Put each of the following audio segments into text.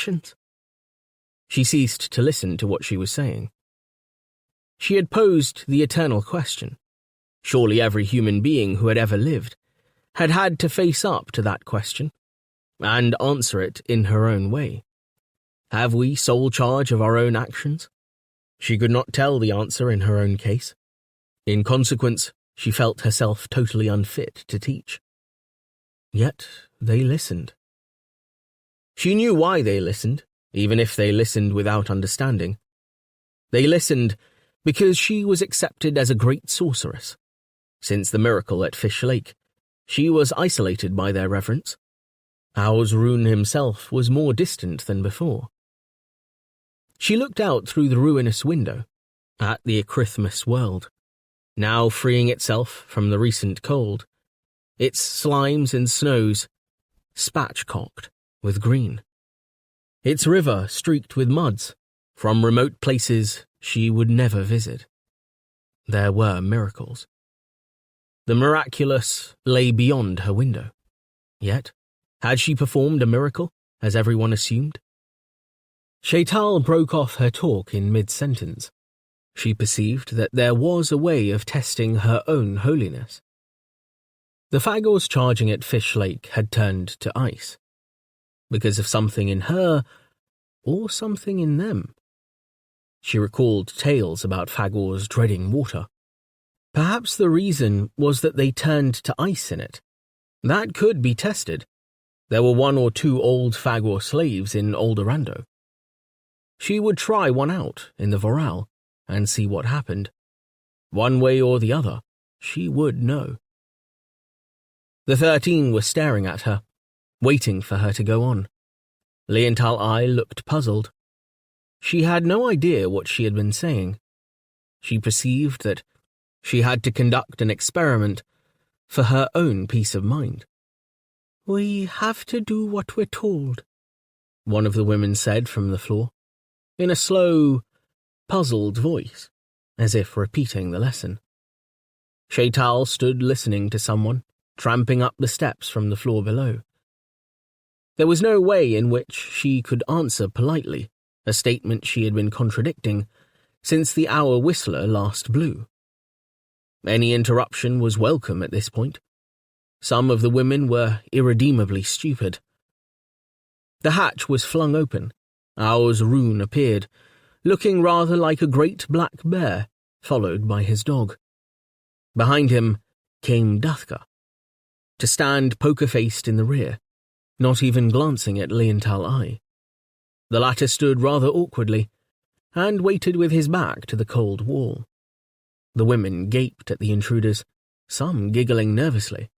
actions? She ceased to listen to what she was saying. She had posed the eternal question. Surely every human being who had ever lived had had to face up to that question and answer it in her own way. Have we sole charge of our own actions? She could not tell the answer in her own case. In consequence, she felt herself totally unfit to teach. Yet they listened. She knew why they listened, even if they listened without understanding. They listened because she was accepted as a great sorceress. Since the miracle at Fish Lake, she was isolated by their reverence. Rune himself was more distant than before. She looked out through the ruinous window at the Acrithmus world, now freeing itself from the recent cold, its slimes and snows spatchcocked with green, its river streaked with muds from remote places she would never visit. There were miracles. The miraculous lay beyond her window. Yet, had she performed a miracle, as everyone assumed? Shaital broke off her talk in mid-sentence. She perceived that there was a way of testing her own holiness. The Fagors charging at Fish Lake had turned to ice. Because of something in her, or something in them. She recalled tales about Fagors dreading water. Perhaps the reason was that they turned to ice in it. That could be tested. There were 1 or 2 old Fagor slaves in Oldorando. She would try one out in the Voral and see what happened. One way or the other, she would know. The 13 were staring at her, waiting for her to go on. Leontal Eye looked puzzled. She had no idea what she had been saying. She perceived that she had to conduct an experiment for her own peace of mind. "We have to do what we're told," one of the women said from the floor, in a slow, puzzled voice, as if repeating the lesson. Shaital stood listening to someone tramping up the steps from the floor below. There was no way in which she could answer politely a statement she had been contradicting since the hour whistler last blew. Any interruption was welcome at this point. Some of the women were irredeemably stupid. The hatch was flung open. Rune appeared, looking rather like a great black bear, followed by his dog. Behind him came Duthka, to stand poker-faced in the rear, not even glancing at Leontal Eye. The latter stood rather awkwardly, and waited with his back to the cold wall. The women gaped at the intruders, some giggling nervously.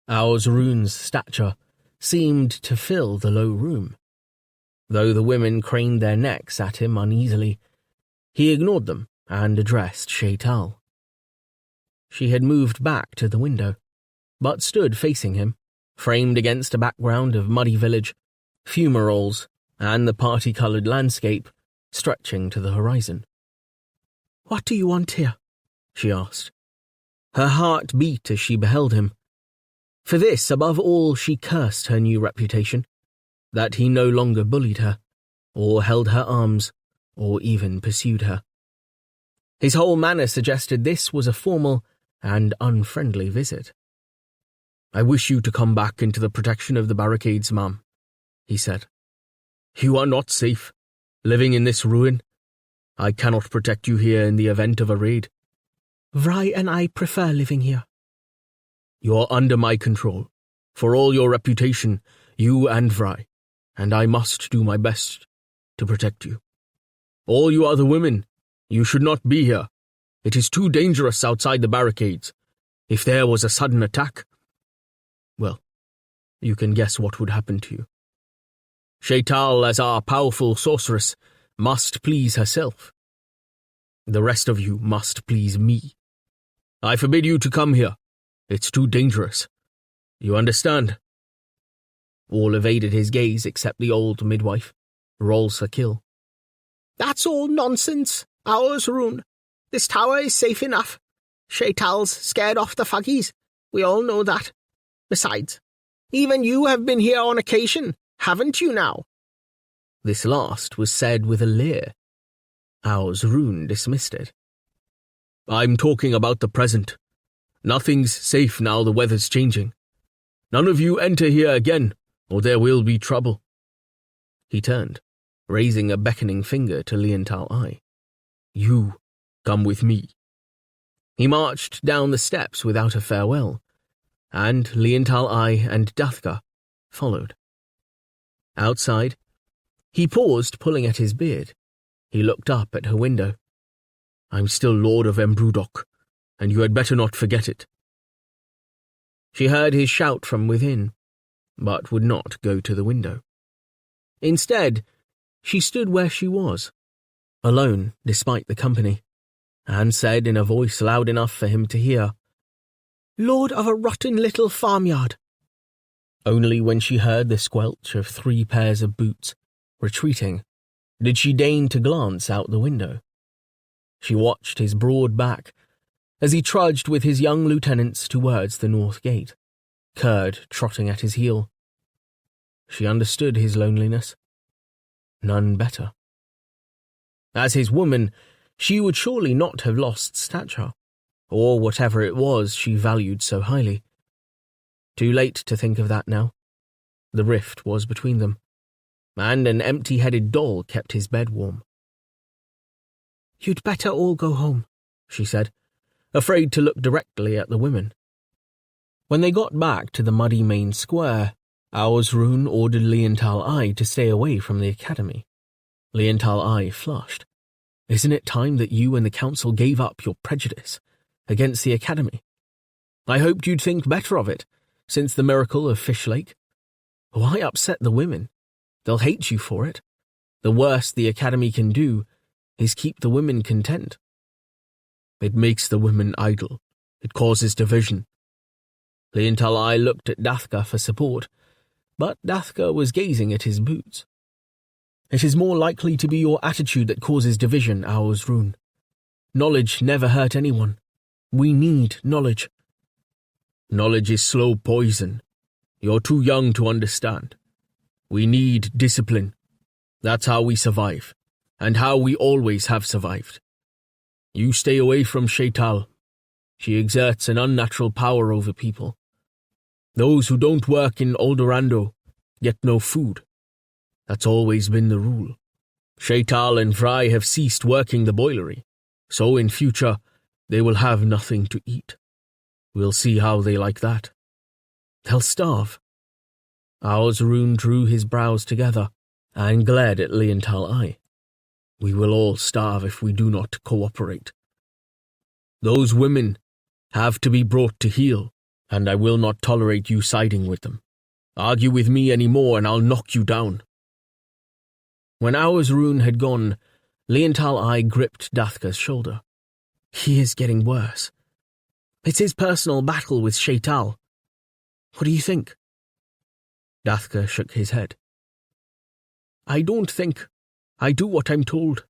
Rune's stature seemed to fill the low room. Though the women craned their necks at him uneasily, he ignored them and addressed Shaital. She had moved back to the window, but stood facing him, framed against a background of muddy village, fumaroles, and the party-coloured landscape stretching to the horizon. "What do you want here?" she asked. Her heart beat as she beheld him. For this, above all, she cursed her new reputation, that he no longer bullied her, or held her arms, or even pursued her. His whole manner suggested this was a formal and unfriendly visit. "I wish you to come back into the protection of the barricades, ma'am," he said. "You are not safe, living in this ruin. I cannot protect you here in the event of a raid." "Vry and I prefer living here." "You're under my control. For all your reputation, you and Vry, and I must do my best to protect you. All you other women, you should not be here. It is too dangerous outside the barricades. If there was a sudden attack, well, you can guess what would happen to you. Shaital, as our powerful sorceress, must please herself. The rest of you must please me. I forbid you to come here. It's too dangerous. You understand?" All evaded his gaze except the old midwife, Rol Sakil. "That's all nonsense, Rune. This tower is safe enough. Shaital's scared off the fuggies. We all know that. Besides, even you have been here on occasion, haven't you now?" This last was said with a leer. Owl's Rune dismissed it. I'm talking about the present. Nothing's safe now the weather's changing. None of you enter here again, or there will be trouble. He turned, raising a beckoning finger to Liental Eye. You, come with me. He marched down the steps without a farewell, and Liental Eye and Dathka followed. Outside, he paused, pulling at his beard. He looked up at her window. I'm still Lord of Embrudok, and you had better not forget it. She heard his shout from within, but would not go to the window. Instead, she stood where she was, alone despite the company, and said in a voice loud enough for him to hear, Lord of a rotten little farmyard. Only when she heard the squelch of 3 pairs of boots, retreating, did she deign to glance out the window. She watched his broad back as he trudged with his young lieutenants towards the north gate, Curd trotting at his heel. She understood his loneliness. None better. As his woman, she would surely not have lost stature, or whatever it was she valued so highly. Too late to think of that now. The rift was between them, and an empty-headed doll kept his bed warm. You'd better all go home, she said, afraid to look directly at the women. When they got back to the muddy main square, Rune ordered Liental Eye to stay away from the academy. Liental Eye flushed. Isn't it time that you and the council gave up your prejudice against the academy? I hoped you'd think better of it, since the miracle of Fish Lake. Why upset the women? They'll hate you for it. The worst the academy can do is keep the women content. It makes the women idle. It causes division. Liental Eye looked at Dathka for support, but Dathka was gazing at his boots. It is more likely to be your attitude that causes division, Rune. Knowledge never hurt anyone. We need knowledge. Knowledge is slow poison. You're too young to understand. We need discipline. That's how we survive, and how we always have survived. You stay away from Shaital. She exerts an unnatural power over people. Those who don't work in Aldorando get no food. That's always been the rule. Shaital and Vry have ceased working the boilery, so in future they will have nothing to eat. We'll see how they like that. They'll starve. Rune drew his brows together and glared at Liental Eye. We will all starve if we do not cooperate. Those women have to be brought to heel, and I will not tolerate you siding with them. Argue with me any more and I'll knock you down. When Rune had gone, Liental Eye gripped Dathka's shoulder. He is getting worse. It's his personal battle with Shaital. What do you think? Dathka shook his head. I don't think. I do what I'm told.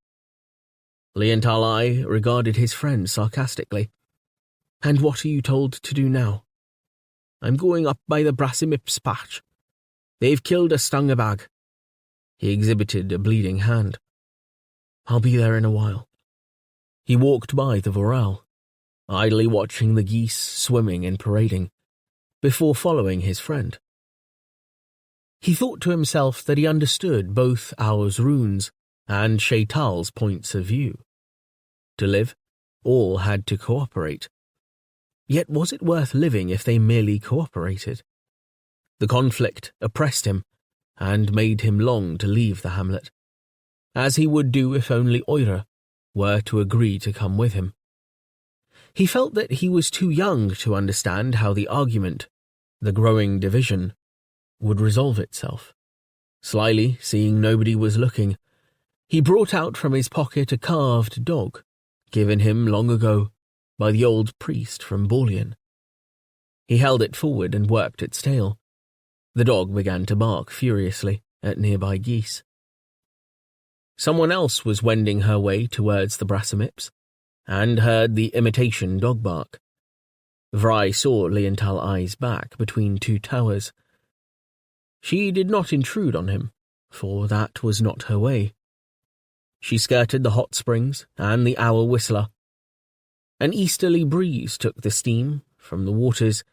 Liental Eye regarded his friend sarcastically. And what are you told to do now? I'm going up by the Brassimips patch. They've killed a Stungabag. He exhibited a bleeding hand. I'll be there in a while. He walked by the Voral, idly watching the geese swimming and parading, before following his friend. He thought to himself that he understood both Rune's and Shaital's points of view. To live, all had to cooperate. Yet was it worth living if they merely cooperated? The conflict oppressed him, and made him long to leave the hamlet, as he would do if only Oira were to agree to come with him. He felt that he was too young to understand how the argument, the growing division, would resolve itself. Slyly, seeing nobody was looking, he brought out from his pocket a carved dog, given him long ago by the old priest from Borlean. He held it forward and worked its tail. The dog began to bark furiously at nearby geese. Someone else was wending her way towards the Brassimips, and heard the imitation dog bark. Vry saw Liental Eye's back between 2 towers. She did not intrude on him, for that was not her way. She skirted the hot springs and the owl whistler. An easterly breeze took the steam from the waters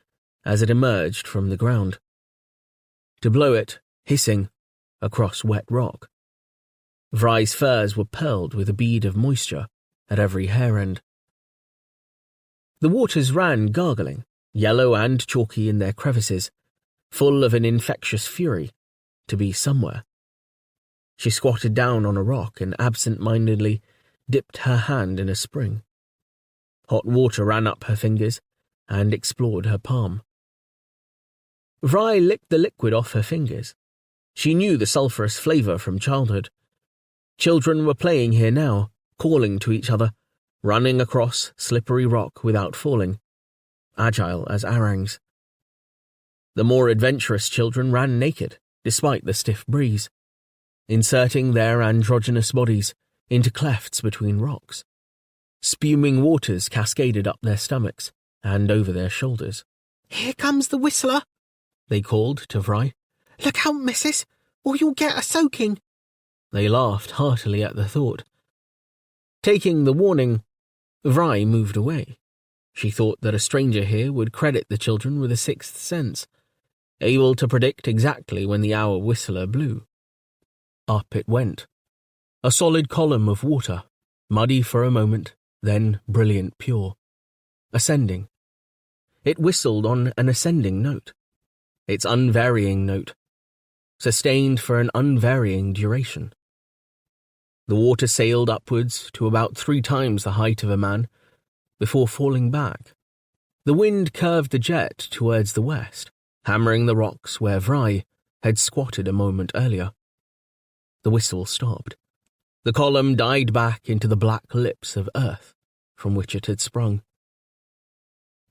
as it emerged from the ground, to blow it, hissing, across wet rock. Vry's furs were pearled with a bead of moisture at every hair end. The waters ran gargling, yellow and chalky in their crevices, full of an infectious fury to be somewhere. She squatted down on a rock and absent-mindedly dipped her hand in a spring. Hot water ran up her fingers and explored her palm. Vry licked the liquid off her fingers. She knew the sulphurous flavour from childhood. Children were playing here now, calling to each other, running across slippery rock without falling, agile as orangs. The more adventurous children ran naked, despite the stiff breeze, inserting their androgynous bodies into clefts between rocks. Spuming waters cascaded up their stomachs and over their shoulders. "Here comes the whistler," they called to Vry. "Look out, missus, or you'll get a soaking." They laughed heartily at the thought. Taking the warning, Vry moved away. She thought that a stranger here would credit the children with a sixth sense, able to predict exactly when the owl whistler blew. Up it went, a solid column of water, muddy for a moment, then brilliant pure, ascending. It whistled on an ascending note, its unvarying note, sustained for an unvarying duration. The water sailed upwards to about 3 times the height of a man, before falling back. The wind curved the jet towards the west, hammering the rocks where Vry had squatted a moment earlier. The whistle stopped. The column died back into the black lips of earth from which it had sprung.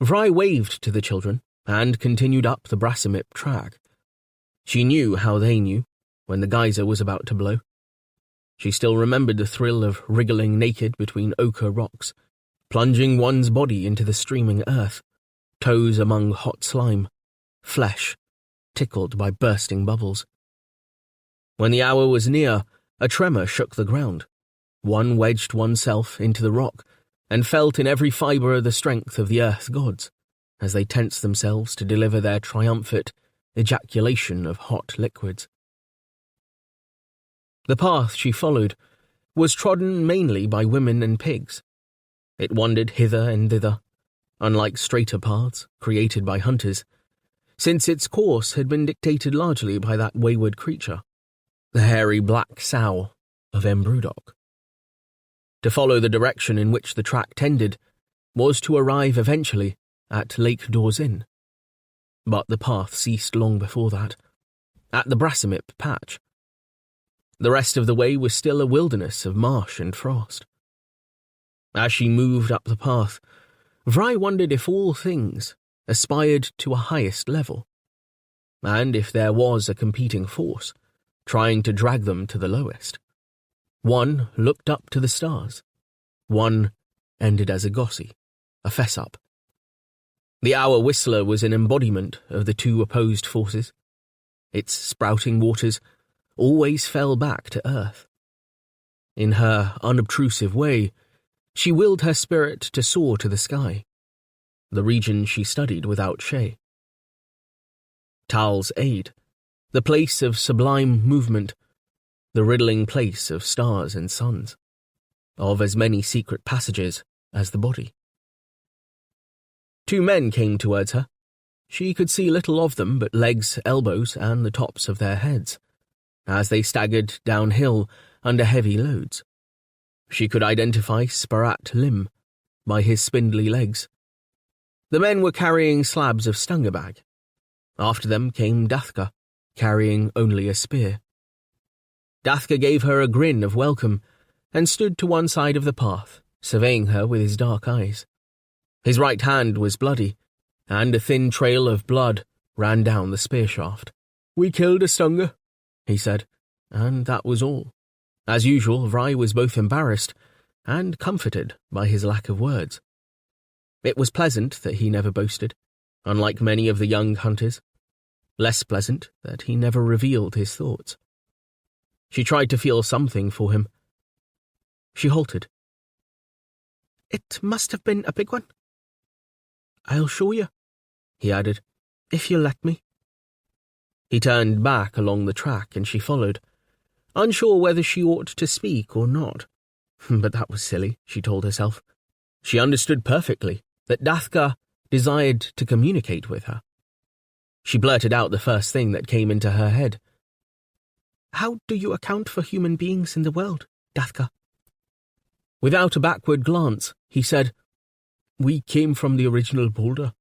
Vry waved to the children and continued up the Brassimip track. She knew how they knew when the geyser was about to blow. She still remembered the thrill of wriggling naked between ochre rocks, plunging one's body into the streaming earth, toes among hot slime, flesh tickled by bursting bubbles. When the hour was near, a tremor shook the ground. One wedged oneself into the rock and felt in every fibre the strength of the earth gods as they tensed themselves to deliver their triumphant ejaculation of hot liquids. The path she followed was trodden mainly by women and pigs. It wandered hither and thither, unlike straighter paths created by hunters, since its course had been dictated largely by that wayward creature, the hairy black sow of Embrudok. To follow the direction in which the track tended was to arrive eventually at Lake Dorzin. But the path ceased long before that, at the Brassimip patch. The rest of the way was still a wilderness of marsh and frost. As she moved up the path, Vry wondered if all things aspired to a highest level, and if there was a competing force trying to drag them to the lowest. One looked up to the stars. One ended as a gossie, a fess-up. The hour whistler was an embodiment of the two opposed forces. Its sprouting waters always fell back to earth. In her unobtrusive way, she willed her spirit to soar to the sky, the region she studied without shame. Tal's Aid, the place of sublime movement, the riddling place of stars and suns, of as many secret passages as the body. 2 men came towards her. She could see little of them but legs, elbows, and the tops of their heads, as they staggered downhill under heavy loads. She could identify Sparat Lim by his spindly legs. The men were carrying slabs of stungabag. After them came Dathka, carrying only a spear. Dathka gave her a grin of welcome and stood to one side of the path, surveying her with his dark eyes. His right hand was bloody, and a thin trail of blood ran down the spear shaft. "We killed a stunga," he said, and that was all. As usual, Vry was both embarrassed and comforted by his lack of words. It was pleasant that he never boasted, unlike many of the young hunters. Less pleasant that he never revealed his thoughts. She tried to feel something for him. She halted. It must have been a big one. I'll show you, he added, if you'll let me. He turned back along the track and she followed, unsure whether she ought to speak or not. But that was silly, she told herself. She understood perfectly that Dathka desired to communicate with her. She blurted out the first thing that came into her head. How do you account for human beings in the world, Dathka? Without a backward glance, he said, We came from the original boulder.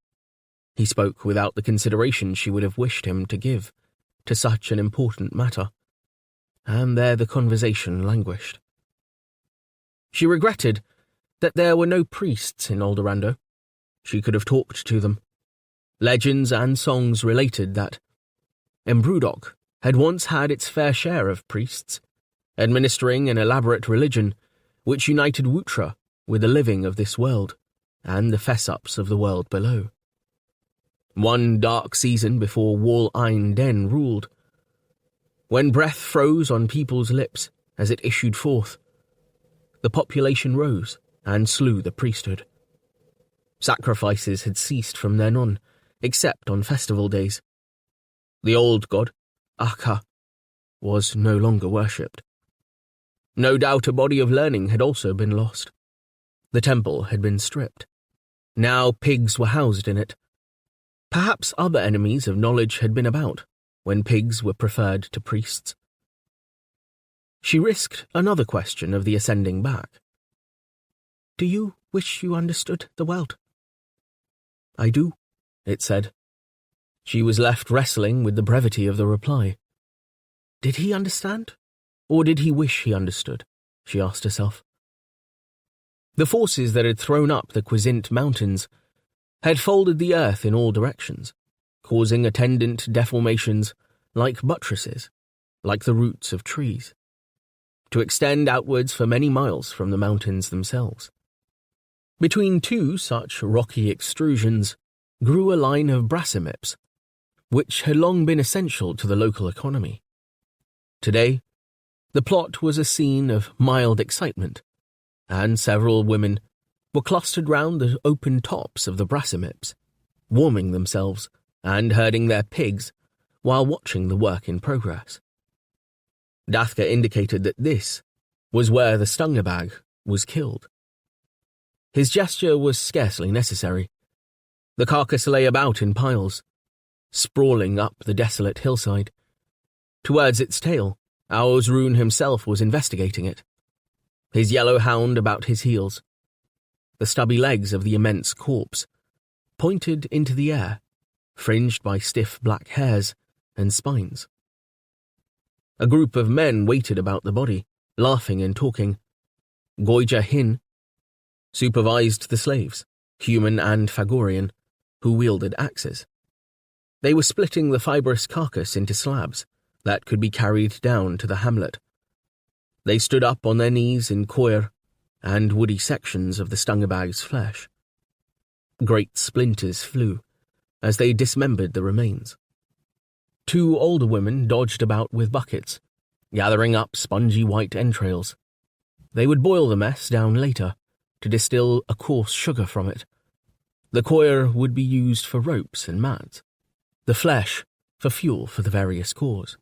He spoke without the consideration she would have wished him to give to such an important matter, and there the conversation languished. She regretted that there were no priests in Aldorando. She could have talked to them. Legends and songs related that Embrudok had once had its fair share of priests, administering an elaborate religion which united Wutra with the living of this world and the Fessups of the world below. One dark season before Wall Ein Den ruled, when breath froze on people's lips as it issued forth, the population rose and slew the priesthood. Sacrifices had ceased from then on, except on festival days. The old god, Akka, was no longer worshipped. No doubt a body of learning had also been lost. The temple had been stripped. Now pigs were housed in it. Perhaps other enemies of knowledge had been about, when pigs were preferred to priests. She risked another question of the ascending back. Do you wish you understood the world? I do, it said. She was left wrestling with the brevity of the reply. Did he understand? Or did he wish he understood? She asked herself. The forces that had thrown up the Quizzint Mountains had folded the earth in all directions, causing attendant deformations like buttresses, like the roots of trees, to extend outwards for many miles from the mountains themselves. Between two such rocky extrusions grew a line of brassimips, which had long been essential to the local economy. Today, the plot was a scene of mild excitement, and several women were clustered round the open tops of the brassimips, warming themselves and herding their pigs while watching the work in progress. Dathka indicated that this was where the Stungabag was killed. His gesture was scarcely necessary. The carcass lay about in piles, sprawling up the desolate hillside. Towards its tail, Aosrun himself was investigating it, his yellow hound about his heels. The stubby legs of the immense corpse pointed into the air, fringed by stiff black hairs and spines. A group of men waited about the body, laughing and talking. Goija Hin supervised the slaves, human and Fagorian, who wielded axes. They were splitting the fibrous carcass into slabs that could be carried down to the hamlet. They stood up on their knees in coir and woody sections of the Stungabag's flesh. Great splinters flew as they dismembered the remains. Two older women dodged about with buckets, gathering up spongy white entrails. They would boil the mess down later to distill a coarse sugar from it. The coir would be used for ropes and mats, the flesh for fuel for the various cores.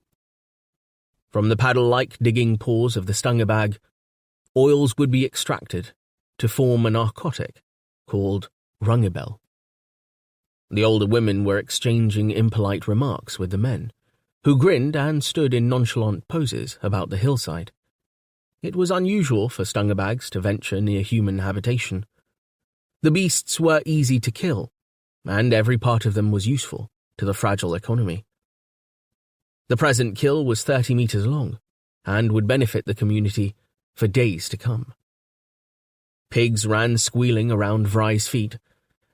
From the paddle-like digging paws of the Stungabag, oils would be extracted to form a narcotic called rungibel. The older women were exchanging impolite remarks with the men, who grinned and stood in nonchalant poses about the hillside. It was unusual for Stungabags to venture near human habitation. The beasts were easy to kill, and every part of them was useful to the fragile economy. The present kill was 30 meters long, and would benefit the community for days to come. Pigs ran squealing around Vry's feet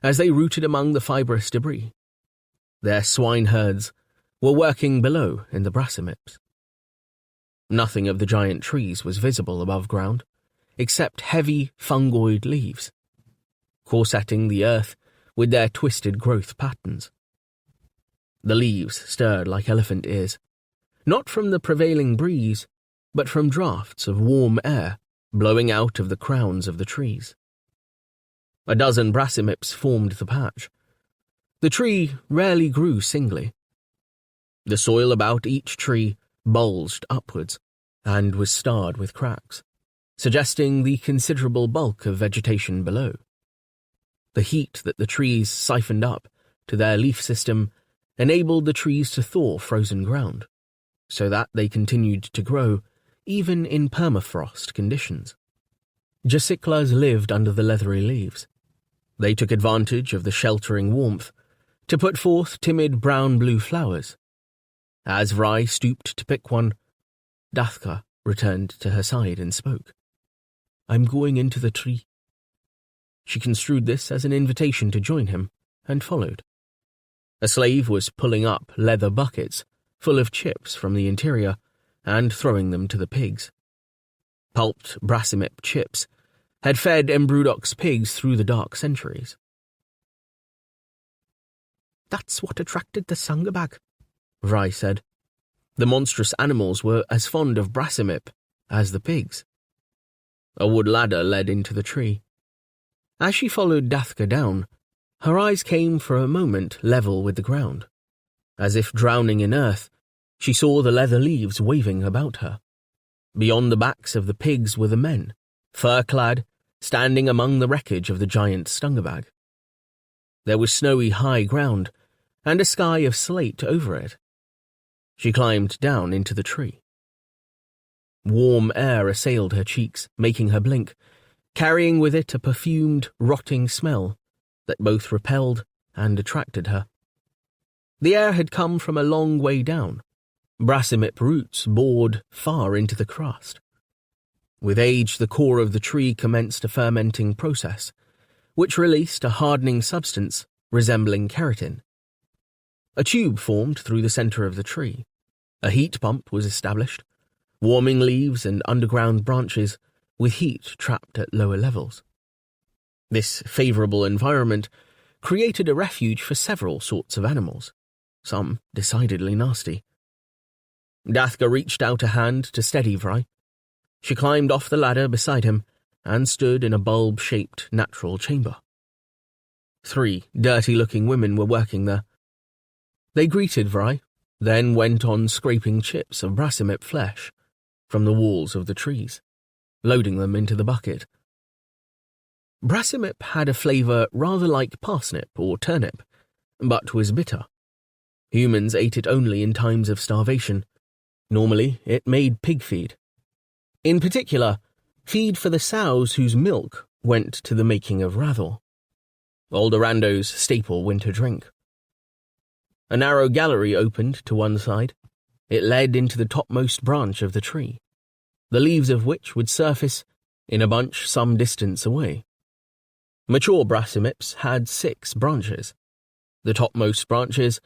as they rooted among the fibrous debris. Their swine herds were working below in the brassimips. Nothing of the giant trees was visible above ground, except heavy fungoid leaves, corsetting the earth with their twisted growth patterns. The leaves stirred like elephant ears, not from the prevailing breeze, but from drafts of warm air blowing out of the crowns of the trees. A dozen brassimips formed the patch. The tree rarely grew singly. The soil about each tree bulged upwards and was starred with cracks, suggesting the considerable bulk of vegetation below. The heat that the trees siphoned up to their leaf system enabled the trees to thaw frozen ground, so that they continued to grow even in permafrost conditions. Jacyclas lived under the leathery leaves. They took advantage of the sheltering warmth to put forth timid brown-blue flowers. As Vry stooped to pick one, Dathka returned to her side and spoke. "I'm going into the tree." She construed this as an invitation to join him, and followed. A slave was pulling up leather buckets full of chips from the interior and throwing them to the pigs. Pulped brassimip chips had fed Embrudock's pigs through the dark centuries. "That's what attracted the Sangabag," Vry said. The monstrous animals were as fond of brassimip as the pigs. A wood ladder led into the tree. As she followed Dathka down, her eyes came for a moment level with the ground. As if drowning in earth, she saw the leather leaves waving about her. Beyond the backs of the pigs were the men, fur-clad, standing among the wreckage of the giant Stungabag. There was snowy high ground, and a sky of slate over it. She climbed down into the tree. Warm air assailed her cheeks, making her blink, carrying with it a perfumed, rotting smell that both repelled and attracted her. The air had come from a long way down. Brassimip roots bored far into the crust. With age, the core of the tree commenced a fermenting process, which released a hardening substance resembling keratin. A tube formed through the center of the tree. A heat pump was established, warming leaves and underground branches with heat trapped at lower levels. This favorable environment created a refuge for several sorts of animals, some decidedly nasty. Dathka reached out a hand to steady Vry. She climbed off the ladder beside him and stood in a bulb-shaped natural chamber. 3 dirty-looking women were working there. They greeted Vry, then went on scraping chips of brassimip flesh from the walls of the trees, loading them into the bucket. Brassimip had a flavour rather like parsnip or turnip, but was bitter. Humans ate it only in times of starvation. Normally, it made pig feed. In particular, feed for the sows whose milk went to the making of rathor, Oldorando's staple winter drink. A narrow gallery opened to one side. It led into the topmost branch of the tree, the leaves of which would surface in a bunch some distance away. Mature brassimips had 6 branches. The topmost branches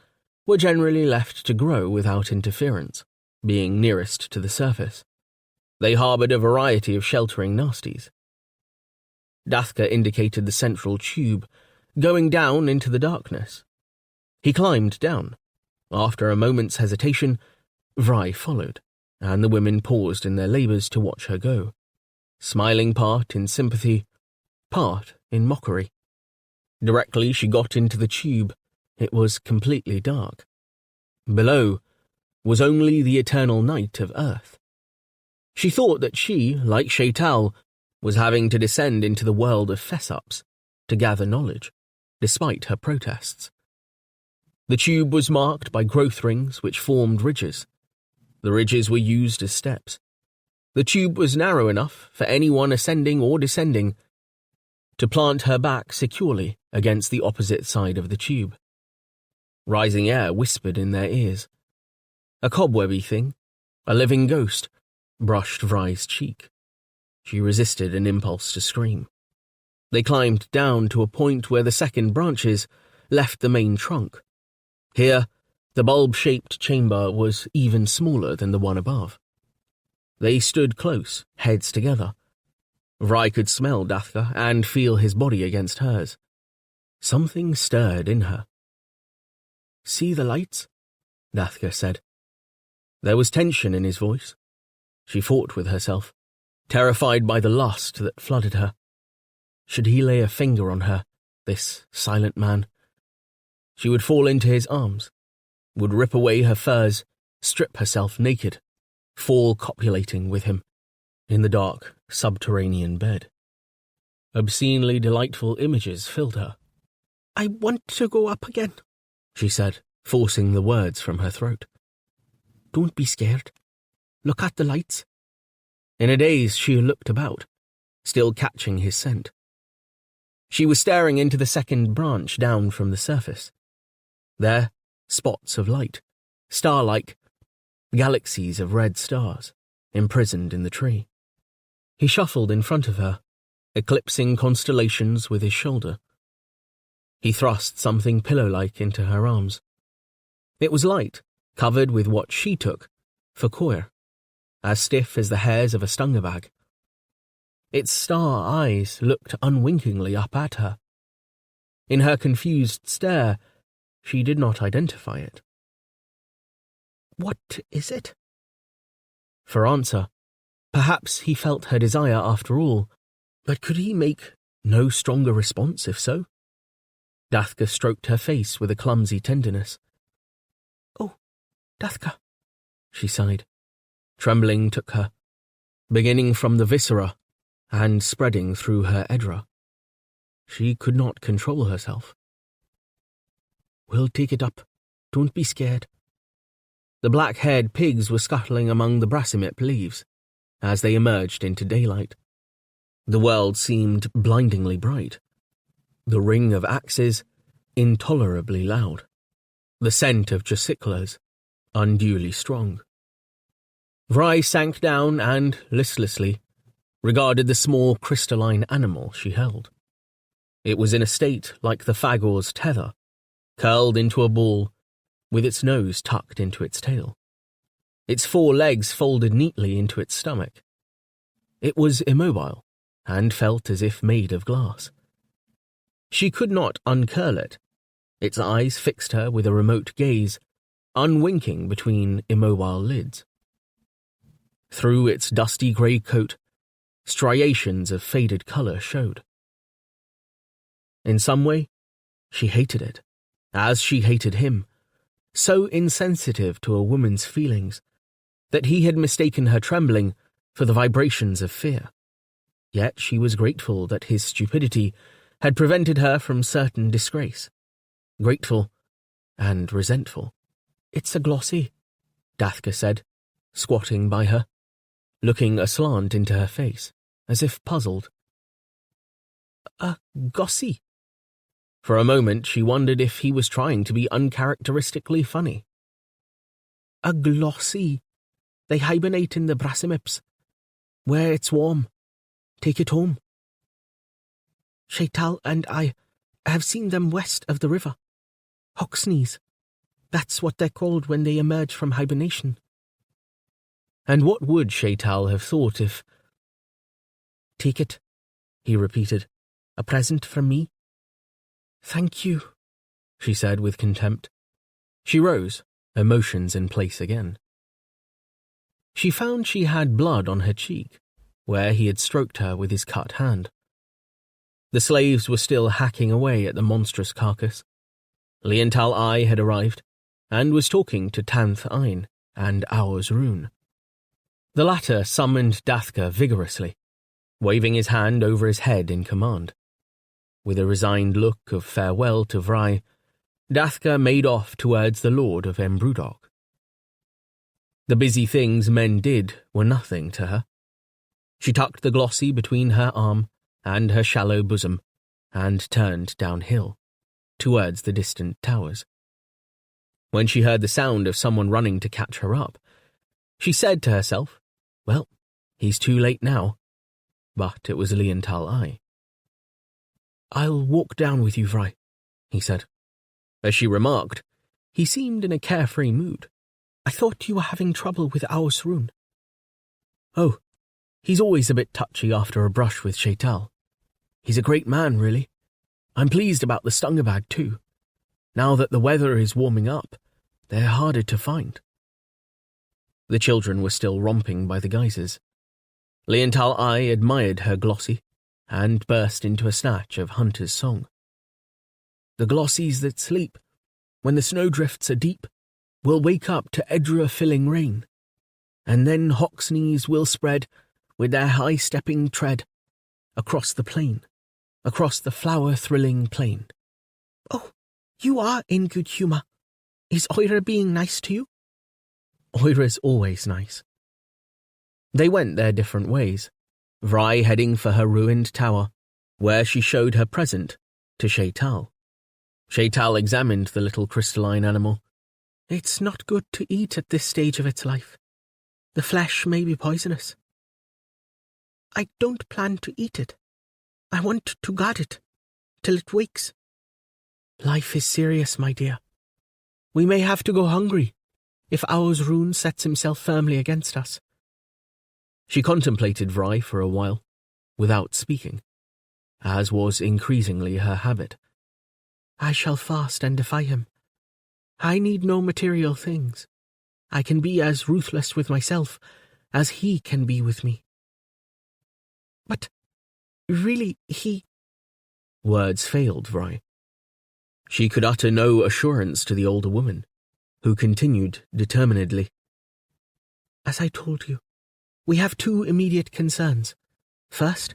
were generally left to grow without interference, being nearest to the surface. They harboured a variety of sheltering nasties. Dathka indicated the central tube, going down into the darkness. He climbed down. After a moment's hesitation, Vry followed, and the women paused in their labours to watch her go, smiling part in sympathy, part in mockery. Directly she got into the tube, it was completely dark. Below was only the eternal night of Earth. She thought that she, like Shaital, was having to descend into the world of Fessups to gather knowledge, despite her protests. The tube was marked by growth rings which formed ridges. The ridges were used as steps. The tube was narrow enough for anyone ascending or descending to plant her back securely against the opposite side of the tube. Rising air whispered in their ears. A cobwebby thing, a living ghost, brushed Vry's cheek. She resisted an impulse to scream. They climbed down to a point where the second branches left the main trunk. Here, the bulb-shaped chamber was even smaller than the one above. They stood close, heads together. Vry could smell Dathka and feel his body against hers. Something stirred in her. "See the lights?" Dathka said. There was tension in his voice. She fought with herself, terrified by the lust that flooded her. Should he lay a finger on her, this silent man? She would fall into his arms, would rip away her furs, strip herself naked, fall copulating with him, in the dark, subterranean bed. Obscenely delightful images filled her. I want to go up again, she said, forcing the words from her throat. Don't be scared. Look at the lights. In a daze, she looked about, still catching his scent. She was staring into the second branch down from the surface. There, spots of light, star-like, galaxies of red stars, imprisoned in the tree. He shuffled in front of her, eclipsing constellations with his shoulder. He thrust something pillow-like into her arms. It was light, covered with what she took for coir, as stiff as the hairs of a stungerbag. Its star eyes looked unwinkingly up at her. In her confused stare, she did not identify it. What is it? For answer, perhaps he felt her desire after all, but could he make no stronger response if so? Dathka stroked her face with a clumsy tenderness. Oh, Dathka, she sighed. Trembling took her, beginning from the viscera and spreading through her edra. She could not control herself. We'll take it up. Don't be scared. The black-haired pigs were scuttling among the brasimip leaves as they emerged into daylight. The world seemed blindingly bright. The ring of axes intolerably loud. The scent of jacyclas unduly strong. Vry sank down and, listlessly, regarded the small crystalline animal she held. It was in a state like the fagor's tether, curled into a ball, with its nose tucked into its tail. Its 4 legs folded neatly into its stomach. It was immobile, and felt as if made of glass. She could not uncurl it. Its eyes fixed her with a remote gaze, unwinking between immobile lids. Through its dusty grey coat, striations of faded colour showed. In some way, she hated it, as she hated him, so insensitive to a woman's feelings, that he had mistaken her trembling for the vibrations of fear. Yet she was grateful that his stupidity had prevented her from certain disgrace. Grateful and resentful. It's a glossy, Dathka said, squatting by her, looking aslant into her face, as if puzzled. A gossy? For a moment she wondered if he was trying to be uncharacteristically funny. A glossy. They hibernate in the brasimips, where it's warm. Take it home. Shaital and I have seen them west of the river. Hoxneys. That's what they're called when they emerge from hibernation. And what would Shaital have thought if... Take it, he repeated. A present from me. Thank you, she said with contempt. She rose, emotions in place again. She found she had blood on her cheek, where he had stroked her with his cut hand. The slaves were still hacking away at the monstrous carcass. Liental I had arrived, and was talking to Tanth Ein and Ours Rune. The latter summoned Dathka vigorously, waving his hand over his head in command. With a resigned look of farewell to Vry, Dathka made off towards the Lord of Embrudok. The busy things men did were nothing to her. She tucked the glossy between her arm and her shallow bosom, and turned downhill, towards the distant towers. When she heard the sound of someone running to catch her up, she said to herself, well, he's too late now. But it was Liental I. I'll walk down with you, Vry, he said. As she remarked, he seemed in a carefree mood. I thought you were having trouble with Ours Rune. Oh, he's always a bit touchy after a brush with Shaital. He's a great man, really. I'm pleased about the stungerbag, too. Now that the weather is warming up, they're harder to find. The children were still romping by the geysers. Leontal I admired her glossy, and burst into a snatch of Hunter's song. The glossies that sleep, when the snowdrifts are deep, will wake up to Edra-filling rain, and then Hoxneys will spread, with their high-stepping tread, across the plain, across the flower-thrilling plain. Oh, you are in good humour. Is Oira being nice to you? Oira's always nice. They went their different ways, Vry heading for her ruined tower, where she showed her present to Shaital. Shaital examined the little crystalline animal. It's not good to eat at this stage of its life. The flesh may be poisonous. I don't plan to eat it. I want to guard it, till it wakes. Life is serious, my dear. We may have to go hungry, if Ao's rune sets himself firmly against us. She contemplated Vry for a while, without speaking, as was increasingly her habit. I shall fast and defy him. I need no material things. I can be as ruthless with myself as he can be with me. But really, he... Words failed Vry. She could utter no assurance to the older woman, who continued determinedly. As I told you, we have two immediate concerns. First,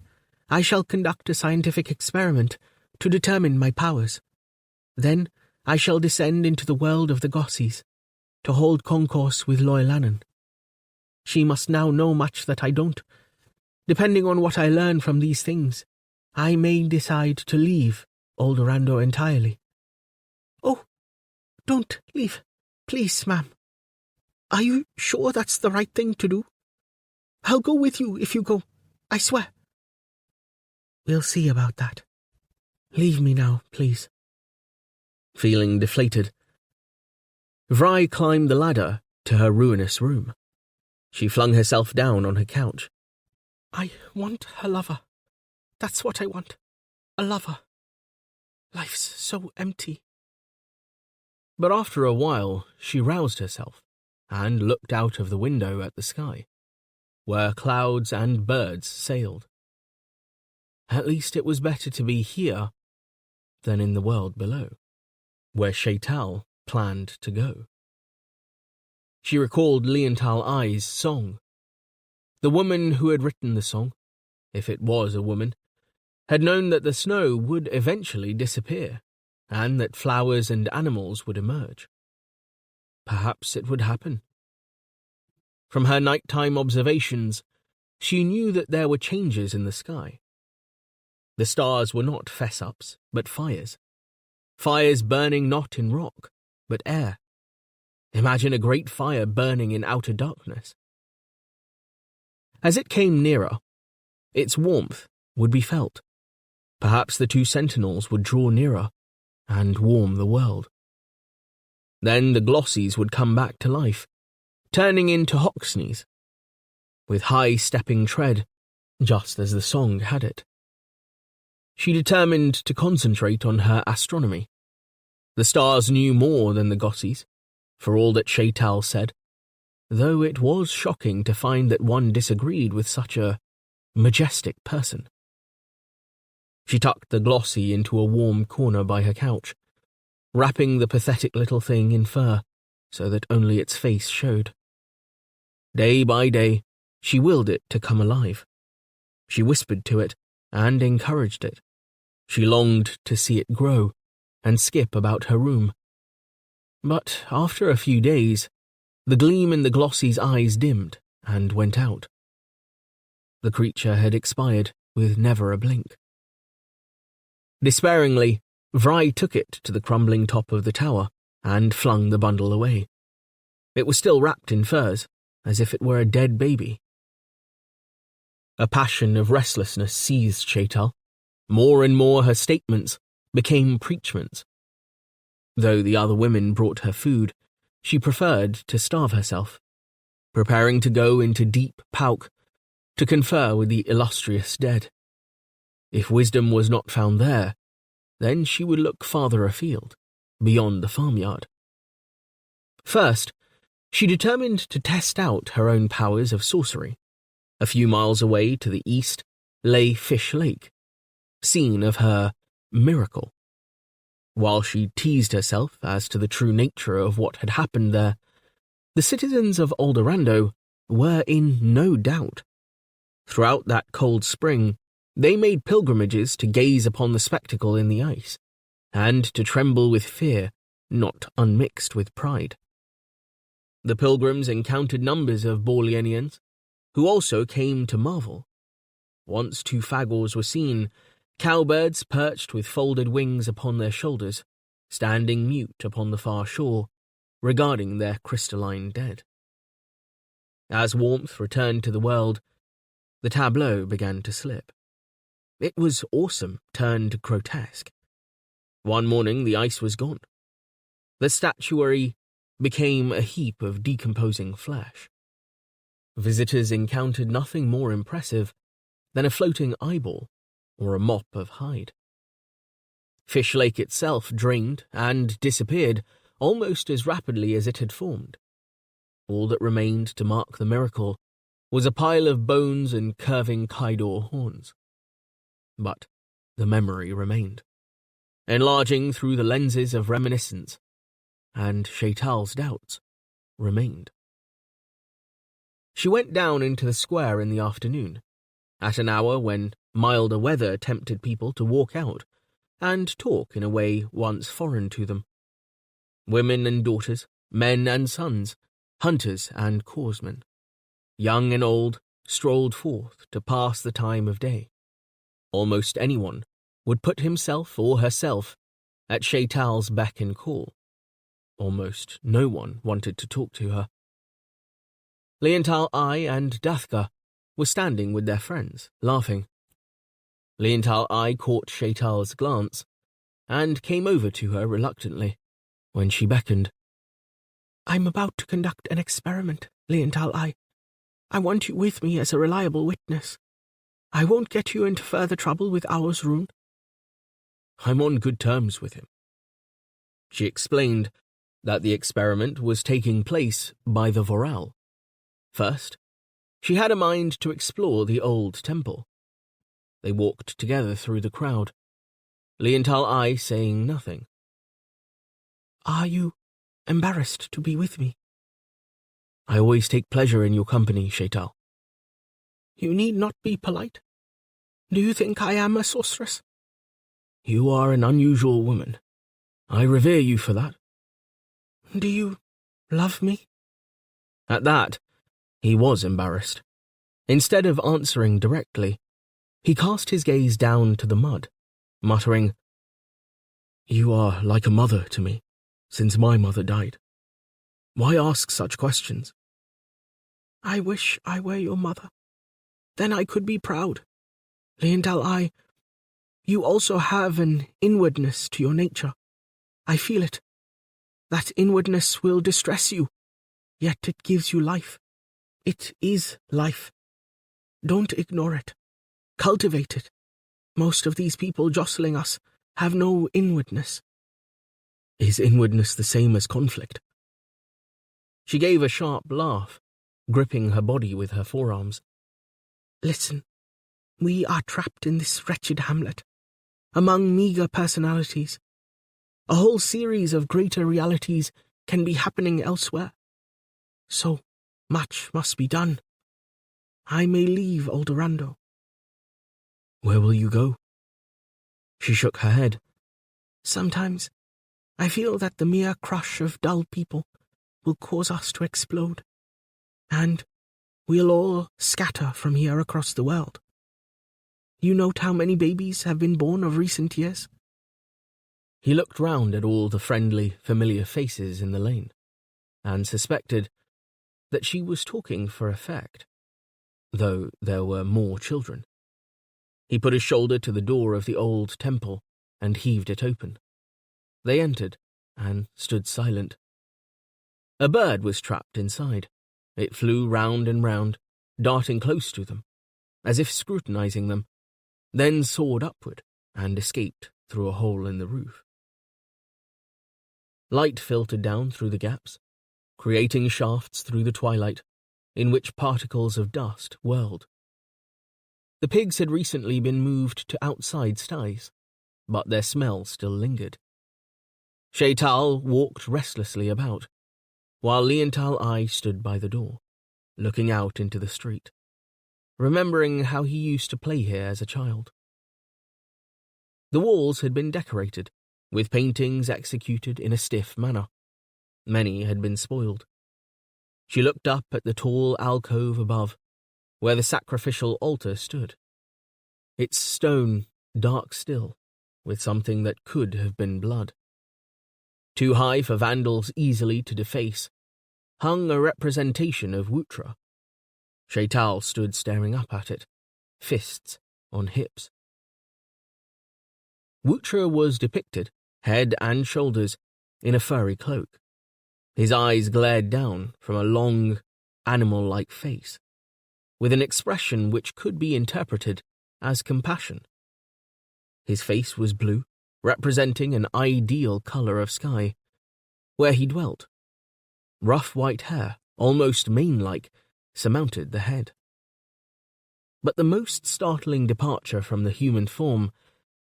I shall conduct a scientific experiment to determine my powers. Then, I shall descend into the world of the Gossies, to hold concourse with Loilanen. She must now know much that I don't. Depending on what I learn from these things, I may decide to leave Oldorando entirely. Oh, don't leave, please, ma'am. Are you sure that's the right thing to do? I'll go with you if you go, I swear. We'll see about that. Leave me now, please. Feeling deflated, Vry climbed the ladder to her ruinous room. She flung herself down on her couch. I want a lover. That's what I want. A lover. Life's so empty. But after a while, she roused herself and looked out of the window at the sky, where clouds and birds sailed. At least it was better to be here than in the world below, where Shaital planned to go. She recalled Leontal I's song. The woman who had written the song, if it was a woman, had known that the snow would eventually disappear, and that flowers and animals would emerge. Perhaps it would happen. From her nighttime observations, she knew that there were changes in the sky. The stars were not fess-ups, but fires. Fires burning not in rock, but air. Imagine a great fire burning in outer darkness. As it came nearer, its warmth would be felt. Perhaps the two sentinels would draw nearer and warm the world. Then the glossies would come back to life, turning into Hoxneys, with high-stepping tread, just as the song had it. She determined to concentrate on her astronomy. The stars knew more than the Gossies, for all that Shaital said, though it was shocking to find that one disagreed with such a majestic person. She tucked the Glossie into a warm corner by her couch, wrapping the pathetic little thing in fur so that only its face showed. Day by day, she willed it to come alive. She whispered to it and encouraged it. She longed to see it grow and skip about her room. But after a few days, the gleam in the Glossie's eyes dimmed and went out. The creature had expired with never a blink. Despairingly, Vry took it to the crumbling top of the tower and flung the bundle away. It was still wrapped in furs, as if it were a dead baby. A passion of restlessness seized Shaital. More and more her statements became preachments. Though the other women brought her food, she preferred to starve herself, preparing to go into deep Pauk to confer with the illustrious dead. If wisdom was not found there, then she would look farther afield, beyond the farmyard. First, She determined to test out her own powers of sorcery. A few miles away to the east lay Fish Lake, scene of her miracle. While she teased herself as to the true nature of what had happened there, the citizens of Eldorado were in no doubt. Throughout that cold spring, they made pilgrimages to gaze upon the spectacle in the ice, and to tremble with fear, not unmixed with pride. The pilgrims encountered numbers of Borleanians, who also came to marvel. Once two fagors were seen, cowbirds perched with folded wings upon their shoulders, standing mute upon the far shore, regarding their crystalline dead. As warmth returned to the world, the tableau began to slip. It was awesome turned grotesque. One morning the ice was gone. The statuary became a heap of decomposing flesh. Visitors encountered nothing more impressive than a floating eyeball or a mop of hide. Fish Lake itself drained and disappeared almost as rapidly as it had formed. All that remained to mark the miracle was a pile of bones and curving Kaidor horns. But the memory remained, enlarging through the lenses of reminiscence, and Shaital's doubts remained. She went down into the square in the afternoon, at an hour when milder weather tempted people to walk out and talk in a way once foreign to them. Women and daughters, men and sons, hunters and corsmen, young and old, strolled forth to pass the time of day. Almost anyone would put himself or herself at Shaital's beck and call. Almost no one wanted to talk to her. Leontal Ai and Dathka were standing with their friends, laughing. Leontal Ai caught Shaital's glance and came over to her reluctantly when she beckoned. I'm about to conduct an experiment, Leontal Ai. I want you with me as a reliable witness. I won't get you into further trouble with Hour's Rune. I'm on good terms with him. She explained that the experiment was taking place by the Voral. First, she had a mind to explore the old temple. They walked together through the crowd, Leontal Ai saying nothing. Are you embarrassed to be with me? I always take pleasure in your company, Shaital. You need not be polite. Do you think I am a sorceress? You are an unusual woman. I revere you for that. Do you love me? At that, he was embarrassed. Instead of answering directly, he cast his gaze down to the mud, muttering, You are like a mother to me, since my mother died. Why ask such questions? I wish I were your mother. Then I could be proud. Leontal Ai, you also have an inwardness to your nature. I feel it. That inwardness will distress you, yet it gives you life. It is life. Don't ignore it. Cultivate it. Most of these people jostling us have no inwardness. Is inwardness the same as conflict? She gave a sharp laugh, gripping her body with her forearms. Listen, we are trapped in this wretched hamlet, among meager personalities. A whole series of greater realities can be happening elsewhere. So much must be done. I may leave Eldorado. Where will you go? She shook her head. Sometimes I feel that the mere crush of dull people will cause us to explode, and we'll all scatter from here across the world. You note how many babies have been born of recent years? He looked round at all the friendly, familiar faces in the lane, and suspected that she was talking for effect, though there were more children. He put his shoulder to the door of the old temple and heaved it open. They entered and stood silent. A bird was trapped inside. It flew round and round, darting close to them, as if scrutinizing them, then soared upward and escaped through a hole in the roof. Light filtered down through the gaps. creating shafts through the twilight, in which particles of dust whirled. The pigs had recently been moved to outside sties, but their smell still lingered. Shaital walked restlessly about, while Liental I stood by the door, looking out into the street, remembering how he used to play here as a child. The walls had been decorated, with paintings executed in a stiff manner. Many had been spoiled. She looked up at the tall alcove above, where the sacrificial altar stood. Its stone dark still, with something that could have been blood. Too high for vandals easily to deface, hung a representation of Wutra. Shaital stood staring up at it, fists on hips. Wutra was depicted, head and shoulders, in a furry cloak. His eyes glared down from a long, animal-like face, with an expression which could be interpreted as compassion. His face was blue, representing an ideal colour of sky, where he dwelt. Rough white hair, almost mane-like, surmounted the head. But the most startling departure from the human form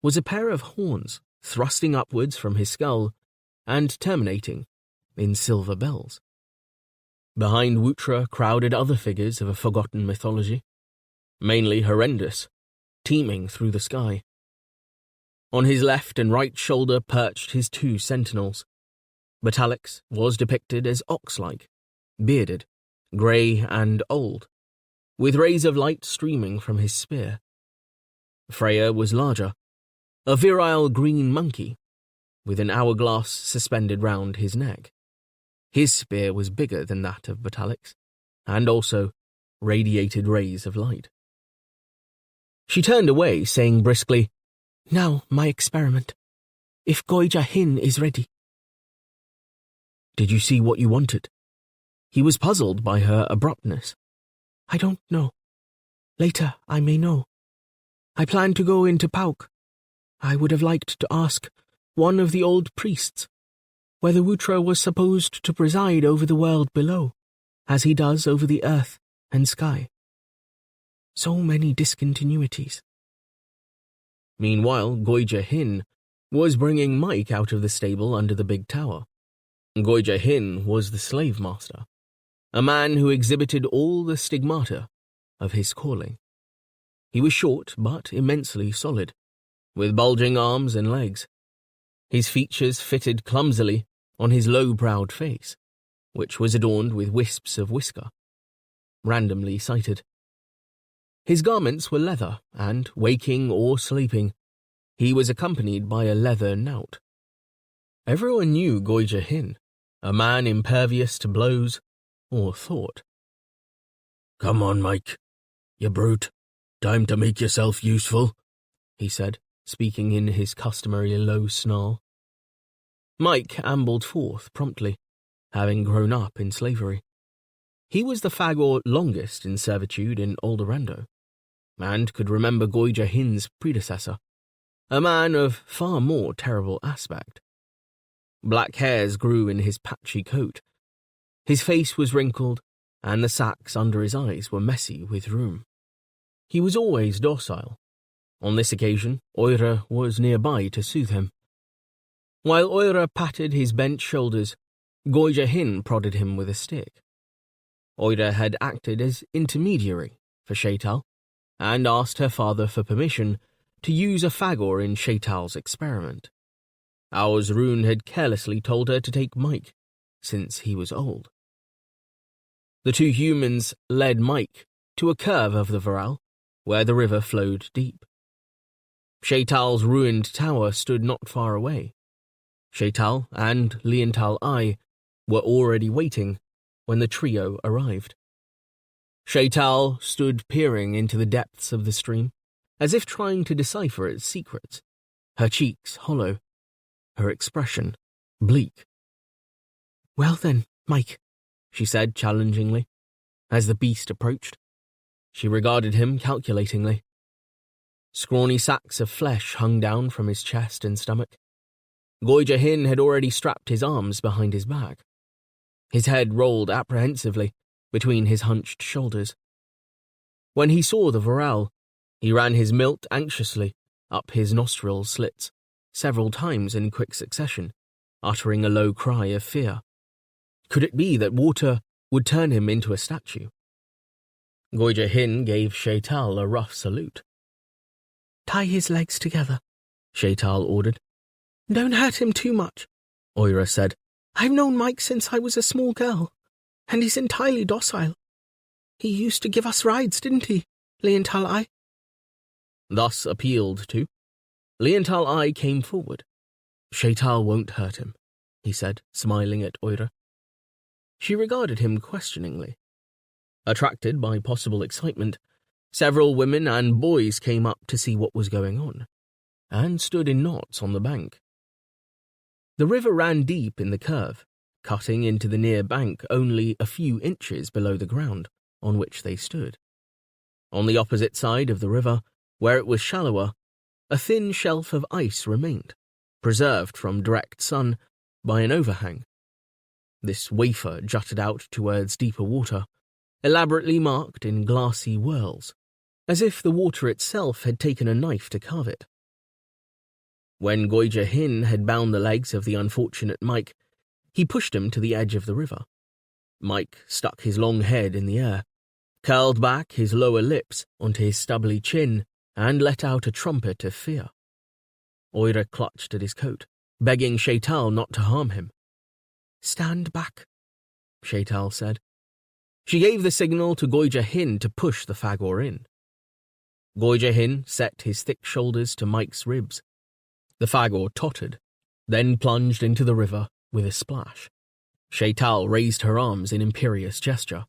was a pair of horns thrusting upwards from his skull and terminating in silver bells. Behind Wutra crowded other figures of a forgotten mythology, mainly horrendous, teeming through the sky. On his left and right shoulder perched his two sentinels. Batalix was depicted as ox-like, bearded, grey and old, with rays of light streaming from his spear. Freya was larger, a virile green monkey, with an hourglass suspended round his neck. His spear was bigger than that of Batalix, and also radiated rays of light. She turned away, saying briskly, "Now my experiment, if Goija Hin is ready." "Did you see what you wanted?" He was puzzled by her abruptness. "I don't know. Later I may know. I plan to go into Pauk. I would have liked to ask one of the old priests whether Wutra was supposed to preside over the world below, as he does over the earth and sky. So many discontinuities." Meanwhile, Goija Hin was bringing Mike out of the stable under the big tower. Goija Hin was the slave master, a man who exhibited all the stigmata of his calling. He was short but immensely solid, with bulging arms and legs. His features fitted clumsily on his low-browed face, which was adorned with wisps of whisker, randomly sighted. His garments were leather, and, waking or sleeping, he was accompanied by a leather knout. Everyone knew Goija Hin, a man impervious to blows or thought. "Come on, Mike, you brute. Time to make yourself useful," he said, speaking in his customary low snarl. Mike ambled forth promptly, having grown up in slavery. He was the Fagor longest in servitude in Aldorando, and could remember Goija Hin's predecessor, a man of far more terrible aspect. Black hairs grew in his patchy coat. His face was wrinkled, and the sacs under his eyes were messy with rheum. He was always docile. On this occasion, Oira was nearby to soothe him. While Oira patted his bent shoulders, Goija Hin prodded him with a stick. Oira had acted as intermediary for Shaital, and asked her father for permission to use a Fagor in Shaital's experiment. Rune had carelessly told her to take Mike, since he was old. The two humans led Mike to a curve of the Varal, where the river flowed deep. Shaital's ruined tower stood not far away. Shaital and Liental I were already waiting when the trio arrived. Shaital stood peering into the depths of the stream, as if trying to decipher its secrets, her cheeks hollow, her expression bleak. "Well then, Mike," she said challengingly, as the beast approached. She regarded him calculatingly. Scrawny sacks of flesh hung down from his chest and stomach. Goija Hin had already strapped his arms behind his back. His head rolled apprehensively between his hunched shoulders. When he saw the Vorel, he ran his milt anxiously up his nostril slits several times in quick succession, uttering a low cry of fear. Could it be that water would turn him into a statue? Goija Hin gave Shaital a rough salute. "Tie his legs together," Shaital ordered. "Don't hurt him too much," Oira said. "I've known Mike since I was a small girl, and he's entirely docile. He used to give us rides, didn't he, Leontal Eye?" Thus appealed to, Leontal Eye came forward. "Shaital won't hurt him," he said, smiling at Oira. She regarded him questioningly. Attracted by possible excitement, several women and boys came up to see what was going on, and stood in knots on the bank. The river ran deep in the curve, cutting into the near bank only a few inches below the ground on which they stood. On the opposite side of the river, where it was shallower, a thin shelf of ice remained, preserved from direct sun by an overhang. This wafer jutted out towards deeper water, elaborately marked in glassy whorls, as if the water itself had taken a knife to carve it. When Goija Hin had bound the legs of the unfortunate Mike, he pushed him to the edge of the river. Mike stuck his long head in the air, curled back his lower lips onto his stubbly chin, and let out a trumpet of fear. Oira clutched at his coat, begging Shaital not to harm him. "Stand back," Shaital said. She gave the signal to Goija Hin to push the Fagor in. Goija Hin set his thick shoulders to Mike's ribs. The Fagor tottered, then plunged into the river with a splash. Shaital raised her arms in imperious gesture.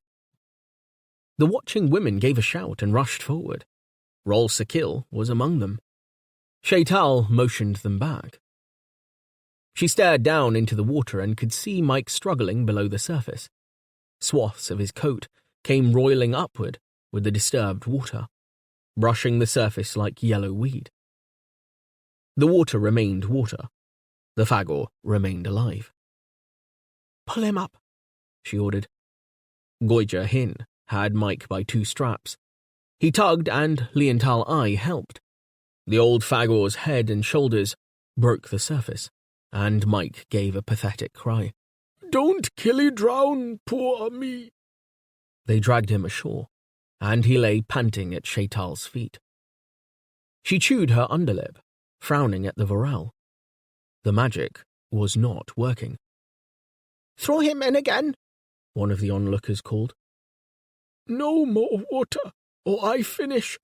The watching women gave a shout and rushed forward. Rol Sakil was among them. Shaital motioned them back. She stared down into the water and could see Mike struggling below the surface. Swaths of his coat came roiling upward with the disturbed water, brushing the surface like yellow weed. The water remained water. The Fagor remained alive. "Pull him up," she ordered. Goija Hin had Mike by two straps. He tugged and Leontal Eye helped. The old Fagor's head and shoulders broke the surface, and Mike gave a pathetic cry. "Don't killy drown, poor me." They dragged him ashore, and he lay panting at Shaital's feet. She chewed her underlip, frowning at the Vorel. The magic was not working. "Throw him in again," one of the onlookers called. "No more water, or I finish,"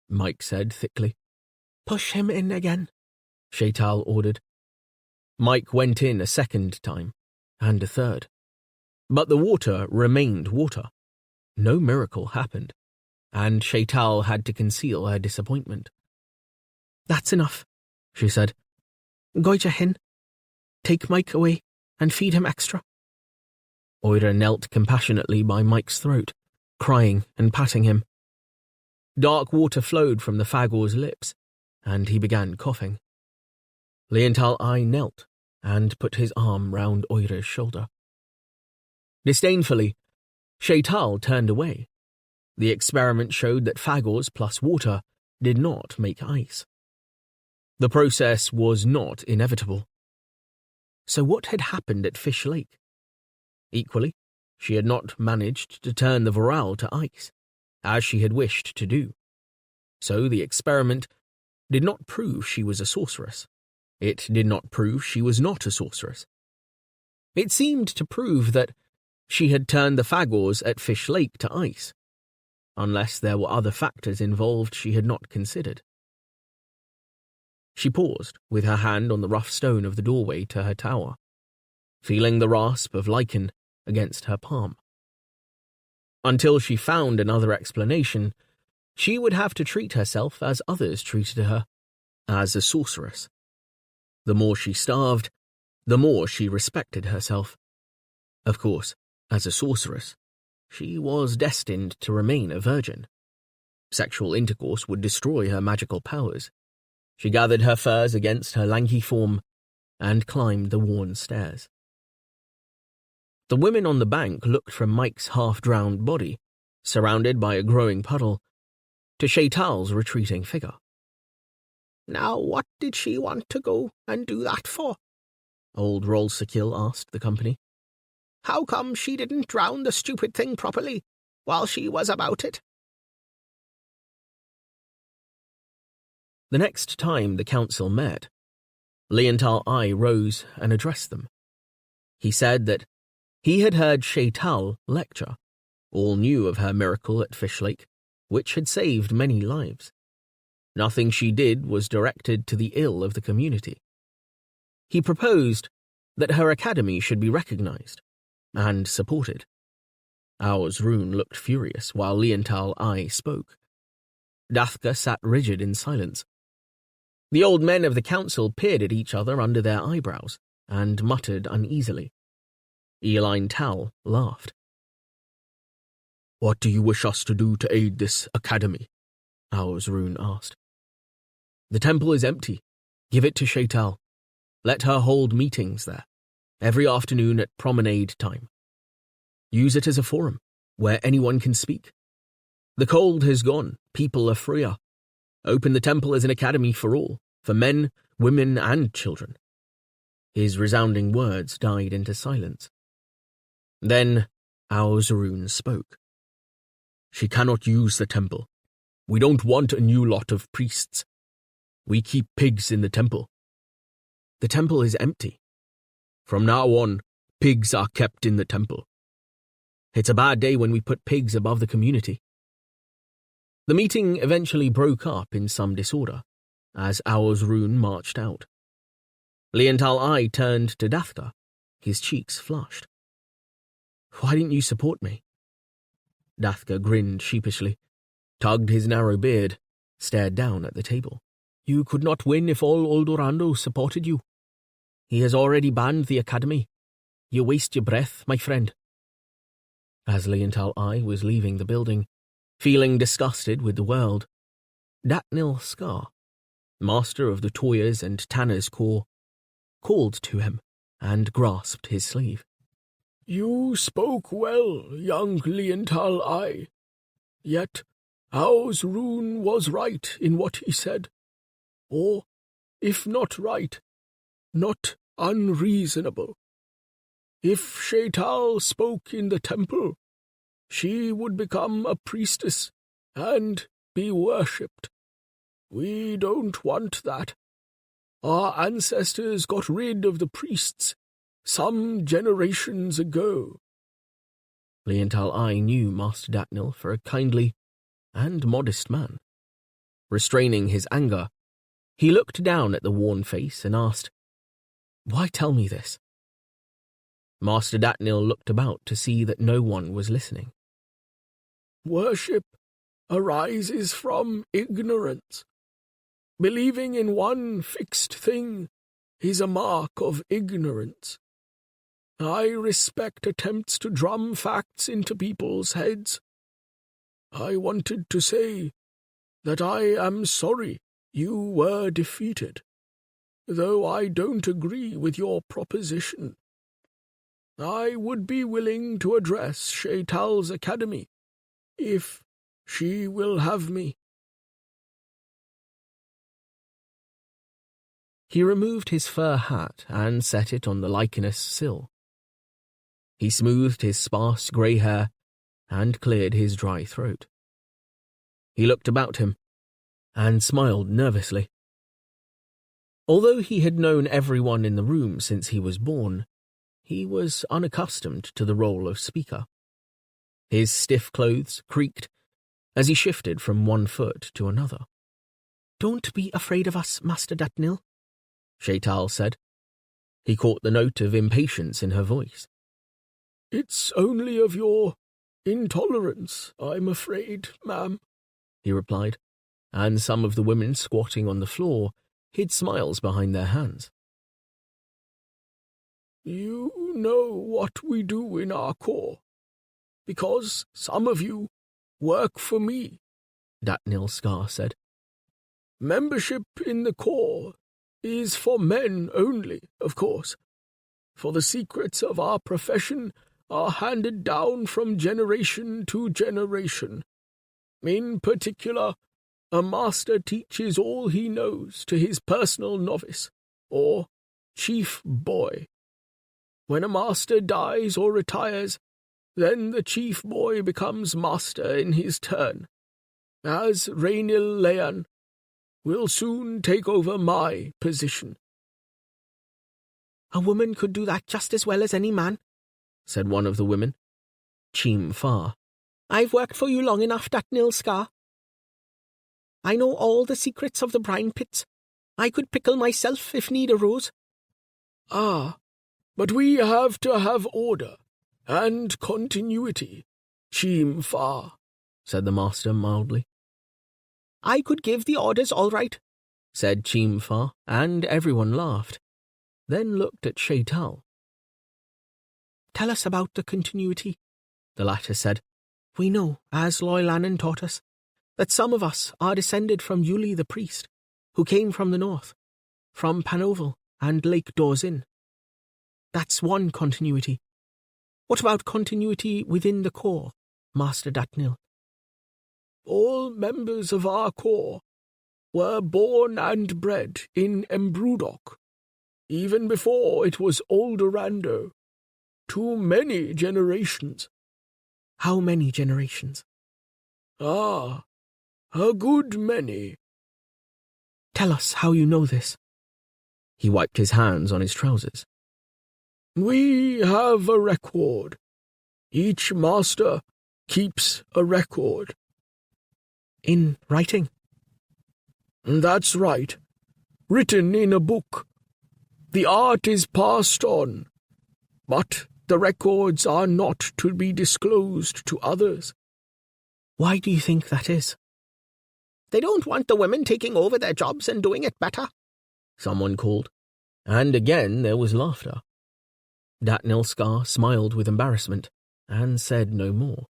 Mike said thickly. "Push him in again," Shaital ordered. Mike went in a second time, and a third. But the water remained water. No miracle happened, and Shaital had to conceal her disappointment. "That's enough," she said. "Goija Hin, take Mike away and feed him extra." Oira knelt compassionately by Mike's throat, crying and patting him. Dark water flowed from the Fagor's lips, and he began coughing. Leontal Eye knelt and put his arm round Oira's shoulder. Disdainfully, Shaital turned away. The experiment showed that Fagors plus water did not make ice. The process was not inevitable. So what had happened at Fish Lake? Equally, she had not managed to turn the Vorel to ice, as she had wished to do. So the experiment did not prove she was a sorceress. It did not prove she was not a sorceress. It seemed to prove that she had turned the Fagors at Fish Lake to ice, unless there were other factors involved she had not considered. She paused, with her hand on the rough stone of the doorway to her tower, feeling the rasp of lichen against her palm. Until she found another explanation, she would have to treat herself as others treated her, as a sorceress. The more she starved, the more she respected herself. Of course, as a sorceress, she was destined to remain a virgin. Sexual intercourse would destroy her magical powers. She gathered her furs against her lanky form and climbed the worn stairs. The women on the bank looked from Mike's half-drowned body, surrounded by a growing puddle, to Shaital's retreating figure. Now what did she want to go and do that for? Old Rolsakil asked the company. How come she didn't drown the stupid thing properly while she was about it? The next time the council met, Leontal I rose and addressed them. He said that he had heard Shaital lecture, all knew of her miracle at Fish Lake, which had saved many lives. Nothing she did was directed to the ill of the community. He proposed that her academy should be recognized and supported. Rune looked furious while Leontal I spoke. Dathka sat rigid in silence. The old men of the council peered at each other under their eyebrows and muttered uneasily. Eline Tal laughed. What do you wish us to do to aid this academy? Rune asked. The temple is empty. Give it to Shaital. Let her hold meetings there, every afternoon at promenade time. Use it as a forum, where anyone can speak. The cold has gone, people are freer. Open the temple as an academy for all, for men, women, and children. His resounding words died into silence. Then Rune spoke. She cannot use the temple. We don't want a new lot of priests. We keep pigs in the temple. The temple is empty. From now on, pigs are kept in the temple. It's a bad day when we put pigs above the community. The meeting eventually broke up in some disorder, as Rune marched out. Leontal I turned to Dathka, his cheeks flushed. Why didn't you support me? Dathka grinned sheepishly, tugged his narrow beard, stared down at the table. You could not win if all Oldorando supported you. He has already banned the academy. You waste your breath, my friend. As Leontal I was leaving the building, feeling disgusted with the world, Datnil Scar, master of the Toyers and Tanners Corps, called to him and grasped his sleeve. You spoke well, young Leontal I. Yet Rune was right in what he said. Or, if not right, not unreasonable. If Shaital spoke in the temple, she would become a priestess and be worshipped. We don't want that. Our ancestors got rid of the priests some generations ago. Leontal I knew Master Datnil for a kindly and modest man. Restraining his anger, he looked down at the worn face and asked, Why tell me this? Master Datnil looked about to see that no one was listening. Worship arises from ignorance. Believing in one fixed thing is a mark of ignorance. I respect attempts to drum facts into people's heads. I wanted to say that I am sorry you were defeated, though I don't agree with your proposition. I would be willing to address Shaital's academy, if she will have me. He removed his fur hat and set it on the lichenous sill. He smoothed his sparse grey hair and cleared his dry throat. He looked about him and smiled nervously. Although he had known everyone in the room since he was born, he was unaccustomed to the role of speaker. His stiff clothes creaked as he shifted from one foot to another. Don't be afraid of us, Master Datnil, Shaital said. He caught the note of impatience in her voice. It's only of your intolerance, I'm afraid, ma'am, he replied, and some of the women squatting on the floor hid smiles behind their hands. You know what we do in our corps, because some of you work for me, Datnil Scar said. Membership in the corps is for men only, of course, for the secrets of our profession are handed down from generation to generation. In particular, a master teaches all he knows to his personal novice, or chief boy. When a master dies or retires, then the chief boy becomes master in his turn, as Rainil Leyan will soon take over my position. A woman could do that just as well as any man, said one of the women. Cheem Far. I've worked for you long enough, Datnil Scar. I know all the secrets of the brine pits. I could pickle myself if need arose. Ah, but we have to have order and continuity, Cheem Far, said the master mildly. I could give the orders all right, said Cheem Far, and everyone laughed, then looked at Shaital. Tell us about the continuity, the latter said. We know, as Loylanen taught us, that some of us are descended from Yuli the priest, who came from the north, from Panoval and Lake Dorzin. That's one continuity. What about continuity within the core, Master Datnil? All members of our core were born and bred in Embrudok, even before it was Oldorando. Too many generations. How many generations? Ah, a good many. Tell us how you know this. He wiped his hands on his trousers. We have a record. Each master keeps a record. In writing? That's right. Written in a book. The art is passed on, but the records are not to be disclosed to others. Why do you think that is? They don't want the women taking over their jobs and doing it better, someone called, and again there was laughter. Datnil Scar smiled with embarrassment and said no more.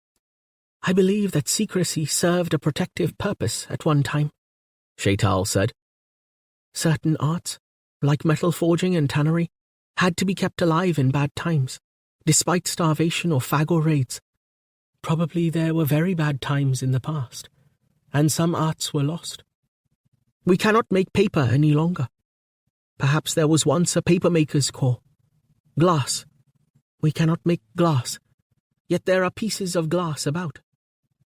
I believe that secrecy served a protective purpose at one time, Shaital said. Certain arts, like metal forging and tannery, had to be kept alive in bad times, despite starvation or Fagor raids. Probably there were very bad times in the past, and some arts were lost. We cannot make paper any longer. Perhaps there was once a papermaker's core. Glass. We cannot make glass, yet there are pieces of glass about.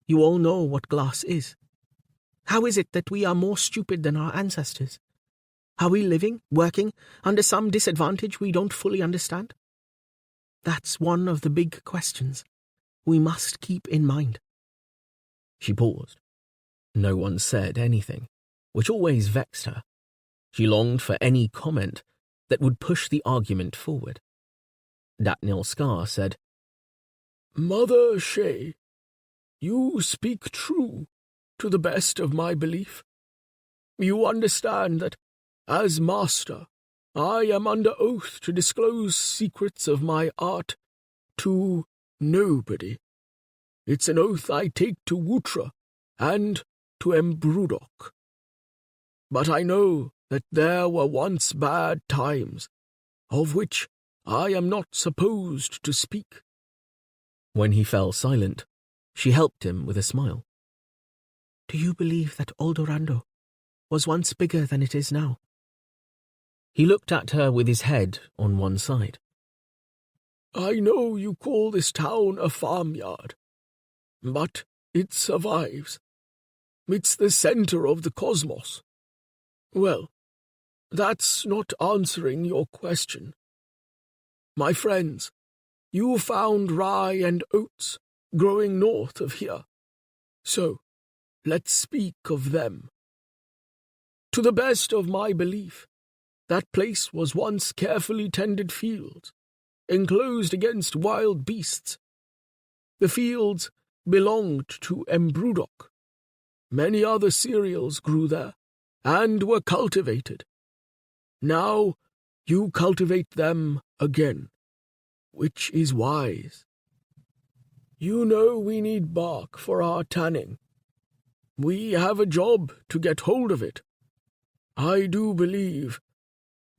You all know what glass is. How is it that we are more stupid than our ancestors? Are we living, working, under some disadvantage we don't fully understand? That's one of the big questions we must keep in mind. She paused. No one said anything, which always vexed her. She longed for any comment that would push the argument forward. Datnil Scar said, Mother Shay, you speak true, to the best of my belief. You understand that, as master, I am under oath to disclose secrets of my art to nobody. It's an oath I take to Wutra and to Embrudok. But I know that there were once bad times, of which I am not supposed to speak. When he fell silent, she helped him with a smile. Do you believe that Oldorando was once bigger than it is now? He looked at her with his head on one side. I know you call this town a farmyard, but it survives. It's the center of the cosmos. Well, that's not answering your question. My friends, you found rye and oats growing north of here. So, let's speak of them. To the best of my belief, that place was once carefully tended fields, enclosed against wild beasts. The fields belonged to Embrudok. Many other cereals grew there, and were cultivated. Now you cultivate them again, which is wise. You know we need bark for our tanning. We have a job to get hold of it. I do believe,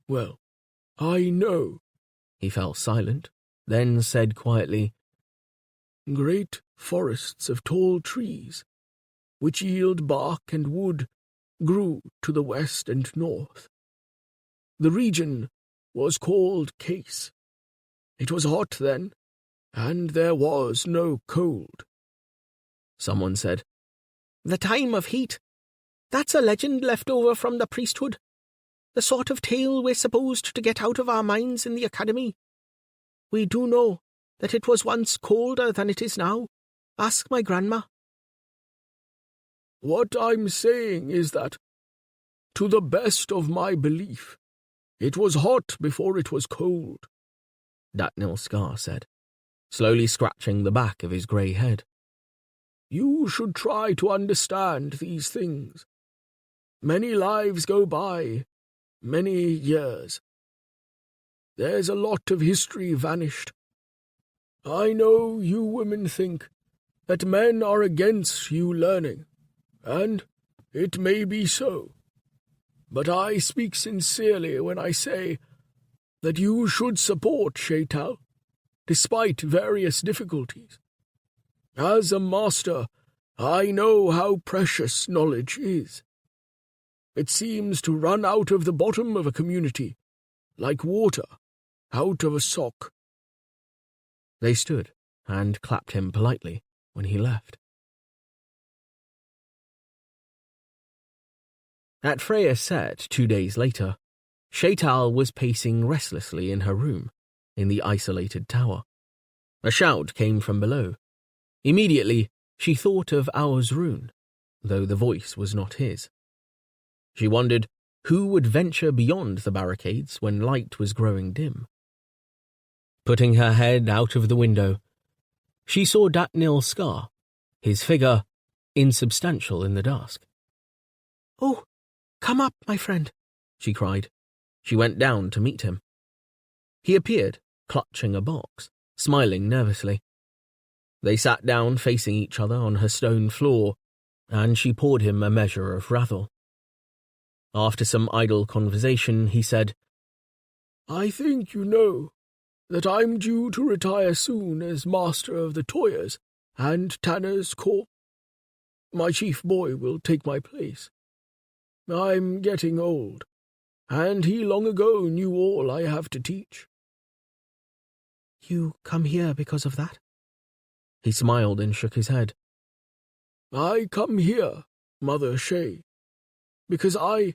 well, I know. He fell silent, then said quietly, great forests of tall trees, which yield bark and wood, grew to the west and north. The region was called Case. It was hot then, and there was no cold. Someone said, The time of heat. That's a legend left over from the priesthood. The sort of tale we're supposed to get out of our minds in the academy. We do know that it was once colder than it is now. Ask my grandma. What I'm saying is that, to the best of my belief, it was hot before it was cold, Datnil Scar said, slowly scratching the back of his grey head. You should try to understand these things. Many lives go by, many years. There's a lot of history vanished. I know you women think that men are against you learning, and it may be so. But I speak sincerely when I say that you should support Shaital, despite various difficulties. As a master, I know how precious knowledge is. It seems to run out of the bottom of a community, like water out of a sock. They stood and clapped him politely when he left. At Freya's set 2 days later, Shaital was pacing restlessly in her room, in the isolated tower. A shout came from below. Immediately, she thought of Aur's rune, though the voice was not his. She wondered who would venture beyond the barricades when light was growing dim. Putting her head out of the window, she saw Datnil Scar, his figure insubstantial in the dusk. Oh, come up, my friend, she cried. She went down to meet him. He appeared, clutching a box, smiling nervously. They sat down facing each other on her stone floor, and she poured him a measure of rathel. After some idle conversation, he said, I think you know that I'm due to retire soon as master of the Toyers and Tanner's Corps. My chief boy will take my place. I'm getting old, and he long ago knew all I have to teach. You come here because of that? He smiled and shook his head. I come here, Mother Shay, because I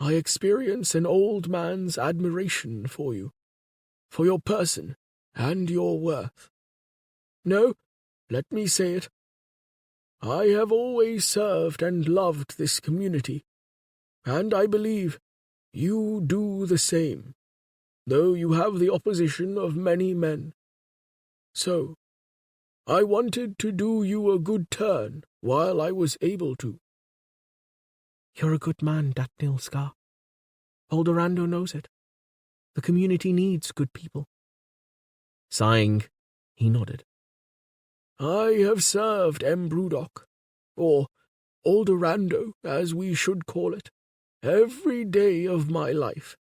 experience an old man's admiration for you, for your person and your worth. No, let me say it. I have always served and loved this community, and I believe you do the same, though you have the opposition of many men. So, I wanted to do you a good turn while I was able to. You're a good man, Datnil Scar. Eldorando knows it. The community needs good people. Sighing, he nodded. I have served Embrudok, or Eldorando, as we should call it, every day of my life,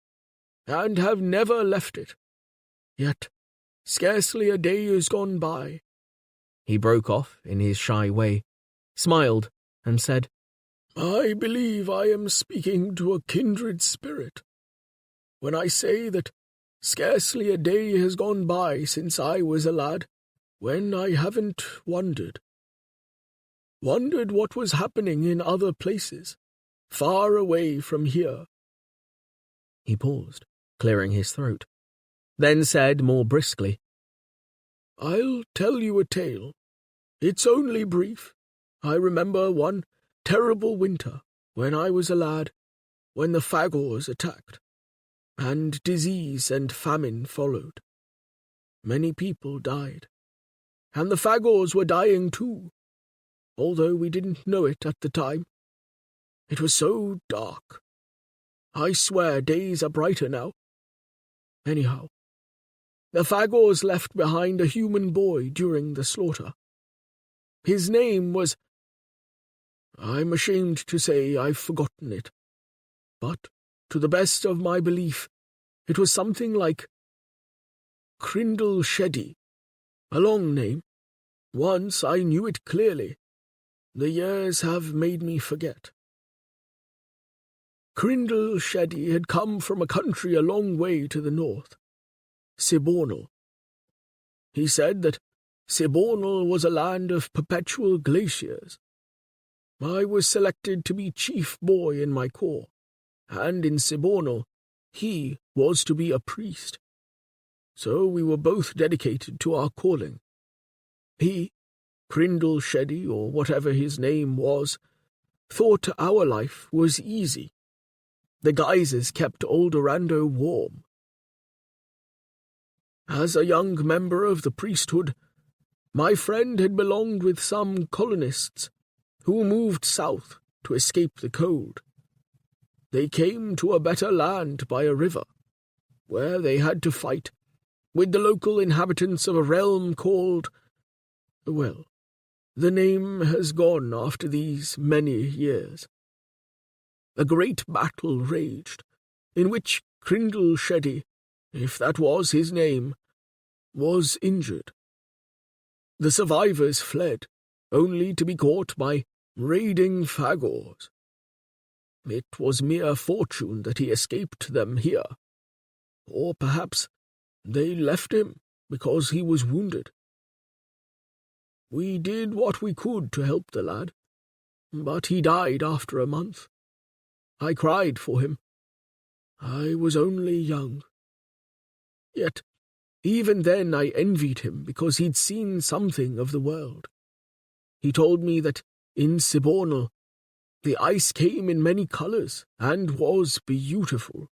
and have never left it. Yet, scarcely a day has gone by. He broke off in his shy way, smiled, and said, I believe I am speaking to a kindred spirit when I say that scarcely a day has gone by since I was a lad when I haven't wondered what was happening in other places, far away from here. He paused, clearing his throat, then said more briskly, I'll tell you a tale. It's only brief. I remember one terrible winter when I was a lad, when the Fagors attacked, and disease and famine followed. Many people died, and the Fagors were dying too, although we didn't know it at the time. It was so dark. I swear days are brighter now. Anyhow, the Fagors left behind a human boy during the slaughter. His name was... I'm ashamed to say I've forgotten it, but, to the best of my belief, it was something like Crindle Sheddy, a long name, Once I knew it clearly. The years have made me forget. Crindle Sheddy had come from a country a long way to the north, Sibornal. He said that Sibornal was a land of perpetual glaciers. I was selected to be chief boy in my corps, and in Sibornal he was to be a priest. So we were both dedicated to our calling. He, Crindle Sheddy, or whatever his name was, thought our life was easy. The geysers kept Oldorando warm. As a young member of the priesthood, my friend had belonged with some colonists who moved south to escape the cold. They came to a better land by a river, where they had to fight with the local inhabitants of a realm called, well, the name has gone after these many years. A great battle raged, in which Crindle Sheddy, if that was his name, was injured. The survivors fled, only to be caught by raiding Fagors. It was mere fortune that he escaped them here, or perhaps they left him because he was wounded. We did what we could to help the lad, but he died after a month. I cried for him. I was only young. Yet, even then I envied him because he'd seen something of the world. He told me that in Sibornal, the ice came in many colours and was beautiful.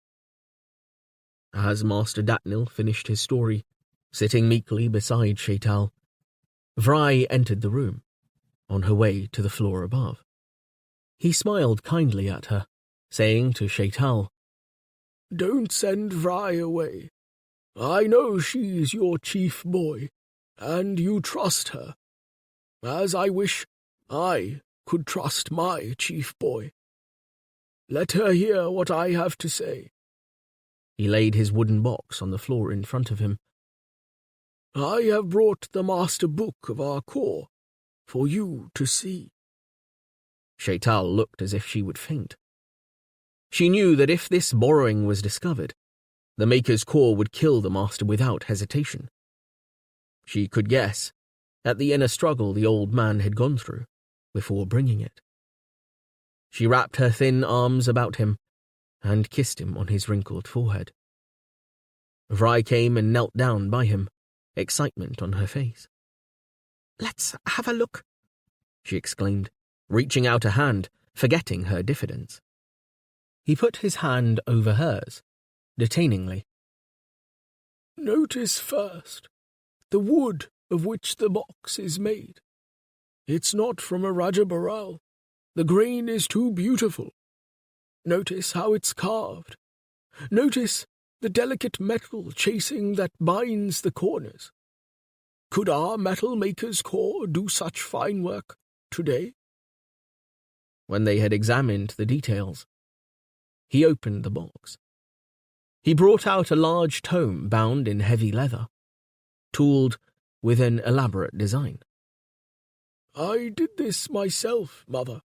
As Master Datnil finished his story, sitting meekly beside Shaital, Vry entered the room, on her way to the floor above. He smiled kindly at her, saying to Shaital, "Don't send Vry away. I know she's your chief boy, and you trust her, as I wish I could trust my chief boy. Let her hear what I have to say." He laid his wooden box on the floor in front of him. "I have brought the master book of our corps for you to see." Shaital looked as if she would faint. She knew that if this borrowing was discovered, the Maker's Corps would kill the master without hesitation. She could guess at the inner struggle the old man had gone through before bringing it. She wrapped her thin arms about him and kissed him on his wrinkled forehead. Vry came and knelt down by him, excitement on her face. "Let's have a look," she exclaimed, reaching out a hand, forgetting her diffidence. He put his hand over hers, detainingly. "Notice first the wood of which the box is made. It's not from a Rajabaral. The grain is too beautiful. Notice how it's carved. Notice the delicate metal chasing that binds the corners. Could our metal maker's corps do such fine work today?" When they had examined the details, he opened the box. He brought out a large tome bound in heavy leather, tooled with an elaborate design. "I did this myself, Mother.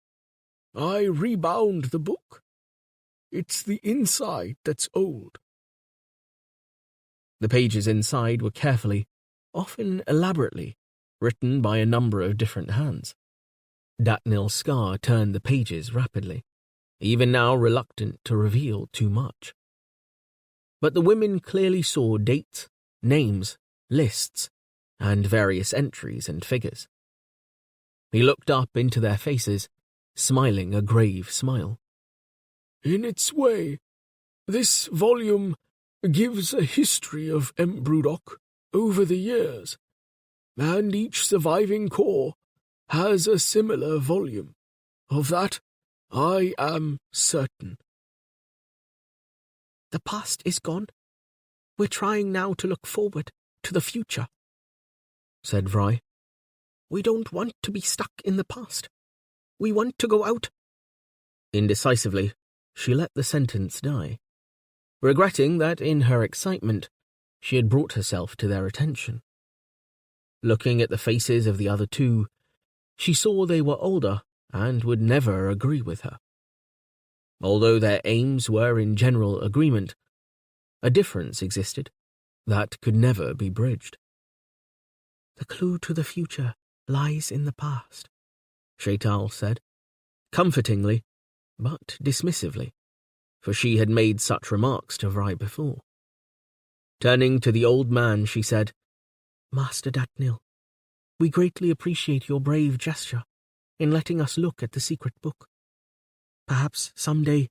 I rebound the book. It's the inside that's old." The pages inside were carefully, often elaborately, written by a number of different hands. Datnil Scar turned the pages rapidly, even now reluctant to reveal too much. But the women clearly saw dates, names, lists, and various entries and figures. He looked up into their faces, smiling a grave smile. "In its way, this volume gives a history of Embrudok over the years, and each surviving corps has a similar volume. Of that, I am certain." "The past is gone. We're trying now to look forward to the future," said Vry. "We don't want to be stuck in the past. We want to go out." Indecisively, she let the sentence die, regretting that in her excitement she had brought herself to their attention. Looking at the faces of the other two, she saw they were older and would never agree with her. Although their aims were in general agreement, a difference existed that could never be bridged. "The clue to the future lies in the past," Shaital said, comfortingly, but dismissively, for she had made such remarks to Vry before. Turning to the old man, she said, "Master Datnil, we greatly appreciate your brave gesture in letting us look at the secret book. Perhaps someday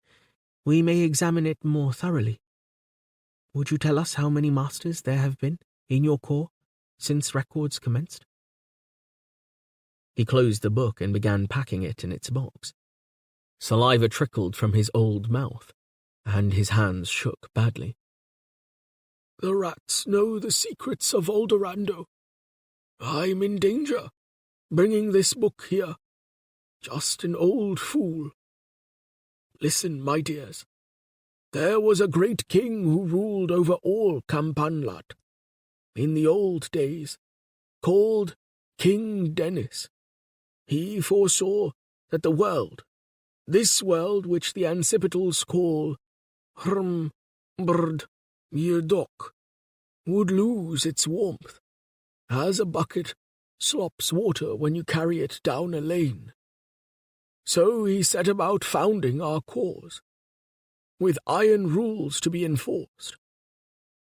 we may examine it more thoroughly. Would you tell us how many masters there have been in your corps since records commenced?" He closed the book and began packing it in its box. Saliva trickled from his old mouth, and his hands shook badly. "The rats know the secrets of Aldorando. I'm in danger, bringing this book here. Just an old fool. Listen, my dears. There was a great king who ruled over all Campanlat, in the old days, called King Dennis. He foresaw that the world, this world which the Ancipitals call Brd Yerdok, would lose its warmth, as a bucket slops water when you carry it down a lane. So he set about founding our cause, with iron rules to be enforced.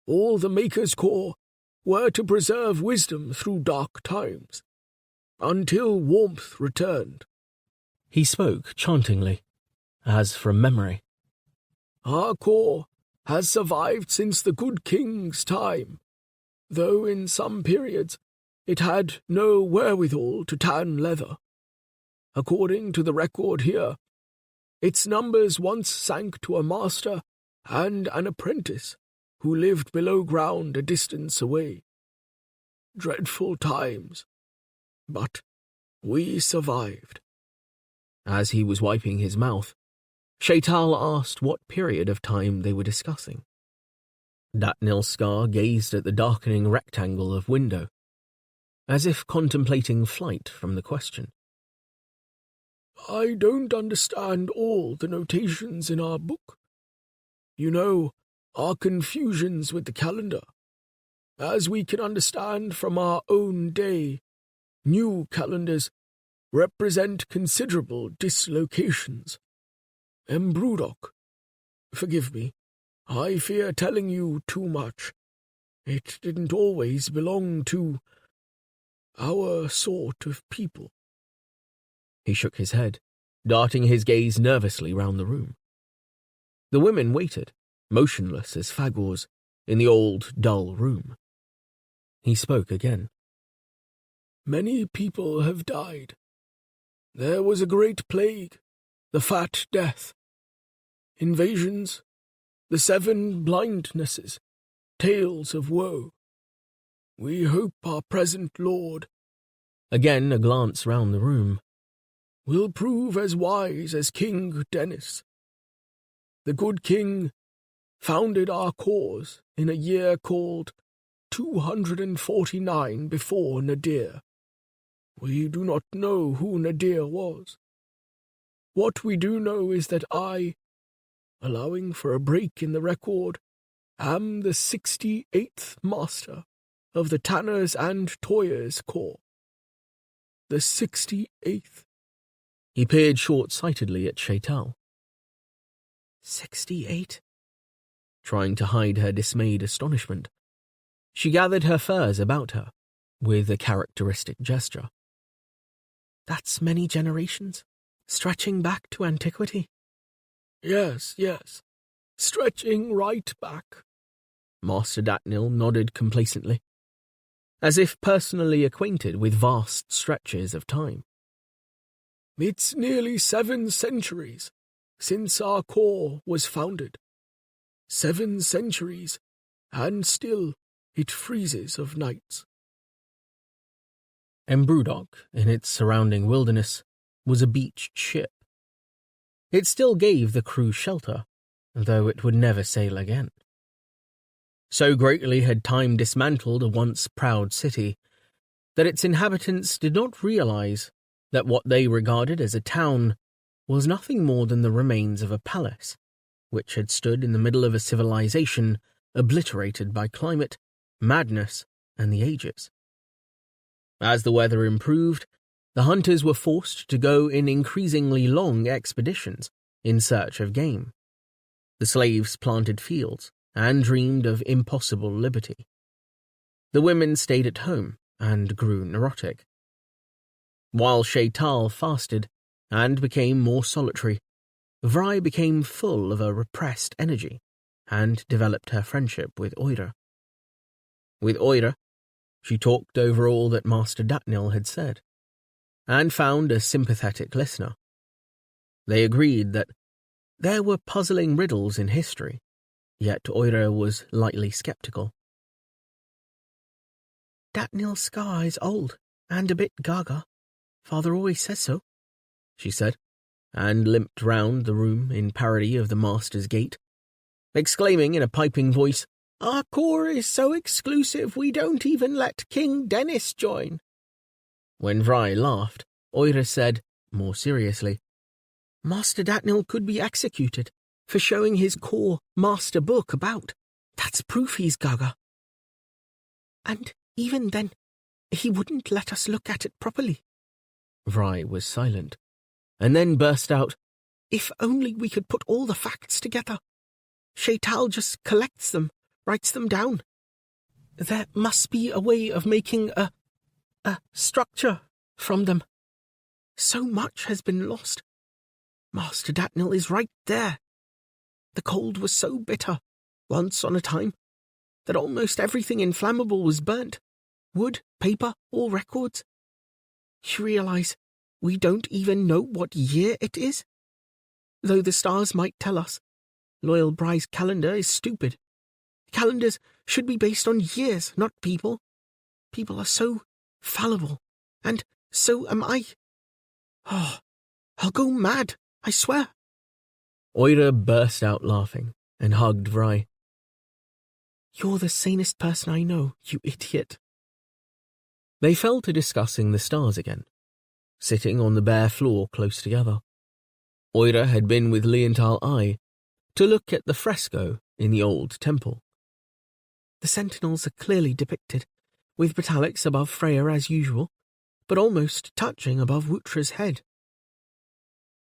All the Maker's Corps were to preserve wisdom through dark times, until warmth returned." He spoke chantingly, as from memory. "Our corps has survived since the good king's time, though in some periods it had no wherewithal to tan leather. According to the record here, its numbers once sank to a master and an apprentice who lived below ground a distance away. Dreadful times, but we survived." As he was wiping his mouth, Shaital asked what period of time they were discussing. Datnil Scar gazed at the darkening rectangle of window, as if contemplating flight from the question. "I don't understand all the notations in our book. You know, our confusions with the calendar. As we can understand from our own day, new calendars represent considerable dislocations. Embrudok, forgive me, I fear telling you too much. It didn't always belong to our sort of people." He shook his head, darting his gaze nervously round the room. The women waited, motionless as fagors, in the old, dull room. He spoke again. "Many people have died. There was a great plague, the Fat Death. Invasions, the 7 blindnesses, tales of woe. We hope our present lord," again a glance round the room, "will prove as wise as King Dennis. The good king founded our cause in a year called 249 before Nadir. We do not know who Nadir was. What we do know is that I, allowing for a break in the record, am the 68th master of the Tanners and Toyers Corps. The 68th. He peered short-sightedly at Shaital. 68? Trying to hide her dismayed astonishment, she gathered her furs about her, with a characteristic gesture. That's many generations, stretching back to antiquity. Yes, stretching right back. Master Datnil nodded complacently, as if personally acquainted with vast stretches of time. It's nearly 7 centuries since our corps was founded. 7 centuries, and still it freezes of nights. Embrudok, in its surrounding wilderness, was a beached ship. It still gave the crew shelter, though it would never sail again. So greatly had time dismantled a once proud city that its inhabitants did not realize that what they regarded as a town was nothing more than the remains of a palace, which had stood in the middle of a civilization obliterated by climate, madness, and the ages. As the weather improved, the hunters were forced to go in increasingly long expeditions in search of game. The slaves planted fields and dreamed of impossible liberty. The women stayed at home and grew neurotic. While Shaital fasted and became more solitary, Vry became full of a repressed energy and developed her friendship with Oira. With Oira, she talked over all that Master Datnil had said, and found a sympathetic listener. They agreed that there were puzzling riddles in history, yet Oira was lightly skeptical. Datnil's scar is old and a bit gaga. Father always says so, she said, and limped round the room in parody of the Master's gait, exclaiming in a piping voice, "Our corps is so exclusive we don't even let King Dennis join." When Vry laughed, Oira said, more seriously, "Master Datnil could be executed for showing his core master book about. That's proof he's gaga. And even then, he wouldn't let us look at it properly." Vry was silent, and then burst out, "If only we could put all the facts together. Shaital just collects them, writes them down. There must be a way of making a structure from them. So much has been lost. Master Datnil is right there. The cold was so bitter, once on a time, that almost everything inflammable was burnt. Wood, paper, all records. You realize we don't even know what year it is? Though the stars might tell us, Loyal Bry's calendar is stupid. Calendars should be based on years, not people. People are so fallible, and so am I. Oh, I'll go mad, I swear." Oira burst out laughing and hugged Vry. "You're the sanest person I know, you idiot." They fell to discussing the stars again, sitting on the bare floor close together. Oira had been with Leontal I to look at the fresco in the old temple. "The sentinels are clearly depicted, with batalics above Freya as usual, but almost touching above Wutra's head.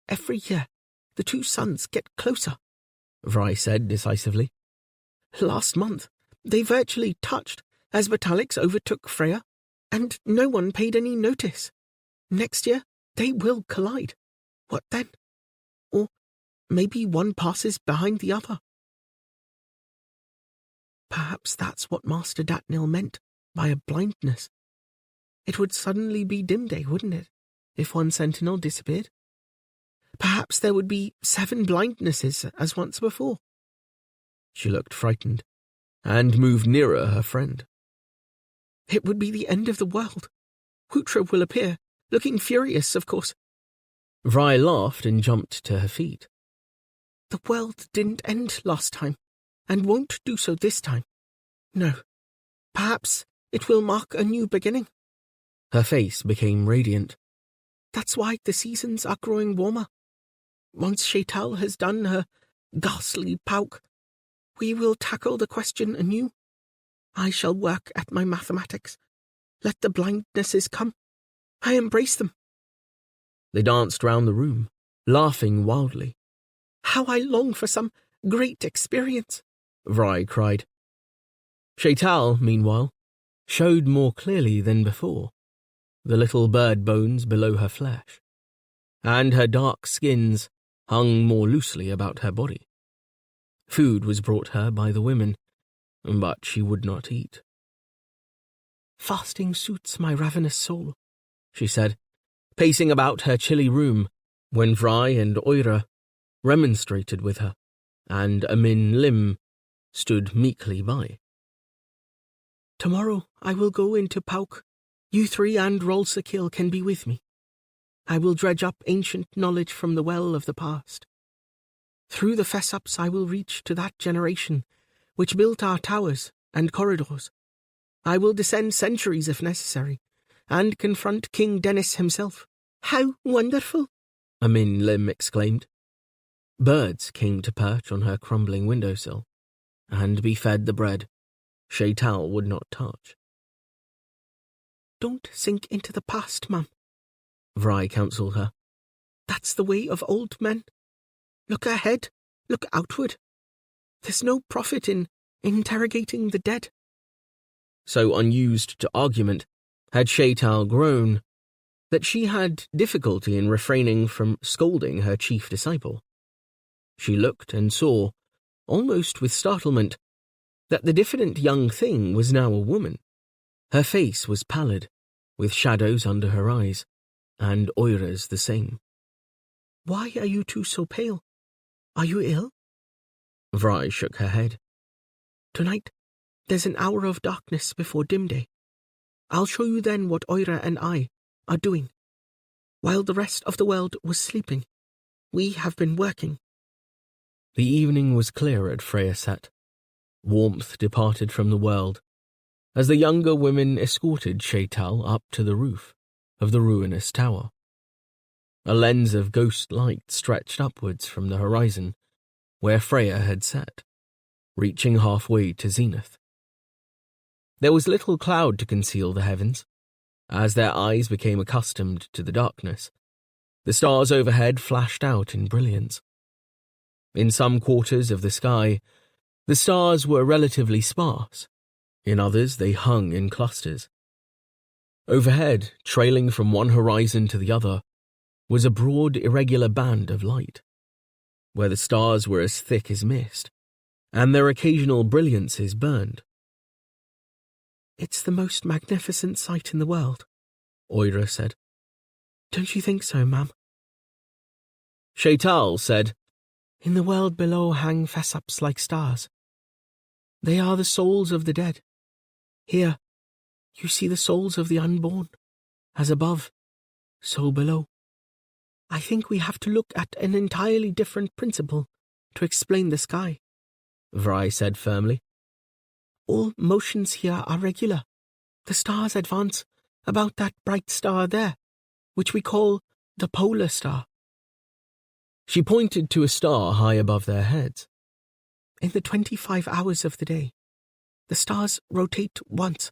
Every year, the two suns get closer," Vry said decisively. "Last month, they virtually touched as batalics overtook Freya, and no one paid any notice. Next year, they will collide. What then? Or maybe one passes behind the other." Perhaps that's what Master Datnil meant by a blindness. It would suddenly be dim day, wouldn't it, if one sentinel disappeared? Perhaps there would be 7 blindnesses as once before. She looked frightened and moved nearer her friend. "It would be the end of the world. Wutra will appear, looking furious, of course." Vry laughed and jumped to her feet. "The world didn't end last time, and won't do so this time. No, perhaps it will mark a new beginning." Her face became radiant. "That's why the seasons are growing warmer. Once Shaital has done her ghastly pauk, we will tackle the question anew. I shall work at my mathematics. Let the blindnesses come. I embrace them." They danced round the room, laughing wildly. "How I long for some great experience," Vry cried. Shaital, meanwhile, showed more clearly than before, the little bird bones below her flesh, and her dark skins hung more loosely about her body. Food was brought her by the women, but she would not eat. "Fasting suits my ravenous soul," she said, pacing about her chilly room, when Vry and Oira remonstrated with her, and Amin Lim stood meekly by. "Tomorrow I will go into Pauk. You 3 and Rolsakil can be with me. I will dredge up ancient knowledge from the well of the past. Through the fess-ups I will reach to that generation which built our towers and corridors. I will descend centuries if necessary, and confront King Dennis himself. How wonderful! Amin Lim exclaimed. Birds came to perch on her crumbling windowsill, and be fed the bread Shaital would not touch. Don't sink into the past, Mum, Vry counselled her. That's the way of old men. Look ahead, look outward. There's no profit in interrogating the dead. So unused to argument had Shaital grown that she had difficulty in refraining from scolding her chief disciple. She looked and saw, almost with startlement, that the diffident young thing was now a woman. Her face was pallid, with shadows under her eyes, and Oira's the same. Why are you two so pale? Are you ill? Vry shook her head. Tonight, there's an hour of darkness before dim day. I'll show you then what Oira and I are doing. While the rest of the world was sleeping, we have been working. The evening was clear at Freyaset. Warmth departed from the world, as the younger women escorted Shaital up to the roof of the ruinous tower. A lens of ghost light stretched upwards from the horizon, where Freya had sat, reaching halfway to zenith. There was little cloud to conceal the heavens. As their eyes became accustomed to the darkness, the stars overhead flashed out in brilliance. In some quarters of the sky, the stars were relatively sparse. In others, they hung in clusters. Overhead, trailing from one horizon to the other, was a broad, irregular band of light, where the stars were as thick as mist, and their occasional brilliances burned. It's the most magnificent sight in the world, Oira said. Don't you think so, Ma'am? Shaital said, In the world below hang fessups like stars. They are the souls of the dead. Here, you see the souls of the unborn, as above, so below. I think we have to look at an entirely different principle to explain the sky, Vry said firmly. All motions here are regular. The stars advance about that bright star there, which we call the polar star. She pointed to a star high above their heads. In the 25 hours of the day, the stars rotate once,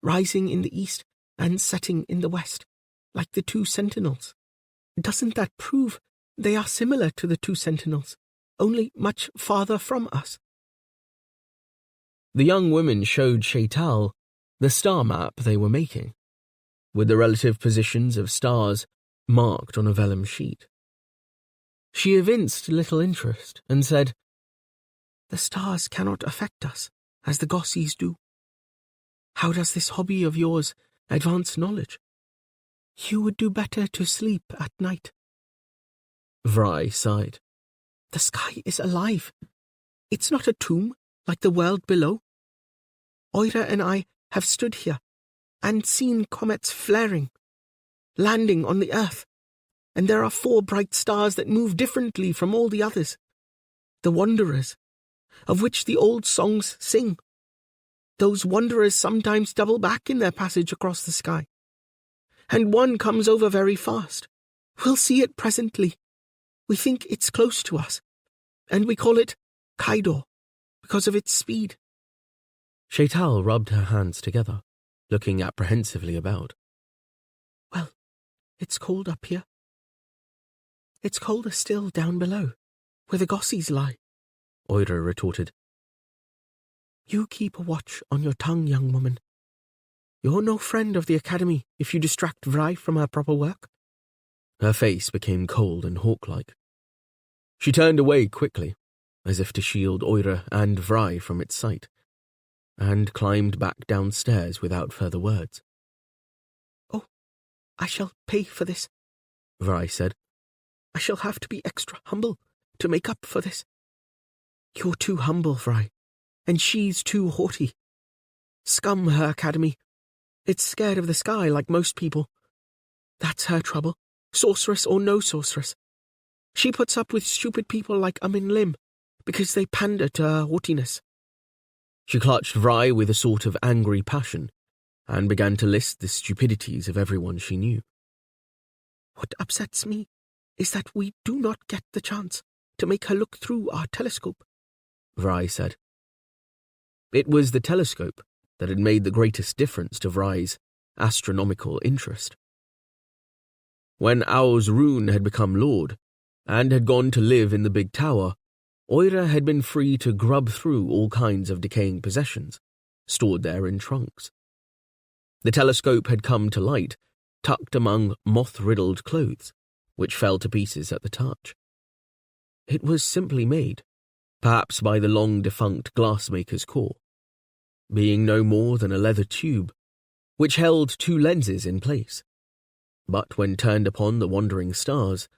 rising in the east and setting in the west, like the two sentinels. Doesn't that prove they are similar to the two sentinels, only much farther from us? The young women showed Shaital the star map they were making, with the relative positions of stars marked on a vellum sheet. She evinced little interest and said, The stars cannot affect us, as the Gossies do. How does this hobby of yours advance knowledge? You would do better to sleep at night. Vry sighed. The sky is alive. It's not a tomb like the world below. Oira and I have stood here and seen comets flaring, landing on the earth, and there are 4 bright stars that move differently from all the others. The Wanderers, of which the old songs sing. Those Wanderers sometimes double back in their passage across the sky, and one comes over very fast. We'll see it presently. We think it's close to us, and we call it Kaidor, because of its speed. Shaital rubbed her hands together, looking apprehensively about. Well, it's cold up here. It's colder still down below, where the Gossies lie, Oira retorted. You keep a watch on your tongue, young woman. You're no friend of the Academy if you distract Vry from her proper work. Her face became cold and hawk-like. She turned away quickly, as if to shield Oira and Vry from its sight, and climbed back downstairs without further words. Oh, I shall pay for this, Vry said. I shall have to be extra humble to make up for this. You're too humble, Vry, and she's too haughty. Scum her Academy. It's scared of the sky like most people. That's her trouble, sorceress or no sorceress. She puts up with stupid people like Amin Lim, because they pander to her haughtiness. She clutched Vry with a sort of angry passion, and began to list the stupidities of everyone she knew. What upsets me is that we do not get the chance to make her look through our telescope, Vry said. It was the telescope that had made the greatest difference to Vry's astronomical interest. When Ao's Rune had become lord, and had gone to live in the big tower, Oira had been free to grub through all kinds of decaying possessions, stored there in trunks. The telescope had come to light, tucked among moth-riddled clothes, which fell to pieces at the touch. It was simply made, perhaps by the long-defunct glassmaker's core, being no more than a leather tube, which held two lenses in place. But when turned upon the wandering stars,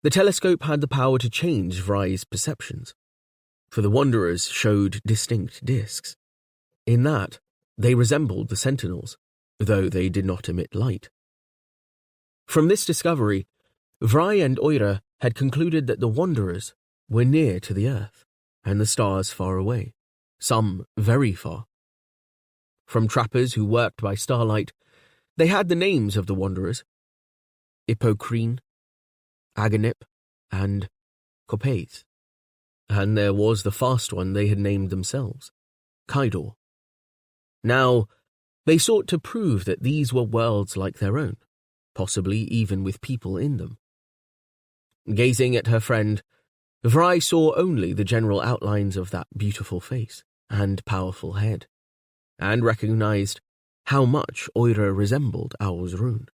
the telescope had the power to change Vry's perceptions, for the wanderers showed distinct discs. In that, they resembled the sentinels, though they did not emit light. From this discovery, Vry and Oira had concluded that the wanderers were near to the earth, and the stars far away, some very far. From trappers who worked by starlight, they had the names of the wanderers: Hippocrene, Agonip, and Copais. And there was the fast one they had named themselves, Kaidor. Now, they sought to prove that these were worlds like their own, possibly even with people in them. Gazing at her friend, Vry saw only the general outlines of that beautiful face and powerful head, and recognized how much Oira resembled Ao's Rune.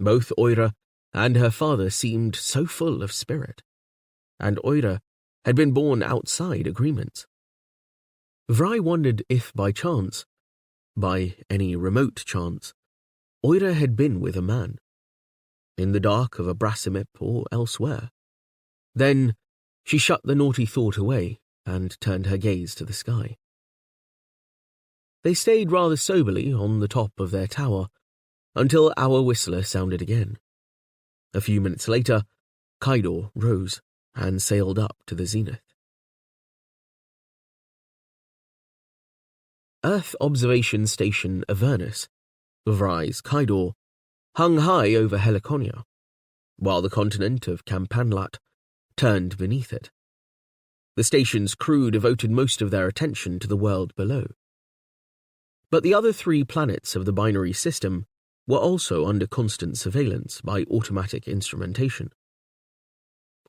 Both Oira and her father seemed so full of spirit, and Oira had been born outside agreements. Vry wondered if by chance, by any remote chance, Oira had been with a man, in the dark of a Brassimip or elsewhere. Then she shut the naughty thought away and turned her gaze to the sky. They stayed rather soberly on the top of their tower until our whistler sounded again. A few minutes later, Kaidor rose and sailed up to the zenith. Earth Observation Station Avernus, Vry's Kaidor, hung high over Helliconia, while the continent of Campanlat turned beneath it. The station's crew devoted most of their attention to the world below. But the other three planets of the binary system were also under constant surveillance by automatic instrumentation.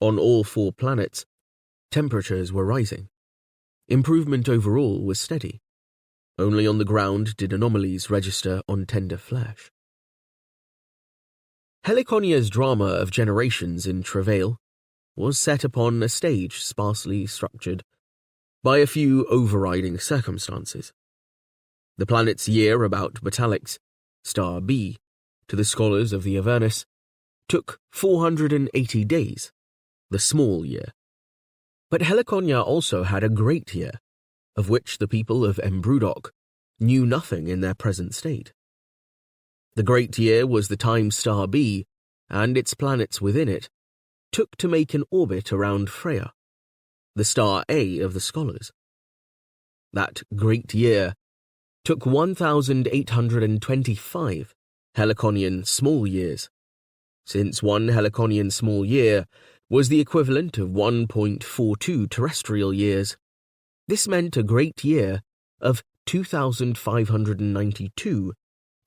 On all four planets, temperatures were rising. Improvement overall was steady. Only on the ground did anomalies register on tender flesh. Heliconia's drama of generations in travail was set upon a stage sparsely structured by a few overriding circumstances. The planet's year about Batalics, star B, to the scholars of the Avernus, took 480 days, the small year. But Heliconia also had a great year, of which the people of Embrudok knew nothing in their present state. The great year was the time star B, and its planets within it, took to make an orbit around Freya, the star A of the scholars. That great year took 1,825 Heliconian small years, since one Heliconian small year was the equivalent of 1.42 terrestrial years. This meant a great year of 2,592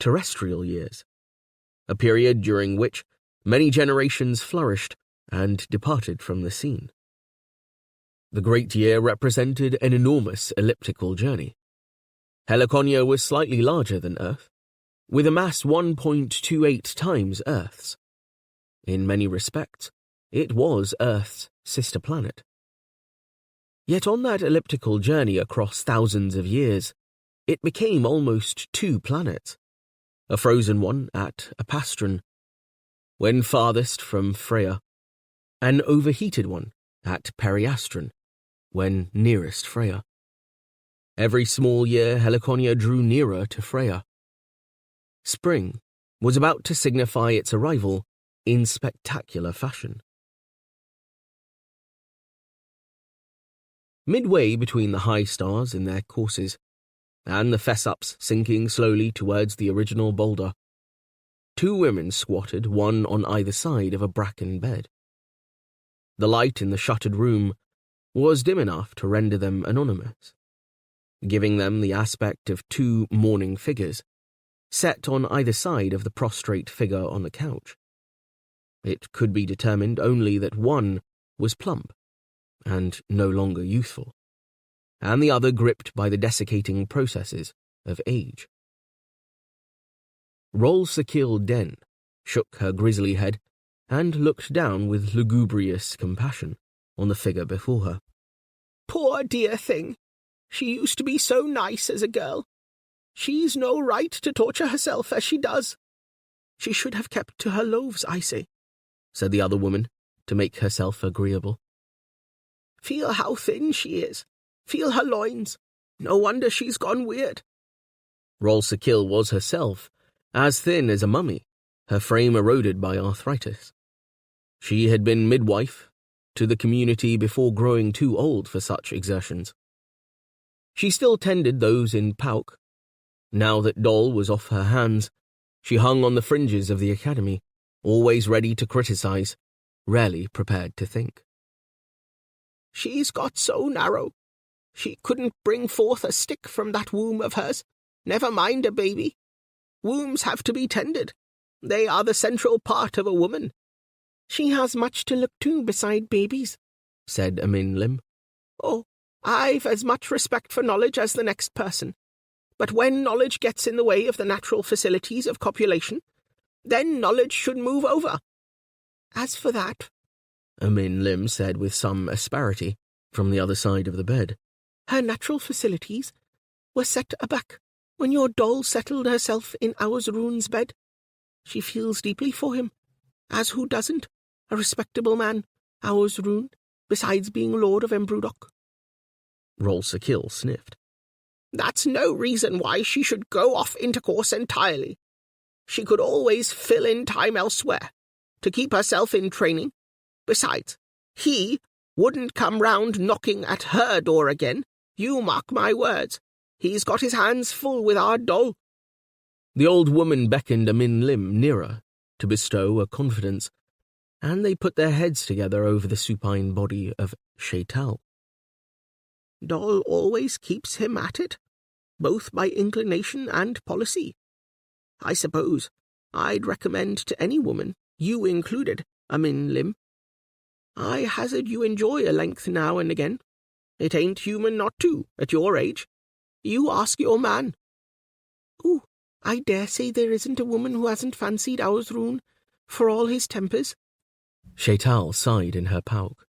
terrestrial years, a period during which many generations flourished and departed from the scene. The great year represented an enormous elliptical journey. Heliconia was slightly larger than Earth, with a mass 1.28 times Earth's. In many respects, it was Earth's sister planet. Yet on that elliptical journey across thousands of years, it became almost two planets, a frozen one at Apastron, when farthest from Freya, an overheated one at Periastron, when nearest Freya. Every small year Heliconia drew nearer to Freya. Spring was about to signify its arrival in spectacular fashion. Midway between the high stars in their courses, and the fess-ups sinking slowly towards the original boulder. 2 women squatted, one on either side of a bracken bed. The light in the shuttered room was dim enough to render them anonymous, giving them the aspect of 2 mourning figures, set on either side of the prostrate figure on the couch. It could be determined only that one was plump and no longer youthful, and the other gripped by the desiccating processes of age. Rolsekil Den shook her grisly head and looked down with lugubrious compassion on the figure before her. Poor dear thing. She used to be so nice as a girl. She's no right to torture herself as she does. She should have kept to her loaves, I say, said the other woman, to make herself agreeable. Feel how thin she is. Feel her loins. No wonder she's gone weird. Rolsekil was herself as thin as a mummy, her frame eroded by arthritis. She had been midwife to the community before growing too old for such exertions. She still tended those in Pauk. Now that Dol was off her hands, she hung on the fringes of the academy, always ready to criticize, rarely prepared to think. She's got so narrow. She couldn't bring forth a stick from that womb of hers, never mind a baby. Wombs have to be tended. They are the central part of a woman. She has much to look to beside babies, said Amin Lim. Oh, I've as much respect for knowledge as the next person. But when knowledge gets in the way of the natural facilities of copulation, then knowledge should move over. As for that, Amin Lim said with some asperity from the other side of the bed, her natural facilities were set aback when your doll settled herself in Ausrune's bed. She feels deeply for him, as who doesn't, a respectable man, Ausrune, besides being Lord of Embrudok. Rolsekil sniffed. That's no reason why she should go off intercourse entirely. She could always fill in time elsewhere, to keep herself in training. Besides, he wouldn't come round knocking at her door again, you mark my words. He's got his hands full with our doll. The old woman beckoned Amin Lim nearer to bestow a confidence, and they put their heads together over the supine body of Shaital. Doll always keeps him at it, both by inclination and policy. I suppose I'd recommend to any woman, you included, Amin Lim. I hazard you enjoy a length now and again. It ain't human not to, at your age. You ask your man. Oh, I dare say there isn't a woman who hasn't fancied Ausrune, for all his tempers. Shaital sighed in her Pauk.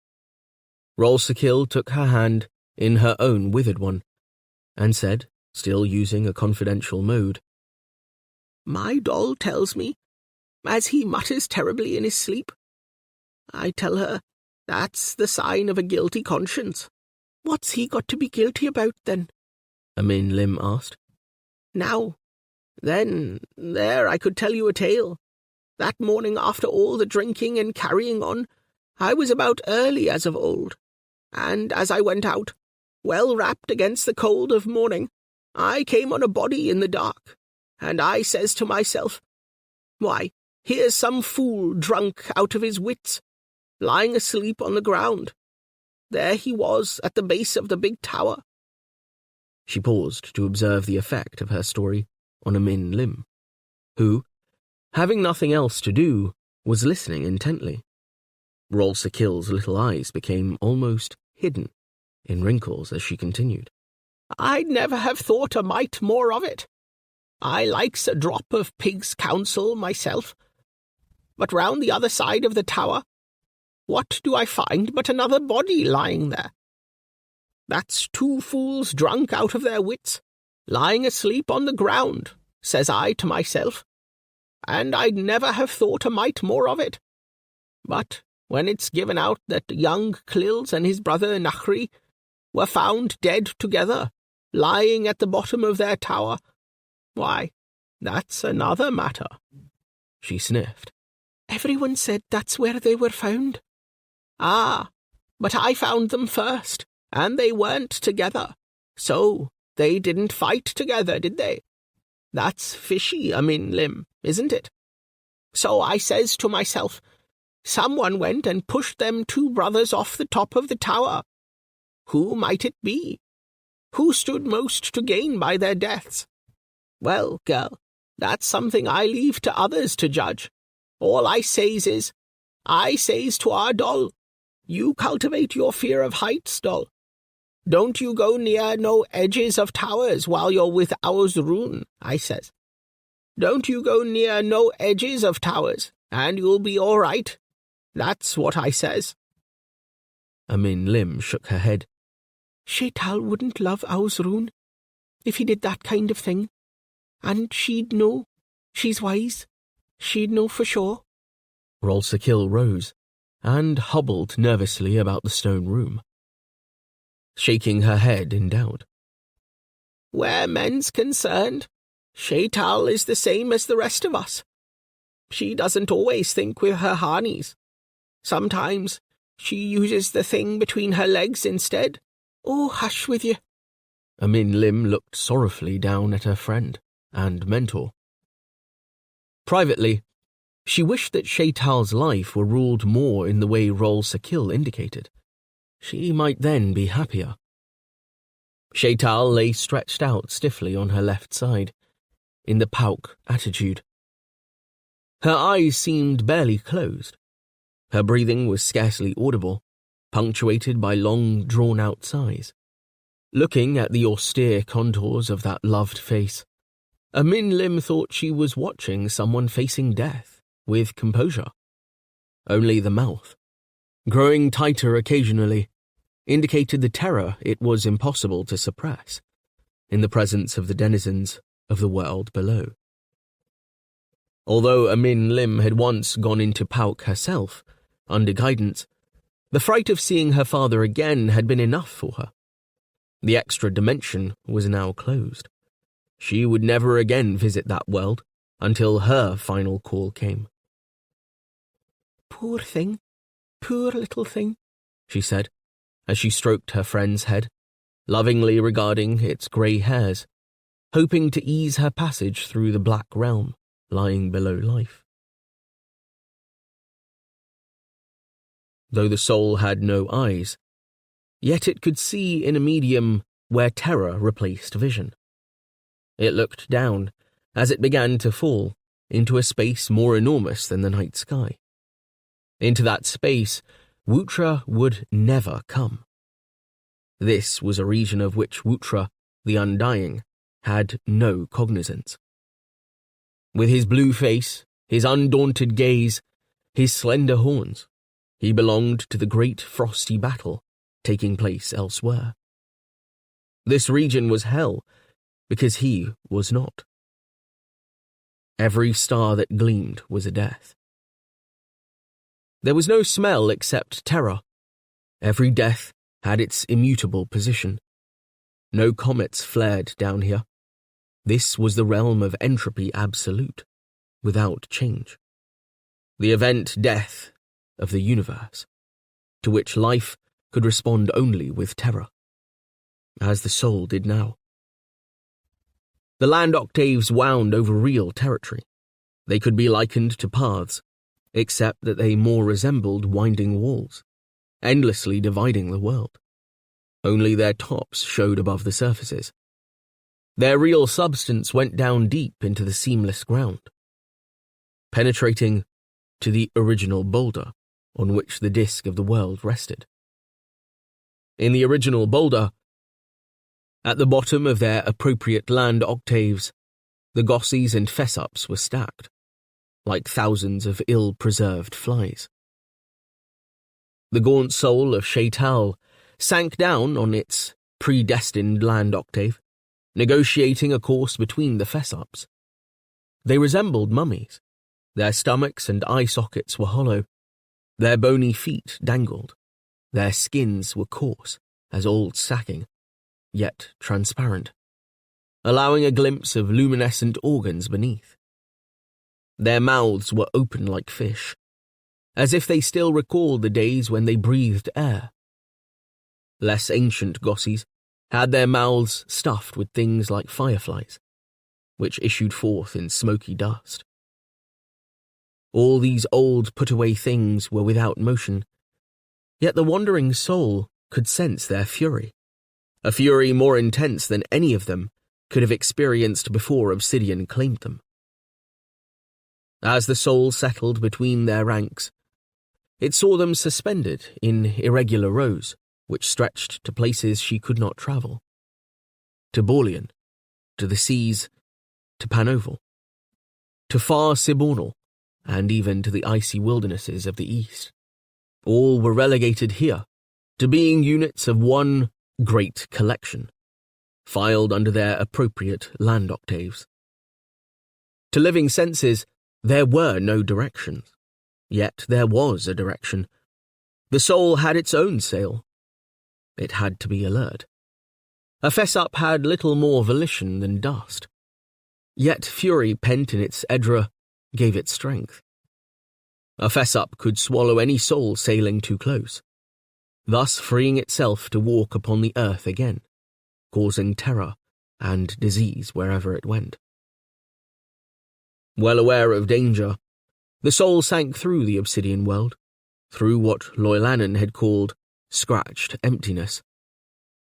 Rolsekil took her hand in her own withered one, and said, still using a confidential mode, My doll tells me, as he mutters terribly in his sleep. I tell her that's the sign of a guilty conscience. What's he got to be guilty about, then? Amin Lim asked. Now, then, there I could tell you a tale. That morning after all the drinking and carrying on, I was about early as of old, and as I went out, well wrapped against the cold of morning, I came on a body in the dark, and I says to myself, why, here's some fool drunk out of his wits, lying asleep on the ground. There he was at the base of the big tower. She paused to observe the effect of her story on Amin Lim, who, having nothing else to do, was listening intently. Rolsekil's little eyes became almost hidden in wrinkles as she continued. I'd never have thought a mite more of it. I likes a drop of pig's counsel myself. But round the other side of the tower, what do I find but another body lying there? That's 2 fools drunk out of their wits, lying asleep on the ground, says I to myself, and I'd never have thought a mite more of it. But when it's given out that young Clils and his brother Nachri were found dead together, lying at the bottom of their tower, why, that's another matter. She sniffed. Everyone said that's where they were found. Ah, but I found them first, and they weren't together. So They didn't fight together, did they? That's fishy, Amin Lim, isn't it? So I says to myself, someone went and pushed them two brothers off the top of the tower. Who might it be? Who stood most to gain by their deaths? Well, girl, that's something I leave to others to judge. All I says is, I says to our doll, you cultivate your fear of heights, doll. Don't you go near no edges of towers while you're with ours rune, I says. Don't you go near no edges of towers, and you'll be all right. That's what I says. Amin Lim shook her head. Shaital wouldn't love ours rune if he did that kind of thing. And she'd know. She's wise. She'd know for sure. Rol Sakil rose and hobbled nervously about the stone room, shaking her head in doubt. Where men's concerned, Shaital is the same as the rest of us. She doesn't always think with her harnies. Sometimes she uses the thing between her legs instead. Oh, hush with you. Amin Lim looked sorrowfully down at her friend and mentor. Privately, she wished that Shaital's life were ruled more in the way Rol Sakil indicated. She might then be happier. Shaital lay stretched out stiffly on her left side, in the pauk attitude. Her eyes seemed barely closed. Her breathing was scarcely audible, punctuated by long, drawn-out sighs. Looking at the austere contours of that loved face, Amin Lim thought she was watching someone facing death with composure. Only the mouth, growing tighter occasionally, indicated the terror it was impossible to suppress in the presence of the denizens of the world below. Although Amin Lim had once gone into pauk herself, under guidance, the fright of seeing her father again had been enough for her. The extra dimension was now closed. She would never again visit that world until her final call came. Poor thing, poor little thing, she said, as she stroked her friend's head, lovingly regarding its grey hairs, hoping to ease her passage through the black realm lying below life. Though the soul had no eyes, yet it could see in a medium where terror replaced vision. It looked down as it began to fall into a space more enormous than the night sky. Into that space, Wutra would never come. This was a region of which Wutra, the Undying, had no cognizance. With his blue face, his undaunted gaze, his slender horns, he belonged to the great frosty battle taking place elsewhere. This region was hell, because he was not. Every star that gleamed was a death. There was no smell except terror. Every death had its immutable position. No comets flared down here. This was the realm of entropy absolute, without change. The event death of the universe, to which life could respond only with terror, as the soul did now. The land octaves wound over real territory. They could be likened to paths, except that they more resembled winding walls, endlessly dividing the world. Only their tops showed above the surfaces. Their real substance went down deep into the seamless ground, penetrating to the original boulder on which the disk of the world rested. In the original boulder, at the bottom of their appropriate land octaves, the gossies and fessups were stacked, like thousands of ill-preserved flies. The gaunt soul of Shaital sank down on its predestined land octave, negotiating a course between the fessups. They resembled mummies. Their stomachs and eye sockets were hollow. Their bony feet dangled. Their skins were coarse as old sacking, yet transparent, allowing a glimpse of luminescent organs beneath. Their mouths were open like fish, as if they still recalled the days when they breathed air. Less ancient gossies had their mouths stuffed with things like fireflies, which issued forth in smoky dust. All these old put-away things were without motion, yet the wandering soul could sense their fury, a fury more intense than any of them could have experienced before Obsidian claimed them. As the soul settled between their ranks, it saw them suspended in irregular rows, which stretched to places she could not travel. To Borleon, to the seas, to Panoval, to far Sibornal, and even to the icy wildernesses of the east. All were relegated here to being units of one great collection, filed under their appropriate land octaves. To living senses, there were no directions, yet there was a direction. The soul had its own sail. It had to be alert. A fess-up had little more volition than dust, yet fury pent in its edra gave it strength. A fess-up could swallow any soul sailing too close, thus freeing itself to walk upon the earth again, causing terror and disease wherever it went. Well aware of danger, the soul sank through the obsidian world, through what Loylanen had called scratched emptiness.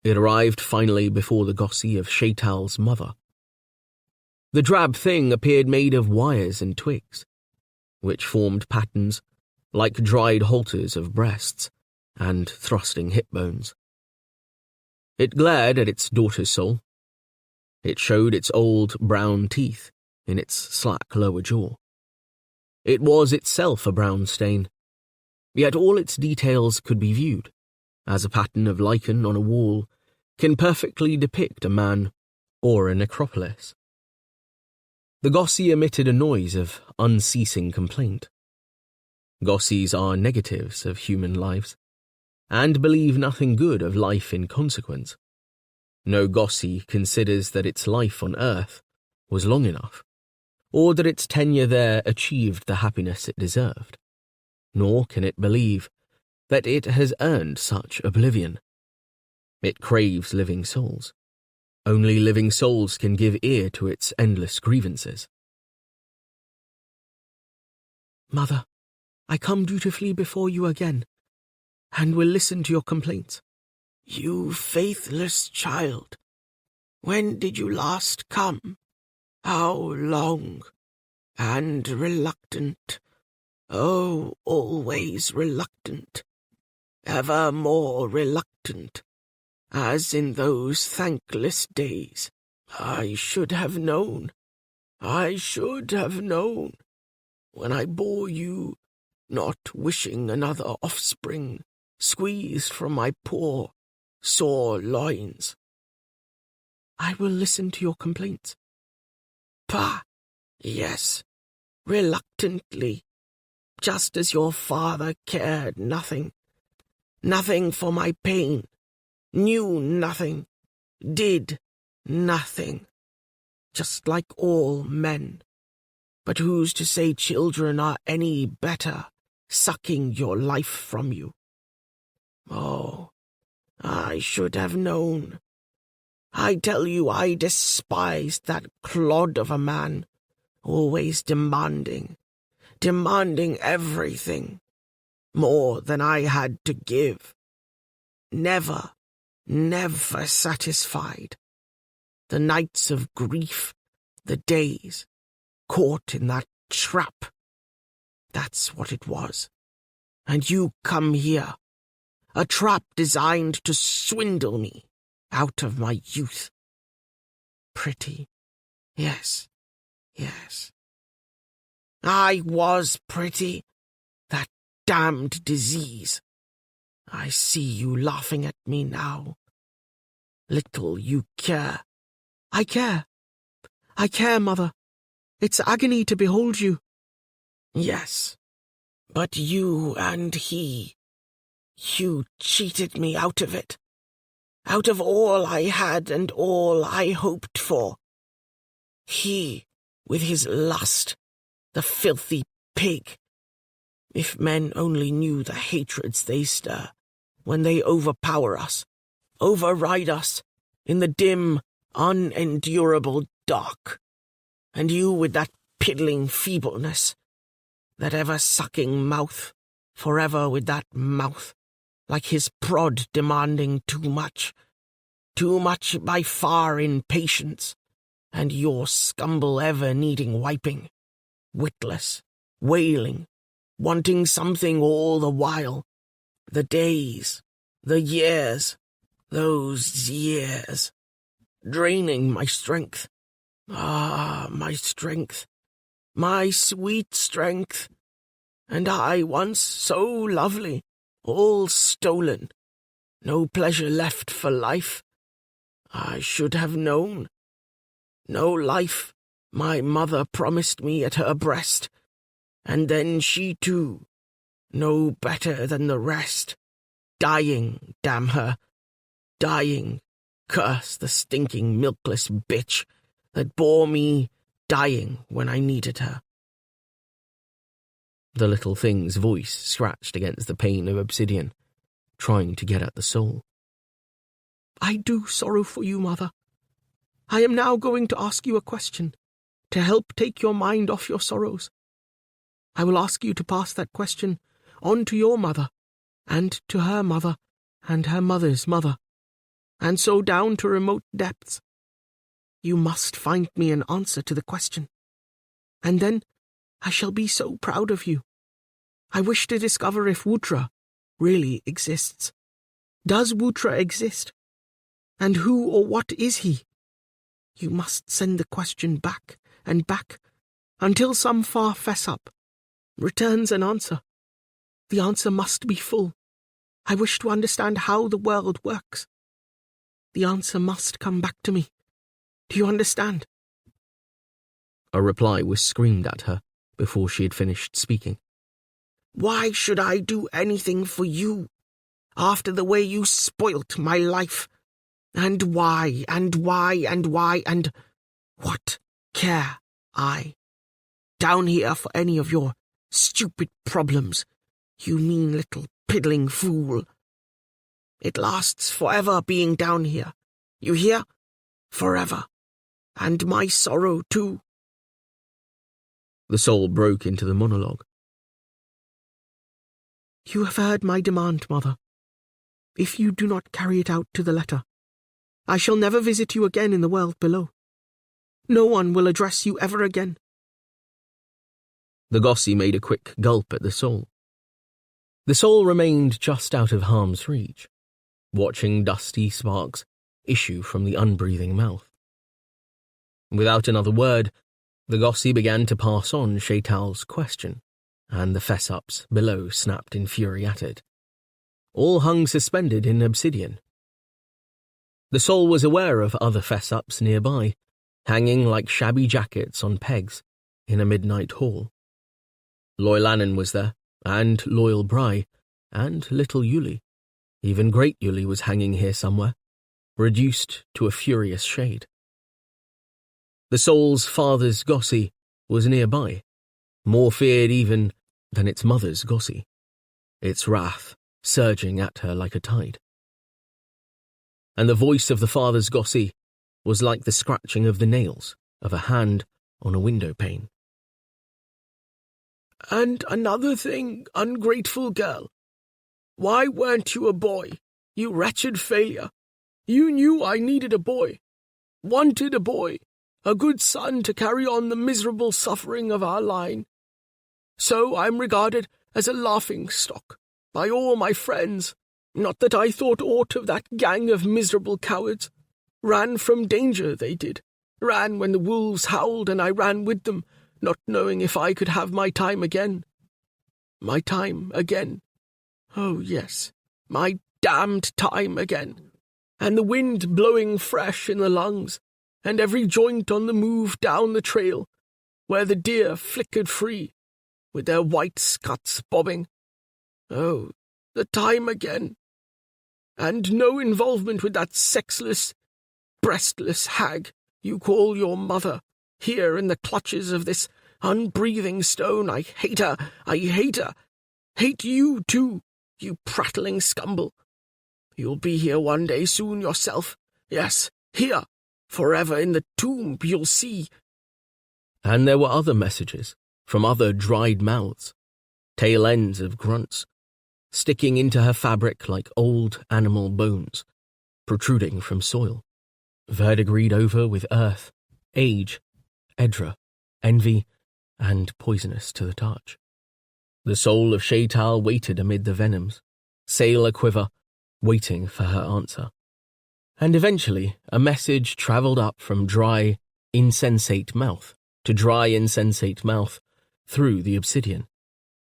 It arrived finally before the Gossi of Shaital's mother. The drab thing appeared made of wires and twigs, which formed patterns like dried halters of breasts and thrusting hip bones. It glared at its daughter's soul. It showed its old brown teeth in its slack lower jaw. It was itself a brown stain, yet all its details could be viewed, as a pattern of lichen on a wall can perfectly depict a man or a necropolis. The Gossi emitted a noise of unceasing complaint. Gossis are negatives of human lives, and believe nothing good of life in consequence. No Gossi considers that its life on earth was long enough, or that its tenure there achieved the happiness it deserved, nor can it believe that it has earned such oblivion. It craves living souls. Only living souls can give ear to its endless grievances. Mother, I come dutifully before you again, and will listen to your complaints. You faithless child, when did you last come? How long? And reluctant. Oh, always reluctant. Ever more reluctant. As in those thankless days. I should have known. I should have known. When I bore you, not wishing another offspring, squeezed from my poor, sore loins. I will listen to your complaints. Pah! Yes, reluctantly, just as your father cared nothing. Nothing for my pain. Knew nothing, did nothing, just like all men. But who's to say children are any better, sucking your life from you? Oh, I should have known. I tell you, I despised that clod of a man, always demanding everything, more than I had to give. Never satisfied. The nights of grief, the days, caught in that trap. That's what it was. And you come here, a trap designed to swindle me out of my youth. Pretty, yes. I was pretty, that damned disease. I see you laughing at me now. Little you care. I care, Mother. It's agony to behold you. Yes, but you and he, you cheated me out of it. Out of all I had and all I hoped for. He, with his lust, the filthy pig. If men only knew the hatreds they stir, when they overpower us, override us, in the dim, unendurable dark, and you with that piddling feebleness, that ever-sucking mouth, forever with that mouth, like his prod demanding too much by far in patience, and your scumble ever needing wiping, witless, wailing, wanting something all the while, the days, the years, those years, draining my strength. Ah, my strength, my sweet strength, and I once so lovely, all stolen, no pleasure left for life. I should have known. No life my mother promised me at her breast, and then she too, no better than the rest, dying, damn her, dying, curse the stinking milkless bitch that bore me, dying when I needed her. The little thing's voice scratched against the pane of obsidian, trying to get at the soul. I do sorrow for you, Mother. I am now going to ask you a question, to help take your mind off your sorrows. I will ask you to pass that question on to your mother, and to her mother, and her mother's mother, and so down to remote depths. You must find me an answer to the question, and then I shall be so proud of you. I wish to discover if Wutra really exists. Does Wutra exist? And who or what is he? You must send the question back and back, until some far fess-up returns an answer. The answer must be full. I wish to understand how the world works. The answer must come back to me. Do you understand? A reply was screamed at her before she had finished speaking. Why should I do anything for you, after the way you spoilt my life? And why, and what care I? Down here for any of your stupid problems, you mean little piddling fool. It lasts forever being down here. You hear? Forever. And my sorrow too. The soul broke into the monologue. You have heard my demand, Mother. If you do not carry it out to the letter, I shall never visit you again in the world below. No one will address you ever again. The Gossi made a quick gulp at the soul. The soul remained just out of harm's reach, watching dusty sparks issue from the unbreathing mouth. Without another word, the Gossi began to pass on Shaital's question, and the fess-ups below snapped in fury at it. All hung suspended in obsidian. The soul was aware of other fess-ups nearby, hanging like shabby jackets on pegs in a midnight hall. Loylanen was there, and Loyal Bry, and little Yuli. Even Great Yuli was hanging here somewhere, reduced to a furious shade. The soul's father's Gossi was nearby, more feared even than its mother's Gossi, its wrath surging at her like a tide. And the voice of the father's Gossi was like the scratching of the nails of a hand on a window pane. And another thing, ungrateful girl. Why weren't you a boy, you wretched failure? You knew I needed a boy, wanted a boy, a good son to carry on the miserable suffering of our line. So I'm regarded as a laughing-stock by all my friends. Not that I thought aught of that gang of miserable cowards. Ran from danger, they did. Ran when the wolves howled, and I ran with them, not knowing if I could have my time again. My time again. Oh, yes, my damned time again. And the wind blowing fresh in the lungs, and every joint on the move down the trail, where the deer flickered free, with their white scuts bobbing. Oh, the time again. And no involvement with that sexless, breastless hag you call your mother, here in the clutches of this unbreathing stone. I hate her, I hate her. Hate you too, you prattling scumble. You'll be here one day soon yourself. Yes, Here, forever in the tomb, you'll see. And there were other messages from other dried mouths, tail ends of grunts, sticking into her fabric like old animal bones, protruding from soil, verdigreed over with earth, age, edra, envy, and poisonous to the touch. The soul of Shaital waited amid the venoms, sail a-quiver, waiting for her answer. And eventually a message travelled up from dry, insensate mouth to dry, insensate mouth through the obsidian,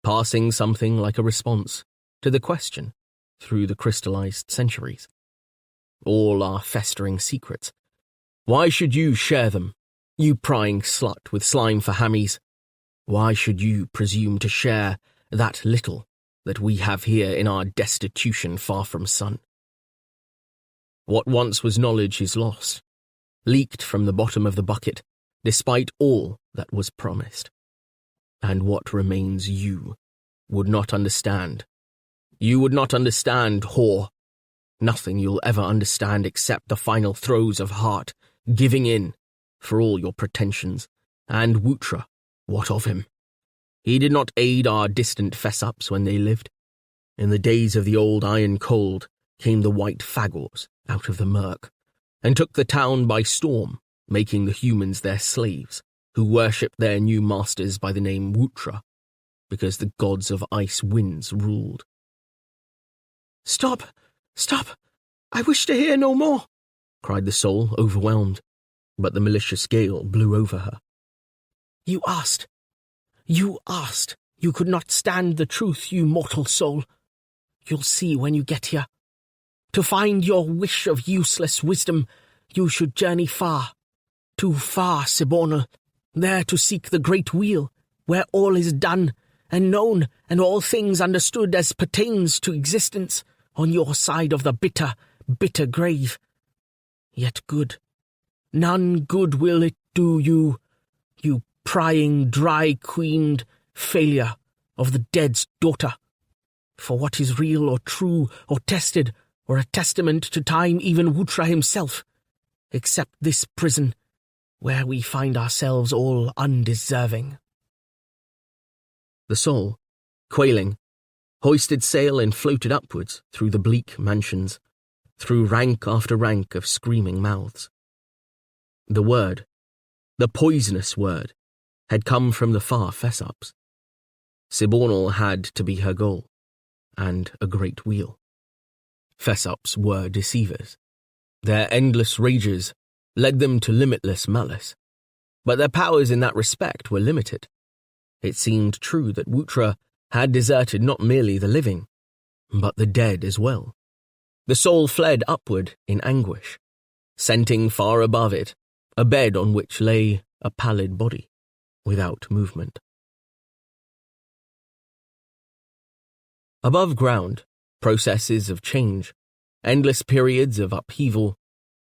passing something like a response to the question through the crystallized centuries. All are festering secrets. Why should you share them, you prying slut with slime for hammies? Why should you presume to share that little that we have here in our destitution far from sun? What once was knowledge is lost, leaked from the bottom of the bucket, despite all that was promised. And what remains you would not understand. You would not understand, whore. Nothing you'll ever understand except the final throes of heart, giving in, for all your pretensions. And Wutra, what of him? He did not aid our distant fess-ups when they lived. In the days of the old iron cold came the white fagors out of the murk, and took the town by storm, making the humans their slaves, who worshipped their new masters by the name Wutra, because the gods of ice winds ruled. Stop! Stop! I wish to hear no more, cried the soul, overwhelmed, but the malicious gale blew over her. You asked. You could not stand the truth, you mortal soul. You'll see when you get here. To find your wish of useless wisdom, you should journey far, too far, Sibonal, there to seek the great wheel, where all is done and known and all things understood as pertains to existence on your side of the bitter, bitter grave. Yet good, none good will it do you, you prying, dry-queened failure of the dead's daughter. For what is real or true or tested or a testament to time, even Wutra himself, except this prison, where we find ourselves all undeserving. The soul, quailing, hoisted sail and floated upwards through the bleak mansions, through rank after rank of screaming mouths. The word, the poisonous word, had come from the far fess-ups. Sibonal had to be her goal, and a great wheel. Fess-ups were deceivers. Their endless rages led them to limitless malice, but their powers in that respect were limited. It seemed true that Wutra had deserted not merely the living, but the dead as well. The soul fled upward in anguish, scenting far above it a bed on which lay a pallid body, without movement. Above ground, processes of change, endless periods of upheaval,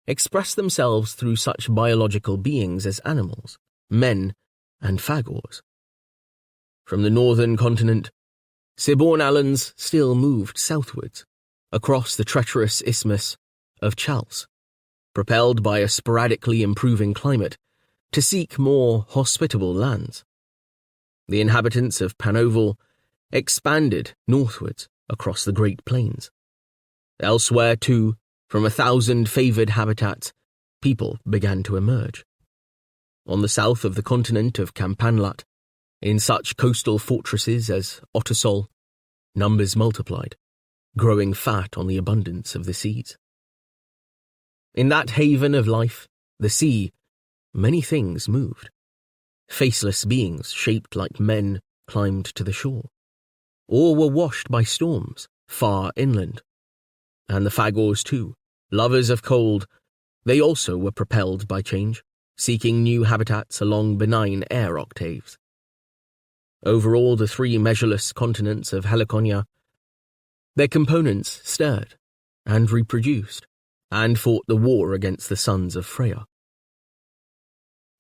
express themselves through such biological beings as animals, men, and fagors. From the northern continent, Sibonalans still moved southwards, across the treacherous isthmus of Chals, propelled by a sporadically improving climate, to seek more hospitable lands. The inhabitants of Panoval expanded northwards across the Great Plains. Elsewhere, too, from 1,000 favoured habitats, people began to emerge. On the south of the continent of Campanlat, in such coastal fortresses as Ottosol, numbers multiplied, growing fat on the abundance of the seas. In that haven of life, the sea, many things moved. Faceless beings shaped like men climbed to the shore, or were washed by storms far inland. And the fagors too, lovers of cold, they also were propelled by change, seeking new habitats along benign air octaves. Over all the 3 measureless continents of Helliconia, their components stirred and reproduced, and fought the war against the sons of Freya.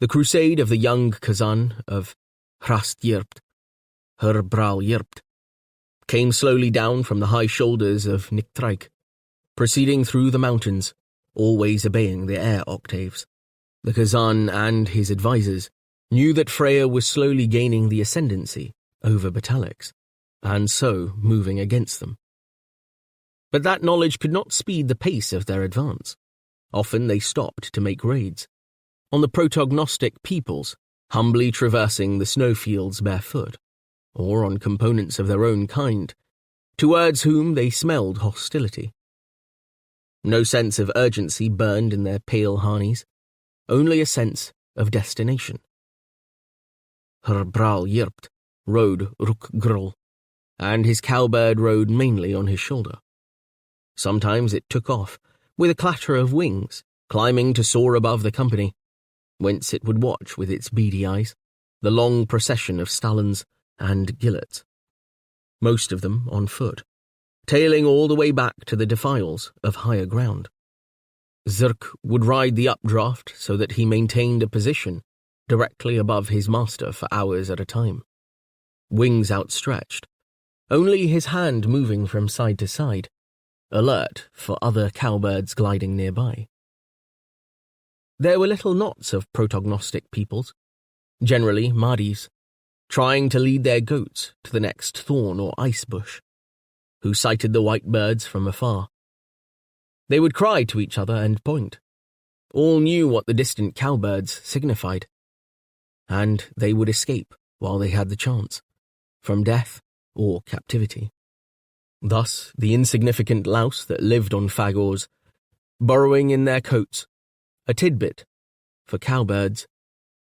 The crusade of the young Kazan of Hrastjirpt, Herbrauljirpt, came slowly down from the high shoulders of Niktraik, proceeding through the mountains, always obeying the air octaves. The Kazan and his advisors knew that Freya was slowly gaining the ascendancy over Batalics, and so moving against them. But that knowledge could not speed the pace of their advance. Often they stopped to make raids on the protognostic peoples, humbly traversing the snowfields barefoot, or on components of their own kind, towards whom they smelled hostility. No sense of urgency burned in their pale harnies, only a sense of destination. Her Bral Yirpt rode Rukgrul, and his cowbird rode mainly on his shoulder. Sometimes it took off, with a clatter of wings, climbing to soar above the company, whence it would watch with its beady eyes the long procession of Stalins and Gillets, most of them on foot, tailing all the way back to the defiles of higher ground. Zirk would ride the updraft so that he maintained a position directly above his master for hours at a time, wings outstretched, only his hand moving from side to side, alert for other cowbirds gliding nearby. There were little knots of protognostic peoples, generally Mahdi's, trying to lead their goats to the next thorn or ice bush, who sighted the white birds from afar. They would cry to each other and point. All knew what the distant cowbirds signified, and they would escape while they had the chance, from death or captivity. Thus, the insignificant louse that lived on fagors, burrowing in their coats, a tidbit for cowbirds,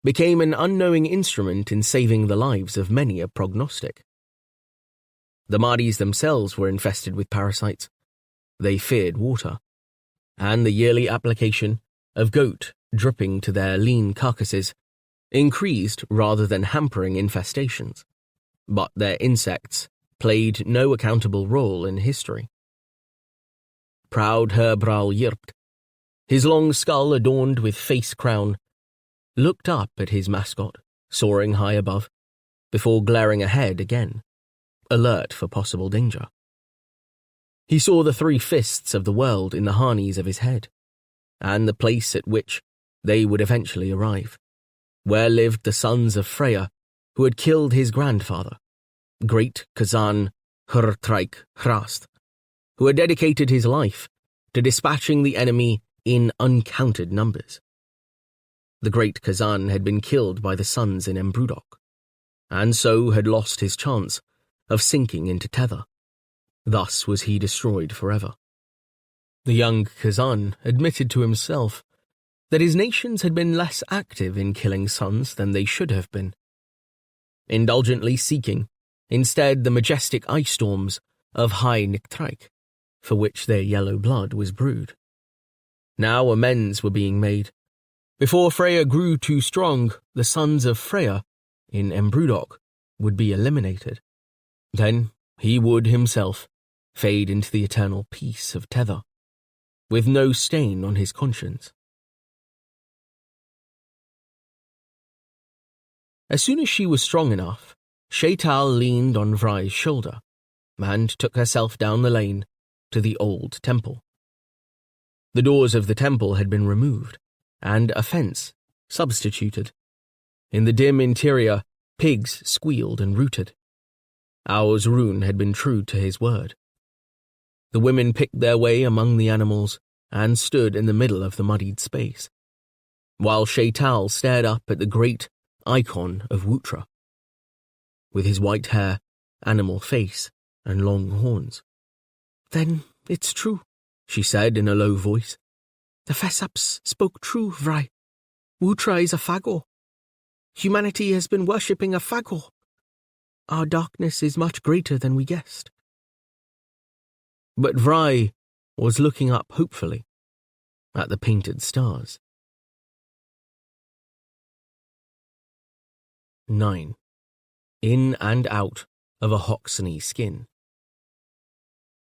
became an unknowing instrument in saving the lives of many a prognostic. The Mahdi's themselves were infested with parasites. They feared water, and the yearly application of goat dripping to their lean carcasses increased rather than hampering infestations. But their insects played no accountable role in history. Proud Herr Bral Yirpt, his long skull adorned with face crown, looked up at his mascot, soaring high above, before glaring ahead again, alert for possible danger. He saw the three fists of the world in the harnies of his head, and the place at which they would eventually arrive, where lived the sons of Freya who had killed his grandfather, great Kazan Hrtraik Hrast, who had dedicated his life to dispatching the enemy in uncounted numbers. The great Kazan had been killed by the sons in Embrudok, and so had lost his chance of sinking into tether. Thus was he destroyed forever. The young Kazan admitted to himself that his nations had been less active in killing sons than they should have been, indulgently seeking instead the majestic ice storms of High Nictraik, for which their yellow blood was brewed. Now amends were being made. Before Freya grew too strong, the sons of Freya in Embrudok would be eliminated. Then he would himself fade into the eternal peace of tether, with no stain on his conscience. As soon as she was strong enough, Shaital leaned on Vrai's shoulder and took herself down the lane to the old temple. The doors of the temple had been removed, and a fence substituted. In the dim interior, pigs squealed and rooted. Aur's rune had been true to his word. The women picked their way among the animals and stood in the middle of the muddied space, while Shaital stared up at the great icon of Wutra, with his white hair, animal face, and long horns. "Then it's true," she said in a low voice. "The Fesaps spoke true, Vrai. Wutra is a Fagor. Humanity has been worshipping a Fagor. Our darkness is much greater than we guessed." But Vrai was looking up hopefully at the painted stars. 9. In and out of a Hoxne skin.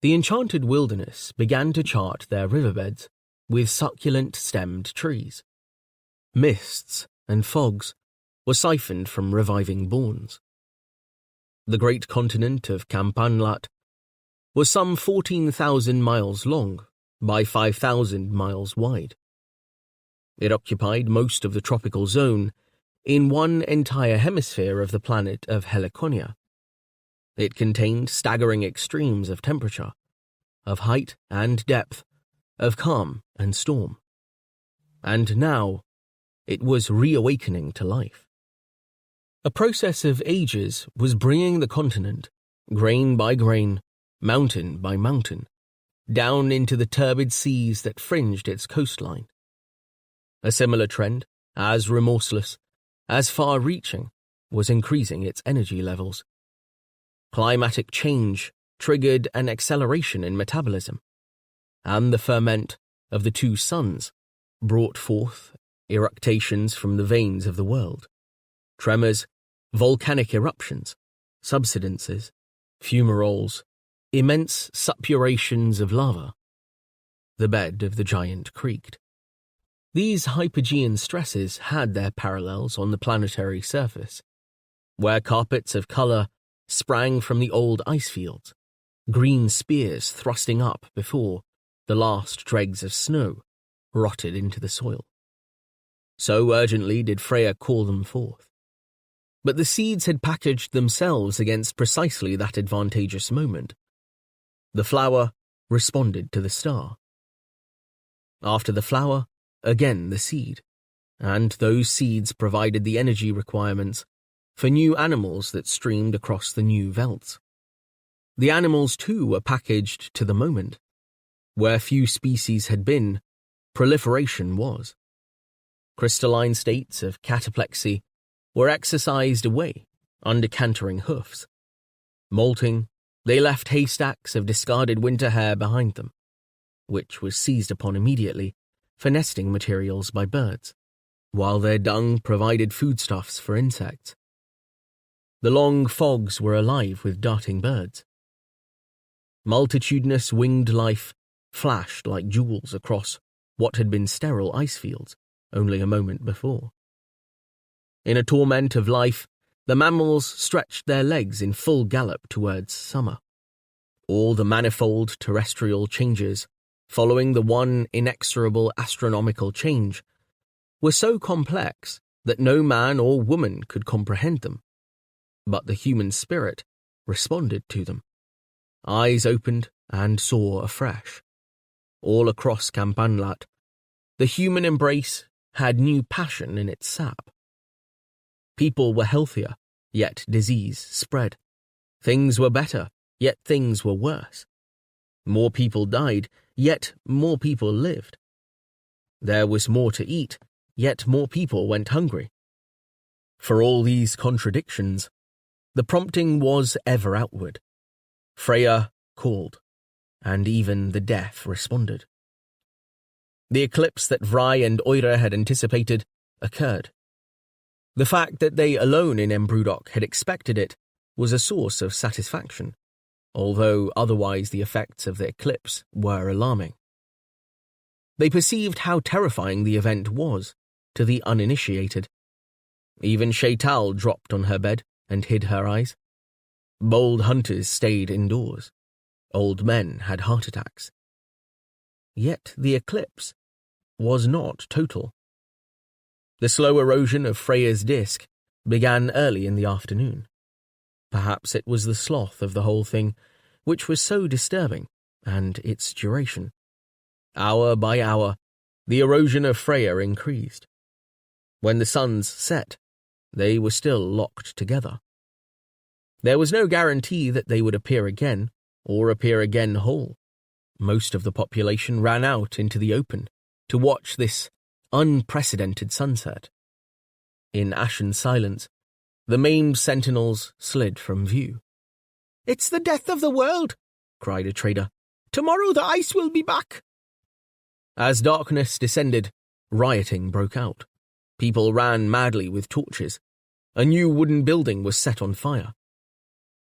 The enchanted wilderness began to chart their riverbeds with succulent-stemmed trees. Mists and fogs were siphoned from reviving bournes. The great continent of Campanlat was some 14,000 miles long, by 5,000 miles wide. It occupied most of the tropical zone in one entire hemisphere of the planet of Helliconia. It contained staggering extremes of temperature, of height and depth, of calm and storm. And now, it was reawakening to life. A process of ages was bringing the continent, grain by grain, mountain by mountain, down into the turbid seas that fringed its coastline. A similar trend, as remorseless, as far-reaching, was increasing its energy levels. Climatic change triggered an acceleration in metabolism, and the ferment of the two suns brought forth eructations from the veins of the world, tremors, volcanic eruptions, subsidences, fumaroles, immense suppurations of lava. The bed of the giant creaked. These hypogean stresses had their parallels on the planetary surface, where carpets of colour sprang from the old ice fields, green spears thrusting up before the last dregs of snow rotted into the soil. So urgently did Freya call them forth. But the seeds had packaged themselves against precisely that advantageous moment. The flower responded to the star. After the flower, again the seed, and those seeds provided the energy requirements for new animals that streamed across the new velds. The animals, too, were packaged to the moment. Where few species had been, proliferation was. Crystalline states of cataplexy were exercised away under cantering hoofs. Molting, they left haystacks of discarded winter hair behind them, which was seized upon immediately for nesting materials by birds, while their dung provided foodstuffs for insects. The long fogs were alive with darting birds. Multitudinous winged life flashed like jewels across what had been sterile ice fields only a moment before. In a torment of life, the mammals stretched their legs in full gallop towards summer. All the manifold terrestrial changes, following the one inexorable astronomical change, were so complex that no man or woman could comprehend them. But the human spirit responded to them. Eyes opened and saw afresh. All across Campanlat, the human embrace had new passion in its sap. People were healthier, yet disease spread. Things were better, yet things were worse. More people died, yet more people lived. There was more to eat, yet more people went hungry. For all these contradictions, the prompting was ever outward. Freya called, and even the deaf responded. The eclipse that Vry and Oira had anticipated occurred. The fact that they alone in Embrudok had expected it was a source of satisfaction, although otherwise the effects of the eclipse were alarming. They perceived how terrifying the event was to the uninitiated. Even Shaital dropped on her bed and hid her eyes. Bold hunters stayed indoors. Old men had heart attacks. Yet the eclipse was not total. The slow erosion of Freya's disk began early in the afternoon. Perhaps it was the sloth of the whole thing which was so disturbing, and its duration. Hour by hour, the erosion of Freya increased. When the suns set, they were still locked together. There was no guarantee that they would appear again, or appear again whole. Most of the population ran out into the open to watch this unprecedented sunset. In ashen silence, the maimed sentinels slid from view. "It's the death of the world," cried a trader. "Tomorrow the ice will be back." As darkness descended, rioting broke out. People ran madly with torches. A new wooden building was set on fire.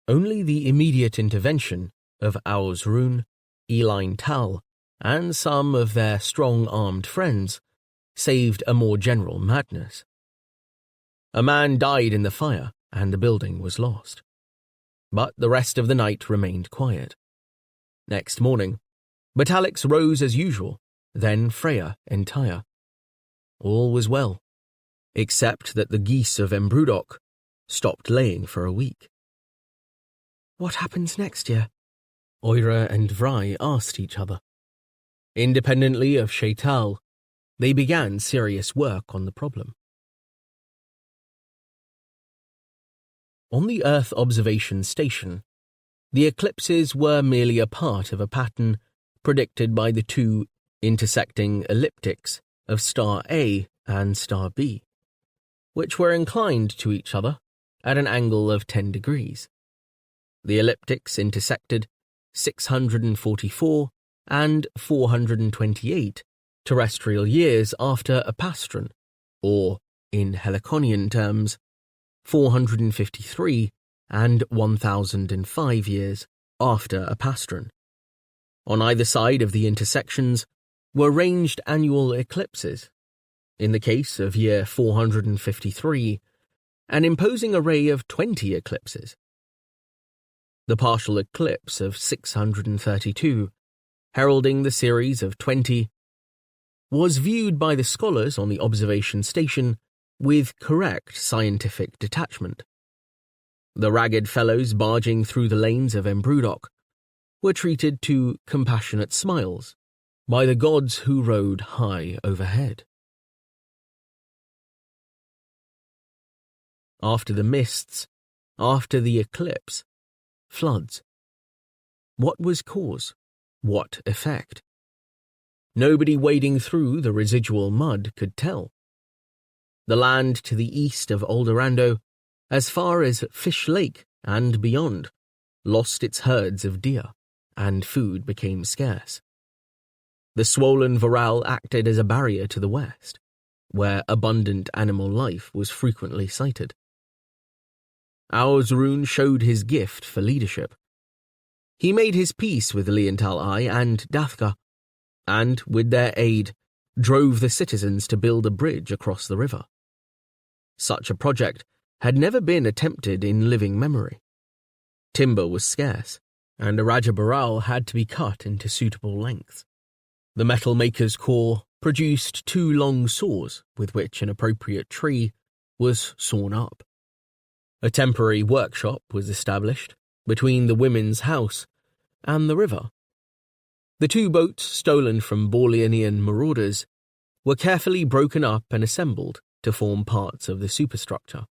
Only the immediate intervention of Ausrun, Eline Tal, and some of their strong-armed friends saved a more general madness. A man died in the fire, and the building was lost. But the rest of the night remained quiet. Next morning, But Alex rose as usual, then Freya entire. All was well, except that the geese of Embrudok stopped laying for a week. What happens next year? Oira and Vry asked each other. Independently of Shaital, they began serious work on the problem. On the Earth observation station, the eclipses were merely a part of a pattern predicted by the two intersecting elliptics of star A and star B, which were inclined to each other at an angle of 10 degrees. The elliptics intersected 644 and 428 terrestrial years after Apastron, or, in Heliconian terms, 453 and 1005 years after Apastron. On either side of the intersections were ranged annual eclipses. In the case of year 453, an imposing array of 20 eclipses. The partial eclipse of 632, heralding the series of 20, was viewed by the scholars on the observation station with correct scientific detachment. The ragged fellows barging through the lanes of Embrudok were treated to compassionate smiles by the gods who rode high overhead. After the mists, after the eclipse, floods. What was cause? What effect? Nobody wading through the residual mud could tell. The land to the east of Aldorando, as far as Fish Lake and beyond, lost its herds of deer, and food became scarce. The swollen Varal acted as a barrier to the west, where abundant animal life was frequently sighted. Auzrun showed his gift for leadership. He made his peace with Leontal Eye and Dathka, and, with their aid, drove the citizens to build a bridge across the river. Such a project had never been attempted in living memory. Timber was scarce, and a Raja Baral had to be cut into suitable lengths. The metal maker's core produced 2 long saws with which an appropriate tree was sawn up. A temporary workshop was established between the women's house and the river. The 2 boats stolen from Borleanian marauders were carefully broken up and assembled to form parts of the superstructure.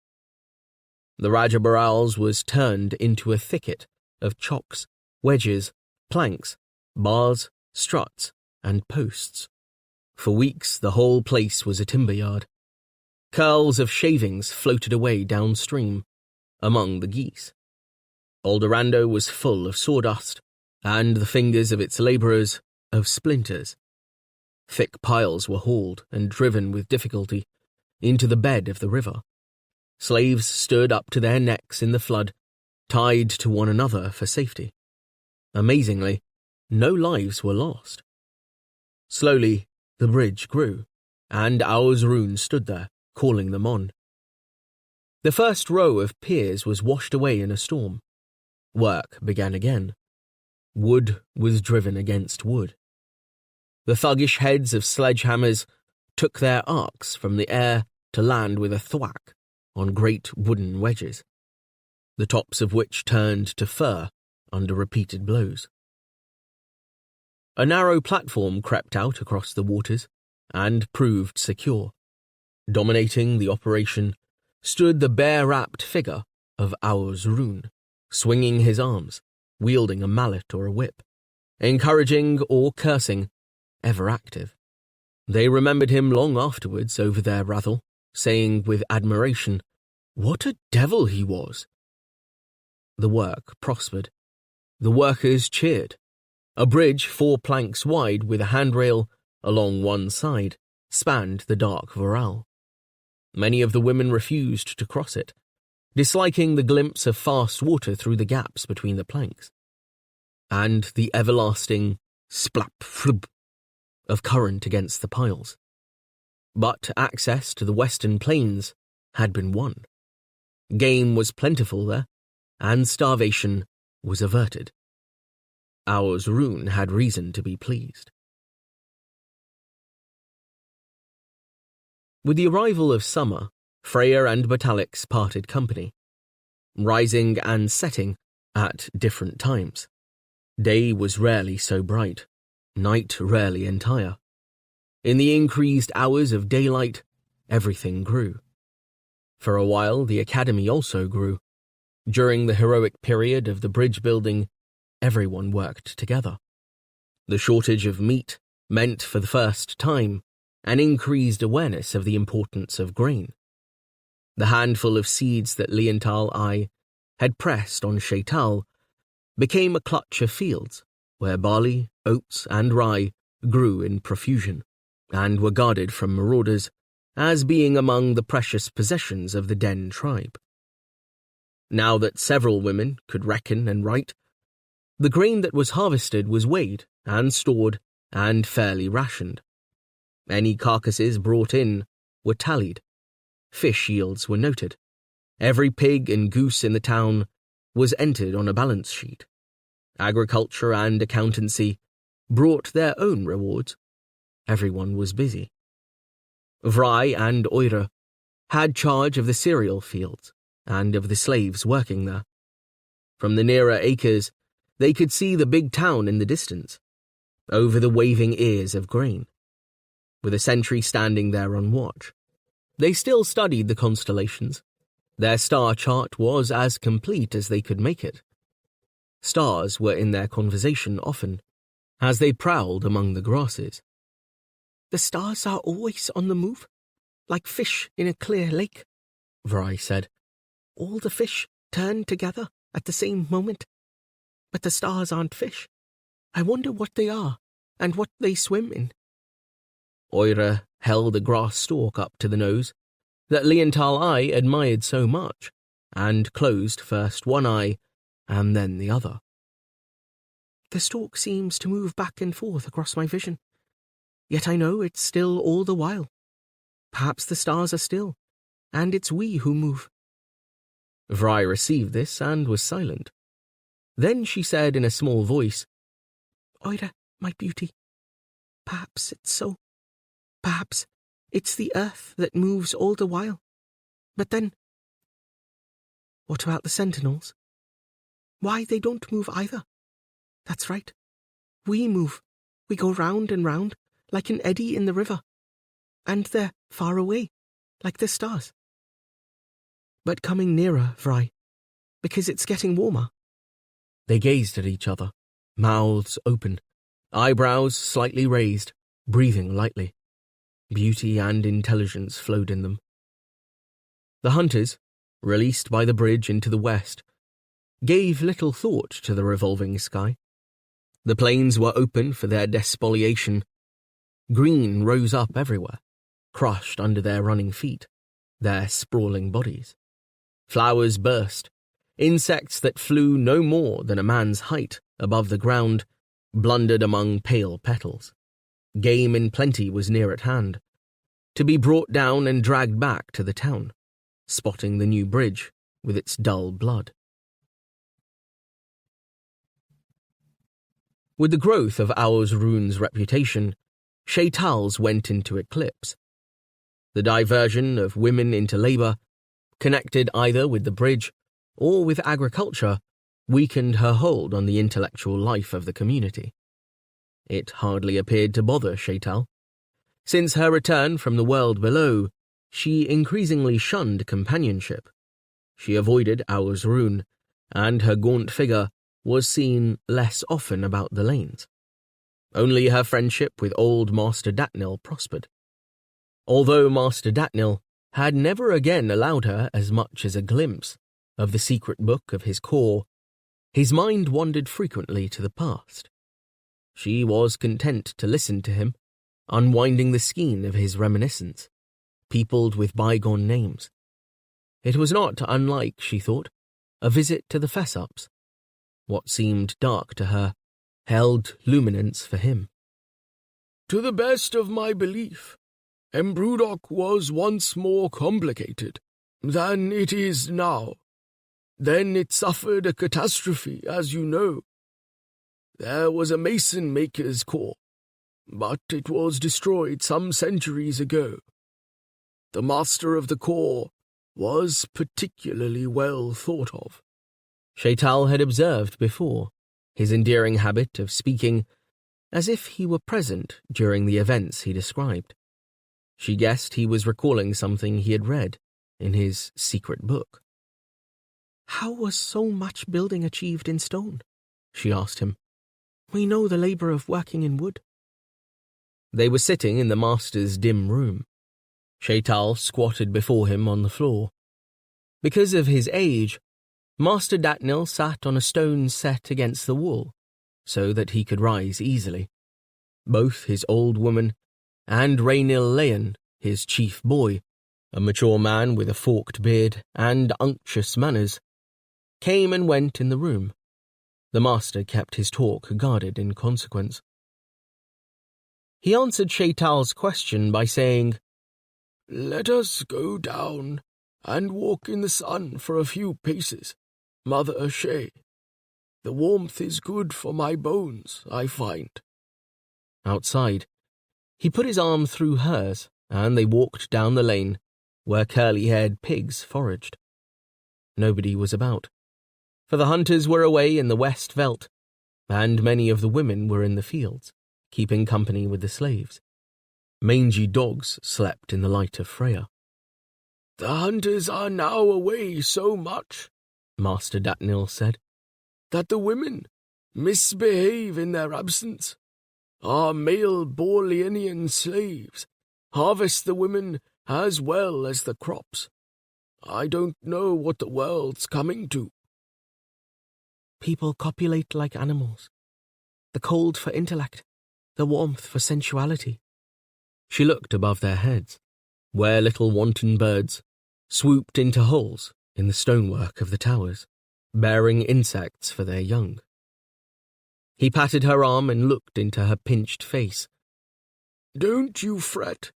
The Raja Barals was turned into a thicket of chocks, wedges, planks, bars, struts, and posts. For weeks the whole place was a timber yard. Curls of shavings floated away downstream, among the geese. Aldorando was full of sawdust, and the fingers of its labourers of splinters. Thick piles were hauled and driven with difficulty into the bed of the river. Slaves stood up to their necks in the flood, tied to one another for safety. Amazingly, no lives were lost. Slowly, the bridge grew, and Auzrun stood there, calling them on. The first row of piers was washed away in a storm. Work began again. Wood was driven against wood. The thuggish heads of sledgehammers took their arcs from the air to land with a thwack on great wooden wedges, the tops of which turned to fur under repeated blows. A narrow platform crept out across the waters and proved secure. Dominating the operation stood the bear-wrapped figure of Auzrun, swinging his arms, wielding a mallet or a whip, encouraging or cursing, ever active. They remembered him long afterwards over their rathel, saying with admiration, "What a devil he was!" The work prospered. The workers cheered. A bridge 4 planks wide with a handrail along one side spanned the dark Varal. Many of the women refused to cross it, disliking the glimpse of fast water through the gaps between the planks, and the everlasting splap flub of current against the piles. But access to the western plains had been won. Game was plentiful there, and starvation was averted. Ours Rune had reason to be pleased. With the arrival of summer, Freya and Botalix parted company, rising and setting at different times. Day was rarely so bright, night rarely entire. In the increased hours of daylight, everything grew. For a while, the academy also grew. During the heroic period of the bridge building, everyone worked together. The shortage of meat meant, for the first time, an increased awareness of the importance of grain. The handful of seeds that Lienthal I had pressed on Shaital became a clutch of fields where barley, oats, and rye grew in profusion, and were guarded from marauders as being among the precious possessions of the Den tribe. Now that several women could reckon and write, the grain that was harvested was weighed and stored and fairly rationed. Any carcasses brought in were tallied. Fish yields were noted. Every pig and goose in the town was entered on a balance sheet. Agriculture and accountancy brought their own rewards. Everyone was busy. Vry and Oira had charge of the cereal fields and of the slaves working there. From the nearer acres, they could see the big town in the distance, over the waving ears of grain, with a sentry standing there on watch. They still studied the constellations. Their star chart was as complete as they could make it. Stars were in their conversation often, as they prowled among the grasses. The stars are always on the move, like fish in a clear lake, Vry said. All the fish turn together at the same moment. But the stars aren't fish. I wonder what they are, and what they swim in. Oira held a grass stalk up to the nose that Lienthal I admired so much, and closed first one eye and then the other. The stalk seems to move back and forth across my vision, yet I know it's still all the while. Perhaps the stars are still, and it's we who move. Vry received this and was silent. Then she said in a small voice, Oira, my beauty, perhaps it's so. Perhaps it's the earth that moves all the while. But then, what about the sentinels? Why, they don't move either. That's right. We move. We go round and round, like an eddy in the river. And they're far away, like the stars. But coming nearer, Vry, because it's getting warmer. They gazed at each other, mouths open, eyebrows slightly raised, breathing lightly. Beauty and intelligence flowed in them. The hunters, released by the bridge into the west, gave little thought to the revolving sky. The plains were open for their despoliation. Green rose up everywhere, crushed under their running feet, their sprawling bodies. Flowers burst. Insects that flew no more than a man's height above the ground blundered among pale petals. Game in plenty was near at hand, to be brought down and dragged back to the town, spotting the new bridge with its dull blood. With the growth of Ours Rune's reputation, Shaital's went into eclipse. The diversion of women into labour, connected either with the bridge or with agriculture, weakened her hold on the intellectual life of the community. It hardly appeared to bother Shaital. Since her return from the world below, she increasingly shunned companionship. She avoided Ours Rune, and her gaunt figure was seen less often about the lanes. Only her friendship with old Master Datnil prospered. Although Master Datnil had never again allowed her as much as a glimpse of the secret book of his core, his mind wandered frequently to the past. She was content to listen to him, unwinding the skein of his reminiscence, peopled with bygone names. It was not unlike, she thought, a visit to the Fessups. What seemed dark to her held luminance for him. To the best of my belief, Embrudok was once more complicated than it is now. Then it suffered a catastrophe, as you know. there was a mason-maker's core, but it was destroyed some centuries ago. The master of the core was particularly well thought of. Shaital had observed before his endearing habit of speaking as if he were present during the events he described. She guessed he was recalling something he had read in his secret book. "How was so much building achieved in stone?" she asked him. "We know the labor of working in wood." They were sitting in the master's dim room. Shaital squatted before him on the floor. Because of his age, Master Datnil sat on a stone set against the wall, so that he could rise easily. Both his old woman and Rainil Leon, his chief boy, a mature man with a forked beard and unctuous manners, came and went in the room. The master kept his talk guarded in consequence. He answered Shaital's question by saying, "Let us go down and walk in the sun for a few paces, Mother Shay. The warmth is good for my bones, I find." Outside, he put his arm through hers, and they walked down the lane where curly-haired pigs foraged. Nobody was about, for the hunters were away in the west veldt, and many of the women were in the fields, keeping company with the slaves. Mangy dogs slept in the light of Freya. "The hunters are now away so much," Master Datnil said, "that the women misbehave in their absence. Our male Borleanian slaves harvest the women as well as the crops. I don't know what the world's coming to." "People copulate like animals. The cold for intellect, the warmth for sensuality." She looked above their heads, where little wanton birds swooped into holes in the stonework of the towers, bearing insects for their young. He patted her arm and looked into her pinched face. "Don't you fret.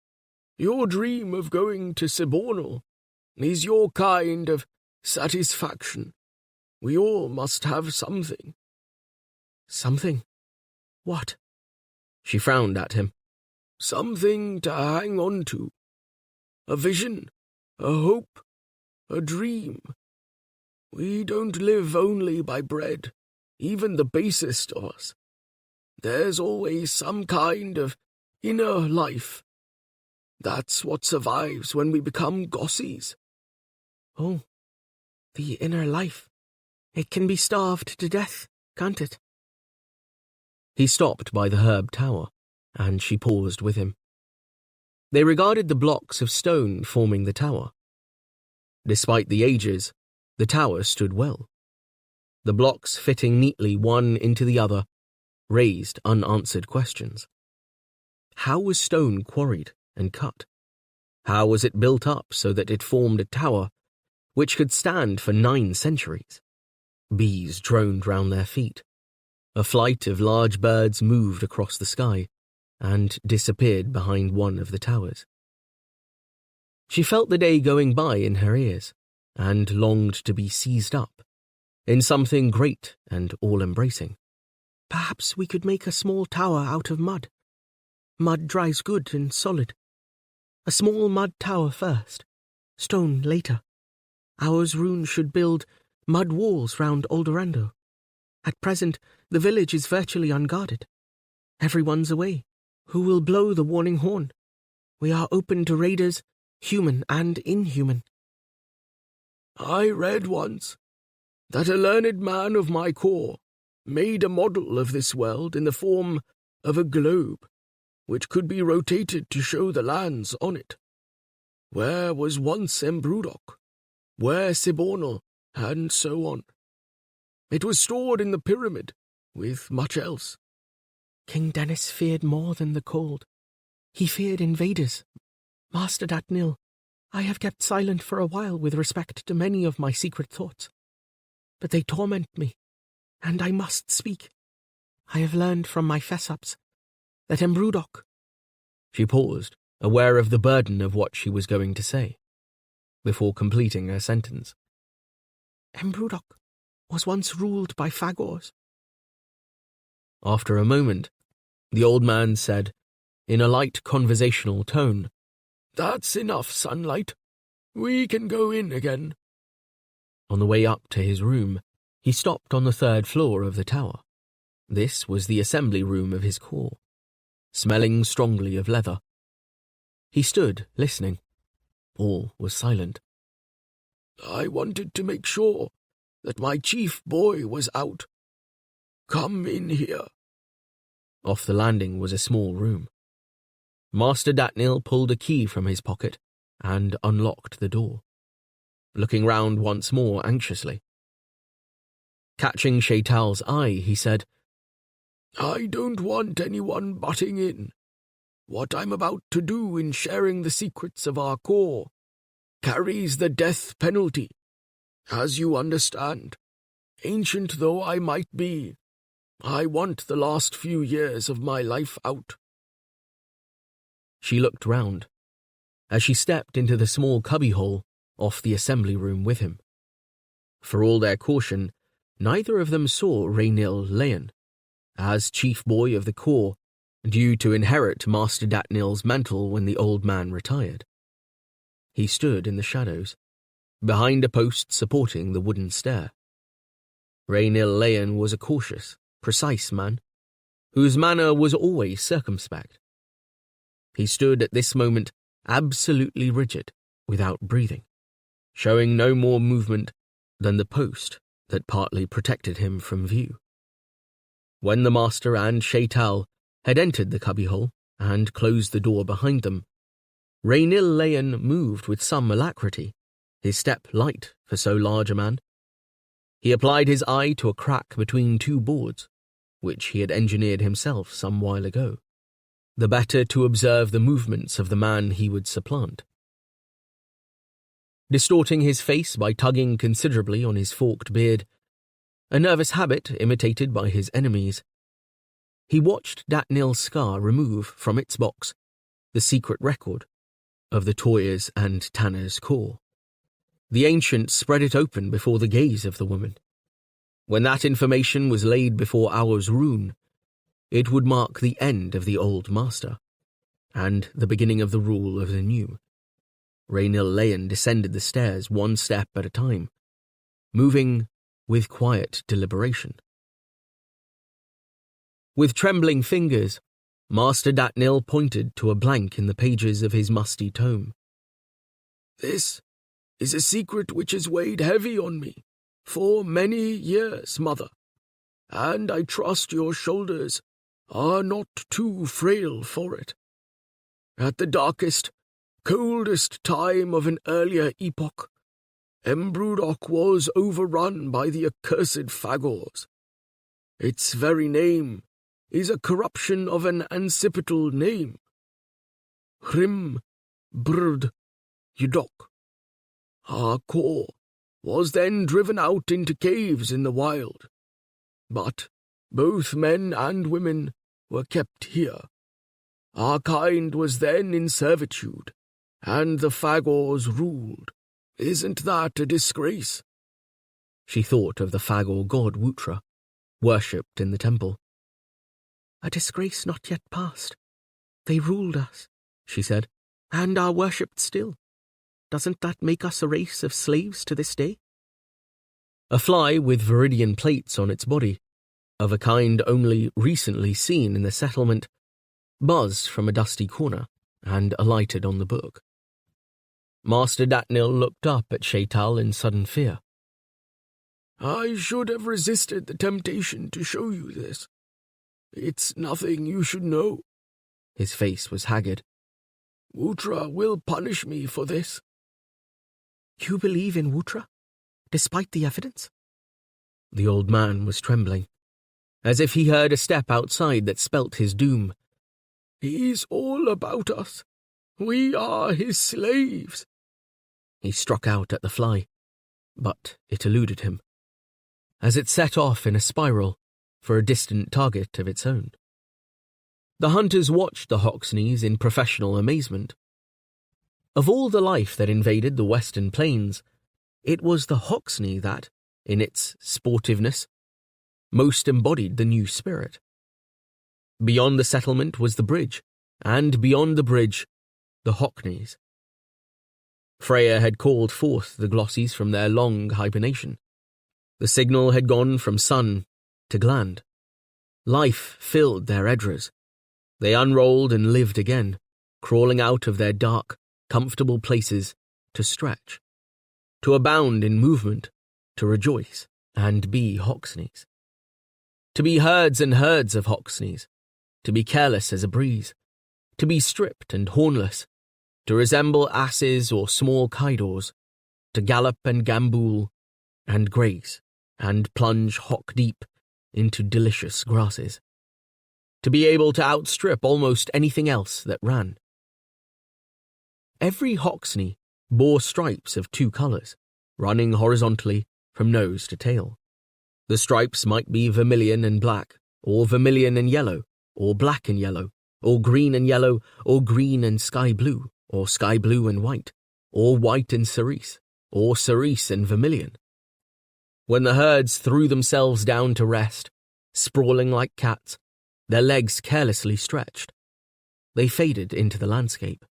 Your dream of going to Sibornal is your kind of satisfaction. We all must have something." "Something? What?" She frowned at him. "Something to hang on to. A vision, a hope, a dream. We don't live only by bread, even the basest of us. There's always some kind of inner life. That's what survives when we become gossies." "Oh, the inner life. It can be starved to death, can't it?" He stopped by the herb tower, and she paused with him. They regarded the blocks of stone forming the tower. Despite the ages, the tower stood well. The blocks fitting neatly one into the other raised unanswered questions. How was stone quarried and cut? How was it built up so that it formed a tower which could stand for 9 centuries? Bees droned round their feet. A flight of large birds moved across the sky and disappeared behind one of the towers. She felt the day going by in her ears and longed to be seized up in something great and all-embracing. "Perhaps we could make a small tower out of mud. Mud dries good and solid. A small mud tower first, stone later. Ours rune should build mud walls round Aldorando. At present, the village is virtually unguarded. Everyone's away. Who will blow the warning horn? We are open to raiders, human and inhuman." "I read once that a learned man of my corps made a model of this world in the form of a globe, which could be rotated to show the lands on it. Where was once Embrudok, where Sibornal, and so on. It was stored in the pyramid, with much else." "King Dennis feared more than the cold. He feared invaders. Master Datnil, I have kept silent for a while with respect to many of my secret thoughts. But they torment me, and I must speak. I have learned from my fess-ups that Embrudok—" She paused, aware of the burden of what she was going to say, before completing her sentence. "Embrudok was once ruled by Fagors." After a moment, the old man said, in a light conversational tone, "That's enough sunlight. We can go in again." On the way up to his room, he stopped on the 3rd floor of the tower. This was the assembly room of his corps, smelling strongly of leather. He stood, listening. All was silent. "I wanted to make sure that my chief boy was out. Come in here." Off the landing was a small room. Master Datnil pulled a key from his pocket and unlocked the door, looking round once more anxiously. Catching Shaital's eye, he said, "I don't want anyone butting in. What I'm about to do in sharing the secrets of our corps carries the death penalty. As you understand, ancient though I might be, I want the last few years of my life out." She looked round, as she stepped into the small cubbyhole off the assembly room with him. For all their caution, neither of them saw Raynil Leyen, as chief boy of the corps, due to inherit Master Datnil's mantle when the old man retired. He stood in the shadows, behind a post supporting the wooden stair. Raynil Leyen was a cautious, precise man, whose manner was always circumspect. He stood at this moment absolutely rigid, without breathing, showing no more movement than the post that partly protected him from view. When the master and Shaital had entered the cubbyhole and closed the door behind them, Raynil Leyen moved with some alacrity, his step light for so large a man. He applied his eye to a crack between 2 boards, which he had engineered himself some while ago, the better to observe the movements of the man he would supplant. Distorting his face by tugging considerably on his forked beard, a nervous habit imitated by his enemies, he watched Datnil's scar remove from its box the secret record of the Toyers and Tanners' corps. The ancient spread it open before the gaze of the woman. When that information was laid before Aur's rune, it would mark the end of the old master, and the beginning of the rule of the new. Raynil Leyen descended the stairs 1 step at a time, moving with quiet deliberation. With trembling fingers, Master Datnil pointed to a blank in the pages of his musty tome. "This is a secret which has weighed heavy on me for many years, Mother, and I trust your shoulders are not too frail for it. At the darkest, coldest time of an earlier epoch, Embrudok was overrun by the accursed Fagors. Its very name is a corruption of an ancestral name, Hrim Brd Yudok. Our corps was then driven out into caves in the wild, but both men and women were kept here. Our kind was then in servitude, and the Fagors ruled. Isn't that a disgrace?" She thought of the Fagor god Wutra, worshipped in the temple. "A disgrace not yet past. They ruled us," she said, "and are worshipped still. Doesn't that make us a race of slaves to this day?" A fly with viridian plates on its body, of a kind only recently seen in the settlement, buzzed from a dusty corner and alighted on the book. Master Datnil looked up at Shaital in sudden fear. "I should have resisted the temptation to show you this. It's nothing you should know." His face was haggard. "Wutra will punish me for this." "You believe in Wutra, despite the evidence?" The old man was trembling, as if he heard a step outside that spelt his doom. "He's all about us. We are his slaves." He struck out at the fly, but it eluded him, as it set off in a spiral for a distant target of its own. The hunters watched the Hoxneys in professional amazement. Of all the life that invaded the western plains, it was the Hoxney that, in its sportiveness, most embodied the new spirit. Beyond the settlement was the bridge, and beyond the bridge, the Hockneys. Freya had called forth the Glossies from their long hibernation. The signal had gone from sun to gland. Life filled their edras. They unrolled and lived again, crawling out of their dark, comfortable places to stretch, to abound in movement, to rejoice and be Hoxneys. To be herds and herds of Hoxneys, to be careless as a breeze, to be stripped and hornless, to resemble asses or small kydors, to gallop and gambol and graze and plunge hock deep into delicious grasses, to be able to outstrip almost anything else that ran. Every Hoxney bore stripes of 2 colours, running horizontally from nose to tail. The stripes might be vermilion and black, or vermilion and yellow, or black and yellow, or green and yellow, or green and sky blue, or sky blue and white, or white and cerise, or cerise and vermilion. When the herds threw themselves down to rest, sprawling like cats, their legs carelessly stretched, they faded into the landscape,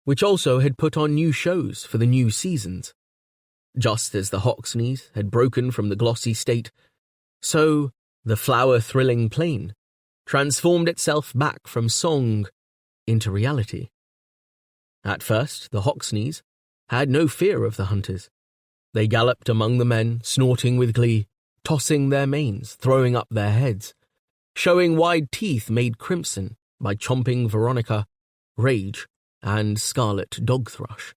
which also had put on new shows for the new seasons. Just as the Hoxneys had broken from the glossy state, so the flower-thrilling plain transformed itself back from song into reality. At first, the Hoxneys had no fear of the hunters. They galloped among the men, snorting with glee, tossing their manes, throwing up their heads, showing wide teeth made crimson by chomping Veronica, Rage, and Scarlet Dog Thrush.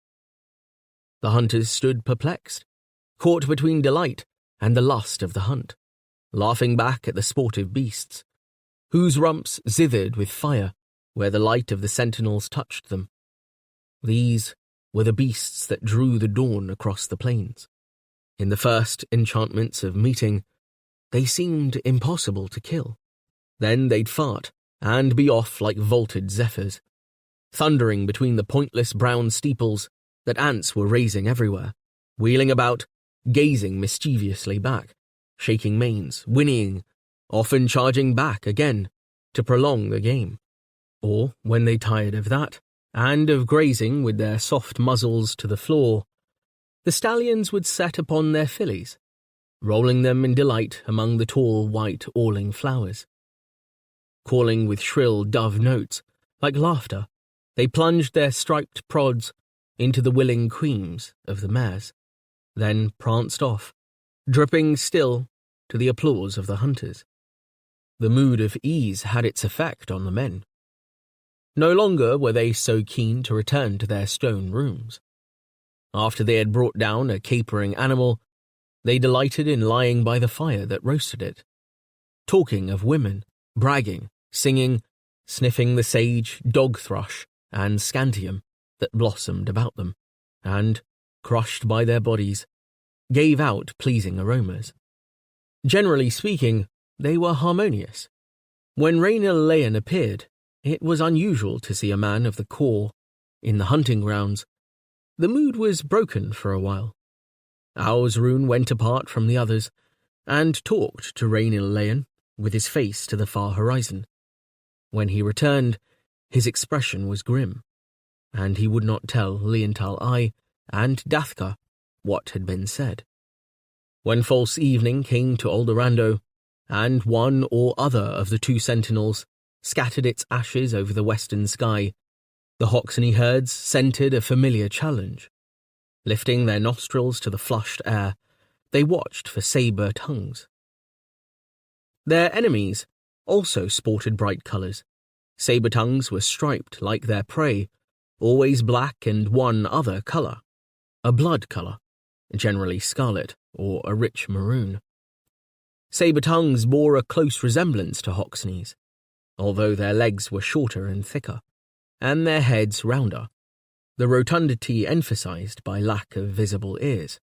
The hunters stood perplexed, caught between delight and the lust of the hunt, laughing back at the sportive beasts, whose rumps zithered with fire where the light of the sentinels touched them. These were the beasts that drew the dawn across the plains. In the first enchantments of meeting, they seemed impossible to kill. Then they'd fart and be off like vaulted zephyrs, thundering between the pointless brown steeples that ants were raising everywhere, wheeling about, gazing mischievously back, shaking manes, whinnying, often charging back again to prolong the game. Or, when they tired of that, and of grazing with their soft muzzles to the floor, the stallions would set upon their fillies, rolling them in delight among the tall white awling flowers. Calling with shrill dove notes, like laughter, they plunged their striped prods into the willing creams of the mares, then pranced off, dripping still to the applause of the hunters. The mood of ease had its effect on the men. No longer were they so keen to return to their stone rooms. After they had brought down a capering animal, they delighted in lying by the fire that roasted it, talking of women, bragging, singing, sniffing the sage, dog thrush, and scantium that blossomed about them, and, crushed by their bodies, gave out pleasing aromas. Generally speaking, they were harmonious. When Rainil Leon appeared, it was unusual to see a man of the corps in the hunting grounds. The mood was broken for a while. Ausrune went apart from the others, and talked to Rainil Leon with his face to the far horizon. When he returned, his expression was grim, and he would not tell Leontal I and Dathka what had been said. When false evening came to Aldorando, and one or other of the 2 sentinels scattered its ashes over the western sky, the Hoxney herds scented a familiar challenge. Lifting their nostrils to the flushed air, they watched for sabre tongues. Their enemies also sported bright colours. Sabre tongues were striped like their prey, always black and one other colour, a blood colour, generally scarlet or a rich maroon. Sabre tongues bore a close resemblance to Hoxneys, although their legs were shorter and thicker, and their heads rounder, the rotundity emphasised by lack of visible ears.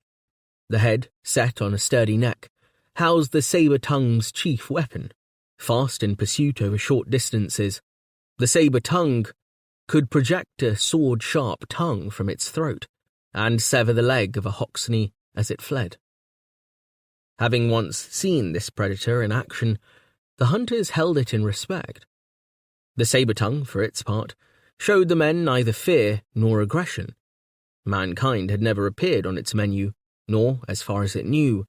The head, set on a sturdy neck, housed the sabre tongue's chief weapon. Fast in pursuit over short distances, the sabre tongue could project a sword-sharp tongue from its throat and sever the leg of a Hoxney as it fled. Having once seen this predator in action, the hunters held it in respect, The saber-tongue, for its part, showed the men neither fear nor aggression. Mankind had never appeared on its menu, nor, as far as it knew,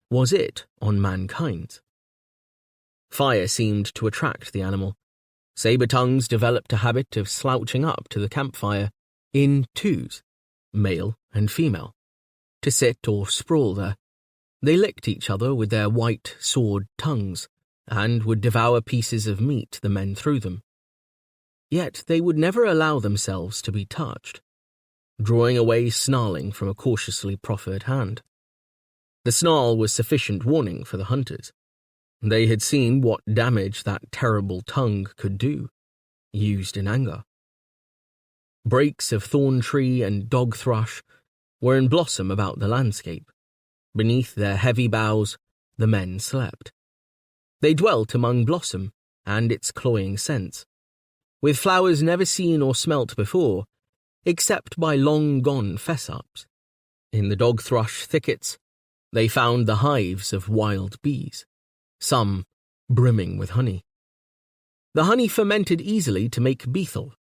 was it on mankind's. Fire seemed to attract the animal. Saber-tongues developed a habit of slouching up to the campfire in twos, male and female, to sit or sprawl there. They licked each other with their white sword tongues, and would devour pieces of meat the men threw them. Yet they would never allow themselves to be touched, drawing away snarling from a cautiously proffered hand. The snarl was sufficient warning for the hunters. They had seen what damage that terrible tongue could do, used in anger. Brakes of thorn tree and dog thrush were in blossom about the landscape. Beneath their heavy boughs, the men slept. They dwelt among blossom and its cloying scents, with flowers never seen or smelt before, except by long-gone fess-ups. In the dog thrush thickets, they found the hives of wild bees, some brimming with honey. The honey fermented easily to make betel.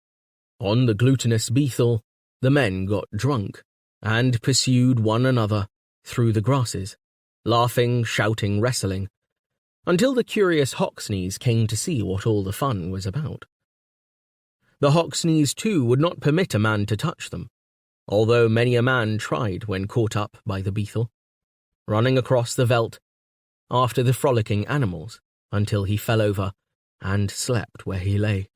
On the glutinous betel, the men got drunk and pursued one another through the grasses, laughing, shouting, wrestling, until the curious Hoxneys came to see what all the fun was about. The Hoxneys, too, would not permit a man to touch them, although many a man tried when caught up by the betel, running across the veldt after the frolicking animals until he fell over and slept where he lay.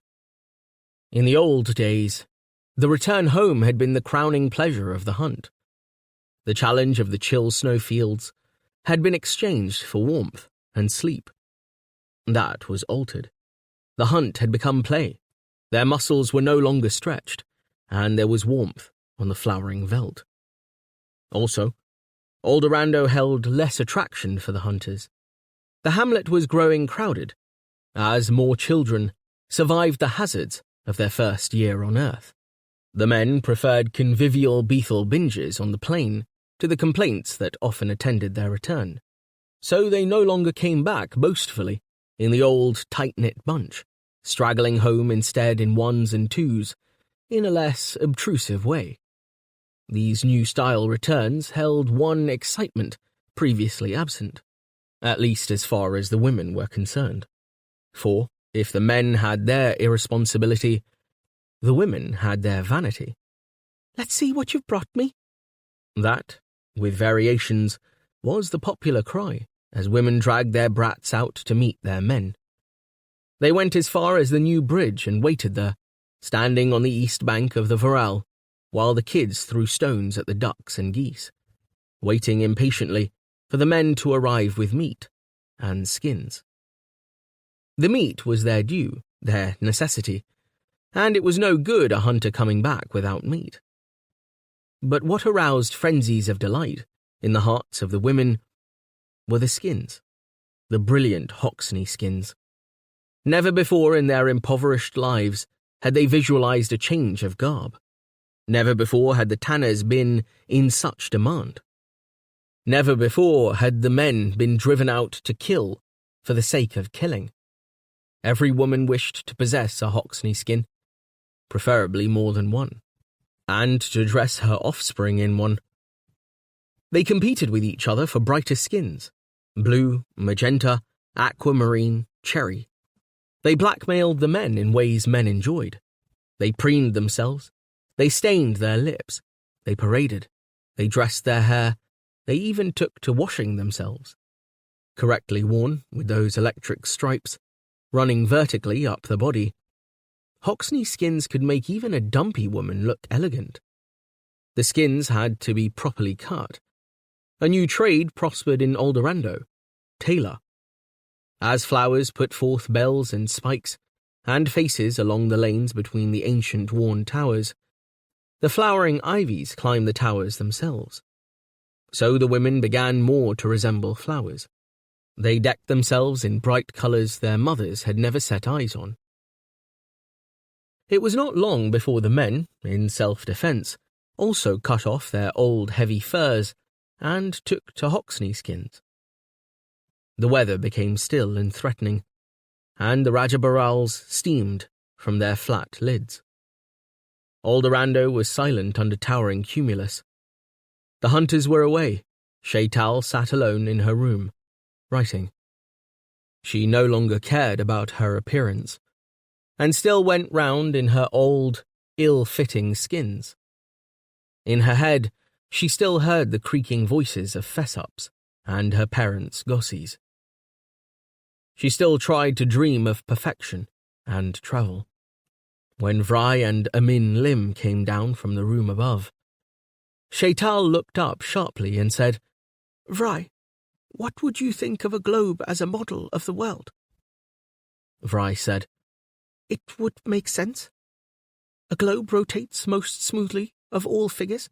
In the old days, the return home had been the crowning pleasure of the hunt. The challenge of the chill snowfields had been exchanged for warmth and sleep. That was altered. The hunt had become play. Their muscles were no longer stretched, and there was warmth on the flowering veldt. Also, Aldorando held less attraction for the hunters. The hamlet was growing crowded, as more children survived the hazards of their first year on Earth. The men preferred convivial betel binges on the plain to the complaints that often attended their return, so they no longer came back boastfully in the old tight-knit bunch, straggling home instead in ones and twos, in a less obtrusive way. These new-style returns held one excitement previously absent, at least as far as the women were concerned. For, if the men had their irresponsibility, the women had their vanity. "Let's see what you've brought me." That, with variations, was the popular cry as women dragged their brats out to meet their men. They went as far as the new bridge and waited there, standing on the east bank of the Varal, while the kids threw stones at the ducks and geese, waiting impatiently for the men to arrive with meat and skins. The meat was their due, their necessity, and it was no good a hunter coming back without meat. But what aroused frenzies of delight in the hearts of the women were the skins, the brilliant Hoxney skins. Never before in their impoverished lives had they visualized a change of garb. Never before had the tanners been in such demand. Never before had the men been driven out to kill for the sake of killing. Every woman wished to possess a Hoxney skin, preferably more than one, and to dress her offspring in one. They competed with each other for brighter skins: blue, magenta, aquamarine, cherry. They blackmailed the men in ways men enjoyed. They preened themselves. They stained their lips. They paraded. They dressed their hair. They even took to washing themselves. Correctly worn, with those electric stripes, running vertically up the body, Hoxney skins could make even a dumpy woman look elegant. The skins had to be properly cut. A new trade prospered in Aldorando: tailor. As flowers put forth bells and spikes, and faces along the lanes between the ancient worn towers, the flowering ivies climbed the towers themselves. So the women began more to resemble flowers. They decked themselves in bright colours their mothers had never set eyes on. It was not long before the men, in self-defence, also cut off their old heavy furs and took to Hoxney skins. The weather became still and threatening, and the Rajabarals steamed from their flat lids. Aldorando was silent under towering cumulus. The hunters were away. Shaital sat alone in her room, writing. She no longer cared about her appearance, and still went round in her old, ill-fitting skins. In her head, she still heard the creaking voices of Fessups and her parents' gossies. She still tried to dream of perfection and travel. When Vry and Amin Lim came down from the room above, Shaital looked up sharply and said, Vry, what would you think of a globe as a model of the world? Vry said, It would make sense. A globe rotates most smoothly of all figures,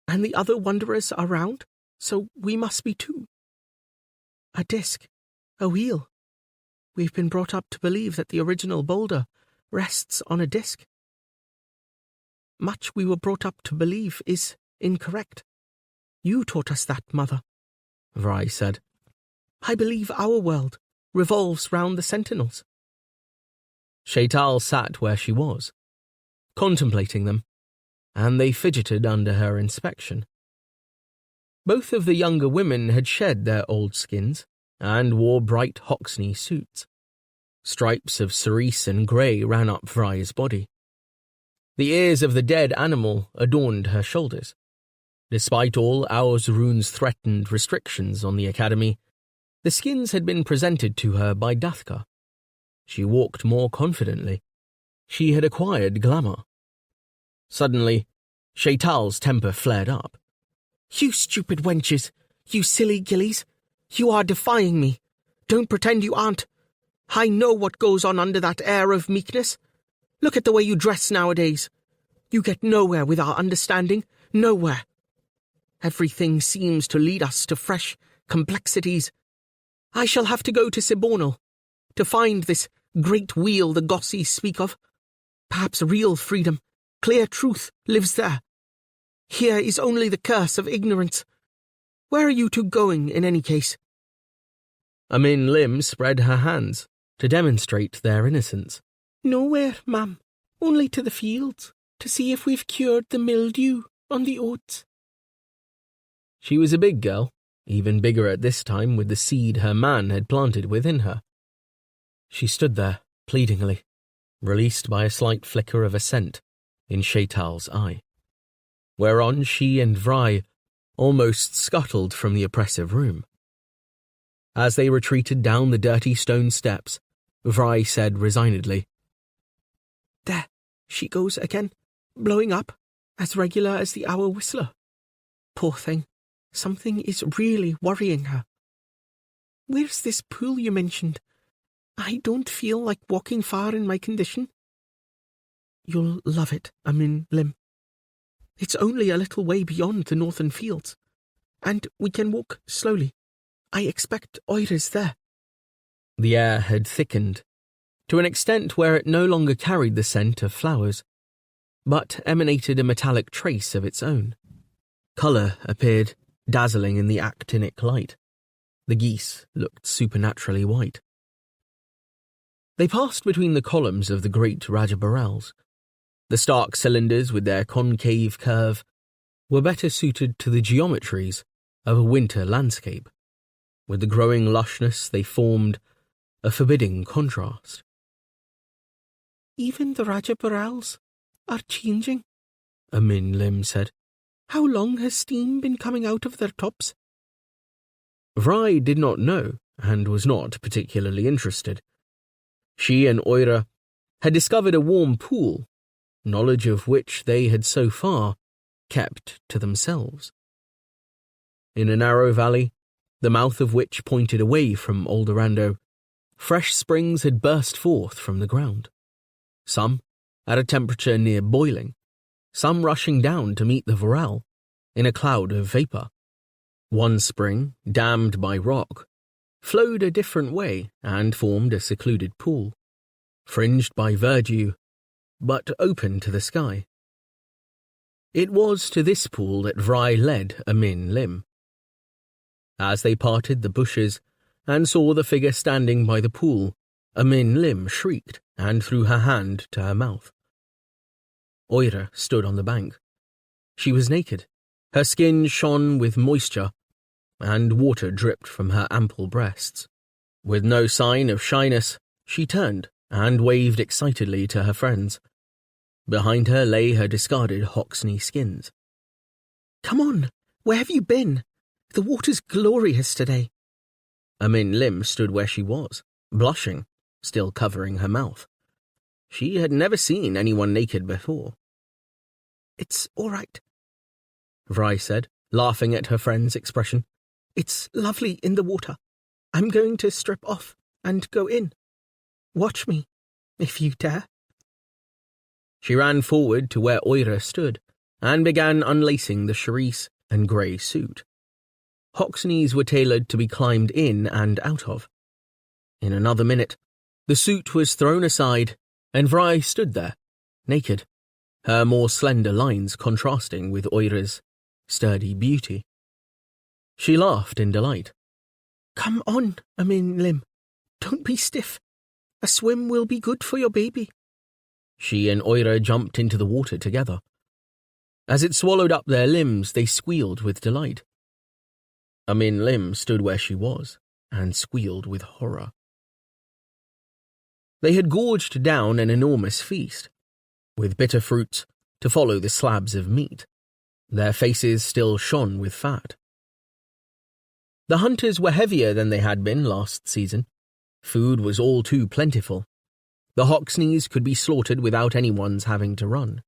and the other wanderers are round, so we must be too. A disc, a wheel. We've been brought up to believe that the original boulder rests on a disc. Much we were brought up to believe is incorrect. You taught us that, Mother, Vry said. I believe our world revolves round the sentinels. Shaital sat where she was, contemplating them, and they fidgeted under her inspection. Both of the younger women had shed their old skins and wore bright Hoxney suits. Stripes of cerise and grey ran up Vry's body. The ears of the dead animal adorned her shoulders. Despite all Aur's threatened restrictions on the academy, the skins had been presented to her by Dathka. She walked more confidently. She had acquired glamour. Suddenly, Shaital's temper flared up. You stupid wenches! You silly gillies! You are defying me! Don't pretend you aren't! I know what goes on under that air of meekness. Look at the way you dress nowadays. You get nowhere with our understanding, nowhere. Everything seems to lead us to fresh complexities. I shall have to go to Sibornal to find this great wheel the gossies speak of. Perhaps real freedom, clear truth lives there. Here is only the curse of ignorance. Where are you two going in any case? Amin Lim spread her hands to demonstrate their innocence. Nowhere, ma'am. Only to the fields, to see if we've cured the mildew on the oats. She was a big girl, even bigger at this time with the seed her man had planted within her. She stood there, pleadingly, released by a slight flicker of assent in Shaital's eye, whereon she and Vry almost scuttled from the oppressive room. As they retreated down the dirty stone steps, Vry said resignedly, There, she goes again, blowing up, as regular as the hour whistler. Poor thing, something is really worrying her. Where's this pool you mentioned? I don't feel like walking far in my condition. You'll love it, Amin Lim. It's only a little way beyond the northern fields, and we can walk slowly. I expect Oira's there. The air had thickened, to an extent where it no longer carried the scent of flowers, but emanated a metallic trace of its own. Colour appeared, dazzling in the actinic light. The geese looked supernaturally white. They passed between the columns of the great Rajabarals. The stark cylinders with their concave curve were better suited to the geometries of a winter landscape. With the growing lushness they formed a forbidding contrast. Even the Rajabarals are changing, Amin Lim said. How long has steam been coming out of their tops? Vry did not know, and was not particularly interested. She and Oira had discovered a warm pool, knowledge of which they had so far kept to themselves. In a narrow valley, the mouth of which pointed away from Aldorando, fresh springs had burst forth from the ground. Some at a temperature near boiling, some rushing down to meet the Vorel in a cloud of vapour. One spring, dammed by rock, flowed a different way and formed a secluded pool, fringed by verdure, but open to the sky. It was to this pool that Vry led Amin Lim. As they parted the bushes and saw the figure standing by the pool, Amin Lim shrieked and threw her hand to her mouth. Oira stood on the bank. She was naked. Her skin shone with moisture, and water dripped from her ample breasts. With no sign of shyness, she turned and waved excitedly to her friends. Behind her lay her discarded Hoxne skins. "Come on, where have you been? The water's glorious today." Amin Lim stood where she was, blushing, still covering her mouth. She had never seen anyone naked before. "It's all right," Vry said, laughing at her friend's expression. "It's lovely in the water. I'm going to strip off and go in. Watch me, if you dare." She ran forward to where Oira stood and began unlacing the cherise and grey suit. Hoxneys were tailored to be climbed in and out of. In another minute, the suit was thrown aside and Vry stood there, naked, her more slender lines contrasting with Oira's sturdy beauty. She laughed in delight. "Come on, Amin Lim. Don't be stiff. A swim will be good for your baby." She and Oira jumped into the water together. As it swallowed up their limbs, they squealed with delight. Amin Lim stood where she was and squealed with horror. They had gorged down an enormous feast, with bitter fruits to follow the slabs of meat. Their faces still shone with fat. The hunters were heavier than they had been last season. Food was all too plentiful. The Hoxneys could be slaughtered without anyone's having to run.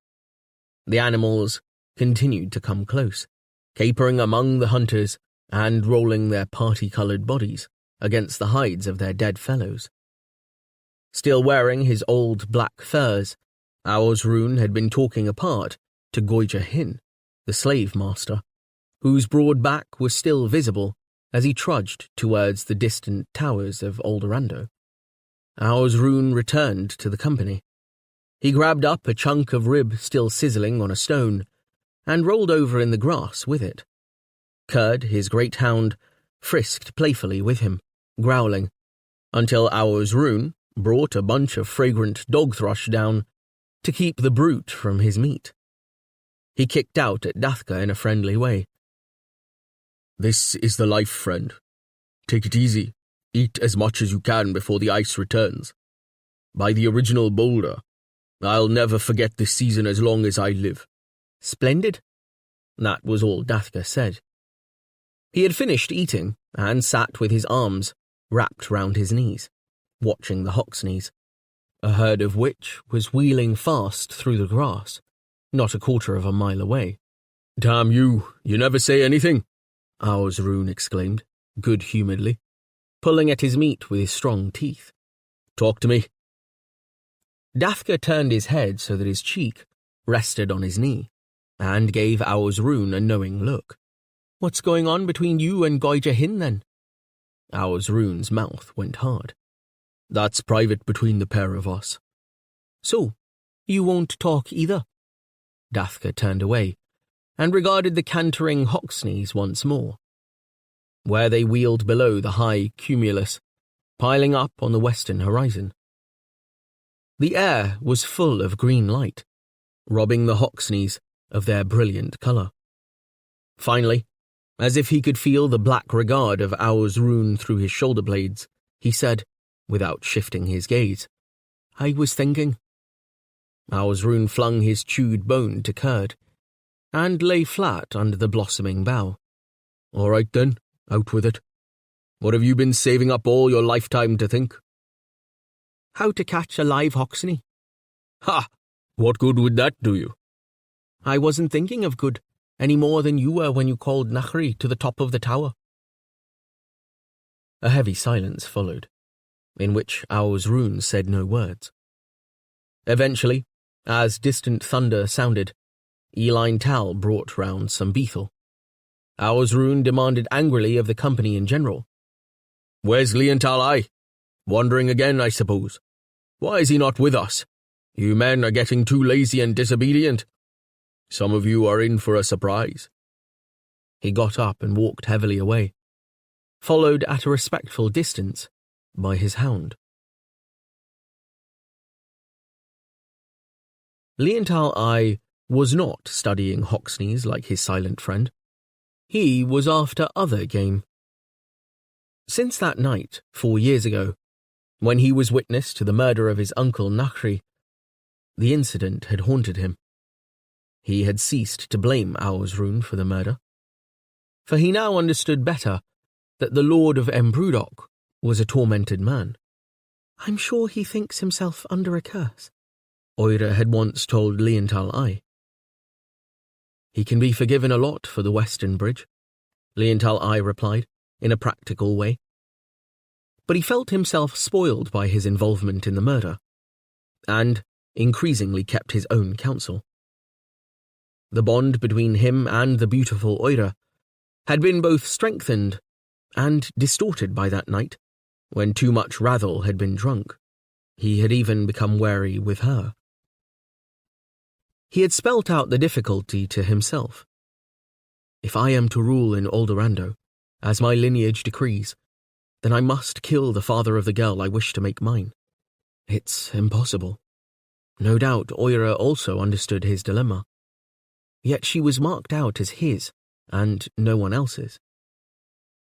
The animals continued to come close, capering among the hunters and rolling their party-coloured bodies against the hides of their dead fellows. Still wearing his old black furs, Rune had been talking apart to Goija Hin, the slave master, whose broad back was still visible as he trudged towards the distant towers of Aldorando. Rune returned to the company. He grabbed up a chunk of rib still sizzling on a stone and rolled over in the grass with it. Kurd, his great hound, frisked playfully with him, growling, until Rune brought a bunch of fragrant dog thrush down to keep the brute from his meat. He kicked out at Dathka in a friendly way. "This is the life, friend. Take it easy. Eat as much as you can before the ice returns. By the original boulder, I'll never forget this season as long as I live." "Splendid." That was all Dathka said. He had finished eating and sat with his arms wrapped round his knees, watching the Hoxneys, a herd of which was wheeling fast through the grass, not a quarter of a mile away. "Damn you, you never say anything," Rune exclaimed, good-humouredly, pulling at his meat with his strong teeth. "Talk to me." Dathka turned his head so that his cheek rested on his knee, and gave Rune a knowing look. "What's going on between you and Goija Hin, then?" Rune's mouth went hard. "That's private between the pair of us." "So, you won't talk either?" Dathka turned away and regarded the cantering Hoxneys once more, where they wheeled below the high cumulus, piling up on the western horizon. The air was full of green light, robbing the Hoxneys of their brilliant colour. Finally, as if he could feel the black regard of Rune through his shoulder blades, he said, without shifting his gaze, "I was thinking." Rune flung his chewed bone to Kurd, and lay flat under the blossoming bough. "All right then, out with it. What have you been saving up all your lifetime to think?" "How to catch a live Hoxney." "Ha! What good would that do you?" "I wasn't thinking of good, any more than you were when you called Nachri to the top of the tower." A heavy silence followed, in which Rune said no words. Eventually, as distant thunder sounded, Eline Tal brought round some beetle. Rune demanded angrily of the company in general. "Where's Leontalai? Wandering again, I suppose. Why is he not with us? You men are getting too lazy and disobedient. Some of you are in for a surprise." He got up and walked heavily away, followed at a respectful distance by his hound. Liental I was not studying Hoxneys like his silent friend. He was after other game. Since that night, 4 years ago, when he was witness to the murder of his uncle Nakhri, the incident had haunted him. He had ceased to blame Aosrun for the murder, for he now understood better that the Lord of Embrudok was a tormented man. "I'm sure he thinks himself under a curse," Oira had once told Liental I. "He can be forgiven a lot for the Western Bridge," Liental I replied, in a practical way. But he felt himself spoiled by his involvement in the murder, and increasingly kept his own counsel. The bond between him and the beautiful Oira had been both strengthened and distorted by that night, when too much Rathel had been drunk. He had even become wary with her. He had spelt out the difficulty to himself. "If I am to rule in Aldorando, as my lineage decrees, then I must kill the father of the girl I wish to make mine. It's impossible." No doubt Oira also understood his dilemma. Yet she was marked out as his, and no one else's.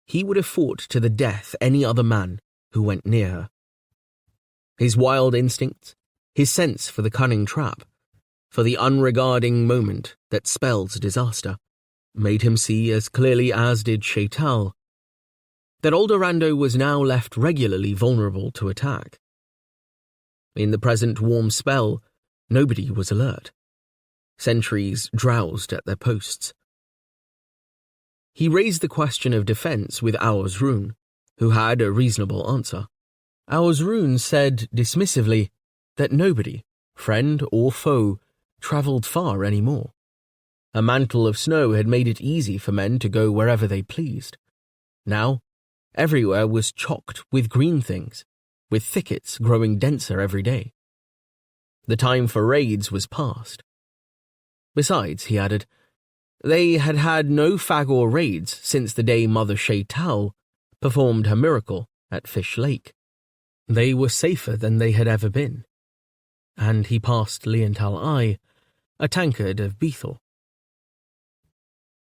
He would have fought to the death any other man who went near her. His wild instincts, his sense for the cunning trap, for the unregarding moment that spells disaster, made him see as clearly as did Shaital that Aldorando was now left regularly vulnerable to attack. In the present warm spell, nobody was alert. Sentries drowsed at their posts. He raised the question of defense with Aosrun, who had a reasonable answer. Aosrun said dismissively that nobody, friend or foe, travelled far anymore. A mantle of snow had made it easy for men to go wherever they pleased. Now, everywhere was chocked with green things, with thickets growing denser every day. The time for raids was past. Besides, he added, they had had no Fagor raids since the day Mother Shaital performed her miracle at Fish Lake. They were safer than they had ever been. And he passed Liental I a tankard of Bethel.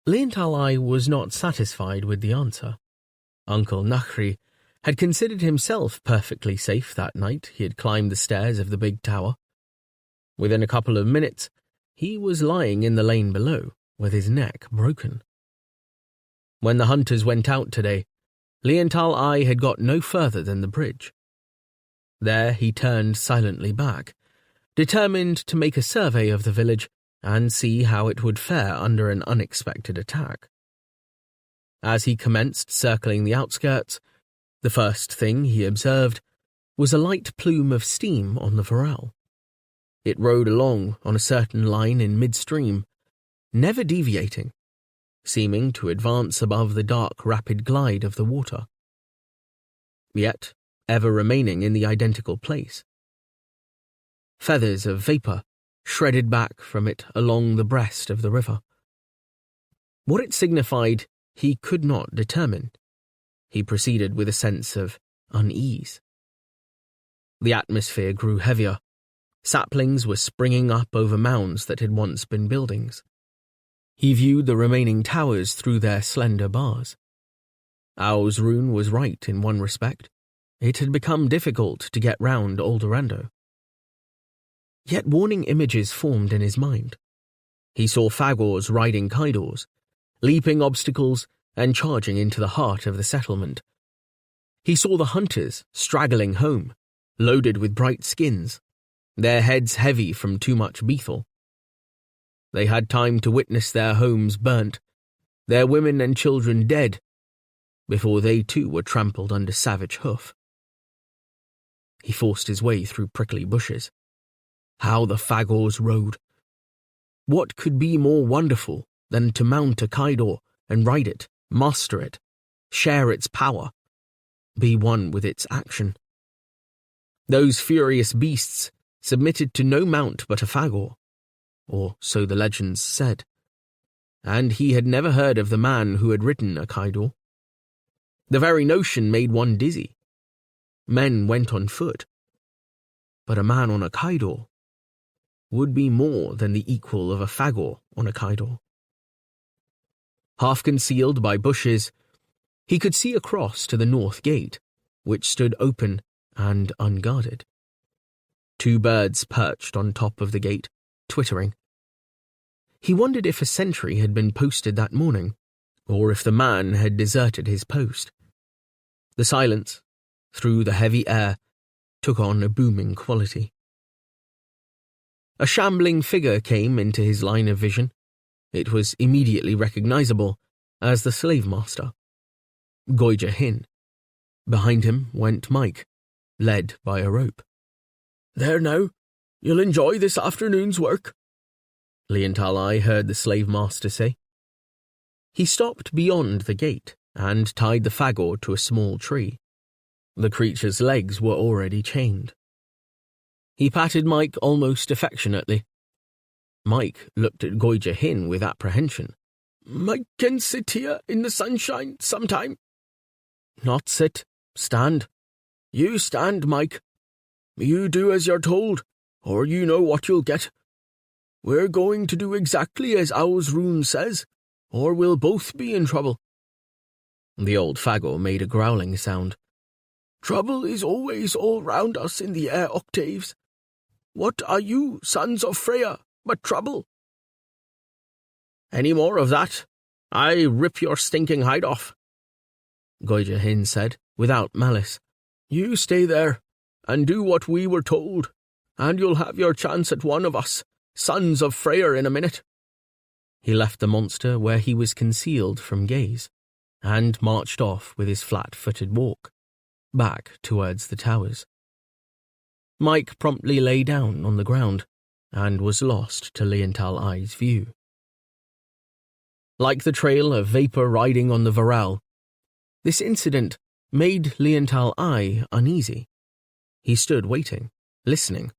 Liental I was not satisfied with the answer. Uncle Nakhri had considered himself perfectly safe that night he had climbed the stairs of the big tower. Within a couple of minutes, he was lying in the lane below, with his neck broken. When the hunters went out today, Liental I had got no further than the bridge. There he turned silently back, determined to make a survey of the village and see how it would fare under an unexpected attack. As he commenced circling the outskirts, the first thing he observed was a light plume of steam on the Varel. It rode along on a certain line in midstream, never deviating, seeming to advance above the dark rapid glide of the water, yet ever remaining in the identical place. Feathers of vapour shredded back from it along the breast of the river. What it signified he could not determine. He proceeded with a sense of unease. The atmosphere grew heavier. Saplings were springing up over mounds that had once been buildings. He viewed the remaining towers through their slender bars. Aosrun was right in one respect. It had become difficult to get round Aldorando. Yet warning images formed in his mind. He saw Fagors riding Kaidors, leaping obstacles and charging into the heart of the settlement. He saw the hunters straggling home, loaded with bright skins, their heads heavy from too much Bethel. They had time to witness their homes burnt, their women and children dead, before they too were trampled under savage hoof. He forced his way through prickly bushes. How the Fagors rode! What could be more wonderful than to mount a Kaidor and ride it, master it, share its power, be one with its action? Those furious beasts submitted to no mount but a Fagor, or so the legends said, and he had never heard of the man who had ridden a Kaidor. The very notion made one dizzy. Men went on foot, but a man on a Kaidor? would be more than the equal of a fagor on a Kaidor. Half concealed by bushes, he could see across to the north gate, which stood open and unguarded. 2 birds perched on top of the gate, twittering. He wondered if a sentry had been posted that morning, or if the man had deserted his post. The silence, through the heavy air, took on a booming quality. A shambling figure came into his line of vision. It was immediately recognizable as the slave master, Goija Hin. Behind him went Mike, led by a rope. "There now, you'll enjoy this afternoon's work," Liantal heard the slave master say. He stopped beyond the gate and tied the fagor to a small tree. The creature's legs were already chained. He patted Mike almost affectionately. Mike looked at Goija Hin with apprehension. "Mike can sit here in the sunshine sometime." "Not sit, stand." "You stand, Mike. You do as you're told, or you know what you'll get. We're going to do exactly as Owl's rune says, or we'll both be in trouble." The old fagor made a growling sound. "Trouble is always all round us in the air octaves. What are you, sons of Freya, but trouble?" "Any more of that? I rip your stinking hide off," Goija Hin said, without malice. "You stay there, and do what we were told, and you'll have your chance at one of us, sons of Freya, in a minute." He left the monster where he was concealed from gaze, and marched off with his flat-footed walk, back towards the towers. Mike promptly lay down on the ground, and was lost to Liantal-I's view. Like the trail of vapor riding on the Varel, this incident made Liantal-I uneasy. He stood waiting, listening,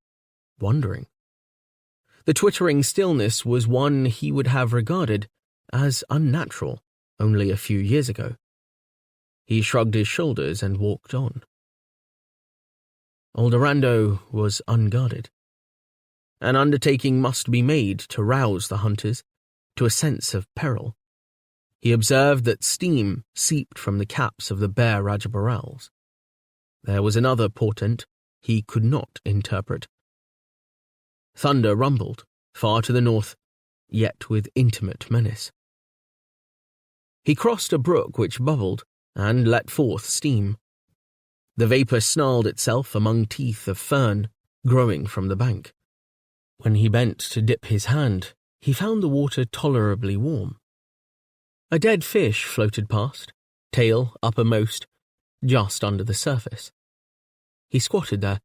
wondering. The twittering stillness was one he would have regarded as unnatural only a few years ago. He shrugged his shoulders and walked on. Aldorando was unguarded. An undertaking must be made to rouse the hunters to a sense of peril. He observed that steam seeped from the caps of the bare Rajabarals. There was another portent he could not interpret. Thunder rumbled, far to the north, yet with intimate menace. He crossed a brook which bubbled and let forth steam. The vapor snarled itself among teeth of fern growing from the bank. When he bent to dip his hand, he found the water tolerably warm. A dead fish floated past, tail uppermost, just under the surface. He squatted there,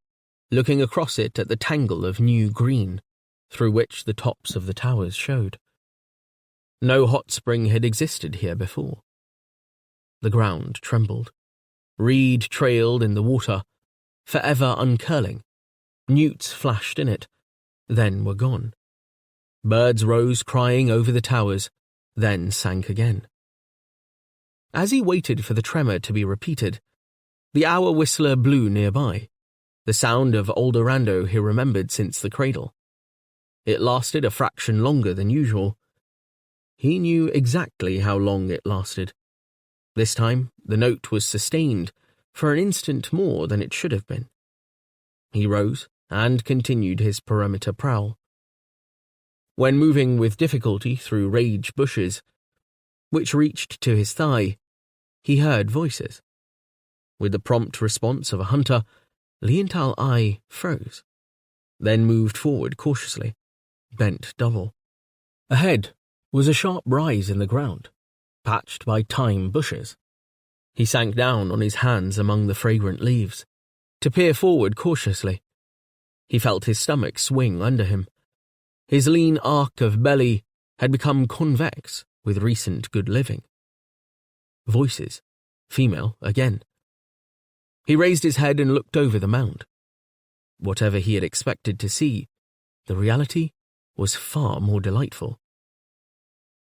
looking across it at the tangle of new green, through which the tops of the towers showed. No hot spring had existed here before. The ground trembled. Reed trailed in the water, forever uncurling. Newts flashed in it, then were gone. Birds rose crying over the towers, then sank again. As he waited for the tremor to be repeated, the hour whistler blew nearby, the sound of Aldorando he remembered since the cradle. It lasted a fraction longer than usual. He knew exactly how long it lasted. This time, the note was sustained for an instant more than it should have been. He rose and continued his perimeter prowl. When moving with difficulty through rage bushes, which reached to his thigh, he heard voices. With the prompt response of a hunter, Liantal-I froze, then moved forward cautiously, bent double. Ahead was a sharp rise in the ground, patched by thyme bushes. He sank down on his hands among the fragrant leaves, to peer forward cautiously. He felt his stomach swing under him. His lean arc of belly had become convex with recent good living. Voices, female again. He raised his head and looked over the mound. Whatever he had expected to see, the reality was far more delightful.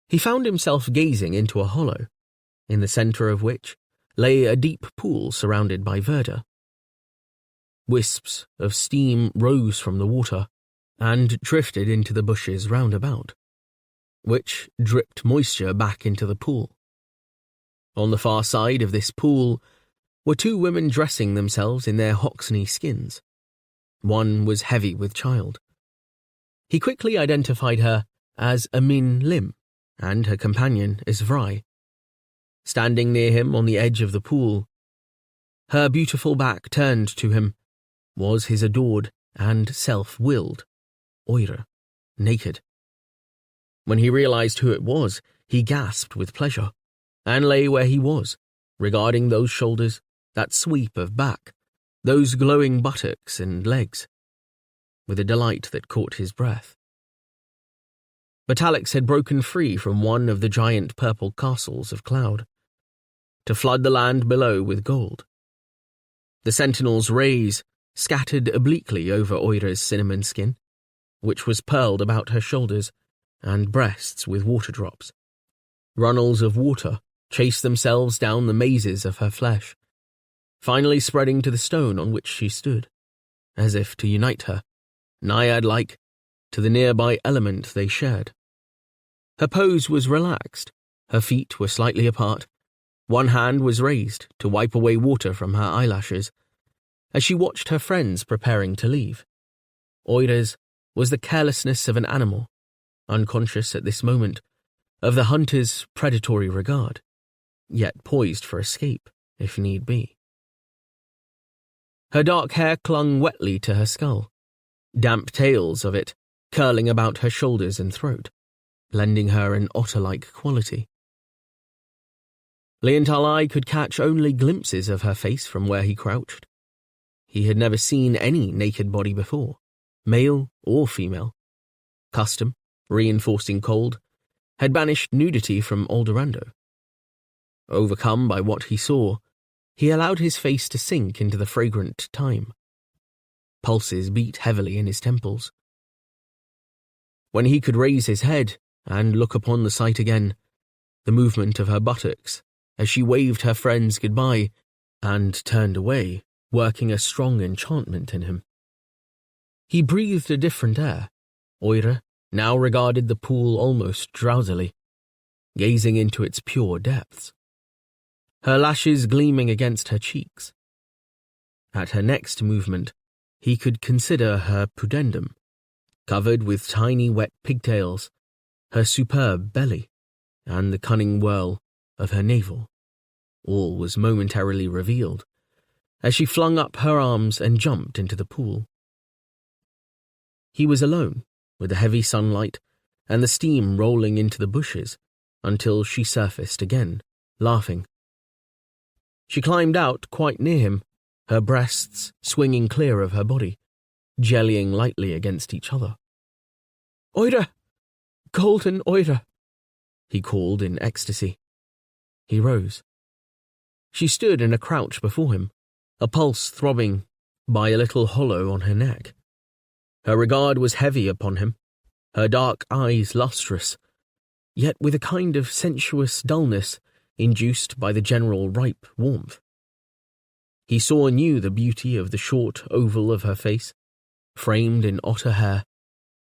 He found himself gazing into a hollow, in the centre of which lay a deep pool surrounded by verdure. Wisps of steam rose from the water, and drifted into the bushes round about, which dripped moisture back into the pool. On the far side of this pool were two women dressing themselves in their Hoxney skins. One was heavy with child. He quickly identified her as Amin Lim, and her companion as Vry. Standing near him on the edge of the pool, her beautiful back turned to him, was his adored and self-willed Oira, naked. When he realized who it was, he gasped with pleasure, and lay where he was, regarding those shoulders, that sweep of back, those glowing buttocks and legs, with a delight that caught his breath. But Alex had broken free from one of the giant purple castles of cloud, to flood the land below with gold. The sentinel's rays scattered obliquely over Oira's cinnamon skin, which was pearled about her shoulders and breasts with water drops. Runnels of water chased themselves down the mazes of her flesh, finally spreading to the stone on which she stood, as if to unite her, naiad-like, to the nearby element they shared. Her pose was relaxed, her feet were slightly apart, one hand was raised to wipe away water from her eyelashes, as she watched her friends preparing to leave. Oira's was the carelessness of an animal, unconscious at this moment of the hunter's predatory regard, yet poised for escape, if need be. Her dark hair clung wetly to her skull, damp tails of it curling about her shoulders and throat, lending her an otter-like quality. Leontalai could catch only glimpses of her face from where he crouched. He had never seen any naked body before, male or female. Custom, reinforcing cold, had banished nudity from Aldorando. Overcome by what he saw, he allowed his face to sink into the fragrant thyme. Pulses beat heavily in his temples. When he could raise his head and look upon the sight again, the movement of her buttocks as she waved her friends goodbye and turned away, working a strong enchantment in him. He breathed a different air. Oira now regarded the pool almost drowsily, gazing into its pure depths, her lashes gleaming against her cheeks. At her next movement, he could consider her pudendum, covered with tiny wet pigtails, her superb belly, and the cunning whirl of her navel. All was momentarily revealed, as she flung up her arms and jumped into the pool. He was alone, with the heavy sunlight and the steam rolling into the bushes, until she surfaced again, laughing. She climbed out quite near him, her breasts swinging clear of her body, jellying lightly against each other. "Oira! Golden Oira!" he called in ecstasy. He rose. She stood in a crouch before him, a pulse throbbing by a little hollow on her neck. Her regard was heavy upon him, her dark eyes lustrous, yet with a kind of sensuous dullness induced by the general ripe warmth. He saw anew the beauty of the short oval of her face, framed in otter hair,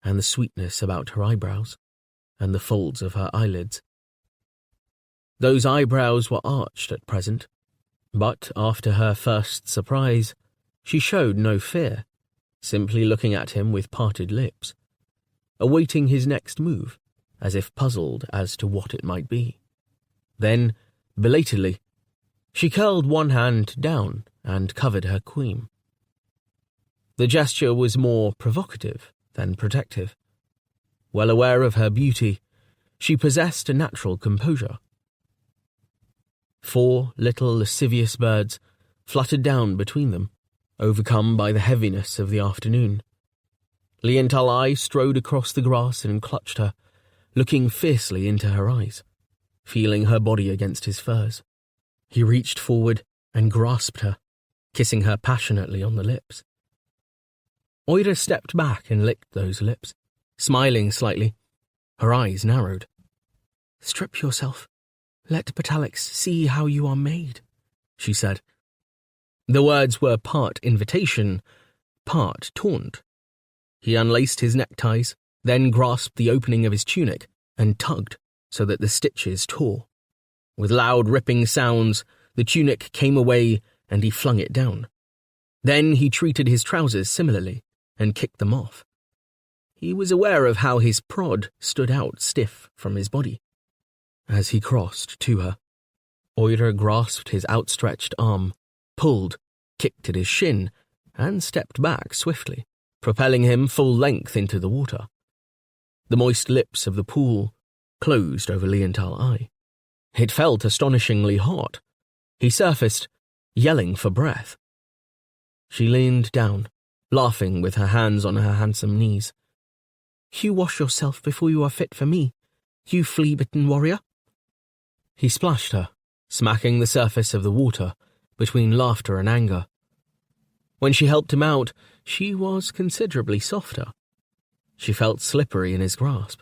and the sweetness about her eyebrows, and the folds of her eyelids. Those eyebrows were arched at present, but after her first surprise, she showed no fear, simply looking at him with parted lips, awaiting his next move, as if puzzled as to what it might be. Then, belatedly, she curled one hand down and covered her queen. The gesture was more provocative than protective. Well aware of her beauty, she possessed a natural composure. 4 little lascivious birds fluttered down between them, overcome by the heaviness of the afternoon. Leontalai strode across the grass and clutched her, looking fiercely into her eyes, feeling her body against his furs. He reached forward and grasped her, kissing her passionately on the lips. Oira stepped back and licked those lips, smiling slightly. Her eyes narrowed. "Strip yourself. Let Patalyx see how you are made," she said. The words were part invitation, part taunt. He unlaced his neckties, then grasped the opening of his tunic and tugged so that the stitches tore. With loud ripping sounds, the tunic came away and he flung it down. Then he treated his trousers similarly and kicked them off. He was aware of how his prod stood out stiff from his body. As he crossed to her, Oira grasped his outstretched arm, pulled, kicked at his shin, and stepped back swiftly, propelling him full length into the water. The moist lips of the pool closed over Leontal Eye. It felt astonishingly hot. He surfaced, yelling for breath. She leaned down, laughing with her hands on her handsome knees. You wash yourself before you are fit for me, you flea-bitten warrior. He splashed her, smacking the surface of the water between laughter and anger. When she helped him out, she was considerably softer. She felt slippery in his grasp.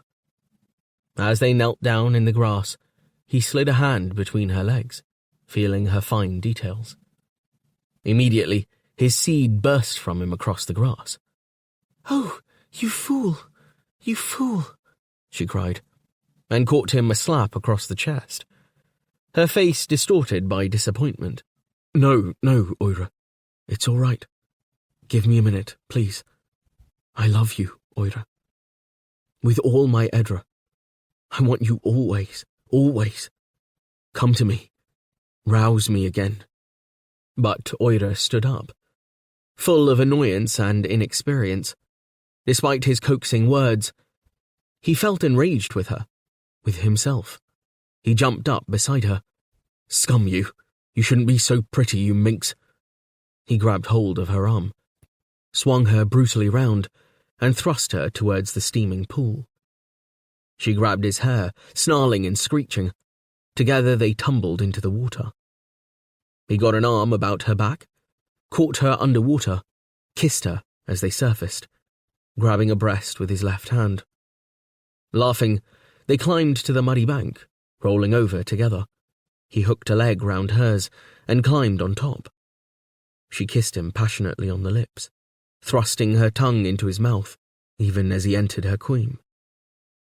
As they knelt down in the grass, he slid a hand between her legs, feeling her fine details. Immediately, his seed burst from him across the grass. "Oh, you fool! You fool!" she cried, and caught him a slap across the chest, her face distorted by disappointment. No, Oira. It's all right. Give me a minute, please. I love you, Oira. With all my Edra. I want you always, always. Come to me. Rouse me again. But Oira stood up, full of annoyance and inexperience. Despite his coaxing words, he felt enraged with her, with himself. He jumped up beside her. Scum you! You shouldn't be so pretty, you minx! He grabbed hold of her arm, swung her brutally round, and thrust her towards the steaming pool. She grabbed his hair, snarling and screeching. Together they tumbled into the water. He got an arm about her back, caught her underwater, kissed her as they surfaced, grabbing a breast with his left hand. Laughing, they climbed to the muddy bank, rolling over together. He hooked a leg round hers and climbed on top. She kissed him passionately on the lips, thrusting her tongue into his mouth, even as he entered her queen.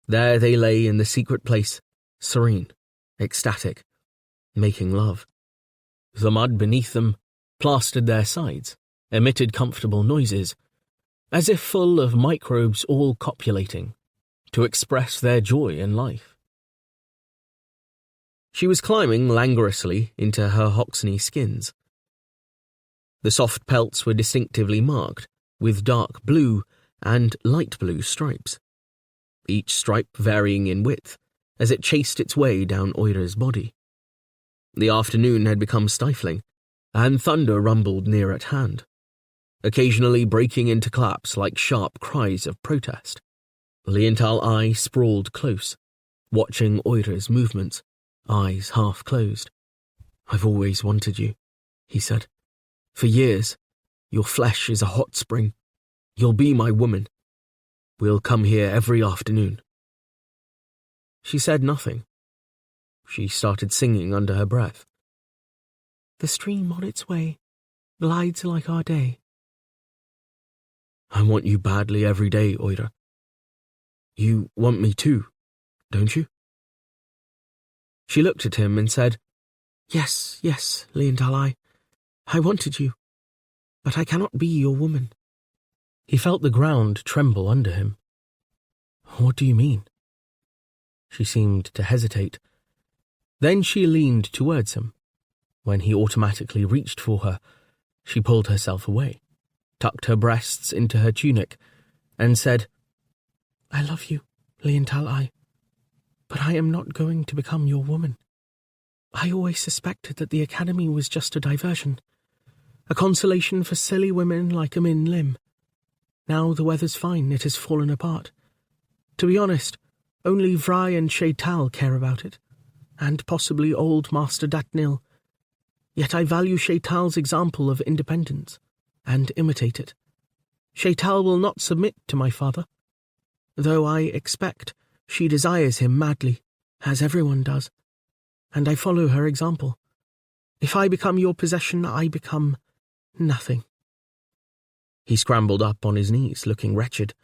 There they lay in the secret place, serene, ecstatic, making love. The mud beneath them plastered their sides, emitted comfortable noises, as if full of microbes all copulating, to express their joy in life. She was climbing languorously into her Hoxney skins. The soft pelts were distinctively marked, with dark blue and light blue stripes, each stripe varying in width as it chased its way down Oira's body. The afternoon had become stifling, and thunder rumbled near at hand, occasionally breaking into claps like sharp cries of protest. Leontal Eye sprawled close, watching Oira's movements, eyes half closed. I've always wanted you, he said. For years. Your flesh is a hot spring. You'll be my woman. We'll come here every afternoon. She said nothing. She started singing under her breath. The stream on its way glides like our day. I want you badly every day, Oira. You want me too, don't you? She looked at him and said, Yes, Leontal Eye. I wanted you, but I cannot be your woman. He felt the ground tremble under him. What do you mean? She seemed to hesitate. Then she leaned towards him. When he automatically reached for her, she pulled herself away, tucked her breasts into her tunic, and said, I love you, Leontal Eye, but I am not going to become your woman. I always suspected that the academy was just a diversion, a consolation for silly women like Amin Lim. Now the weather's fine, it has fallen apart. To be honest, only Vry and Shaital care about it, and possibly old Master Datnil. Yet I value Shaital's example of independence, and imitate it. Shaital will not submit to my father, though I expect she desires him madly, as everyone does, and I follow her example. If I become your possession, I become nothing. He scrambled up on his knees, looking wretched.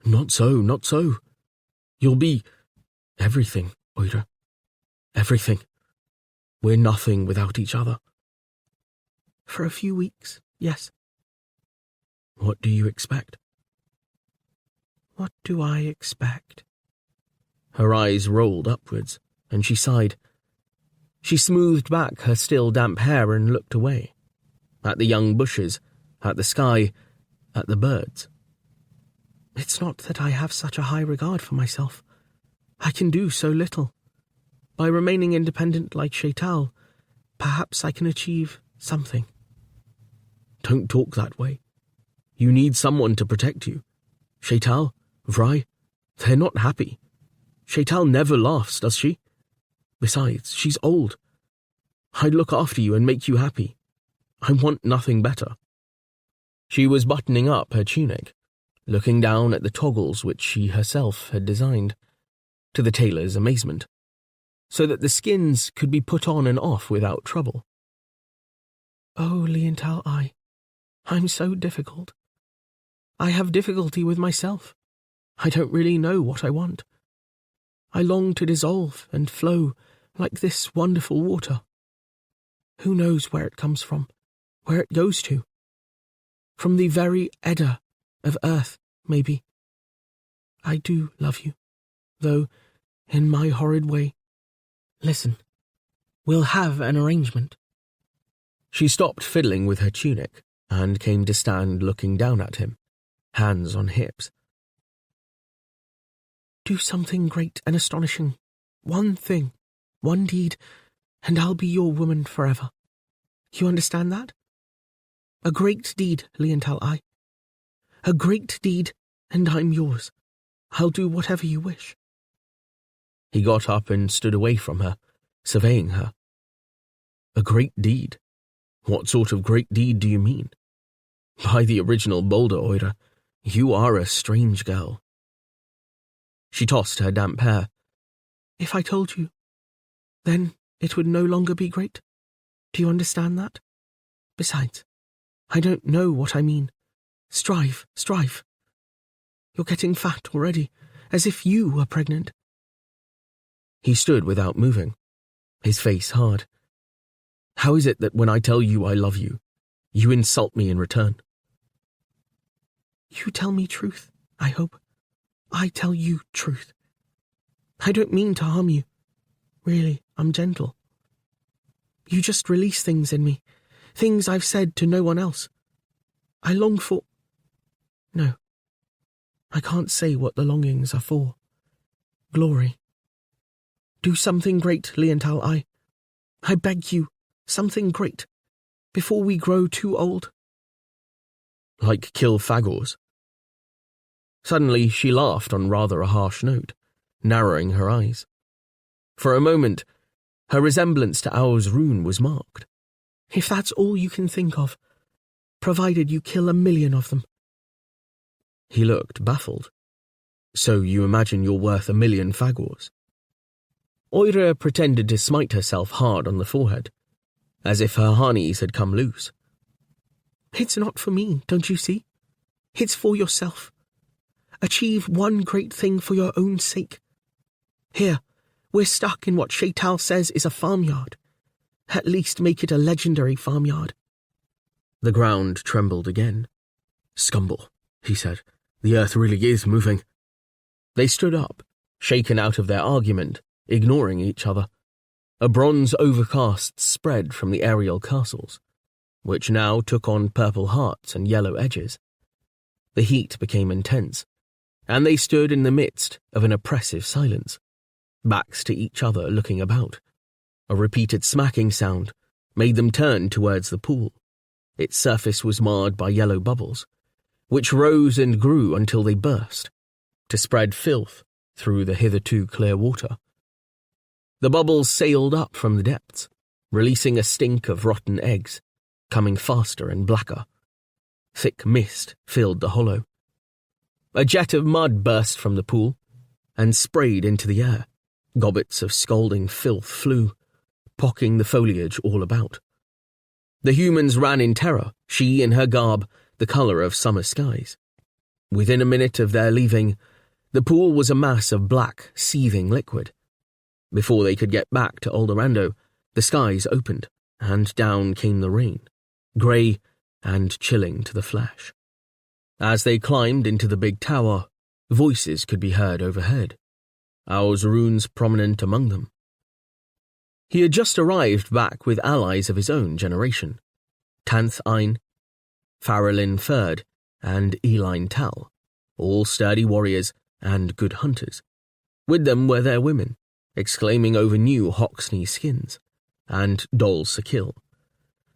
Not so, not so. You'll be everything, Oira. Everything. We're nothing without each other. For a few weeks, yes. What do you expect? What do I expect? Her eyes rolled upwards, and she sighed. She smoothed back her still damp hair and looked away. At the young bushes, at the sky, at the birds. It's not that I have such a high regard for myself. I can do so little. By remaining independent like Shaital, perhaps I can achieve something. Don't talk that way. You need someone to protect you. Shaital, Vry, they're not happy. Shaital never laughs, does she? Besides, she's old. I'd look after you and make you happy. I want nothing better. She was buttoning up her tunic, looking down at the toggles which she herself had designed, to the tailor's amazement, so that the skins could be put on and off without trouble. Oh, Liental, I'm so difficult. I have difficulty with myself. I don't really know what I want. I long to dissolve and flow like this wonderful water. Who knows where it comes from, where it goes to? From the very Edda of earth, maybe. I do love you, though, in my horrid way. Listen, we'll have an arrangement. She stopped fiddling with her tunic and came to stand looking down at him, hands on hips. Do something great and astonishing. One thing, one deed, and I'll be your woman forever. You understand that? A great deed, Liental. A great deed, and I'm yours. I'll do whatever you wish. He got up and stood away from her, surveying her. A great deed? What sort of great deed do you mean? By the original Boulder, Oira, you are a strange girl. She tossed her damp hair. If I told you, then it would no longer be great. Do you understand that? Besides, I don't know what I mean. Strive. You're getting fat already, as if you were pregnant. He stood without moving, his face hard. How is it that when I tell you I love you, you insult me in return? You tell me truth, I hope. I tell you truth. I don't mean to harm you. Really, I'm gentle. You just release things in me, things I've said to no one else. I long for... No, I can't say what the longings are for. Glory. Do something great, Liental. I beg you, something great, before we grow too old. Like kill Fagors. Suddenly she laughed on rather a harsh note, narrowing her eyes. For a moment, her resemblance to Ao's rune was marked. If that's all you can think of, provided you kill 1,000,000 of them. He looked baffled. So you imagine you're worth 1,000,000 Fagors? Oira pretended to smite herself hard on the forehead, as if her harnies had come loose. It's not for me, don't you see? It's for yourself. Achieve one great thing for your own sake. Here, we're stuck in what Shaital says is a farmyard. At least make it a legendary farmyard. The ground trembled again. Scumble, he said. The earth really is moving. They stood up, shaken out of their argument, ignoring each other. A bronze overcast spread from the aerial castles, which now took on purple hearts and yellow edges. The heat became intense, and they stood in the midst of an oppressive silence, backs to each other looking about. A repeated smacking sound made them turn towards the pool. Its surface was marred by yellow bubbles, which rose and grew until they burst, to spread filth through the hitherto clear water. The bubbles sailed up from the depths, releasing a stink of rotten eggs, coming faster and blacker. Thick mist filled the hollow. A jet of mud burst from the pool and sprayed into the air. Gobbets of scalding filth flew, pocking the foliage all about. The humans ran in terror, she in her garb, the colour of summer skies. Within a minute of their leaving, the pool was a mass of black, seething liquid. Before they could get back to Eldorado, the skies opened, and down came the rain, grey and chilling to the flesh. As they climbed into the big tower, voices could be heard overhead, Rune's prominent among them. He had just arrived back with allies of his own generation, Tanth Ein, Farrellin Ferd, and Eline Tal, all sturdy warriors and good hunters. With them were their women, exclaiming over new Hoxney skins, and Dol Sakil,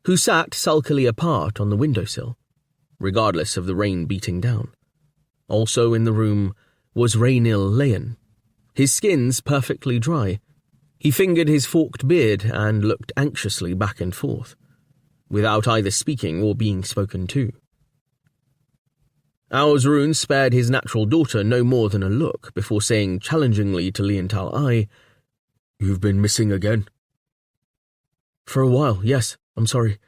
who sat sulkily apart on the windowsill, regardless of the rain beating down. Also in the room was Raynil Leyen, his skins perfectly dry. He fingered his forked beard and looked anxiously back and forth, without either speaking or being spoken to. Rune spared his natural daughter no more than a look before saying challengingly to Liental Ai, "You've been missing again." "For a while, yes, I'm sorry.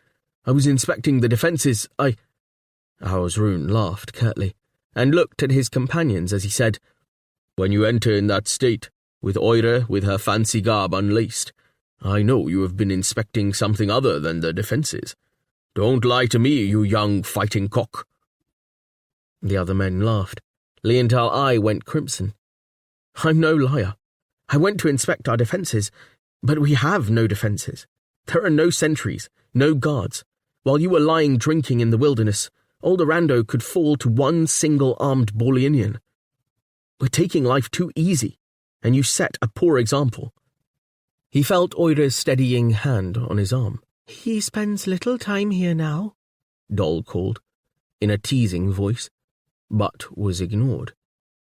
I was inspecting the defences, Rune laughed curtly, and looked at his companions as he said, "When you enter in that state, with Oira with her fancy garb unlaced, I know you have been inspecting something other than the defences. Don't lie to me, you young fighting cock." The other men laughed. Liental Ai went crimson. "I'm no liar. I went to inspect our defences, but we have no defences. There are no sentries, no guards. While you were lying drinking in the wilderness, Eldorado could fall to one single armed Borleanian. We're taking life too easy, and you set a poor example." He felt Oira's steadying hand on his arm. "He spends little time here now," Dol called, in a teasing voice, but was ignored.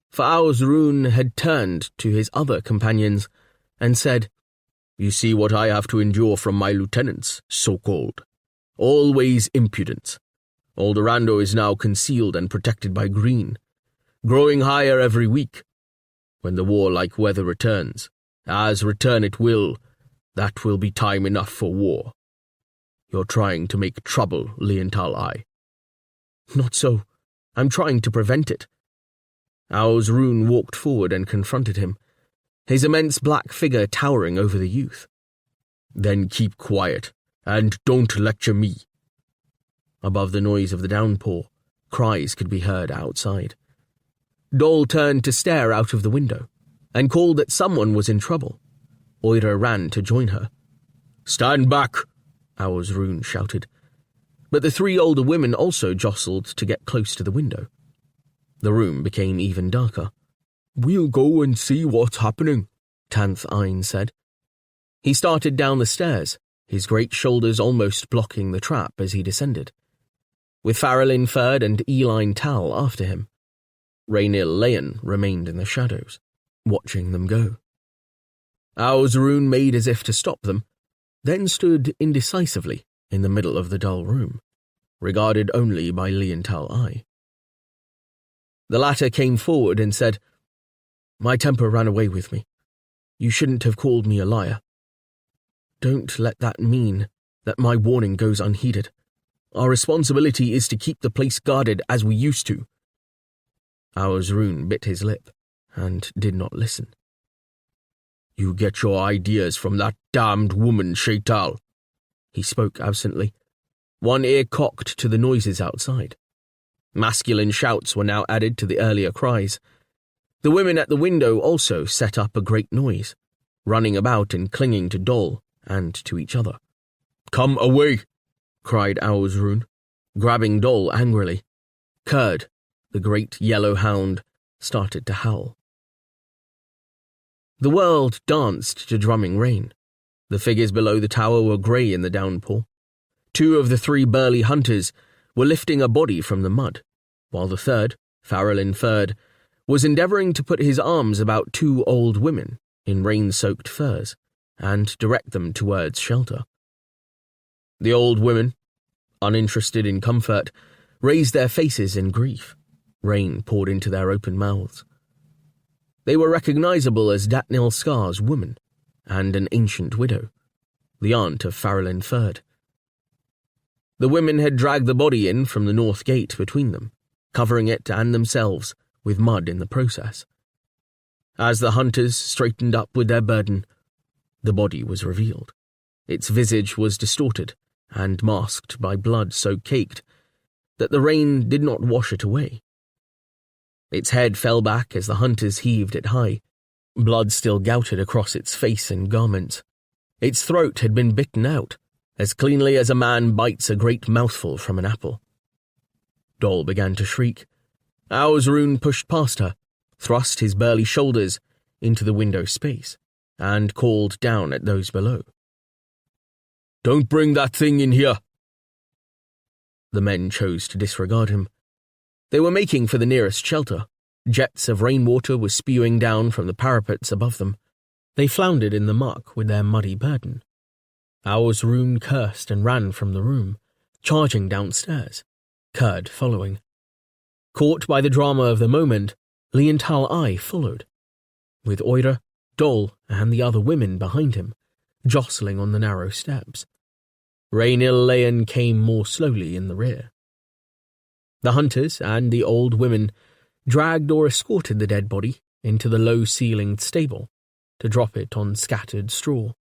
For Rune had turned to his other companions and said, "You see what I have to endure from my lieutenants, so-called. Always impudence. Eldorado is now concealed and protected by green, growing higher every week. When the warlike weather returns, as return it will, that will be time enough for war. You're trying to make trouble, Liental Ai." "Not so. I'm trying to prevent it." Rune walked forward and confronted him, his immense black figure towering over the youth. "Then keep quiet, and don't lecture me." Above the noise of the downpour, cries could be heard outside. Dol turned to stare out of the window, and called that someone was in trouble. Oira ran to join her. "Stand back!" Rune shouted. But the three older women also jostled to get close to the window. The room became even darker. "We'll go and see what's happening," Tanth Ein said. He started down the stairs, his great shoulders almost blocking the trap as he descended, with Farrellin Ferd and Eline Tal after him. Raynil Leyen remained in the shadows, watching them go. Rune made as if to stop them, then stood indecisively in the middle of the dull room, regarded only by Liental Ai. The latter came forward and said, "My temper ran away with me. You shouldn't have called me a liar. Don't let that mean that my warning goes unheeded. Our responsibility is to keep the place guarded as we used to." Rune bit his lip and did not listen. "You get your ideas from that damned woman, Shaital." He spoke absently, one ear cocked to the noises outside. Masculine shouts were now added to the earlier cries. The women at the window also set up a great noise, running about and clinging to Dol and to each other. "Come away!" cried Rune, grabbing Dol angrily. Curd, the great yellow hound, started to howl. The world danced to drumming rain. The figures below the tower were grey in the downpour. Two of the three burly hunters were lifting a body from the mud, while the third, Farrellin Ferd, was endeavouring to put his arms about two old women in rain-soaked furs and direct them towards shelter. The old women, uninterested in comfort, raised their faces in grief. Rain poured into their open mouths. They were recognisable as Datnil Scar's woman and an ancient widow, the aunt of Farrellin Ferd. The women had dragged the body in from the north gate between them, covering it and themselves with mud in the process. As the hunters straightened up with their burden, the body was revealed. Its visage was distorted and masked by blood so caked that the rain did not wash it away. Its head fell back as the hunters heaved it high. Blood still gouted across its face and garments. Its throat had been bitten out, as cleanly as a man bites a great mouthful from an apple. Dol began to shriek. Auzrun pushed past her, thrust his burly shoulders into the window space, and called down at those below. "Don't bring that thing in here!" The men chose to disregard him. They were making for the nearest shelter. Jets of rainwater were spewing down from the parapets above them. They floundered in the muck with their muddy burden. Auzrun cursed and ran from the room, charging downstairs, Kurd following. Caught by the drama of the moment, Leontal I followed, with Oira, Dol, and the other women behind him, jostling on the narrow steps. Rainil Leon came more slowly in the rear. The hunters and the old women dragged or escorted the dead body into the low-ceilinged stable to drop it on scattered straw.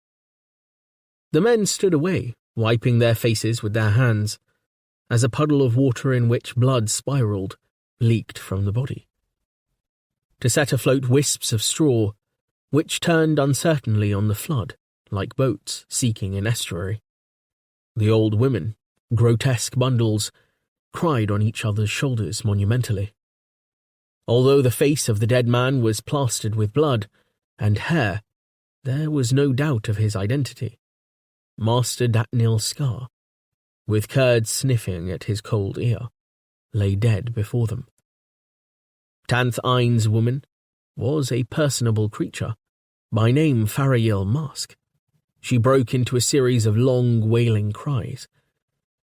The men stood away, wiping their faces with their hands, as a puddle of water in which blood spiraled leaked from the body, to set afloat wisps of straw, which turned uncertainly on the flood, like boats seeking an estuary. The old women, grotesque bundles, cried on each other's shoulders monumentally. Although the face of the dead man was plastered with blood and hair, there was no doubt of his identity. Master Datnil Scar, with Kurd sniffing at his cold ear, lay dead before them. Tanth Ain's woman was a personable creature, by name Farayil Mask. She broke into a series of long, wailing cries,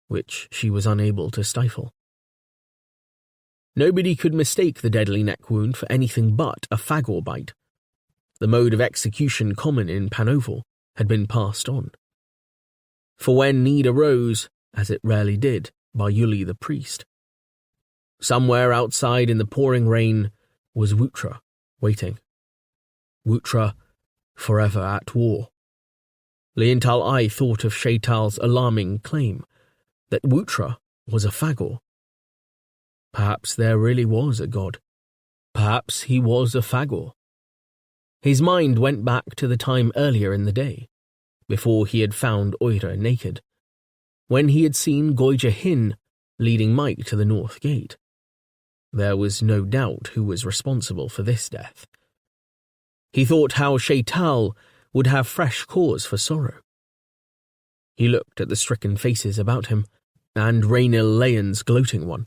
which she was unable to stifle. Nobody could mistake the deadly neck wound for anything but a fagor bite. The mode of execution common in Panoval had been passed on. For when need arose, as it rarely did, by Yuli the priest, somewhere outside in the pouring rain was Wutra, waiting. Wutra, forever at war. Leontal I thought of Shaital's alarming claim that Wutra was a fagor. Perhaps there really was a god. Perhaps he was a fagor. His mind went back to the time earlier in the day, before he had found Oira naked, when he had seen Goija Hin leading Mike to the north gate. There was no doubt who was responsible for this death. He thought how Shaital would have fresh cause for sorrow. He looked at the stricken faces about him, and Rainil Leon's gloating one,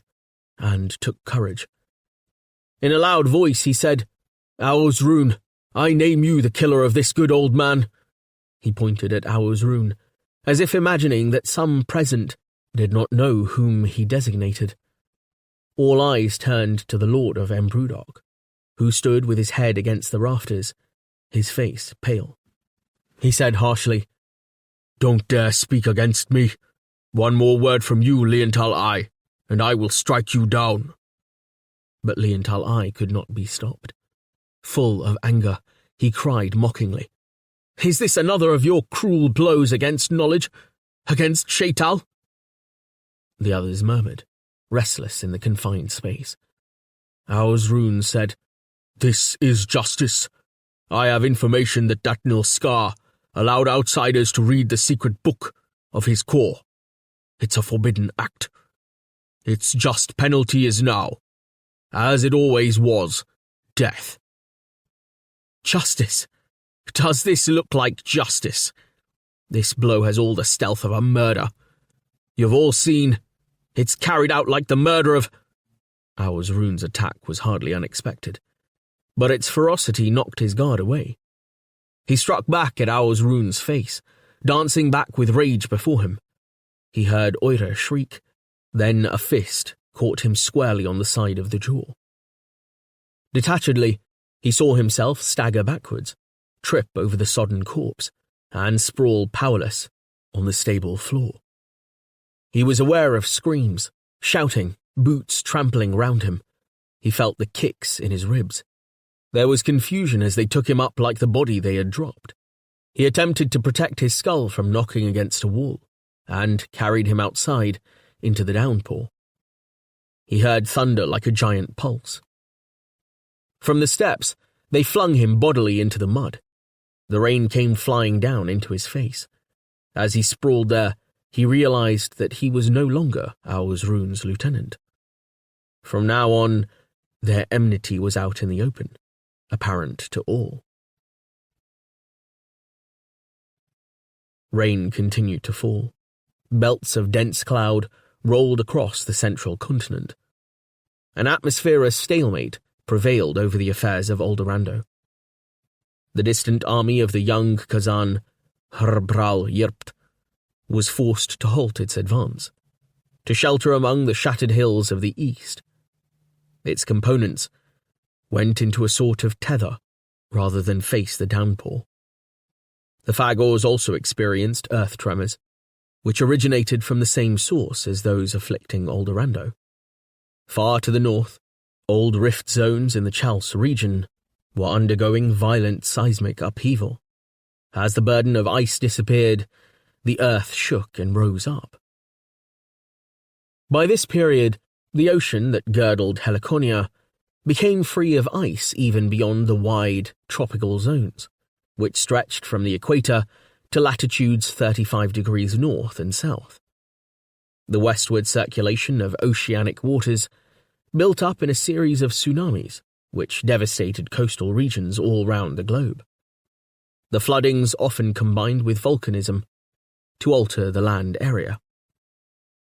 and took courage. In a loud voice he said, "Auzrun, I name you the killer of this good old man." He pointed at Auzrun, as if imagining that some present did not know whom he designated. All eyes turned to the Lord of Embrudok, who stood with his head against the rafters, his face pale. He said harshly, "Don't dare speak against me. One more word from you, Leontal I, and I will strike you down." But Leontal I could not be stopped. Full of anger, he cried mockingly, "Is this another of your cruel blows against knowledge? Against Shaital?" The others murmured, restless in the confined space. Auzrun said, "This is justice. I have information that Datnil Scar allowed outsiders to read the secret book of his core. It's a forbidden act. Its just penalty is now, as it always was, death." Justice? Does this look like justice? This blow has all the stealth of a murder. You've all seen. It's carried out like the murder of... Auzrun's attack was hardly unexpected, but its ferocity knocked his guard away. He struck back at Auzrun's face, dancing back with rage before him. He heard Oira shriek, then a fist caught him squarely on the side of the jaw. Detachedly, he saw himself stagger backwards, trip over the sodden corpse, and sprawl powerless on the stable floor. He was aware of screams, shouting, boots trampling round him. He felt the kicks in his ribs. There was confusion as they took him up like the body they had dropped. He attempted to protect his skull from knocking against a wall, and carried him outside into the downpour. He heard thunder like a giant pulse. From the steps, they flung him bodily into the mud. The rain came flying down into his face. As he sprawled there, he realized that he was no longer Aur's lieutenant. From now on, their enmity was out in the open, apparent to all. Rain continued to fall. Belts of dense cloud rolled across the central continent. An atmosphere of stalemate prevailed over the affairs of Aldorando. The distant army of the young Kazan, Hrbral Yirpt, was forced to halt its advance, to shelter among the shattered hills of the east. Its components went into a sort of tether rather than face the downpour. The Fagors also experienced earth tremors, which originated from the same source as those afflicting Aldorando. Far to the north, old rift zones in the Chals region were undergoing violent seismic upheaval. As the burden of ice disappeared, the earth shook and rose up. By this period, the ocean that girdled Helliconia became free of ice even beyond the wide tropical zones, which stretched from the equator to latitudes 35 degrees north and south. The westward circulation of oceanic waters built up in a series of tsunamis, which devastated coastal regions all round the globe. The floodings often combined with volcanism to alter the land area.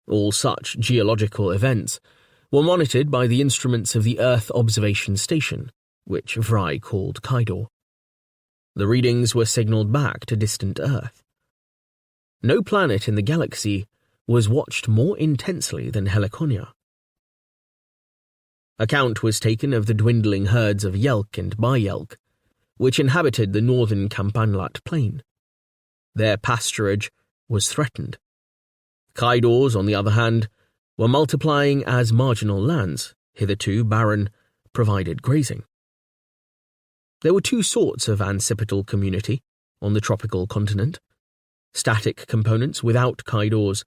All such geological events were monitored by the instruments of the Earth Observation Station, which Vry called Kaidor. The readings were signalled back to distant Earth. No planet in the galaxy was watched more intensely than Helliconia. Account was taken of the dwindling herds of Yelk and Bayelk, which inhabited the northern Campanlat plain. Their pasturage was threatened. Kaidors, on the other hand, were multiplying as marginal lands, hitherto barren, provided grazing. There were two sorts of ancestral community on the tropical continent: static components without Kaidors,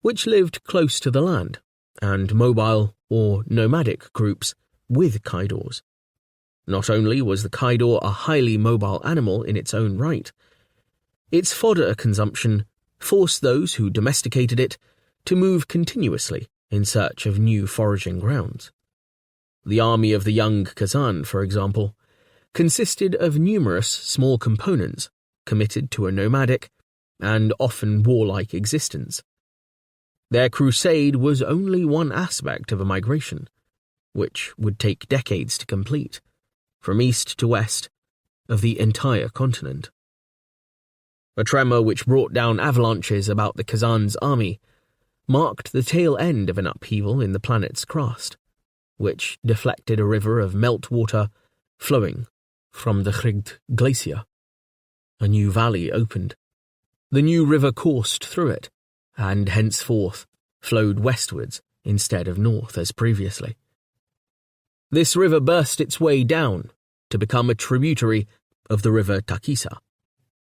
which lived close to the land, and mobile or nomadic groups with Kaidors. Not only was the Kaidor a highly mobile animal in its own right, its fodder consumption forced those who domesticated it to move continuously in search of new foraging grounds. The army of the young Kazan, for example, consisted of numerous small components committed to a nomadic and often warlike existence. Their crusade was only one aspect of a migration, which would take decades to complete, from east to west of the entire continent. A tremor which brought down avalanches about the Kazan's army marked the tail end of an upheaval in the planet's crust, which deflected a river of meltwater flowing from the Hrigd Glacier. A new valley opened. The new river coursed through it, and henceforth flowed westwards instead of north as previously. This river burst its way down to become a tributary of the river Takisa,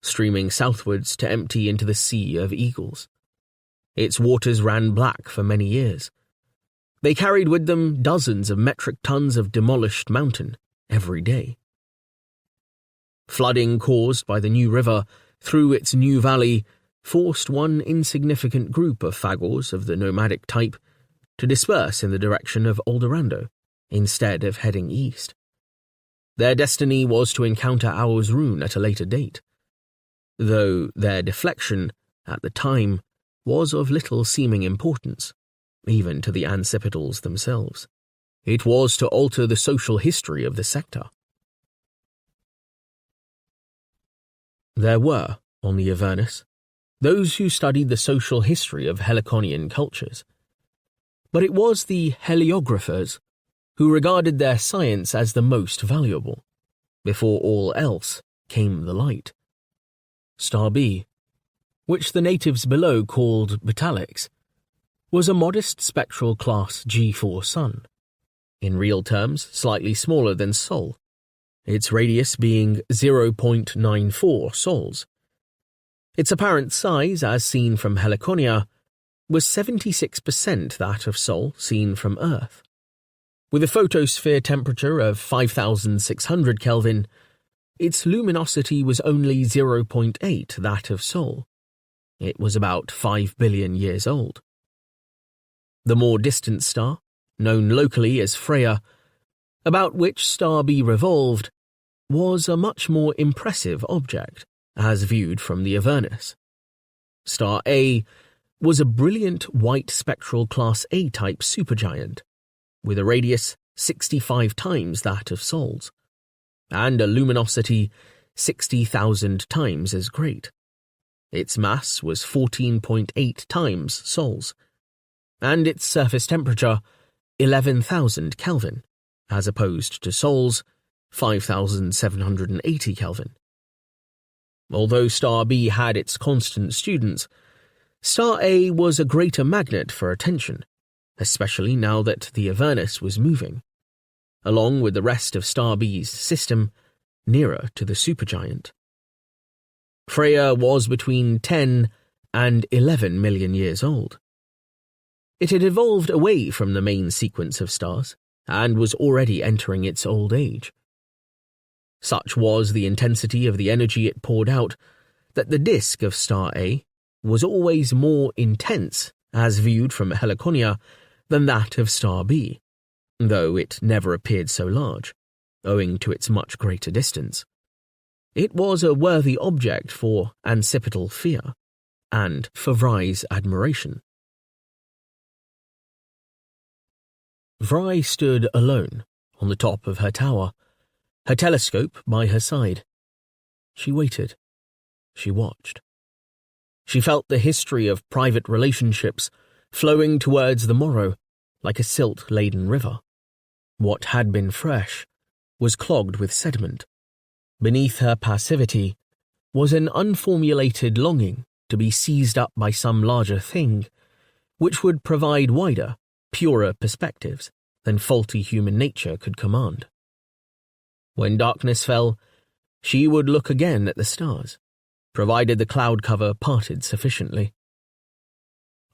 streaming southwards to empty into the Sea of Eagles. Its waters ran black for many years. They carried with them dozens of metric tons of demolished mountain every day. Flooding caused by the new river through its new valley forced one insignificant group of Fagors of the nomadic type to disperse in the direction of Aldorando instead of heading east. Their destiny was to encounter Aur's rune at a later date, though their deflection at the time was of little seeming importance, even to the Ancipitals themselves. It was to alter the social history of the sector. There were, on the Avernus, those who studied the social history of Heliconian cultures, but it was the heliographers who regarded their science as the most valuable. Before all else came the light. Star B, which the natives below called Betalix, was a modest spectral class G4 sun, in real terms slightly smaller than Sol, its radius being 0.94 sols. Its apparent size, as seen from Helliconia, was 76% that of Sol seen from Earth. With a photosphere temperature of 5,600 Kelvin, its luminosity was only 0.8 that of Sol. It was about 5 billion years old. The more distant star, known locally as Freya, about which Star B revolved, was a much more impressive object, as viewed from the Avernus. Star A was a brilliant white spectral Class A-type supergiant, with a radius 65 times that of Sol's, and a luminosity 60,000 times as great. Its mass was 14.8 times Sol's, and its surface temperature 11,000 Kelvin, as opposed to Sol's 5,780 Kelvin. Although Star B had its constant students, Star A was a greater magnet for attention, especially now that the Avernus was moving, along with the rest of Star B's system, nearer to the supergiant. Freya was between 10 and 11 million years old. It had evolved away from the main sequence of stars and was already entering its old age. Such was the intensity of the energy it poured out that the disk of Star A was always more intense as viewed from Helliconia than that of Star B, though it never appeared so large, owing to its much greater distance. It was a worthy object for ancipital fear and for Vry's admiration. Vry stood alone on the top of her tower, her telescope by her side. She waited. She watched. She felt the history of private relationships flowing towards the morrow like a silt-laden river. What had been fresh was clogged with sediment. Beneath her passivity was an unformulated longing to be seized up by some larger thing, which would provide wider, purer perspectives than faulty human nature could command. When darkness fell, she would look again at the stars, provided the cloud cover parted sufficiently.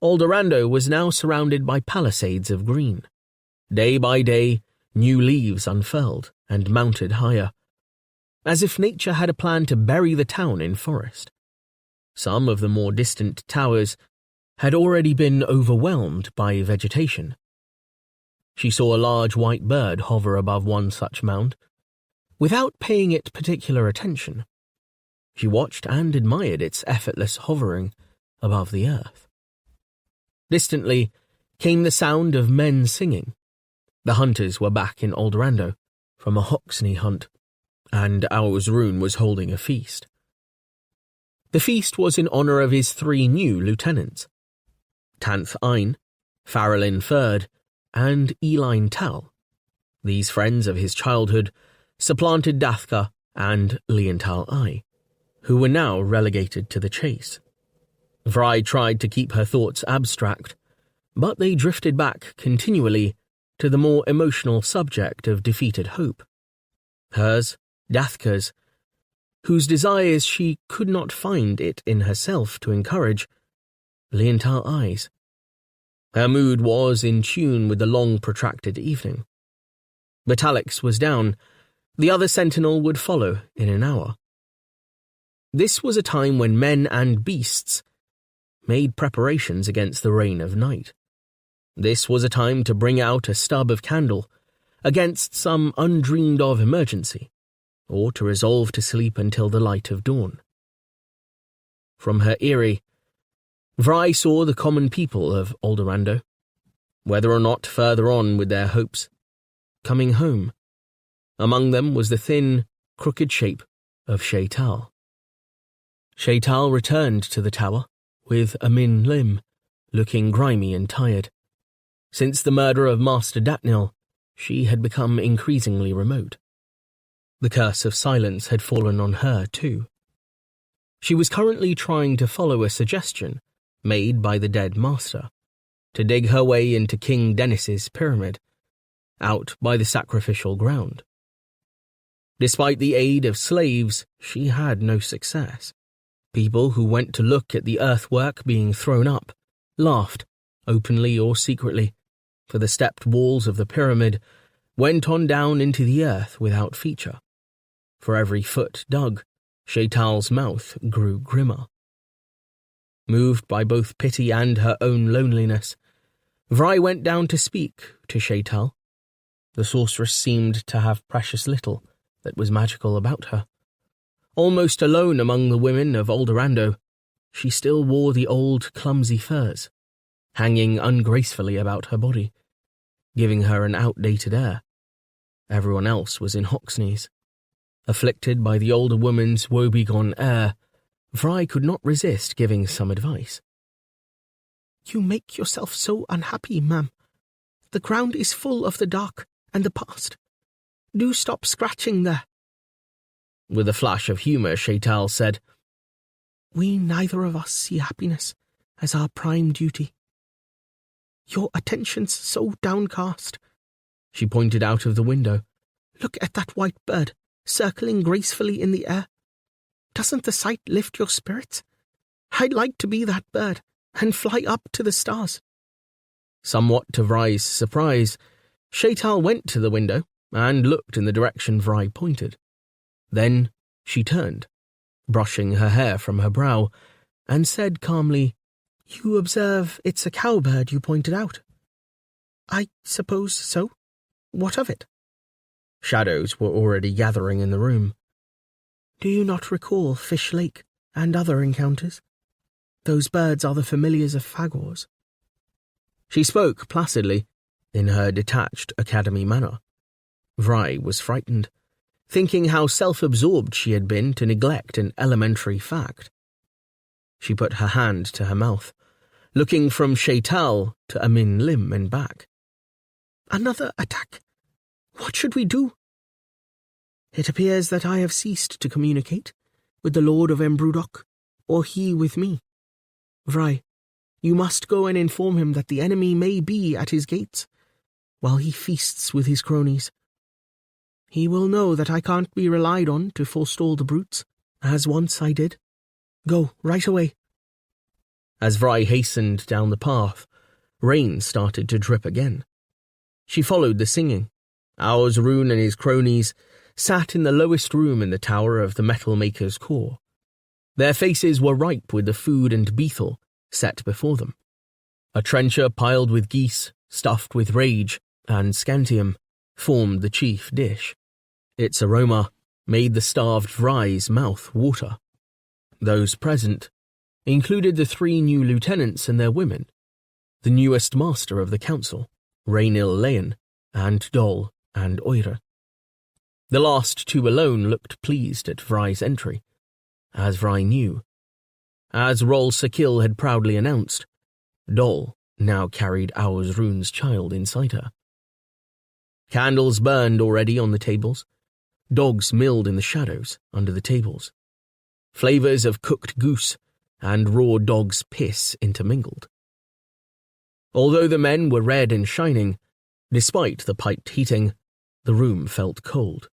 Aldorando was now surrounded by palisades of green. Day by day, new leaves unfurled and mounted higher, as if nature had a plan to bury the town in forest. Some of the more distant towers had already been overwhelmed by vegetation. She saw a large white bird hover above one such mound. Without paying it particular attention, she watched and admired its effortless hovering above the earth. Distantly came the sound of men singing. The hunters were back in Aldorando from a Hoxney hunt, and Rune was holding a feast. The feast was in honour of his 3 new lieutenants, Tanth Ein, Farrellin Ferd, and Eline Tal. These friends of his childhood supplanted Dathka and Leontal I, who were now relegated to the chase. Vry tried to keep her thoughts abstract, but they drifted back continually to the more emotional subject of defeated hope. Hers, Dathka's, whose desires she could not find it in herself to encourage, Leontal I's. Her mood was in tune with the long protracted evening. Metallics was down. The other sentinel would follow in an hour. This was a time when men and beasts made preparations against the reign of night. This was a time to bring out a stub of candle against some undreamed-of emergency, or to resolve to sleep until the light of dawn. From her eyrie, Vry saw the common people of Aldorando, whether or not further on with their hopes, coming home. Among them was the thin, crooked shape of Shaital. Shaital returned to the tower with Amin Lim, looking grimy and tired. Since the murder of Master Datnil, she had become increasingly remote. The curse of silence had fallen on her too. She was currently trying to follow a suggestion made by the dead master, to dig her way into King Dennis's pyramid, out by the sacrificial ground. Despite the aid of slaves, she had no success. People who went to look at the earthwork being thrown up laughed, openly or secretly, for the stepped walls of the pyramid went on down into the earth without feature. For every foot dug, Shaital's mouth grew grimmer. Moved by both pity and her own loneliness, Vry went down to speak to Shaital. The sorceress seemed to have precious little that was magical about her. Almost alone among the women of Aldorando, she still wore the old clumsy furs, hanging ungracefully about her body, giving her an outdated air. Everyone else was in Hogsneys. Afflicted by the older woman's woebegone air, Vry could not resist giving some advice. "You make yourself so unhappy, ma'am. The ground is full of the dark and the past. Do stop scratching there." With a flash of humour, Shaital said, "We neither of us see happiness as our prime duty. Your attention's so downcast." She pointed out of the window. "Look at that white bird, circling gracefully in the air. Doesn't the sight lift your spirits? I'd like to be that bird and fly up to the stars." Somewhat to Vry's surprise, Shaital went to the window and looked in the direction Vry pointed. Then she turned, brushing her hair from her brow, and said calmly, "You observe it's a cowbird you pointed out?" "I suppose so. What of it?" Shadows were already gathering in the room. "Do you not recall Fish Lake and other encounters? Those birds are the familiars of Fagors." She spoke placidly, in her detached academy manner. Vry was frightened, thinking how self-absorbed she had been to neglect an elementary fact. She put her hand to her mouth, looking from Shaital to Amin Lim and back. "Another attack. What should we do?" "It appears that I have ceased to communicate with the Lord of Embrudock, or he with me. Vry, you must go and inform him that the enemy may be at his gates, while he feasts with his cronies. He will know that I can't be relied on to forestall the brutes, as once I did. Go, right away." As Vry hastened down the path, rain started to drip again. She followed the singing. Rune and his cronies sat in the lowest room in the tower of the metal maker's core. Their faces were ripe with the food and beetle set before them. A trencher piled with geese, stuffed with rage and scantium, formed the chief dish. Its aroma made the starved Vry's mouth water. Those present included the 3 new lieutenants and their women, the newest master of the council, Rainil Leyen, and Dol and Oira. The last 2 alone looked pleased at Vry's entry, as Vry knew. As Rol Sakil had proudly announced, Dol now carried Rune's child inside her. Candles burned already on the tables. Dogs milled in the shadows under the tables. Flavors of cooked goose and raw dog's piss intermingled. Although the men were red and shining, despite the piped heating, the room felt cold.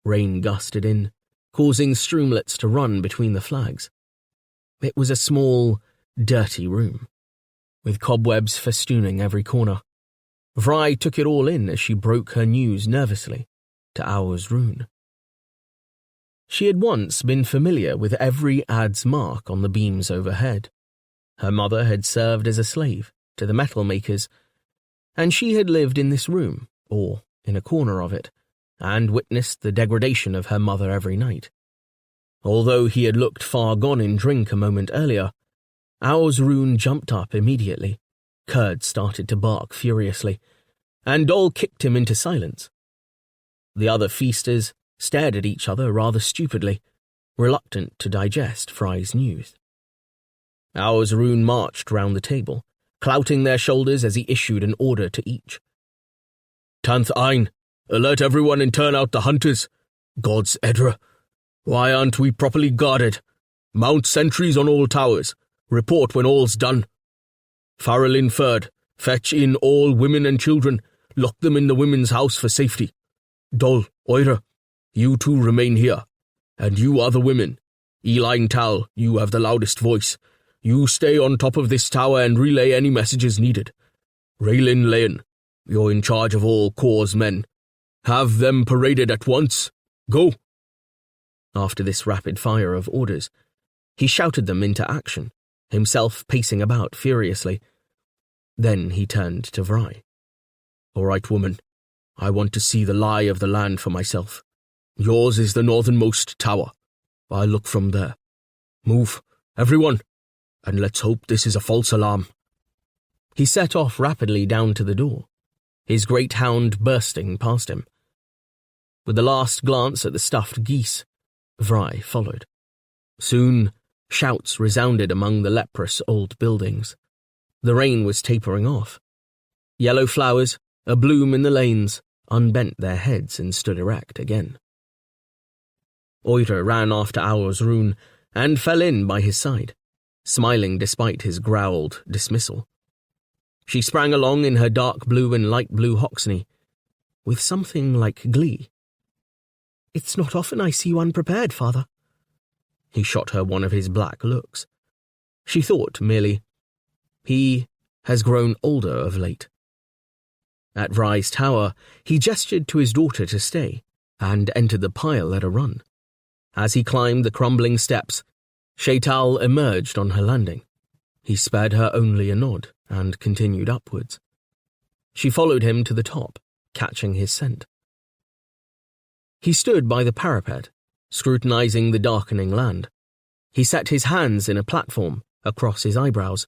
Rain gusted in, causing streamlets to run between the flags. It was a small, dirty room, with cobwebs festooning every corner. Vry took it all in as she broke her news nervously to Rune. She had once been familiar with every adze mark on the beams overhead. Her mother had served as a slave to the metal makers, and she had lived in this room, or in a corner of it, and witnessed the degradation of her mother every night. Although he had looked far gone in drink a moment earlier, Rune jumped up immediately. Kurd started to bark furiously, and Dol kicked him into silence. The other feasters stared at each other rather stupidly, reluctant to digest Vry's news. Rune marched round the table, clouting their shoulders as he issued an order to each. "Tanth Ein, alert everyone and turn out the hunters. God's Edra, why aren't we properly guarded? Mount sentries on all towers. Report when all's done. Farrellin Ferd, Fetch in all women and children. Lock them in the women's house for safety. Dol, Oira, you two remain here. And you other women. Eline Tal, you have the loudest voice. You stay on top of this tower and relay any messages needed. Raylin Lane, you're in charge of all Corps' men. Have them paraded at once. Go. After this rapid fire of orders, he shouted them into action, himself pacing about furiously. Then he turned to Vry. All right, woman. I want to see the lie of the land for myself. Yours is the northernmost tower. I'll look from there. Move, everyone, and let's hope this is a false alarm. He set off rapidly down to the door, his great hound bursting past him. With a last glance at the stuffed geese, Vry followed. Soon, shouts resounded among the leprous old buildings. The rain was tapering off. Yellow flowers, abloom in the lanes, unbent their heads and stood erect again. Oira ran after Aur's rune and fell in by his side, smiling despite his growled dismissal. She sprang along in her dark blue and light blue hoxney, with something like glee. It's not often I see you unprepared, father. He shot her one of his black looks. She thought merely, he has grown older of late. At Vry's tower, he gestured to his daughter to stay, and entered the pile at a run. As he climbed the crumbling steps, Shaital emerged on her landing. He spared her only a nod, and continued upwards. She followed him to the top, catching his scent. He stood by the parapet, scrutinizing the darkening land. He set his hands in a platform across his eyebrows,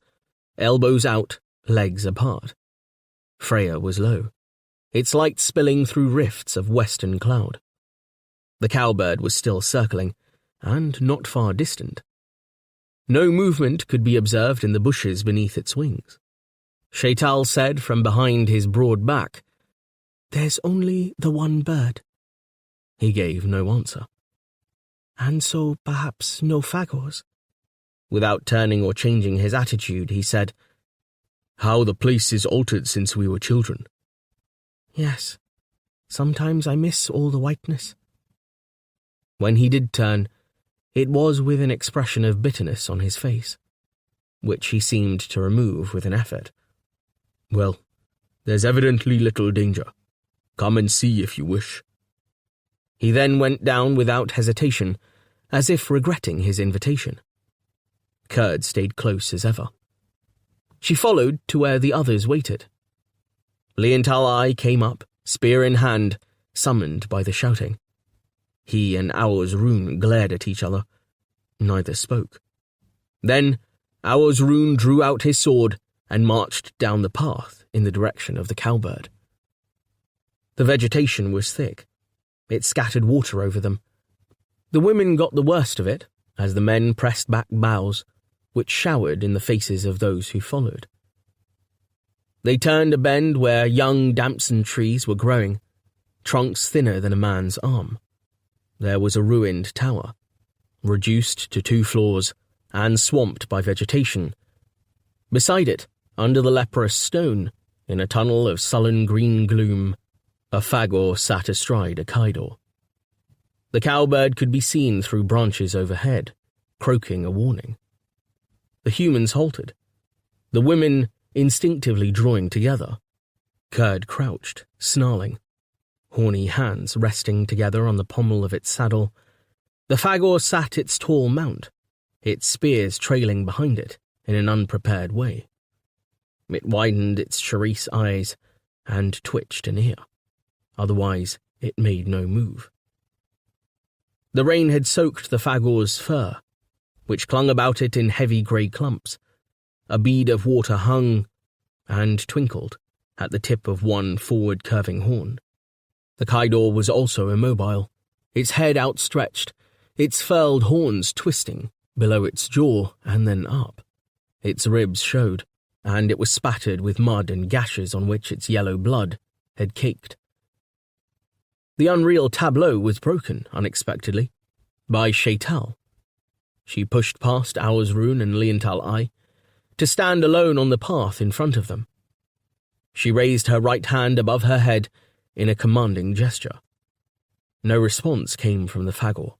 elbows out, legs apart. Freya was low, its light spilling through rifts of western cloud. The cowbird was still circling, and not far distant. No movement could be observed in the bushes beneath its wings. Shaital said from behind his broad back, "There's only the one bird." He gave no answer. "And so perhaps no fagors." Without turning or changing his attitude, he said, "How the place is altered since we were children." "Yes, sometimes I miss all the whiteness." When he did turn, it was with an expression of bitterness on his face, which he seemed to remove with an effort. "Well, there's evidently little danger. Come and see if you wish." He then went down without hesitation, as if regretting his invitation. Kurd stayed close as ever. She followed to where the others waited. Leontal I came up, spear in hand, summoned by the shouting. He and Aur's rune glared at each other. Neither spoke. Then Aur's rune drew out his sword and marched down the path in the direction of the cowbird. The vegetation was thick. It scattered water over them. The women got the worst of it as the men pressed back boughs, which showered in the faces of those who followed. They turned a bend where young damson trees were growing, trunks thinner than a man's arm. There was a ruined tower, reduced to 2 floors and swamped by vegetation. Beside it, under the leprous stone, in a tunnel of sullen green gloom, a fagor sat astride a kaidor. The cowbird could be seen through branches overhead, croaking a warning. The humans halted, the women instinctively drawing together. Kurd crouched, snarling, horny hands resting together on the pommel of its saddle. The fagor sat its tall mount, its spears trailing behind it in an unprepared way. It widened its charise eyes and twitched an ear. Otherwise, it made no move. The rain had soaked the fagor's fur, which clung about it in heavy grey clumps. A bead of water hung and twinkled at the tip of one forward-curving horn. The kaidor was also immobile, its head outstretched, its furled horns twisting below its jaw and then up. Its ribs showed, and it was spattered with mud and gashes on which its yellow blood had caked. The unreal tableau was broken, unexpectedly, by Shaital. She pushed past Aur's rune and Leontal I, to stand alone on the path in front of them. She raised her right hand above her head in a commanding gesture. No response came from the fagor.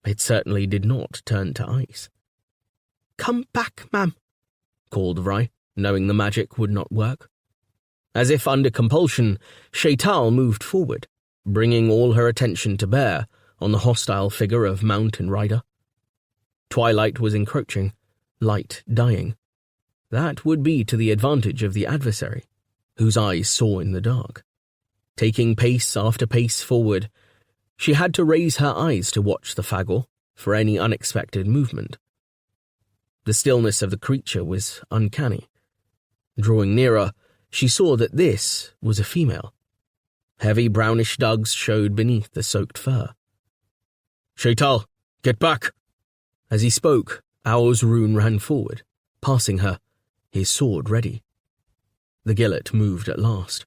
It certainly did not turn to ice. "Come back, ma'am," called Vry, knowing the magic would not work. As if under compulsion, Shaital moved forward, bringing all her attention to bear on the hostile figure of mountain rider. Twilight was encroaching, light dying. That would be to the advantage of the adversary, whose eyes saw in the dark. Taking pace after pace forward, she had to raise her eyes to watch the fagor for any unexpected movement. The stillness of the creature was uncanny. Drawing nearer, she saw that this was a female. Heavy brownish dugs showed beneath the soaked fur. "Shaital, get back!" As he spoke, Owl's Rune ran forward, passing her, his sword ready. The Gillet moved at last.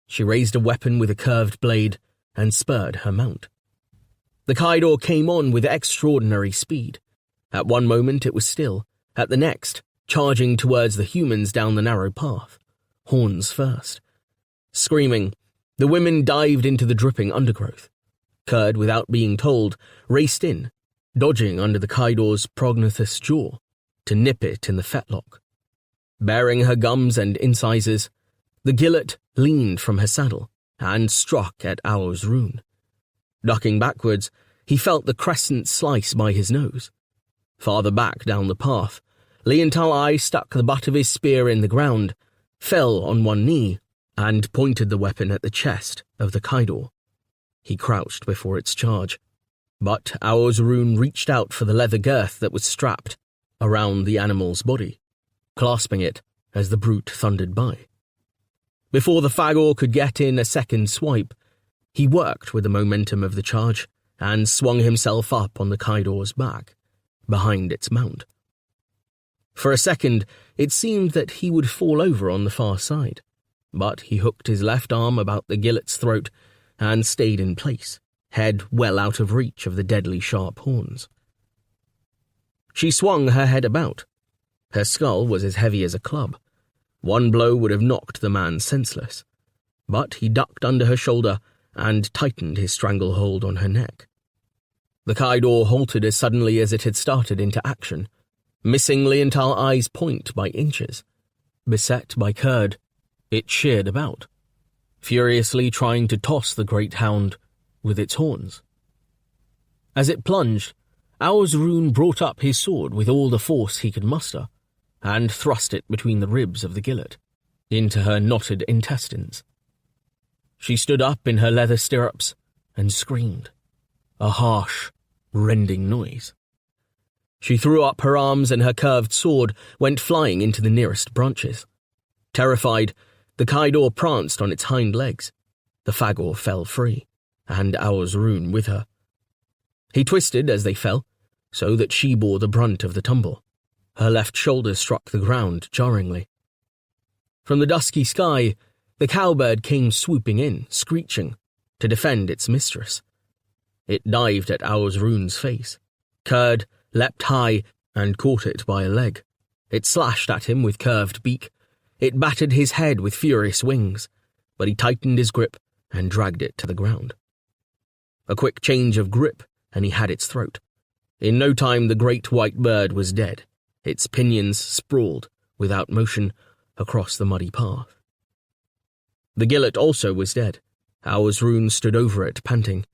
She raised a weapon with a curved blade and spurred her mount. The Kaidor came on with extraordinary speed. At one moment it was still, at the next, charging towards the humans down the narrow path, horns first. Screaming, the women dived into the dripping undergrowth. Kurd, without being told, raced in, dodging under the Kaidor's prognathous jaw, to nip it in the fetlock. Baring her gums and incisors, the Gillet leaned from her saddle and struck at Owl's Rune. Ducking backwards, he felt the crescent slice by his nose. Farther back down the path, Leontal Eye stuck the butt of his spear in the ground, fell on one knee, and pointed the weapon at the chest of the Kaidor. He crouched before its charge, but Owl's Rune reached out for the leather girth that was strapped around the animal's body, clasping it as the brute thundered by. Before the fagor could get in a second swipe, he worked with the momentum of the charge and swung himself up on the Kaidor's back, behind its mount. For a second, it seemed that he would fall over on the far side, but he hooked his left arm about the Gillet's throat and stayed in place, head well out of reach of the deadly sharp horns. She swung her head about. Her skull was as heavy as a club. One blow would have knocked the man senseless, but he ducked under her shoulder and tightened his stranglehold on her neck. The Kaidor halted as suddenly as it had started into action, missing Leontal Eye's point by inches. Beset by Kurd, it sheared about, furiously trying to toss the great hound with its horns. As it plunged, Owl's Rune brought up his sword with all the force he could muster, and thrust it between the ribs of the Gillet, into her knotted intestines. She stood up in her leather stirrups and screamed, a harsh, rending noise. She threw up her arms and her curved sword went flying into the nearest branches. Terrified, the Kaidor pranced on its hind legs. The fagor fell free, and Owl's Rune with her. He twisted as they fell, so that she bore the brunt of the tumble. Her left shoulder struck the ground jarringly. From the dusky sky, the cowbird came swooping in, screeching, to defend its mistress. It dived at Owl's Rune's face. Kurd leapt high and caught it by a leg. It slashed at him with curved beak. It battered his head with furious wings, but he tightened his grip and dragged it to the ground. A quick change of grip, and he had its throat. In no time the great white bird was dead, its pinions sprawled, without motion, across the muddy path. The Gillet also was dead. Owl's Rune stood over it, panting.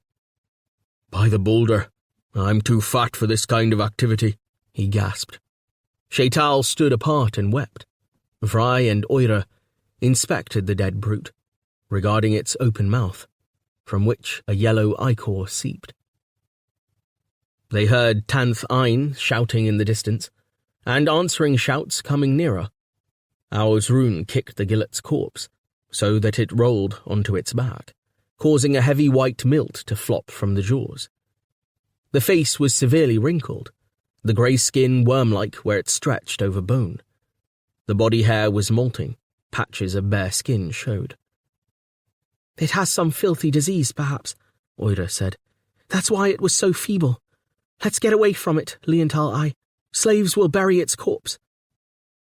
"By the boulder, I'm too fat for this kind of activity," he gasped. Shaital stood apart and wept. Vry and Oira inspected the dead brute, regarding its open mouth, from which a yellow ichor seeped. They heard Tanth Ein shouting in the distance, and answering shouts coming nearer. Owl's Rune kicked the Gillet's corpse, so that it rolled onto its back, causing a heavy white milt to flop from the jaws. The face was severely wrinkled, the grey skin worm-like where it stretched over bone. The body hair was molting, patches of bare skin showed. "It has some filthy disease, perhaps," Oira said. "That's why it was so feeble. Let's get away from it, Leontal Eye. Slaves will bury its corpse."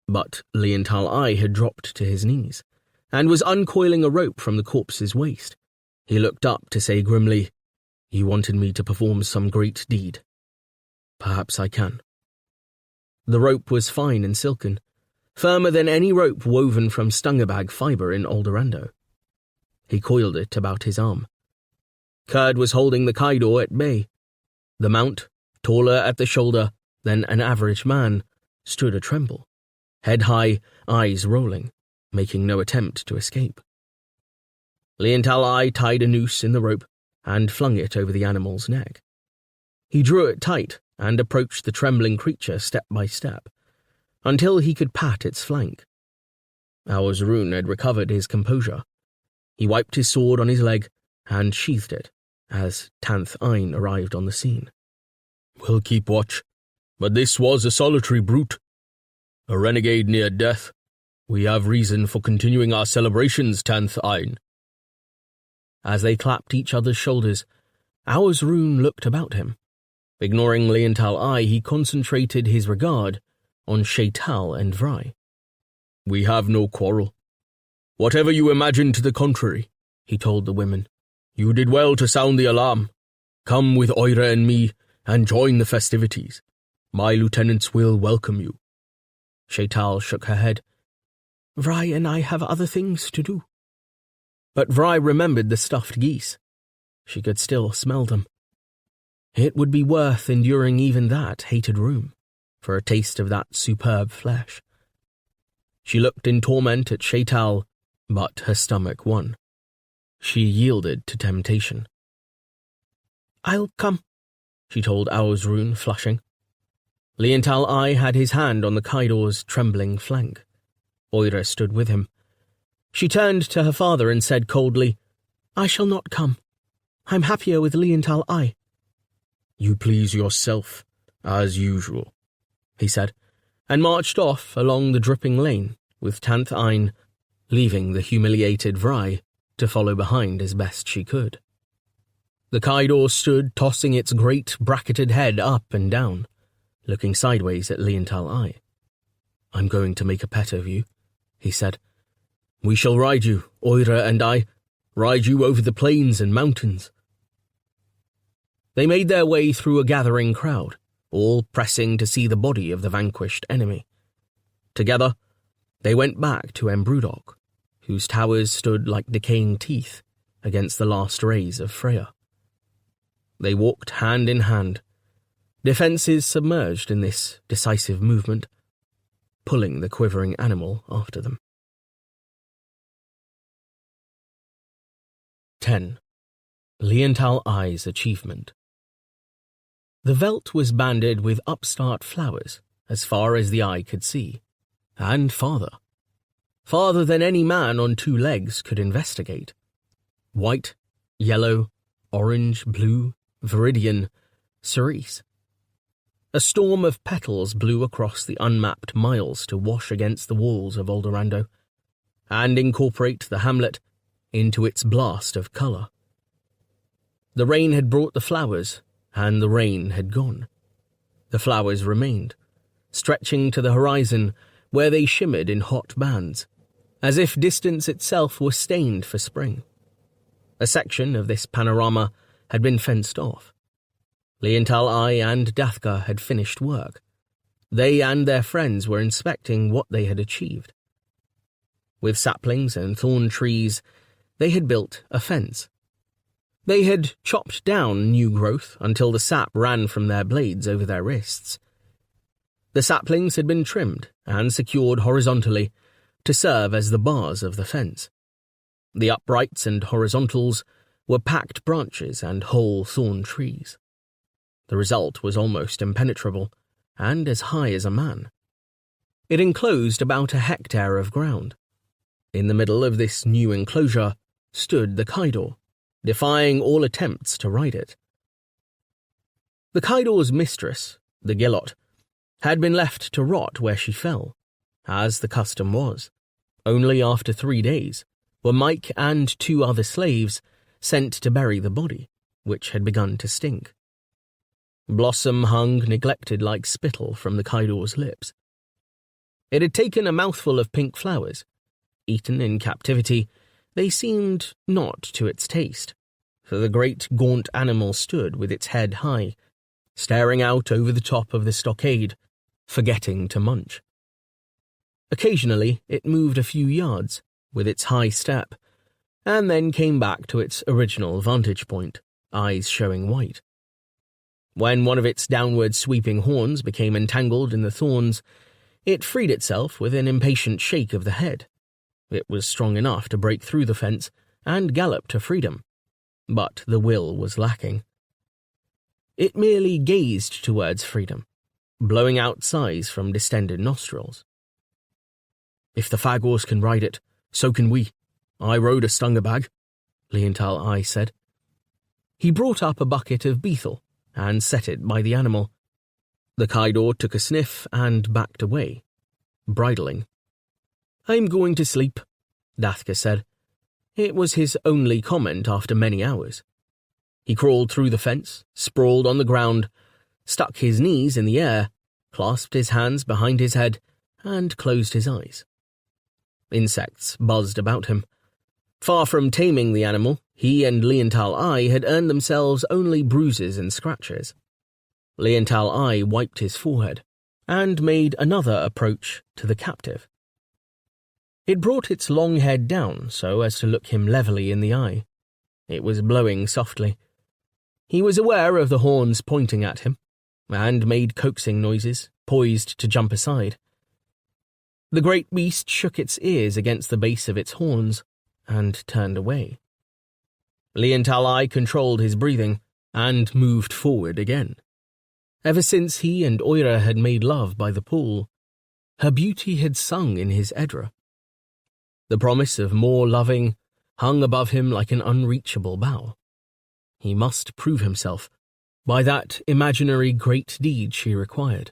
But Leontal Eye had dropped to his knees, and was uncoiling a rope from the corpse's waist. He looked up to say grimly, "You wanted me to perform some great deed. Perhaps I can." The rope was fine and silken, firmer than any rope woven from stungabag fibre in Aldorando. He coiled it about his arm. Kurd was holding the Kaidor at bay. The mount, taller at the shoulder than an average man, stood a tremble, head high, eyes rolling, making no attempt to escape. Liental Eye tied a noose in the rope and flung it over the animal's neck. He drew it tight and approached the trembling creature step by step, until he could pat its flank. Aurzoon had recovered his composure. He wiped his sword on his leg and sheathed it as Tanth Ein arrived on the scene. "We'll keep watch, but this was a solitary brute. A renegade near death. We have reason for continuing our celebrations, Tanth Ein." As they clapped each other's shoulders, Aurzoon looked about him. Ignoring Liental Eye, he concentrated his regard on Shaital and Vry. "We have no quarrel. Whatever you imagine to the contrary," he told the women. "You did well to sound the alarm. Come with Oira and me and join the festivities. My lieutenants will welcome you." Shaital shook her head. "Vry and I have other things to do." But Vry remembered the stuffed geese. She could still smell them. It would be worth enduring even that hated room for a taste of that superb flesh. She looked in torment at Shaital, but her stomach won. She yielded to temptation. "I'll come," she told Aurzoon, flushing. Liental Eye had his hand on the Kaidor's trembling flank. Oira stood with him. She turned to her father and said coldly, "I shall not come. I'm happier with Liental Eye." "You please yourself, as usual," he said, and marched off along the dripping lane with Tanth Ein, leaving the humiliated Vry to follow behind as best she could. The Kaidor stood tossing its great bracketed head up and down, looking sideways at Liental Eye. "I'm going to make a pet of you," he said. "We shall ride you, Oira and I, ride you over the plains and mountains." They made their way through a gathering crowd, all pressing to see the body of the vanquished enemy. Together, they went back to Embrudok, whose towers stood like decaying teeth against the last rays of Freya. They walked hand in hand, defences submerged in this decisive movement, pulling the quivering animal after them. 10. Liental Eye's achievement. The veldt was banded with upstart flowers as far as the eye could see, and farther. Farther than any man on 2 legs could investigate. White, yellow, orange, blue, viridian, cerise. A storm of petals blew across the unmapped miles to wash against the walls of Aldorando, and incorporate the hamlet into its blast of colour. The rain had brought the flowers, and the rain had gone. The flowers remained, stretching to the horizon where they shimmered in hot bands, as if distance itself were stained for spring. A section of this panorama had been fenced off. Liental Eye and Dathka had finished work. They and their friends were inspecting what they had achieved. With saplings and thorn trees, they had built a fence. They had chopped down new growth until the sap ran from their blades over their wrists. The saplings had been trimmed and secured horizontally to serve as the bars of the fence. The uprights and horizontals were packed branches and whole thorn trees. The result was almost impenetrable, and as high as a man. It enclosed about a hectare of ground. In the middle of this new enclosure stood the Kaidor, defying all attempts to ride it. The Kaidor's mistress, the Gilot, had been left to rot where she fell, as the custom was. Only after 3 days were Mike and 2 other slaves sent to bury the body, which had begun to stink. Blossom hung neglected like spittle from the Kaidor's lips. It had taken a mouthful of pink flowers, eaten in captivity, they seemed not to its taste, for the great gaunt animal stood with its head high, staring out over the top of the stockade, forgetting to munch. Occasionally it moved a few yards, with its high step, and then came back to its original vantage point, eyes showing white. When one of its downward sweeping horns became entangled in the thorns, it freed itself with an impatient shake of the head. It was strong enough to break through the fence and gallop to freedom, but the will was lacking. It merely gazed towards freedom, blowing out sighs from distended nostrils. "If the Fagors can ride it, so can we. I rode a Stungerbag," Leontal I said. He brought up a bucket of beetle and set it by the animal. The Kaidor took a sniff and backed away, bridling. "I'm going to sleep," Dathka said. It was his only comment after many hours. He crawled through the fence, sprawled on the ground, stuck his knees in the air, clasped his hands behind his head, and closed his eyes. Insects buzzed about him. Far from taming the animal, he and Leontal I had earned themselves only bruises and scratches. Leontal I wiped his forehead and made another approach to the captive. It brought its long head down so as to look him levelly in the eye. It was blowing softly. He was aware of the horns pointing at him, and made coaxing noises, poised to jump aside. The great beast shook its ears against the base of its horns, and turned away. Leontal I controlled his breathing, and moved forward again. Ever since he and Oira had made love by the pool, her beauty had sung in his Edra. The promise of more loving hung above him like an unreachable bough. He must prove himself by that imaginary great deed she required.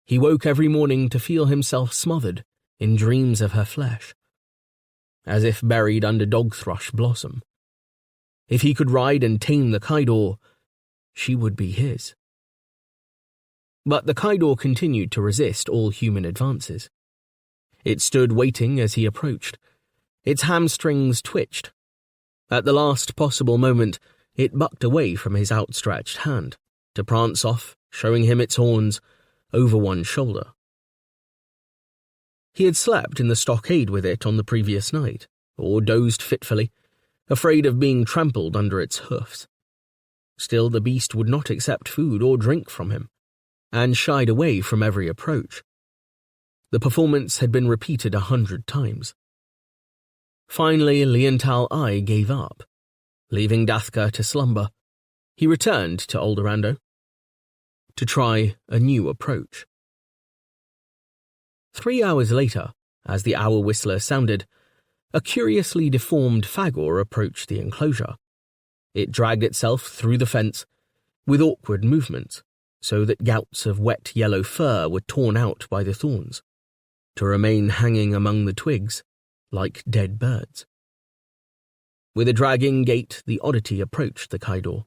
He woke every morning to feel himself smothered in dreams of her flesh, as if buried under dog-thrush blossom. If he could ride and tame the Kaidor, she would be his. But the Kaidor continued to resist all human advances. It stood waiting as he approached. Its hamstrings twitched. At the last possible moment, it bucked away from his outstretched hand, to prance off, showing him its horns, over one shoulder. He had slept in the stockade with it on the previous night, or dozed fitfully, afraid of being trampled under its hoofs. Still the beast would not accept food or drink from him, and shied away from every approach. The performance had been repeated 100 times. Finally, Leontal I gave up. Leaving Dathka to slumber, he returned to Aldorando to try a new approach. 3 hours later, as the hour whistler sounded, a curiously deformed Fagor approached the enclosure. It dragged itself through the fence with awkward movements, so that gouts of wet yellow fur were torn out by the thorns, to remain hanging among the twigs like dead birds. With a dragging gait, the oddity approached the Kaidor.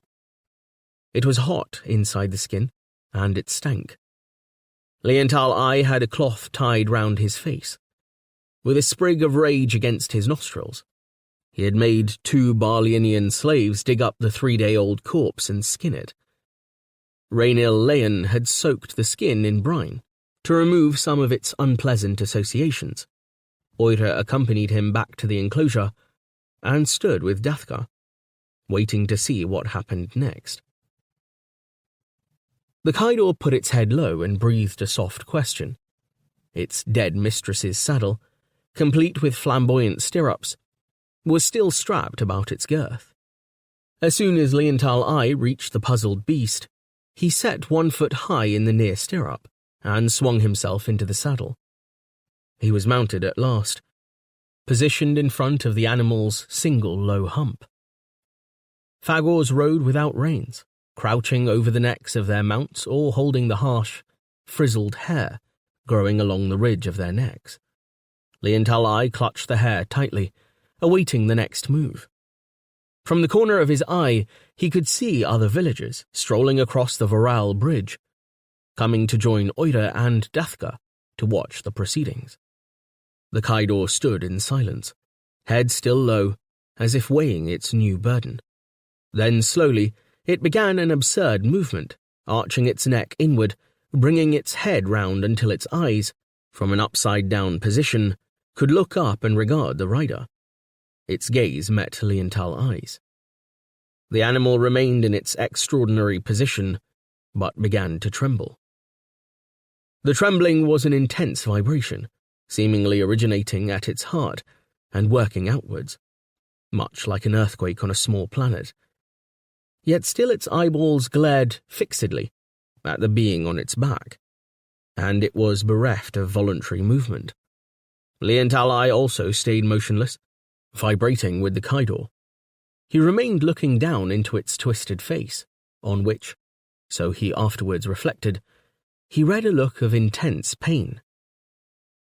It was hot inside the skin, and it stank. Leontal I had a cloth tied round his face. With a sprig of rage against his nostrils, he had made 2 Barlianian slaves dig up the 3-day-old corpse and skin it. Rainil Leon had soaked the skin in brine to remove some of its unpleasant associations. Oira accompanied him back to the enclosure and stood with Dathka, waiting to see what happened next. The Kaidor put its head low and breathed a soft question. Its dead mistress's saddle, complete with flamboyant stirrups, was still strapped about its girth. As soon as Leontal I reached the puzzled beast, he set 1 foot high in the near stirrup and swung himself into the saddle. He was mounted at last, positioned in front of the animal's single low hump. Fagors rode without reins, crouching over the necks of their mounts or holding the harsh, frizzled hair growing along the ridge of their necks. Leontal I clutched the hair tightly, awaiting the next move. From the corner of his eye, he could see other villagers strolling across the Voral bridge, coming to join Oira and Dathka to watch the proceedings. The Kaidor stood in silence, head still low, as if weighing its new burden. Then slowly, it began an absurd movement, arching its neck inward, bringing its head round until its eyes, from an upside-down position, could look up and regard the rider. Its gaze met Leontal's eyes. The animal remained in its extraordinary position, but began to tremble. The trembling was an intense vibration, seemingly originating at its heart and working outwards, much like an earthquake on a small planet. Yet still its eyeballs glared fixedly at the being on its back, and it was bereft of voluntary movement. Leontal's eye also stayed motionless, vibrating with the Kaidor. He remained looking down into its twisted face, on which, so he afterwards reflected, he read a look of intense pain.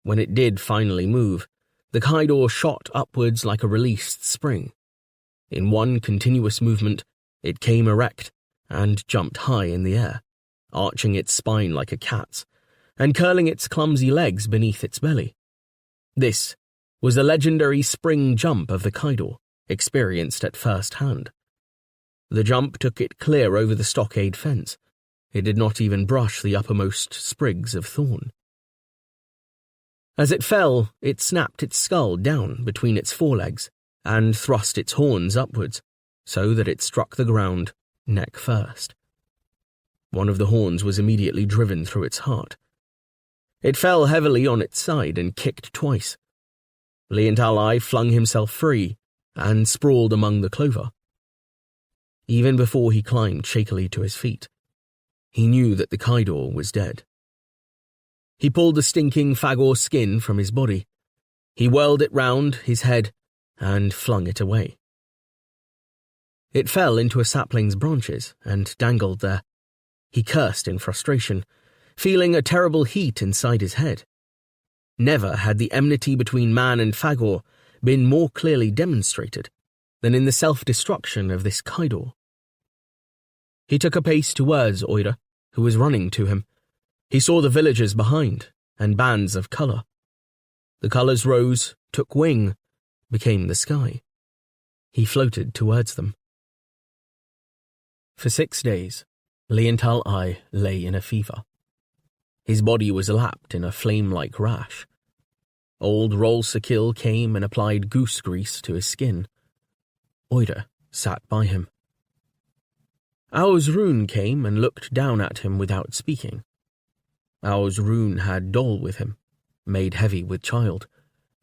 When it did finally move, the Kaidor shot upwards like a released spring. In one continuous movement, it came erect and jumped high in the air, arching its spine like a cat's, and curling its clumsy legs beneath its belly. This was the legendary spring jump of the Kaidor, experienced at first hand. The jump took it clear over the stockade fence. It did not even brush the uppermost sprigs of thorn. As it fell, it snapped its skull down between its forelegs and thrust its horns upwards, so that it struck the ground, neck first. One of the horns was immediately driven through its heart. It fell heavily on its side and kicked twice. Leontal's flung himself free and sprawled among the clover. Even before he climbed shakily to his feet, he knew that the Kaidor was dead. He pulled the stinking Fagor skin from his body. He whirled it round his head and flung it away. It fell into a sapling's branches and dangled there. He cursed in frustration, feeling a terrible heat inside his head. Never had the enmity between man and Fagor been more clearly demonstrated than in the self-destruction of this Kaidor. He took a pace towards Oida, who was running to him. He saw the villagers behind, and bands of colour. The colours rose, took wing, became the sky. He floated towards them. For 6 days, Leontal's eye lay in a fever. His body was lapped in a flame-like rash. Old Rol Sakil came and applied goose grease to his skin. Oida sat by him. Rune came and looked down at him without speaking. Rune had Dol with him, made heavy with child,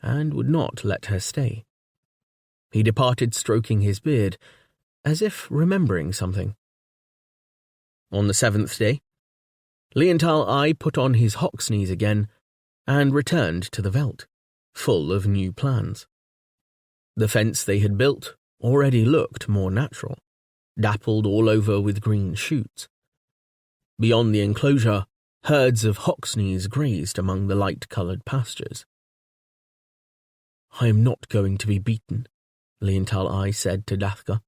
and would not let her stay. He departed stroking his beard, as if remembering something. On the 7th day, Leontal's put on his Hoxneys again and returned to the veldt, full of new plans. The fence they had built already looked more natural, dappled all over with green shoots. Beyond the enclosure, herds of Hoxneys grazed among the light-coloured pastures. "I am not going to be beaten," Leontal's said to Dathka.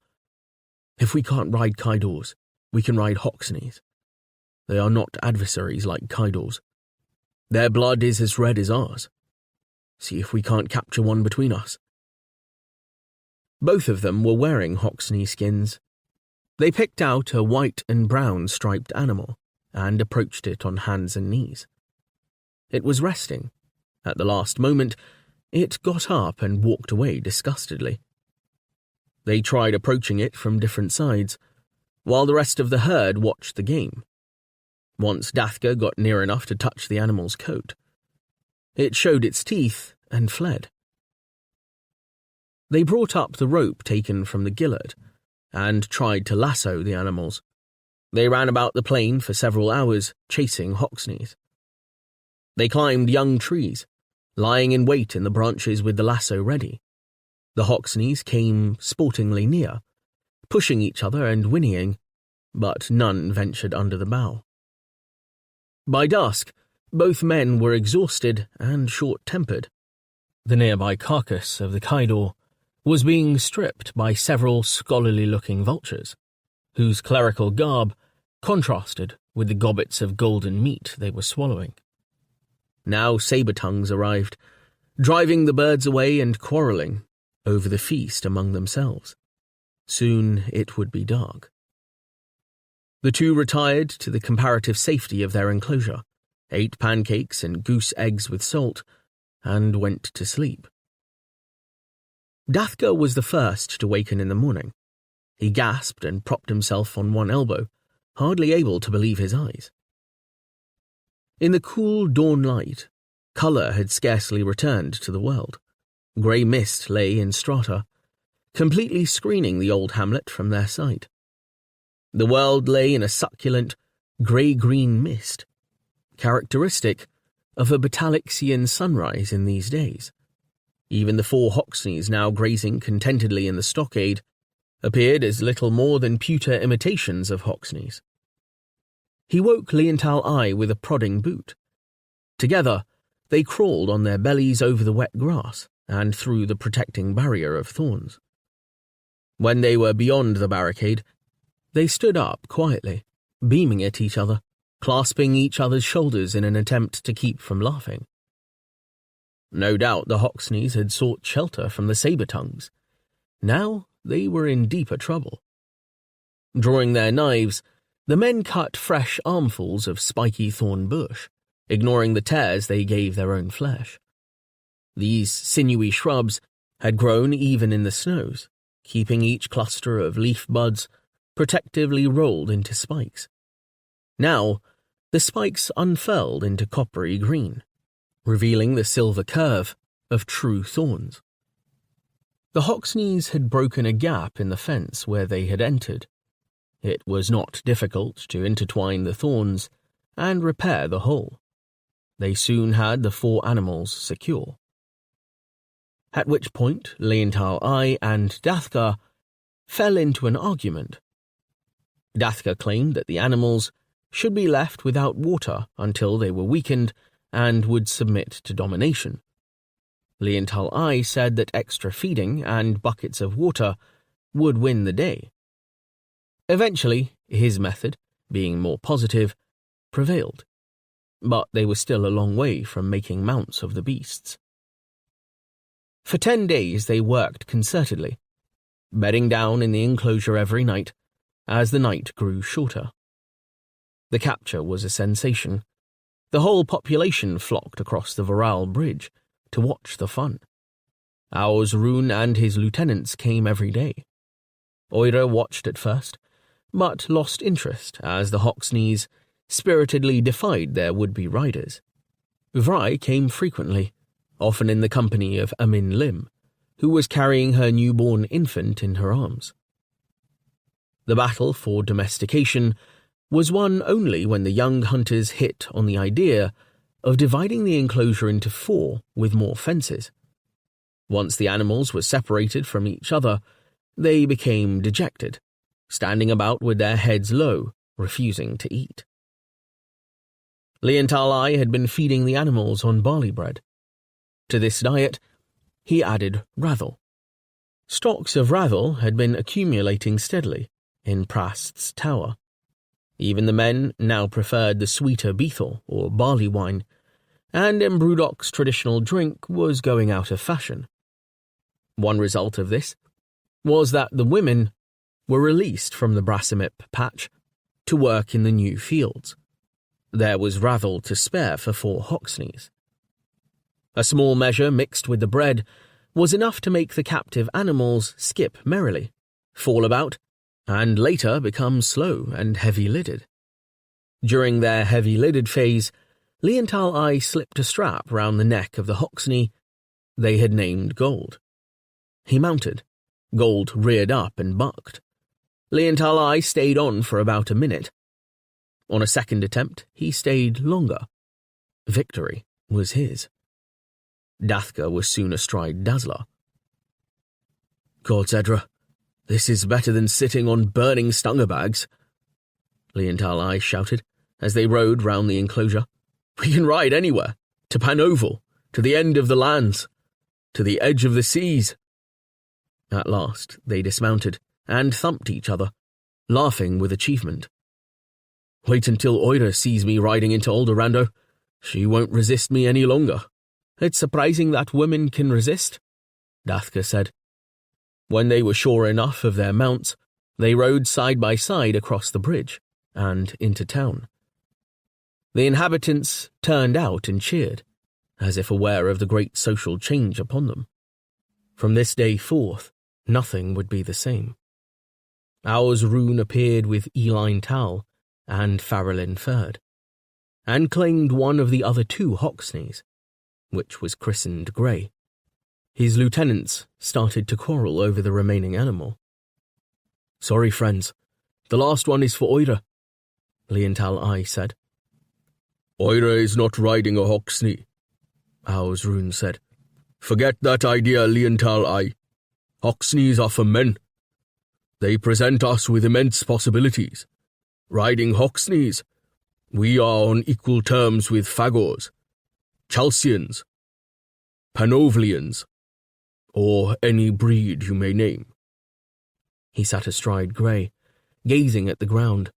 "If we can't ride Kaidors, we can ride Hoxneys. They are not adversaries like Kaidors. Their blood is as red as ours. See if we can't capture one between us." Both of them were wearing Hoxney skins. They picked out a white and brown striped animal and approached it on hands and knees. It was resting. At the last moment, it got up and walked away disgustedly. They tried approaching it from different sides, while the rest of the herd watched the game. Once Dathka got near enough to touch the animal's coat, it showed its teeth and fled. They brought up the rope taken from the gillard and tried to lasso the animals. They ran about the plain for several hours, chasing Hoxneys. They climbed young trees, lying in wait in the branches with the lasso ready. The Hoxneys came sportingly near, pushing each other and whinnying, but none ventured under the bough. By dusk, both men were exhausted and short-tempered. The nearby carcass of the Kaidor was being stripped by several scholarly-looking vultures, whose clerical garb contrasted with the gobbets of golden meat they were swallowing. Now saber-tongues arrived. driving the birds away and quarrelling over the feast among themselves. Soon it would be dark. The two retired to the comparative safety of their enclosure, ate pancakes and goose eggs with salt, and went to sleep. Dathka was the first to waken in the morning. He gasped and propped himself on one elbow, hardly able to believe his eyes. In the cool dawn light, colour had scarcely returned to the world. Grey mist lay in strata, completely screening the old hamlet from their sight. The world lay in a succulent, grey-green mist, characteristic of a Batalixian sunrise in these days. Even the 4 Hoxneys now grazing contentedly in the stockade appeared as little more than pewter imitations of Hoxneys. He woke Leontal Eye with a prodding boot. Together, they crawled on their bellies over the wet grass and through the protecting barrier of thorns. When they were beyond the barricade, they stood up quietly, beaming at each other, clasping each other's shoulders in an attempt to keep from laughing. No doubt the Hoxneys had sought shelter from the saber-tongues. Now they were in deeper trouble. Drawing their knives, the men cut fresh armfuls of spiky thorn bush, ignoring the tears they gave their own flesh. These sinewy shrubs had grown even in the snows, keeping each cluster of leaf buds protectively rolled into spikes. Now, the spikes unfurled into coppery green, revealing the silver curve of true thorns. The Hoxneys had broken a gap in the fence where they had entered. It was not difficult to intertwine the thorns and repair the hole. They soon had the 4 animals secure. At which point Leontal Eye and Dathka fell into an argument. Dathka claimed that the animals should be left without water until they were weakened and would submit to domination. Leontal Eye said that extra feeding and buckets of water would win the day. Eventually, his method, being more positive, prevailed, but they were still a long way from making mounts of the beasts. For 10 days they worked concertedly, bedding down in the enclosure every night as the night grew shorter. The capture was a sensation. The whole population flocked across the Varal Bridge to watch the fun. Rune and his lieutenants came every day. Oira watched at first, but lost interest as the Hoxneys spiritedly defied their would-be riders. Vry came frequently, often in the company of Amin Lim, who was carrying her newborn infant in her arms. The battle for domestication was won only when the young hunters hit on the idea of dividing the enclosure into 4 with more fences. Once the animals were separated from each other, they became dejected, standing about with their heads low, refusing to eat. Leontal Eye had been feeding the animals on barley bread. To this diet, he added rathel. Stocks of rathel had been accumulating steadily in Prast's tower. Even the men now preferred the sweeter beethel or barley wine, and Embrudok's traditional drink was going out of fashion. One result of this was that the women were released from the Brassimip patch to work in the new fields. There was rathel to spare for 4 Hoxneys. A small measure mixed with the bread was enough to make the captive animals skip merrily, fall about, and later become slow and heavy-lidded. During their heavy-lidded phase, Leontal Eye slipped a strap round the neck of the Hoxney they had named Gold. He mounted. Gold reared up and bucked. Leontal Eye stayed on for about a minute. On a second attempt, he stayed longer. Victory was his. Dathka was soon astride Dazzler. "God, Zedra, this is better than sitting on burning stungerbags," Leontal Eye shouted as they rode round the enclosure. "We can ride anywhere, to Panoval, to the end of the lands, to the edge of the seas." At last they dismounted and thumped each other, laughing with achievement. "Wait until Oira sees me riding into Aldorando. She won't resist me any longer," It's surprising that women can resist, Dathka said. When they were sure enough of their mounts, they rode side by side across the bridge and into town. The inhabitants turned out and cheered, as if aware of the great social change upon them. From this day forth, nothing would be the same. Ours Rune appeared with Eline Tal and Farrelin Ferd, and claimed one of the other 2 Hoxneys, which was christened Grey. His lieutenants started to quarrel over the remaining animal. "Sorry, friends, the last one is for Oira," Leontal I said. "Oira is not riding a Hoxney," Ours Rune said. "Forget that idea, Leontal I. Hoxneys are for men. They present us with immense possibilities. Riding Hoxneys, we are on equal terms with Fagors, Chalcians, Panovlians, or any breed you may name." He sat astride Grey, gazing at the ground.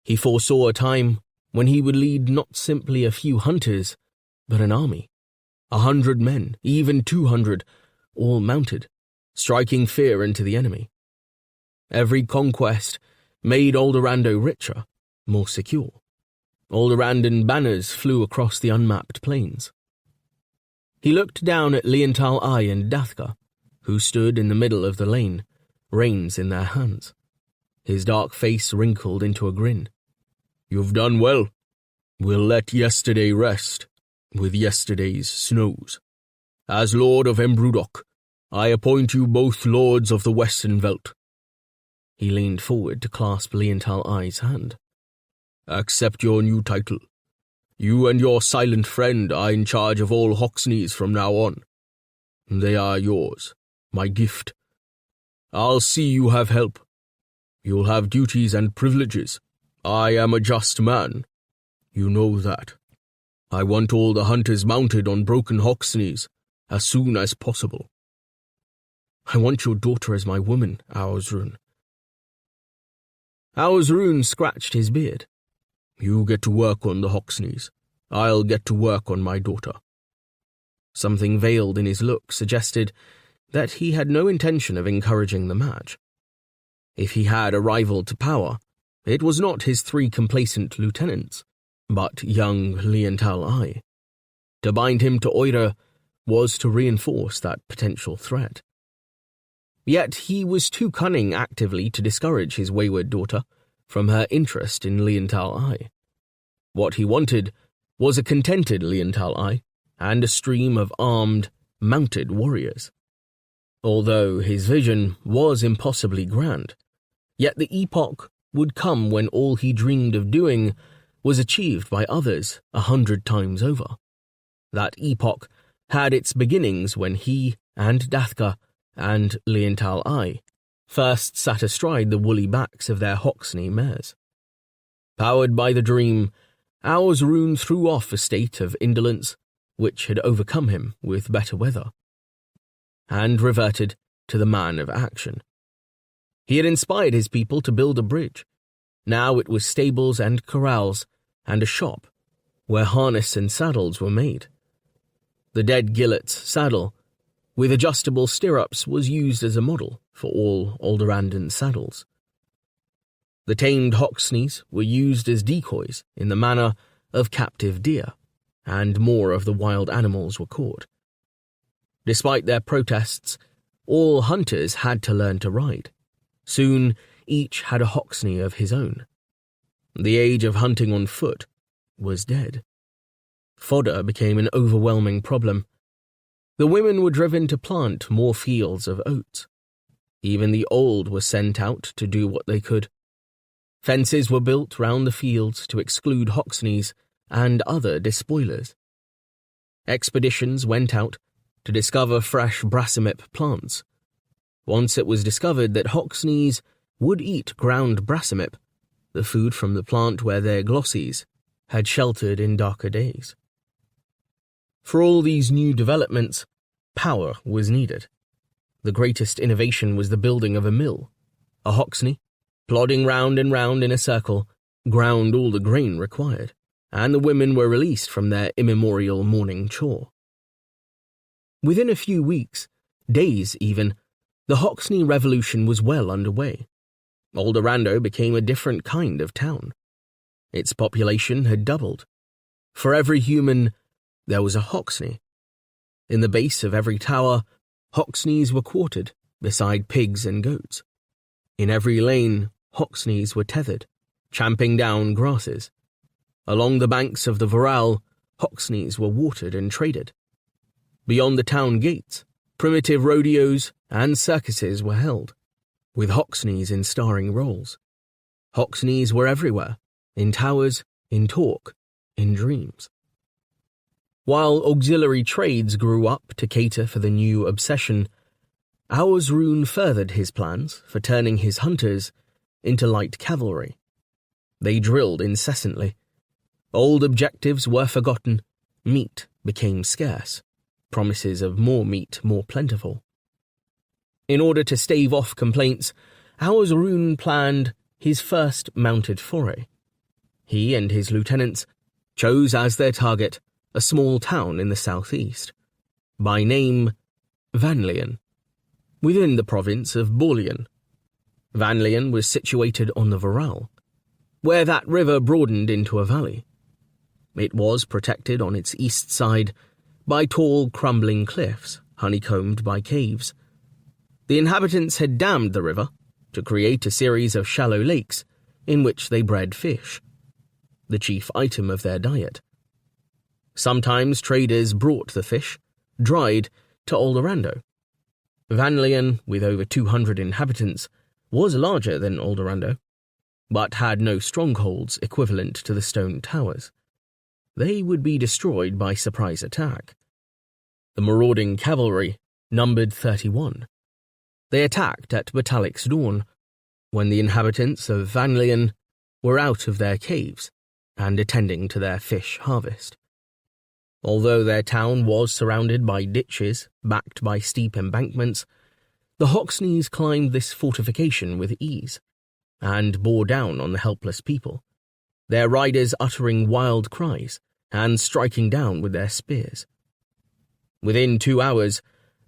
He foresaw a time when he would lead not simply a few hunters, but an army. 100 men, even 200, all mounted, striking fear into the enemy. Every conquest made Aldorando richer, more secure. Aldorandan banners flew across the unmapped plains. He looked down at Leontal I and Dathka, who stood in the middle of the lane, reins in their hands. His dark face wrinkled into a grin. "You've done well. We'll let yesterday rest, with yesterday's snows. As Lord of Embrudok, I appoint you both Lords of the Western Veldt." He leaned forward to clasp Leontal I's hand. "Accept your new title. You and your silent friend are in charge of all Hoxneys from now on. They are yours, my gift. I'll see you have help. You'll have duties and privileges. I am a just man. You know that. I want all the hunters mounted on broken Hoxneys as soon as possible." "I want your daughter as my woman, Aursrune." Aursrune scratched his beard. "You get to work on the Hoxneys. I'll get to work on my daughter." Something veiled in his look suggested that he had no intention of encouraging the match. If he had a rival to power, it was not his 3 complacent lieutenants, but young Leontal I. To bind him to Oira was to reinforce that potential threat. Yet he was too cunning actively to discourage his wayward daughter from her interest in Leontal I. What he wanted was a contented Leontal I and a stream of armed, mounted warriors. Although his vision was impossibly grand, yet the epoch would come when all he dreamed of doing was achieved by others 100 times over. That epoch had its beginnings when he and Dathka and Leontal I first sat astride the woolly backs of their Hoxney mares. Powered by the dream, Aursrune threw off a state of indolence which had overcome him with better weather, and reverted to the man of action. He had inspired his people to build a bridge. Now it was stables and corrals and a shop where harness and saddles were made. The dead Gillet's saddle, with adjustable stirrups, was used as a model for all Aldorandan saddles. The tamed Hoxneys were used as decoys in the manner of captive deer, and more of the wild animals were caught. Despite their protests, all hunters had to learn to ride. Soon, each had a Hoxney of his own. The age of hunting on foot was dead. Fodder became an overwhelming problem. The women were driven to plant more fields of oats. Even the old were sent out to do what they could. Fences were built round the fields to exclude Hoxneys and other despoilers. Expeditions went out to discover fresh Brassimip plants. Once it was discovered that Hoxneys would eat ground Brassimip, the food from the plant where their glossies had sheltered in darker days. For all these new developments, power was needed. The greatest innovation was the building of a mill. A Hoxney, plodding round and round in a circle, ground all the grain required, and the women were released from their immemorial morning chore. Within a few weeks, days even, the Hoxne Revolution was well underway. Eldorado became a different kind of town. Its population had doubled. For every human, there was a Hoxne. In the base of every tower, Hoxnes were quartered, beside pigs and goats. In every lane, Hoxnes were tethered, champing down grasses. Along the banks of the Varal, Hoxnes were watered and traded. Beyond the town gates, primitive rodeos and circuses were held, with Hoxnes in starring roles. Hoxnes were everywhere, in towers, in talk, in dreams. While auxiliary trades grew up to cater for the new obsession, Aur's-Rune furthered his plans for turning his hunters into light cavalry. They drilled incessantly. Old objectives were forgotten, meat became scarce, promises of more meat more plentiful. In order to stave off complaints, Aur's-Rune planned his first mounted foray. He and his lieutenants chose as their target a small town in the southeast, by name Vanlian, within the province of Borlian. Vanlian was situated on the Varal, where that river broadened into a valley. It was protected on its east side by tall, crumbling cliffs, honeycombed by caves. The inhabitants had dammed the river to create a series of shallow lakes in which they bred fish, the chief item of their diet. Sometimes traders brought the fish, dried, to Eldorado. Vanlian, with over 200 inhabitants, was larger than Eldorado, but had no strongholds equivalent to the stone towers. They would be destroyed by surprise attack. The marauding cavalry numbered 31. They attacked at Batalic's dawn, when the inhabitants of Vanlian were out of their caves and attending to their fish harvest. Although their town was surrounded by ditches backed by steep embankments, the Hoxnes climbed this fortification with ease and bore down on the helpless people, their riders uttering wild cries and striking down with their spears. Within 2 hours,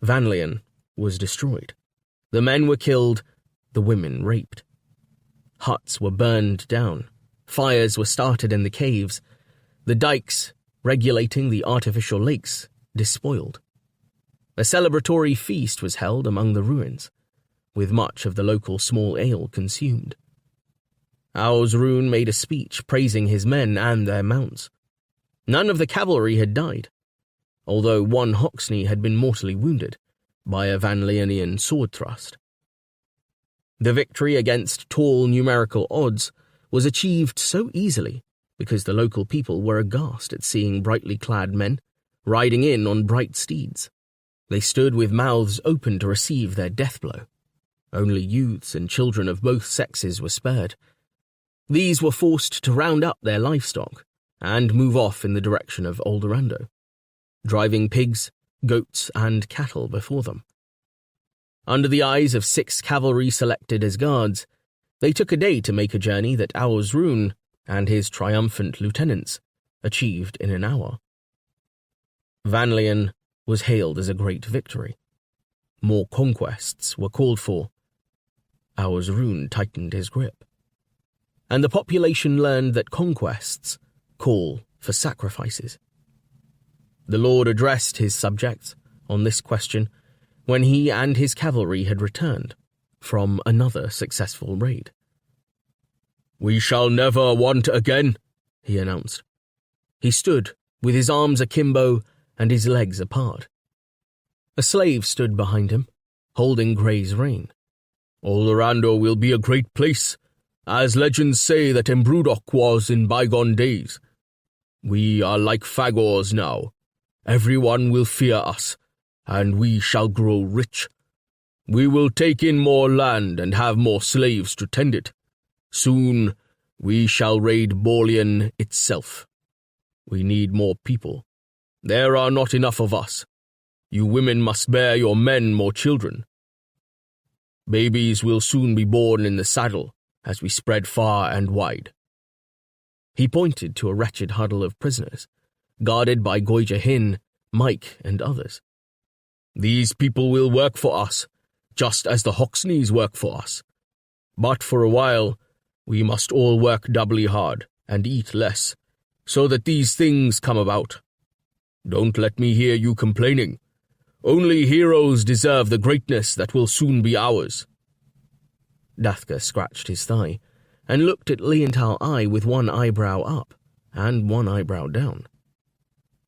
Vanlian was destroyed. The men were killed, the women raped. Huts were burned down, fires were started in the caves, the dikes regulating the artificial lakes despoiled. A celebratory feast was held among the ruins, with much of the local small ale consumed. Aur's-Rune made a speech praising his men and their mounts. None of the cavalry had died, although one Hoxne had been mortally wounded by a Vanlianian sword thrust. The victory against tall numerical odds was achieved so easily because the local people were aghast at seeing brightly clad men riding in on bright steeds. They stood with mouths open to receive their death blow. Only youths and children of both sexes were spared. These were forced to round up their livestock and move off in the direction of Eldorado, driving pigs, goats, and cattle before them. Under the eyes of 6 cavalry selected as guards, they took a day to make a journey that Aur's-Rune and his triumphant lieutenants achieved in an hour. Vanlian was hailed as a great victory. More conquests were called for. Aur's-Rune tightened his grip. And the population learned that conquests call for sacrifices. The Lord addressed his subjects on this question when he and his cavalry had returned from another successful raid. "We shall never want again," he announced. He stood with his arms akimbo and his legs apart. A slave stood behind him, holding Grey's rein. "Eldorado will be a great place, as legends say that Embrudok was in bygone days. We are like Fagors now. Everyone will fear us, and we shall grow rich. We will take in more land and have more slaves to tend it. Soon we shall raid Borlian itself. We need more people. There are not enough of us. You women must bear your men more children. Babies will soon be born in the saddle as we spread far and wide." He pointed to a wretched huddle of prisoners, guarded by Goija Hin, Mike, and others. These people will work for us, just as the Hoxneys work for us. But for a while, we must all work doubly hard and eat less, so that these things come about. Don't let me hear you complaining. Only heroes deserve the greatness that will soon be ours." Dathka scratched his thigh and looked at Leontal Eye with one eyebrow up and one eyebrow down.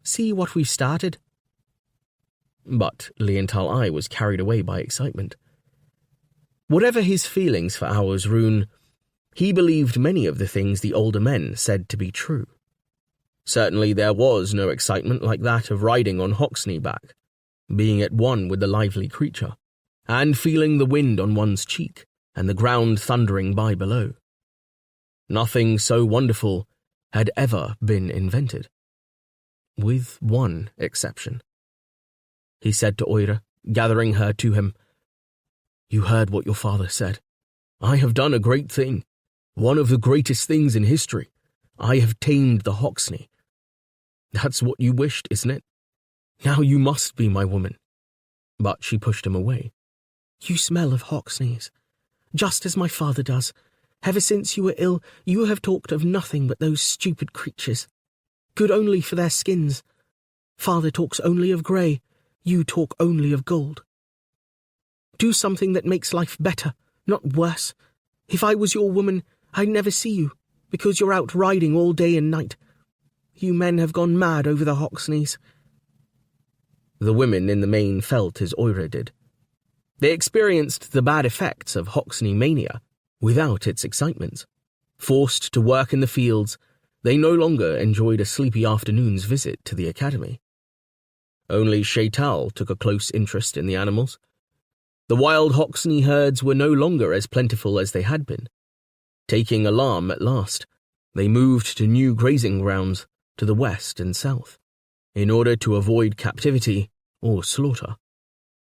"See what we've started?" But Leontal Eye was carried away by excitement. Whatever his feelings for Hour's Rune, he believed many of the things the older men said to be true. Certainly there was no excitement like that of riding on Hoxney back, being at one with the lively creature, and feeling the wind on one's cheek and the ground thundering by below. Nothing so wonderful had ever been invented, with one exception. He said to Oira, gathering her to him, "You heard what your father said. I have done a great thing, one of the greatest things in history. I have tamed the Hoxney. That's what you wished, isn't it? Now you must be my woman." But she pushed him away. "You smell of Hoxneys, just as my father does. Ever since you were ill, you have talked of nothing but those stupid creatures. Good only for their skins. Father talks only of grey, you talk only of gold. Do something that makes life better, not worse. If I was your woman, I'd never see you, because you're out riding all day and night. You men have gone mad over the Hoxneys." The women in the main felt as Oira did. They experienced the bad effects of Hoxney mania without its excitements. Forced to work in the fields, they no longer enjoyed a sleepy afternoon's visit to the academy. Only Shaital took a close interest in the animals. The wild Hoxney herds were no longer as plentiful as they had been. Taking alarm at last, they moved to new grazing grounds to the west and south, in order to avoid captivity or slaughter.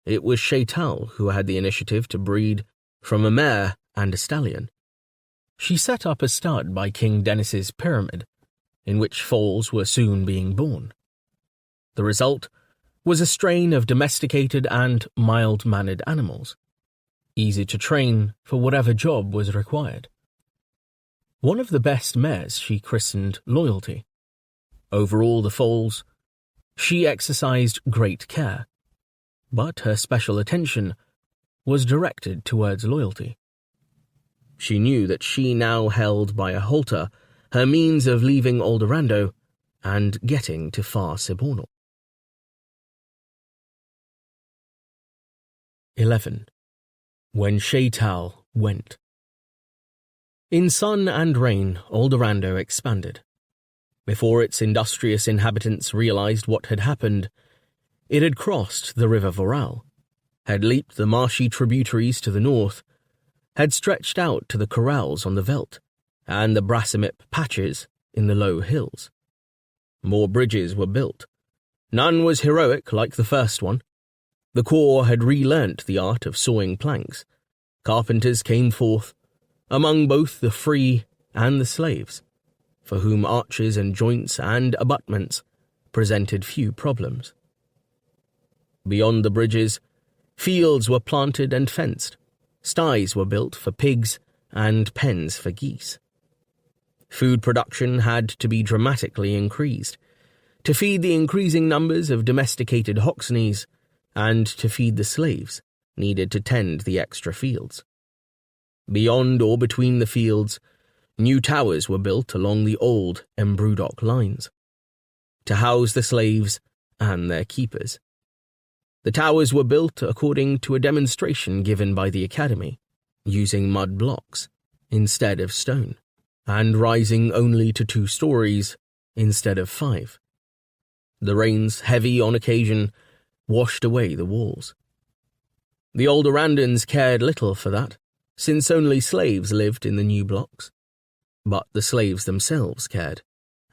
It was Shaital who had the initiative to breed from a mare and a stallion. She set up a stud by King Dennis's pyramid, in which foals were soon being born. The result was a strain of domesticated and mild-mannered animals, easy to train for whatever job was required. One of the best mares she christened Loyalty. Over all the foals, she exercised great care, but her special attention was directed towards Loyalty. She knew that she now held by a halter her means of leaving Aldorando and getting to Far Sibornal. 11. When Shaital went. In sun and rain, Aldorando expanded. Before its industrious inhabitants realized what had happened, it had crossed the River Voral, had leaped the marshy tributaries to the north, had stretched out to the corrals on the veldt and the Brassimip patches in the low hills. More bridges were built. None was heroic like the first one. The Corps had relearnt the art of sawing planks. Carpenters came forth, among both the free and the slaves, for whom arches and joints and abutments presented few problems. Beyond the bridges, fields were planted and fenced, sties were built for pigs and pens for geese. Food production had to be dramatically increased, to feed the increasing numbers of domesticated Hoxneys and to feed the slaves needed to tend the extra fields. Beyond or between the fields, new towers were built along the old Embrudok lines, to house the slaves and their keepers. The towers were built according to a demonstration given by the Academy, using mud blocks instead of stone, and rising only to 2 stories instead of 5. The rains, heavy on occasion, washed away the walls. The Aldorandans cared little for that, since only slaves lived in the new blocks. But the slaves themselves cared,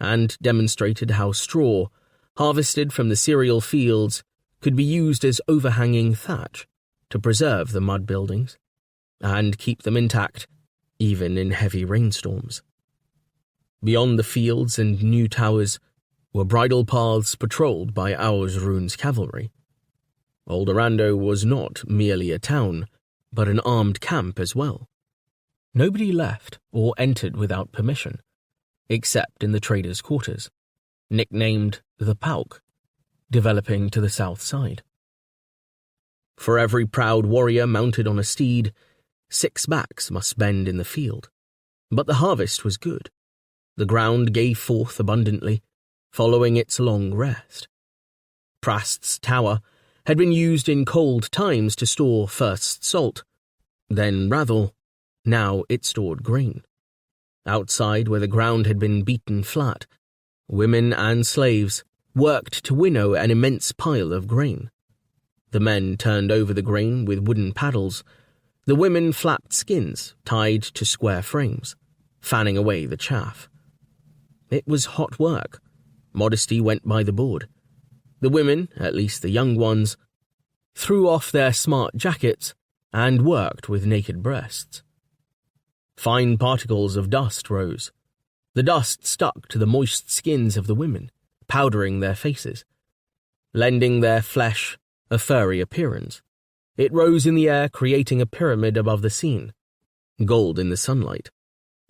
and demonstrated how straw, harvested from the cereal fields, could be used as overhanging thatch to preserve the mud buildings, and keep them intact even in heavy rainstorms. Beyond the fields and new towers were bridle paths patrolled by Hour's Rune's cavalry. Eldorando was not merely a town, but an armed camp as well. Nobody left or entered without permission, except in the traders' quarters, nicknamed the Pauk, developing to the south side. For every proud warrior mounted on a steed, 6 backs must bend in the field. But the harvest was good. The ground gave forth abundantly, following its long rest. Prast's tower had been used in cold times to store first salt, then ravel. Now it stored grain. Outside, where the ground had been beaten flat, women and slaves worked to winnow an immense pile of grain. The men turned over the grain with wooden paddles. The women flapped skins tied to square frames, fanning away the chaff. It was hot work. Modesty went by the board. The women, at least the young ones, threw off their smart jackets and worked with naked breasts. Fine particles of dust rose. The dust stuck to the moist skins of the women, powdering their faces, lending their flesh a furry appearance. It rose in the air, creating a pyramid above the scene, gold in the sunlight,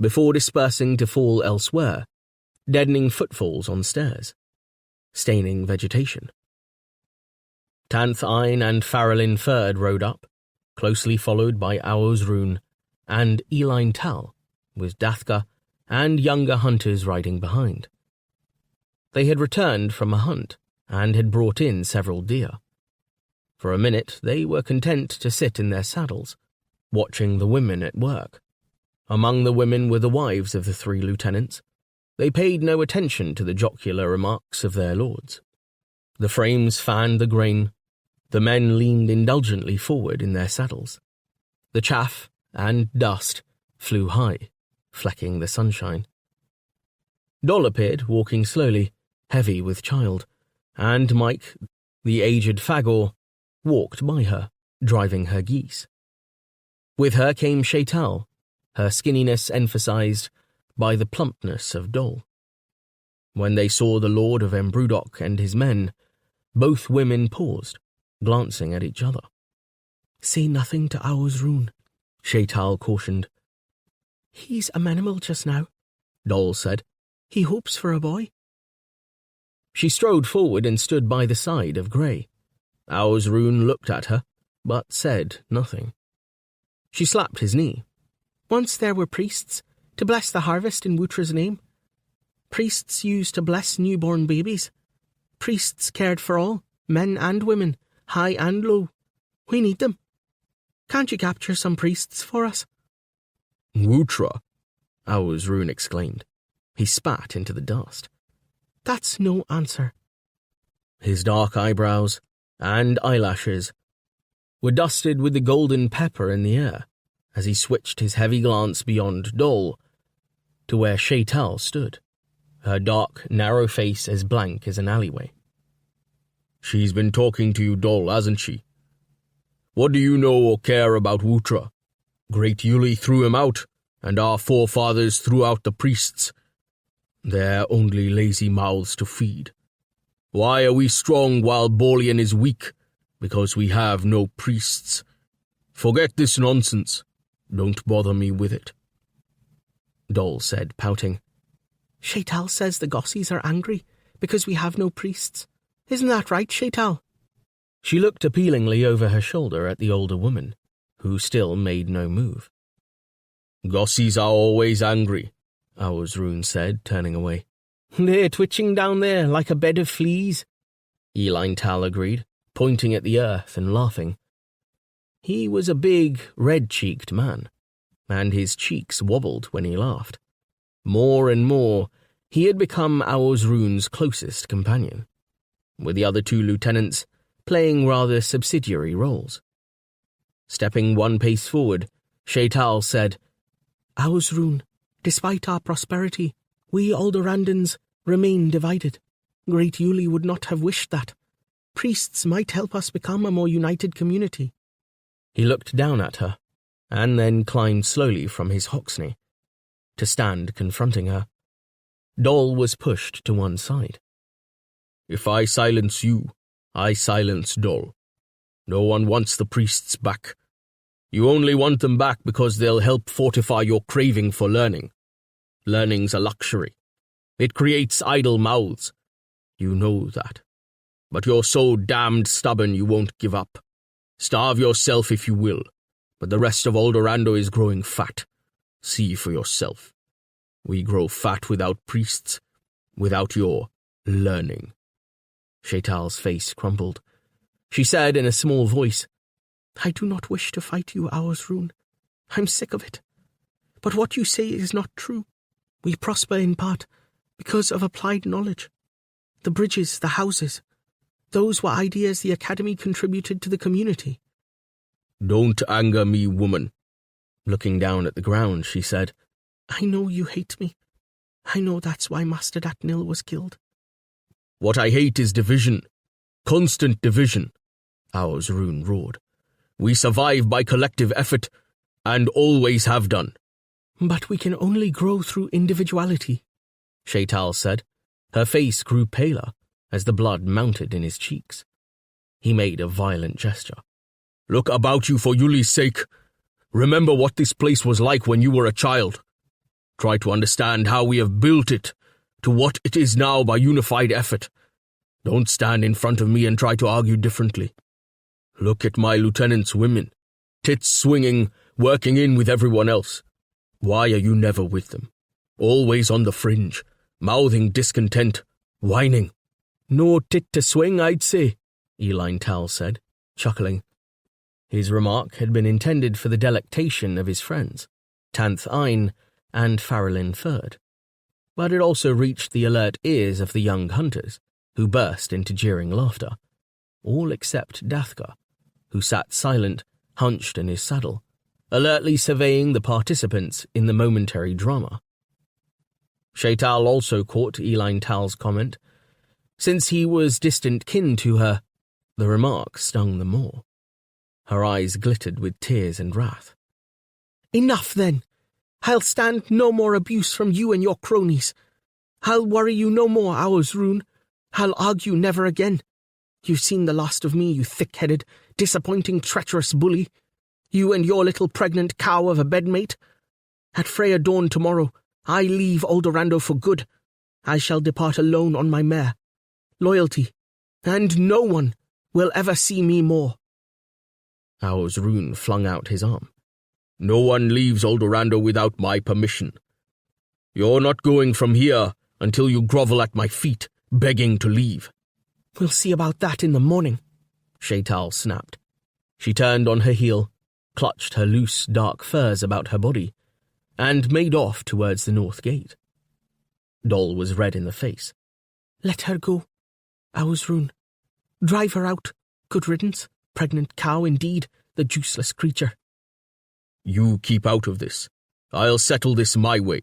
before dispersing to fall elsewhere, deadening footfalls on stairs, staining vegetation. Tanth Ein and Farrelin Ferd rode up, closely followed by Aosrun and Eline Tal, with Dathka and younger hunters riding behind. They had returned from a hunt and had brought in several deer. For a minute they were content to sit in their saddles, watching the women at work. Among the women were the wives of the 3 lieutenants. They paid no attention to the jocular remarks of their lords. The frames fanned the grain. The men leaned indulgently forward in their saddles. The chaff and dust flew high, flecking the sunshine. Doll appeared, walking slowly, heavy with child, and Mike, the aged Fagor, walked by her, driving her geese. With her came Shaital, her skinniness emphasized by the plumpness of Dol. When they saw the Lord of Embrudok and his men, both women paused, glancing at each other. "Say nothing to Aosrun," Shaital cautioned. "He's amenable just now," Dol said. "He hopes for a boy." She strode forward and stood by the side of Grey. Aosrun looked at her, but said nothing. She slapped his knee. "Once there were priests to bless the harvest in Wutra's name. Priests used to bless newborn babies. Priests cared for all, men and women, high and low. We need them. Can't you capture some priests for us?" "Wutra," Aosrun exclaimed. He spat into the dust. "That's no answer." His dark eyebrows and eyelashes were dusted with the golden pepper in the air as he switched his heavy glance beyond Dol to where Shaital stood, her dark, narrow face as blank as an alleyway. "She's been talking to you, Dol, hasn't she? What do you know or care about Wutra? Great Yuli threw him out, and our forefathers threw out the priests. They're only lazy mouths to feed. Why are we strong while Bolian is weak? Because we have no priests. Forget this nonsense. Don't bother me with it," Dol said, pouting. "Shaital says the Gossies are angry because we have no priests. Isn't that right, Shaital?" She looked appealingly over her shoulder at the older woman, who still made no move. "Gossies are always angry," Aosrun said, turning away. "They're twitching down there like a bed of fleas," Eline Tal agreed, pointing at the earth and laughing. He was a big, red-cheeked man, and his cheeks wobbled when he laughed. More and more, he had become Aosrun's closest companion, with the other 2 lieutenants playing rather subsidiary roles. Stepping 1 pace forward, Shaital said, "Aosrun, despite our prosperity, we Aldorandans remain divided. Great Yuli would not have wished that. Priests might help us become a more united community." He looked down at her, and then climbed slowly from his hoxney, to stand confronting her. Dol was pushed to one side. "If I silence you, I silence Dol. No one wants the priests back. You only want them back because they'll help fortify your craving for learning. Learning's a luxury. It creates idle mouths. You know that. But you're so damned stubborn you won't give up. Starve yourself if you will, but the rest of Aldorando is growing fat. See for yourself. We grow fat without priests, without your learning. Shaital's face crumbled. She said in a small voice, I do not wish to fight you, Aursrune. I'm sick of it. But what you say is not true. We prosper in part because of applied knowledge. The bridges, the houses, those were ideas the Academy contributed to the community. Don't anger me, woman. Looking down at the ground, she said, I know you hate me. I know that's why Master Datnil was killed. What I hate is division. Constant division, Aursrune roared. We survive by collective effort, and always have done. But we can only grow through individuality, Shaital said. Her face grew paler as the blood mounted in his cheeks. He made a violent gesture. Look about you for Yuli's sake. Remember what this place was like when you were a child. Try to understand how we have built it to what it is now by unified effort. Don't stand in front of me and try to argue differently. Look at my lieutenant's women, tits swinging, working in with everyone else. Why are you never with them? Always on the fringe, mouthing discontent, whining. No tit to swing, I'd say, Eline Tal said, chuckling. His remark had been intended for the delectation of his friends, Tanth Ein and Farrellin Third, but it also reached the alert ears of the young hunters, who burst into jeering laughter, all except Dathka, who sat silent, hunched in his saddle, alertly surveying the participants in the momentary drama. Shaital also caught Eline Tal's comment. Since he was distant kin to her, the remark stung the more. Her eyes glittered with tears and wrath. Enough, then. I'll stand no more abuse from you and your cronies. I'll worry you no more, Aursrune. I'll argue never again. You've seen the last of me, you thick-headed, disappointing, treacherous bully. You and your little pregnant cow of a bedmate. At Freya dawn tomorrow, I leave Aldorando for good. I shall depart alone on my mare. Loyalty, and no one will ever see me more. Aursrune flung out his arm. No one leaves Aldorando without my permission. You're not going from here until you grovel at my feet, begging to leave. We'll see about that in the morning, Shaital snapped. She turned on her heel, clutched her loose, dark furs about her body, and made off towards the north gate. Dol was red in the face. Let her go, Aursrune. Drive her out. Good riddance. Pregnant cow indeed, the juiceless creature. You keep out of this. I'll settle this my way.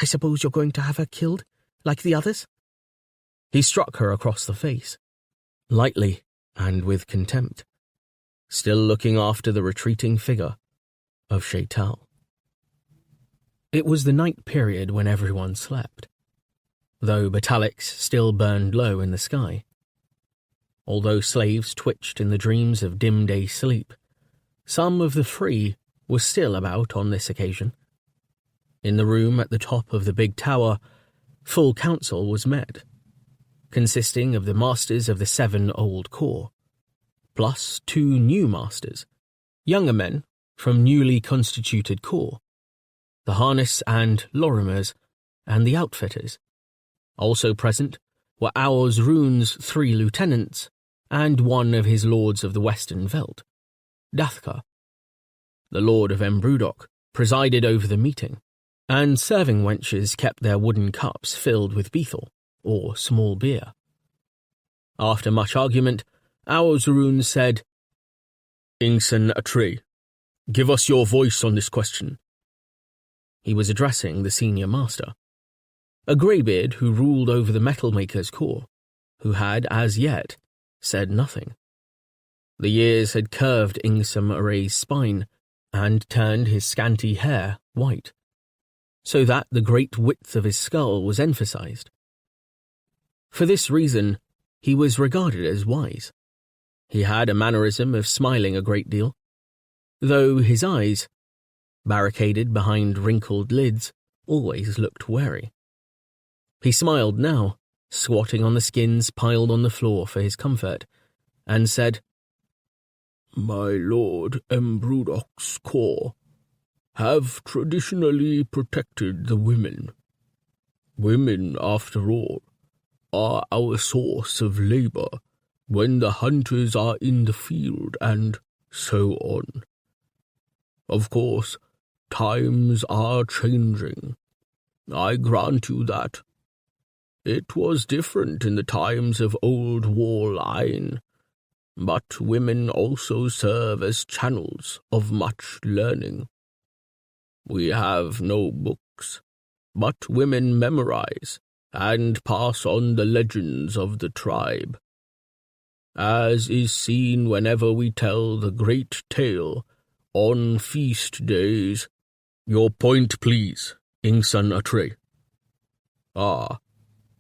I suppose you're going to have her killed, like the others? He struck her across the face, lightly and with contempt, still looking after the retreating figure of Shaital. It was the night period when everyone slept, though batalix still burned low in the sky. Although slaves twitched in the dreams of dim-day sleep, some of the free were still about on this occasion. In the room at the top of the big tower, full council was met, consisting of the masters of the 7 old corps, plus 2 new masters, younger men from newly constituted corps, the harness and lorimers, and the outfitters. Also present were Aursrune's 3 lieutenants and 1 of his lords of the Western Veldt, Dathka. The Lord of Embrudok presided over the meeting, and serving wenches kept their wooden cups filled with beethel, or small beer. After much argument, Aursrune said, Ingson Atray, give us your voice on this question. He was addressing the senior master, a greybeard who ruled over the metalmakers' corps, who had, as yet, said nothing. The years had curved Ingsom Array's spine and turned his scanty hair white, so that the great width of his skull was emphasized. For this reason, he was regarded as wise. He had a mannerism of smiling a great deal, though his eyes, barricaded behind wrinkled lids, always looked wary. He smiled now, squatting on the skins piled on the floor for his comfort, and said, "My Lord Embroodoc's corps have traditionally protected the women. Women, after all, are our source of labor when the hunters are in the field, and so on. Of course, times are changing. I grant you that. It was different in the times of old Wall Ein, but women also serve as channels of much learning. We have no books, but women memorize and pass on the legends of the tribe, as is seen whenever we tell the great tale on feast days." "Your point, please, Ingson Atre." "Ah,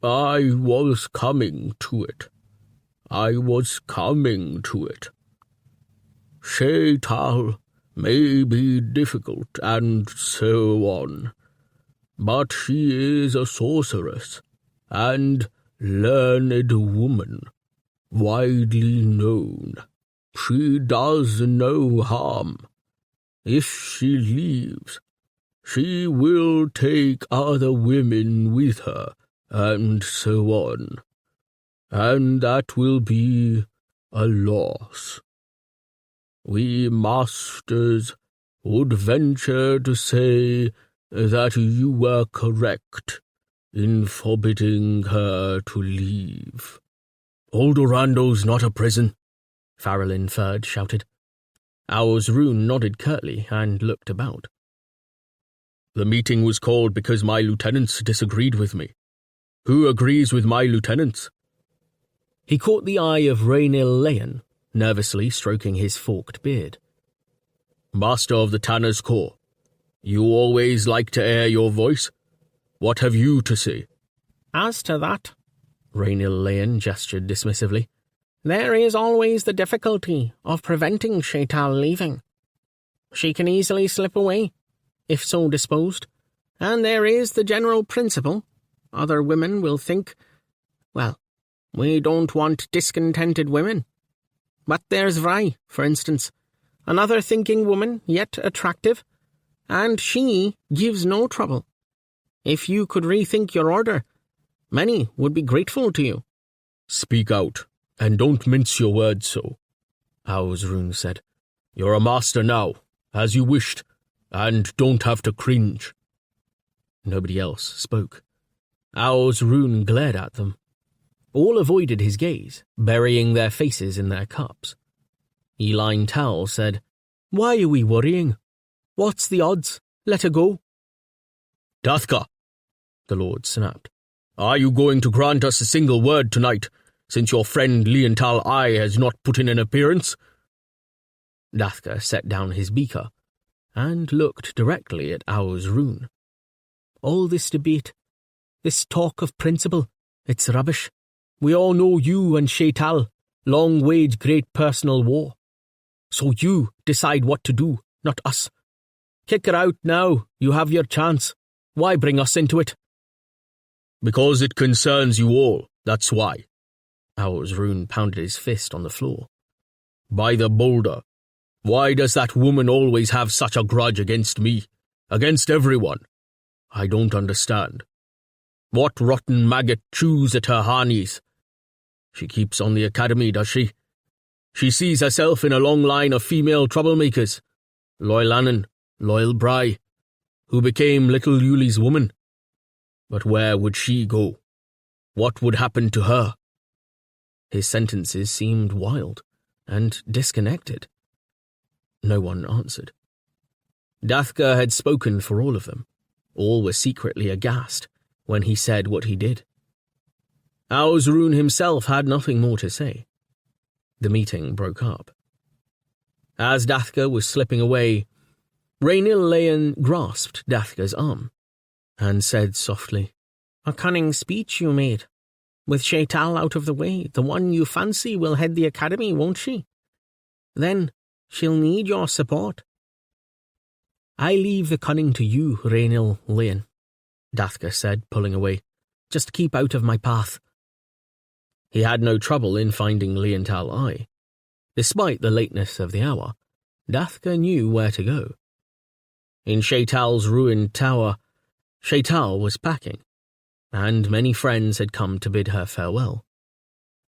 I was coming to it. Shaital may be difficult and so on, but she is a sorceress and learned woman, widely known. She does no harm. If she leaves, she will take other women with her, and so on, and that will be a loss. We masters would venture to say that you were correct in forbidding her to leave." "Oldorando's not a prison," Farrellin Ferd shouted. Owls Rune nodded curtly and looked about. "The meeting was called because my lieutenants disagreed with me. Who agrees with my lieutenants?" He caught the eye of Raynil Leyen, nervously stroking his forked beard. "Master of the Tanner's Corps, you always like to air your voice. What have you to say?" "As to that," Raynil Leyen gestured dismissively, "there is always the difficulty of preventing Shaital leaving. She can easily slip away, if so disposed, and there is the general principle. Other women will think, well, we don't want discontented women. But there's Vrye, for instance, another thinking woman, yet attractive, and she gives no trouble. If you could rethink your order, many would be grateful to you." "Speak out, and don't mince your words so," Rune said. "You're a master now, as you wished, and don't have to cringe." Nobody else spoke. Rune glared at them. All avoided his gaze, burying their faces in their cups. Eline Tal said, "Why are we worrying? What's the odds? Let her go." "Dathka," the Lord snapped, "are you going to grant us a single word tonight, since your friend Leontal I has not put in an appearance?" Dathka set down his beaker and looked directly at Rune. "All this debate, this talk of principle, it's rubbish. We all know you and Shaital long wage great personal war. So you decide what to do, not us. Kick her out now, you have your chance. Why bring us into it?" "Because it concerns you all, that's why." Rune pounded his fist on the floor. "By the boulder, why does that woman always have such a grudge against me, against everyone? I don't understand. What rotten maggot chews at her harnies? She keeps on the academy, does she? She sees herself in a long line of female troublemakers. Loyal Annan, Loyal Bry, who became little Yuli's woman. But where would she go? What would happen to her?" His sentences seemed wild and disconnected. No one answered. Dathka had spoken for all of them. All were secretly aghast when he said what he did. Rune himself had nothing more to say. The meeting broke up. As Dathka was slipping away, Raynil Leyen grasped Dathka's arm and said softly, "A cunning speech you made. With Shaital out of the way, the one you fancy will head the academy, won't she? Then she'll need your support. I leave the cunning to you, Rainil Lane, Dathka said, pulling away. Just keep out of my path. He had no trouble in finding Liental Eye. Despite the lateness of the hour, Dathka knew where to go. In Shaital's ruined tower, Shaital was packing, and many friends had come to bid her farewell.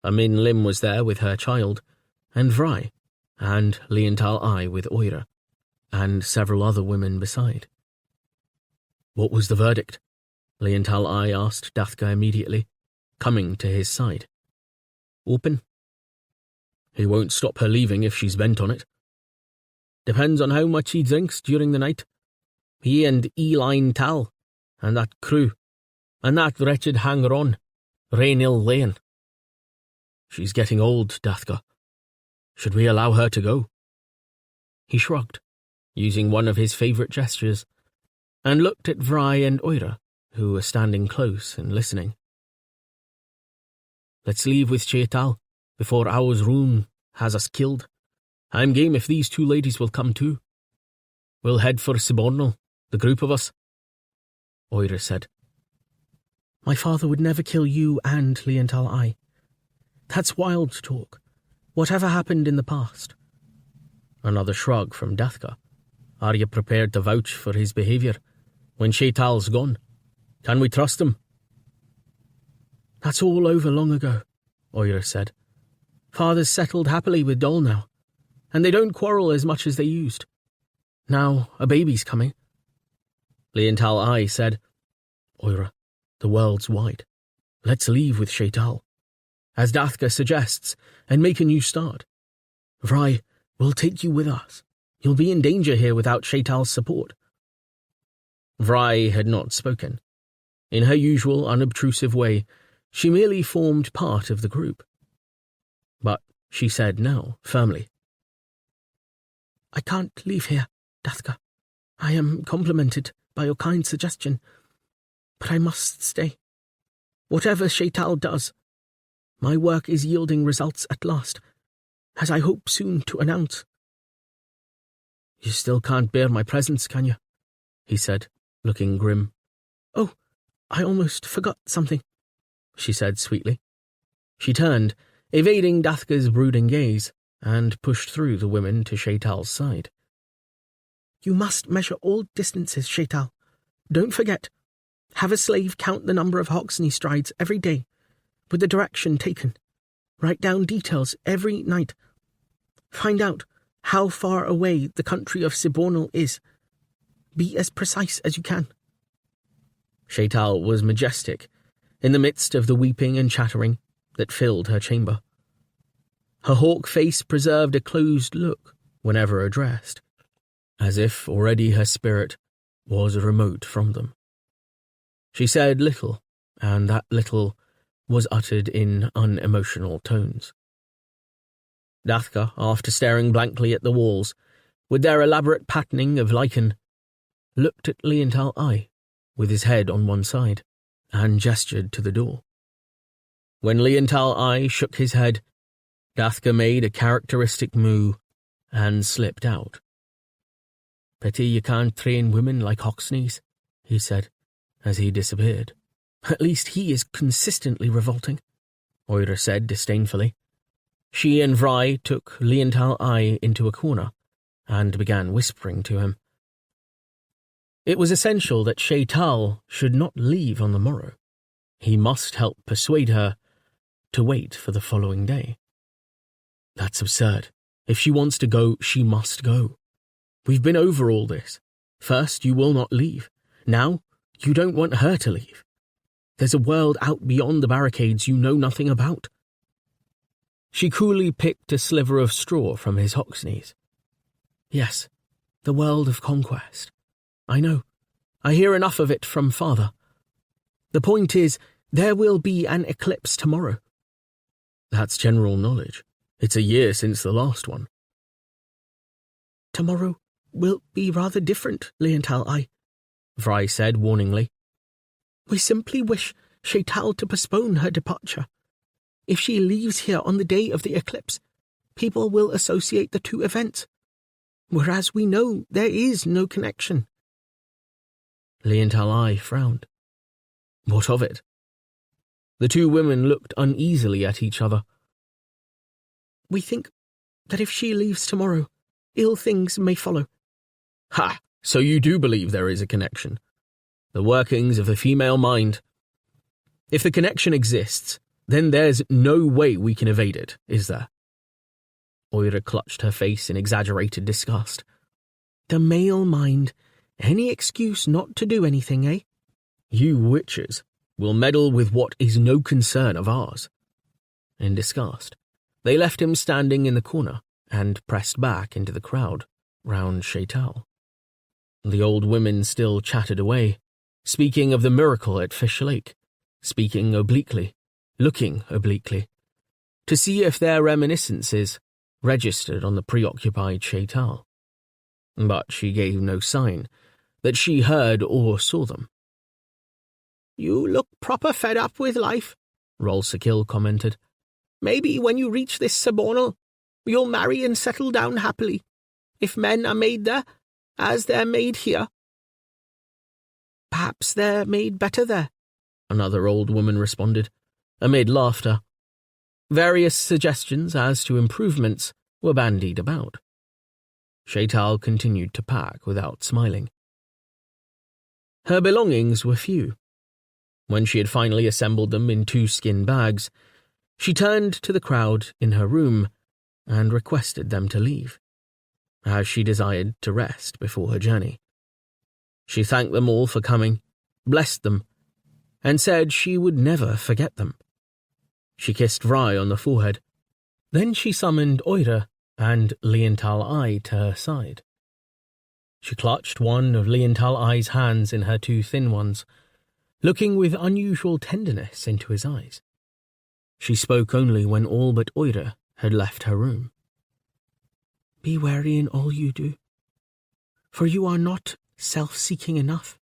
Amin Lim was there with her child, and Vry, and Liental Eye with Oira, and several other women beside. What was the verdict? Liental Eye asked Dathka immediately, coming to his side. Open. He won't stop her leaving if she's bent on it. Depends on how much he drinks during the night. He and Eline Tal, and that crew, and that wretched hanger-on, Rainil Lane. She's getting old, Dathka. Should we allow her to go? He shrugged, using one of his favourite gestures, and looked at Vry and Oira, who were standing close and listening. Let's leave with Shaital, before Our's room has us killed. I'm game if these two ladies will come too. We'll head for Sibornal, the group of us. Oira said. My father would never kill you and Liental Eye. That's wild talk. Whatever happened in the past? Another shrug from Dathka. Are you prepared to vouch for his behaviour when Shaital's gone? Can we trust him? That's all over long ago, Oira said. Father's settled happily with Dol now, and they don't quarrel as much as they used. Now a baby's coming. Liental Eye said, Oira, the world's wide. Let's leave with Shaital, as Dathka suggests, and make a new start. Vry, we'll take you with us. You'll be in danger here without Shaital's support. Vry had not spoken. In her usual unobtrusive way, she merely formed part of the group. But she said now, firmly, I can't leave here, Dathka. I am complimented by your kind suggestion, but I must stay. Whatever Shaital does, my work is yielding results at last, as I hope soon to announce. You still can't bear my presence, can you? He said, looking grim. Oh, I almost forgot something, she said sweetly. She turned, evading Dathka's brooding gaze, and pushed through the women to Shaital's side. You must measure all distances, Shaital. Don't forget. Have a slave count the number of Hoxney strides every day, with the direction taken. Write down details every night. Find out how far away the country of Sibornal is. Be as precise as you can. Shaital was majestic, in the midst of the weeping and chattering that filled her chamber. Her hawk face preserved a closed look whenever addressed, as if already her spirit was remote from them. She said little, and that little was uttered in unemotional tones. Dathka, after staring blankly at the walls, with their elaborate patterning of lichen, looked at Liental Eye, with his head on one side, and gestured to the door. When Liental Eye shook his head, Dathka made a characteristic moo and slipped out. Pity you can't train women like Hoxneys, he said, as he disappeared. At least he is consistently revolting, Oira said disdainfully. She and Vry took Liental Eye into a corner and began whispering to him. It was essential that Shaital should not leave on the morrow. He must help persuade her to wait for the following day. That's absurd. If she wants to go, she must go. We've been over all this. First, you will not leave. Now, you don't want her to leave. There's a world out beyond the barricades you know nothing about. She coolly picked a sliver of straw from his Hoxneys. Yes, the world of conquest. I know. I hear enough of it from Father. The point is, there will be an eclipse tomorrow. That's general knowledge. It's a year since the last one. Tomorrow will be rather different, Liental Eye, Vry said warningly. We simply wish Shaital to postpone her departure. If she leaves here on the day of the eclipse, people will associate the two events, whereas we know there is no connection. Liantal frowned. What of it? The two women looked uneasily at each other. We think that if she leaves tomorrow, ill things may follow. Ha! So you do believe there is a connection? The workings of the female mind. If the connection exists, then there's no way we can evade it, is there? Oira clutched her face in exaggerated disgust. The male mind. Any excuse not to do anything, eh? You witches will meddle with what is no concern of ours. In disgust, they left him standing in the corner and pressed back into the crowd round Shaital. The old women still chatted away, speaking of the miracle at Fish Lake, speaking obliquely, looking obliquely, to see if their reminiscences registered on the preoccupied Shaital. But she gave no sign that she heard or saw them. You look proper fed up with life, Rolsakil commented. Maybe when you reach this Subornal, you'll marry and settle down happily, if men are made there, as they're made here. Perhaps they're made better there, another old woman responded, amid laughter. Various suggestions as to improvements were bandied about. Shaital continued to pack without smiling. Her belongings were few. When she had finally assembled them in 2 skin bags, she turned to the crowd in her room and requested them to leave, as she desired to rest before her journey. She thanked them all for coming, blessed them, and said she would never forget them. She kissed Vry on the forehead. Then she summoned Oira and Liantal to her side. She clutched one of Liantal hands in her 2 thin ones, looking with unusual tenderness into his eyes. She spoke only when all but Oira had left her room. Be wary in all you do, for you are not self-seeking enough.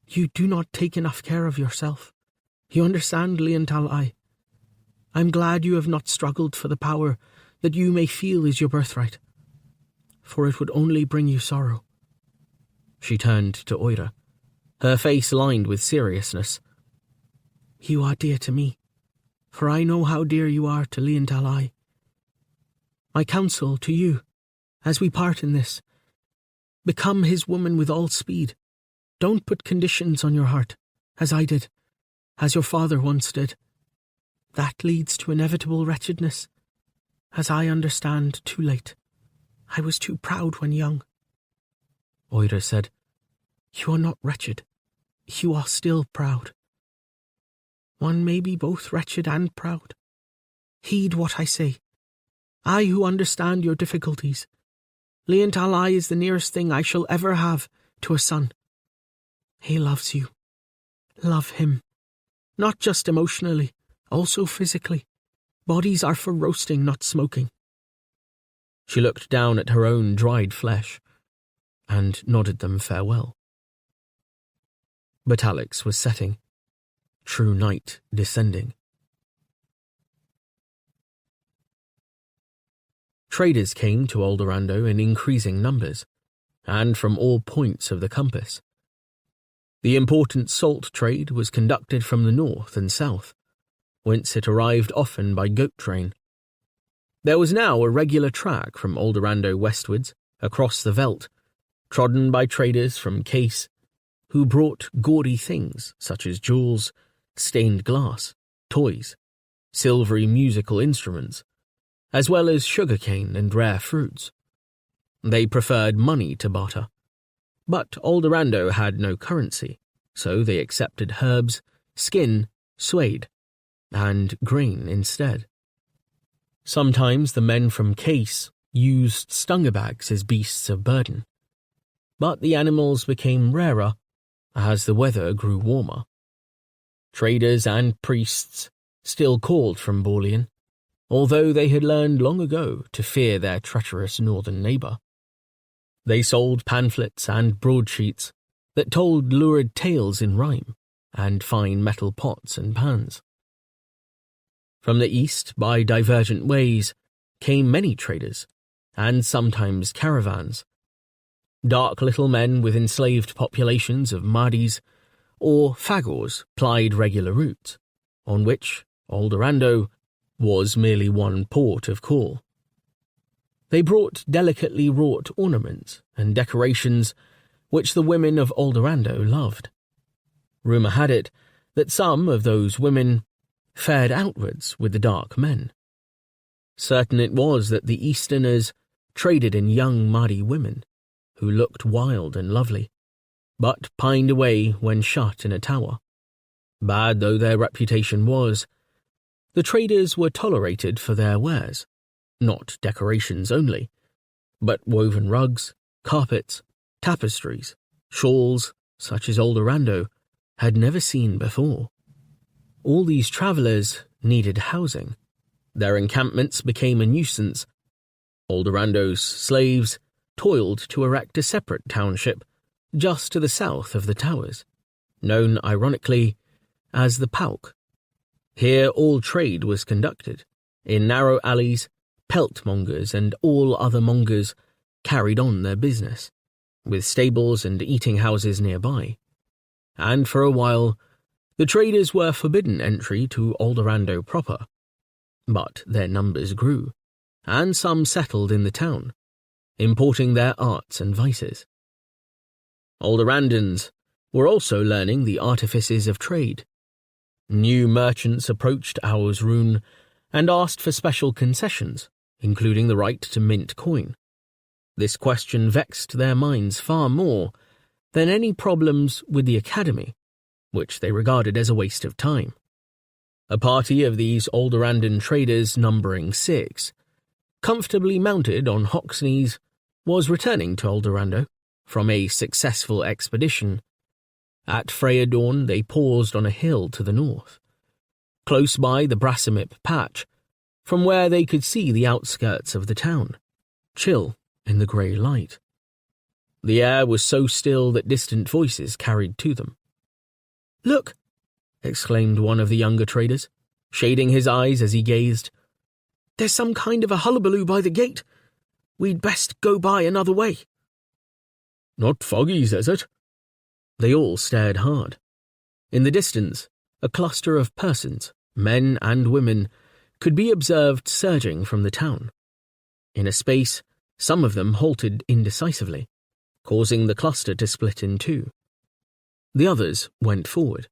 You do not take enough care of yourself. You understand, Liantal? I'm glad you have not struggled for the power that you may feel is your birthright, for it would only bring you sorrow. She turned to Oira, her face lined with seriousness. You are dear to me, for I know how dear you are to Liantal. My counsel to you, as we part in this, become his woman with all speed. Don't put conditions on your heart, as I did, as your father once did. That leads to inevitable wretchedness, as I understand too late. I was too proud when young. Oira said, You are not wretched. You are still proud. One may be both wretched and proud. Heed what I say. I who understand your difficulties. Liantal is the nearest thing I shall ever have to a son. He loves you. Love him. Not just emotionally, also physically. Bodies are for roasting, not smoking. She looked down at her own dried flesh and nodded them farewell. But Alex was setting, true night descending. Traders came to Eldorado in increasing numbers, and from all points of the compass. The important salt trade was conducted from the north and south, whence it arrived often by goat train. There was now a regular track from Eldorado westwards, across the veldt, trodden by traders from Case, who brought gaudy things such as jewels, stained glass, toys, silvery musical instruments, as well as sugarcane and rare fruits. They preferred money to barter, but Eldorado had no currency, so they accepted herbs, skin, suede, and grain instead. Sometimes the men from Case used stungabags as beasts of burden, but the animals became rarer as the weather grew warmer. Traders and priests still called from Borlean, although they had learned long ago to fear their treacherous northern neighbour. They sold pamphlets and broadsheets that told lurid tales in rhyme, and fine metal pots and pans. From the east, by divergent ways, came many traders, and sometimes caravans. Dark little men with enslaved populations of Mahdi's or Fagors plied regular routes, on which Aldorando was merely one port of call. They brought delicately wrought ornaments and decorations which the women of Aldorando loved. Rumour had it that some of those women fared outwards with the dark men. Certain it was that the Easterners traded in young Mahdi women, who looked wild and lovely, but pined away when shut in a tower. Bad though their reputation was, the traders were tolerated for their wares, not decorations only, but woven rugs, carpets, tapestries, shawls, such as Aldorando had never seen before. All these travellers needed housing. Their encampments became a nuisance. Aldorando's slaves toiled to erect a separate township just to the south of the towers, known ironically as the Pauk. Here all trade was conducted. In narrow alleys, pelt mongers and all other mongers carried on their business, with stables and eating houses nearby. And for a while, the traders were forbidden entry to Aldorando proper. But their numbers grew, and some settled in the town, importing their arts and vices. Aldorandans were also learning the artifices of trade. New merchants approached Auersrune and asked for special concessions, including the right to mint coin. This question vexed their minds far more than any problems with the academy, which they regarded as a waste of time. A party of these Aldorandan traders, numbering 6, comfortably mounted on Hoxneys, was returning to Aldorando from a successful expedition. At Freyadawn they paused on a hill to the north, close by the Brassamip patch, from where they could see the outskirts of the town, chill in the grey light. The air was so still that distant voices carried to them. "Look!" exclaimed one of the younger traders, shading his eyes as he gazed. "There's some kind of a hullabaloo by the gate. We'd best go by another way." "Not Foggy's, is it?" They all stared hard. In the distance, a cluster of persons, men and women, could be observed surging from the town. In a space, some of them halted indecisively, causing the cluster to split in two. The others went forward.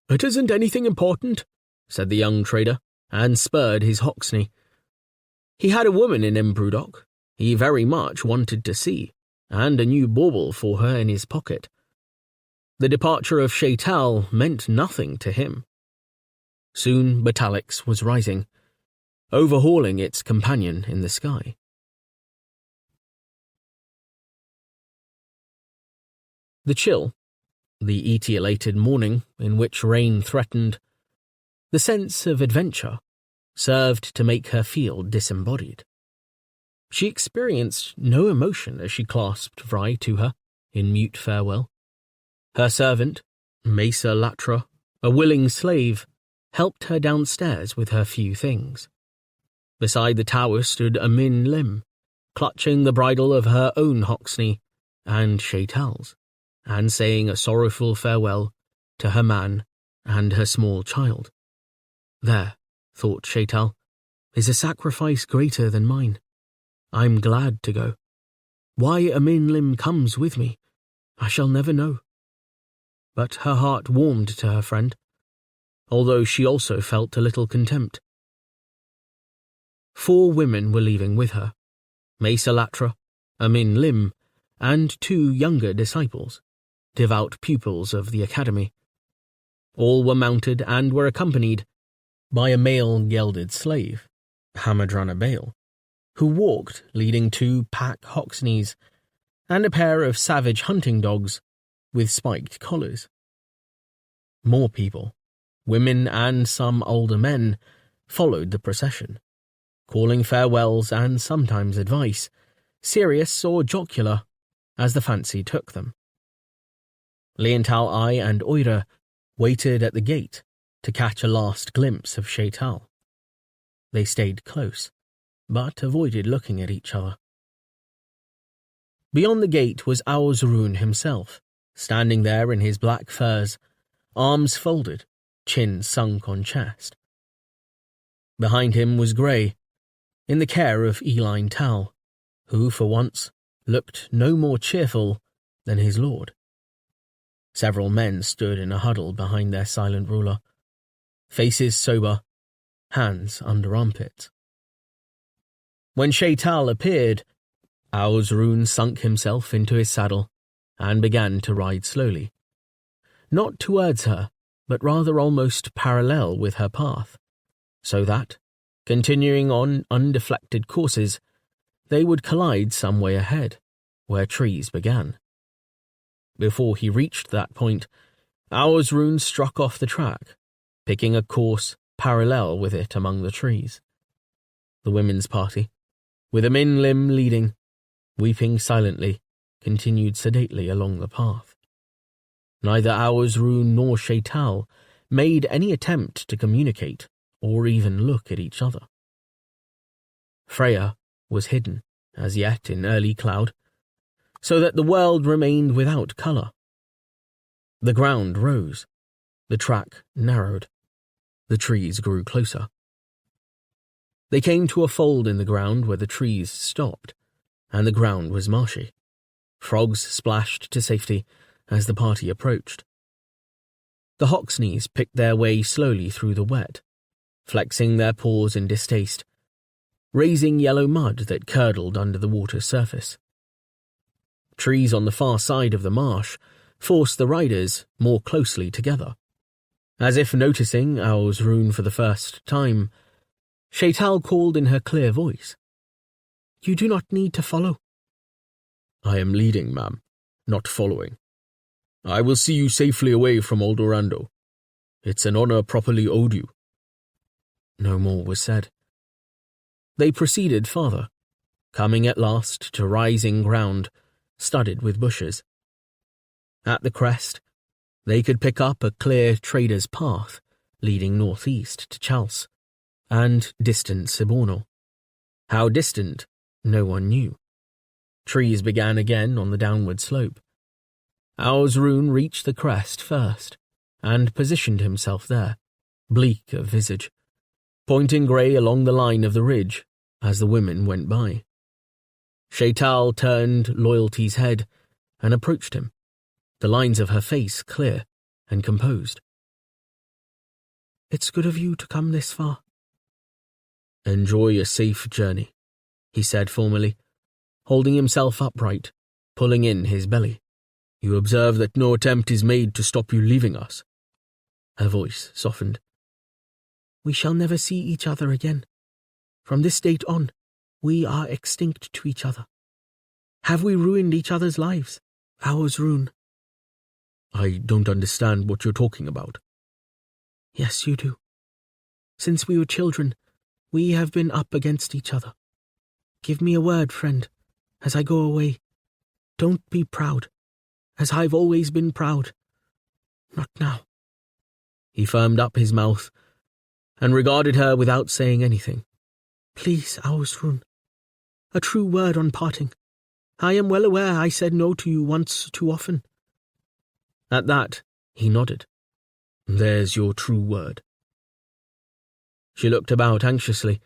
"It isn't anything important," said the young trader, and spurred his Hoxney. He had a woman in Embrudok he very much wanted to see, and a new bauble for her in his pocket. The departure of Shaital meant nothing to him. Soon Batalix was rising, overhauling its companion in the sky. The chill, the etiolated morning in which rain threatened, the sense of adventure, served to make her feel disembodied. She experienced no emotion as she clasped Vry to her in mute farewell. Her servant, Mesa Latra, a willing slave, helped her downstairs with her few things. Beside the tower stood Amin Lim, clutching the bridle of her own Hoxney and Shaital's, and saying a sorrowful farewell to her man and her small child. There, thought Shaital, is a sacrifice greater than mine. I'm glad to go. Why Amin Lim comes with me, I shall never know. But her heart warmed to her friend, although she also felt a little contempt. 4 women were leaving with her, Mesa Latra, Amin Lim, and 2 younger disciples, devout pupils of the academy. All were mounted and were accompanied by a male gelded slave, Hamadrana Bale, who walked leading 2 pack Hoxneys and a pair of savage hunting dogs with spiked collars. More people, women and some older men, followed the procession, calling farewells and sometimes advice, serious or jocular, as the fancy took them. Leontal Eye and Oira waited at the gate to catch a last glimpse of Shaital. They stayed close, but avoided looking at each other. Beyond the gate was Auzrun himself, standing there in his black furs, arms folded, chin sunk on chest. Behind him was Grey, in the care of Eline Tal, who, for once, looked no more cheerful than his lord. Several men stood in a huddle behind their silent ruler, faces sober, hands under armpits. When Shaital appeared, Auzrun sunk himself into his saddle and began to ride slowly, not towards her, but rather almost parallel with her path, so that, continuing on undeflected courses, they would collide some way ahead, where trees began. Before he reached that point, Auzrun struck off the track, picking a course parallel with it among the trees. The women's party, with Aminlim leading, weeping silently, continued sedately along the path. Neither Auzrun nor Shaital made any attempt to communicate or even look at each other. Freya was hidden, as yet, in early cloud, so that the world remained without colour. The ground rose, the track narrowed, the trees grew closer. They came to a fold in the ground where the trees stopped, and the ground was marshy. Frogs splashed to safety as the party approached. The Hoxneys picked their way slowly through the wet, flexing their paws in distaste, raising yellow mud that curdled under the water's surface. Trees on the far side of the marsh forced the riders more closely together. As if noticing Auzrun for the first time, Shaital called in her clear voice, "You do not need to follow." "I am leading, ma'am, not following. I will see you safely away from Eldorando. It's an honor properly owed you." No more was said. They proceeded farther, coming at last to rising ground, studded with bushes. At the crest, they could pick up a clear trader's path leading northeast to Chals, and distant Sibornal. How distant, no one knew. Trees began again on the downward slope. Auzrun reached the crest first, and positioned himself there, bleak of visage, pointing Grey along the line of the ridge as the women went by. Shaital turned Loyalty's head and approached him, the lines of her face clear and composed. "It's good of you to come this far." "Enjoy a safe journey," he said formally, holding himself upright, pulling in his belly. "You observe that no attempt is made to stop you leaving us." Her voice softened. "We shall never see each other again. From this date on, we are extinct to each other. Have we ruined each other's lives? Auzrun?" "I don't understand what you're talking about." "Yes, you do. Since we were children, we have been up against each other. Give me a word, friend, as I go away. Don't be proud, as I've always been proud. Not now." He firmed up his mouth and regarded her without saying anything. "Please, Auzrun, a true word on parting. I am well aware I said no to you once too often." At that, he nodded. "There's your true word." She looked about anxiously,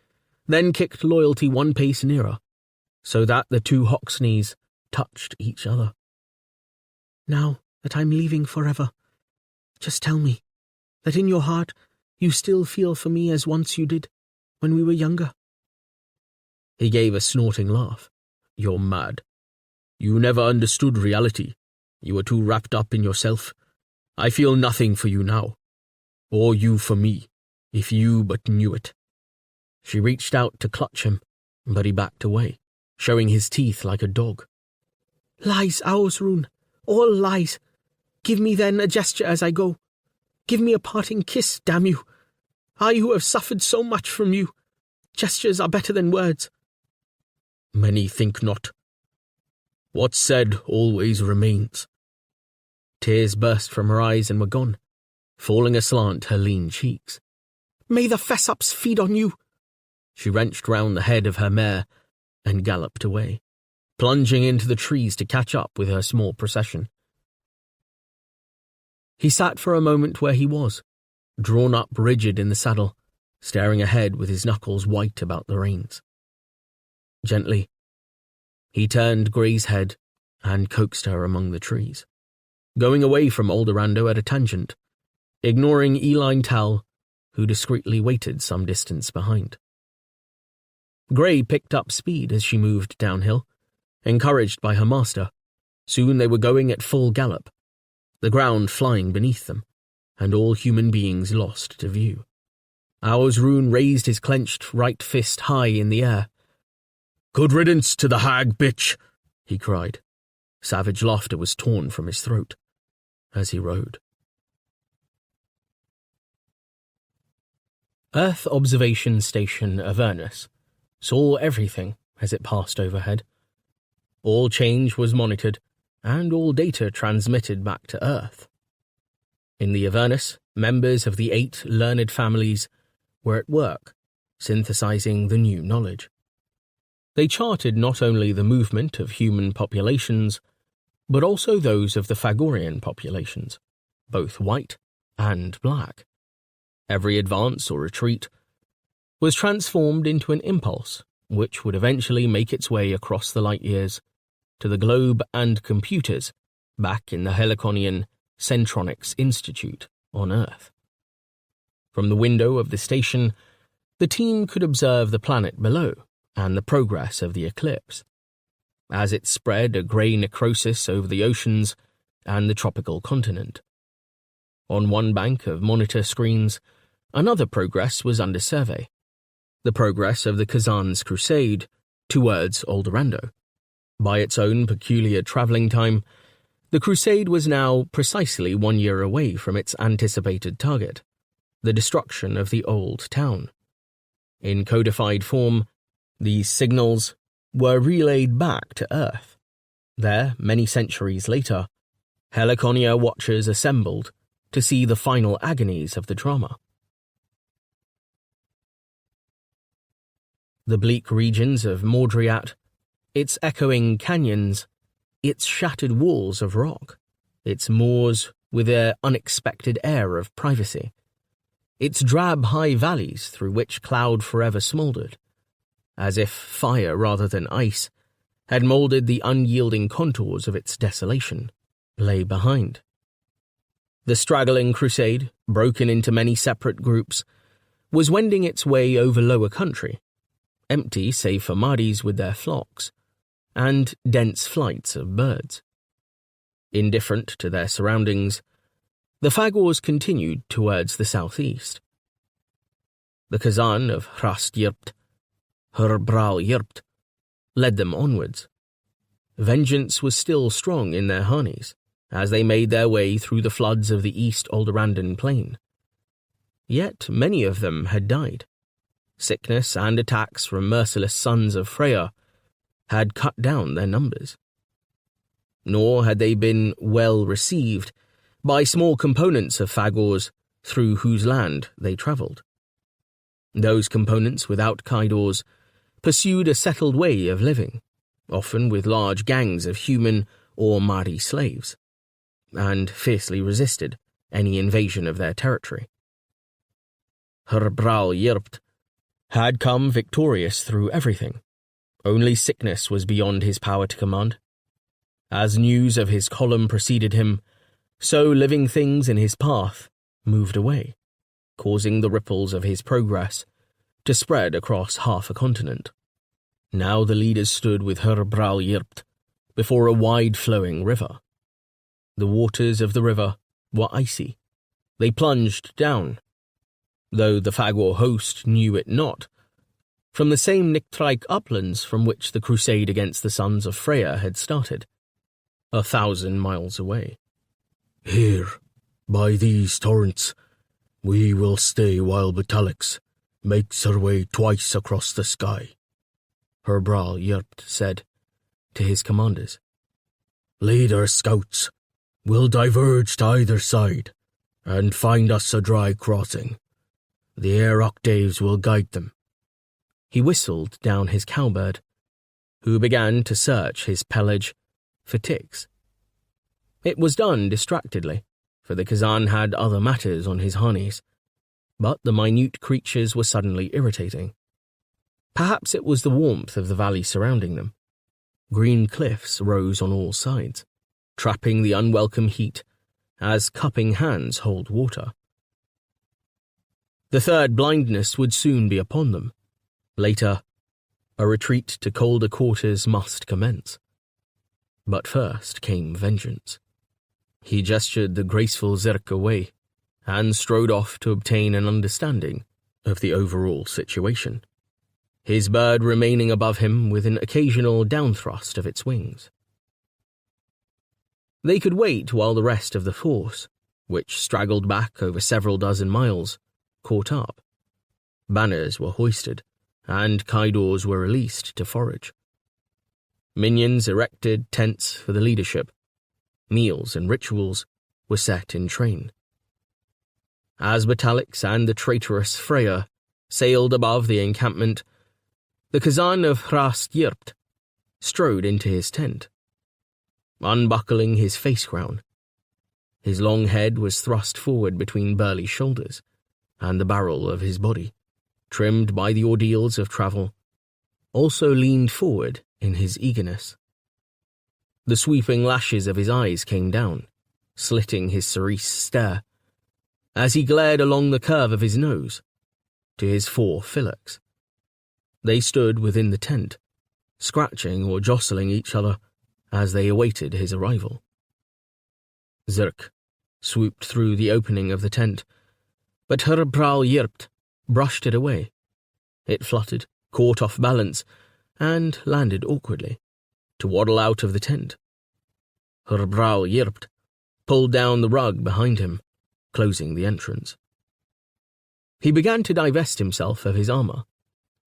then kicked Loyalty one pace nearer, so that the two Hoxneys touched each other. "Now that I'm leaving forever, just tell me that in your heart you still feel for me as once you did, when we were younger." He gave a snorting laugh. "You're mad. You never understood reality. You were too wrapped up in yourself. I feel nothing for you now. Or you for me, if you but knew it." She reached out to clutch him, but he backed away, showing his teeth like a dog. "Lies, Auzrun, all lies. Give me then a gesture as I go. Give me a parting kiss, damn you. I who have suffered so much from you. Gestures are better than words." "Many think not. What's said always remains." Tears burst from her eyes and were gone. falling aslant her lean cheeks. "May the Fessups feed on you!" She wrenched round the head of her mare and galloped away, plunging into the trees to catch up with her small procession. He sat for a moment where he was, drawn up rigid in the saddle, staring ahead with his knuckles white about the reins. Gently, he turned Grey's head and coaxed her among the trees, going away from Aldorando at a tangent, ignoring Eline Tal, who discreetly waited some distance behind. Grey picked up speed as she moved downhill, encouraged by her master. Soon they were going at full gallop, the ground flying beneath them, and all human beings lost to view. Aosrune raised his clenched right fist high in the air. "Good riddance to the hag bitch," he cried. Savage laughter was torn from his throat as he rode. Earth Observation Station Avernus saw everything as it passed overhead. All change was monitored, and all data transmitted back to Earth. In the Avernus, members of the 8 learned families were at work, synthesizing the new knowledge. They charted not only the movement of human populations, but also those of the Fagorian populations, both white and black. Every advance or retreat was transformed into an impulse which would eventually make its way across the light years to the globe and computers back in the Heliconian Centronics Institute on Earth. From the window of the station, the team could observe the planet below and the progress of the eclipse, as it spread a grey necrosis over the oceans and the tropical continent. On one bank of monitor screens, another progress was under survey, the progress of the Kazan's crusade towards Aldorando. By its own peculiar travelling time, the crusade was now precisely 1 year away from its anticipated target, the destruction of the old town. In codified form, these signals were relayed back to Earth. There, many centuries later, Helliconia watchers assembled to see the final agonies of the drama. The bleak regions of Mordriat, its echoing canyons, its shattered walls of rock, its moors with their unexpected air of privacy, its drab high valleys through which cloud forever smouldered, as if fire rather than ice had moulded the unyielding contours of its desolation, lay behind. The straggling crusade, broken into many separate groups, was wending its way over lower country, empty save for Mahdi's with their flocks, and dense flights of birds. Indifferent to their surroundings, the Fagors continued towards the southeast. The Kazan of Hrast Yirpt, Herbral Yirpt, led them onwards. Vengeance was still strong in their harneys as they made their way through the floods of the East Aldorandan plain. Yet many of them had died. Sickness and attacks from merciless sons of Freya had cut down their numbers. Nor had they been well received by small components of Fagors through whose land they travelled. Those components without Kaidors pursued a settled way of living, often with large gangs of human or Mahdi slaves, and fiercely resisted any invasion of their territory. Herbral Yirpt had come victorious through everything. Only sickness was beyond his power to command. As news of his column preceded him, so living things in his path moved away, causing the ripples of his progress to spread across half a continent. Now the leaders stood with Herbral Yirpt before a wide-flowing river. The waters of the river were icy. They plunged down, though the Fagor host knew it not, from the same Nictraik uplands from which the crusade against the sons of Freya had started, 1,000 miles away. "Here, by these torrents, we will stay while Batalix makes her way twice across the sky," Herbral Yirpt said to his commanders. "Lead our scouts. We'll diverge to either side and find us a dry crossing. The air octaves will guide them." He whistled down his cowbird, who began to search his pelage for ticks. It was done distractedly, for the Kazan had other matters on his harness, but the minute creatures were suddenly irritating. Perhaps it was the warmth of the valley surrounding them. Green cliffs rose on all sides, trapping the unwelcome heat as cupping hands hold water. The third blindness would soon be upon them. Later, a retreat to colder quarters must commence. But first came vengeance. He gestured the graceful Zerk away and strode off to obtain an understanding of the overall situation, his bird remaining above him with an occasional downthrust of its wings. They could wait while the rest of the force, which straggled back over several dozen miles, caught up. Banners were hoisted, and Kaidors were released to forage. Minions erected tents for the leadership. Meals and rituals were set in train. As Batalix and the traitorous Freya sailed above the encampment, the Kazan of Hrast Yirpt strode into his tent, unbuckling his face crown. His long head was thrust forward between burly shoulders, and the barrel of his body, trimmed by the ordeals of travel, also leaned forward in his eagerness. The sweeping lashes of his eyes came down, slitting his cerise stare, as he glared along the curve of his nose to his 4 fillets. They stood within the tent, scratching or jostling each other as they awaited his arrival. Zerk swooped through the opening of the tent, but Herbral Yirpt brushed it away. It fluttered, caught off balance, and landed awkwardly, to waddle out of the tent. Herbral Yirpt pulled down the rug behind him, closing the entrance. He began to divest himself of his armor,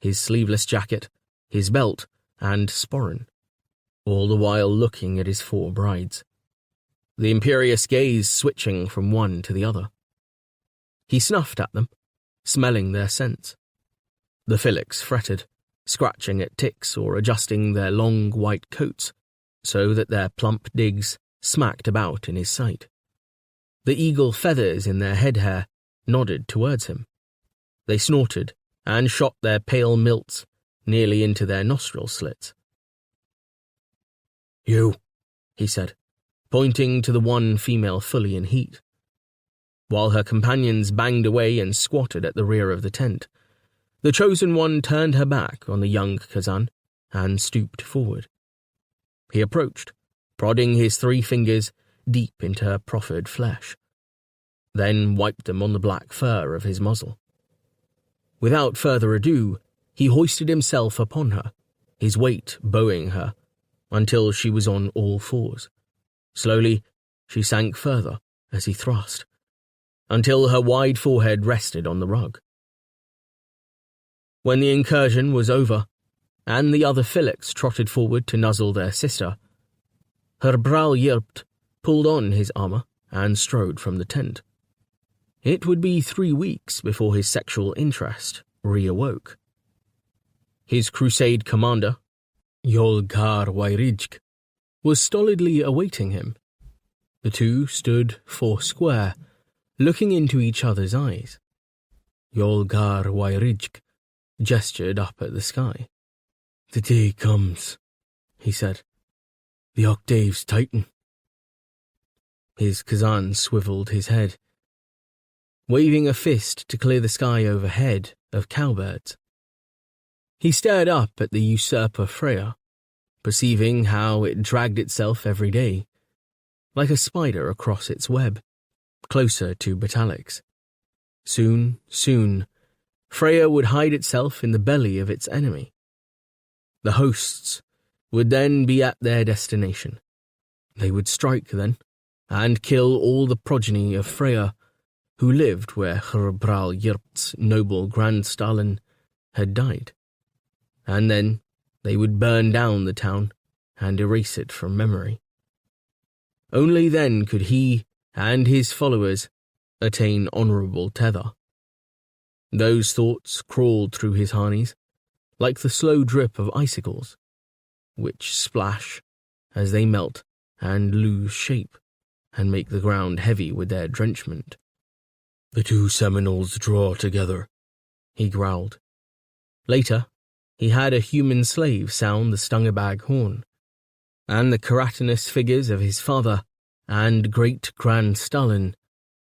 his sleeveless jacket, his belt, and sporran, all the while looking at his 4 brides, the imperious gaze switching from one to the other. He snuffed at them, smelling their scents. The Felix fretted, scratching at ticks or adjusting their long white coats so that their plump digs smacked about in his sight. The eagle feathers in their head hair nodded towards him. They snorted and shot their pale milts nearly into their nostril slits. "You," he said, pointing to the one female fully in heat. While her companions banged away and squatted at the rear of the tent, the chosen one turned her back on the young Kazan and stooped forward. He approached, prodding his 3 fingers deep into her proffered flesh, then wiped them on the black fur of his muzzle. Without further ado, he hoisted himself upon her, his weight bowing her, until she was on all 4s. Slowly, she sank further as he thrust, until her wide forehead rested on the rug. When the incursion was over, and the other Felix trotted forward to nuzzle their sister, Herbral Yirpt pulled on his armor and strode from the tent. It would be 3 weeks before his sexual interest reawoke. His crusade commander, Yolgar Wairijk, was stolidly awaiting him. The two stood 4 square, looking into each other's eyes. Yolgar Wairijk gestured up at the sky. "The day comes," he said. "The octaves tighten." His Kazan swiveled his head, waving a fist to clear the sky overhead of cowbirds. He stared up at the usurper Freya, perceiving how it dragged itself every day, like a spider across its web, closer to Batalix. Soon, Freya would hide itself in the belly of its enemy. The hosts would then be at their destination. They would strike then, and kill all the progeny of Freya who lived where Herbral Yirpt's noble Grand Stalin had died. And then they would burn down the town and erase it from memory. Only then could he and his followers attain honourable tether. Those thoughts crawled through his harnies, like the slow drip of icicles, which splash as they melt and lose shape, and make the ground heavy with their drenchment. "The two Seminoles draw together," he growled. Later, he had a human slave sound the Stungabag horn, and the keratinous figures of his father and great Grand Stalin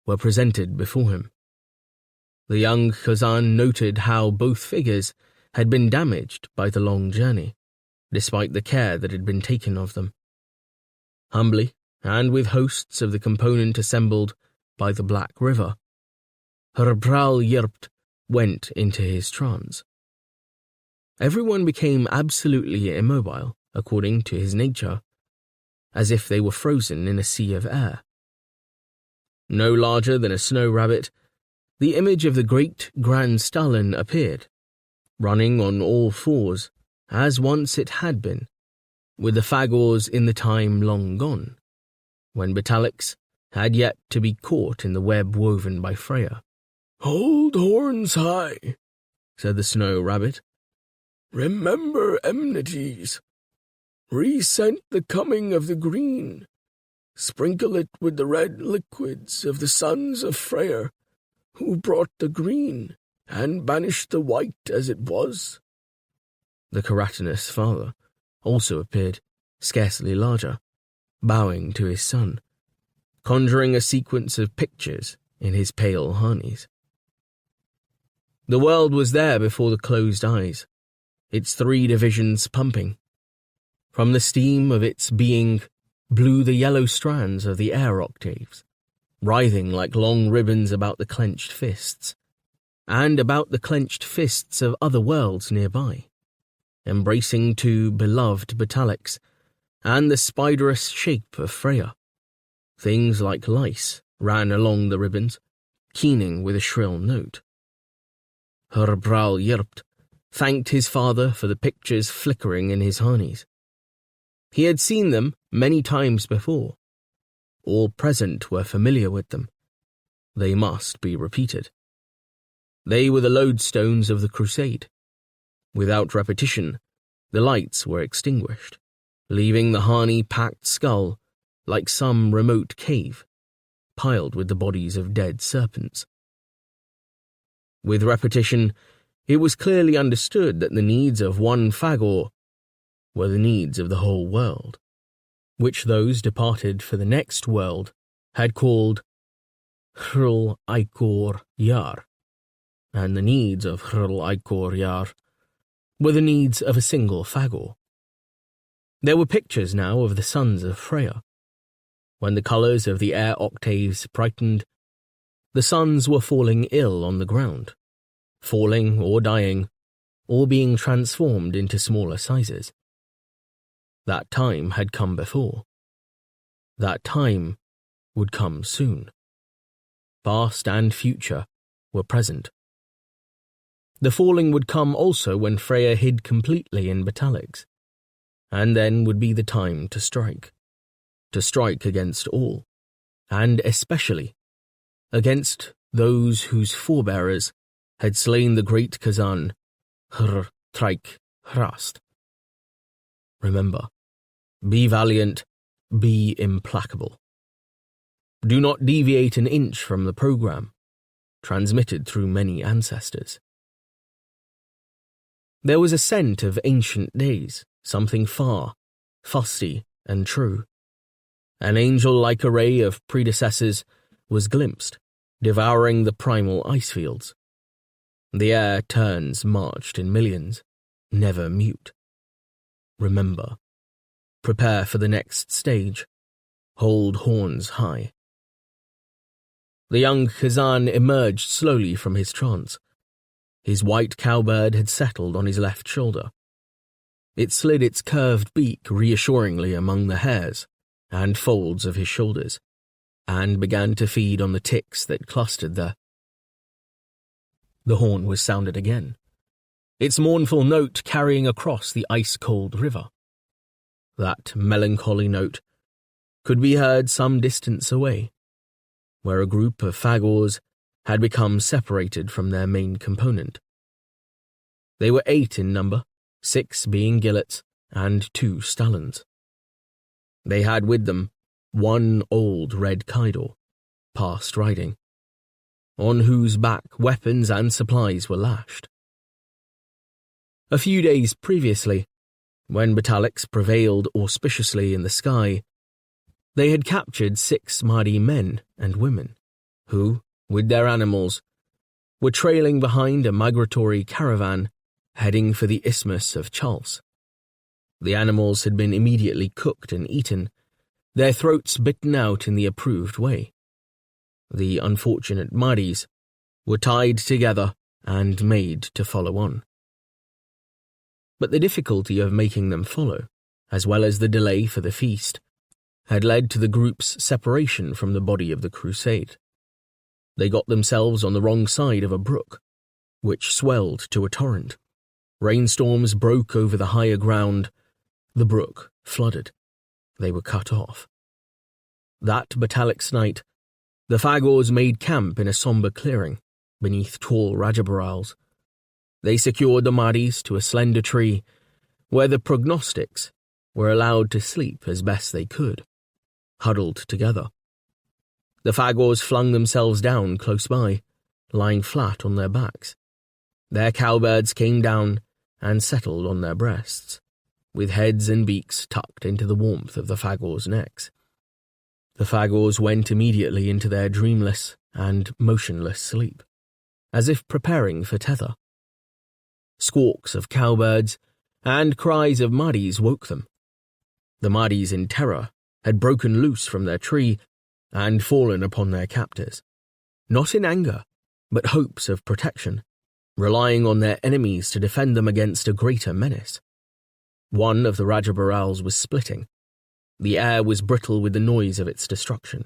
were presented before him. The young Khazan noted how both figures had been damaged by the long journey, despite the care that had been taken of them. Humbly, and with hosts of the component assembled by the Black River, Herbral Yerpt went into his trance. Everyone became absolutely immobile, according to his nature, as if they were frozen in a sea of air. No larger than a snow rabbit, the image of the great Grand Stalin appeared, running on all fours, as once it had been, with the Fagors in the time long gone, when Batalix had yet to be caught in the web woven by Freya. "Hold horns high," said the snow rabbit. "Remember enmities. Resent the coming of the green. Sprinkle it with the red liquids of the sons of Freyr, who brought the green and banished the white as it was." The keratinous father also appeared, scarcely larger, bowing to his son, conjuring a sequence of pictures in his pale harnies. The world was there before the closed eyes, its three divisions pumping. From the steam of its being blew the yellow strands of the air octaves, writhing like long ribbons about the clenched fists, and about the clenched fists of other worlds nearby, embracing to beloved Batalix and the spiderous shape of Freya. Things like lice ran along the ribbons, keening with a shrill note. Herbral Yerpt thanked his father for the pictures flickering in his harnies. He had seen them many times before. All present were familiar with them. They must be repeated. They were the lodestones of the crusade. Without repetition, the lights were extinguished, leaving the harney-packed skull like some remote cave, piled with the bodies of dead serpents. With repetition, it was clearly understood that the needs of one Fagor were the needs of the whole world, which those departed for the next world had called Hrul Ikor Yar, and the needs of Hrul Ikor Yar were the needs of a single Fagor. There were pictures now of the sons of Freya. When the colours of the air octaves brightened, the sons were falling ill on the ground, falling or dying, or being transformed into smaller sizes. That time had come before. That time would come soon. Past and future were present. The falling would come also when Freya hid completely in Batalix, and then would be the time to strike against all, and especially against those whose forebearers had slain the great Khazan, Hr Traik Hrast. Remember, be valiant, be implacable. Do not deviate an inch from the program, transmitted through many ancestors. There was a scent of ancient days, something far, fusty and true. An angel-like array of predecessors was glimpsed, devouring the primal ice fields. The air turns marched in millions, never mute. Remember, prepare for the next stage, hold horns high. The young Khazan emerged slowly from his trance. His white cowbird had settled on his left shoulder. It slid its curved beak reassuringly among the hairs and folds of his shoulders, and began to feed on the ticks that clustered there. The horn was sounded again, its mournful note carrying across the ice-cold river. That melancholy note could be heard some distance away, where a group of fagors had become separated from their main component. They were 8 in number, 6 being gillets and 2 stallions. They had with them 1 old red Kaidor, past riding, on whose back weapons and supplies were lashed. A few days previously, when Batalix prevailed auspiciously in the sky, they had captured 6 Mahdi men and women, who, with their animals, were trailing behind a migratory caravan heading for the Isthmus of Charles. The animals had been immediately cooked and eaten, their throats bitten out in the approved way. The unfortunate Mahdis were tied together and made to follow on. But the difficulty of making them follow, as well as the delay for the feast, had led to the group's separation from the body of the crusade. They got themselves on the wrong side of a brook, which swelled to a torrent. Rainstorms broke over the higher ground. The brook flooded. They were cut off. That Batalix night, the fagors made camp in a sombre clearing beneath tall Rajabarals. They secured the Mahdis to a slender tree where the prognostics were allowed to sleep as best they could, huddled together. The fagors flung themselves down close by, lying flat on their backs. Their cowbirds came down and settled on their breasts, with heads and beaks tucked into the warmth of the fagors' necks. The fagors went immediately into their dreamless and motionless sleep, as if preparing for tether. Squawks of cowbirds and cries of Mahdis woke them. The Mahdis, in terror, had broken loose from their tree and fallen upon their captors, not in anger, but hopes of protection, relying on their enemies to defend them against a greater menace. One of the Rajabarals was splitting. The air was brittle with the noise of its destruction.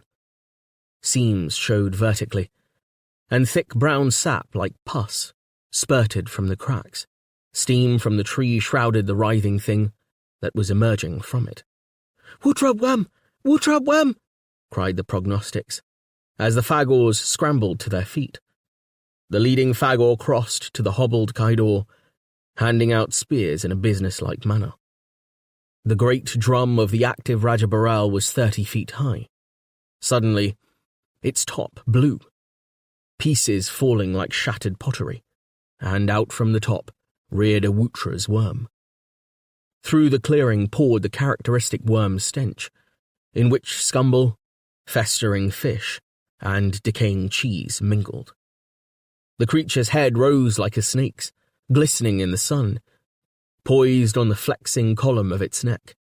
Seams showed vertically, and thick brown sap like pus spurted from the cracks. Steam from the tree shrouded the writhing thing that was emerging from it. "Wutrabwam! Wutrabwam!" cried the prognostics, as the fagors scrambled to their feet. The leading fagor crossed to the hobbled Kaidor, handing out spears in a businesslike manner. The great drum of the active Rajabaral was 30 feet high. Suddenly, its top blew, pieces falling like shattered pottery, and out from the top reared a Wutra's worm. Through the clearing poured the characteristic worm stench, in which scumble, festering fish, and decaying cheese mingled. The creature's head rose like a snake's, glistening in the sun, poised on the flexing column of its neck.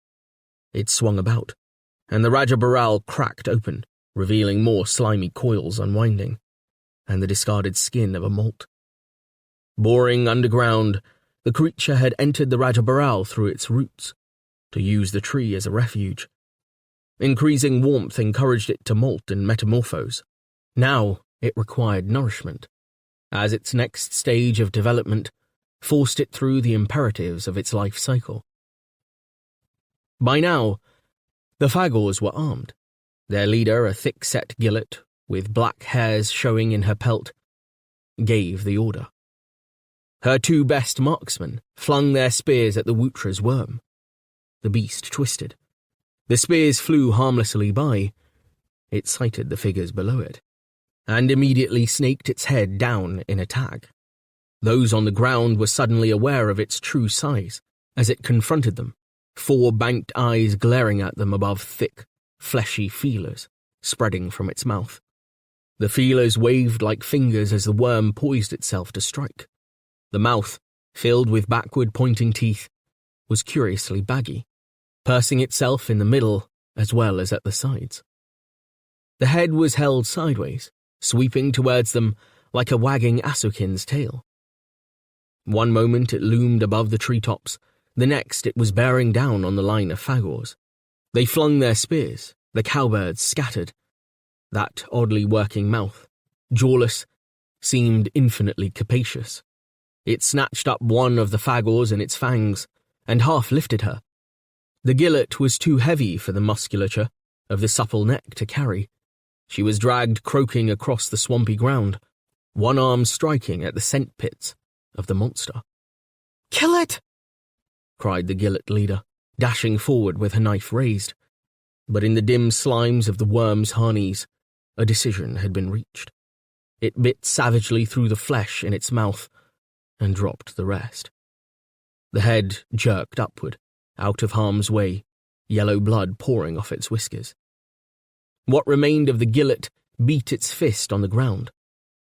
It swung about, and the Rajabaral cracked open, revealing more slimy coils unwinding, and the discarded skin of a molt. Boring underground, the creature had entered the Rajabaral through its roots, to use the tree as a refuge. Increasing warmth encouraged it to molt and metamorphose. Now it required nourishment, as its next stage of development forced it through the imperatives of its life cycle. By now, the fagors were armed. Their leader, a thick-set gillet, with black hairs showing in her pelt, gave the order. Her 2 best marksmen flung their spears at the Wutra's worm. The beast twisted. The spears flew harmlessly by. It sighted the figures below it, and immediately snaked its head down in attack. Those on the ground were suddenly aware of its true size as it confronted them, 4 banked eyes glaring at them above thick, fleshy feelers spreading from its mouth. The feelers waved like fingers as the worm poised itself to strike. The mouth, filled with backward-pointing teeth, was curiously baggy, pursing itself in the middle as well as at the sides. The head was held sideways, sweeping towards them like a wagging Asukin's tail. One moment it loomed above the treetops, the next it was bearing down on the line of fagors. They flung their spears, the cowbirds scattered. That oddly working mouth, jawless, seemed infinitely capacious. It snatched up one of the fagors in its fangs and half lifted her. The gillet was too heavy for the musculature of the supple neck to carry. She was dragged croaking across the swampy ground, one arm striking at the scent pits of the monster. "Kill it!" cried the Gillet leader, dashing forward with her knife raised. But in the dim slimes of the worm's harness, a decision had been reached. It bit savagely through the flesh in its mouth and dropped the rest. The head jerked upward, out of harm's way, yellow blood pouring off its whiskers. What remained of the Gillet beat its fist on the ground,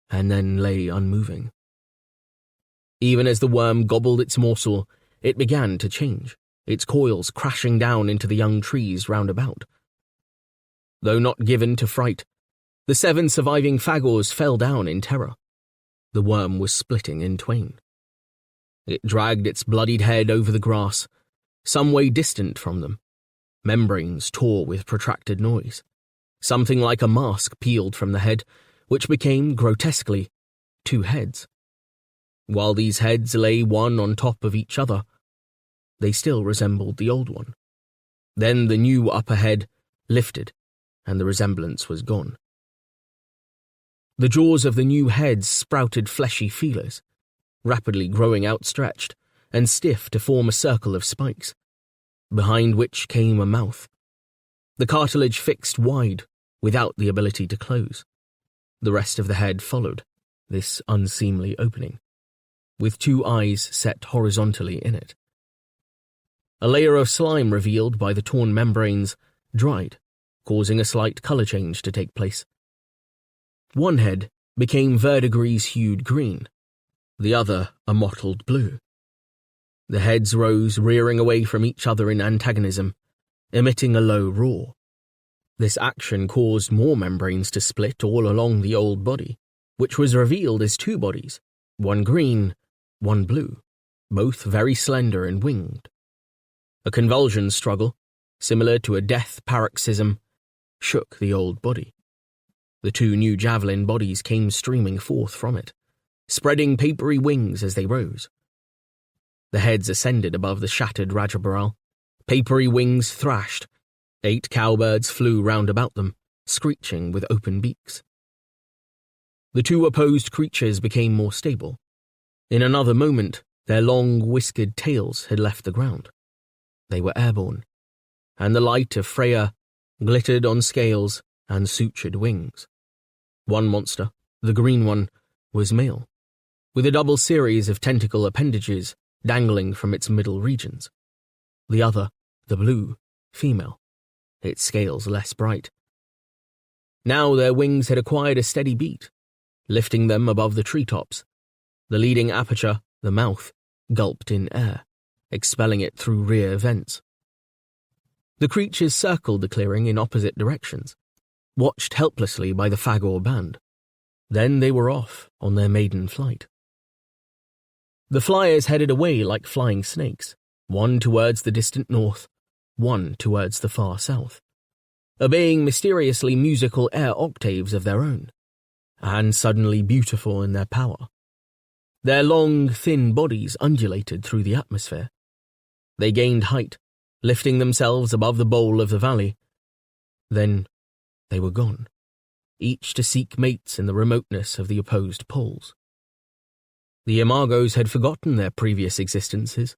and then lay unmoving. Even as the worm gobbled its morsel, it began to change, its coils crashing down into the young trees round about. Though not given to fright, the 7 surviving Fagors fell down in terror. The worm was splitting in twain. It dragged its bloodied head over the grass, some way distant from them. Membranes tore with protracted noise. Something like a mask peeled from the head, which became, grotesquely, 2 heads. While these heads lay one on top of each other, they still resembled the old one. Then the new upper head lifted, and the resemblance was gone. The jaws of the new heads sprouted fleshy feelers, rapidly growing outstretched and stiff to form a circle of spikes, behind which came a mouth. The cartilage fixed wide, without the ability to close. The rest of the head followed, this unseemly opening, with 2 eyes set horizontally in it. A layer of slime revealed by the torn membranes dried, causing a slight colour change to take place. One head became verdigris-hued green, the other a mottled blue. The heads rose, rearing away from each other in antagonism, emitting a low roar. This action caused more membranes to split all along the old body, which was revealed as 2 bodies, one green, one blue, both very slender and winged. A convulsion struggle, similar to a death paroxysm, shook the old body. The 2 new javelin bodies came streaming forth from it, spreading papery wings as they rose. The heads ascended above the shattered Rajabaral. Papery wings thrashed. 8 cowbirds flew round about them, screeching with open beaks. The 2 opposed creatures became more stable. In another moment, their long, whiskered tails had left the ground. They were airborne, and the light of Freya glittered on scales and sutured wings. One monster, the green one, was male, with a double series of tentacle appendages dangling from its middle regions. The other, the blue, female, its scales less bright. Now their wings had acquired a steady beat, lifting them above the treetops. The leading aperture, the mouth, gulped in air, expelling it through rear vents. The creatures circled the clearing in opposite directions, watched helplessly by the Fagor band. Then they were off on their maiden flight. The flyers headed away like flying snakes, one towards the distant north, one towards the far south, obeying mysteriously musical air octaves of their own, and suddenly beautiful in their power. Their long, thin bodies undulated through the atmosphere. They gained height, lifting themselves above the bowl of the valley. Then they were gone, each to seek mates in the remoteness of the opposed poles. The Imagos had forgotten their previous existences,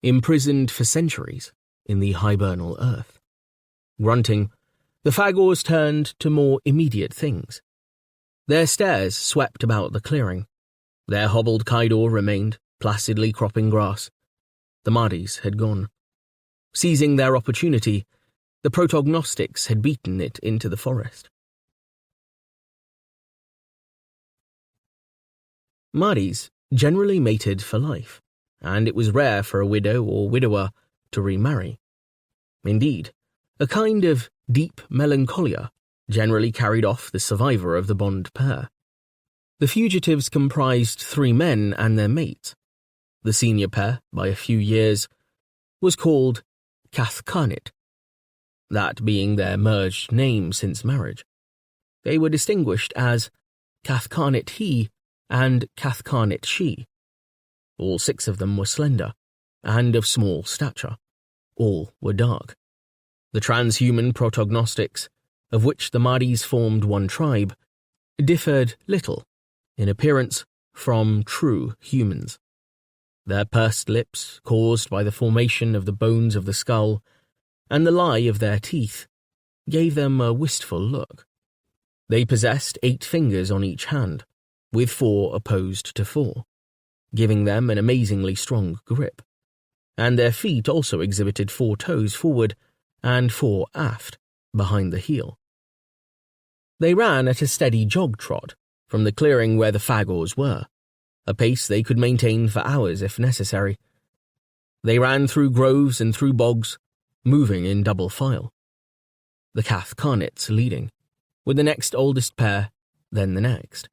imprisoned for centuries in the hibernal earth. Grunting, the Fagors turned to more immediate things. Their stares swept about the clearing. Their hobbled Kaidor remained, placidly cropping grass. The Mahdi's had gone. Seizing their opportunity, the protognostics had beaten it into the forest. Mahdi's generally mated for life, and it was rare for a widow or widower to remarry. Indeed, a kind of deep melancholia generally carried off the survivor of the bond pair. The fugitives comprised 3 men and their mates. The senior pair, by a few years, was called Cathkarnit, that being their merged name since marriage. They were distinguished as Cathkarnit he and Cathkarnit she. All 6 of them were slender, and of small stature. All were dark. The transhuman protognostics of which the Mahdi's formed one tribe, differed little, in appearance, from true humans. Their pursed lips, caused by the formation of the bones of the skull, and the lie of their teeth, gave them a wistful look. They possessed 8 fingers on each hand, with 4 opposed to 4, giving them an amazingly strong grip, and their feet also exhibited 4 toes forward and 4 aft, behind the heel. They ran at a steady jog trot from the clearing where the Fagors were, a pace they could maintain for hours if necessary. They ran through groves and through bogs, moving in double file. The Cath Carnets leading, with the next oldest pair, then the next.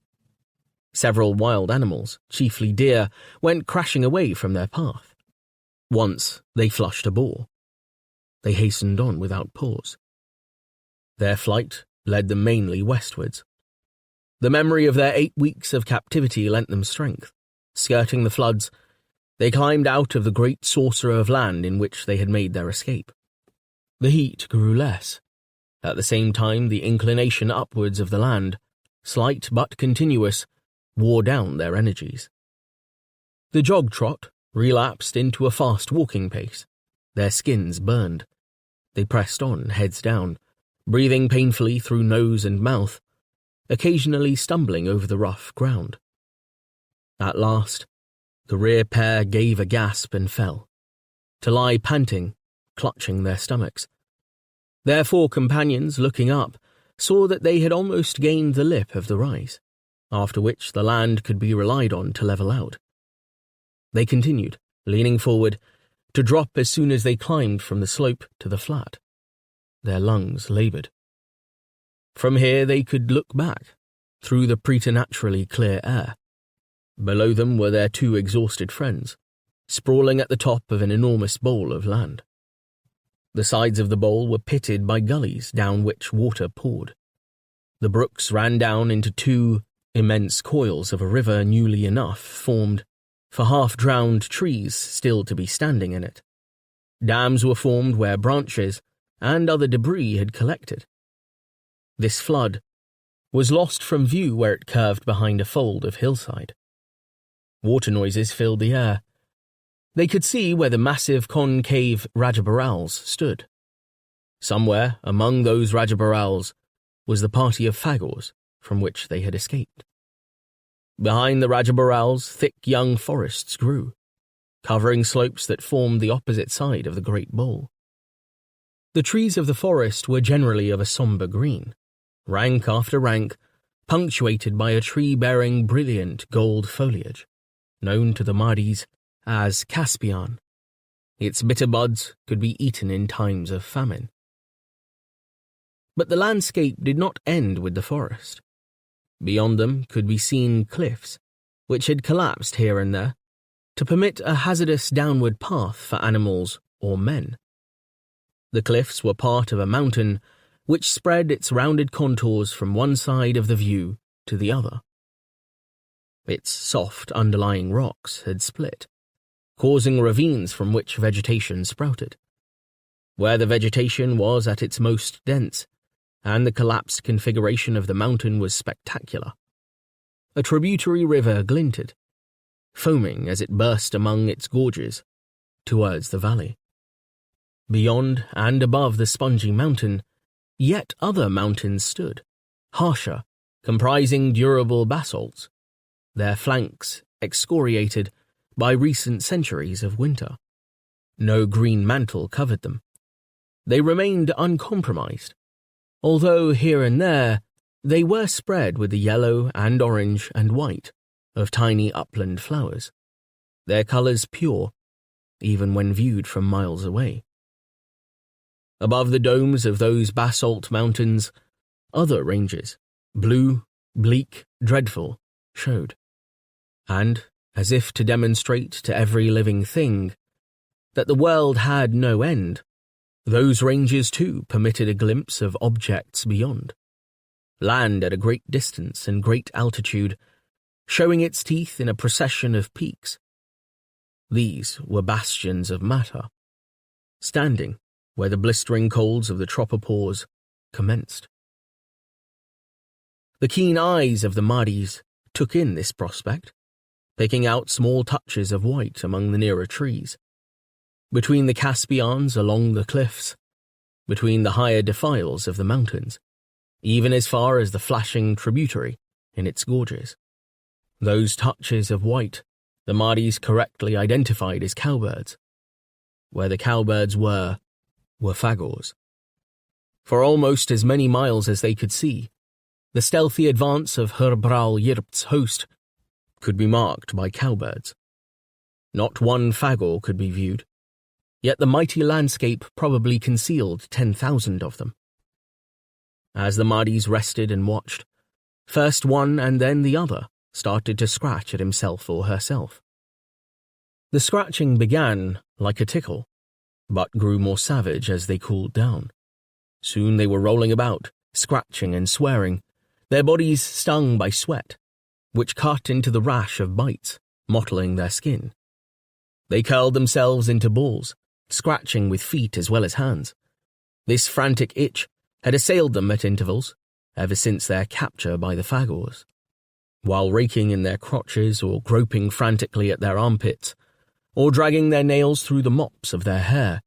Several wild animals, chiefly deer, went crashing away from their path. Once they flushed a boar. They hastened on without pause. Their flight led them mainly westwards. The memory of their 8 weeks of captivity lent them strength. Skirting the floods, they climbed out of the great saucer of land in which they had made their escape. The heat grew less. At the same time, the inclination upwards of the land, slight but continuous, wore down their energies. The jog-trot relapsed into a fast walking pace. Their skins burned. They pressed on, heads down, breathing painfully through nose and mouth, occasionally stumbling over the rough ground. At last, the rear pair gave a gasp and fell, to lie panting, clutching their stomachs. Their 4 companions, looking up, saw that they had almost gained the lip of the rise, after which the land could be relied on to level out. They continued, leaning forward, to drop as soon as they climbed from the slope to the flat. Their lungs laboured. From here they could look back, through the preternaturally clear air. Below them were their 2 exhausted friends, sprawling at the top of an enormous bowl of land. The sides of the bowl were pitted by gullies down which water poured. The brooks ran down into 2 immense coils of a river newly enough formed for half-drowned trees still to be standing in it. Dams were formed where branches and other debris had collected. This flood was lost from view where it curved behind a fold of hillside. Water noises filled the air. They could see where the massive concave Rajabarals stood. Somewhere among those Rajabarals was the party of Fagors from which they had escaped. Behind the Rajabarals, thick young forests grew, covering slopes that formed the opposite side of the great bowl. The trees of the forest were generally of a sombre green, rank after rank, punctuated by a tree bearing brilliant gold foliage, known to the Mahdi's as Caspian. Its bitter buds could be eaten in times of famine. But the landscape did not end with the forest. Beyond them could be seen cliffs, which had collapsed here and there, to permit a hazardous downward path for animals or men. The cliffs were part of a mountain which spread its rounded contours from one side of the view to the other. Its soft underlying rocks had split, causing ravines from which vegetation sprouted. Where the vegetation was at its most dense, and the collapsed configuration of the mountain was spectacular, a tributary river glinted, foaming as it burst among its gorges, towards the valley. Beyond and above the spongy mountain, yet other mountains stood, harsher, comprising durable basalts, their flanks excoriated by recent centuries of winter. No green mantle covered them. They remained uncompromised, although here and there they were spread with the yellow and orange and white of tiny upland flowers, their colours pure, even when viewed from miles away. Above the domes of those basalt mountains, other ranges, blue, bleak, dreadful, showed. And, as if to demonstrate to every living thing that the world had no end, those ranges too permitted a glimpse of objects beyond. Land at a great distance and great altitude, showing its teeth in a procession of peaks. These were bastions of matter, standing where the blistering colds of the tropopause commenced. The keen eyes of the Mahdi's took in this prospect, picking out small touches of white among the nearer trees, between the Caspians along the cliffs, between the higher defiles of the mountains, even as far as the flashing tributary in its gorges. Those touches of white the Mahdi's correctly identified as cowbirds. Where the cowbirds were fagors. For almost as many miles as they could see, the stealthy advance of Herbral Yirp's host could be marked by cowbirds. Not one fagor could be viewed, yet the mighty landscape probably concealed 10,000 of them. As the Mahdi's rested and watched, first one and then the other started to scratch at himself or herself. The scratching began like a tickle, but grew more savage as they cooled down. Soon they were rolling about, scratching and swearing, their bodies stung by sweat, which cut into the rash of bites, mottling their skin. They curled themselves into balls, scratching with feet as well as hands. This frantic itch had assailed them at intervals, ever since their capture by the fagors. While raking in their crotches or groping frantically at their armpits, or dragging their nails through the mops of their hair,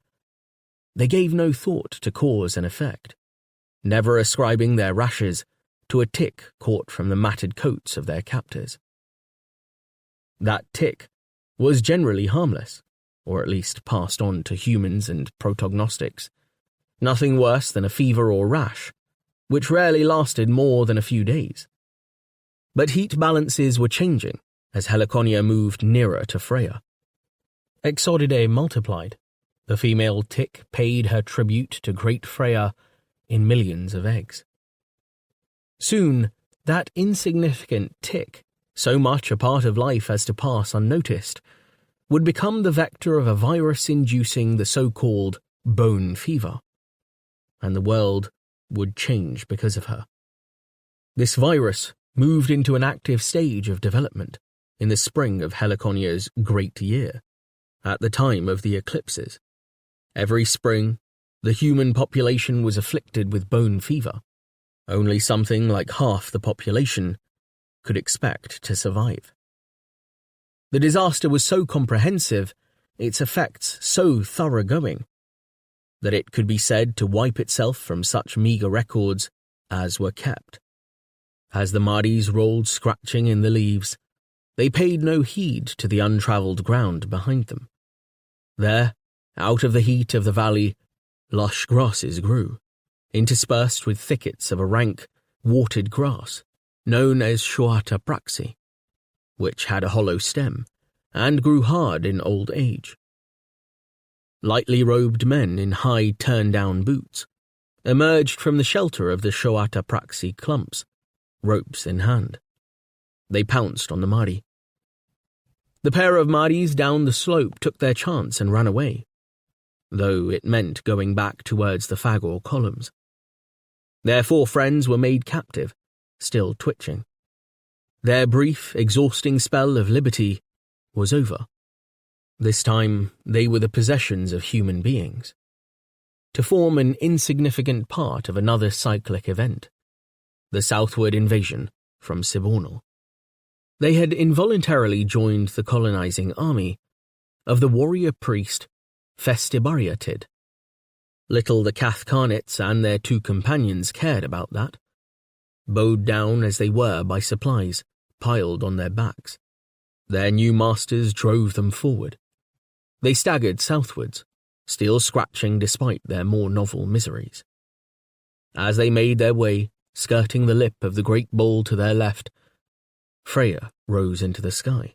they gave no thought to cause and effect, never ascribing their rashes to a tick caught from the matted coats of their captors. That tick was generally harmless, or at least passed on to humans and protognostics, nothing worse than a fever or rash, which rarely lasted more than a few days. But heat balances were changing as Helliconia moved nearer to Freya. Exodidae multiplied. The female tick paid her tribute to great Freya in millions of eggs. Soon, that insignificant tick, so much a part of life as to pass unnoticed, would become the vector of a virus inducing the so-called bone fever, and the world would change because of her. This virus moved into an active stage of development in the spring of Helliconia's great year, at the time of the eclipses. Every spring, the human population was afflicted with bone fever. Only something like half the population could expect to survive. The disaster was so comprehensive, its effects so thoroughgoing, that it could be said to wipe itself from such meagre records as were kept. As the Mahdi's rolled scratching in the leaves, they paid no heed to the untravelled ground behind them. There, out of the heat of the valley, lush grasses grew, interspersed with thickets of a rank, warted grass, known as Shoata praxi, which had a hollow stem, and grew hard in old age. Lightly robed men in high turn-down boots emerged from the shelter of the Shoata praxi clumps, ropes in hand. They pounced on the Mahdi. The pair of Mahdi's down the slope took their chance and ran away, though it meant going back towards the Fagor columns. Their four friends were made captive, still twitching. Their brief, exhausting spell of liberty was over. This time they were the possessions of human beings, to form an insignificant part of another cyclic event, the southward invasion from Sibornal. They had involuntarily joined the colonizing army of the warrior priest Festibariatid. Little the Cathcarnets and their two companions cared about that, bowed down as they were by supplies piled on their backs. Their new masters drove them forward. They staggered southwards, still scratching despite their more novel miseries. As they made their way, skirting the lip of the great bowl to their left, Freya rose into the sky.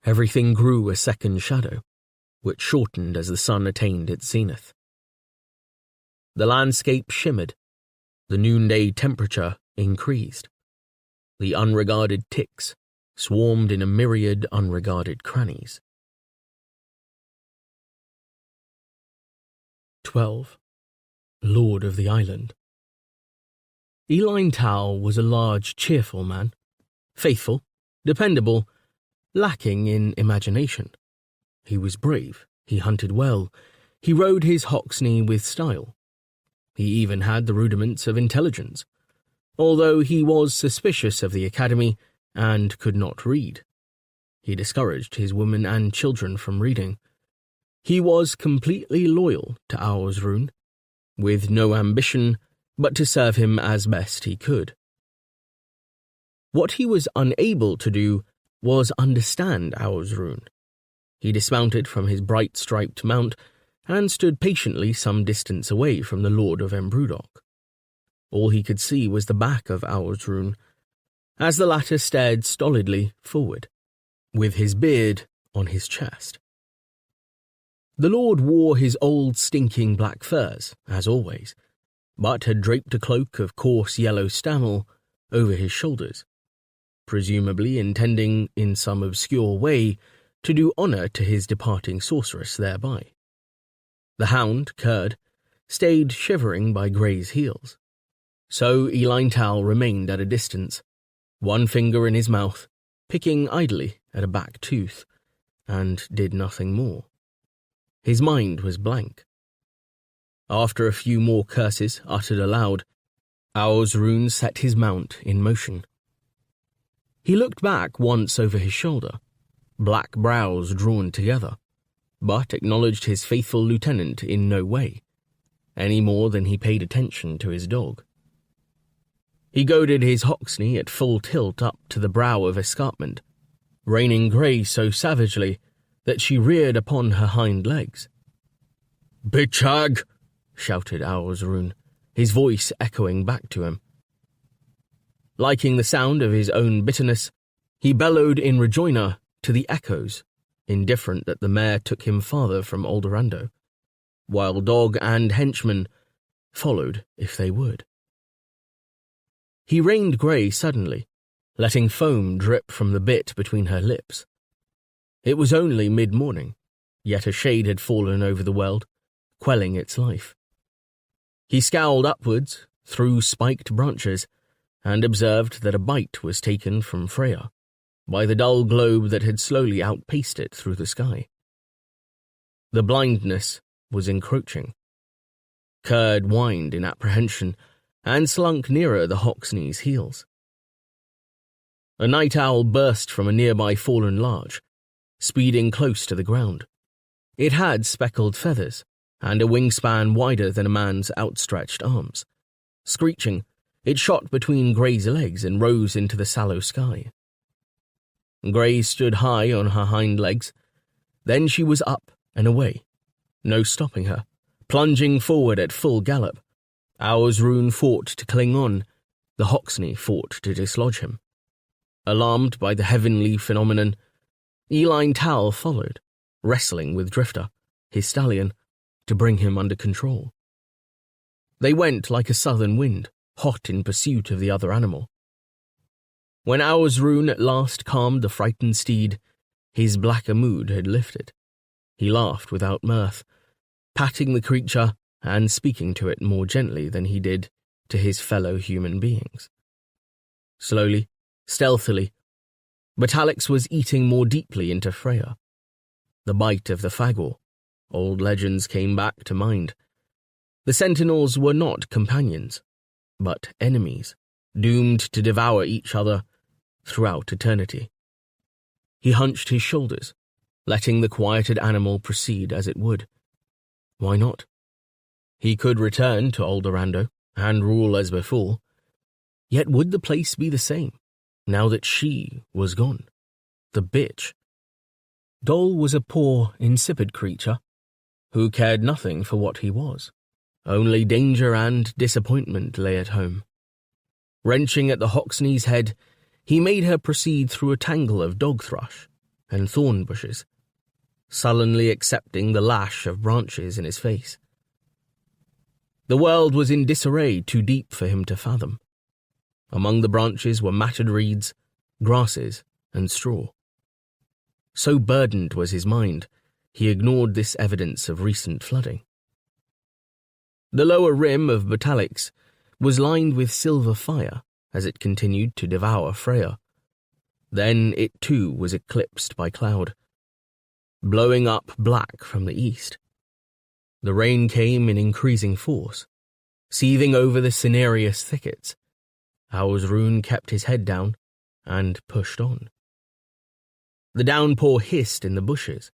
Everything grew a second shadow, which shortened as the sun attained its zenith. The landscape shimmered, the noonday temperature increased. The unregarded ticks swarmed in a myriad unregarded crannies. 12. Lord of the Island. Eline Tau was a large, cheerful man, faithful, dependable, lacking in imagination. He was brave, he hunted well, he rode his Hoxney with style. He even had the rudiments of intelligence, although he was suspicious of the academy and could not read. He discouraged his women and children from reading. He was completely loyal to Aur's-Rune, with no ambition but to serve him as best he could. What he was unable to do was understand Aur's-Rune. He dismounted from his bright striped mount and stood patiently some distance away from the Lord of Embrudock. All he could see was the back of Aur's-Rune, as the latter stared stolidly forward, with his beard on his chest. The Lord wore his old stinking black furs, as always, but had draped a cloak of coarse yellow stamel over his shoulders, presumably intending in some obscure way to do honour to his departing sorceress thereby. The hound, Curd, stayed shivering by Grey's heels. So Eline Tal remained at a distance, one finger in his mouth, picking idly at a back tooth, and did nothing more. His mind was blank. After a few more curses uttered aloud, Aur's-Rune set his mount in motion. He looked back once over his shoulder, black brows drawn together, but acknowledged his faithful lieutenant in no way, any more than he paid attention to his dog. He goaded his Hoxney at full tilt up to the brow of escarpment, reining Grey so savagely that she reared upon her hind legs. "Bitch hag!" shouted Aur's-Rune, his voice echoing back to him. Liking the sound of his own bitterness, he bellowed in rejoinder to the echoes, indifferent that the mare took him farther from Aldorando, while dog and henchman followed if they would. He reined Grey suddenly, letting foam drip from the bit between her lips. It was only mid-morning, yet a shade had fallen over the world, quelling its life. He scowled upwards, through spiked branches, and observed that a bite was taken from Freya, by the dull globe that had slowly outpaced it through the sky. The blindness was encroaching. Curd whined in apprehension, and slunk nearer the Hoxney's heels. A night owl burst from a nearby fallen larch, speeding close to the ground. It had speckled feathers, and a wingspan wider than a man's outstretched arms. Screeching, it shot between Grey's legs and rose into the sallow sky. Grey stood high on her hind legs. Then she was up and away, no stopping her, plunging forward at full gallop. Aur's-Rune fought to cling on, the Hoxney fought to dislodge him. Alarmed by the heavenly phenomenon, Eline Tal followed, wrestling with Drifter, his stallion, to bring him under control. They went like a southern wind, hot in pursuit of the other animal. When Aur's-Rune at last calmed the frightened steed, his blacker mood had lifted. He laughed without mirth, patting the creature and speaking to it more gently than he did to his fellow human beings. Slowly, stealthily, Batalix was eating more deeply into Freya. The bite of the Fagor. Old legends came back to mind. The Sentinels were not companions, but enemies, doomed to devour each other throughout eternity. He hunched his shoulders, letting the quieted animal proceed as it would. Why not? He could return to Aldorando and rule as before. Yet would the place be the same, now that she was gone? The bitch. Dol was a poor, insipid creature, who cared nothing for what he was. Only danger and disappointment lay at home. Wrenching at the Hoxney's head, he made her proceed through a tangle of dog thrush and thorn bushes, sullenly accepting the lash of branches in his face. The world was in disarray too deep for him to fathom. Among the branches were matted reeds, grasses, and straw. So burdened was his mind, he ignored this evidence of recent flooding. The lower rim of Batalix was lined with silver fire as it continued to devour Freya. Then it too was eclipsed by cloud, blowing up black from the east. The rain came in increasing force, seething over the cinereous thickets, Auzrun kept his head down and pushed on. The downpour hissed in the bushes.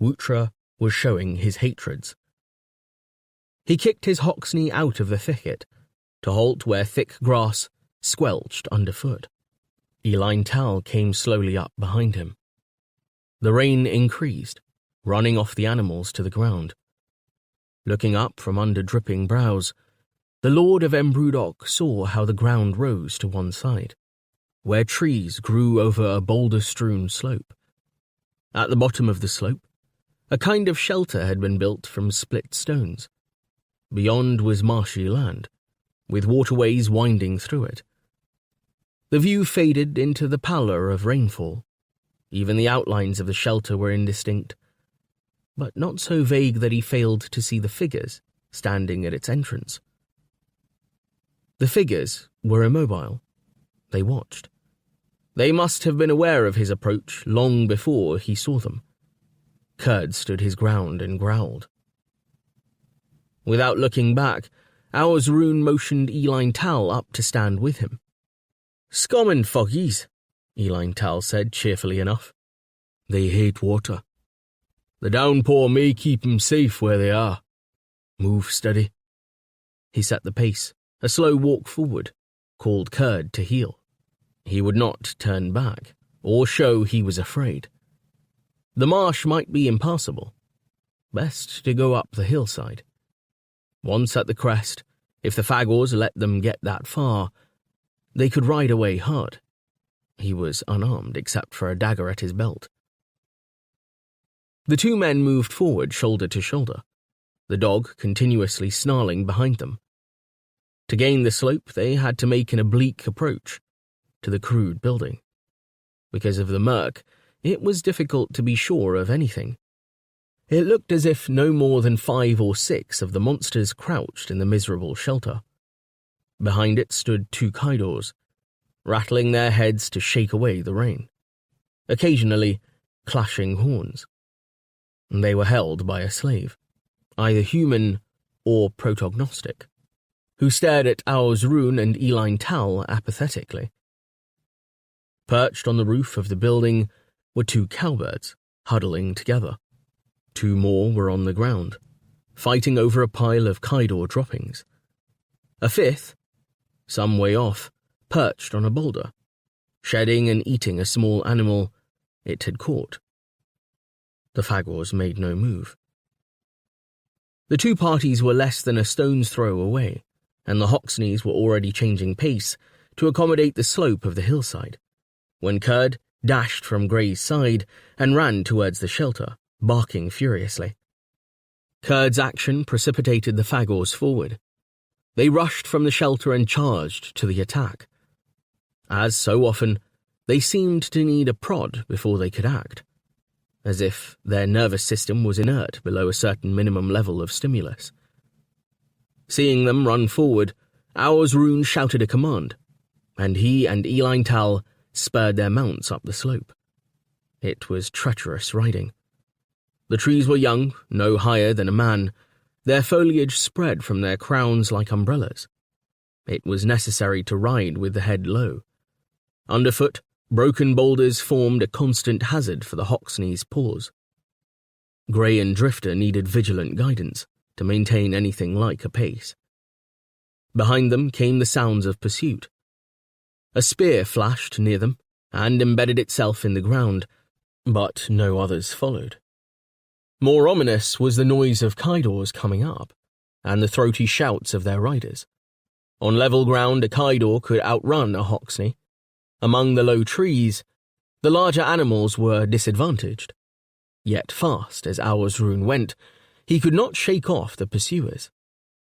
Wutra was showing his hatreds. He kicked his Hoxne out of the thicket, to halt where thick grass squelched underfoot. Eline Tal came slowly up behind him. The rain increased, running off the animals to the ground. Looking up from under dripping brows, the Lord of Embrudok saw how the ground rose to one side, where trees grew over a boulder-strewn slope. At the bottom of the slope, a kind of shelter had been built from split stones. Beyond was marshy land, with waterways winding through it. The view faded into the pallor of rainfall. Even the outlines of the shelter were indistinct, but not so vague that he failed to see the figures standing at its entrance. The figures were immobile. They watched. They must have been aware of his approach long before he saw them. Kurd stood his ground and growled. Without looking back, Auzrun motioned Eline Tal up to stand with him. "Scommon foggies," Eline Tal said cheerfully enough. "They hate water. The downpour may keep 'em safe where they are. Move steady." He set the pace, a slow walk forward, called Kurd to heel. He would not turn back, or show he was afraid. The marsh might be impassable. Best to go up the hillside. Once at the crest, if the Fagors let them get that far, they could ride away hard. He was unarmed except for a dagger at his belt. The two men moved forward shoulder to shoulder, the dog continuously snarling behind them. To gain the slope, they had to make an oblique approach to the crude building. Because of the murk, it was difficult to be sure of anything. It looked as if no more than 5 or 6 of the monsters crouched in the miserable shelter. Behind it stood 2 Kaidors, rattling their heads to shake away the rain, occasionally clashing horns. They were held by a slave, either human or protognostic, who stared at Auzrun and Eline Tal apathetically. Perched on the roof of the building were 2 cowbirds, huddling together. 2 more were on the ground, fighting over a pile of Kaidor droppings. A 5th, some way off, perched on a boulder, shedding and eating a small animal it had caught. The Fagors made no move. The 2 parties were less than a stone's throw away, and the Hoxnes were already changing pace to accommodate the slope of the hillside, when Kurd dashed from Grey's side and ran towards the shelter, barking furiously. Kurd's action precipitated the Fagors forward. They rushed from the shelter and charged to the attack. As so often, they seemed to need a prod before they could act, as if their nervous system was inert below a certain minimum level of stimulus. Seeing them run forward, Auzrun shouted a command, and he and Eline Tal spurred their mounts up the slope. It was treacherous riding. The trees were young, no higher than a man. Their foliage spread from their crowns like umbrellas. It was necessary to ride with the head low. Underfoot, broken boulders formed a constant hazard for the Hoxne's paws. Grey and Drifter needed vigilant guidance to maintain anything like a pace. Behind them came the sounds of pursuit. A spear flashed near them and embedded itself in the ground, but no others followed. More ominous was the noise of Kaidors coming up, and the throaty shouts of their riders. On level ground, a Kaidor could outrun a Hoxne. Among the low trees, the larger animals were disadvantaged. Yet fast as Auzrun went, he could not shake off the pursuers.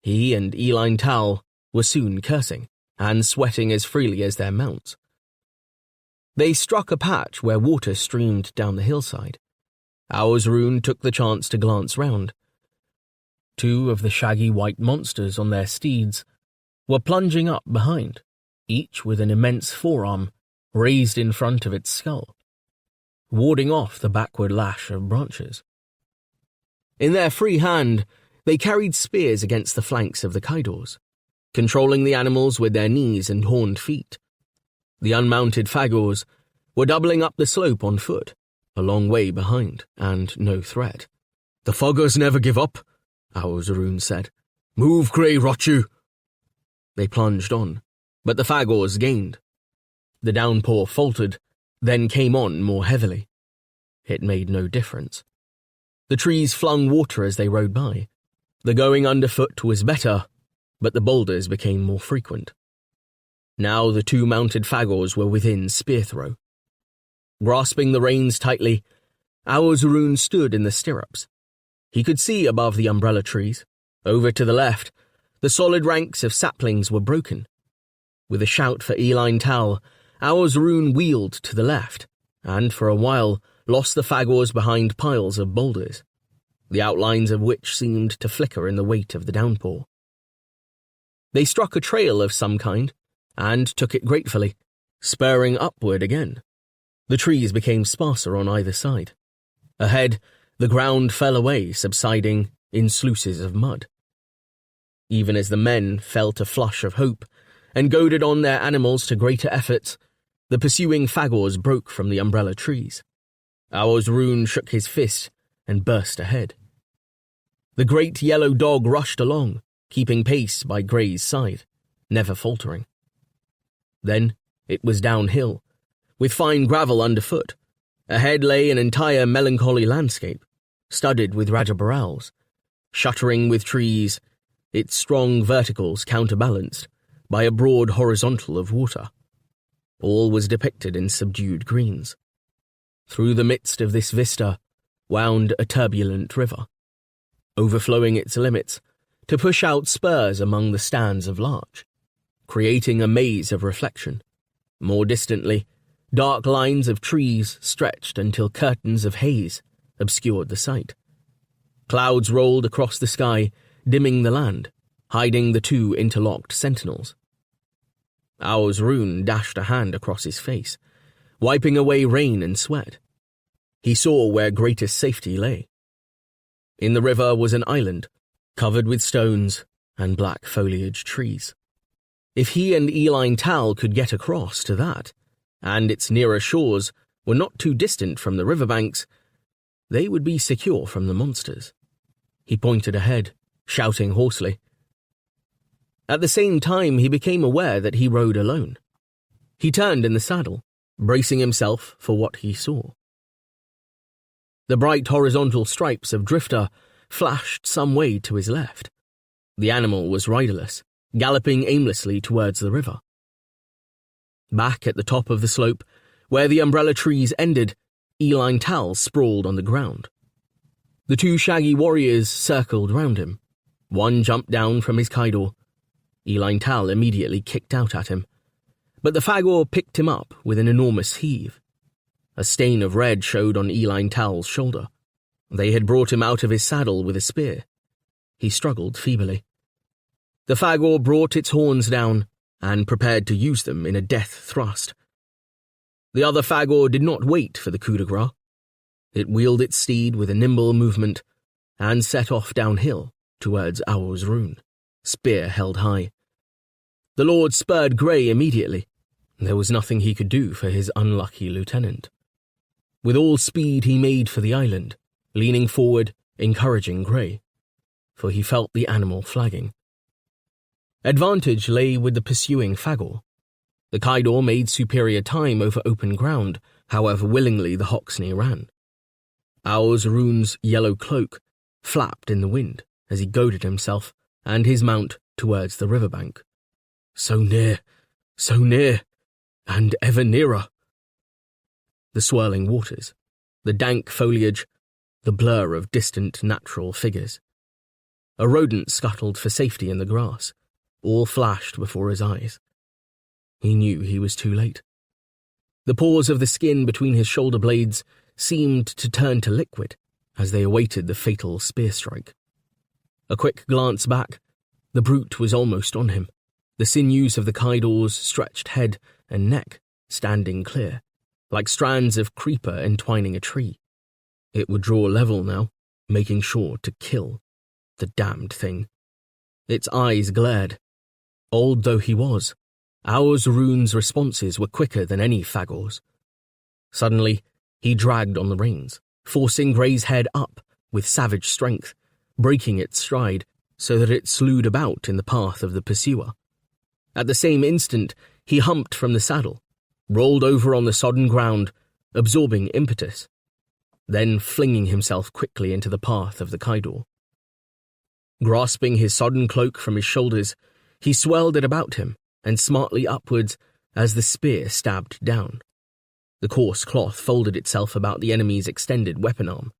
He and Eline Tal were soon cursing and sweating as freely as their mounts. They struck a patch where water streamed down the hillside. Auzrun took the chance to glance round. 2 of the shaggy white monsters on their steeds were plunging up behind, each with an immense forearm raised in front of its skull, warding off the backward lash of branches. In their free hand, they carried spears against the flanks of the Kaidors. controlling the animals with their knees and horned feet. The unmounted Fagors were doubling up the slope on foot, a long way behind, and no threat. "The Foggers never give up," Aozaroon said. "Move, Grey Rochu!" They plunged on, but the Fagors gained. The downpour faltered, then came on more heavily. It made no difference. The trees flung water as they rode by. The going underfoot was better, but the boulders became more frequent. Now the two mounted Fagors were within spear throw. Grasping the reins tightly, Aozaroon stood in the stirrups. He could see above the umbrella trees. Over to the left, the solid ranks of saplings were broken. With a shout for Eline Tal, Aozaroon wheeled to the left, and for a while lost the Fagors behind piles of boulders, the outlines of which seemed to flicker in the weight of the downpour. They struck a trail of some kind, and took it gratefully, spurring upward again. The trees became sparser on either side. Ahead, the ground fell away, subsiding in sluices of mud. Even as the men felt a flush of hope and goaded on their animals to greater efforts, the pursuing Fagors broke from the umbrella trees. Aozaroon shook his fist and burst ahead. The great yellow dog rushed along, keeping pace by Grey's side, never faltering. Then it was downhill, with fine gravel underfoot. Ahead lay an entire melancholy landscape, studded with rajabarals, shuttering with trees, its strong verticals counterbalanced by a broad horizontal of water. All was depicted in subdued greens. Through the midst of this vista wound a turbulent river, overflowing its limits to push out spurs among the stands of larch, creating a maze of reflection. More distantly, dark lines of trees stretched until curtains of haze obscured the sight. Clouds rolled across the sky, dimming the land, hiding the two interlocked sentinels. Aozaroon dashed a hand across his face, wiping away rain and sweat. He saw where greatest safety lay. In the river was an island, covered with stones and black foliage trees. If he and Eline Tal could get across to that, and its nearer shores were not too distant from the riverbanks, they would be secure from the monsters. He pointed ahead, shouting hoarsely. At the same time, he became aware that he rode alone. He turned in the saddle, bracing himself for what he saw. The bright horizontal stripes of Drifter flashed some way to his left. The animal was riderless, galloping aimlessly towards the river. Back at the top of the slope, where the umbrella trees ended, Eline Tal sprawled on the ground. The two shaggy warriors circled round him. One jumped down from his Kaidor. Eline Tal immediately kicked out at him, but the Fagor picked him up with an enormous heave. A stain of red showed on Eline Tal's shoulder. They had brought him out of his saddle with a spear. He struggled feebly. The Fagor brought its horns down and prepared to use them in a death thrust. The other Fagor did not wait for the coup de grace. It wheeled its steed with a nimble movement and set off downhill towards Aozaroon, spear held high. The Lord spurred Grey immediately. There was nothing he could do for his unlucky lieutenant. With all speed he made for the island, leaning forward, encouraging Grey, for he felt the animal flagging. Advantage lay with the pursuing Fagor. The Kaidor made superior time over open ground, however willingly the Hoxne ran. Aozaroon's yellow cloak flapped in the wind as he goaded himself and his mount towards the riverbank. So near, and ever nearer. The swirling waters, the dank foliage, the blur of distant natural figures. A rodent scuttled for safety in the grass, all flashed before his eyes. He knew he was too late. The pores of the skin between his shoulder blades seemed to turn to liquid as they awaited the fatal spear strike. A quick glance back, the brute was almost on him, the sinews of the Kaidor's stretched head and neck standing clear, like strands of creeper entwining a tree. It would draw level now, making sure to kill the damned thing. Its eyes glared. Old though he was, Rune's responses were quicker than any Fagor's. Suddenly, he dragged on the reins, forcing Grey's head up with savage strength, breaking its stride so that it slewed about in the path of the pursuer. At the same instant, he humped from the saddle, rolled over on the sodden ground, absorbing impetus, then flinging himself quickly into the path of the Kaidor. Grasping his sodden cloak from his shoulders, he swirled it about him and smartly upwards as the spear stabbed down. The coarse cloth folded itself about the enemy's extended weapon arm.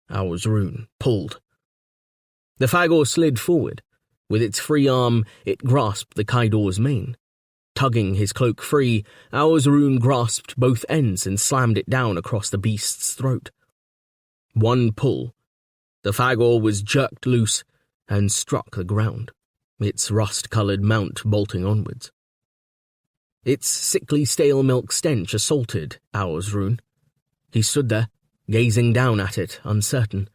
Rune pulled. The Fagor slid forward. With its free arm, it grasped the Kaidor's mane. Tugging his cloak free, Rune grasped both ends and slammed it down across the beast's throat. One pull. The Fagor was jerked loose and struck the ground, its rust-coloured mount bolting onwards. Its sickly stale milk stench assaulted Rune. He stood there, gazing down at it, uncertain.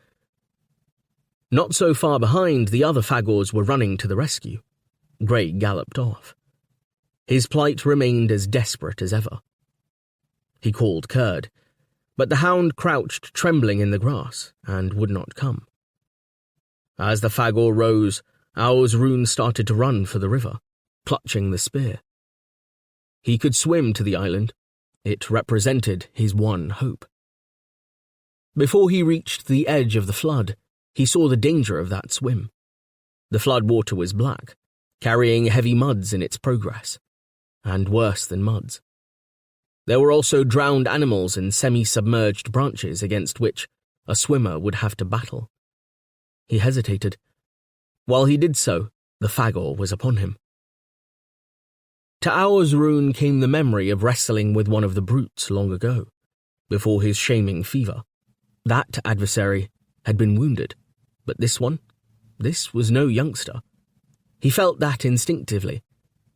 Not so far behind, the other Fagors were running to the rescue. Grey galloped off. His plight remained as desperate as ever. He called Kurd, but the hound crouched trembling in the grass and would not come. As the Fagor rose, Rune started to run for the river, clutching the spear. He could swim to the island. It represented his one hope. Before he reached the edge of the flood, he saw the danger of that swim. The flood water was black, carrying heavy muds in its progress, and worse than muds. There were also drowned animals and semi-submerged branches against which a swimmer would have to battle. He hesitated. While he did so, the Fagor was upon him. To Rune came the memory of wrestling with one of the brutes long ago, before his shaming fever. That adversary had been wounded, but this was no youngster. He felt that instinctively,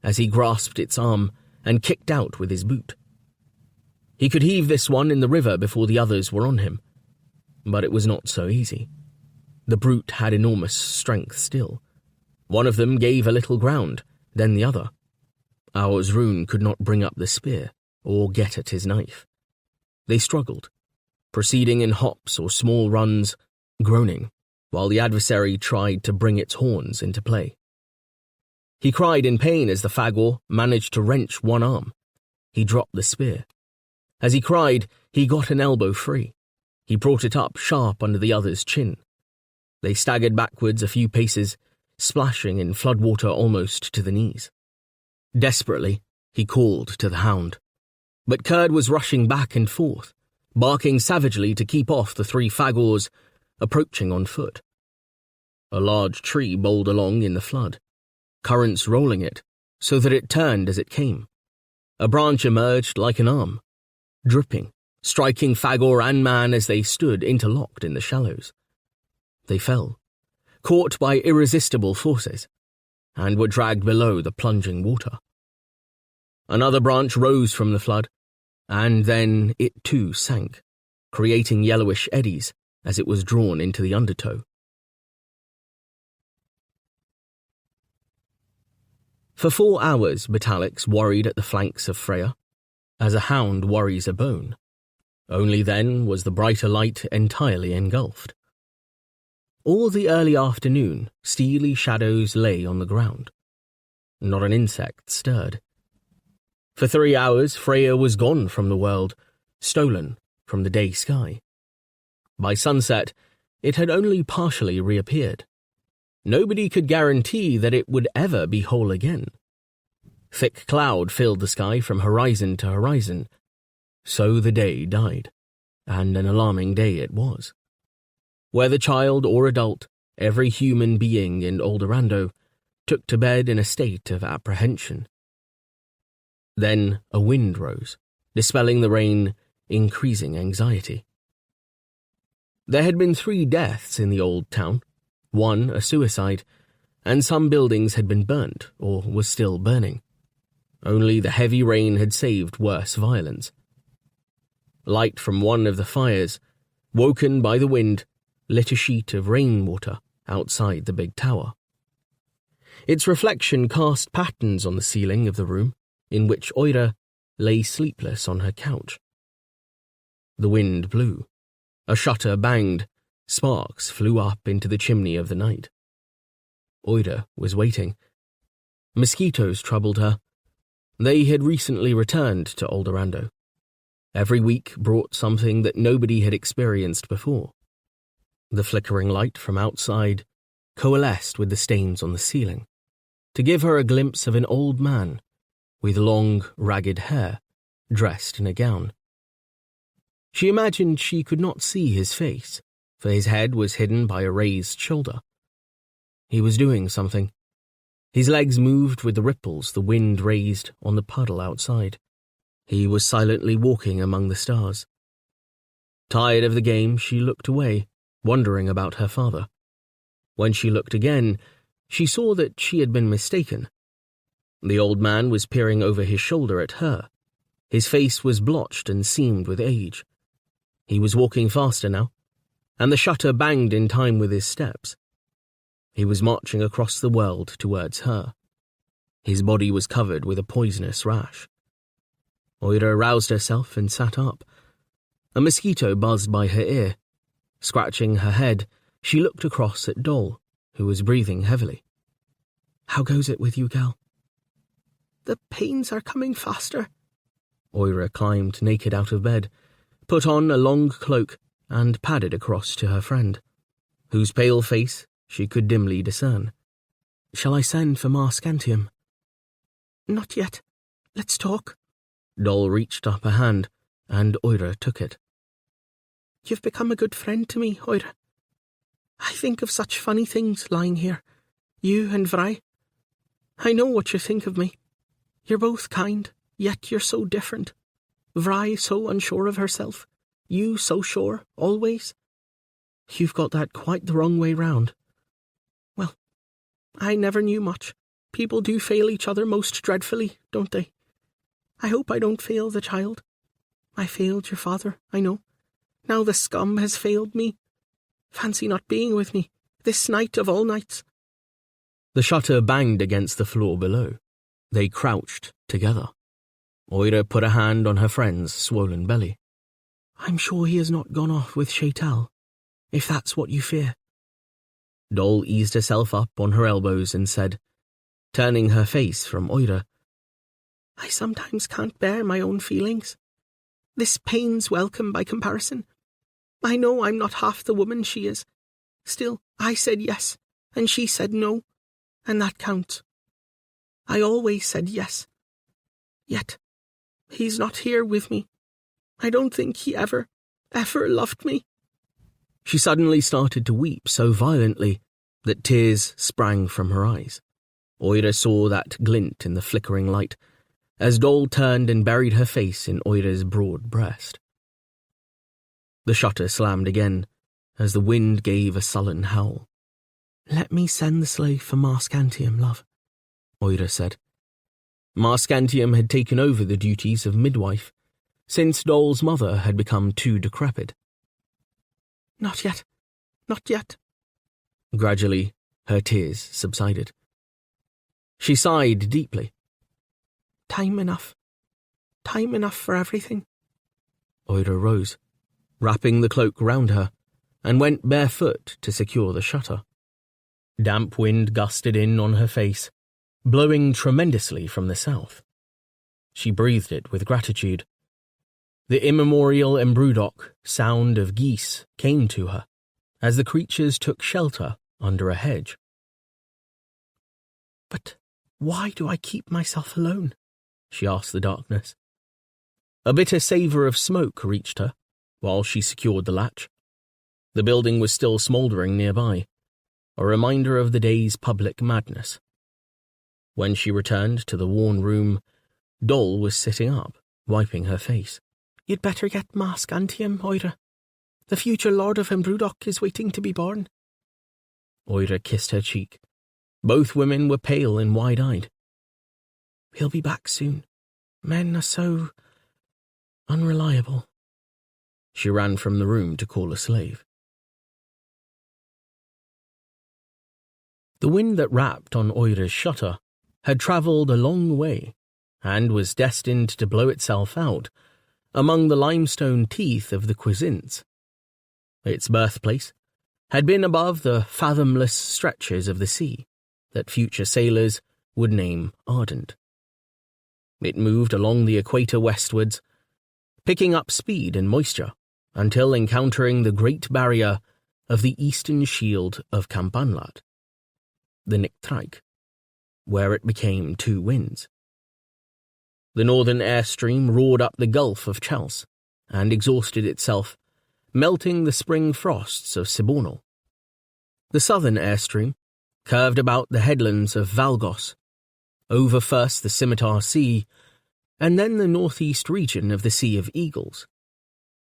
as he grasped its arm and kicked out with his boot. He could heave this one in the river before the others were on him, but it was not so easy. The brute had enormous strength still. One of them gave a little ground, then the other. Rune could not bring up the spear or get at his knife. They struggled, proceeding in hops or small runs, groaning, while the adversary tried to bring its horns into play. He cried in pain as the Fagor managed to wrench one arm. He dropped the spear. As he cried, he got an elbow free. He brought it up sharp under the other's chin. They staggered backwards a few paces, splashing in floodwater almost to the knees. Desperately, he called to the hound. But Kurd was rushing back and forth, barking savagely to keep off the three Fagors, approaching on foot. A large tree bowled along in the flood, currents rolling it, so that it turned as it came. A branch emerged like an arm, dripping, striking Fagor and man as they stood interlocked in the shallows. They fell, caught by irresistible forces, and were dragged below the plunging water. Another branch rose from the flood, and then it too sank, creating yellowish eddies as it was drawn into the undertow. For 4 hours, Betalix worried at the flanks of Freya, as a hound worries a bone. Only then was the brighter light entirely engulfed. All the early afternoon, steely shadows lay on the ground. Not an insect stirred. For 3 hours, Freya was gone from the world, stolen from the day sky. By sunset, it had only partially reappeared. Nobody could guarantee that it would ever be whole again. Thick cloud filled the sky from horizon to horizon. So the day died, and an alarming day it was. Whether child or adult, every human being in Aldorando took to bed in a state of apprehension. Then a wind rose, dispelling the rain, increasing anxiety. There had been 3 deaths in the old town, 1 a suicide, and some buildings had been burnt or were still burning. Only the heavy rain had saved worse violence. Light from one of the fires, woken by the wind, lit a sheet of rainwater outside the big tower. Its reflection cast patterns on the ceiling of the room, in which Oira lay sleepless on her couch. The wind blew. A shutter banged. Sparks flew up into the chimney of the night. Oira was waiting. Mosquitoes troubled her. They had recently returned to Aldorando. Every week brought something that nobody had experienced before. The flickering light from outside coalesced with the stains on the ceiling, to give her a glimpse of an old man with long, ragged hair, dressed in a gown. She imagined she could not see his face, for his head was hidden by a raised shoulder. He was doing something. His legs moved with the ripples the wind raised on the puddle outside. He was silently walking among the stars. Tired of the game, she looked away, wondering about her father. When she looked again, she saw that she had been mistaken. The old man was peering over his shoulder at her. His face was blotched and seamed with age. He was walking faster now, and the shutter banged in time with his steps. He was marching across the world towards her. His body was covered with a poisonous rash. Oira roused herself and sat up. A mosquito buzzed by her ear. Scratching her head, she looked across at Dol, who was breathing heavily. "How goes it with you, gal?" "The pains are coming faster." Oira climbed naked out of bed, put on a long cloak, and padded across to her friend, whose pale face she could dimly discern. "Shall I send for Ma Scantium?" "Not yet. Let's talk." Dol reached up a hand, and Oira took it. "You've become a good friend to me, Oira. I think of such funny things lying here, you and Vrij. I know what you think of me. You're both kind, yet you're so different. Vrij so unsure of herself, you so sure, always. You've got that quite the wrong way round." "Well, I never knew much. People do fail each other most dreadfully, don't they? I hope I don't fail the child. I failed your father, I know. Now the scum has failed me. Fancy not being with me, this night of all nights." The shutter banged against the floor below. They crouched together. Oira put a hand on her friend's swollen belly. "I'm sure he has not gone off with Shaital, if that's what you fear." Dol eased herself up on her elbows and said, turning her face from Oira, "I sometimes can't bear my own feelings. This pain's welcome by comparison. I know I'm not half the woman she is. Still, I said yes, and she said no, and that counts. I always said yes. Yet, he's not here with me. I don't think he ever loved me." She suddenly started to weep so violently that tears sprang from her eyes. Oira saw that glint in the flickering light, as Dol turned and buried her face in Oira's broad breast. The shutter slammed again, as the wind gave a sullen howl. "Let me send the slave for Ma Scantium, love," Oira said. Ma Scantium had taken over the duties of midwife, since Dol's mother had become too decrepit. "Not yet, not yet." Gradually, her tears subsided. She sighed deeply. Time enough for everything." Oira rose, wrapping the cloak round her, and went barefoot to secure the shutter. Damp wind gusted in on her face, blowing tremendously from the south. She breathed it with gratitude. The immemorial Embrudok sound of geese came to her, as the creatures took shelter under a hedge. "But why do I keep myself alone?" she asked the darkness. A bitter savour of smoke reached her, while she secured the latch. The building was still smouldering nearby, a reminder of the day's public madness. When she returned to the worn room, Dol was sitting up, wiping her face. "You'd better get Ma Scantium, Oira. The future Lord of Embrudok is waiting to be born." Oira kissed her cheek. Both women were pale and wide-eyed. "He'll be back soon. Men are so unreliable." She ran from the room to call a slave. The wind that rapped on Oira's shutter had travelled a long way and was destined to blow itself out among the limestone teeth of the Quizints. Its birthplace had been above the fathomless stretches of the sea that future sailors would name Ardent. It moved along the equator westwards, picking up speed and moisture until encountering the great barrier of the eastern shield of Campanlat, the Nictraig, where it became two winds. The northern airstream roared up the Gulf of Chels and exhausted itself, melting the spring frosts of Sibornal. The southern airstream curved about the headlands of Valgos, over first the Scimitar Sea, and then the northeast region of the Sea of Eagles,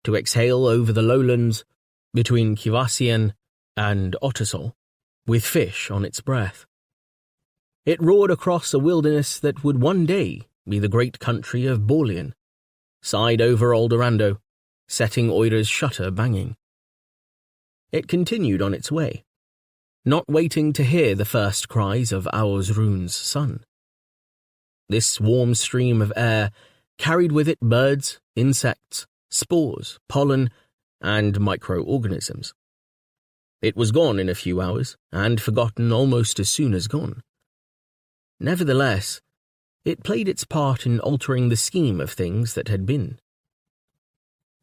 to exhale over the lowlands between Kivasian and Ottersol, with fish on its breath. It roared across a wilderness that would one day be the great country of Borlean, sighed over Aldorando, setting Oira's shutter banging. It continued on its way, not waiting to hear the first cries of Aursrune's son. This warm stream of air carried with it birds, insects, spores, pollen, and microorganisms. It was gone in a few hours, and forgotten almost as soon as gone. Nevertheless, it played its part in altering the scheme of things that had been.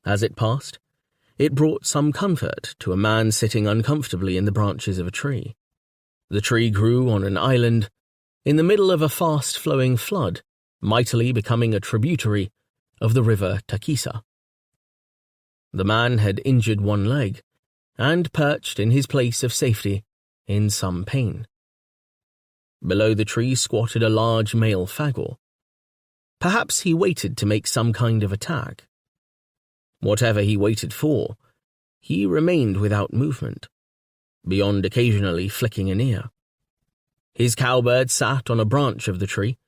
As it passed, it brought some comfort to a man sitting uncomfortably in the branches of a tree. The tree grew on an island, in the middle of a fast-flowing flood, mightily becoming a tributary of the river Takisa. The man had injured one leg, and perched in his place of safety, in some pain. Below the tree squatted a large male fagor. Perhaps he waited to make some kind of attack. Whatever he waited for, he remained without movement, beyond occasionally flicking an ear. His cowbird sat on a branch of the tree,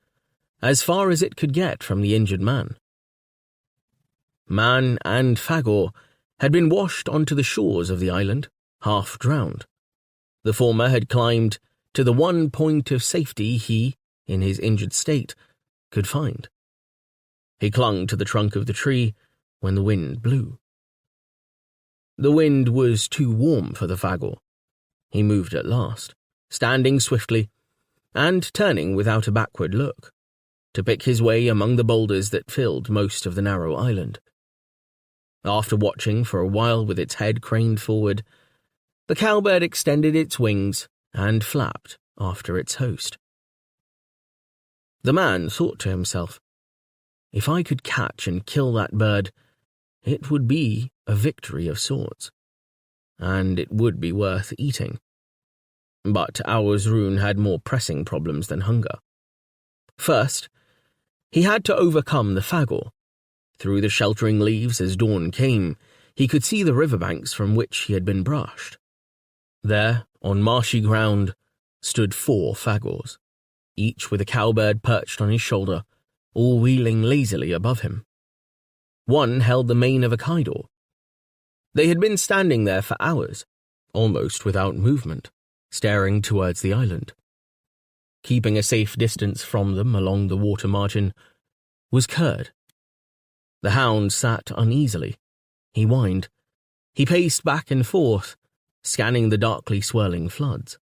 as far as it could get from the injured man. Man and fagor had been washed onto the shores of the island, half drowned. The former had climbed to the one point of safety he, in his injured state, could find. He clung to the trunk of the tree when the wind blew. The wind was too warm for the fagor. He moved at last, standing swiftly, and turning without a backward look, to pick his way among the boulders that filled most of the narrow island. After watching for a while with its head craned forward, the cowbird extended its wings and flapped after its host. The man thought to himself, if I could catch and kill that bird, it would be a victory of sorts, and it would be worth eating. But Aursrune had more pressing problems than hunger. First, he had to overcome the fagor. Through the sheltering leaves as dawn came, he could see the riverbanks from which he had been brushed. There, on marshy ground, stood 4 fagors, each with a cowbird perched on his shoulder, all wheeling lazily above him. One held the mane of a kydor. They had been standing there for hours, almost without movement, staring towards the island. Keeping a safe distance from them along the water margin was Kurd. The hound sat uneasily. He whined. He paced back and forth, scanning the darkly swirling floods.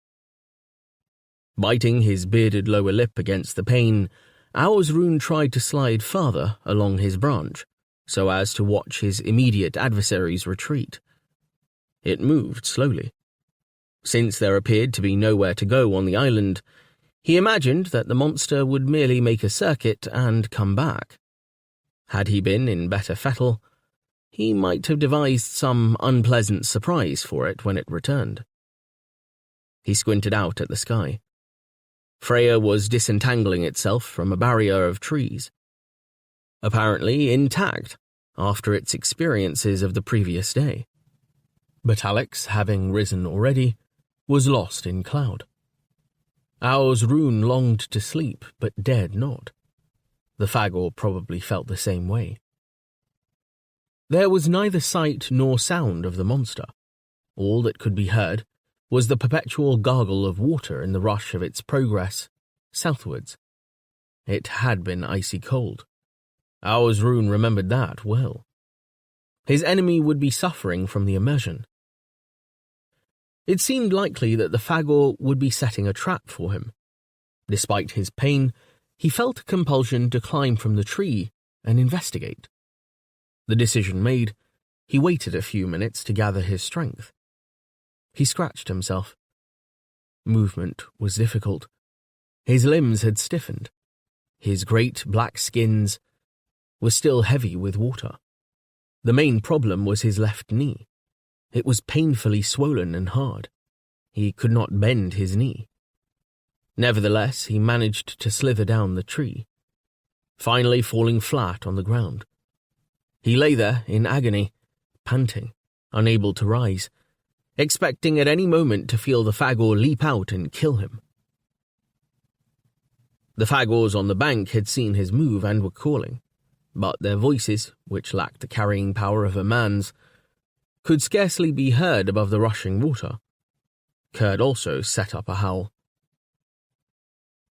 Biting his bearded lower lip against the pane, Aursrune tried to slide farther along his branch, so as to watch his immediate adversary's retreat. It moved slowly. Since there appeared to be nowhere to go on the island, he imagined that the monster would merely make a circuit and come back. Had he been in better fettle, he might have devised some unpleasant surprise for it when it returned. He squinted out at the sky. Freya was disentangling itself from a barrier of trees, apparently intact after its experiences of the previous day. But Alex, having risen already, was lost in cloud. Aursrune longed to sleep, but dared not. The fagor probably felt the same way. There was neither sight nor sound of the monster. All that could be heard was the perpetual gargle of water in the rush of its progress southwards. It had been icy cold. Rune remembered that well. His enemy would be suffering from the immersion. It seemed likely that the Fagor would be setting a trap for him. Despite his pain, he felt a compulsion to climb from the tree and investigate. The decision made, he waited a few minutes to gather his strength. He scratched himself. Movement was difficult. His limbs had stiffened. His great black skins were still heavy with water. The main problem was his left knee. It was painfully swollen and hard. He could not bend his knee. Nevertheless, he managed to slither down the tree, finally falling flat on the ground. He lay there in agony, panting, unable to rise, expecting at any moment to feel the Fagor leap out and kill him. The Fagors on the bank had seen his move and were calling, but their voices, which lacked the carrying power of a man's, could scarcely be heard above the rushing water. Kurd also set up a howl.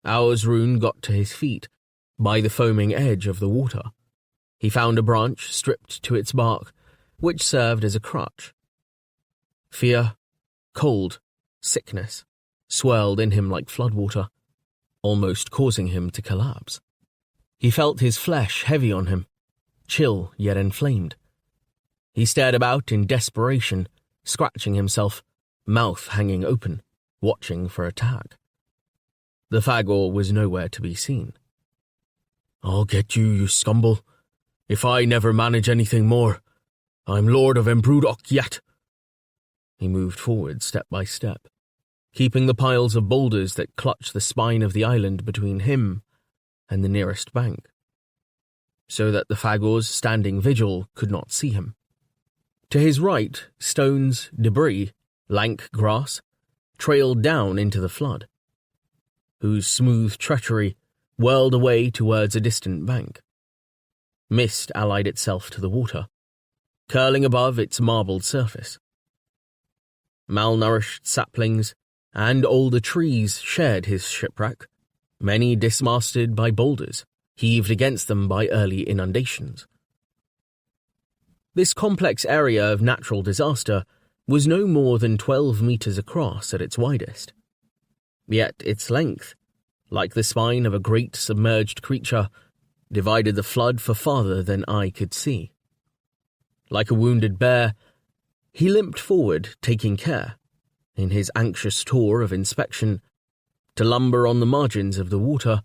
Rune got to his feet, by the foaming edge of the water. He found a branch stripped to its bark, which served as a crutch. Fear, cold, sickness swirled in him like floodwater, almost causing him to collapse. He felt his flesh heavy on him, chill yet inflamed. He stared about in desperation, scratching himself, mouth hanging open, watching for attack. The Fagor was nowhere to be seen. "I'll get you, you scumble. If I never manage anything more, I'm Lord of Embrudok yet." He moved forward step by step, keeping the piles of boulders that clutched the spine of the island between him and the nearest bank, so that the Fagors standing vigil could not see him. To his right, stones, debris, lank grass, trailed down into the flood, whose smooth treachery whirled away towards a distant bank. Mist allied itself to the water, curling above its marbled surface. Malnourished saplings and older trees shared his shipwreck, many dismasted by boulders, heaved against them by early inundations. This complex area of natural disaster was no more than 12 meters across at its widest. Yet its length, like the spine of a great submerged creature, divided the flood for farther than eye could see. Like a wounded bear, he limped forward, taking care, in his anxious tour of inspection, to lumber on the margins of the water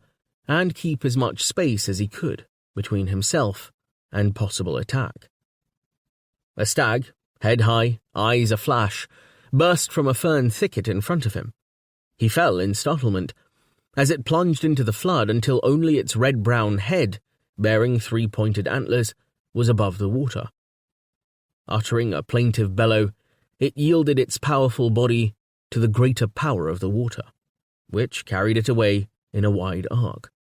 and keep as much space as he could between himself and possible attack. A stag, head high, eyes aflash, burst from a fern thicket in front of him. He fell in startlement, as it plunged into the flood until only its red-brown head, bearing 3-pointed antlers, was above the water. Uttering a plaintive bellow, it yielded its powerful body to the greater power of the water, which carried it away in a wide arc.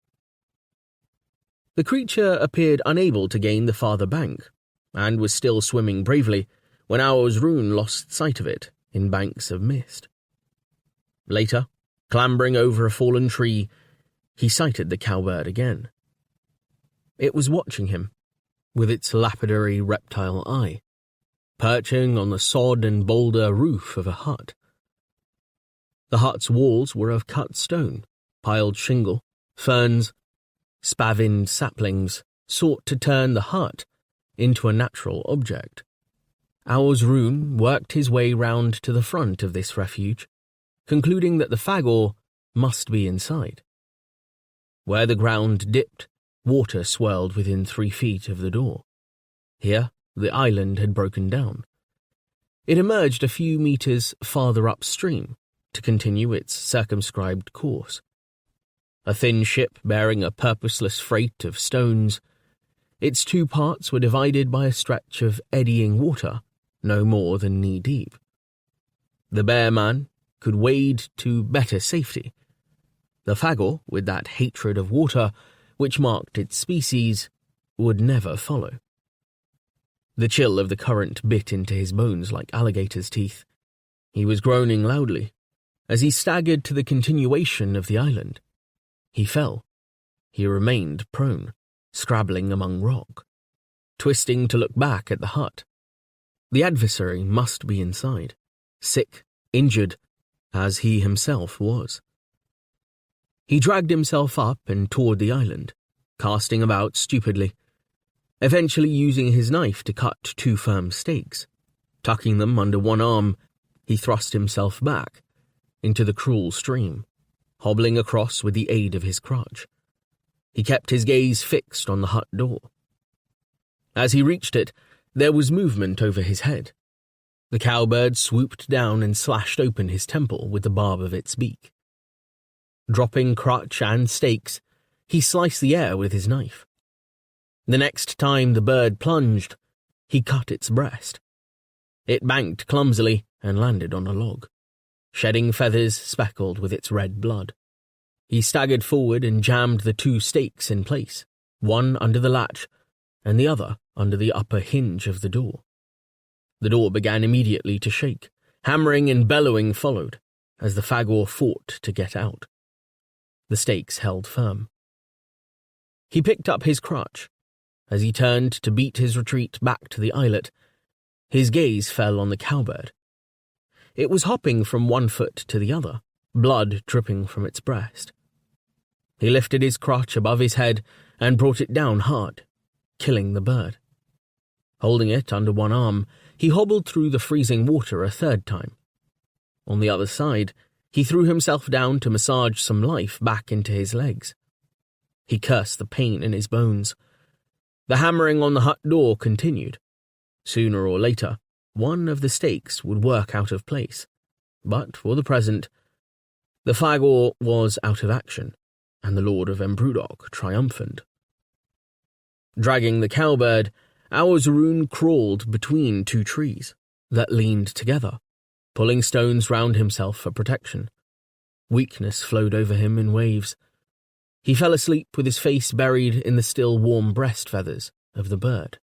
The creature appeared unable to gain the farther bank, and was still swimming bravely when Rune lost sight of it in banks of mist. Later, clambering over a fallen tree, he sighted the cowbird again. It was watching him, with its lapidary reptile eye, perching on the sod and boulder roof of a hut. The hut's walls were of cut stone, piled shingle, ferns, spavined saplings sought to turn the hut into a natural object. Rune worked his way round to the front of this refuge, concluding that the Fagor must be inside. Where the ground dipped, water swirled within 3 feet of the door. Here, the island had broken down. It emerged a few meters farther upstream to continue its circumscribed course. A thin ship bearing a purposeless freight of stones, its 2 parts were divided by a stretch of eddying water, no more than knee-deep. The bear man could wade to better safety. The Fagor, with that hatred of water which marked its species, would never follow. The chill of the current bit into his bones like alligator's teeth. He was groaning loudly as he staggered to the continuation of the island. He fell. He remained prone, scrabbling among rock, twisting to look back at the hut. The adversary must be inside, sick, injured, as he himself was. He dragged himself up and toward the island, casting about stupidly, eventually using his knife to cut 2 firm stakes. Tucking them under one arm, he thrust himself back into the cruel stream, hobbling across with the aid of his crutch. He kept his gaze fixed on the hut door. As he reached it, there was movement over his head. The cowbird swooped down and slashed open his temple with the barb of its beak. Dropping crutch and stakes, he sliced the air with his knife. The next time the bird plunged, he cut its breast. It banked clumsily and landed on a log, shedding feathers speckled with its red blood. He staggered forward and jammed the 2 stakes in place, one under the latch and the other under the upper hinge of the door. The door began immediately to shake. Hammering and bellowing followed as the fagor fought to get out. The stakes held firm. He picked up his crutch. As he turned to beat his retreat back to the islet, his gaze fell on the cowbird. It was hopping from one foot to the other, blood dripping from its breast. He lifted his crutch above his head and brought it down hard, killing the bird. Holding it under one arm, he hobbled through the freezing water a 3rd time. On the other side, he threw himself down to massage some life back into his legs. He cursed the pain in his bones. The hammering on the hut door continued. Sooner or later, one of the stakes would work out of place. But for the present, the fagor was out of action, and the Lord of Embrudok triumphant. Dragging the cowbird, Auzrun crawled between 2 trees that leaned together, pulling stones round himself for protection. Weakness flowed over him in waves. He fell asleep with his face buried in the still warm breast feathers of the bird.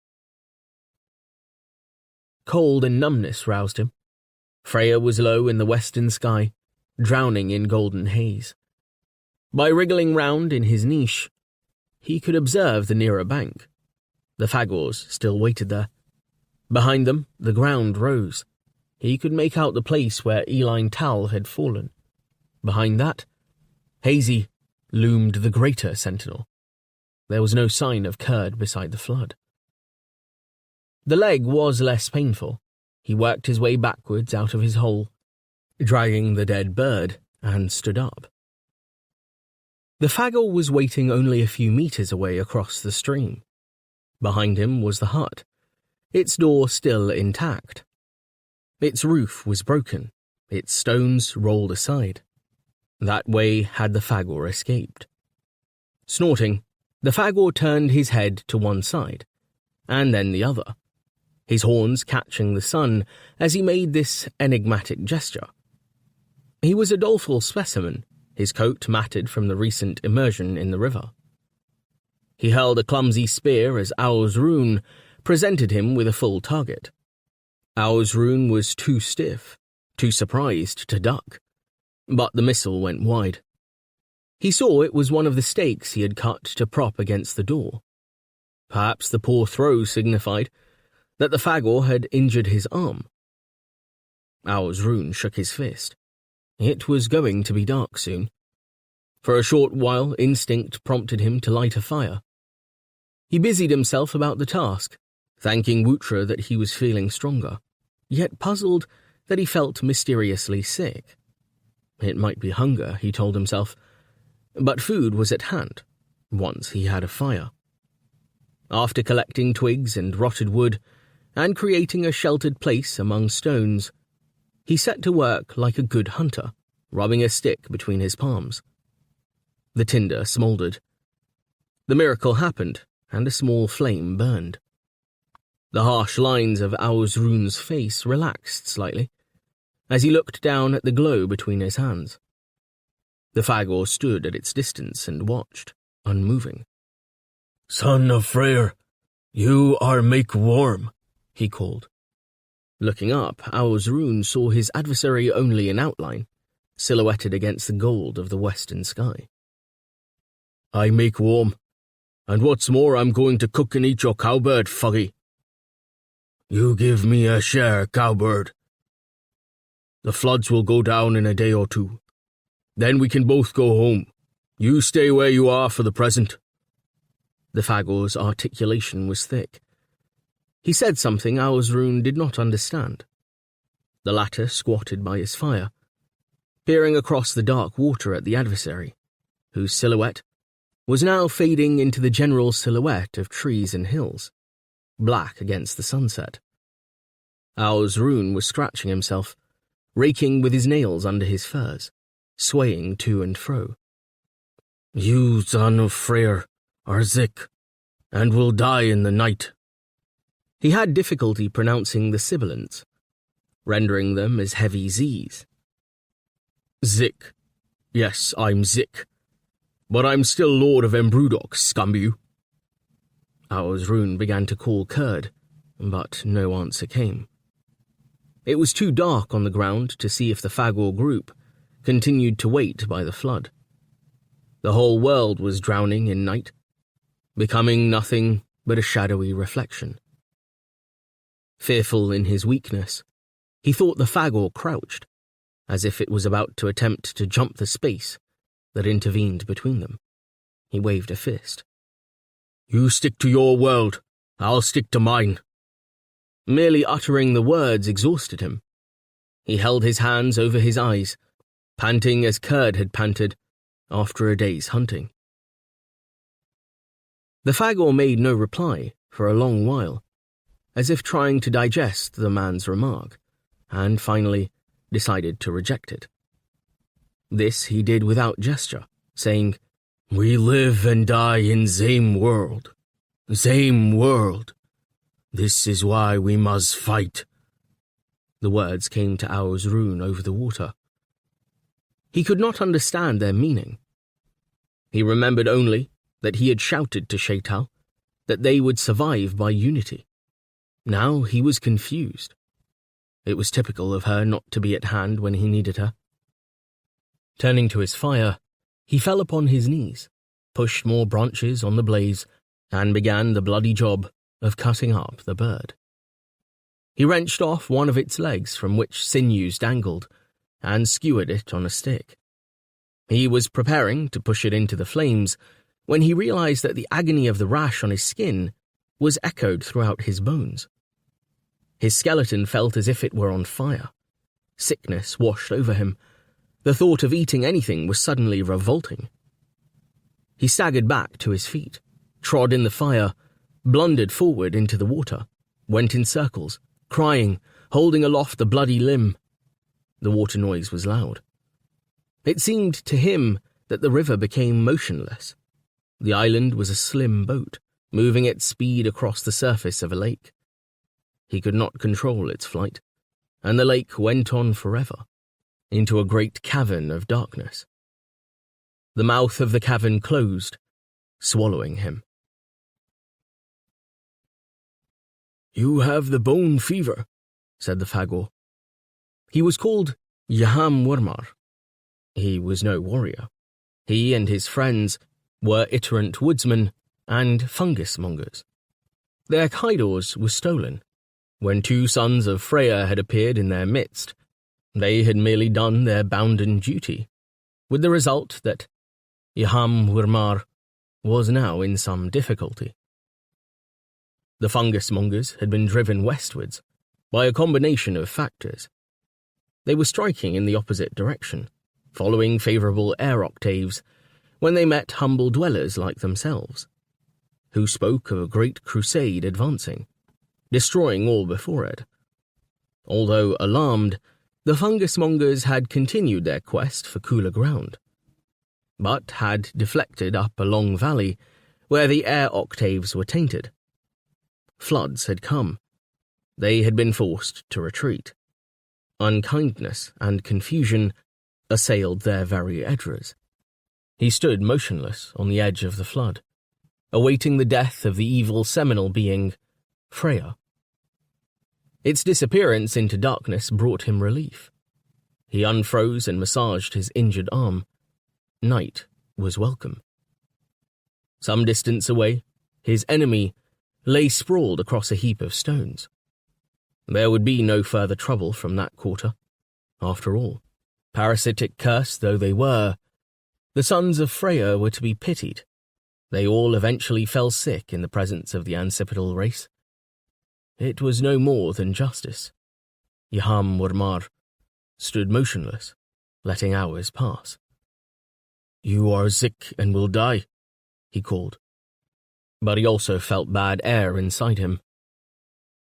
Cold and numbness roused him. Freya was low in the western sky, drowning in golden haze. By wriggling round in his niche, he could observe the nearer bank. The fagors still waited there. Behind them, the ground rose. He could make out the place where Eline Tal had fallen. Behind that, hazy, loomed the greater sentinel. There was no sign of Kurd beside the flood. The leg was less painful. He worked his way backwards out of his hole, dragging the dead bird, and stood up. The fagor was waiting only a few meters away across the stream. Behind him was the hut, its door still intact. Its roof was broken, its stones rolled aside. That way had the fagor escaped. Snorting, the fagor turned his head to one side, and then the other, his horns catching the sun as he made this enigmatic gesture. He was a doleful specimen, his coat matted from the recent immersion in the river. He held a clumsy spear as Auzrun presented him with a full target. Auzrun was too stiff, too surprised to duck, but the missile went wide. He saw it was one of the stakes he had cut to prop against the door. Perhaps the poor throw signified that the fagor had injured his arm. Auzrun shook his fist. It was going to be dark soon. For a short while, instinct prompted him to light a fire. He busied himself about the task, thanking Wutra that he was feeling stronger, yet puzzled that he felt mysteriously sick. It might be hunger, he told himself, but food was at hand, once he had a fire. After collecting twigs and rotted wood, and creating a sheltered place among stones, he set to work like a good hunter, rubbing a stick between his palms. The tinder smouldered. The miracle happened, and a small flame burned. The harsh lines of Auzrun's face relaxed slightly, as he looked down at the glow between his hands. The fagor stood at its distance and watched, unmoving. "Son of Freyr, you are make warm," he called. Looking up, Rune saw his adversary only in outline, silhouetted against the gold of the western sky. I make warm, and what's more, I'm going to cook and eat your cowbird, Foggy. You give me a share, cowbird. The floods will go down in a day or two. Then we can both go home. You stay where you are for the present. The Fagor's articulation was thick. He said something Rune did not understand. The latter squatted by his fire, peering across the dark water at the adversary, whose silhouette was now fading into the general silhouette of trees and hills, black against the sunset. Rune was scratching himself, raking with his nails under his furs, swaying to and fro. You son of Freyr are sick, and will die in the night. He had difficulty pronouncing the sibilants, rendering them as heavy Z's. Zick. Yes, I'm Zick. But I'm still Lord of Embrudok, scumbu. Rune began to call Kurd, but no answer came. It was too dark on the ground to see if the Fagor group continued to wait by the flood. The whole world was drowning in night, becoming nothing but a shadowy reflection. Fearful in his weakness, he thought the Fagor crouched, as if it was about to attempt to jump the space that intervened between them. He waved a fist. You stick to your world, I'll stick to mine. Merely uttering the words exhausted him. He held his hands over his eyes, panting as Kurd had panted after a day's hunting. The Fagor made no reply for a long while, as if trying to digest the man's remark, and finally decided to reject it. This he did without gesture, saying, We live and die in same world. Same world. This is why we must fight. The words came to Rune over the water. He could not understand their meaning. He remembered only that he had shouted to Shaital that they would survive by unity. Now he was confused. It was typical of her not to be at hand when he needed her. Turning to his fire, he fell upon his knees, pushed more branches on the blaze, and began the bloody job of cutting up the bird. He wrenched off one of its legs from which sinews dangled, and skewered it on a stick. He was preparing to push it into the flames when he realized that the agony of the rash on his skin was echoed throughout his bones. His skeleton felt as if it were on fire. Sickness washed over him. The thought of eating anything was suddenly revolting. He staggered back to his feet, trod in the fire, blundered forward into the water, went in circles, crying, holding aloft the bloody limb. The water noise was loud. It seemed to him that the river became motionless. The island was a slim boat, moving at speed across the surface of a lake. He could not control its flight, and the lake went on forever, into a great cavern of darkness. The mouth of the cavern closed, swallowing him. You have the bone fever, said the Fagor. He was called Yaham Wurmar. He was no warrior. He and his friends were iterant woodsmen and fungus mongers. Their Kaidors were stolen. When two sons of Freya had appeared in their midst, they had merely done their bounden duty, with the result that Yaham Wurmar was now in some difficulty. The fungus mongers had been driven westwards by a combination of factors. They were striking in the opposite direction, following favourable air octaves, when they met humble dwellers like themselves, who spoke of a great crusade advancing, destroying all before it. Although alarmed, the fungus mongers had continued their quest for cooler ground, but had deflected up a long valley where the air octaves were tainted. Floods had come. They had been forced to retreat. Unkindness and confusion assailed their very edges. He stood motionless on the edge of the flood, awaiting the death of the evil seminal being, Freya. Its disappearance into darkness brought him relief. He unfroze and massaged his injured arm. Night was welcome. Some distance away, his enemy lay sprawled across a heap of stones. There would be no further trouble from that quarter. After all, parasitic cursed though they were, the sons of Freya were to be pitied. They all eventually fell sick in the presence of the ancestral race. It was no more than justice. Yaham Warmar stood motionless, letting hours pass. "You are sick and will die," he called. But he also felt bad air inside him.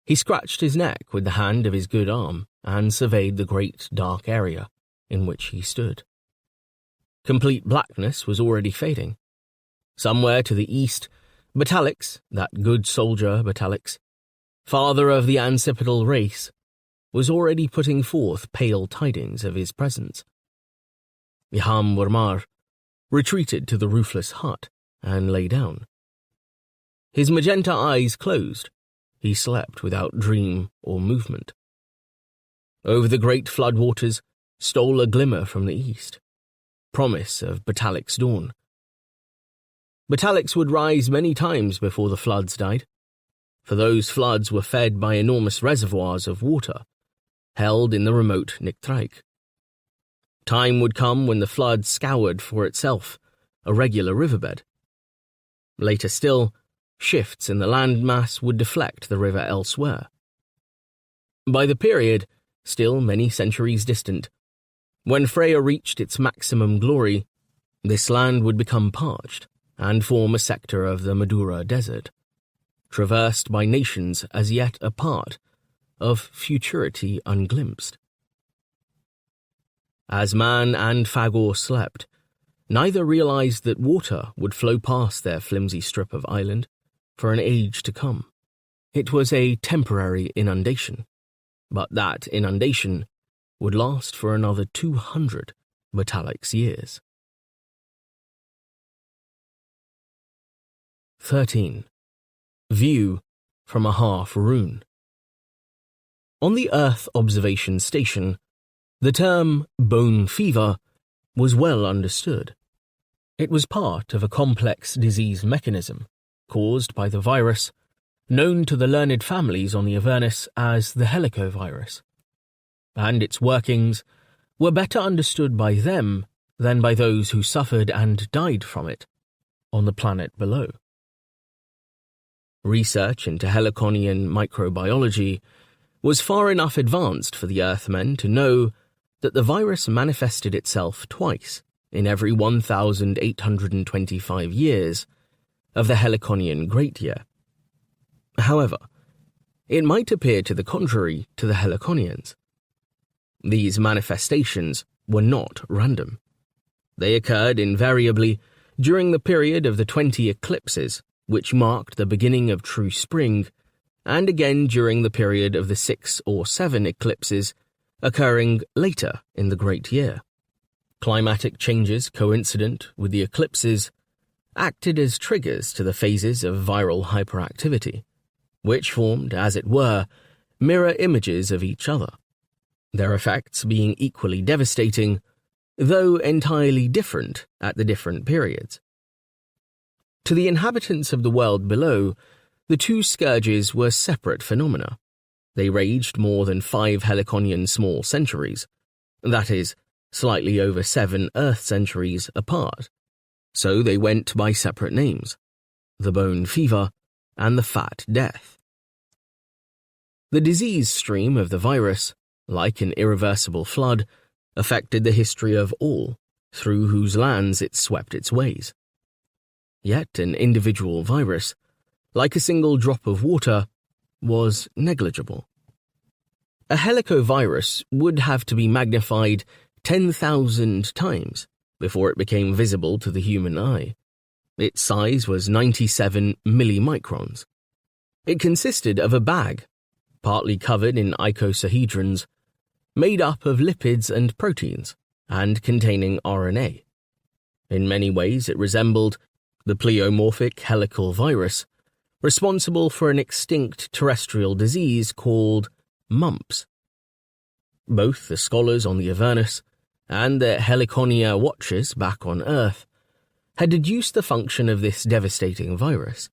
He scratched his neck with the hand of his good arm and surveyed the great dark area in which he stood. Complete blackness was already fading. Somewhere to the east, Batalix, that good soldier Batalix, father of the ancestral race, was already putting forth pale tidings of his presence. Yaham Warmar retreated to the roofless hut and lay down. His magenta eyes closed. He slept without dream or movement. Over the great floodwaters stole a glimmer from the east, promise of Batalix's dawn. Batalix would rise many times before the floods died, for those floods were fed by enormous reservoirs of water, held in the remote Nictraik. Time would come when the flood scoured for itself a regular riverbed. Later still, shifts in the landmass would deflect the river elsewhere. By the period, still many centuries distant, when Freya reached its maximum glory, this land would become parched and form a sector of the Madura Desert, traversed by nations as yet a part of futurity unglimpsed. As Man and Fagor slept, neither realized that water would flow past their flimsy strip of island for an age to come. It was a temporary inundation, but that inundation would last for another 200 Batalix years. 13. View from a half rune. On the Earth observation station, the term bone fever was well understood. It was part of a complex disease mechanism caused by the virus known to the learned families on the Avernus as the helicovirus, and its workings were better understood by them than by those who suffered and died from it on the planet below. Research into Heliconian microbiology was far enough advanced for the Earthmen to know that the virus manifested itself twice in every 1,825 years of the Heliconian Great Year. However, it might appear to the contrary to the Heliconians. These manifestations were not random. They occurred invariably during the period of the 20 eclipses, which marked the beginning of true spring, and again during the period of the 6 or 7 eclipses occurring later in the Great Year. Climatic changes coincident with the eclipses acted as triggers to the phases of viral hyperactivity, which formed, as it were, mirror images of each other, their effects being equally devastating, though entirely different at the different periods. To the inhabitants of the world below, the two scourges were separate phenomena. They raged more than 5 Heliconian small centuries, that is, slightly over 7 Earth centuries apart, so they went by separate names, the bone fever and the fat death. The disease stream of the virus, like an irreversible flood, affected the history of all through whose lands it swept its ways. Yet an individual virus, like a single drop of water, was negligible. A helicovirus would have to be magnified 10,000 times before it became visible to the human eye. Its size was 97 millimicrons. It consisted of a bag, partly covered in icosahedrons, made up of lipids and proteins, and containing RNA. In many ways it resembled the pleomorphic helical virus, responsible for an extinct terrestrial disease called mumps. Both the scholars on the Avernus and the Helliconia watchers back on Earth had deduced the function of this devastating virus.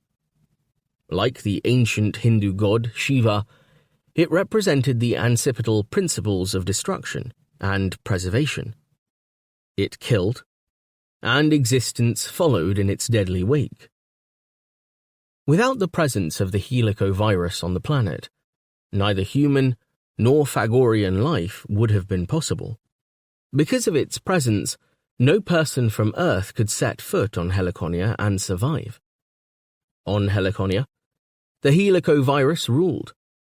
Like the ancient Hindu god Shiva, it represented the ancestral principles of destruction and preservation. It killed, and existence followed in its deadly wake. Without the presence of the helicovirus on the planet, neither human nor Phagorian life would have been possible. Because of its presence, no person from Earth could set foot on Helliconia and survive. On Helliconia, the helicovirus ruled,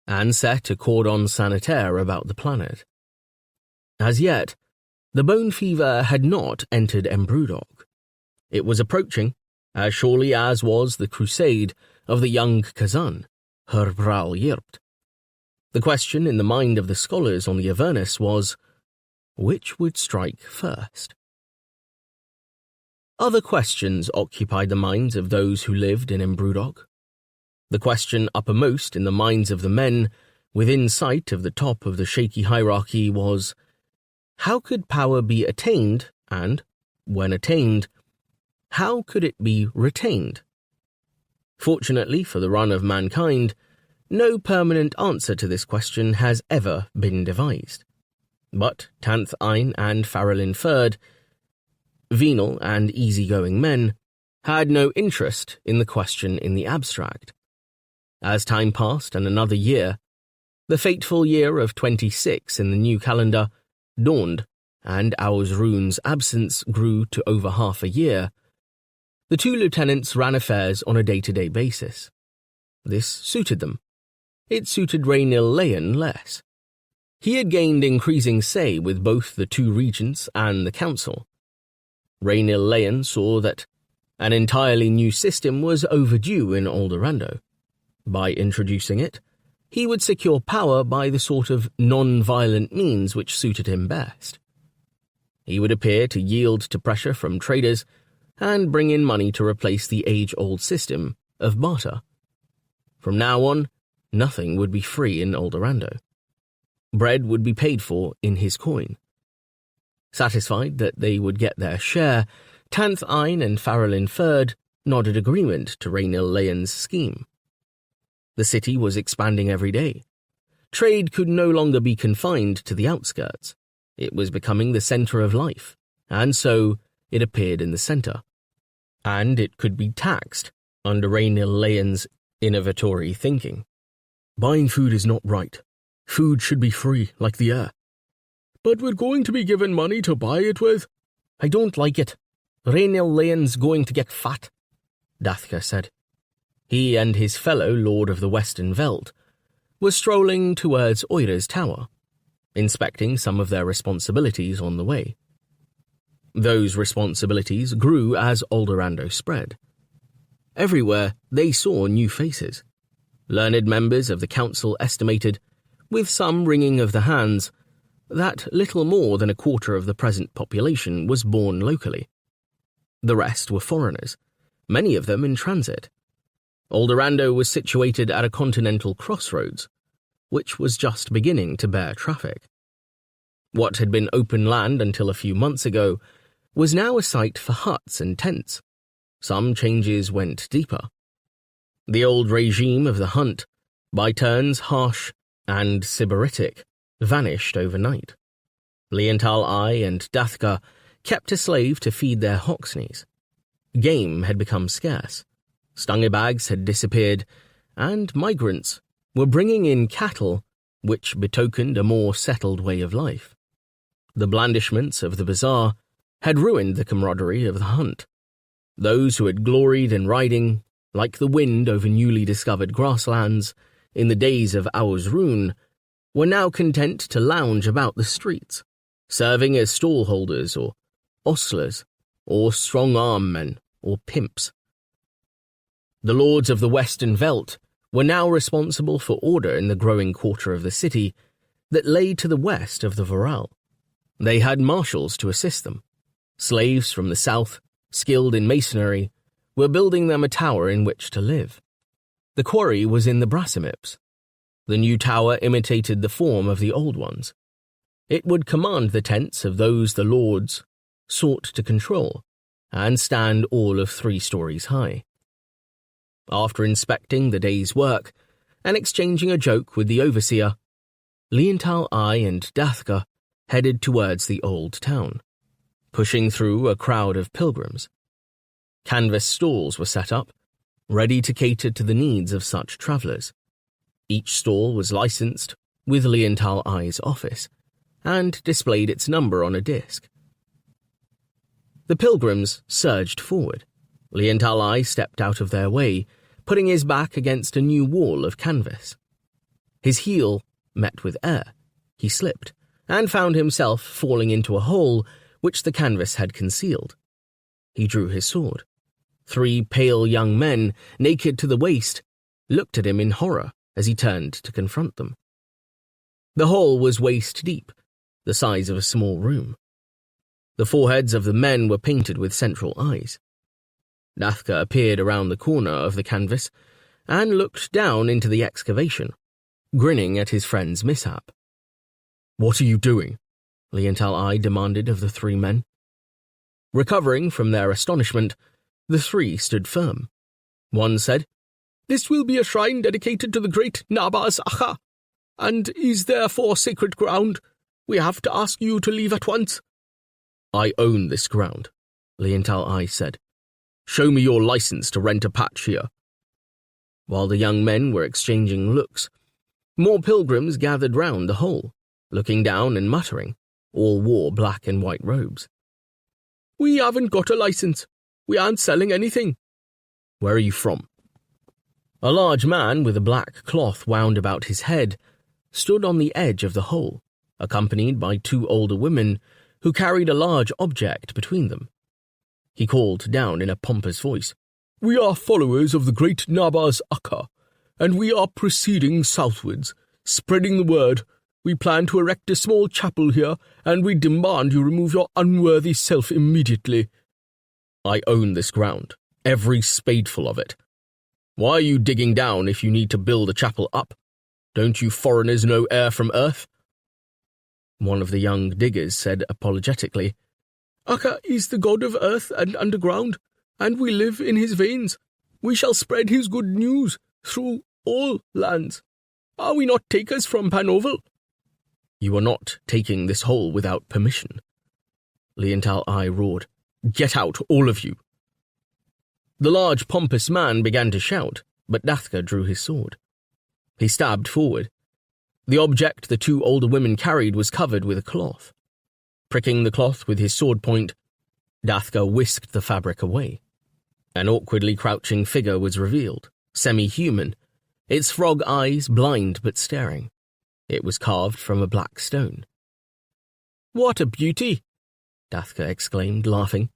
and set a cordon sanitaire about the planet. As yet, the bone fever had not entered Embrudok. It was approaching, as surely as was the crusade of the young Kazan, Herbral Yirpt. The question in the mind of the scholars on the Avernus was, which would strike first? Other questions occupied the minds of those who lived in Embrudok. The question uppermost in the minds of the men within sight of the top of the shaky hierarchy was, how could power be attained and, when attained, how could it be retained? Fortunately for the run of mankind, no permanent answer to this question has ever been devised. But Tanth Ein and Farrellin Ferd, venal and easygoing men, had no interest in the question in the abstract. As time passed and another year, the fateful year of 26 in the new calendar, dawned, and Ausrune's absence grew to over half a year, the two lieutenants ran affairs on a day-to-day basis. This suited them. It suited Raynil Leyen less. He had gained increasing say with both the two regents and the council. Raynil Leyen saw that an entirely new system was overdue in Aldorando. By introducing it, he would secure power by the sort of non-violent means which suited him best. He would appear to yield to pressure from traders and bring in money to replace the age-old system of barter. From now on, nothing would be free in Aldorando. Bread would be paid for in his coin. Satisfied that they would get their share, Tanth Ein and Farrellin Ferd nodded agreement to Raynil Leyen's scheme. The city was expanding every day. Trade could no longer be confined to the outskirts. It was becoming the center of life, and so it appeared in the center. And it could be taxed under Raynil Leyen's innovatory thinking. Buying food is not right. Food should be free, like the air. But we're going to be given money to buy it with. I don't like it. Raynil Leyen's going to get fat, Dathka said. He and his fellow Lord of the Western Veldt were strolling towards Oira's tower, inspecting some of their responsibilities on the way. Those responsibilities grew as Aldorando spread. Everywhere they saw new faces. Learned members of the council estimated, with some wringing of the hands, that little more than a quarter of the present population was born locally. The rest were foreigners, many of them in transit. Aldorando was situated at a continental crossroads, which was just beginning to bear traffic. What had been open land until a few months ago was now a site for huts and tents. Some changes went deeper. The old regime of the hunt, by turns harsh and sybaritic, vanished overnight. Leontal Eye and Dathka kept a slave to feed their hoxneys. Game had become scarce. Stungebags had disappeared, and migrants were bringing in cattle which betokened a more settled way of life. The blandishments of the bazaar had ruined the camaraderie of the hunt. Those who had gloried in riding, like the wind over newly discovered grasslands, in the days of Ausrune, were now content to lounge about the streets, serving as stallholders or ostlers, or strong-arm men or pimps. The lords of the Western Veldt were now responsible for order in the growing quarter of the city that lay to the west of the Voral. They had marshals to assist them. Slaves from the south, skilled in masonry, were building them a tower in which to live. The quarry was in the Brassimips. The new tower imitated the form of the old ones. It would command the tents of those the lords sought to control, and stand all of 3 stories high. After inspecting the day's work and exchanging a joke with the overseer, Leontal I and Dathka headed towards the old town, pushing through a crowd of pilgrims. Canvas stalls were set up, ready to cater to the needs of such travellers. Each stall was licensed with Leontal I's office, and displayed its number on a disc. The pilgrims surged forward. Leontal I stepped out of their way, putting his back against a new wall of canvas. His heel met with air. He slipped, and found himself falling into a hole which the canvas had concealed. He drew his sword. 3 pale young men, naked to the waist, looked at him in horror as he turned to confront them. The hole was waist deep, the size of a small room. The foreheads of the men were painted with central eyes. Dathka appeared around the corner of the canvas and looked down into the excavation, grinning at his friend's mishap. "What are you doing?" Leontal I demanded of the 3 men. Recovering from their astonishment, the 3 stood firm. One said, "This will be a shrine dedicated to the great Nabaz Akha, and is therefore sacred ground. We have to ask you to leave at once." "I own this ground," Leontal I said. "Show me your license to rent a patch here." While the young men were exchanging looks, more pilgrims gathered round the hole, looking down and muttering. All wore black and white robes. "We haven't got a license. We aren't selling anything." "Where are you from?" A large man with a black cloth wound about his head stood on the edge of the hole, accompanied by 2 older women who carried a large object between them. He called down in a pompous voice, "We are followers of the great Nabaz Akha, and we are proceeding southwards, spreading the word. We plan to erect a small chapel here, and we demand you remove your unworthy self immediately." "I own this ground, every spadeful of it. Why are you digging down if you need to build a chapel up? Don't you foreigners know air from earth?" One of the young diggers said apologetically, "Akha is the god of earth and underground, and we live in his veins. We shall spread his good news through all lands. Are we not takers from Panoval?" "You are not taking this hole without permission." Leontal I roared, "Get out, all of you!" The large pompous man began to shout, but Dathka drew his sword. He stabbed forward. The object the 2 older women carried was covered with a cloth. Pricking the cloth with his sword point, Dathka whisked the fabric away. An awkwardly crouching figure was revealed, semi-human, its frog eyes blind but staring. It was carved from a black stone. "What a beauty!" Dathka exclaimed, laughing.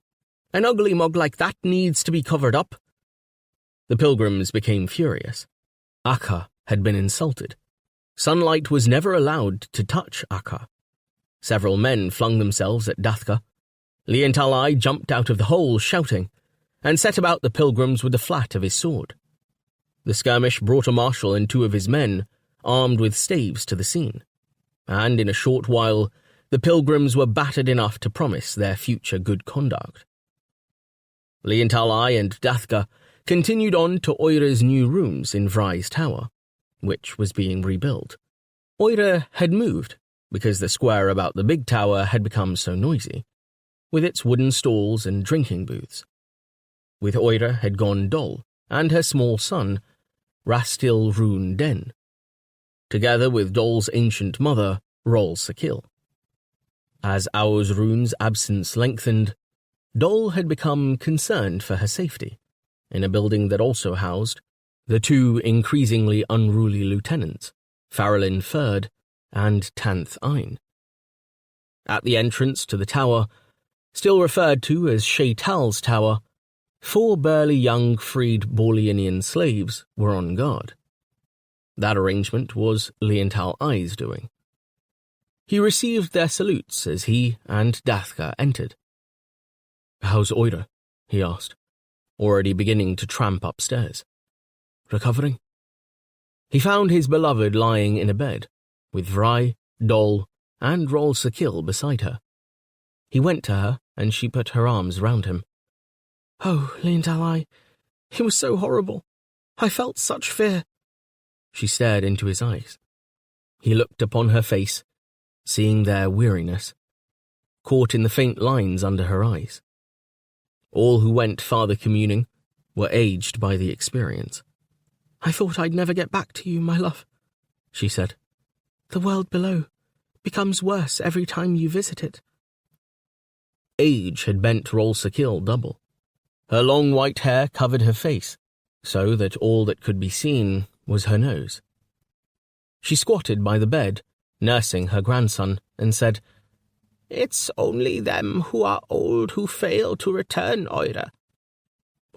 "An ugly mug like that needs to be covered up." The pilgrims became furious. Akha had been insulted. Sunlight was never allowed to touch Akha. Several men flung themselves at Dathka. Leontal I jumped out of the hole, shouting, and set about the pilgrims with the flat of his sword. The skirmish brought a marshal and 2 of his men, armed with staves, to the scene, and in a short while the pilgrims were battered enough to promise their future good conduct. Leontal I and Dathka continued on to Oira's new rooms in Vrai's tower, which was being rebuilt. Oira had moved, because the square about the big tower had become so noisy, with its wooden stalls and drinking booths. With Oira had gone Dol and her small son, Rastil Rune Den, together with Dol's ancient mother, Rol Sakil. As Rune's absence lengthened, Dol had become concerned for her safety, in a building that also housed the 2 increasingly unruly lieutenants, Farrelin Ferd and Tanth Ein. At the entrance to the tower, still referred to as Shaital's Tower, 4 burly young freed Borleanian slaves were on guard. That arrangement was Leontal I's doing. He received their salutes as he and Dathka entered. "How's Oira?" he asked, already beginning to tramp upstairs. "Recovering?" He found his beloved lying in a bed, with Vry, Dol, and Rol Sakil beside her. He went to her, and she put her arms round him. "Oh, Liandalai, it was so horrible. I felt such fear." She stared into his eyes. He looked upon her face, seeing their weariness, caught in the faint lines under her eyes. All who went farther communing were aged by the experience. "I thought I'd never get back to you, my love," she said. "The world below becomes worse every time you visit it." Age had bent Rol Sakil double. Her long white hair covered her face, so that all that could be seen was her nose. She squatted by the bed, nursing her grandson, and said, "It's only them who are old who fail to return, Oira."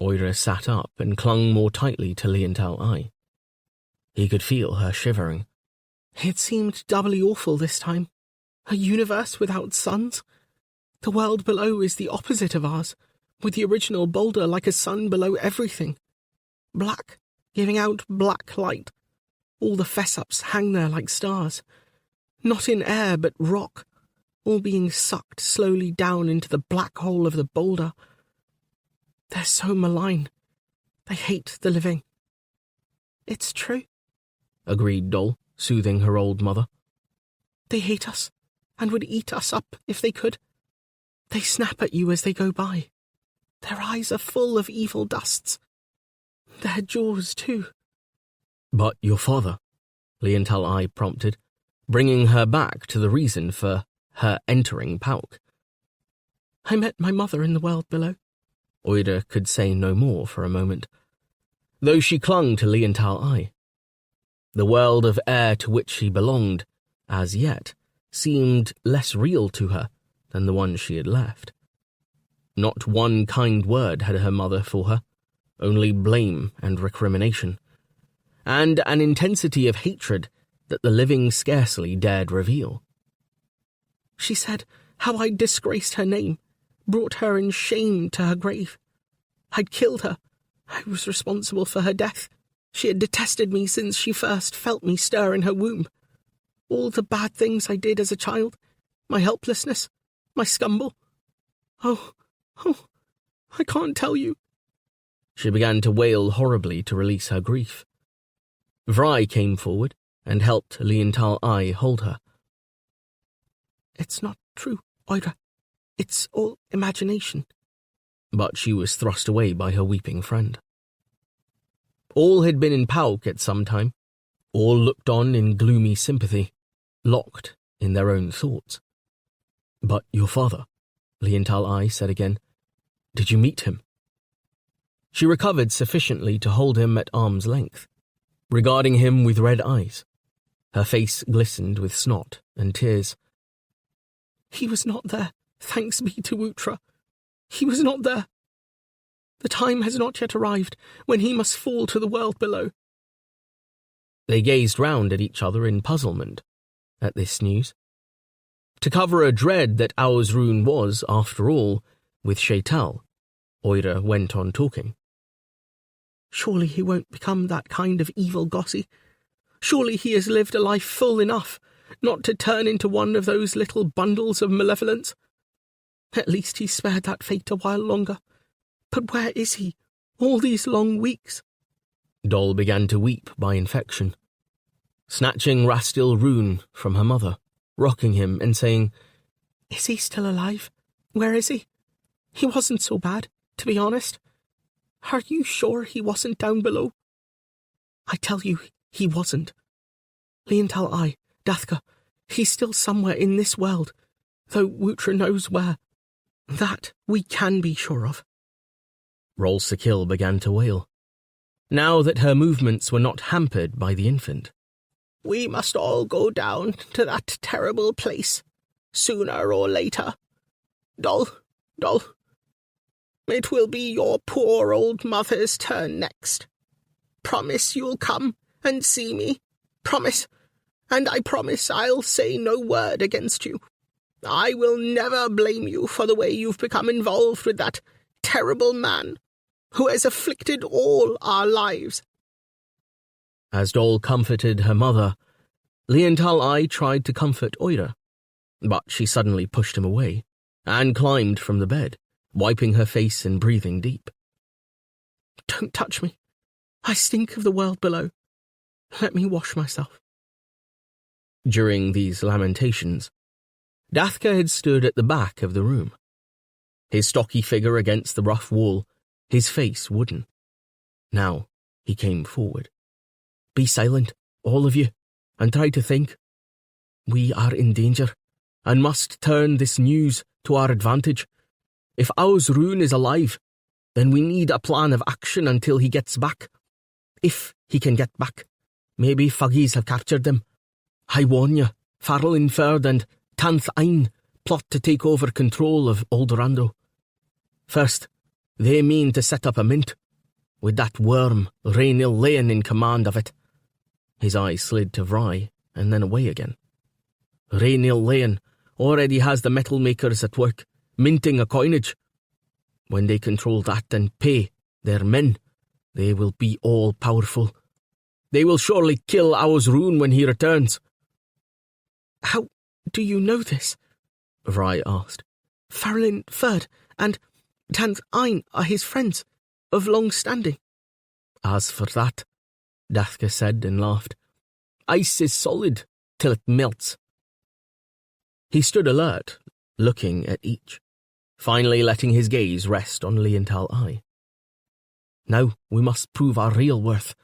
Oira sat up and clung more tightly to Liandalai. He could feel her shivering. "It seemed doubly awful this time. A universe without suns. The world below is the opposite of ours, with the original boulder like a sun below everything. Black, giving out black light. All the fess-ups hang there like stars. Not in air, but rock, all being sucked slowly down into the black hole of the boulder. They're so malign. They hate the living." "It's true," agreed Dol, soothing her old mother. "They hate us, and would eat us up if they could. They snap at you as they go by. Their eyes are full of evil dusts. Their jaws, too." "But your father," Liandalai prompted, bringing her back to the reason for her entering Pauk. "I met my mother in the world below." Oida could say no more for a moment, though she clung to Liandalai. The world of air to which she belonged, as yet, seemed less real to her than the one she had left. Not one kind word had her mother for her, only blame and recrimination, and an intensity of hatred that the living scarcely dared reveal. "She said how I'd disgraced her name, brought her in shame to her grave. I'd killed her. I was responsible for her death. She had detested me since she first felt me stir in her womb. All the bad things I did as a child, my helplessness, my scumble. Oh, I can't tell you." She began to wail horribly to release her grief. Vry came forward and helped Liandalai hold her. "It's not true, Oira. It's all imagination." But she was thrust away by her weeping friend. All had been in Pauk at some time. All looked on in gloomy sympathy, locked in their own thoughts. "But your father," Liandalai said again. "Did you meet him?" She recovered sufficiently to hold him at arm's length, regarding him with red eyes. Her face glistened with snot and tears. "He was not there, thanks be to Wutra. He was not there. The time has not yet arrived when he must fall to the world below." They gazed round at each other in puzzlement at this news. To cover a dread that Auzrun was, after all, with Shaital, Oira went on talking. "Surely he won't become that kind of evil gossy. Surely he has lived a life full enough not to turn into one of those little bundles of malevolence. At least he spared that fate a while longer. But where is he, all these long weeks?" Dol began to weep by infection, snatching Rastil Rune from her mother, rocking him and saying, "Is he still alive? Where is he? He wasn't so bad, to be honest. Are you sure he wasn't down below?" "I tell you, he wasn't. Liandalai, Dathka, he's still somewhere in this world, though Wutra knows where. That we can be sure of." Rol Sakil began to wail, now that her movements were not hampered by the infant. "We must all go down to that terrible place, sooner or later. Dol, it will be your poor old mother's turn next. Promise you'll come and see me. Promise, and I promise I'll say no word against you. I will never blame you for the way you've become involved with that terrible man who has afflicted all our lives." As Dol comforted her mother, Liental I tried to comfort Oira, but she suddenly pushed him away and climbed from the bed, wiping her face and breathing deep. Don't touch me. I stink of the world below. Let me wash myself. During these lamentations, Dathka had stood at the back of the room, his stocky figure against the rough wall, his face wooden. Now he came forward. Be silent, all of you, and try to think. We are in danger, and must turn this news to our advantage. If Aosrune is alive, then we need a plan of action until he gets back. If he can get back, maybe Fuggies have captured them. I warn you, Farlinford and Tanth Ein plot to take over control of Oldorando. First, they mean to set up a mint, with that worm Rainil Leon in command of it. His eyes slid to Vry, and then away again. Rainil Leon already has the metal makers at work, minting a coinage. When they control that and pay their men, they will be all-powerful. They will surely kill Aosrune when he returns. How do you know this? Vry asked. Farlin Ferd and Tanth Ein are his friends, of long standing. As for that, Dathka said and laughed, ice is solid till it melts. He stood alert, looking at each, finally letting his gaze rest on Liental I. Now we must prove our real worth.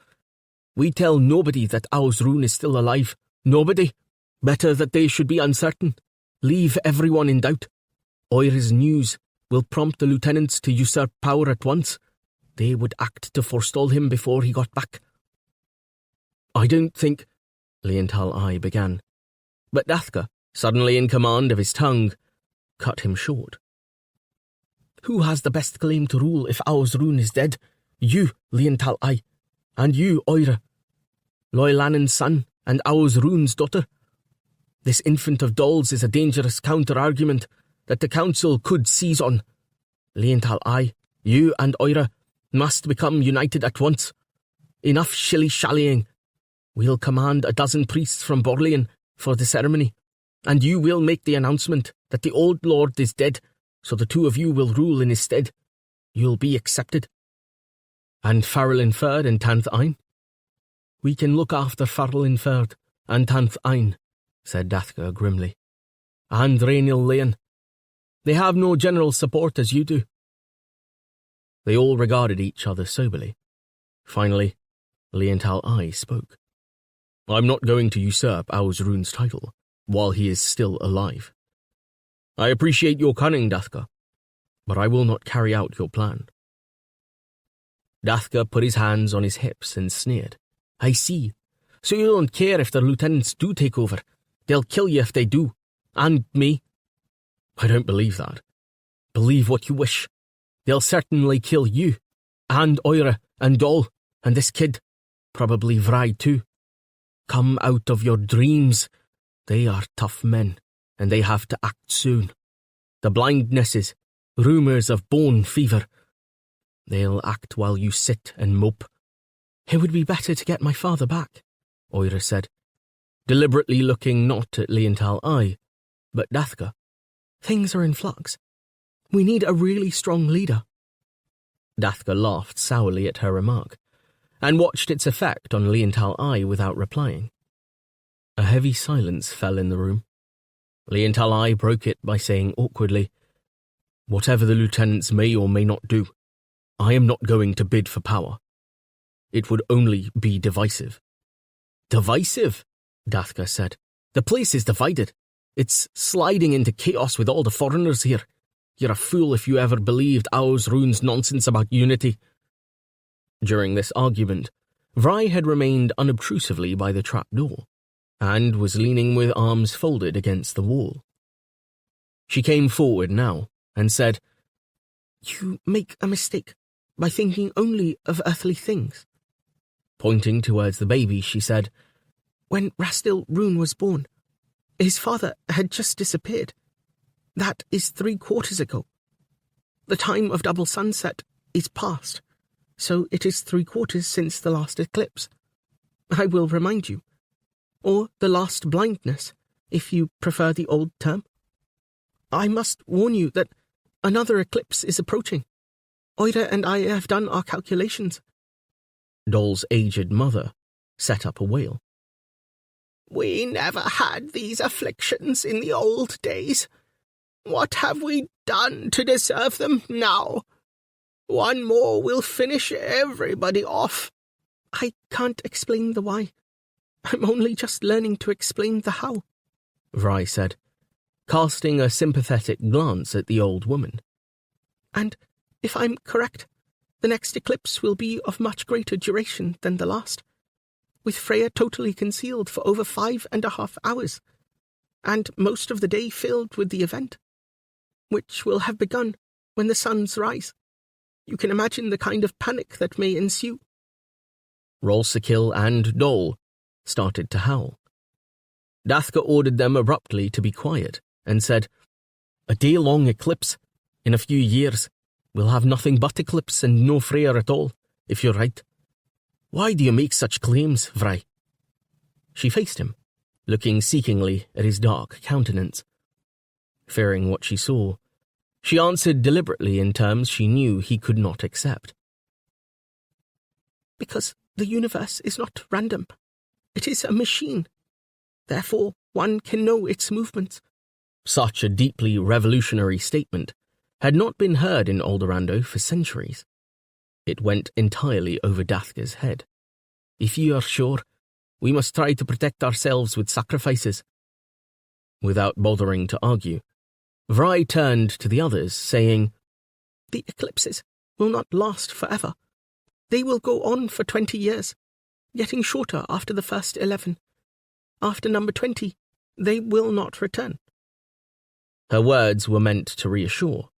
We tell nobody that Aosrune is still alive. Nobody. Better that they should be uncertain. Leave everyone in doubt. Oira's news will prompt the lieutenants to usurp power at once. They would act to forestall him before he got back. I don't think... Liental I began. But Dathka, suddenly in command of his tongue, cut him short. Who has the best claim to rule if Aosrune is dead? You, Liental I, and you, Oira. Loilanen's son and Aosrune's daughter. This infant of Dol's is a dangerous counter-argument that the council could seize on. Liental I, you and Oira must become united at once. Enough shilly-shallying. We'll command 12 priests from Borlean for the ceremony, and you will make the announcement that the old lord is dead, so the two of you will rule in his stead. You'll be accepted. And Farlinford and Tanth Ein? We can look after Farlinford and Tanth Ein, said Dathka grimly. And Rainil Leon. They have no general support as you do. They all regarded each other soberly. Finally, Liental I spoke. I'm not going to usurp Aosrune's title while he is still alive. I appreciate your cunning, Dathka, but I will not carry out your plan. Dathka put his hands on his hips and sneered. I see. So you don't care if the lieutenants do take over. They'll kill you if they do. And me. I don't believe that. Believe what you wish. They'll certainly kill you, and Oira, and Dol, and this kid. Probably Vry too. Come out of your dreams. They are tough men, and they have to act soon. The blindnesses, rumours of bone fever. They'll act while you sit and mope. It would be better to get my father back, Oira said, deliberately looking not at Liental I, but Dathka. Things are in flux. We need a really strong leader. Dathka laughed sourly at her remark, and watched its effect on Liental I without replying. A heavy silence fell in the room. Liental I broke it by saying awkwardly, Whatever the lieutenants may or may not do, I am not going to bid for power. It would only be divisive. Divisive? Dathka said. The place is divided. It's sliding into chaos with all the foreigners here. You're a fool if you ever believed Aosrune's nonsense about unity. During this argument, Vry had remained unobtrusively by the trapdoor, and was leaning with arms folded against the wall. She came forward now, and said, You make a mistake by thinking only of earthly things. Pointing towards the baby, she said, When Rastil Rune was born, his father had just disappeared. That is 3 quarters ago. The time of double sunset is past, so it is 3 quarters since the last eclipse. I will remind you. Or the last blindness, if you prefer the old term. I must warn you that another eclipse is approaching. Oida and I have done our calculations. Doll's aged mother set up a wail. We never had these afflictions in the old days. What have we done to deserve them now? One more will finish everybody off. I can't explain the why. I'm only just learning to explain the how, Vry said, casting a sympathetic glance at the old woman. And, if I'm correct, the next eclipse will be of much greater duration than the last, with Freya totally concealed for over 5.5 hours, and most of the day filled with the event, which will have begun when the suns rise. You can imagine the kind of panic that may ensue. Rolsikil and Doll started to howl. Dathka ordered them abruptly to be quiet and said, A day-long eclipse. In a few years, we'll have nothing but eclipse and no Freya at all, if you're right. Why do you make such claims, Vry? She faced him, looking seekingly at his dark countenance. Fearing what she saw, she answered deliberately in terms she knew he could not accept. Because the universe is not random. It is a machine. Therefore, one can know its movements. Such a deeply revolutionary statement had not been heard in Aldorando for centuries. It went entirely over Dathka's head. If you are sure, we must try to protect ourselves with sacrifices. Without bothering to argue, Vry turned to the others, saying, The eclipses will not last forever. They will go on for 20 years, getting shorter after the first 11. After number 20, they will not return. Her words were meant to reassure.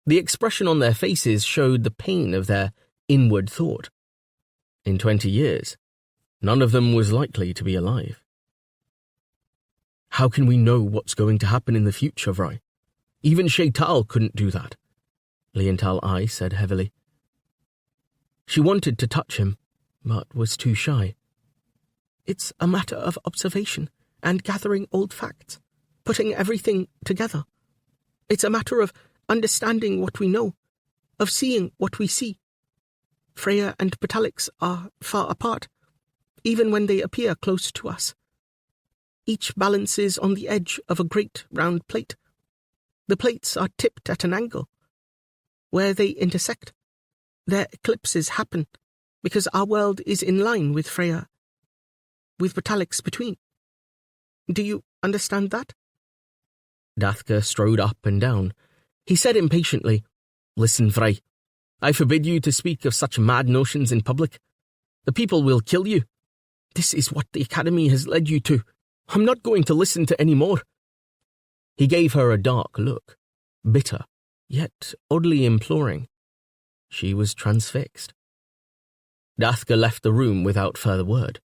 The expression on their faces showed the pain of their inward thought. In 20 years, none of them was likely to be alive. How can we know what's going to happen in the future, Vry? Even Shaital couldn't do that, Leontal I said heavily. She wanted to touch him, but was too shy. It's a matter of observation and gathering old facts, putting everything together. It's a matter of understanding what we know, of seeing what we see. Freya and Ptolix are far apart, even when they appear close to us. Each balances on the edge of a great round plate. The plates are tipped at an angle. Where they intersect, their eclipses happen, because our world is in line with Freya, with Ptolix between. Do you understand that? Dathka strode up and down. He said impatiently, Listen, Vry, I forbid you to speak of such mad notions in public. The people will kill you. This is what the Academy has led you to. I'm not going to listen to any more. He gave her a dark look, bitter, yet oddly imploring. She was transfixed. Dathka left the room without further word.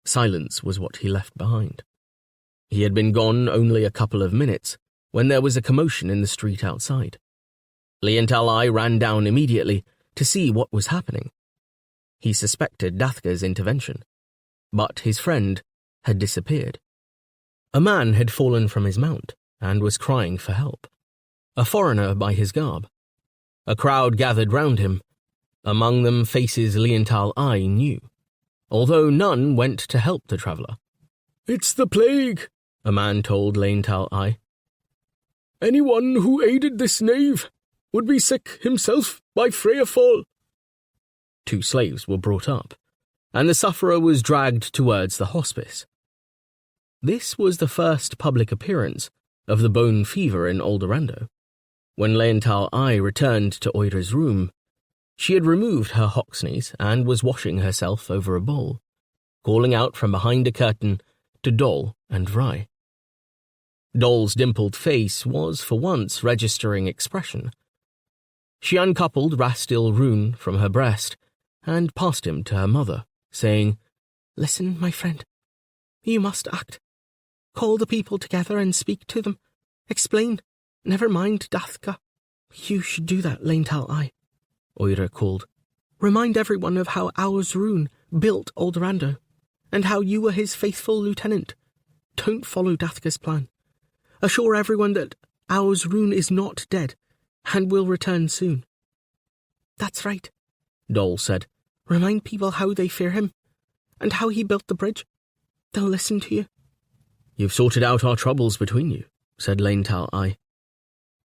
Silence was what he left behind. He had been gone only a couple of minutes when there was a commotion in the street outside. Leontal I ran down immediately to see what was happening. He suspected Dathka's intervention, but his friend had disappeared. A man had fallen from his mount and was crying for help. A foreigner by his garb. A crowd gathered round him, among them faces Leontal I knew, although none went to help the traveller. It's the plague, a man told Leontal I. Anyone who aided this knave would be sick himself by Freya fall. 2 slaves were brought up, and the sufferer was dragged towards the hospice. This was the first public appearance of the bone fever in Aldorando. When Leontal I returned to Oidra's room, she had removed her hocksneys and was washing herself over a bowl, calling out from behind a curtain to Doll and Vry. Doll's dimpled face was for once registering expression. She uncoupled Rastil Rune from her breast and passed him to her mother, saying, Listen, my friend. You must act. Call the people together and speak to them. Explain. Never mind Dathka. You should do that, Leontal I, Oira called. Remind everyone of how Aur's rune built Aldorando, and how you were his faithful lieutenant. Don't follow Dathka's plan. Assure everyone that Aur's rune is not dead, and will return soon. That's right, Dol said. Remind people how they fear him, and how he built the bridge. They'll listen to you. You've sorted out our troubles between you, said Laental I.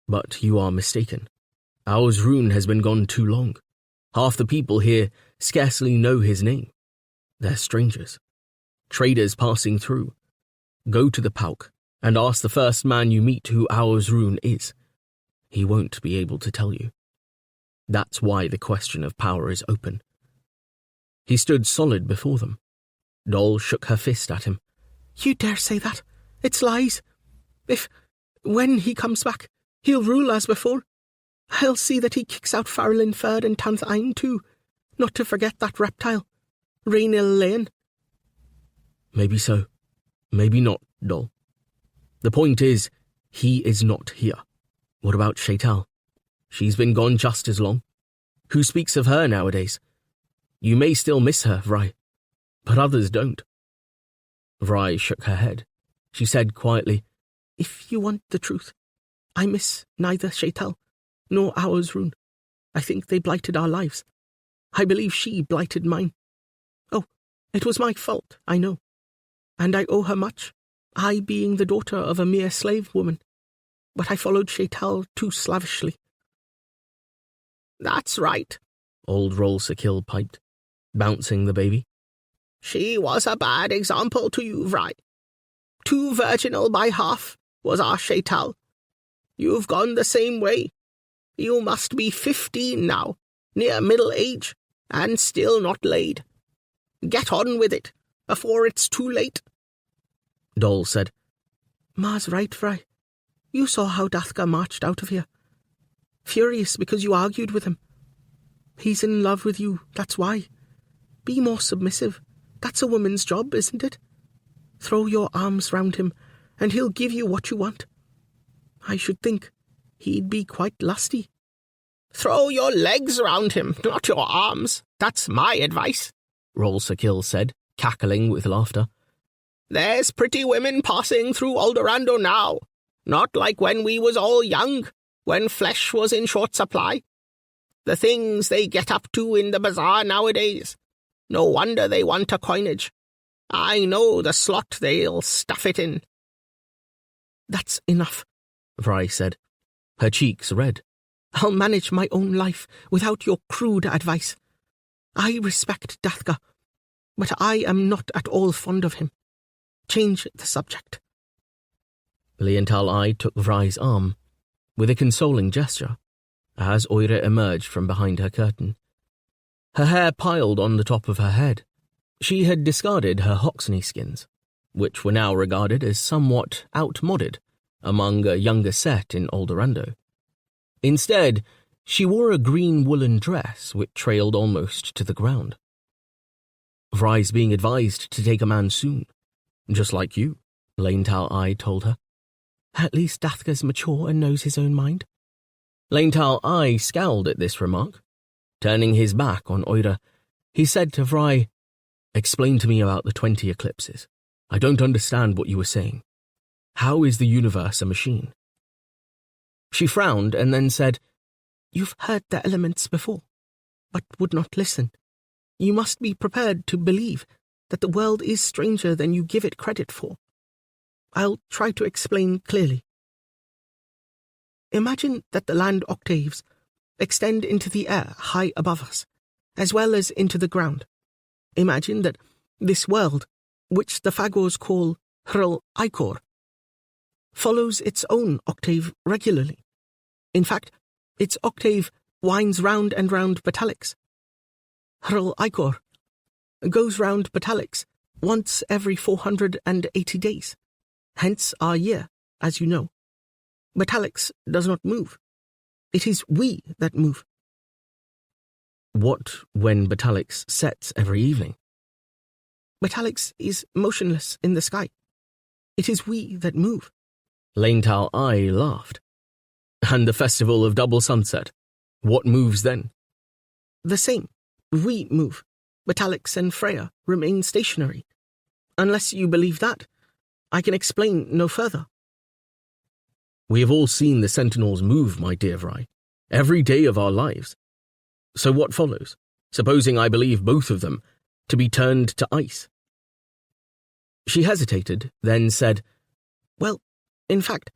But you are mistaken. Aur's rune has been gone too long. Half the people here scarcely know his name. They're strangers. Traders passing through. Go to the Pauk and ask the first man you meet who Aur's rune is. He won't be able to tell you. That's why the question of power is open. He stood solid before them. Dol shook her fist at him. You dare say that? It's lies. When he comes back, he'll rule as before. I'll see that he kicks out Farrelin Ferd and Tanth Ein too, not to forget that reptile, Rainil Lane. Maybe so. Maybe not, Dol. The point is, he is not here. What about Shaital? She's been gone just as long. Who speaks of her nowadays? You may still miss her, Vry, but others don't. Vry shook her head. She said quietly, If you want the truth, I miss neither Shaital nor Aur's rune. I think they blighted our lives. I believe she blighted mine. Oh, it was my fault, I know. And I owe her much, I being the daughter of a mere slave woman. But I followed Shaital too slavishly. That's right, old Rol Sakil piped, bouncing the baby. She was a bad example to you, Vry. Too virginal by half was our Shaital. You've gone the same way. You must be 15 now, near middle age, and still not laid. Get on with it, before it's too late. Dol said, Ma's right, Vry. You saw how Dathka marched out of here. Furious because you argued with him. He's in love with you, that's why. Be more submissive. That's a woman's job, isn't it? Throw your arms round him, and he'll give you what you want. I should think he'd be quite lusty. Throw your legs round him, not your arms. That's my advice, Rol Sakil said, cackling with laughter. There's pretty women passing through Aldorando now, not like when we was all young, when flesh was in short supply. The things they get up to in the bazaar nowadays. No wonder they want a coinage. I know the slot they'll stuff it in. That's enough, Vry said, her cheeks red. I'll manage my own life without your crude advice. I respect Dathka, but I am not at all fond of him. Change the subject. Laental I took Vry's arm, with a consoling gesture, as Oira emerged from behind her curtain. Her hair piled on the top of her head. She had discarded her Hoxney skins, which were now regarded as somewhat outmoded among a younger set in Aldorando. Instead, she wore a green woolen dress which trailed almost to the ground. Vry's being advised to take a man soon, just like you, Laental I told her. At least Dathka's mature and knows his own mind. Laental I scowled at this remark. Turning his back on Oira, he said to Vry, Explain to me about the 20 eclipses. I don't understand what you were saying. How is the universe a machine? She frowned and then said, You've heard the elements before, but would not listen. You must be prepared to believe that the world is stranger than you give it credit for. I'll try to explain clearly. Imagine that the land octaves extend into the air high above us, as well as into the ground. Imagine that this world, which the Fagors call Hril Ikor, follows its own octave regularly. In fact, its octave winds round and round Batalix. Hril Ikor goes round Batalix once every 480 days, hence our year, as you know. Batalix does not move. It is we that move. What when Batalix sets every evening? Batalix is motionless in the sky. It is we that move. Laental I laughed. And the festival of double sunset, what moves then? The same. We move. Metallics and Freya remain stationary. Unless you believe that, I can explain no further. We have all seen the sentinels move, my dear Vry, every day of our lives. So what follows, supposing I believe both of them to be turned to ice? She hesitated, then said, Well, in fact,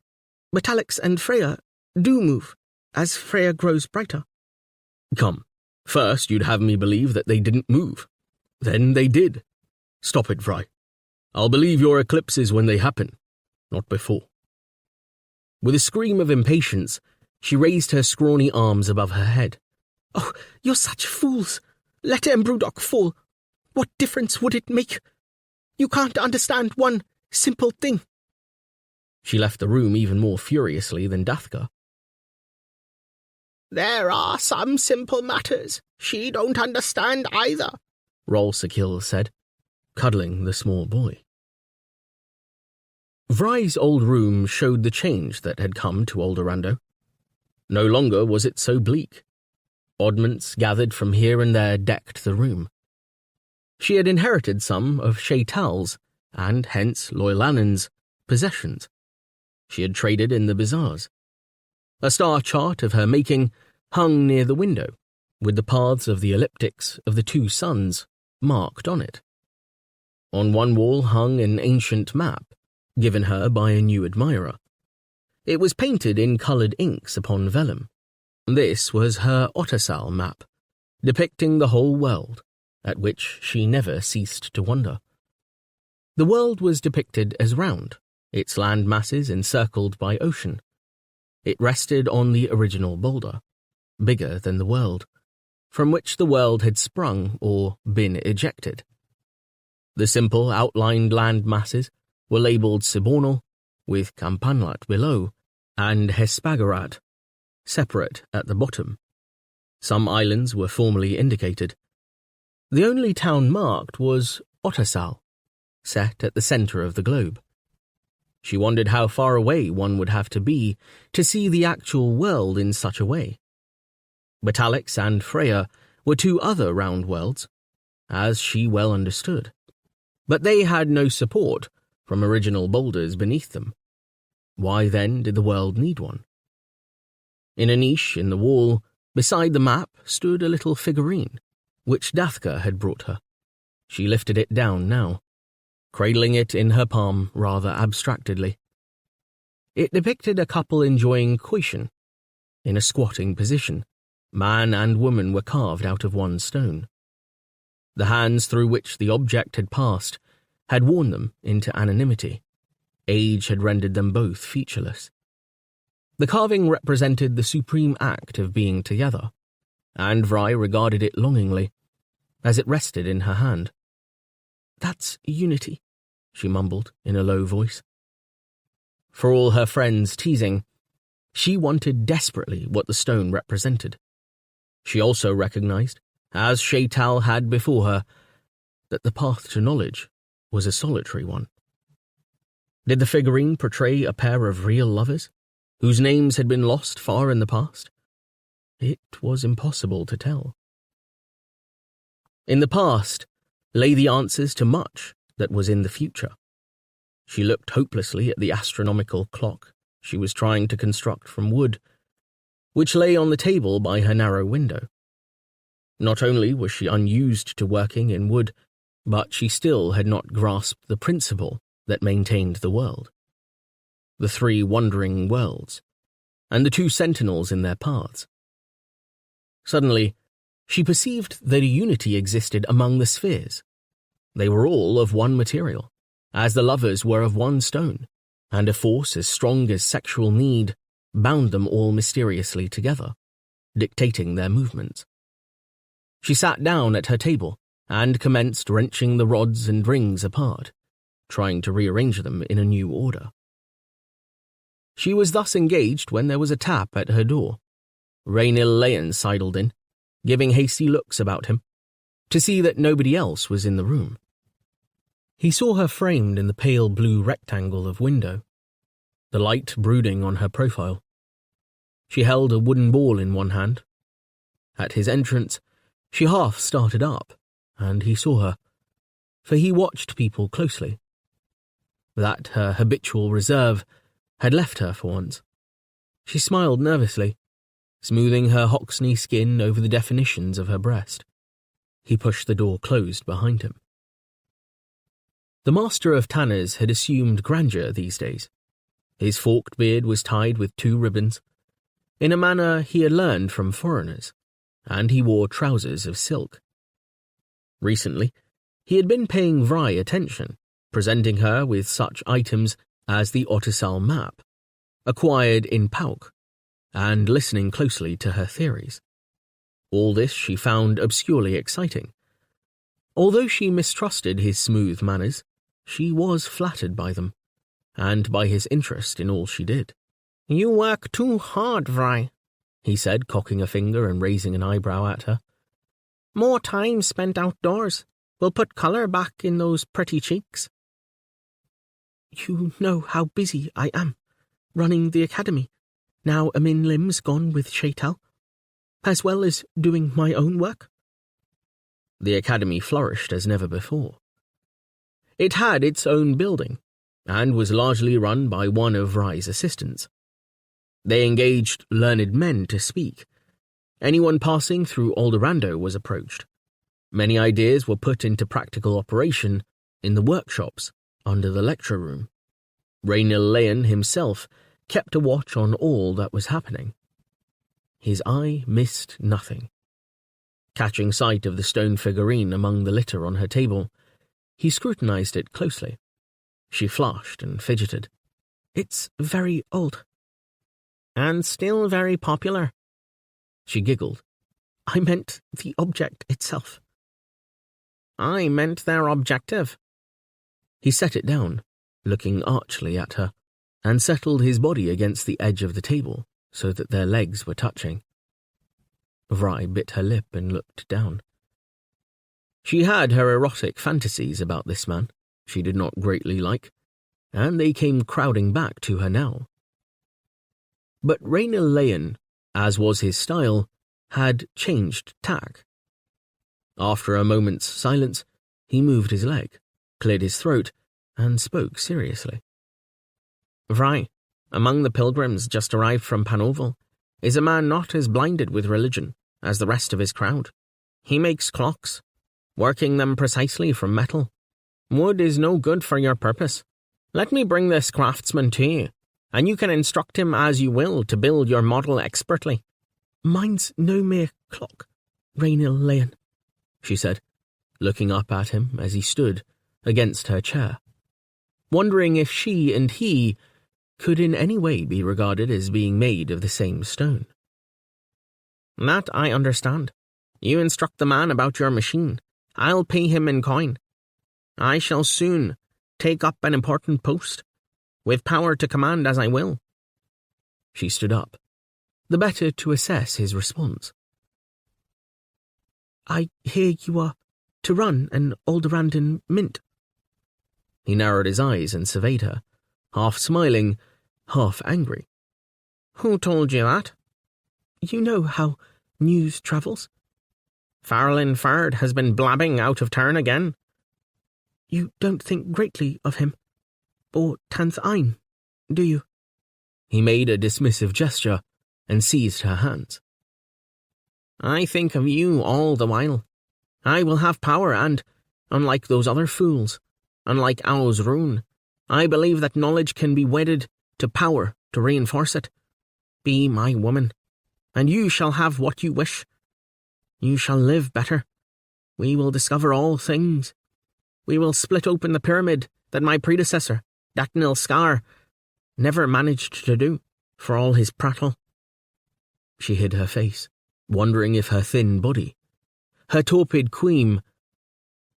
Metallics and Freya do move, as Freya grows brighter. Come, first you'd have me believe that they didn't move. Then they did. Stop it, Vry. I'll believe your eclipses when they happen, not before. With a scream of impatience, she raised her scrawny arms above her head. Oh, you're such fools! Let Embrudock fall. What difference would it make? You can't understand one simple thing. She left the room even more furiously than Dathka. There are some simple matters she don't understand either, Rolsekil said, cuddling the small boy. Vry's old room showed the change that had come to Oldorando. No longer was it so bleak. Oddments gathered from here and there decked the room. She had inherited some of Shaital's, and hence Loylanen's, possessions. She had traded in the bazaars. A star chart of her making hung near the window, with the paths of the elliptics of the two suns marked on it. On one wall hung an ancient map, given her by a new admirer. It was painted in coloured inks upon vellum. This was her Ottersal map, depicting the whole world, at which she never ceased to wonder. The world was depicted as round, its land masses encircled by ocean. It rested on the original boulder, bigger than the world, from which the world had sprung or been ejected. The simple outlined land masses were labelled Sibornal, with Campanlat below, and Hespagarat, separate at the bottom. Some islands were formally indicated. The only town marked was Ottersal, set at the centre of the globe. She wondered how far away one would have to be to see the actual world in such a way. Metallics and Freya were two other round worlds, as she well understood, but they had no support from original boulders beneath them. Why then did the world need one? In a niche in the wall, beside the map, stood a little figurine, which Dathka had brought her. She lifted it down now, cradling it in her palm rather abstractedly. It depicted a couple enjoying coition. In a squatting position, man and woman were carved out of one stone. The hands through which the object had passed had worn them into anonymity. Age had rendered them both featureless. The carving represented the supreme act of being together, and Vry regarded it longingly, as it rested in her hand. That's unity, she mumbled in a low voice. For all her friends' teasing, she wanted desperately what the stone represented. She also recognized, as Shaital had before her, that the path to knowledge was a solitary one. Did the figurine portray a pair of real lovers, whose names had been lost far in the past? It was impossible to tell. In the past lay the answers to much that was in the future. She looked hopelessly at the astronomical clock she was trying to construct from wood, which lay on the table by her narrow window. Not only was she unused to working in wood, but she still had not grasped the principle that maintained the world. The three wandering worlds, and the two sentinels in their paths. Suddenly, she perceived that a unity existed among the spheres. They were all of one material, as the lovers were of one stone, and a force as strong as sexual need bound them all mysteriously together, dictating their movements. She sat down at her table and commenced wrenching the rods and rings apart, trying to rearrange them in a new order. She was thus engaged when there was a tap at her door. Rainil Leyen sidled in, giving hasty looks about him, to see that nobody else was in the room. He saw her framed in the pale blue rectangle of window, the light brooding on her profile. She held a wooden ball in one hand. At his entrance, she half started up, and he saw her, for he watched people closely. That her habitual reserve had left her for once. She smiled nervously, smoothing her Hoxney skin over the definitions of her breast. He pushed the door closed behind him. The master of Tanners had assumed grandeur these days. His forked beard was tied with 2 ribbons, in a manner he had learned from foreigners, and he wore trousers of silk. Recently, he had been paying Vry attention, presenting her with such items as the Ottersal map, acquired in Pauk, and listening closely to her theories. All this she found obscurely exciting. Although she mistrusted his smooth manners, she was flattered by them, and by his interest in all she did. "You work too hard, Vry," he said, cocking a finger and raising an eyebrow at her. "More time spent outdoors will put colour back in those pretty cheeks." "You know how busy I am, running the academy, now Amin Lim's gone with Shaital, as well as doing my own work." The academy flourished as never before. It had its own building, and was largely run by one of Vry's assistants. They engaged learned men to speak. Anyone passing through Aldorando was approached. Many ideas were put into practical operation in the workshops under the lecture room. Raynil Leon himself kept a watch on all that was happening. His eye missed nothing. Catching sight of the stone figurine among the litter on her table, he scrutinized it closely. She flushed and fidgeted. "It's very old." "And still very popular." She giggled. "I meant the object itself." "I meant their objective." He set it down, looking archly at her, and settled his body against the edge of the table so that their legs were touching. Vry bit her lip and looked down. She had her erotic fantasies about this man she did not greatly like, and they came crowding back to her now. But Raynil Leon, as was his style, had changed tack. After a moment's silence, he moved his leg, cleared his throat, and spoke seriously. "Vry, among the pilgrims just arrived from Panoval, is a man not as blinded with religion as the rest of his crowd. He makes clocks, working them precisely from metal. Wood is no good for your purpose. Let me bring this craftsman to you, and you can instruct him as you will to build your model expertly." "Mine's no mere clock, Raynil Leon," she said, looking up at him as he stood against her chair, wondering if she and he could in any way be regarded as being made of the same stone. "That I understand. You instruct the man about your machine. I'll pay him in coin. I shall soon take up an important post, with power to command as I will." She stood up, the better to assess his response. "I hear you are to run an Aldorandan mint." He narrowed his eyes and surveyed her, half smiling, half angry. "Who told you that?" "You know how news travels." "Farlin Fard has been blabbing out of turn again." "You don't think greatly of him, or Tanth Ein, do you?" He made a dismissive gesture and seized her hands. "I think of you all the while. I will have power and, unlike those other fools, unlike Owl's Rune, I believe that knowledge can be wedded to power to reinforce it. Be my woman, and you shall have what you wish. You shall live better. We will discover all things. We will split open the pyramid that my predecessor, Datnil Scar, never managed to do, for all his prattle." She hid her face, wondering if her thin body, her torpid queen,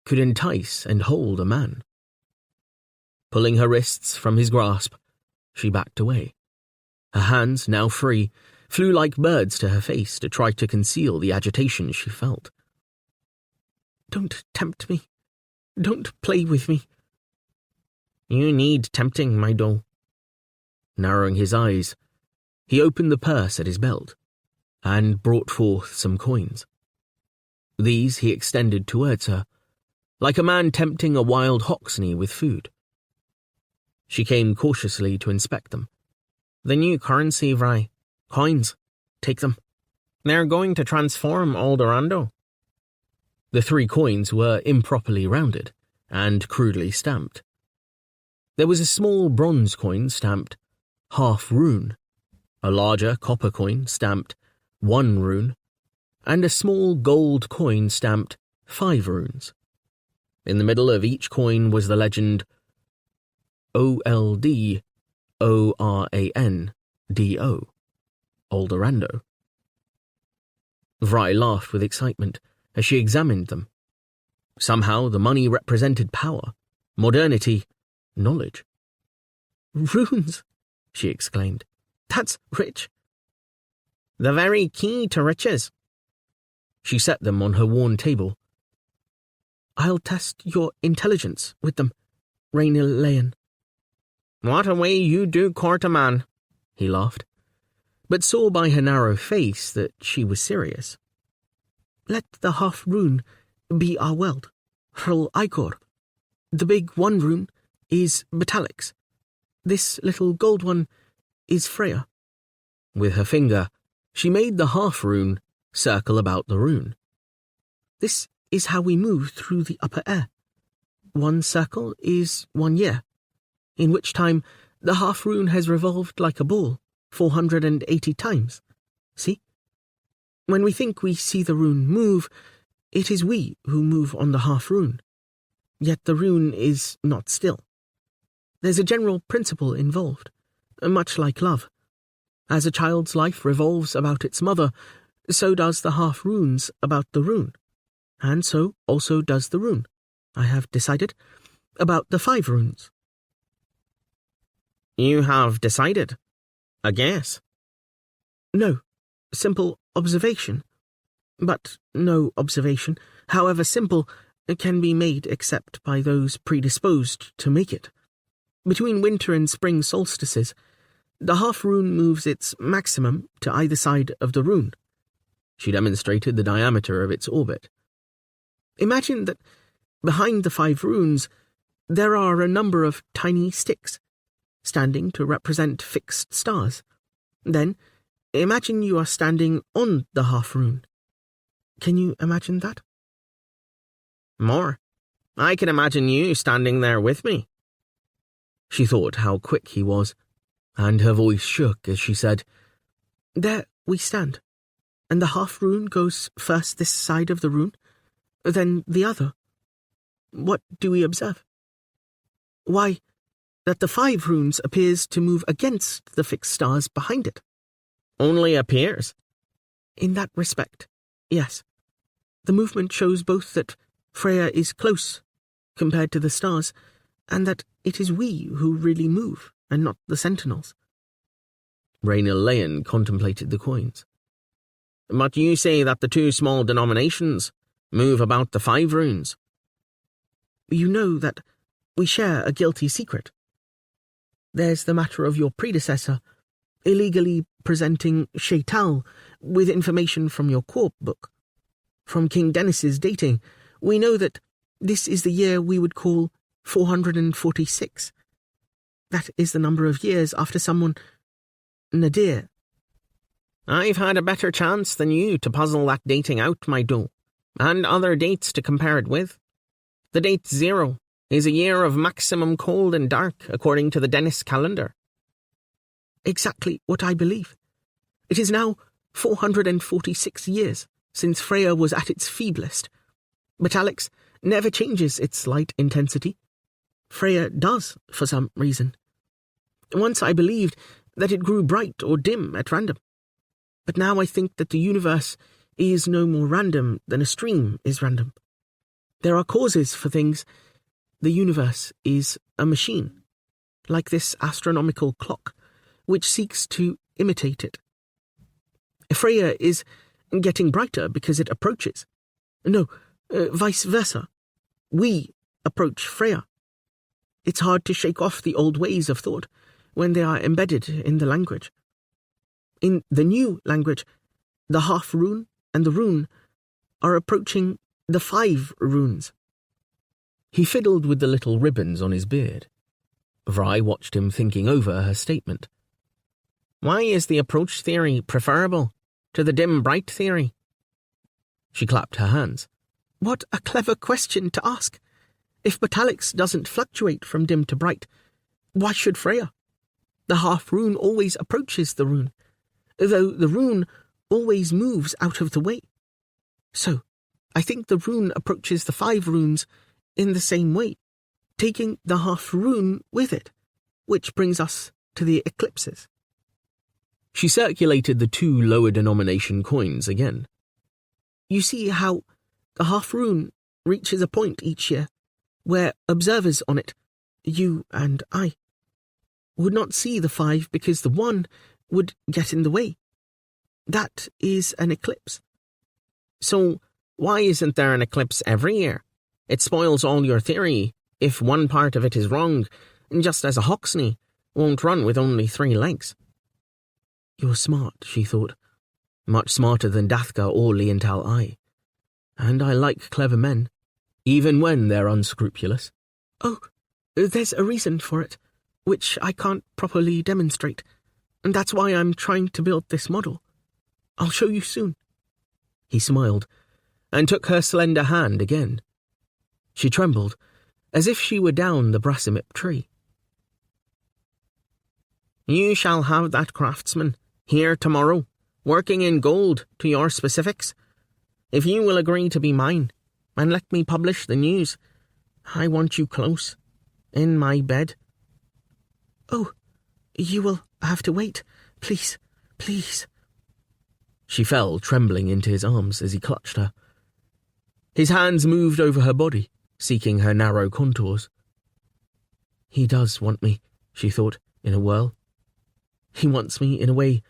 could entice and hold a man. Pulling her wrists from his grasp, she backed away. Her hands, now free, flew like birds to her face to try to conceal the agitation she felt. "Don't tempt me. Don't play with me." "You need tempting, my doe." Narrowing his eyes, he opened the purse at his belt and brought forth some coins. These he extended towards her, like a man tempting a wild hoxney with food. She came cautiously to inspect them. The new currency, Vry. Coins. Take them. They're going to transform Aldorando. The 3 coins were improperly rounded and crudely stamped. There was a small bronze coin stamped half rune, a larger copper coin stamped 1 rune, and a small gold coin stamped 5 runes. In the middle of each coin was the legend OLDORANDO, Aldorando. Vry laughed with excitement as she examined them. Somehow the money represented power, modernity, knowledge. Runes, she exclaimed. That's rich. The very key to riches. She set them on her worn table. I'll test your intelligence with them, Rainil Leyan. What a way you do court a man, he laughed, but saw by her narrow face that she was serious. Let the half rune be our weld, Hrl Ikor. The big 1 rune is Betalix. This little gold one is Freya. With her finger, she made the half rune circle about the rune. This is how we move through the upper air. 1 circle is 1 year, in which time the half rune has revolved like a ball 480 times. See? When we think we see the rune move, it is we who move on the half rune. Yet the rune is not still. There's a general principle involved, much like love. As a child's life revolves about its mother, so does the half runes about the rune. And so also does the rune, I have decided, about the 5 runes. You have decided? A guess? No, simple observation. But no observation, however simple, can be made except by those predisposed to make it. Between winter and spring solstices, the half rune moves its maximum to either side of the rune. She demonstrated the diameter of its orbit. Imagine that behind the 5 runes there are a number of tiny sticks, standing to represent fixed stars. Then, imagine you are standing on the half rune. Can you imagine that? More. I can imagine you standing there with me. She thought how quick he was, and her voice shook as she said, There we stand, and the half rune goes first this side of the rune, then the other. What do we observe? Why, that the 5 runes appears to move against the fixed stars behind it. Only appears? In that respect, yes. The movement shows both that Freya is close, compared to the stars, and that it is we who really move, and not the sentinels. Rainil Leyan contemplated the coins. But you say that the 2 small denominations move about the 5 runes. You know that we share a guilty secret. There's the matter of your predecessor illegally presenting Shaital with information from your corp book. From King Dennis's dating, we know that this is the year we would call 446. That is the number of years after someone... Nadir. I've had a better chance than you to puzzle that dating out, my doe, and other dates to compare it with. The date 0 is a year of maximum cold and dark, according to the Dennis calendar. Exactly what I believe. It is now 446 years since Freya was at its feeblest. But Alex never changes its light intensity. Freya does, for some reason. Once I believed that it grew bright or dim at random. But now I think that the universe is no more random than a stream is random. There are causes for things. The universe is a machine, like this astronomical clock, which seeks to imitate it. Freya is getting brighter because it approaches. No, vice versa. We approach Freya. It's hard to shake off the old ways of thought when they are embedded in the language. In the new language, the half rune and the rune are approaching the 5 runes. He fiddled with the little ribbons on his beard. Vry watched him thinking over her statement. Why is the approach theory preferable to the dim-bright theory? She clapped her hands. What a clever question to ask. If metallics doesn't fluctuate from dim to bright, why should Freya? The half-rune always approaches the rune, though the rune always moves out of the way. So, I think the rune approaches the 5 runes in the same way, taking the half-rune with it, which brings us to the eclipses. She circulated the 2 lower denomination coins again. You see how the half-rune reaches a point each year where observers on it, you and I, would not see the 5 because the 1 would get in the way. That is an eclipse. So, why isn't there an eclipse every year? It spoils all your theory if one part of it is wrong, just as a Hoxney won't run with only 3 legs. You're smart, she thought. Much smarter than Dathka or Liental I. And I like clever men, even when they're unscrupulous. Oh, there's a reason for it, which I can't properly demonstrate, and that's why I'm trying to build this model. I'll show you soon. He smiled, and took her slender hand again. She trembled, as if she were down the Brassimip tree. You shall have that craftsman here tomorrow, working in gold to your specifics. If you will agree to be mine, and let me publish the news, I want you close, in my bed. Oh, you will have to wait. Please, please. She fell trembling into his arms as he clutched her. His hands moved over her body, seeking her narrow contours. He does want me, she thought, in a whirl. He wants me in a way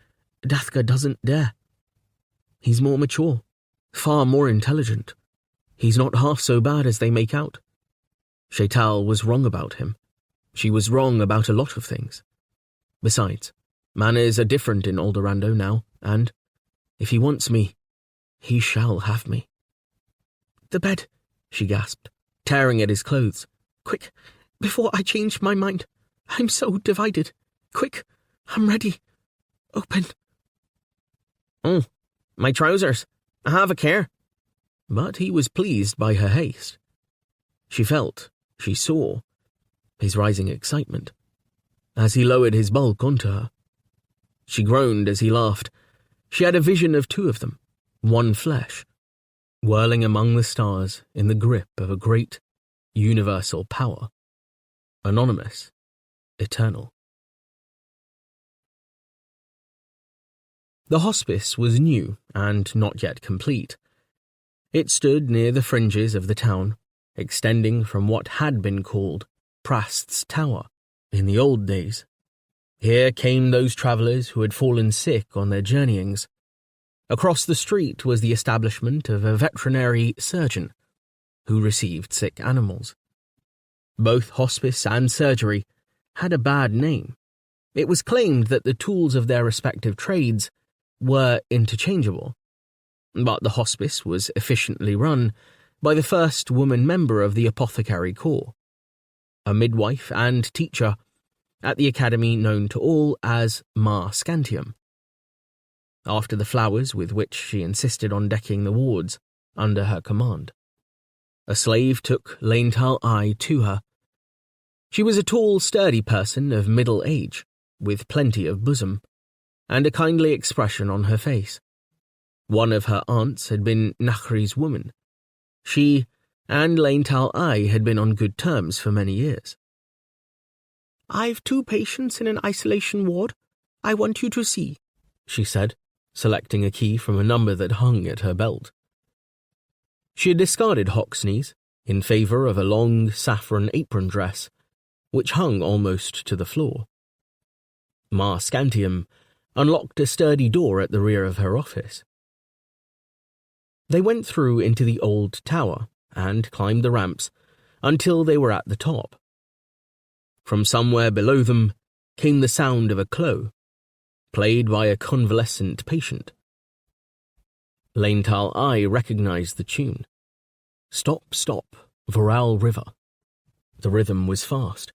Dathka doesn't dare. He's more mature, far more intelligent. He's not half so bad as they make out. Shaital was wrong about him. She was wrong about a lot of things. Besides, manners are different in Aldorando now, and, if he wants me, he shall have me. The bed, she gasped, tearing at his clothes. Quick, before I change my mind. I'm so divided. Quick, I'm ready. Open. Oh, my trousers. Have a care. But he was pleased by her haste. She felt, she saw, his rising excitement, as he lowered his bulk onto her. She groaned as he laughed. She had a vision of 2 of them, one flesh, whirling among the stars in the grip of a great, universal power. Anonymous, eternal. The hospice was new and not yet complete. It stood near the fringes of the town, extending from what had been called Prast's Tower in the old days. Here came those travellers who had fallen sick on their journeyings. Across the street was the establishment of a veterinary surgeon who received sick animals. Both hospice and surgery had a bad name. It was claimed that the tools of their respective trades were interchangeable, but the hospice was efficiently run by the first woman member of the apothecary corps, a midwife and teacher at the academy known to all as Ma Scantium. After the flowers with which she insisted on decking the wards under her command, a slave took Laental Eye to her. She was a tall, sturdy person of middle age, with plenty of bosom, and a kindly expression on her face. One of her aunts had been Nachri's woman. She and Laental Eye had been on good terms for many years. I've 2 patients in an isolation ward I want you to see, she said, selecting a key from a number that hung at her belt. She had discarded Hoxney's in favour of a long saffron apron dress, which hung almost to the floor. Ma Scantium unlocked a sturdy door at the rear of her office. They went through into the old tower and climbed the ramps until they were at the top. From somewhere below them came the sound of a clo, played by a convalescent patient. Laental Eye recognized the tune. Stop, stop, Voral River. The rhythm was fast,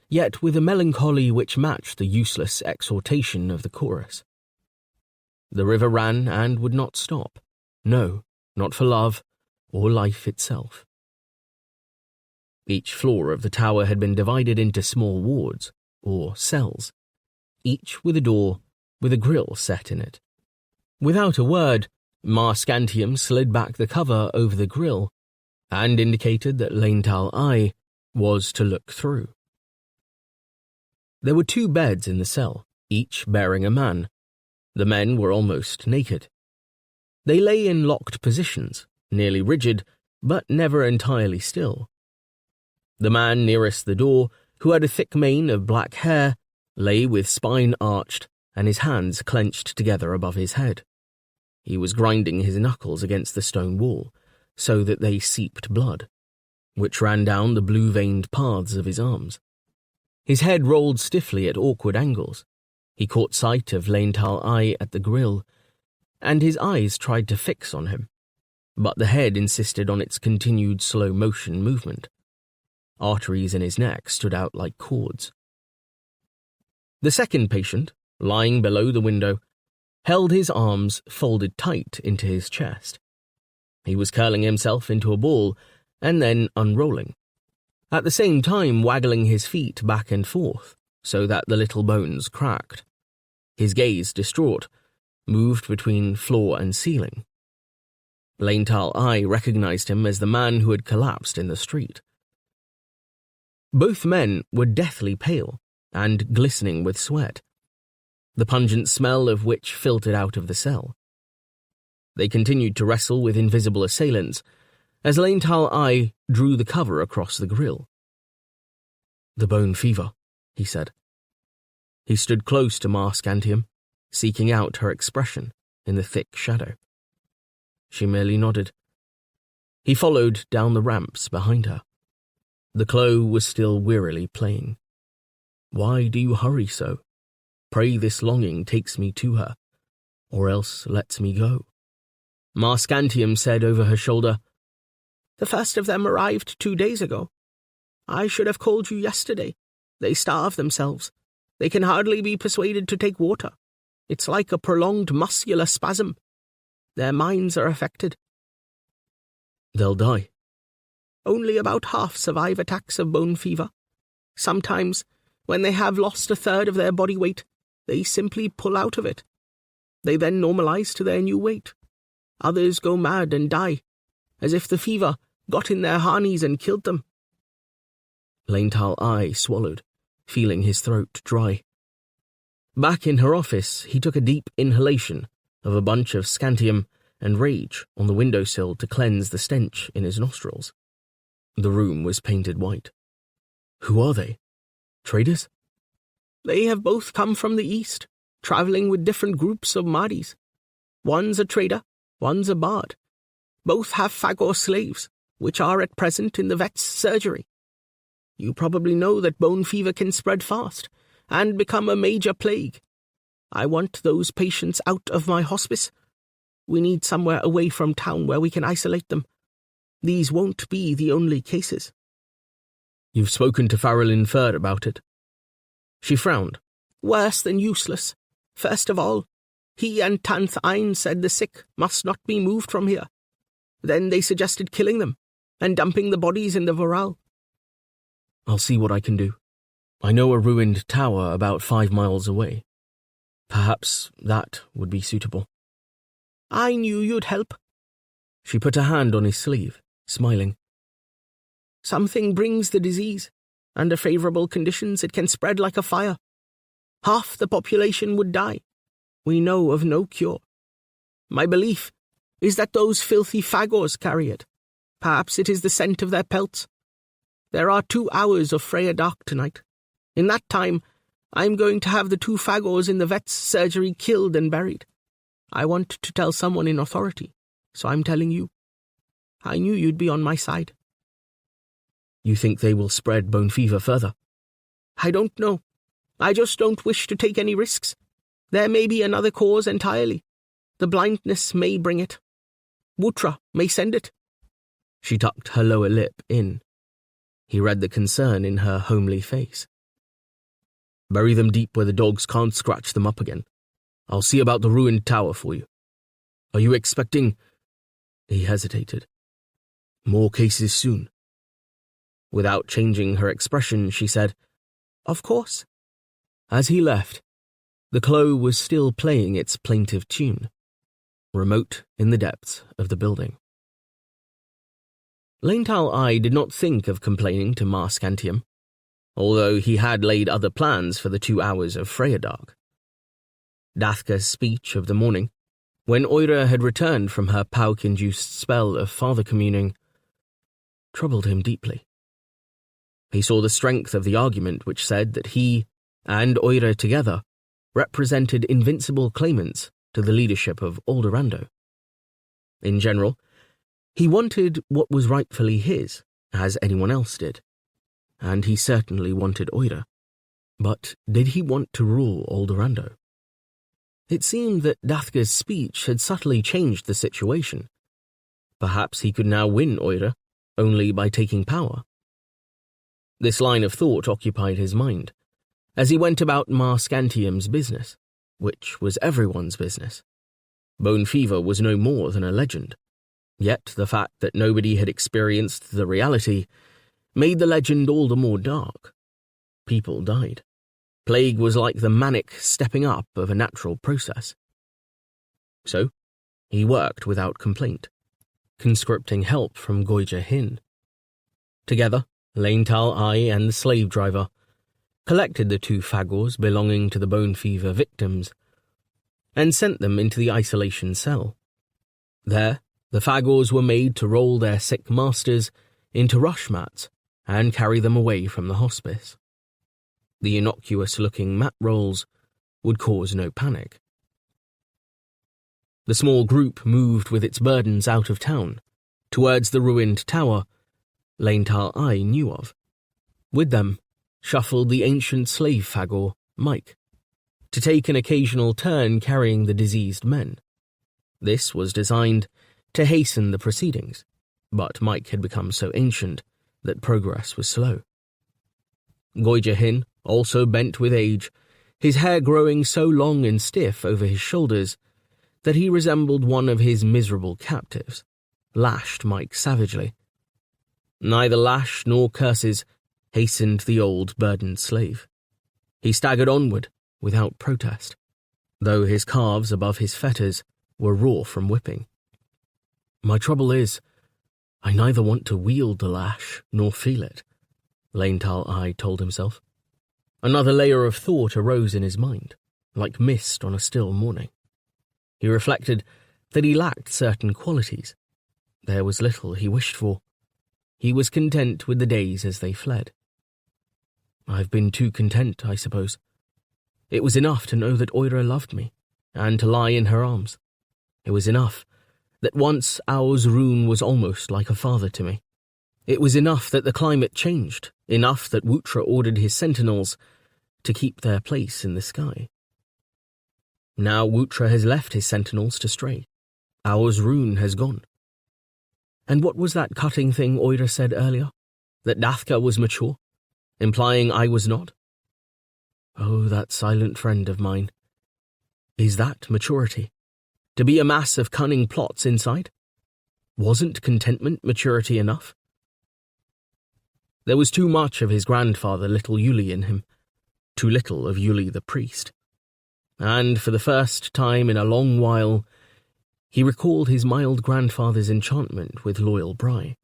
yet with a melancholy which matched the useless exhortation of the chorus. The river ran and would not stop. No, not for love or life itself. Each floor of the tower had been divided into small wards, or cells, each with a door with a grill set in it. Without a word, Mar Scantium slid back the cover over the grill and indicated that Laental Eye was to look through. There were 2 beds in the cell, each bearing a man. The men were almost naked. They lay in locked positions, nearly rigid, but never entirely still. The man nearest the door, who had a thick mane of black hair, lay with spine arched and his hands clenched together above his head. He was grinding his knuckles against the stone wall, so that they seeped blood, which ran down the blue-veined paths of his arms. His head rolled stiffly at awkward angles. He caught sight of Laental Eye at the grill, and his eyes tried to fix on him, but the head insisted on its continued slow-motion movement. Arteries in his neck stood out like cords. The second patient, lying below the window, held his arms folded tight into his chest. He was curling himself into a ball and then unrolling, at the same time waggling his feet back and forth so that the little bones cracked. His gaze, distraught, moved between floor and ceiling. Laental Eye recognized him as the man who had collapsed in the street. Both men were deathly pale and glistening with sweat, the pungent smell of which filtered out of the cell. They continued to wrestle with invisible assailants as Laental Eye drew the cover across the grill. "The bone fever," he said. He stood close to Mar Scantium, seeking out her expression in the thick shadow. She merely nodded. He followed down the ramps behind her. The clo was still wearily playing. "Why do you hurry so? Pray this longing takes me to her, or else lets me go." Mar Scantium said over her shoulder, "The first of them arrived 2 days ago. I should have called you yesterday. They starve themselves. They can hardly be persuaded to take water. It's like a prolonged muscular spasm. Their minds are affected." "They'll die." "Only about half survive attacks of bone fever. Sometimes, when they have lost 1/3 of their body weight, they simply pull out of it. They then normalize to their new weight. Others go mad and die, as if the fever got in their harnies and killed them." Laental Eye swallowed, feeling his throat dry. Back in her office, he took a deep inhalation of a bunch of scantium and rage on the windowsill to cleanse the stench in his nostrils. The room was painted white. "Who are they? Traders?" "They have both come from the east, traveling with different groups of Mahdi's. One's a trader, one's a bard. Both have Fagor slaves, which are at present in the vet's surgery. You probably know that bone fever can spread fast and become a major plague. I want those patients out of my hospice. We need somewhere away from town where we can isolate them. These won't be the only cases." "You've spoken to Farrellin Ferd about it?" She frowned. "Worse than useless. First of all, he and Tanth Ein said the sick must not be moved from here. Then they suggested killing them and dumping the bodies in the Voral." "I'll see what I can do. I know a ruined tower about 5 miles away. Perhaps that would be suitable." "I knew you'd help." She put a hand on his sleeve, smiling. "Something brings the disease. Under favorable conditions, it can spread like a fire. Half the population would die. We know of no cure. My belief is that those filthy Fagors carry it. Perhaps it is the scent of their pelts. There are 2 hours of Freya Dark tonight. In that time, I'm going to have the 2 Fagors in the vet's surgery killed and buried. I want to tell someone in authority, so I'm telling you. I knew you'd be on my side." "You think they will spread bone fever further?" "I don't know. I just don't wish to take any risks. There may be another cause entirely. The blindness may bring it. Wutra may send it." She tucked her lower lip in. He read the concern in her homely face. Bury them deep where the dogs can't scratch them up again. I'll see about the ruined tower for you. Are you expecting... He hesitated. More cases soon. Without changing her expression, she said, Of course. As he left, the Clo was still playing its plaintive tune, remote in the depths of the building. Laental I did not think of complaining to Mar Scantium, although he had laid other plans for the 2 hours of Freyadark. Dathka's speech of the morning, when Oira had returned from her Pauk-induced spell of father communing, troubled him deeply. He saw the strength of the argument which said that he and Oira together represented invincible claimants to the leadership of Aldorando. In general, he wanted what was rightfully his, as anyone else did, and he certainly wanted Oira. But did he want to rule Aldorando? It seemed that Dathka's speech had subtly changed the situation. Perhaps he could now win Oira only by taking power. This line of thought occupied his mind, as he went about Mar Scantium's business, which was everyone's business. Bone fever was no more than a legend, yet the fact that nobody had experienced the reality made the legend all the more dark. People died. Plague was like the manic stepping up of a natural process. So, he worked without complaint, conscripting help from Goija Hin. Together, Laental I and the slave driver collected the 2 fagors belonging to the bone fever victims and sent them into the isolation cell. There, the fagors were made to roll their sick masters into rush mats and carry them away from the hospice. The innocuous-looking mat rolls would cause no panic. The small group moved with its burdens out of town, towards the ruined tower Laental I knew of. With them shuffled the ancient slave fagor, Mike, to take an occasional turn carrying the diseased men. This was designed to hasten the proceedings, but Mike had become so ancient that progress was slow. Goija Hin, also bent with age, his hair growing so long and stiff over his shoulders that he resembled one of his miserable captives, lashed Mike savagely. Neither lash nor curses hastened the old burdened slave. He staggered onward without protest, though his calves above his fetters were raw from whipping. My trouble is, I neither want to wield the lash nor feel it, Laental I told himself. Another layer of thought arose in his mind, like mist on a still morning. He reflected that he lacked certain qualities. There was little he wished for. He was content with the days as they fled. I've been too content, I suppose. It was enough to know that Oira loved me, and to lie in her arms. It was enough that once Aur's rune was almost like a father to me. It was enough that the climate changed, enough that Wutra ordered his sentinels to keep their place in the sky. Now Wutra has left his sentinels to stray. Aur's rune has gone. And what was that cutting thing Oira said earlier? That Dathka was mature, implying I was not? Oh, that silent friend of mine. Is that maturity? To be a mass of cunning plots inside? Wasn't contentment maturity enough? There was too much of his grandfather, little Yuli, in him, too little of Yuli the priest. And for the first time in a long while, he recalled his mild grandfather's enchantment with loyal Bry,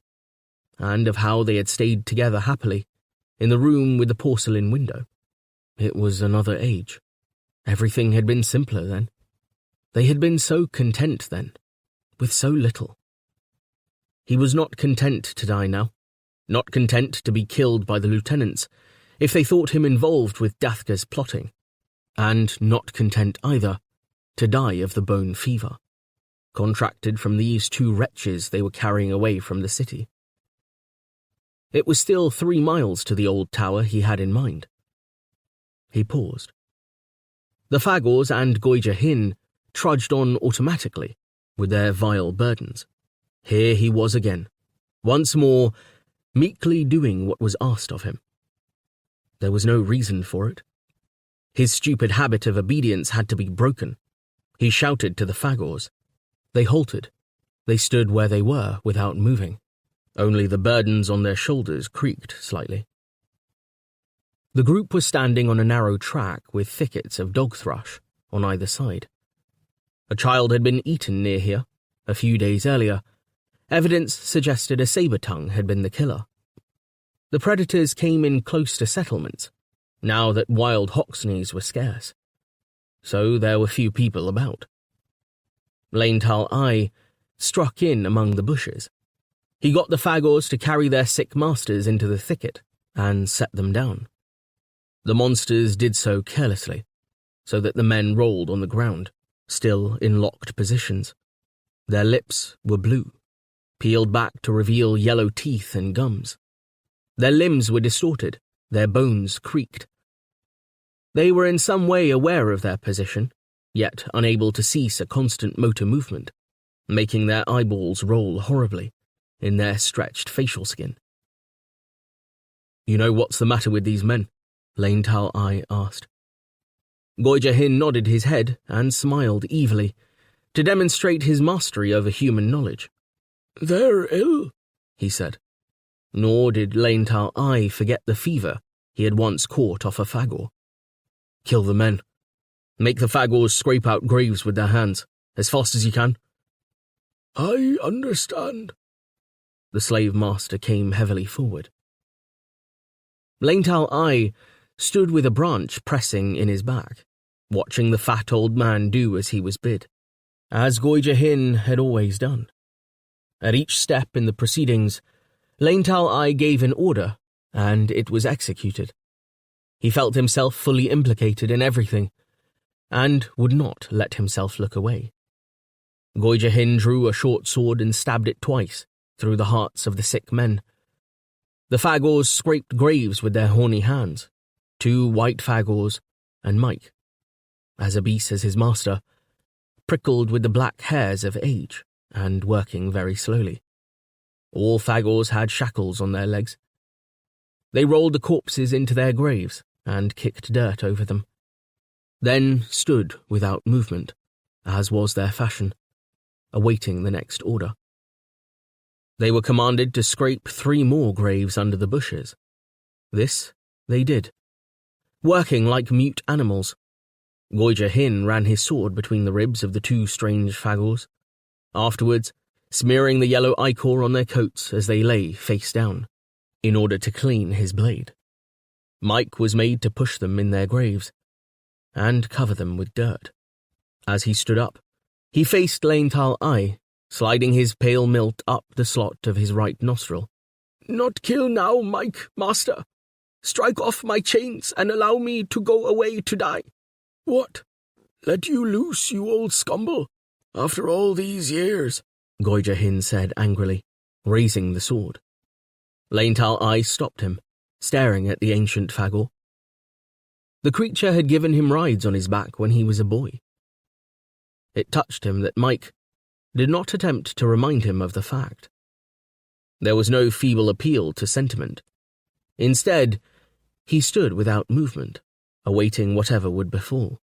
and of how they had stayed together happily in the room with the porcelain window. It was another age. Everything had been simpler then. They had been so content then, with so little. He was not content to die now. Not content to be killed by the lieutenants if they thought him involved with Dathka's plotting, and not content either to die of the bone fever, contracted from these 2 wretches they were carrying away from the city. It was still 3 miles to the old tower he had in mind. He paused. The fagors and Goija Hin trudged on automatically with their vile burdens. Here he was again, once more meekly doing what was asked of him. There was no reason for it. His stupid habit of obedience had to be broken. He shouted to the Fagors. They halted. They stood where they were without moving. Only the burdens on their shoulders creaked slightly. The group was standing on a narrow track with thickets of dog thrush on either side. A child had been eaten near here a few days earlier. Evidence suggested a saber-tongue had been the killer. The predators came in close to settlements, now that wild hoxneys were scarce. So there were few people about. Laental Eye struck in among the bushes. He got the Fagors to carry their sick masters into the thicket and set them down. The monsters did so carelessly, so that the men rolled on the ground, still in locked positions. Their lips were blue, peeled back to reveal yellow teeth and gums. Their limbs were distorted, their bones creaked. They were in some way aware of their position, yet unable to cease a constant motor movement, making their eyeballs roll horribly in their stretched facial skin. "You know what's the matter with these men?" Laental Eye asked. Goijahin nodded his head and smiled evilly, to demonstrate his mastery over human knowledge. "They're ill," he said. Nor did Laental Eye forget the fever he had once caught off a Fagor. "Kill the men. Make the Fagors scrape out graves with their hands, as fast as you can." "I understand." The slave master came heavily forward. Laental Eye stood with a branch pressing in his back, watching the fat old man do as he was bid, as Goijahin had always done. At each step in the proceedings, Laental Eye gave an order, and it was executed. He felt himself fully implicated in everything, and would not let himself look away. Goijahin drew a short sword and stabbed it twice through the hearts of the sick men. The Fagors scraped graves with their horny hands, 2 white Fagors and Mike, as obese as his master, prickled with the black hairs of age and working very slowly. All Fagors had shackles on their legs. They rolled the corpses into their graves and kicked dirt over them, then stood without movement, as was their fashion, awaiting the next order. They were commanded to scrape 3 more graves under the bushes. This they did, working like mute animals. Goijahin ran his sword between the ribs of the 2 strange Fagors, afterwards smearing the yellow ichor on their coats as they lay face down, in order to clean his blade. Mike was made to push them in their graves, and cover them with dirt. As he stood up, he faced Laental Eye, sliding his pale milt up the slot of his right nostril. "Not kill now, Mike, master. Strike off my chains and allow me to go away to die." "What? Let you loose, you old scumble, after all these years?" Goijahin said angrily, raising the sword. Laental Eye stopped him, staring at the ancient Fagor. The creature had given him rides on his back when he was a boy. It touched him that Mike did not attempt to remind him of the fact. There was no feeble appeal to sentiment. Instead, he stood without movement, awaiting whatever would befall.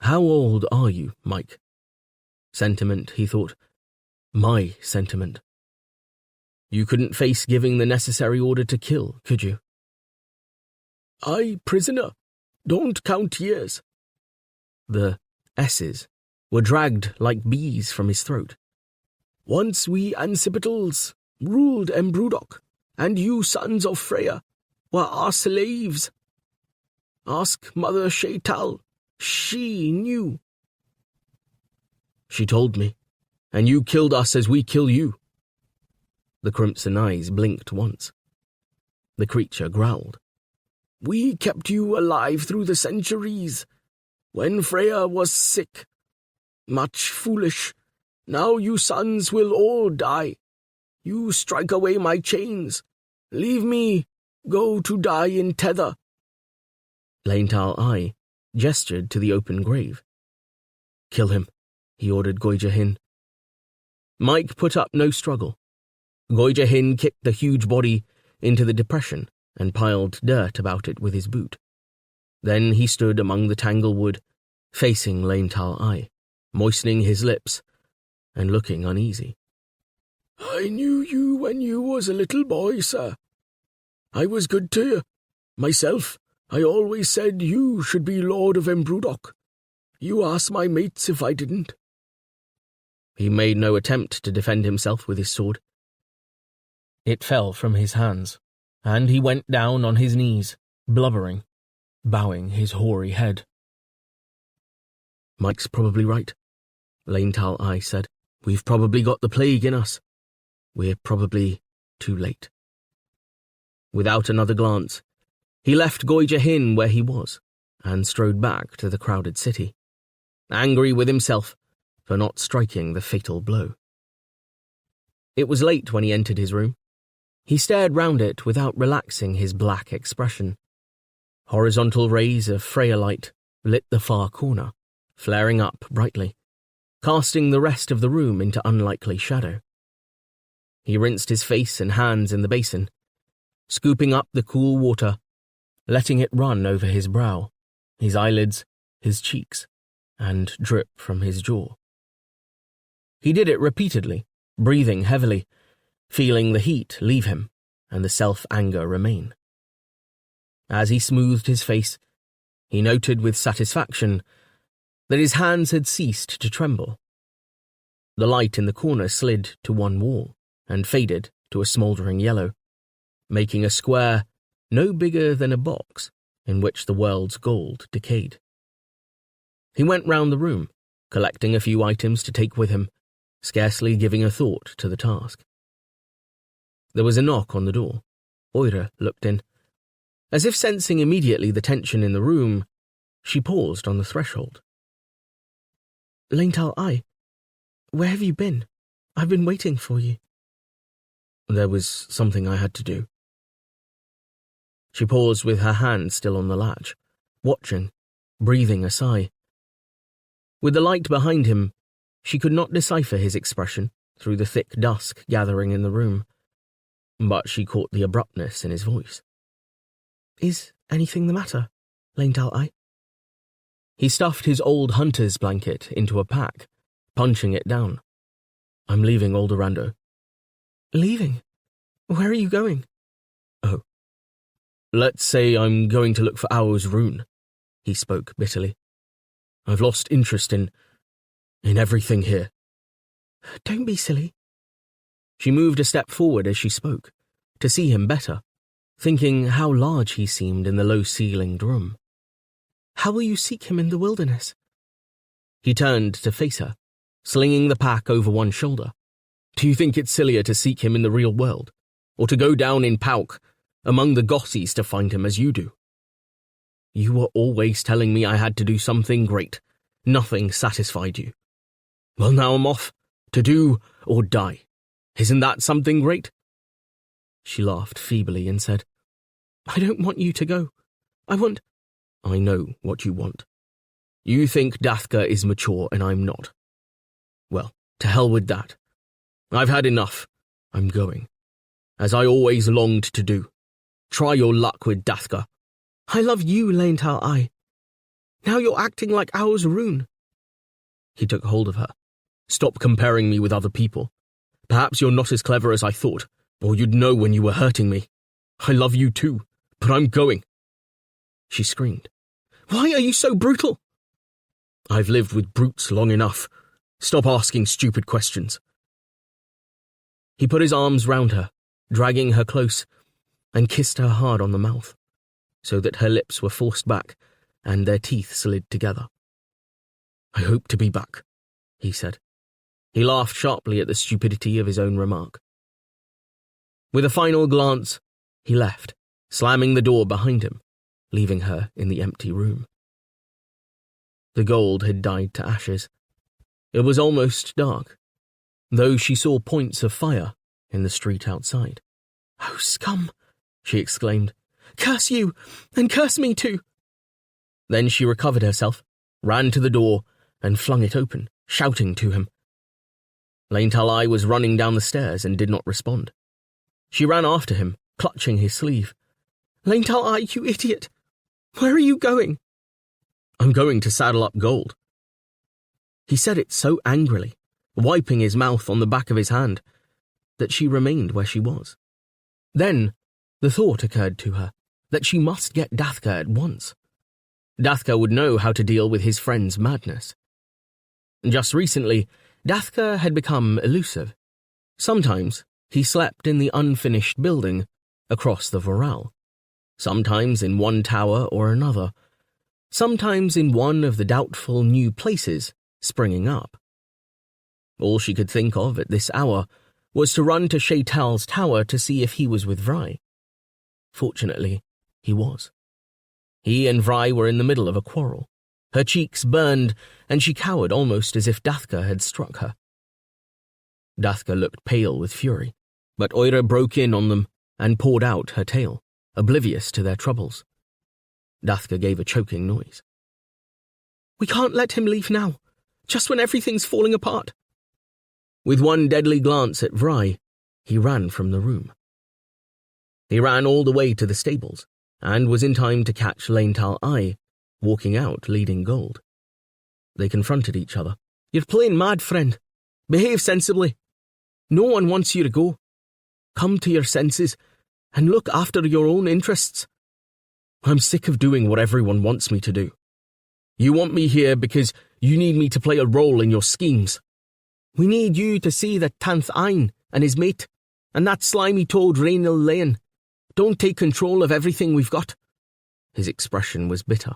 "How old are you, Mike?" Sentiment, he thought. My sentiment. You couldn't face giving the necessary order to kill, could you? "I, prisoner, don't count years." The S's were dragged like bees from his throat. "Once we Ancipitals ruled Embrudok, and you sons of Freya were our slaves. Ask Mother Shaital, she knew." "She told me, and you killed us as we kill you." The crimson eyes blinked once. The creature growled. "We kept you alive through the centuries, when Freya was sick. Much foolish. Now you sons will all die. You strike away my chains. Leave me, go to die in tether." Laental Eye gestured to the open grave. "Kill him," he ordered Goijahin. Mike put up no struggle. Goija Hin kicked the huge body into the depression and piled dirt about it with his boot. Then he stood among the tanglewood, facing Lane Tal Ai, moistening his lips and looking uneasy. I knew you when you was a little boy, sir. I was good to you. Myself, I always said you should be Lord of Embrudok. You asked my mates if I didn't. He made no attempt to defend himself with his sword. It fell from his hands, and he went down on his knees, blubbering, bowing his hoary head. Mike's probably right, Lane Tal Ai said. We've probably got the plague in us. We're probably too late. Without another glance, he left Goija Hin where he was and strode back to the crowded city, angry with himself for not striking the fatal blow. It was late when he entered his room. He stared round it without relaxing his black expression. Horizontal rays of Freya light lit the far corner, flaring up brightly, casting the rest of the room into unlikely shadow. He rinsed his face and hands in the basin, scooping up the cool water, letting it run over his brow, his eyelids, his cheeks, and drip from his jaw. He did it repeatedly, breathing heavily, feeling the heat leave him and the self-anger remain. As he smoothed his face, he noted with satisfaction that his hands had ceased to tremble. The light in the corner slid to one wall and faded to a smouldering yellow, making a square no bigger than a box in which the world's gold decayed. He went round the room, collecting a few items to take with him, scarcely giving a thought to the task. There was a knock on the door. Oira looked in. As if sensing immediately the tension in the room, she paused on the threshold. Lane Tal Ai, where have you been? I've been waiting for you. There was something I had to do. She paused with her hand still on the latch, watching, breathing a sigh. With the light behind him, she could not decipher his expression through the thick dusk gathering in the room, but she caught the abruptness in his voice. Is anything the matter, Lane Tal Ai? He stuffed his old hunter's blanket into a pack, punching it down. I'm leaving Aldorando. Leaving? Where are you going? Oh. Let's say I'm going to look for Ao's rune, he spoke bitterly. I've lost interest in everything here. Don't be silly. She moved a step forward as she spoke, to see him better, thinking how large he seemed in the low-ceilinged room. How will you seek him in the wilderness? He turned to face her, slinging the pack over one shoulder. Do you think it's sillier to seek him in the real world, or to go down in Pauk, among the Gossies to find him as you do? You were always telling me I had to do something great. Nothing satisfied you. Well, now I'm off, to do or die. Isn't that something great? She laughed feebly and said, I don't want you to go. I know what you want. You think Dathka is mature and I'm not. Well, to hell with that. I've had enough. I'm going. As I always longed to do. Try your luck with Dathka. I love you, Lane Tal Ai. Now you're acting like Ao's rune. He took hold of her. Stop comparing me with other people. Perhaps you're not as clever as I thought, or you'd know when you were hurting me. I love you too, but I'm going. She screamed. Why are you so brutal? I've lived with brutes long enough. Stop asking stupid questions. He put his arms round her, dragging her close, and kissed her hard on the mouth, so that her lips were forced back and their teeth slid together. I hope to be back, he said. He laughed sharply at the stupidity of his own remark. With a final glance, he left, slamming the door behind him, leaving her in the empty room. The gold had died to ashes. It was almost dark, though she saw points of fire in the street outside. Oh, scum, she exclaimed. Curse you, and curse me too. Then she recovered herself, ran to the door, and flung it open, shouting to him. Lane Tal Ai was running down the stairs and did not respond. She ran after him, clutching his sleeve. Leintal Eye, you idiot! Where are you going? I'm going to saddle up Gold. He said it so angrily, wiping his mouth on the back of his hand, that she remained where she was. Then the thought occurred to her that she must get Dathka at once. Dathka would know how to deal with his friend's madness. Just recently, Dathka had become elusive. Sometimes he slept in the unfinished building across the Voral, sometimes in one tower or another, sometimes in one of the doubtful new places springing up. All she could think of at this hour was to run to Shaital's tower to see if he was with Vry. Fortunately, he was. He and Vry were in the middle of a quarrel. Her cheeks burned, and she cowered almost as if Dathka had struck her. Dathka looked pale with fury, but Oira broke in on them and poured out her tale, oblivious to their troubles. Dathka gave a choking noise. We can't let him leave now, just when everything's falling apart. With one deadly glance at Vry, he ran from the room. He ran all the way to the stables, and was in time to catch Leintal Eye, walking out leading Gold. They confronted each other. You're playing mad, friend. Behave sensibly. No one wants you to go. Come to your senses, and look after your own interests. I'm sick of doing what everyone wants me to do. You want me here because you need me to play a role in your schemes. We need you to see that Tanth Ein and his mate, and that slimy toad Rainil Lane. Don't take control of everything we've got. His expression was bitter.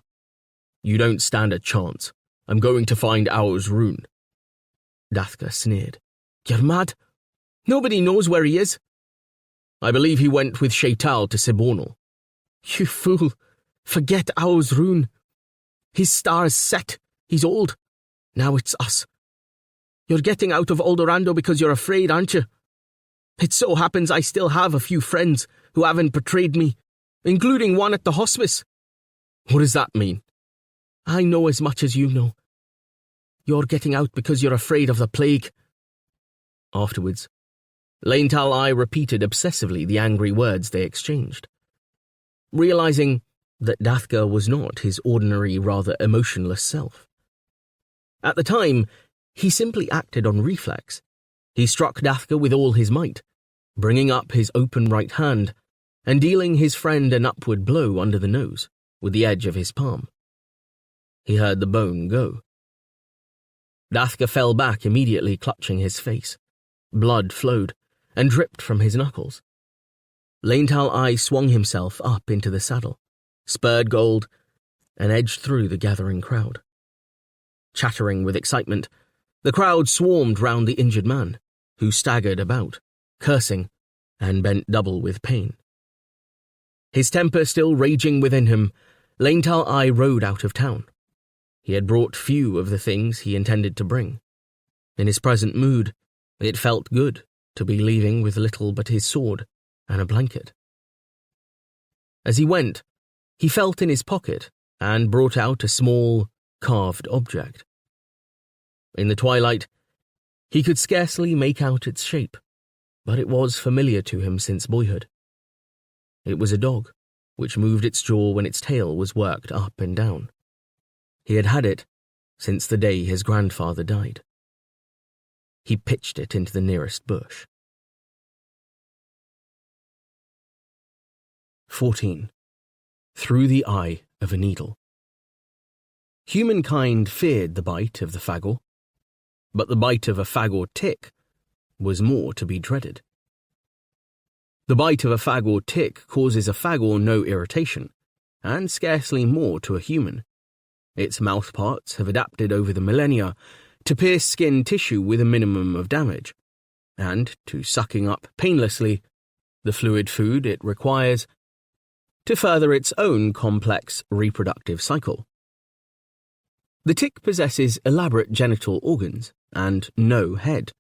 You don't stand a chance. I'm going to find Aur's rune. Dathka sneered. You're mad. Nobody knows where he is. I believe he went with Shaital to Sibonal. You fool. Forget Aur's rune. His star is set. He's old. Now it's us. You're getting out of Eldorando because you're afraid, aren't you? It so happens I still have a few friends who haven't betrayed me, including one at the hospice. What does that mean? I know as much as you know. You're getting out because you're afraid of the plague. Afterwards, Leintal Eye repeated obsessively the angry words they exchanged. Realizing that Dathka was not his ordinary, rather emotionless self. At the time, he simply acted on reflex. He struck Dathka with all his might, bringing up his open right hand and dealing his friend an upward blow under the nose with the edge of his palm. He heard the bone go. Dathka fell back immediately, clutching his face. Blood flowed and dripped from his knuckles. Leintal Eye swung himself up into the saddle, spurred Gold, and edged through the gathering crowd. Chattering with excitement, the crowd swarmed round the injured man, who staggered about, cursing, and bent double with pain. His temper still raging within him, Leintal Eye rode out of town. He had brought few of the things he intended to bring. In his present mood, it felt good to be leaving with little but his sword and a blanket. As he went, he felt in his pocket and brought out a small, carved object. In the twilight, he could scarcely make out its shape, but it was familiar to him since boyhood. It was a dog, which moved its jaw when its tail was worked up and down. He had it since the day his grandfather died. He pitched it into the nearest bush. 14. Through the Eye of a Needle. Humankind feared the bite of the fagor, but the bite of a fagor tick was more to be dreaded. The bite of a fagor tick causes a fagor no irritation, and scarcely more to a human. Its mouthparts have adapted over the millennia to pierce skin tissue with a minimum of damage, and to sucking up painlessly the fluid food it requires to further its own complex reproductive cycle. The tick possesses elaborate genital organs and no head.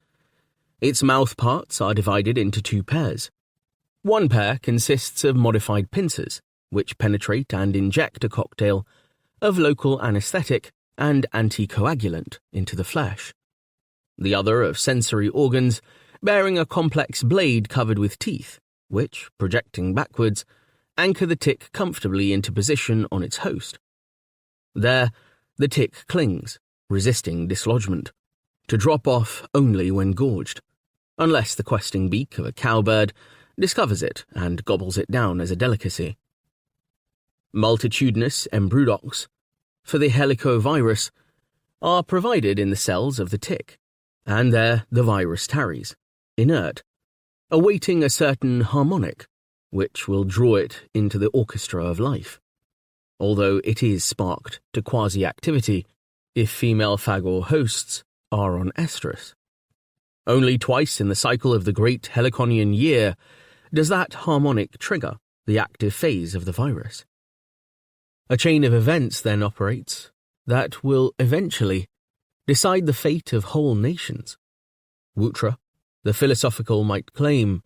Its mouthparts are divided into two pairs. One pair consists of modified pincers, which penetrate and inject a cocktail of local anesthetic and anticoagulant into the flesh. The other of sensory organs, bearing a complex blade covered with teeth, which, projecting backwards, anchor the tick comfortably into position on its host. There, the tick clings, resisting dislodgement, to drop off only when gorged, unless the questing beak of a cowbird discovers it and gobbles it down as a delicacy. Multitudinous embryodocks, for the helicovirus, are provided in the cells of the tick, and there the virus tarries, inert, awaiting a certain harmonic, which will draw it into the orchestra of life, although it is sparked to quasi-activity if female phagor hosts are on estrus. Only twice in the cycle of the great Helliconian year does that harmonic trigger the active phase of the virus. A chain of events then operates that will eventually decide the fate of whole nations. Wutra, the philosophical might claim,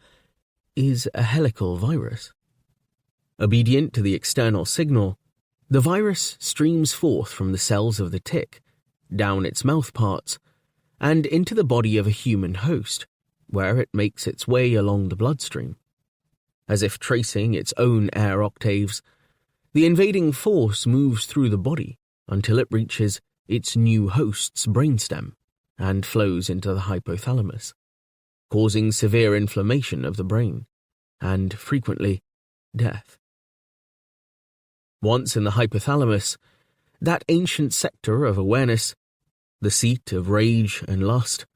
is a helical virus. Obedient to the external signal, the virus streams forth from the cells of the tick, down its mouthparts, and into the body of a human host, where it makes its way along the bloodstream. As if tracing its own air octaves, the invading force moves through the body until it reaches its new host's brainstem and flows into the hypothalamus, causing severe inflammation of the brain and, frequently, death. Once in the hypothalamus, that ancient sector of awareness, the seat of rage and lust,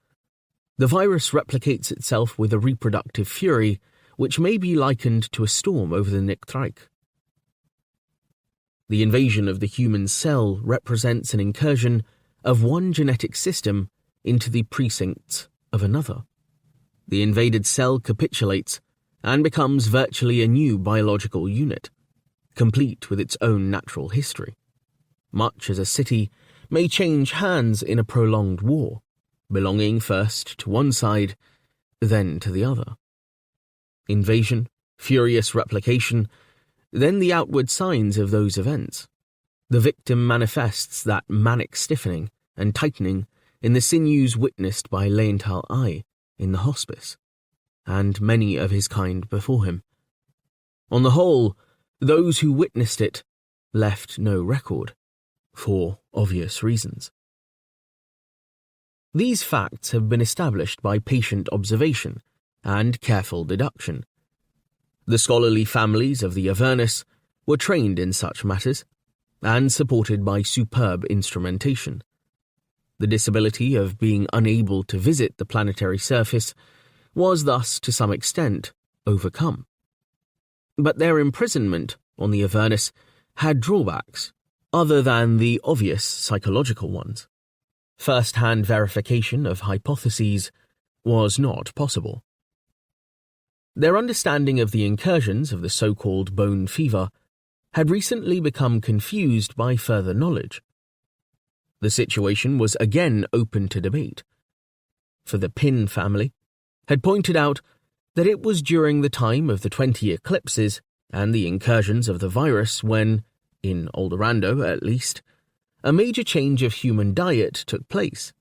the virus replicates itself with a reproductive fury which may be likened to a storm over the Nicktrike. The invasion of the human cell represents an incursion of one genetic system into the precincts of another. The invaded cell capitulates and becomes virtually a new biological unit, complete with its own natural history, much as a city may change hands in a prolonged war, belonging first to one side, then to the other. Invasion, furious replication, then the outward signs of those events. The victim manifests that manic stiffening and tightening in the sinews witnessed by Leontal I in the hospice, and many of his kind before him. On the whole, those who witnessed it left no record, for obvious reasons. These facts have been established by patient observation and careful deduction. The scholarly families of the Avernus were trained in such matters, and supported by superb instrumentation. The disability of being unable to visit the planetary surface was thus, to some extent, overcome. But their imprisonment on the Avernus had drawbacks, other than the obvious psychological ones. First-hand verification of hypotheses was not possible. Their understanding of the incursions of the so-called bone fever had recently become confused by further knowledge. The situation was again open to debate, for the Pin family had pointed out that it was during the time of the 20 eclipses and the incursions of the virus when, in Oldorando at least, a major change of human diet took place.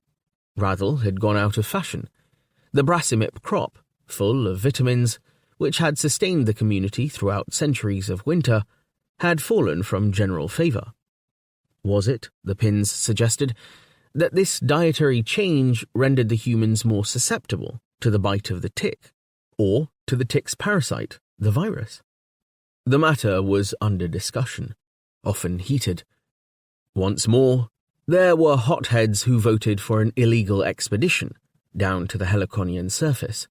Radel had gone out of fashion. The Brassimip crop, full of vitamins, which had sustained the community throughout centuries of winter, had fallen from general favour. Was it, the Pins suggested, that this dietary change rendered the humans more susceptible to the bite of the tick, or to the tick's parasite, the virus? The matter was under discussion, often heated. Once more, there were hotheads who voted for an illegal expedition down to the Heliconian surface,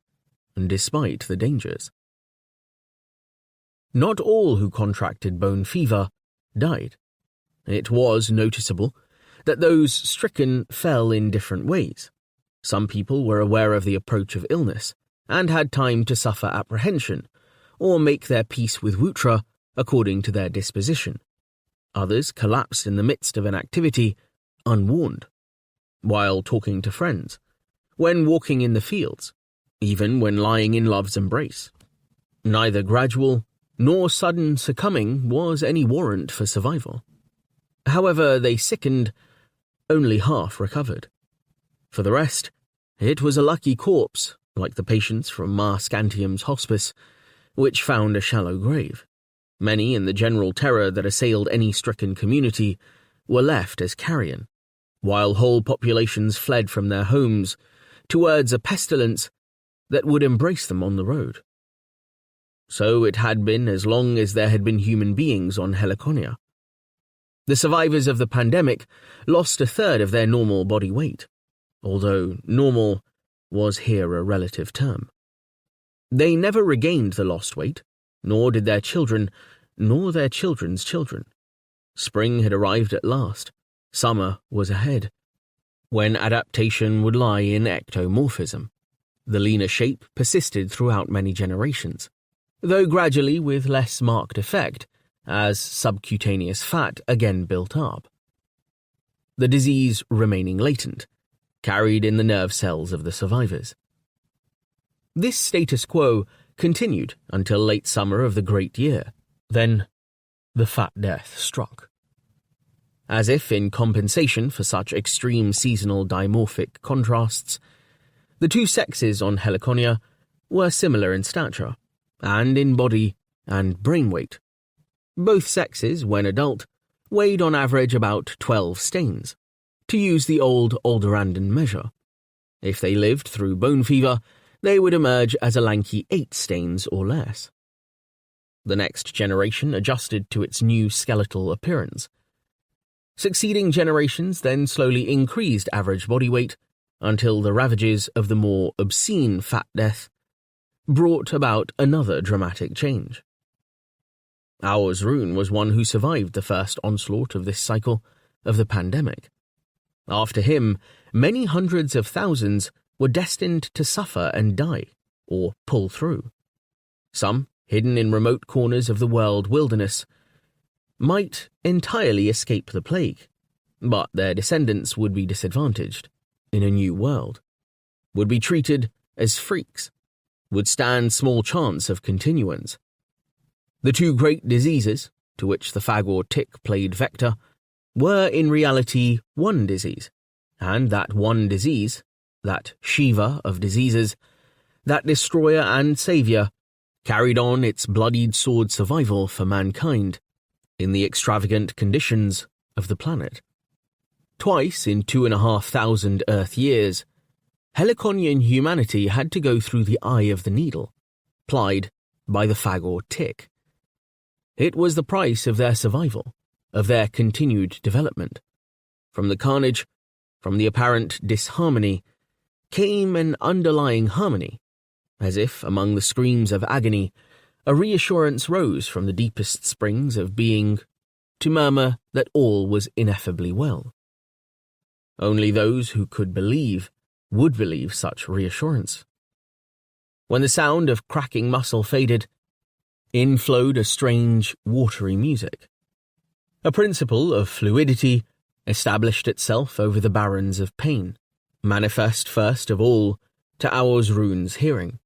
despite the dangers. Not all who contracted bone fever died. It was noticeable that those stricken fell in different ways. Some people were aware of the approach of illness and had time to suffer apprehension or make their peace with Wutra according to their disposition. Others collapsed in the midst of an activity unwarned, while talking to friends, when walking in the fields, even when lying in love's embrace. Neither gradual nor sudden succumbing was any warrant for survival. However they sickened, only half recovered. For the rest, it was a lucky corpse, like the patients from Mar Scantium's hospice, which found a shallow grave. Many, in the general terror that assailed any stricken community, were left as carrion, while whole populations fled from their homes towards a pestilence that would embrace them on the road. So it had been as long as there had been human beings on Helliconia. The survivors of the pandemic lost a third of their normal body weight, although normal was here a relative term. They never regained the lost weight, nor did their children, nor their children's children. Spring had arrived at last. Summer was ahead, when adaptation would lie in ectomorphism. The leaner shape persisted throughout many generations, though gradually with less marked effect as subcutaneous fat again built up. The disease remaining latent, carried in the nerve cells of the survivors. This status quo continued until late summer of the great year. Then the Fat Death struck. As if in compensation for such extreme seasonal dimorphic contrasts, the two sexes on Helliconia were similar in stature, and in body and brain weight. Both sexes, when adult, weighed on average about 12 stains, to use the old Alderandon measure. If they lived through bone fever, they would emerge as a lanky 8 stains or less. The next generation adjusted to its new skeletal appearance. Succeeding generations then slowly increased average body weight until the ravages of the more obscene Fat Death brought about another dramatic change. Ours Rune was one who survived the first onslaught of this cycle of the pandemic. After him, many hundreds of thousands were destined to suffer and die, or pull through. Some, hidden in remote corners of the world wilderness, might entirely escape the plague, but their descendants would be disadvantaged in a new world, would be treated as freaks, would stand small chance of continuance. The two great diseases, to which the Fagor tick played vector, were in reality one disease, and that one disease, that Shiva of diseases, that destroyer and saviour, carried on its bloodied sword survival for mankind in the extravagant conditions of the planet. Twice in 2,500 Earth years, Heliconian humanity had to go through the eye of the needle, plied by the Fagor tick. It was the price of their survival, of their continued development. From the carnage, from the apparent disharmony, came an underlying harmony, as if among the screams of agony, a reassurance rose from the deepest springs of being to murmur that all was ineffably well. Only those who could believe would believe such reassurance. When the sound of cracking muscle faded, in flowed a strange, watery music. A principle of fluidity established itself over the barrens of pain, manifest first of all to Ours Rune's hearing.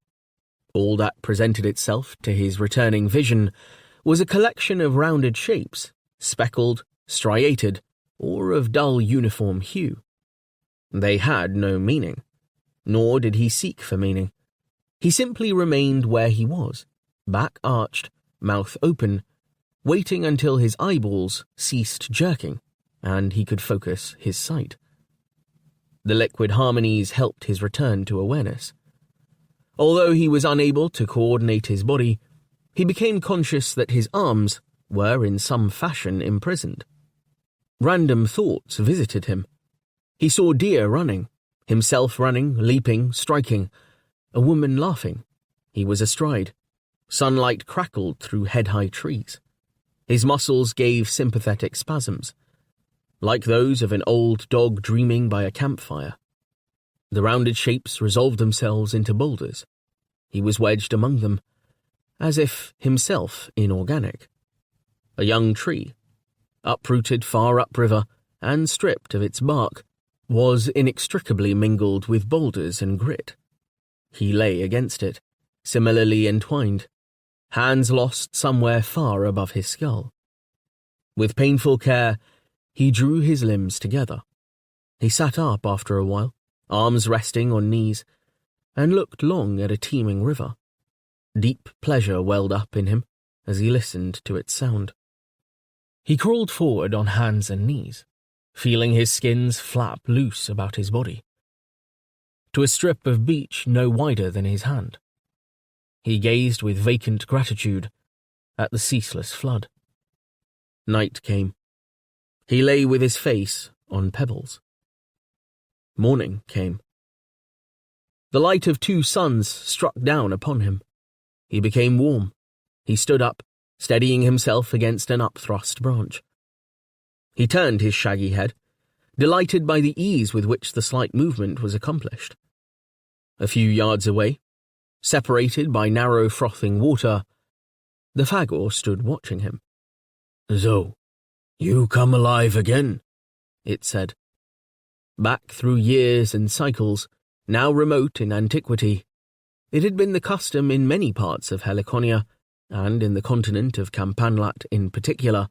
All that presented itself to his returning vision was a collection of rounded shapes, speckled, striated, or of dull uniform hue. They had no meaning, nor did he seek for meaning. He simply remained where he was, back arched, mouth open, waiting until his eyeballs ceased jerking and he could focus his sight. The liquid harmonies helped his return to awareness. Although he was unable to coordinate his body, he became conscious that his arms were in some fashion imprisoned. Random thoughts visited him. He saw deer running, himself running, leaping, striking, a woman laughing. He was astride. Sunlight crackled through head-high trees. His muscles gave sympathetic spasms, like those of an old dog dreaming by a campfire. The rounded shapes resolved themselves into boulders. He was wedged among them, as if himself inorganic. A young tree, uprooted far upriver and stripped of its bark, was inextricably mingled with boulders and grit. He lay against it, similarly entwined, hands lost somewhere far above his skull. With painful care, he drew his limbs together. He sat up after a while, arms resting on knees, and looked long at a teeming river. Deep pleasure welled up in him as he listened to its sound. He crawled forward on hands and knees, feeling his skins flap loose about his body, to a strip of beach no wider than his hand. He gazed with vacant gratitude at the ceaseless flood. Night came. He lay with his face on pebbles. Morning came. The light of 2 suns struck down upon him. He became warm. He stood up, steadying himself against an upthrust branch. He turned his shaggy head, delighted by the ease with which the slight movement was accomplished. A few yards away, separated by narrow frothing water, the Fagor stood watching him. "So, you come alive again," it said. Back through years and cycles, now remote in antiquity, it had been the custom in many parts of Helliconia, and in the continent of Campanlat in particular,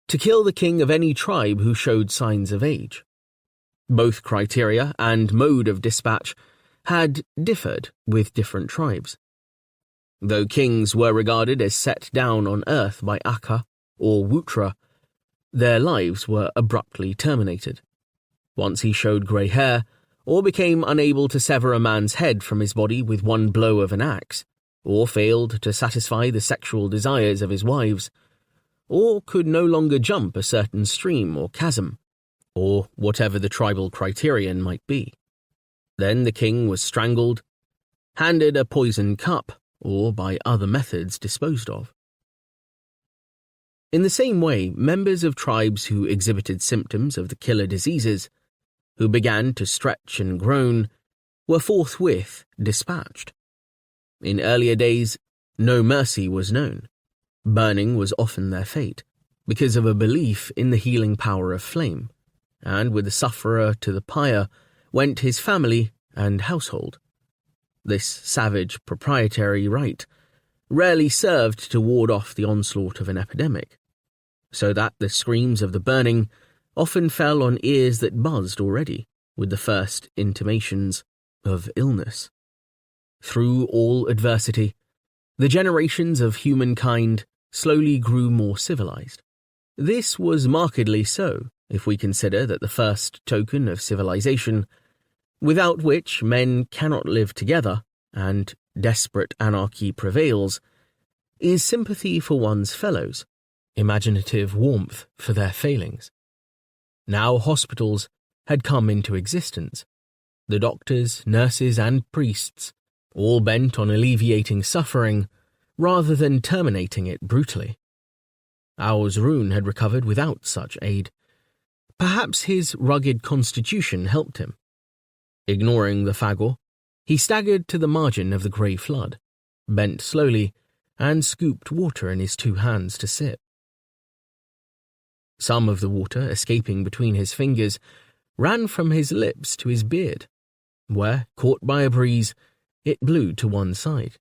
to kill the king of any tribe who showed signs of age. Both criteria and mode of dispatch had differed with different tribes. Though kings were regarded as set down on earth by Akka or Wutra, their lives were abruptly terminated. Once he showed grey hair, or became unable to sever a man's head from his body with one blow of an axe, or failed to satisfy the sexual desires of his wives, or could no longer jump a certain stream or chasm, or whatever the tribal criterion might be. Then the king was strangled, handed a poisoned cup, or by other methods disposed of. In the same way, members of tribes who exhibited symptoms of the killer diseases, who began to stretch and groan, were forthwith dispatched. In earlier days, no mercy was known. Burning was often their fate, because of a belief in the healing power of flame, and with the sufferer to the pyre went his family and household. This savage proprietary right rarely served to ward off the onslaught of an epidemic, so that the screams of the burning often fell on ears that buzzed already with the first intimations of illness. Through all adversity, the generations of humankind slowly grew more civilized. This was markedly so, if we consider that the first token of civilization, without which men cannot live together and desperate anarchy prevails, is sympathy for one's fellows, imaginative warmth for their failings. Now hospitals had come into existence. The doctors, nurses, and priests, all bent on alleviating suffering rather than terminating it brutally. Rune had recovered without such aid. Perhaps his rugged constitution helped him. Ignoring the Fagor, he staggered to the margin of the grey flood, bent slowly, and scooped water in his 2 hands to sip. Some of the water, escaping between his fingers, ran from his lips to his beard, where, caught by a breeze, it blew to one side,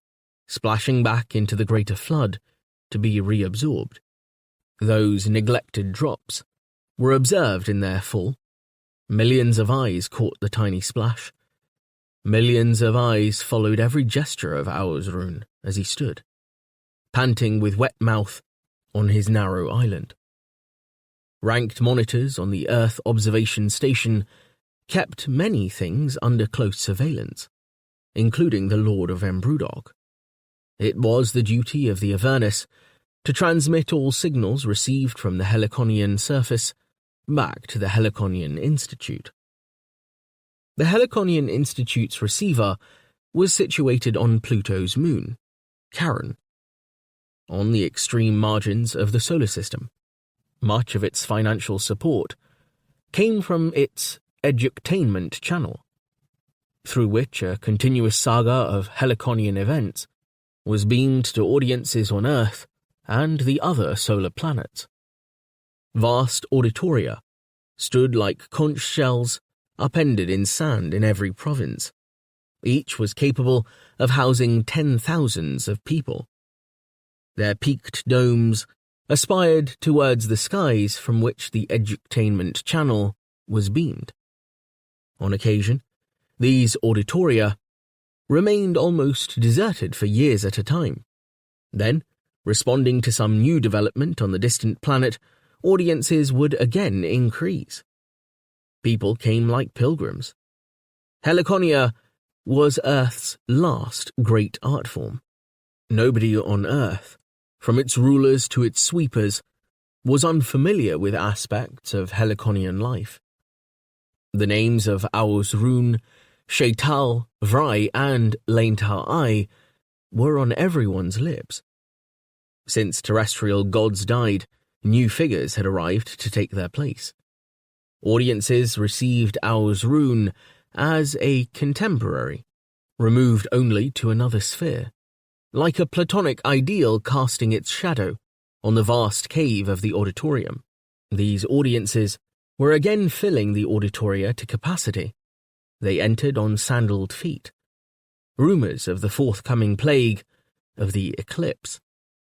splashing back into the greater flood to be reabsorbed. Those neglected drops were observed in their fall. Millions of eyes caught the tiny splash. Millions of eyes followed every gesture of Rune as he stood, panting with wet mouth on his narrow island. Ranked monitors on the Earth observation station kept many things under close surveillance, including the Lord of Embrudog. It was the duty of the Avernus to transmit all signals received from the Helliconian surface back to the Helliconian Institute. The Helliconian Institute's receiver was situated on Pluto's moon, Charon, on the extreme margins of the solar system. Much of its financial support came from its edutainment channel, through which a continuous saga of Helliconian events was beamed to audiences on Earth and the other solar planets. Vast auditoria stood like conch shells upended in sand in every province. Each was capable of housing 10,000s of people. Their peaked domes aspired towards the skies from which the edutainment channel was beamed. On occasion, these auditoria remained almost deserted for years at a time. Then, responding to some new development on the distant planet, audiences would again increase. People came like pilgrims. Helliconia was Earth's last great art form. Nobody on Earth, from its rulers to its sweepers, was unfamiliar with aspects of Heliconian life. The names of Aos-Rune, Shaital, Vry, and Laintar-I were on everyone's lips. Since terrestrial gods died, new figures had arrived to take their place. Audiences received Aos-Rune as a contemporary, removed only to another sphere, like a Platonic ideal casting its shadow on the vast cave of the auditorium. These audiences were again filling the auditoria to capacity. They entered on sandaled feet. Rumours of the forthcoming plague, of the eclipse,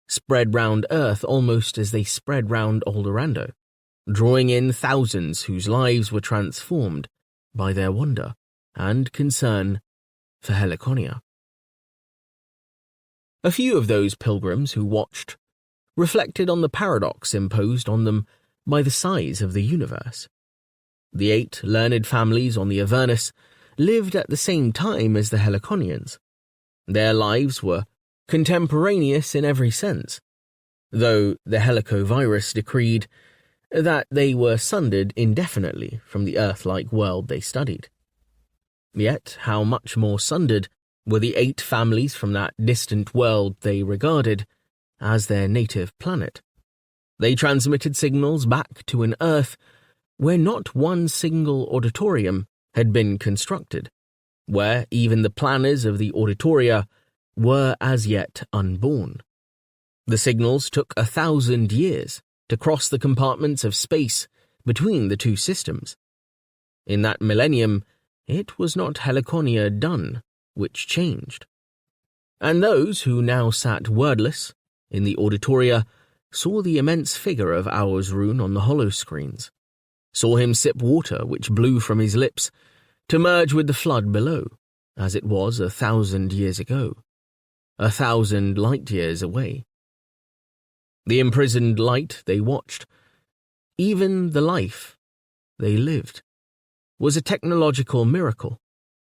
spread round Earth almost as they spread round Eldorado, drawing in thousands whose lives were transformed by their wonder and concern for Helliconia. A few of those pilgrims who watched reflected on the paradox imposed on them by the size of the universe. The 8 learned families on the Avernus lived at the same time as the Heliconians. Their lives were contemporaneous in every sense, though the helicovirus decreed that they were sundered indefinitely from the Earth-like world they studied. Yet how much more sundered were the 8 families from that distant world they regarded as their native planet. They transmitted signals back to an Earth where not one single auditorium had been constructed, where even the planners of the auditoria were as yet unborn. The signals took 1,000 years to cross the compartments of space between the two systems. In that millennium, it was not Helliconia done which changed. And those who now sat wordless in the auditoria saw the immense figure of Aos-Rune on the hollow screens, saw him sip water which blew from his lips to merge with the flood below, as it was 1,000 years ago, 1,000 light years away. The imprisoned light they watched, even the life they lived, was a technological miracle,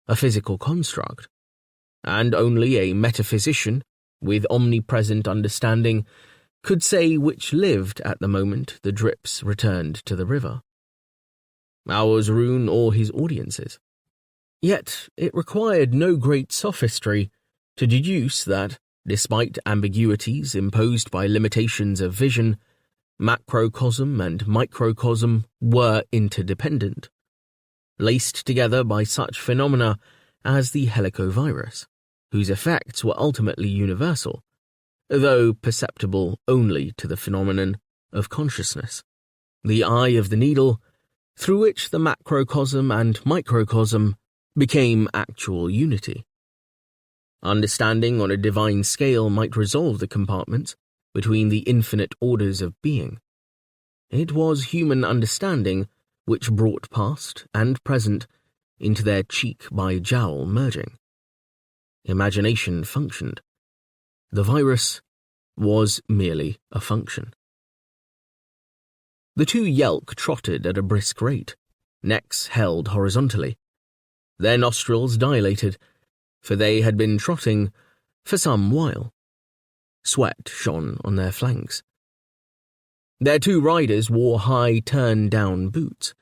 a physical construct, and only a metaphysician with omnipresent understanding could say which lived at the moment the drips returned to the river. Aos-Rune or his audiences. Yet it required no great sophistry to deduce that, despite ambiguities imposed by limitations of vision, macrocosm and microcosm were interdependent, laced together by such phenomena as the helicovirus, whose effects were ultimately universal, though perceptible only to the phenomenon of consciousness, the eye of the needle, through which the macrocosm and microcosm became actual unity. Understanding on a divine scale might resolve the compartments between the infinite orders of being. It was human understanding which brought past and present into their cheek by jowl merging. Imagination functioned. The virus was merely a function. The 2 Yelk trotted at a brisk rate, necks held horizontally. Their nostrils dilated, for they had been trotting for some while. Sweat shone on their flanks. Their 2 riders wore high turn-down boots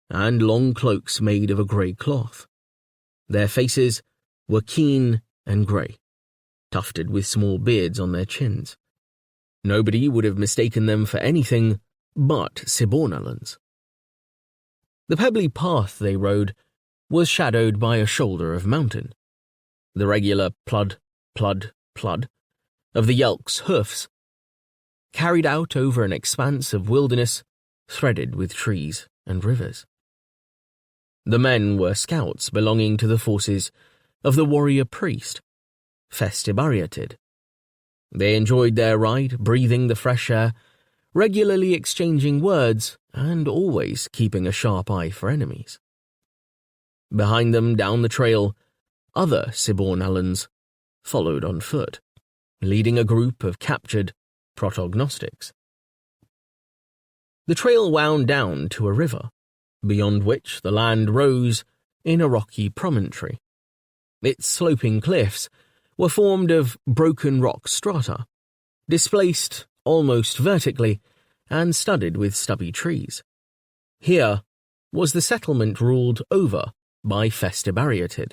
and long cloaks made of a grey cloth. Their faces were keen and grey, tufted with small beards on their chins. Nobody would have mistaken them for anything but Sibornalans. The pebbly path they rode was shadowed by a shoulder of mountain. The regular plud, plud, plud of the Yelk's hoofs carried out over an expanse of wilderness threaded with trees and rivers. The men were scouts belonging to the forces of the warrior priest, Festibariated. They enjoyed their ride, breathing the fresh air, regularly exchanging words, and always keeping a sharp eye for enemies. Behind them, down the trail, other Sibornellans followed on foot, leading a group of captured protognostics. The trail wound down to a river, beyond which the land rose in a rocky promontory. Its sloping cliffs were formed of broken rock strata, displaced almost vertically and studded with stubby trees. Here was the settlement ruled over by Festibariatid.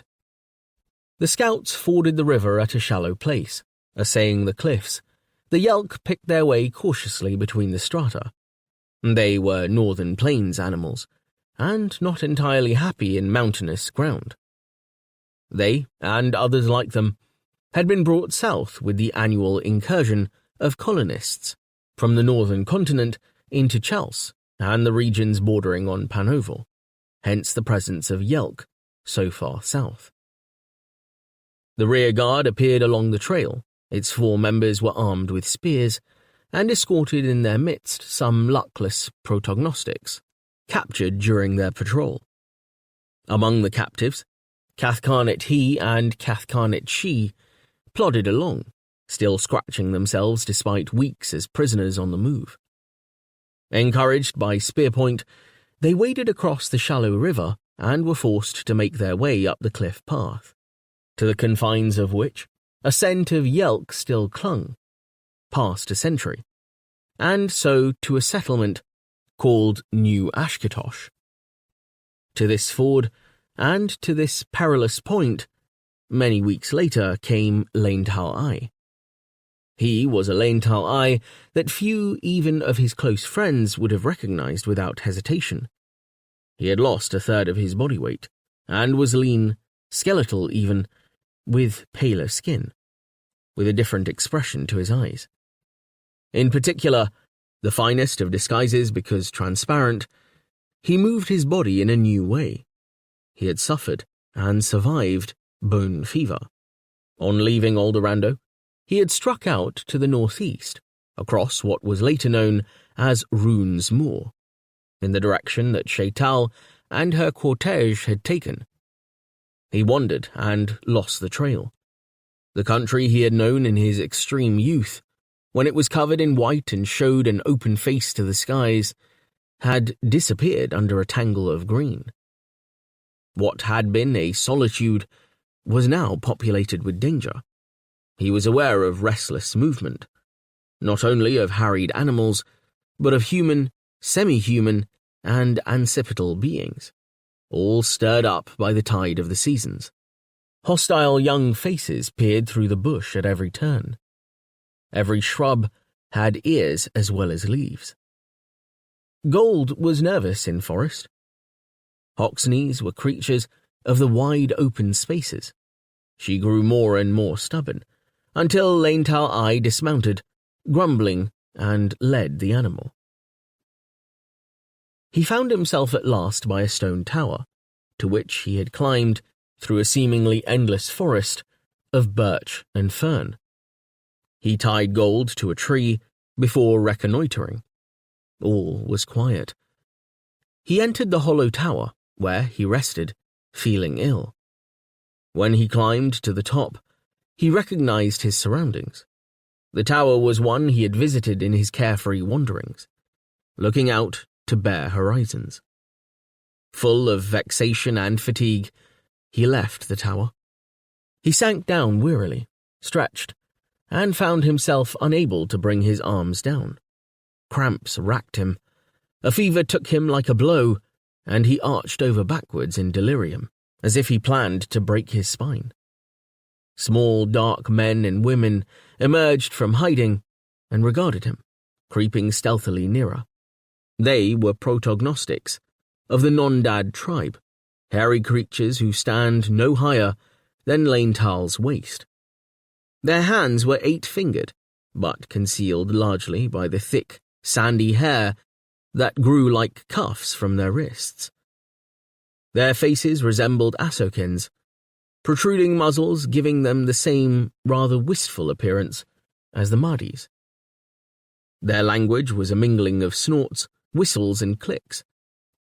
The scouts forded the river at a shallow place, assaying the cliffs. The Yelk picked their way cautiously between the strata. They were northern plains animals, and not entirely happy in mountainous ground. They, and others like them, had been brought south with the annual incursion of colonists from the northern continent into Chels and the regions bordering on Panoval, hence the presence of Yelk so far south. The rear guard appeared along the trail. Its 4 members were armed with spears and escorted in their midst some luckless protognostics, captured during their patrol. Among the captives, Cathcarnet he and Cathcarnet she plodded along, still scratching themselves despite weeks as prisoners on the move. Encouraged by spearpoint, they waded across the shallow river and were forced to make their way up the cliff path, to the confines of which a scent of Yelk still clung, past a century, and so to a settlement called New Ashkatosh. To this ford, and to this perilous point, many weeks later came Laintal I. He was a Laintal I that few even of his close friends would have recognized without hesitation. He had lost a third of his body weight, and was lean, skeletal even, with paler skin, with a different expression to his eyes. In particular, the finest of disguises because transparent, he moved his body in a new way. He had suffered and survived bone fever. On leaving Aldorando, he had struck out to the northeast, across what was later known as Rune's Moor, in the direction that Shaital and her cortege had taken. He wandered and lost the trail. The country he had known in his extreme youth, when it was covered in white and showed an open face to the skies, had disappeared under a tangle of green. What had been a solitude was now populated with danger. He was aware of restless movement, not only of harried animals, but of human, semi-human, and ancipital beings, all stirred up by the tide of the seasons. Hostile young faces peered through the bush at every turn. Every shrub had ears as well as leaves. Gold was nervous in forest. Hoxneys were creatures of the wide open spaces. She grew more and more stubborn, until Laintal I dismounted, grumbling, and led the animal. He found himself at last by a stone tower, to which he had climbed through a seemingly endless forest of birch and fern. He tied Gold to a tree before reconnoitering. All was quiet. He entered the hollow tower, where he rested, feeling ill. When he climbed to the top, he recognized his surroundings. The tower was one he had visited in his carefree wanderings, looking out to bare horizons. Full of vexation and fatigue, he left the tower. He sank down wearily, stretched, and found himself unable to bring his arms down. Cramps racked him. A fever took him like a blow, and he arched over backwards in delirium, as if he planned to break his spine. Small, dark men and women emerged from hiding and regarded him, creeping stealthily nearer. They were protognostics of the Nondad tribe, hairy creatures who stand no higher than Laintal's waist. Their hands were 8-fingered, but concealed largely by the thick, sandy hair that grew like cuffs from their wrists. Their faces resembled Asokins, protruding muzzles giving them the same rather wistful appearance as the Mahdi's. Their language was a mingling of snorts, whistles, and clicks,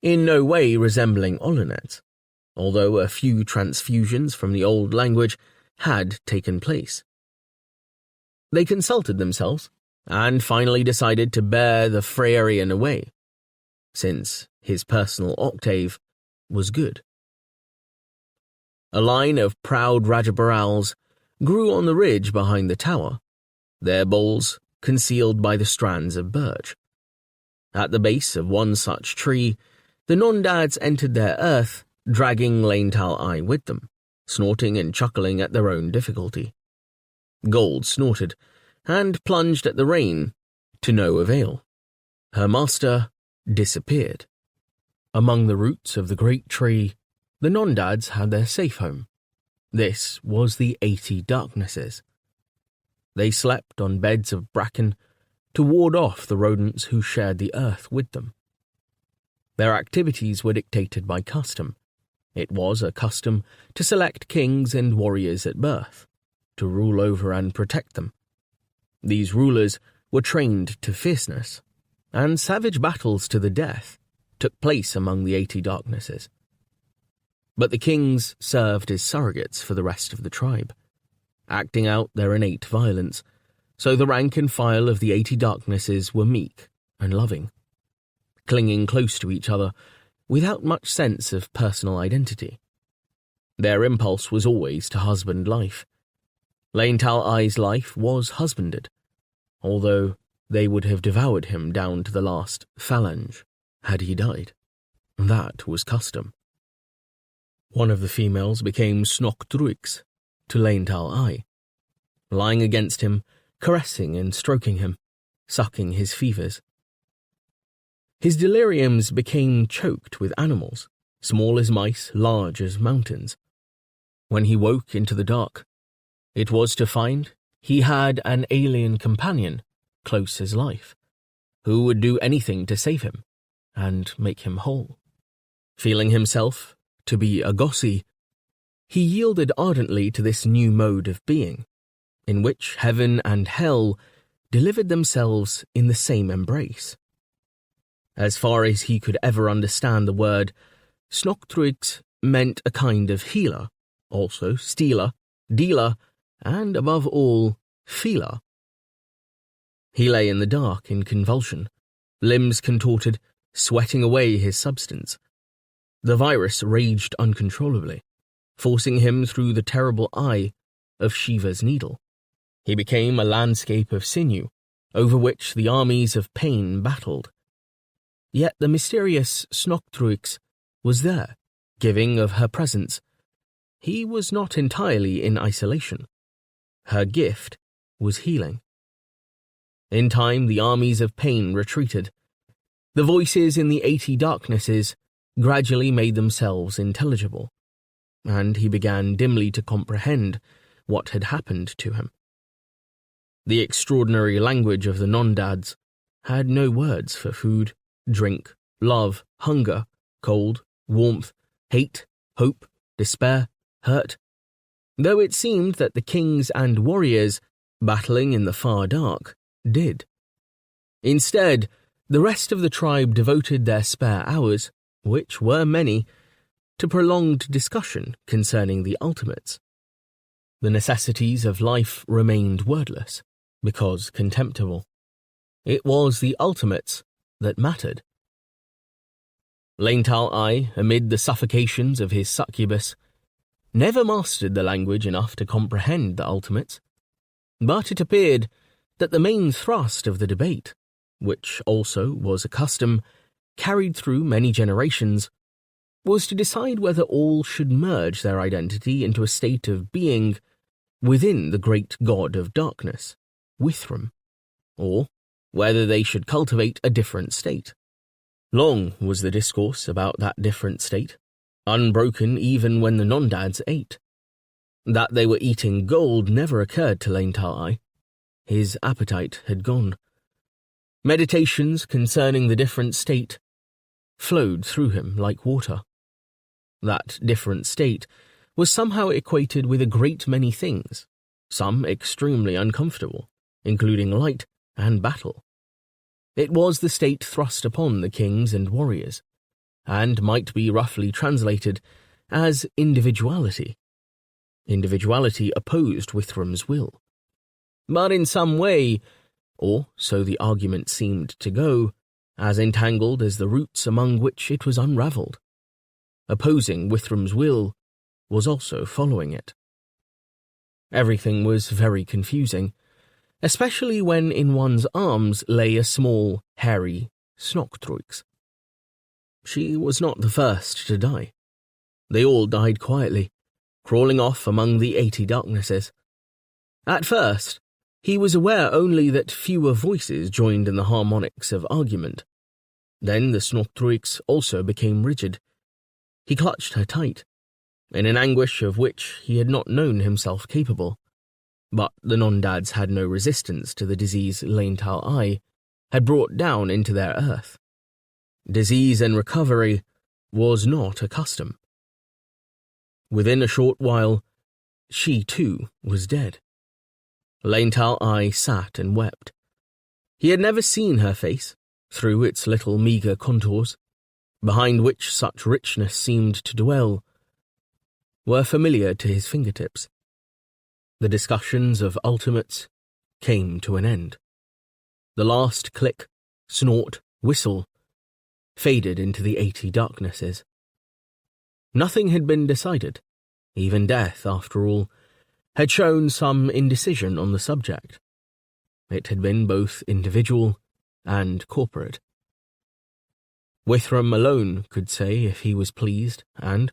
in no way resembling Olonets, although a few transfusions from the old language had taken place. They consulted themselves, and finally decided to bear the Freyrian away, since his personal octave was good. A line of proud Rajabarals grew on the ridge behind the tower, their boles concealed by the strands of birch. At the base of one such tree, the Nondads entered their earth, dragging Laental with them, snorting and chuckling at their own difficulty. Gold snorted, and plunged at the rain, to no avail. Her master disappeared. Among the roots of the great tree, the Nondads had their safe home. This was the 80 Darknesses. They slept on beds of bracken to ward off the rodents who shared the earth with them. Their activities were dictated by custom. It was a custom to select kings and warriors at birth, to rule over and protect them. These rulers were trained to fierceness, and savage battles to the death took place among the 80 Darknesses. But the kings served as surrogates for the rest of the tribe, acting out their innate violence, so the rank and file of the 80 Darknesses were meek and loving, clinging close to each other without much sense of personal identity. Their impulse was always to husband life. Laental life was husbanded, although they would have devoured him down to the last phalange had he died. That was custom. One of the females became Snochtruix to Laental, lying against him, caressing and stroking him, sucking his fevers. His deliriums became choked with animals, small as mice, large as mountains. When he woke into the dark, it was to find he had an alien companion, close as life, who would do anything to save him and make him whole. Feeling himself to be a gossi, he yielded ardently to this new mode of being, in which heaven and hell delivered themselves in the same embrace. As far as he could ever understand the word, Snochtruix meant a kind of healer, also stealer, dealer, and above all, feeler. He lay in the dark in convulsion, limbs contorted, sweating away his substance. The virus raged uncontrollably, forcing him through the terrible eye of Shiva's needle. He became a landscape of sinew, over which the armies of pain battled. Yet the mysterious Snochtruix was there, giving of her presence. He was not entirely in isolation. Her gift was healing. In time, the armies of pain retreated. The voices in the 80 Darknesses gradually made themselves intelligible, and he began dimly to comprehend what had happened to him. The extraordinary language of the Nondads had no words for food, drink, love, hunger, cold, warmth, hate, hope, despair, hurt, though it seemed that the kings and warriors, battling in the far dark, did. Instead, the rest of the tribe devoted their spare hours, which were many, to prolonged discussion concerning the ultimates. The necessities of life remained wordless, because contemptible. It was the ultimates that mattered. Laental, amid the suffocations of his succubus, never mastered the language enough to comprehend the ultimates, but it appeared that the main thrust of the debate, which also was a custom carried through many generations, was to decide whether all should merge their identity into a state of being within the great god of darkness, Withram, or whether they should cultivate a different state. Long was the discourse about that different state, unbroken even when the Nondads ate. That they were eating gold never occurred to Laental. His appetite had gone. Meditations concerning the different state flowed through him like water. That different state was somehow equated with a great many things, some extremely uncomfortable, including light and battle. It was the state thrust upon the kings and warriors, and might be roughly translated as individuality. Individuality opposed Withram's will. But in some way, or so the argument seemed to go, as entangled as the roots among which it was unravelled. Opposing Withram's will was also following it. Everything was very confusing, especially when in one's arms lay a small, hairy Snocktroix. She was not the first to die. They all died quietly, crawling off among the 80 darknesses. At first, he was aware only that fewer voices joined in the harmonics of argument. Then the Snocktroix also became rigid. He clutched her tight, in an anguish of which he had not known himself capable. But the non-dads had no resistance to the disease Leintal Ai had brought down into their earth. Disease and recovery was not a custom. Within a short while, she too was dead. Leintal Ai sat and wept. He had never seen her face, through its little meagre contours, behind which such richness seemed to dwell, were familiar to his fingertips. The discussions of ultimates came to an end. The last click, snort, whistle faded into the 80 darknesses. Nothing had been decided. Even death, after all, had shown some indecision on the subject. It had been both individual and corporate. Withram alone could say if he was pleased, and,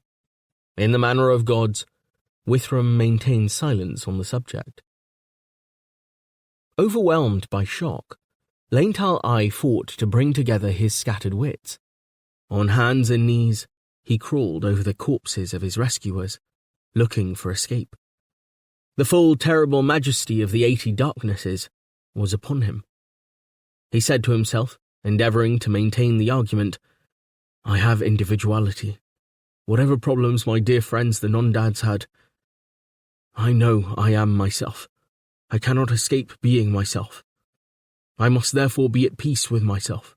in the manner of gods, Withram maintained silence on the subject. Overwhelmed by shock, Leintal Ai fought to bring together his scattered wits. On hands and knees, he crawled over the corpses of his rescuers, looking for escape. The full terrible majesty of the 80 darknesses was upon him. He said to himself, endeavouring to maintain the argument, "I have individuality. Whatever problems my dear friends the non-dads had, I know I am myself. I cannot escape being myself. I must therefore be at peace with myself.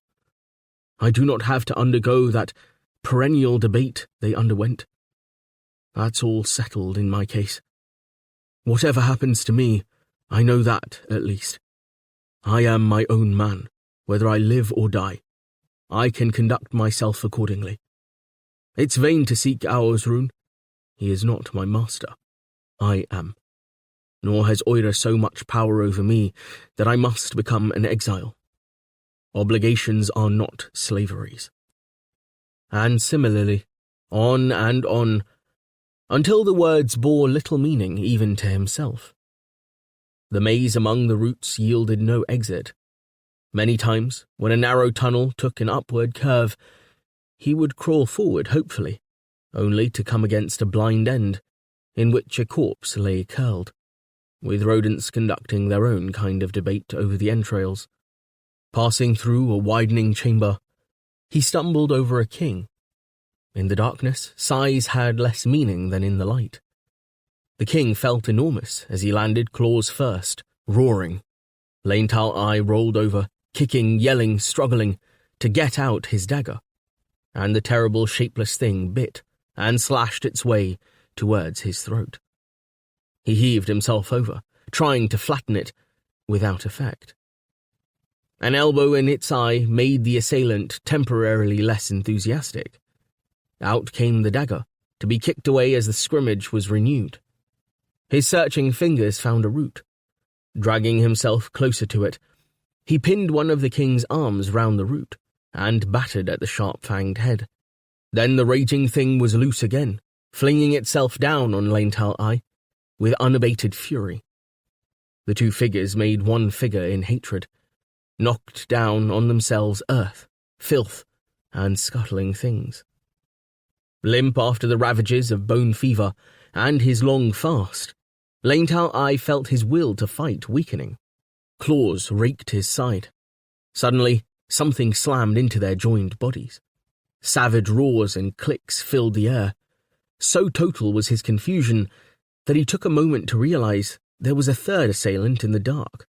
I do not have to undergo that perennial debate they underwent. That's all settled in my case. Whatever happens to me, I know that, at least. I am my own man, whether I live or die. I can conduct myself accordingly. It's vain to seek Aosrun. He is not my master. I am. Nor has Oira so much power over me that I must become an exile. Obligations are not slaveries." And similarly, on and on, until the words bore little meaning even to himself. The maze among the roots yielded no exit. Many times, when a narrow tunnel took an upward curve, he would crawl forward hopefully, only to come against a blind end, in which a corpse lay curled, with rodents conducting their own kind of debate over the entrails. Passing through a widening chamber, he stumbled over a king. In the darkness, size had less meaning than in the light. The king felt enormous as he landed claws first, roaring. Leintal Ai rolled over, kicking, yelling, struggling, to get out his dagger, and the terrible shapeless thing bit and slashed its way towards his throat. He heaved himself over, trying to flatten it, without effect. An elbow in its eye made the assailant temporarily less enthusiastic. Out came the dagger, to be kicked away as the scrimmage was renewed. His searching fingers found a root. Dragging himself closer to it, he pinned one of the king's arms round the root, and battered at the sharp-fanged head. Then the raging thing was loose again, flinging itself down on Leintal Ai, with unabated fury. The two figures made one figure in hatred, knocked down on themselves earth, filth, and scuttling things. Limp after the ravages of bone fever and his long fast, Leintal Ai felt his will to fight weakening. Claws raked his side. Suddenly, something slammed into their joined bodies. Savage roars and clicks filled the air. So total was his confusion that he took a moment to realize there was a third assailant in the dark.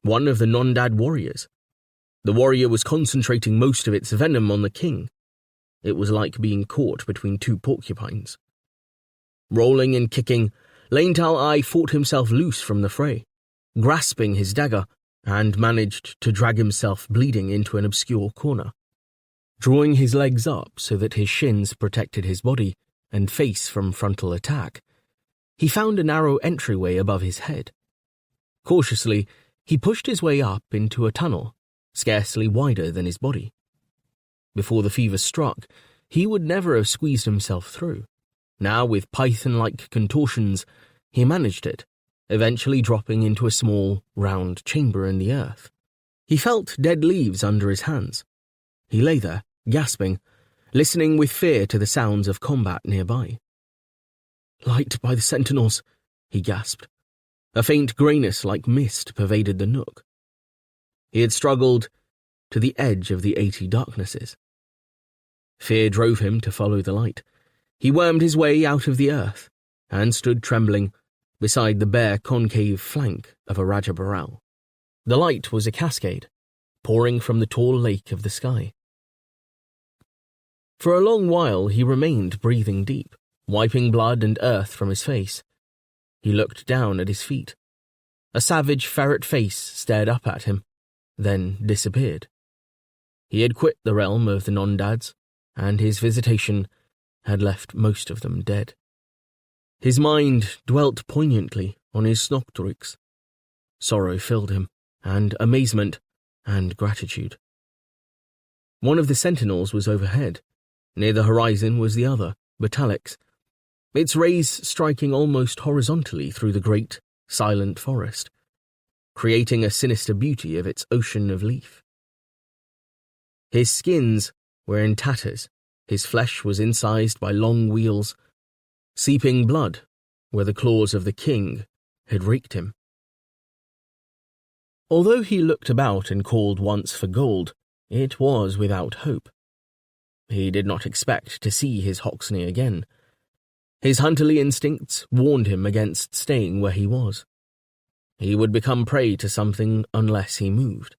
One of the non-dad warriors. The warrior was concentrating most of its venom on the king. It was like being caught between two porcupines, Rolling and kicking, Laental Eye fought himself loose from the fray, grasping his dagger, and managed to drag himself bleeding into an obscure corner. Drawing his legs up so that his shins protected his body and face from frontal attack, he found a narrow entryway above his head. Cautiously, he pushed his way up into a tunnel, scarcely wider than his body. Before the fever struck, he would never have squeezed himself through. Now, with python-like contortions, he managed it, eventually dropping into a small, round chamber in the earth. He felt dead leaves under his hands. He lay there, gasping, listening with fear to the sounds of combat nearby. "Light by the sentinels," he gasped. A faint greyness like mist pervaded the nook. He had struggled to the edge of the 80 darknesses. Fear drove him to follow the light. He wormed his way out of the earth and stood trembling beside the bare concave flank of a Rajabaral. The light was a cascade, pouring from the tall lake of the sky. For a long while he remained breathing deep, wiping blood and earth from his face. He looked down at his feet. A savage ferret face stared up at him, then disappeared. He had quit the realm of the non-dads, and his visitation had left most of them dead. His mind dwelt poignantly on his Snoktruix. Sorrow filled him, and amazement, and gratitude. One of the sentinels was overhead. Near the horizon was the other, Batalix, its rays striking almost horizontally through the great, silent forest, creating a sinister beauty of its ocean of leaf. His skins were in tatters, his flesh was incised by long wheels, seeping blood where the claws of the king had raked him. Although he looked about and called once for gold, it was without hope. He did not expect to see his Hoxne again. His hunterly instincts warned him against staying where he was. He would become prey to something unless he moved,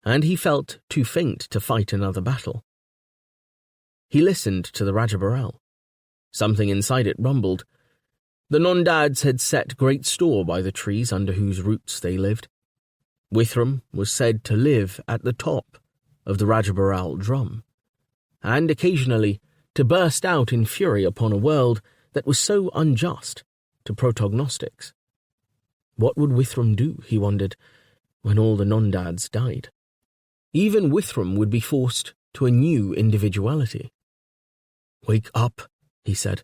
and he felt too faint to fight another battle. He listened to the Rajabaral. Something inside it rumbled. The non-dads had set great store by the trees under whose roots they lived. Withram was said to live at the top of the Rajabaral drum, and occasionally to burst out in fury upon a world that was so unjust to protognostics. What would Withram do, he wondered, when all the non-dads died? Even Withram would be forced to a new individuality. "Wake up," he said,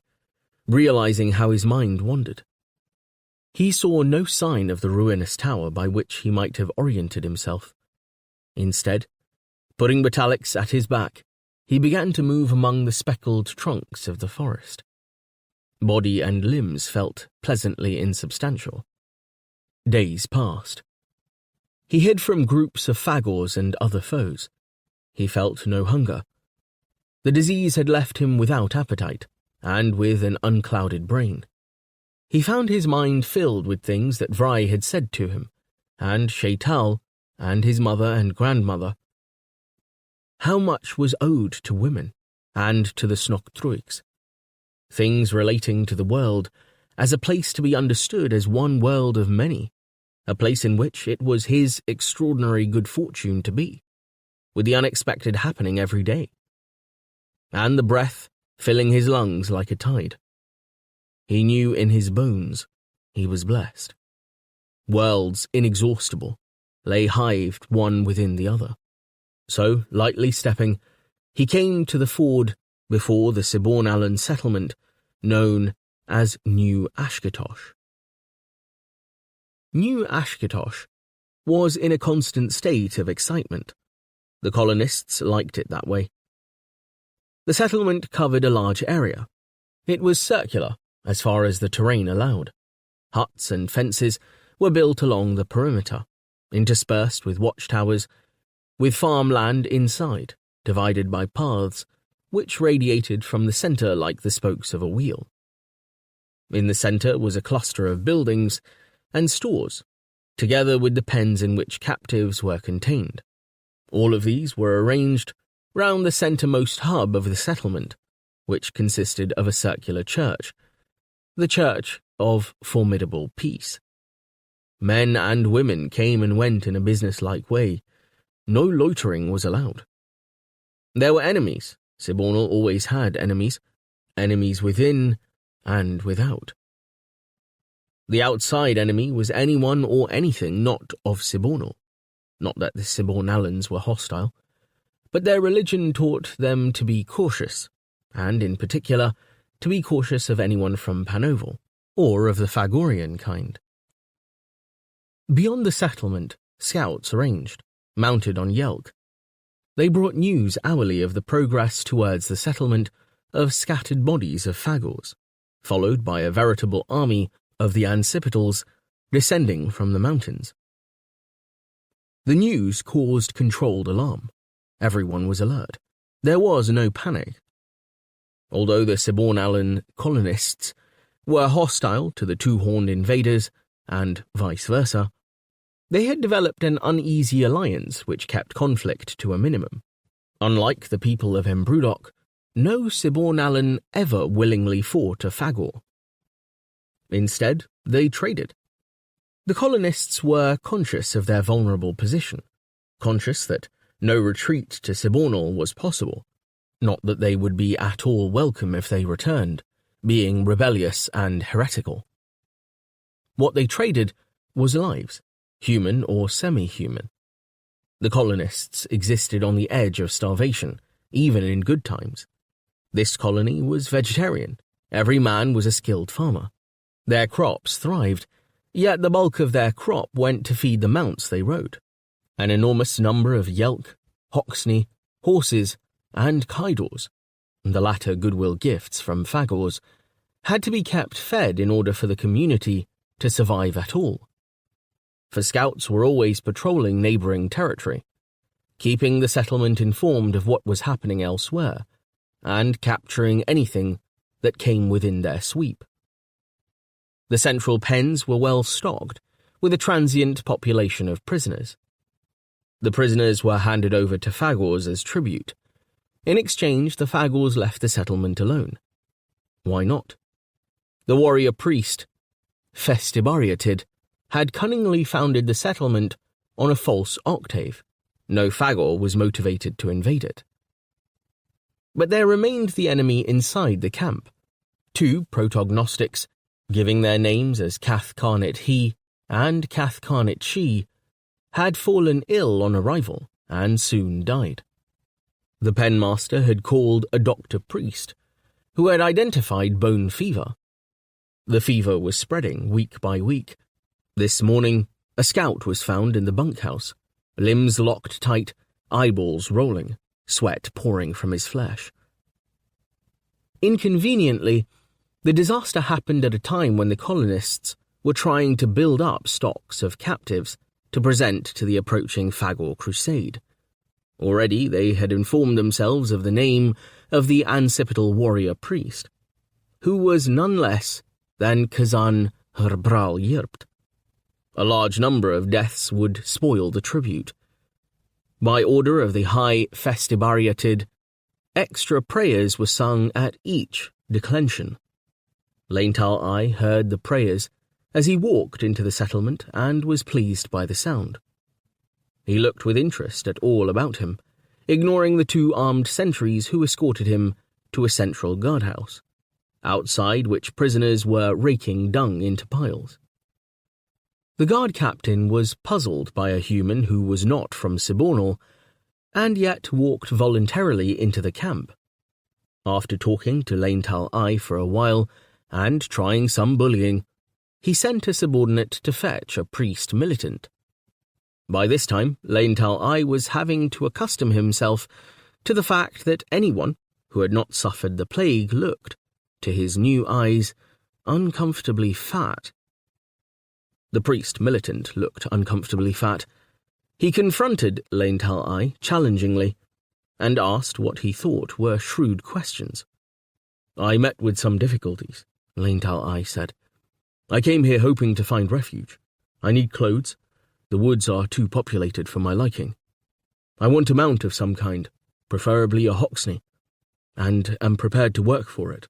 realizing how his mind wandered. He saw no sign of the ruinous tower by which he might have oriented himself. Instead, putting Batalix at his back, he began to move among the speckled trunks of the forest. Body and limbs felt pleasantly insubstantial. Days passed. He hid from groups of fagors and other foes. He felt no hunger. The disease had left him without appetite, and with an unclouded brain. He found his mind filled with things that Vry had said to him, and Shaital, and his mother and grandmother. How much was owed to women, and to the Snoktruix? Things relating to the world, as a place to be understood as one world of many, a place in which it was his extraordinary good fortune to be, with the unexpected happening every day, and the breath filling his lungs like a tide. He knew in his bones he was blessed. Worlds inexhaustible lay hived one within the other. So, lightly stepping, he came to the ford before the Siborn-Allen settlement known as New Ashkatosh. New Ashkatosh was in a constant state of excitement. The colonists liked it that way. The settlement covered a large area. It was circular as far as the terrain allowed. Huts and fences were built along the perimeter, interspersed with watchtowers, with farmland inside, divided by paths, which radiated from the centre like the spokes of a wheel. In the centre was a cluster of buildings and stores, together with the pens in which captives were contained. All of these were arranged round the centremost hub of the settlement, which consisted of a circular church, the Church of Formidable Peace. Men and women came and went in a business-like way. No loitering was allowed. There were enemies. Sibonal always had enemies within and without. The outside enemy was anyone or anything not of Sibonal. Not that the Sibornalans were hostile, but their religion taught them to be cautious, and in particular, to be cautious of anyone from Panoval, or of the Fagorian kind. Beyond the settlement, scouts ranged, mounted on Yelk. They brought news hourly of the progress towards the settlement of scattered bodies of Fagors, followed by a veritable army of the Ancipitals descending from the mountains. The news caused controlled alarm. Everyone was alert. There was no panic. Although the Sibornalan colonists were hostile to the two-horned invaders, and vice versa, they had developed an uneasy alliance which kept conflict to a minimum. Unlike the people of Embrudok, no Sibornalan ever willingly fought a Fagor. Instead, they traded. The colonists were conscious of their vulnerable position, conscious that no retreat to Sibornal was possible, not that they would be at all welcome if they returned, being rebellious and heretical. What they traded was lives, human or semi-human. The colonists existed on the edge of starvation, even in good times. This colony was vegetarian. Every man was a skilled farmer. Their crops thrived, yet the bulk of their crop went to feed the mounts they rode. An enormous number of Yelk, Hoxney, horses, and Kaidors, the latter goodwill gifts from Fagors, had to be kept fed in order for the community to survive at all. For scouts were always patrolling neighbouring territory, keeping the settlement informed of what was happening elsewhere, and capturing anything that came within their sweep. The central pens were well stocked, with a transient population of prisoners. The prisoners were handed over to Fagors as tribute. In exchange, the Fagors left the settlement alone. Why not? The warrior priest, Festibariatid, had cunningly founded the settlement on a false octave. No Fagor was motivated to invade it. But there remained the enemy inside the camp. Two protognostics, giving their names as Cathcarnate He and Cathcarnate She, had fallen ill on arrival and soon died. The penmaster had called a doctor-priest, who had identified bone fever. The fever was spreading week by week. This morning, a scout was found in the bunkhouse, limbs locked tight, eyeballs rolling, sweat pouring from his flesh. Inconveniently, the disaster happened at a time when the colonists were trying to build up stocks of captives to present to the approaching Fagor crusade. Already they had informed themselves of the name of the Ancipital warrior priest, who was none less than Kazan Herbral Yirpt. A large number of deaths would spoil the tribute. By order of the High Festibariatid, extra prayers were sung at each declension. Laintal I heard the prayers as he walked into the settlement and was pleased by the sound. He looked with interest at all about him, ignoring the two armed sentries who escorted him to a central guardhouse, outside which prisoners were raking dung into piles. The guard captain was puzzled by a human who was not from Sibornal, and yet walked voluntarily into the camp. After talking to Laintal I for a while, and trying some bullying, he sent a subordinate to fetch a priest militant. By this time, Laintal I was having to accustom himself to the fact that anyone who had not suffered the plague looked, to his new eyes, uncomfortably fat. The priest militant looked uncomfortably fat. He confronted Laintal I challengingly, and asked what he thought were shrewd questions. "I met with some difficulties," Laintal I said. "I came here hoping to find refuge. I need clothes. The woods are too populated for my liking. I want a mount of some kind, preferably a Hoxney, and am prepared to work for it.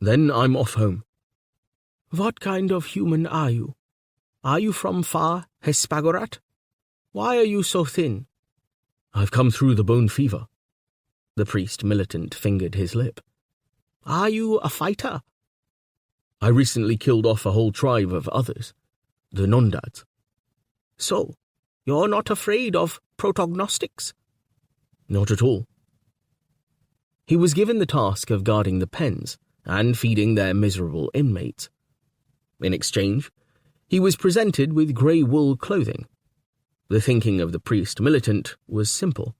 Then I'm off home." What kind of human are you? Are you from far Hespagorat? Why are you so thin? I've come through the bone fever. The priest militant fingered his lip. Are you a fighter? I recently killed off a whole tribe of others, the Nondads. So, you're not afraid of protognostics? Not at all. He was given the task of guarding the pens and feeding their miserable inmates. In exchange, he was presented with grey wool clothing. The thinking of the priest militant was simple.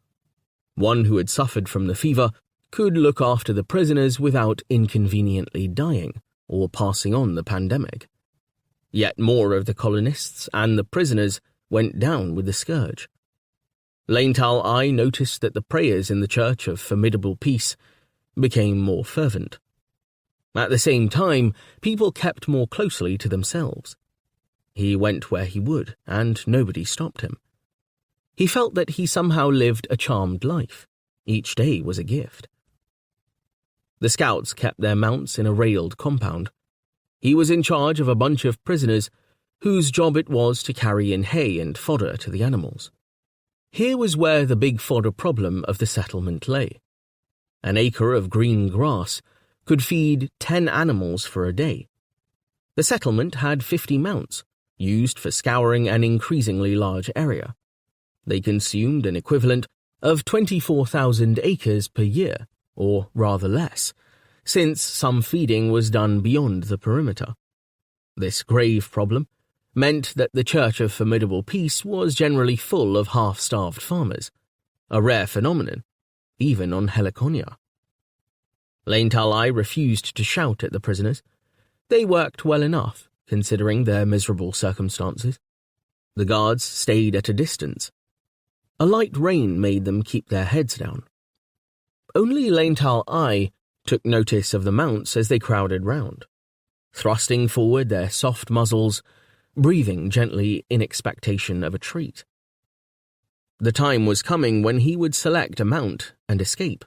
One who had suffered from the fever could look after the prisoners without inconveniently dying or passing on the pandemic. Yet more of the colonists and the prisoners went down with the scourge. Laental I noticed that the prayers in the Church of Formidable Peace became more fervent. At the same time, people kept more closely to themselves. He went where he would, and nobody stopped him. He felt that he somehow lived a charmed life. Each day was a gift. The scouts kept their mounts in a railed compound. He was in charge of a bunch of prisoners whose job it was to carry in hay and fodder to the animals. Here was where the big fodder problem of the settlement lay. An acre of green grass could feed 10 animals for a day. The settlement had 50 mounts, used for scouring an increasingly large area. They consumed an equivalent of 24,000 acres per year, or rather less, since some feeding was done beyond the perimeter. This grave problem meant that the Church of Formidable Peace was generally full of half-starved farmers, a rare phenomenon, even on Helliconia. Laental I refused to shout at the prisoners. They worked well enough, considering their miserable circumstances. The guards stayed at a distance. A light rain made them keep their heads down. Only Laental I took notice of the mounts as they crowded round, thrusting forward their soft muzzles, breathing gently in expectation of a treat. The time was coming when he would select a mount and escape.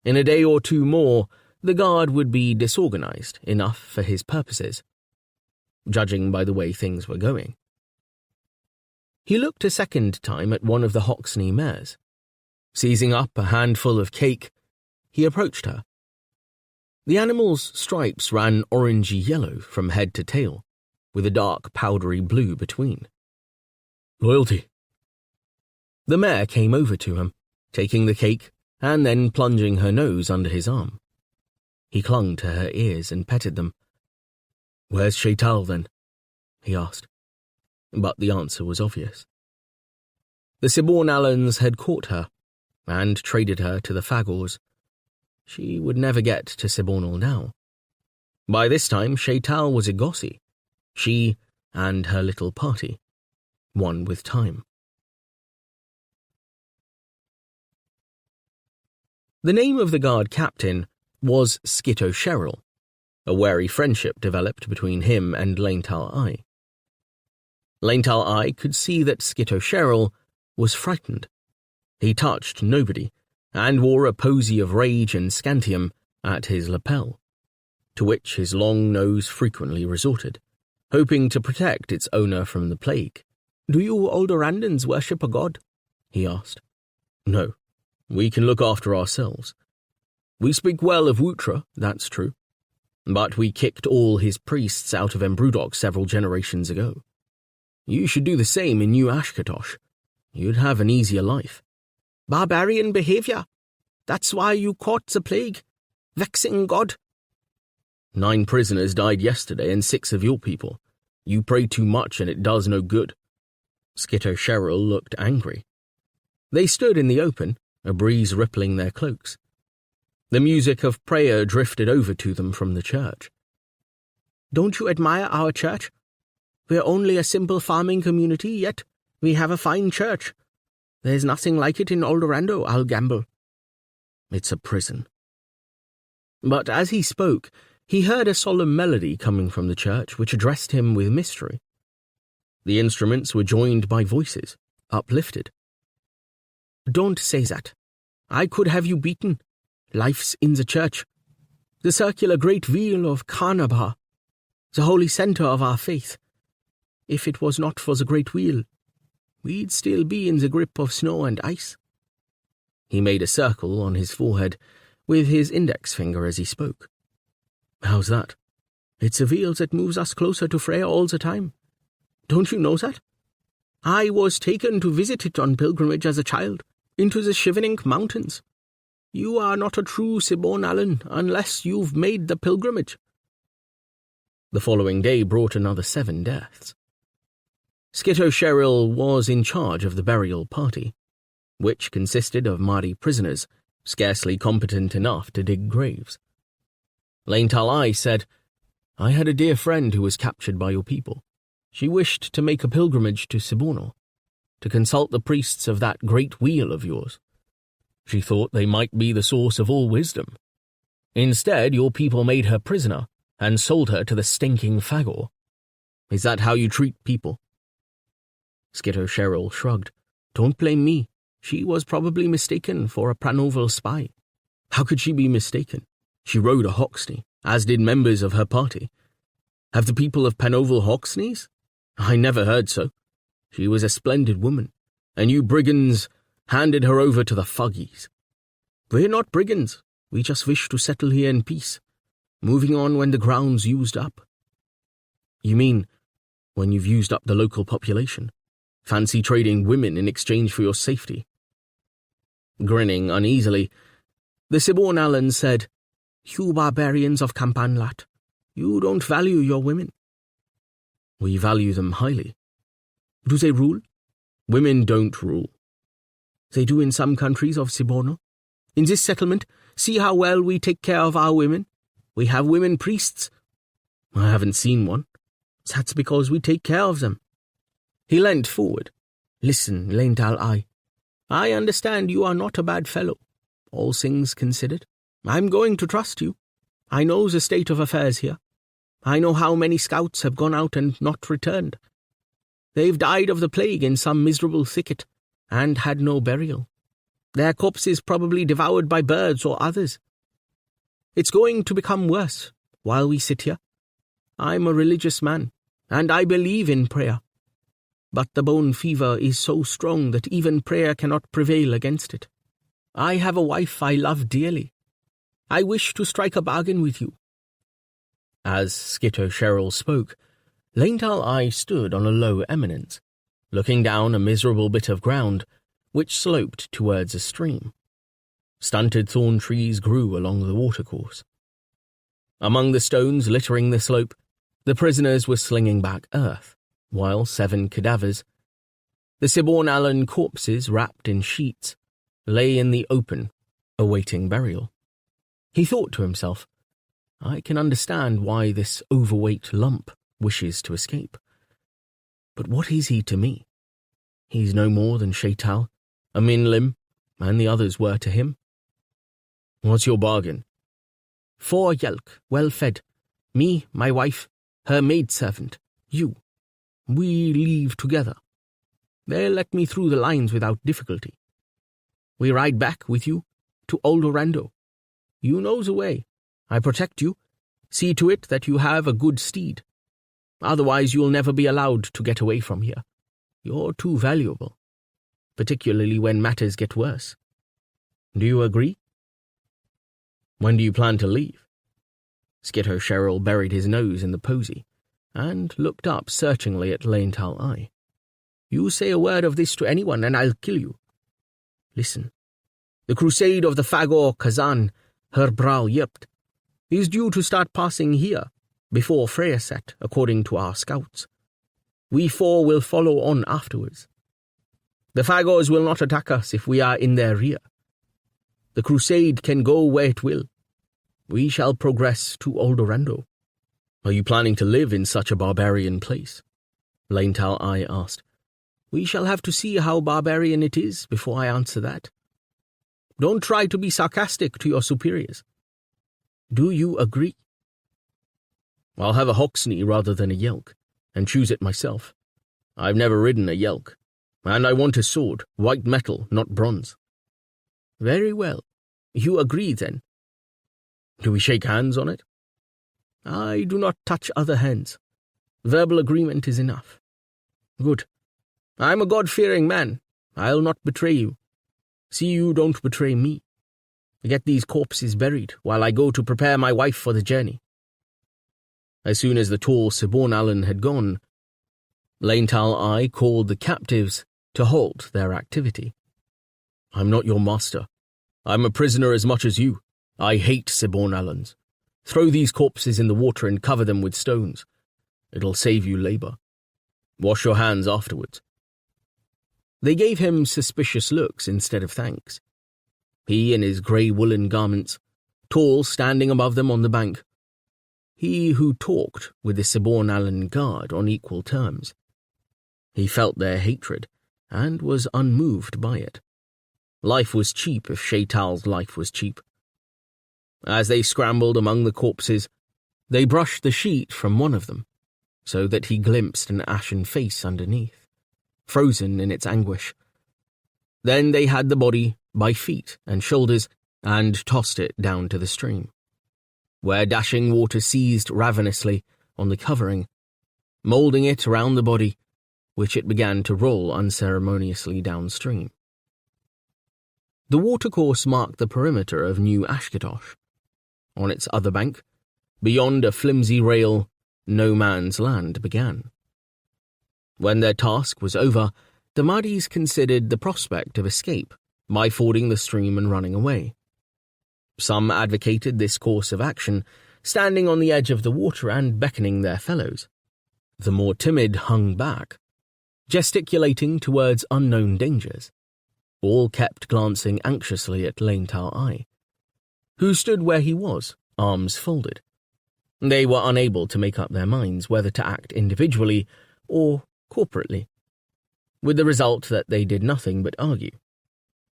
In a day or two more, the guard would be disorganized enough for his purposes, judging by the way things were going. He looked a second time at one of the Hoxney mares. Seizing up a handful of cake, he approached her. The animal's stripes ran orangey yellow from head to tail, with a dark powdery blue between. Loyalty. The mare came over to him, taking the cake and then plunging her nose under his arm. He clung to her ears and petted them. Where's Shaital, then? He asked. But the answer was obvious. The Siborn-Allans had caught her and traded her to the Fagors. She would never get to Sibornal now. By this time, Shaital was a Gossi, she and her little party, one with time. The name of the guard captain was Skitto Sherrill. A wary friendship developed between him and Laental I. Laental I could see that Skitto Sherrill was frightened. He touched nobody, and wore a posy of rage and scantium at his lapel, to which his long nose frequently resorted, hoping to protect its owner from the plague. Do you Aldorandans worship a god? He asked. No, we can look after ourselves. We speak well of Wutra, that's true, but we kicked all his priests out of Embrudok several generations ago. You should do the same in New Ashkatosh. You'd have an easier life. Barbarian behavior. That's why you caught the plague. Vexing god. 9 prisoners died yesterday and 6 of your people. You pray too much and it does no good. Skitto Sherrill looked angry. They stood in the open, a breeze rippling their cloaks. The music of prayer drifted over to them from the church. Don't you admire our church? We're only a simple farming community, yet we have a fine church. There's nothing like it in Aldorando, I'll gamble. It's a prison. But as he spoke, he heard a solemn melody coming from the church which addressed him with mystery. The instruments were joined by voices, uplifted. Don't say that. I could have you beaten. Life's in the church. The circular great wheel of Carnabar. the holy centre of our faith. If it was not for the great wheel, we'd still be in the grip of snow and ice." He made a circle on his forehead with his index finger as he spoke. "How's that?" "It's a wheel that moves us closer to Freya all the time. Don't you know that? I was taken to visit it on pilgrimage as a child, into the Shivering Mountains. You are not a true Siborn Allen unless you've made the pilgrimage." The following day brought another 7 deaths. Skitto Sherrill was in charge of the burial party, which consisted of Māori prisoners, scarcely competent enough to dig graves. Lane Talai said, "I had a dear friend who was captured by your people. She wished to make a pilgrimage to Siborno, to consult the priests of that great wheel of yours. She thought they might be the source of all wisdom. Instead, your people made her prisoner and sold her to the stinking Fagor. Is that how you treat people?" Skitto Sherrill shrugged. "Don't blame me. She was probably mistaken for a Pranoval spy." "How could she be mistaken? She rode a Hoxney, as did members of her party. Have the people of Panoval Hoxneys? I never heard so. She was a splendid woman, and you brigands handed her over to the Fuggies." "We're not brigands. We just wish to settle here in peace, moving on when the ground's used up." "You mean when you've used up the local population? Fancy trading women in exchange for your safety?" Grinning uneasily, the Siborn Allen said, "You barbarians of Campanlat, you don't value your women." "We value them highly." "Do they rule?" "Women don't rule." "They do in some countries of Siborno. In this settlement, see how well we take care of our women. We have women priests." "I haven't seen one." "That's because we take care of them." He leant forward. "Listen, Leintal I understand you are not a bad fellow, all things considered. I'm going to trust you. I know the state of affairs here. I know how many scouts have gone out and not returned. They've died of the plague in some miserable thicket, and had no burial. Their corpses probably devoured by birds or others. It's going to become worse while we sit here. I'm a religious man, and I believe in prayer. But the bone fever is so strong that even prayer cannot prevail against it. I have a wife I love dearly. I wish to strike a bargain with you." As Skitto Sherrill spoke, Leintal stood on a low eminence, looking down a miserable bit of ground which sloped towards a stream. Stunted thorn trees grew along the watercourse. Among the stones littering the slope, the prisoners were slinging back earth, while 7 cadavers, the Siborn Allen corpses wrapped in sheets, lay in the open, awaiting burial. He thought to himself, I can understand why this overweight lump wishes to escape. But what is he to me? He's no more than Shaital, a Minlim, and the others were to him. What's your bargain? 4 yelk, well fed. Me, my wife, her maidservant, you. We leave together. They'll let me through the lines without difficulty. We ride back with you to Old Orando. You know the way. I protect you. See to it that you have a good steed. Otherwise you'll never be allowed to get away from here. You're too valuable, particularly when matters get worse. Do you agree? When do you plan to leave? Skitto Sherrill buried his nose in the posy and looked up searchingly at Leintal Eye. You say a word of this to anyone and I'll kill you. Listen, the crusade of the Fagor Kazan, her brow yipped, is due to start passing here before Freya set, according to our scouts. We 4 will follow on afterwards. The Fagors will not attack us if we are in their rear. The crusade can go where it will. We shall progress to Old Orando. Are you planning to live in such a barbarian place? Leintal Eye asked. We shall have to see how barbarian it is before I answer that. Don't try to be sarcastic to your superiors. Do you agree? I'll have a Hoxney rather than a Yelk, and choose it myself. I've never ridden a Yelk, and I want a sword, white metal, not bronze. Very well. You agree then. Do we shake hands on it? I do not touch other hands. Verbal agreement is enough. Good. I'm a God-fearing man. I'll not betray you. See you don't betray me. Get these corpses buried while I go to prepare my wife for the journey." As soon as the tall Sibborn had gone, Laental I called the captives to halt their activity. "I'm not your master. I'm a prisoner as much as you. I hate Sibborn. Throw these corpses in the water and cover them with stones. It'll save you labor. Wash your hands afterwards." They gave him suspicious looks instead of thanks. He in his grey woolen garments, tall standing above them on the bank. He who talked with the Sibborn guard on equal terms. He felt their hatred, and was unmoved by it. Life was cheap if Shaital's life was cheap. As they scrambled among the corpses, they brushed the sheet from one of them, so that he glimpsed an ashen face underneath, frozen in its anguish. Then they had the body by feet and shoulders and tossed it down to the stream, where dashing water seized ravenously on the covering, moulding it around the body, which it began to roll unceremoniously downstream. The watercourse marked the perimeter of New Ashkatosh. On its other bank, beyond a flimsy rail, no man's land began. When their task was over, the Mahdi's considered the prospect of escape by fording the stream and running away. Some advocated this course of action, standing on the edge of the water and beckoning their fellows. The more timid hung back, gesticulating towards unknown dangers. All kept glancing anxiously at Laental I, who stood where he was, arms folded. They were unable to make up their minds whether to act individually or corporately, with the result that they did nothing but argue,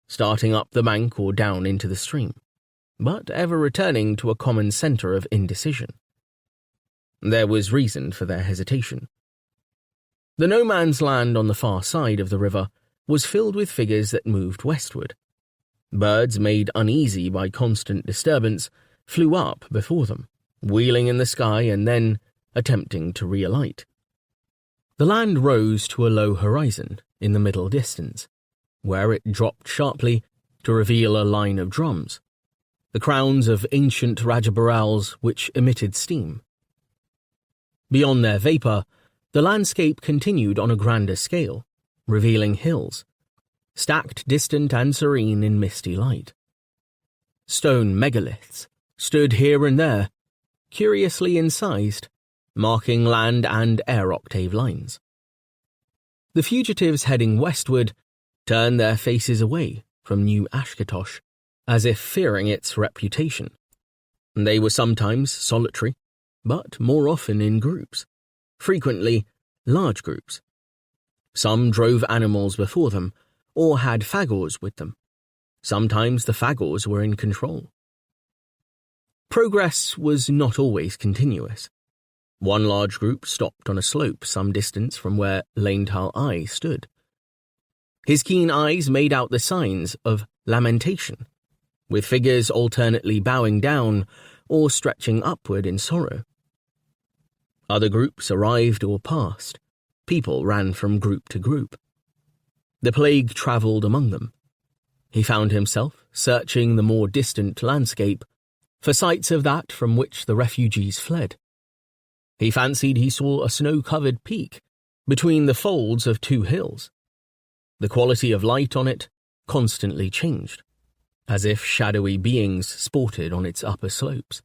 starting up the bank or down into the stream, but ever returning to a common centre of indecision. There was reason for their hesitation. The no-man's land on the far side of the river was filled with figures that moved westward. Birds made uneasy by constant disturbance flew up before them, wheeling in the sky and then attempting to realight. The land rose to a low horizon in the middle distance, where it dropped sharply to reveal a line of drums, the crowns of ancient Rajabarals which emitted steam. Beyond their vapour, the landscape continued on a grander scale, revealing hills, stacked distant and serene in misty light. Stone megaliths stood here and there, curiously incised, marking land and air octave lines. The fugitives heading westward turned their faces away from New Ashkatosh, as if fearing its reputation. They were sometimes solitary, but more often in groups, frequently large groups. Some drove animals before them, or had fagors with them. Sometimes the fagors were in control. Progress was not always continuous. One large group stopped on a slope some distance from where Laental I stood. His keen eyes made out the signs of lamentation, with figures alternately bowing down or stretching upward in sorrow. Other groups arrived or passed. People ran from group to group. The plague travelled among them. He found himself searching the more distant landscape for sights of that from which the refugees fled. He fancied he saw a snow-covered peak between the folds of two hills. The quality of light on it constantly changed, as if shadowy beings sported on its upper slopes.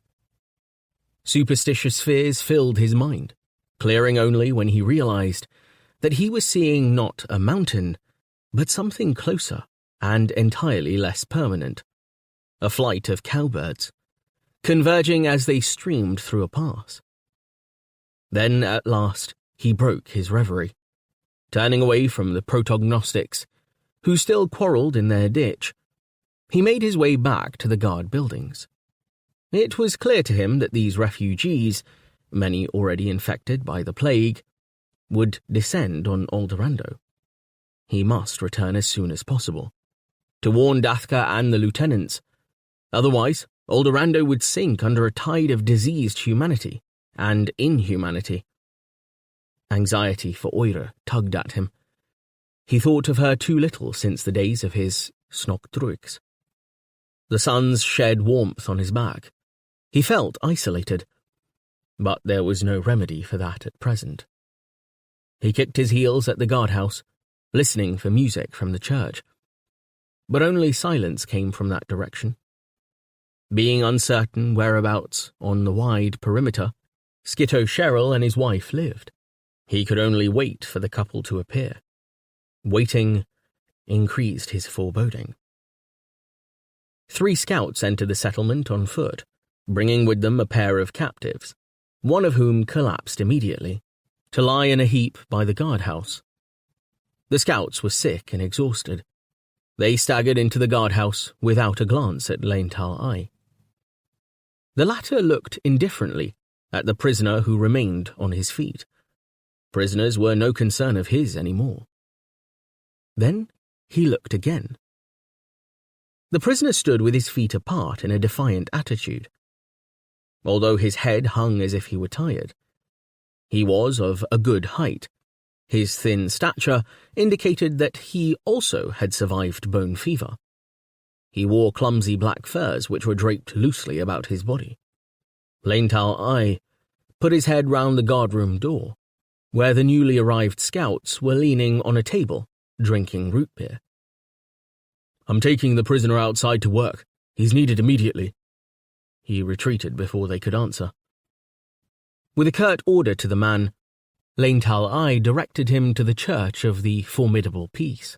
Superstitious fears filled his mind, clearing only when he realized that he was seeing not a mountain, but something closer and entirely less permanent, a flight of cowbirds, converging as they streamed through a pass. Then, at last, he broke his reverie, turning away from the protognostics, who still quarrelled in their ditch. He made his way back to the guard buildings. It was clear to him that these refugees, many already infected by the plague, would descend on Aldorando. He must return as soon as possible, to warn Dathka and the lieutenants. Otherwise, Aldorando would sink under a tide of diseased humanity and inhumanity. Anxiety for Oira tugged at him. He thought of her too little since the days of his Snoktruix. The suns shed warmth on his back. He felt isolated, but there was no remedy for that at present. He kicked his heels at the guardhouse, listening for music from the church, but only silence came from that direction. Being uncertain whereabouts on the wide perimeter Skitto Sherrill and his wife lived, he could only wait for the couple to appear. Waiting increased his foreboding. 3 scouts entered the settlement on foot, bringing with them a pair of captives, one of whom collapsed immediately, to lie in a heap by the guardhouse. The scouts were sick and exhausted. They staggered into the guardhouse without a glance at Leintal Eye. The latter looked indifferently at the prisoner who remained on his feet. Prisoners were no concern of his anymore. Then he looked again. The prisoner stood with his feet apart in a defiant attitude. Although his head hung as if he were tired, he was of a good height. His thin stature indicated that he also had survived bone fever. He wore clumsy black furs which were draped loosely about his body. Leintal Eye put his head round the guardroom door, where the newly arrived scouts were leaning on a table, drinking root beer. "I'm taking the prisoner outside to work. He's needed immediately." He retreated before they could answer. With a curt order to the man, Leintal Eye directed him to the church of the Formidable Peace.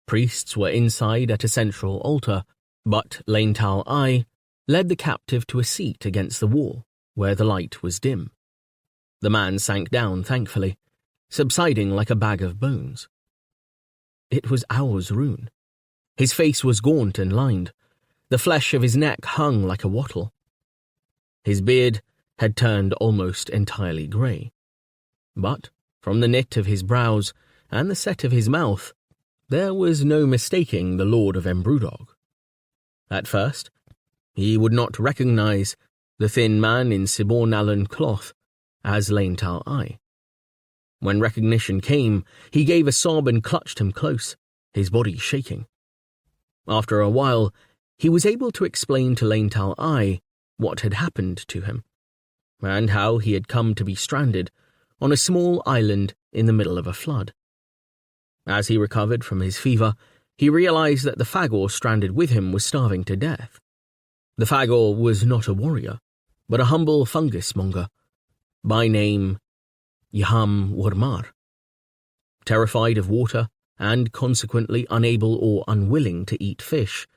Priests were inside at a central altar, but Leintal Eye led the captive to a seat against the wall, where the light was dim. The man sank down thankfully, subsiding like a bag of bones. It was Aur's Rune. His face was gaunt and lined. The flesh of his neck hung like a wattle. His beard had turned almost entirely grey. But from the knit of his brows and the set of his mouth, there was no mistaking the Lord of Embrudog. At first, he would not recognize the thin man in Sibornalan cloth as Leintal Eye. When recognition came, he gave a sob and clutched him close, his body shaking. After a while, he was able to explain to Leintal Eye what had happened to him, and how he had come to be stranded on a small island in the middle of a flood. As he recovered from his fever, he realized that the Fagor stranded with him was starving to death. The Fagor was not a warrior, but a humble fungus monger, by name Yham Warmar. Terrified of water, and consequently unable or unwilling to eat fish.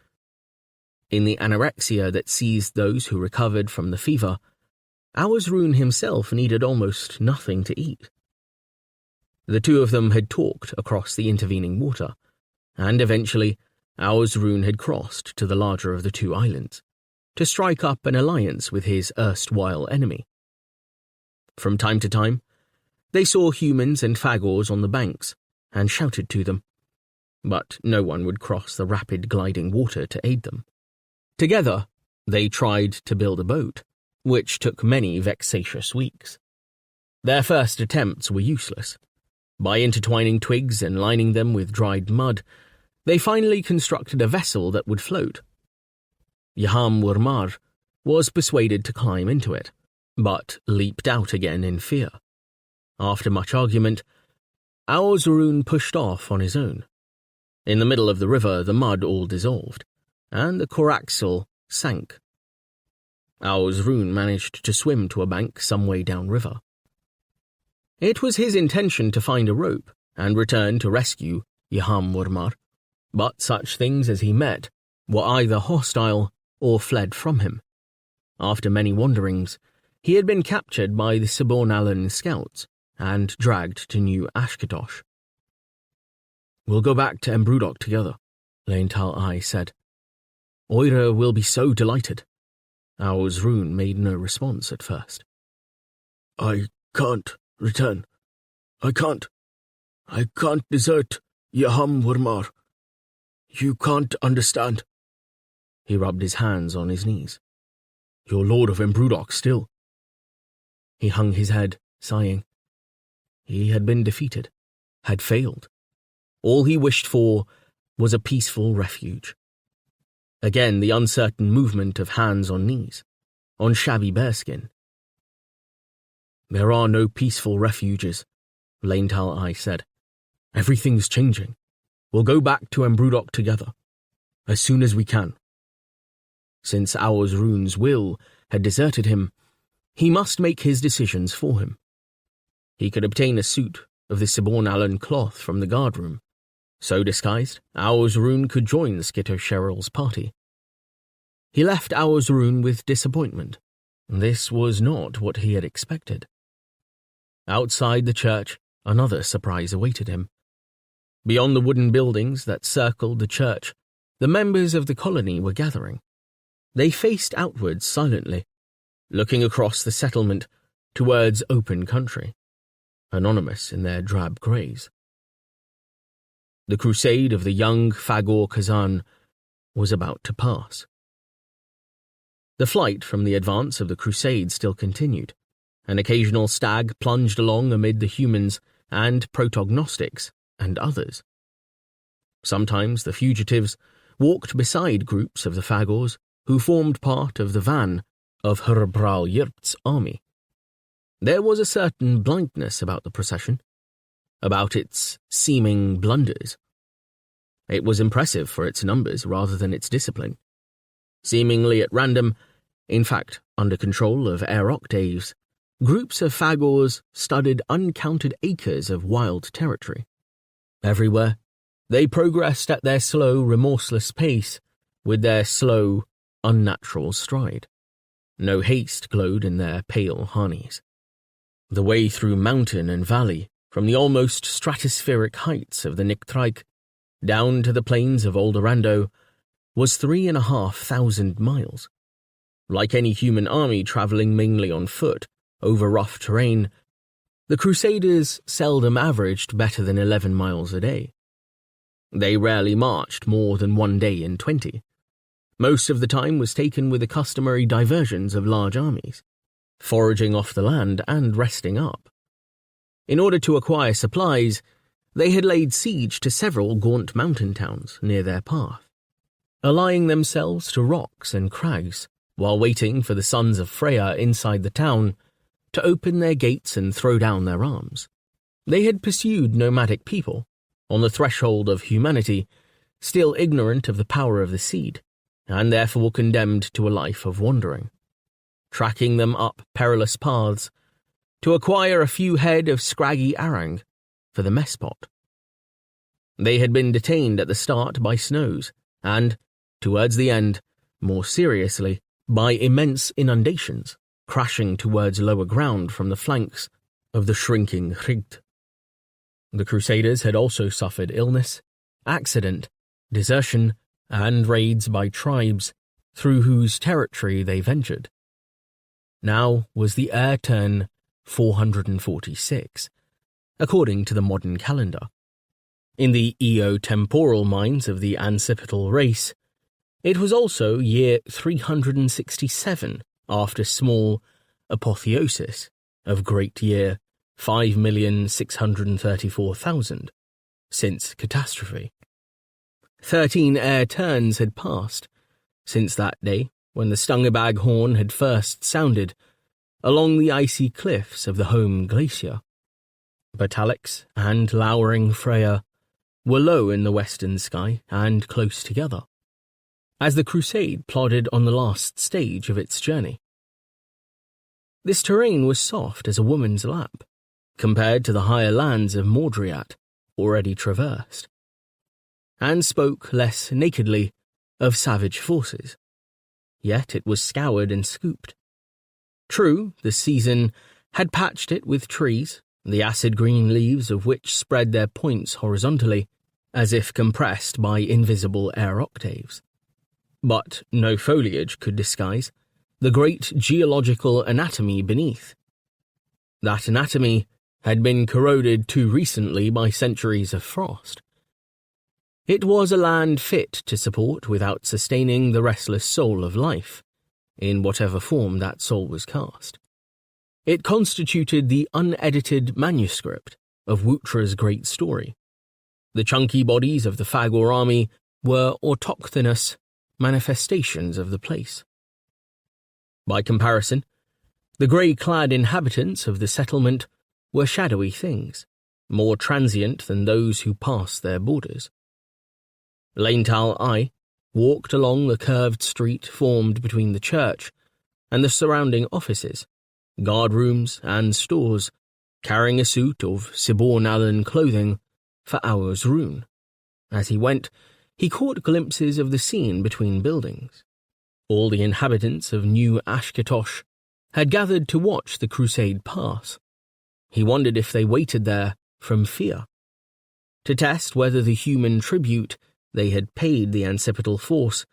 In the anorexia that seized those who recovered from the fever, Aur's Rune himself needed almost nothing to eat. The two of them had talked across the intervening water, and eventually Aur's Rune had crossed to the larger of the 2 islands, to strike up an alliance with his erstwhile enemy. From time to time, they saw humans and Fagors on the banks, and shouted to them, but no one would cross the rapid gliding water to aid them. Together, they tried to build a boat, which took many vexatious weeks. Their first attempts were useless. By intertwining twigs and lining them with dried mud, they finally constructed a vessel that would float. Yham Warmar was persuaded to climb into it, but leaped out again in fear. After much argument, Aur's Rune pushed off on his own. In the middle of the river, the mud all dissolved, and the coraxle sank. Aur's Rune managed to swim to a bank some way downriver. It was his intention to find a rope and return to rescue Yham Warmar, but such things as he met were either hostile or fled from him. After many wanderings, he had been captured by the Sibornalan scouts and dragged to New Ashkatosh. "We'll go back to Embrudog together," Leintal Eye said. "Oira will be so delighted." Aur's Rune made no response at first. "I can't return. I can't desert Yham Warmar. You can't understand." He rubbed his hands on his knees. "You're Lord of Embrudog still." He hung his head, sighing. He had been defeated, had failed. All he wished for was a peaceful refuge. Again the uncertain movement of hands on knees, on shabby bearskin. There are no peaceful refuges, Laental I said. Everything's changing. We'll go back to Embrudok together, as soon as we can. Since Aur's Rune's will had deserted him, he must make his decisions for him. He could obtain a suit of the Siborn Allen cloth from the guardroom. So disguised, Aur's Rune could join Skitosheryl's party. He left Aur's Rune with disappointment. This was not what he had expected. Outside the church, another surprise awaited him. Beyond the wooden buildings that circled the church, the members of the colony were gathering. They faced outwards silently, looking across the settlement towards open country, anonymous in their drab greys. The crusade of the young Fagor Kazan was about to pass. The flight from the advance of the crusade still continued. An occasional stag plunged along amid the humans and protognostics and others. Sometimes the fugitives walked beside groups of the Fagors who formed part of the van of Herbral Yurt's army. There was a certain blindness about the procession, about its seeming blunders. It was impressive for its numbers rather than its discipline. Seemingly at random, in fact under control of air octaves, groups of Fagors studded uncounted acres of wild territory. Everywhere, they progressed at their slow, remorseless pace, with their slow, unnatural stride. No haste glowed in their pale harneys. The way through mountain and valley, from the almost stratospheric heights of the Nictraik down to the plains of Oldorando, was 3,500 miles. Like any human army travelling mainly on foot, over rough terrain, the Crusaders seldom averaged better than 11 miles a day. They rarely marched more than 1 day in 20. Most of the time was taken with the customary diversions of large armies, foraging off the land and resting up. In order to acquire supplies, they had laid siege to several gaunt mountain towns near their path, allying themselves to rocks and crags while waiting for the sons of Freya inside the town to open their gates and throw down their arms. They had pursued nomadic people, on the threshold of humanity, still ignorant of the power of the seed, and therefore condemned to a life of wandering, tracking them up perilous paths to acquire a few head of scraggy arang for the mess pot. They had been detained at the start by snows, and, towards the end, more seriously, by immense inundations, crashing towards lower ground from the flanks of the shrinking Hrigt. The Crusaders had also suffered illness, accident, desertion, and raids by tribes through whose territory they ventured. Now was the heir turn 446, according to the modern calendar. In the eotemporal minds of the ancipital race, it was also year 367 after small apotheosis of great year 5,634,000 since catastrophe. 13 heir turns had passed since that day when the Stungabag horn had first sounded along the icy cliffs of the home glacier. But Alex and lowering Freya were low in the western sky and close together, as the crusade plodded on the last stage of its journey. This terrain was soft as a woman's lap, compared to the higher lands of Mordriat already traversed, and spoke less nakedly of savage forces. Yet it was scoured and scooped. True, the season had patched it with trees, the acid-green leaves of which spread their points horizontally, as if compressed by invisible air octaves. But no foliage could disguise the great geological anatomy beneath. That anatomy had been corroded too recently by centuries of frost. It was a land fit to support without sustaining the restless soul of life, in whatever form that soul was cast. It constituted the unedited manuscript of Wutra's great story. The chunky bodies of the Fagor army were autochthonous manifestations of the place. By comparison, the grey-clad inhabitants of the settlement were shadowy things, more transient than those who passed their borders. Laintal I walked along the curved street formed between the church and the surrounding offices, guardrooms and stores, carrying a suit of Siborn-Allen clothing for Aur's rune. As he went, he caught glimpses of the scene between buildings. All the inhabitants of New Ashkatosh had gathered to watch the crusade pass. He wondered if they waited there from fear, to test whether the human tribute they had paid the Ancipital force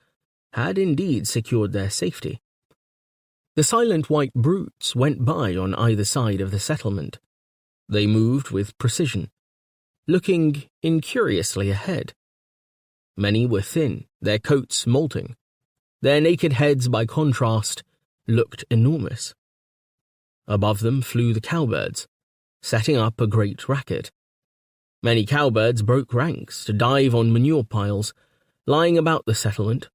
had indeed secured their safety. The silent white brutes went by on either side of the settlement. They moved with precision, looking incuriously ahead. Many were thin, their coats molting. Their naked heads, by contrast, looked enormous. Above them flew the cowbirds, setting up a great racket. Many cowbirds broke ranks to dive on manure piles lying about the settlement,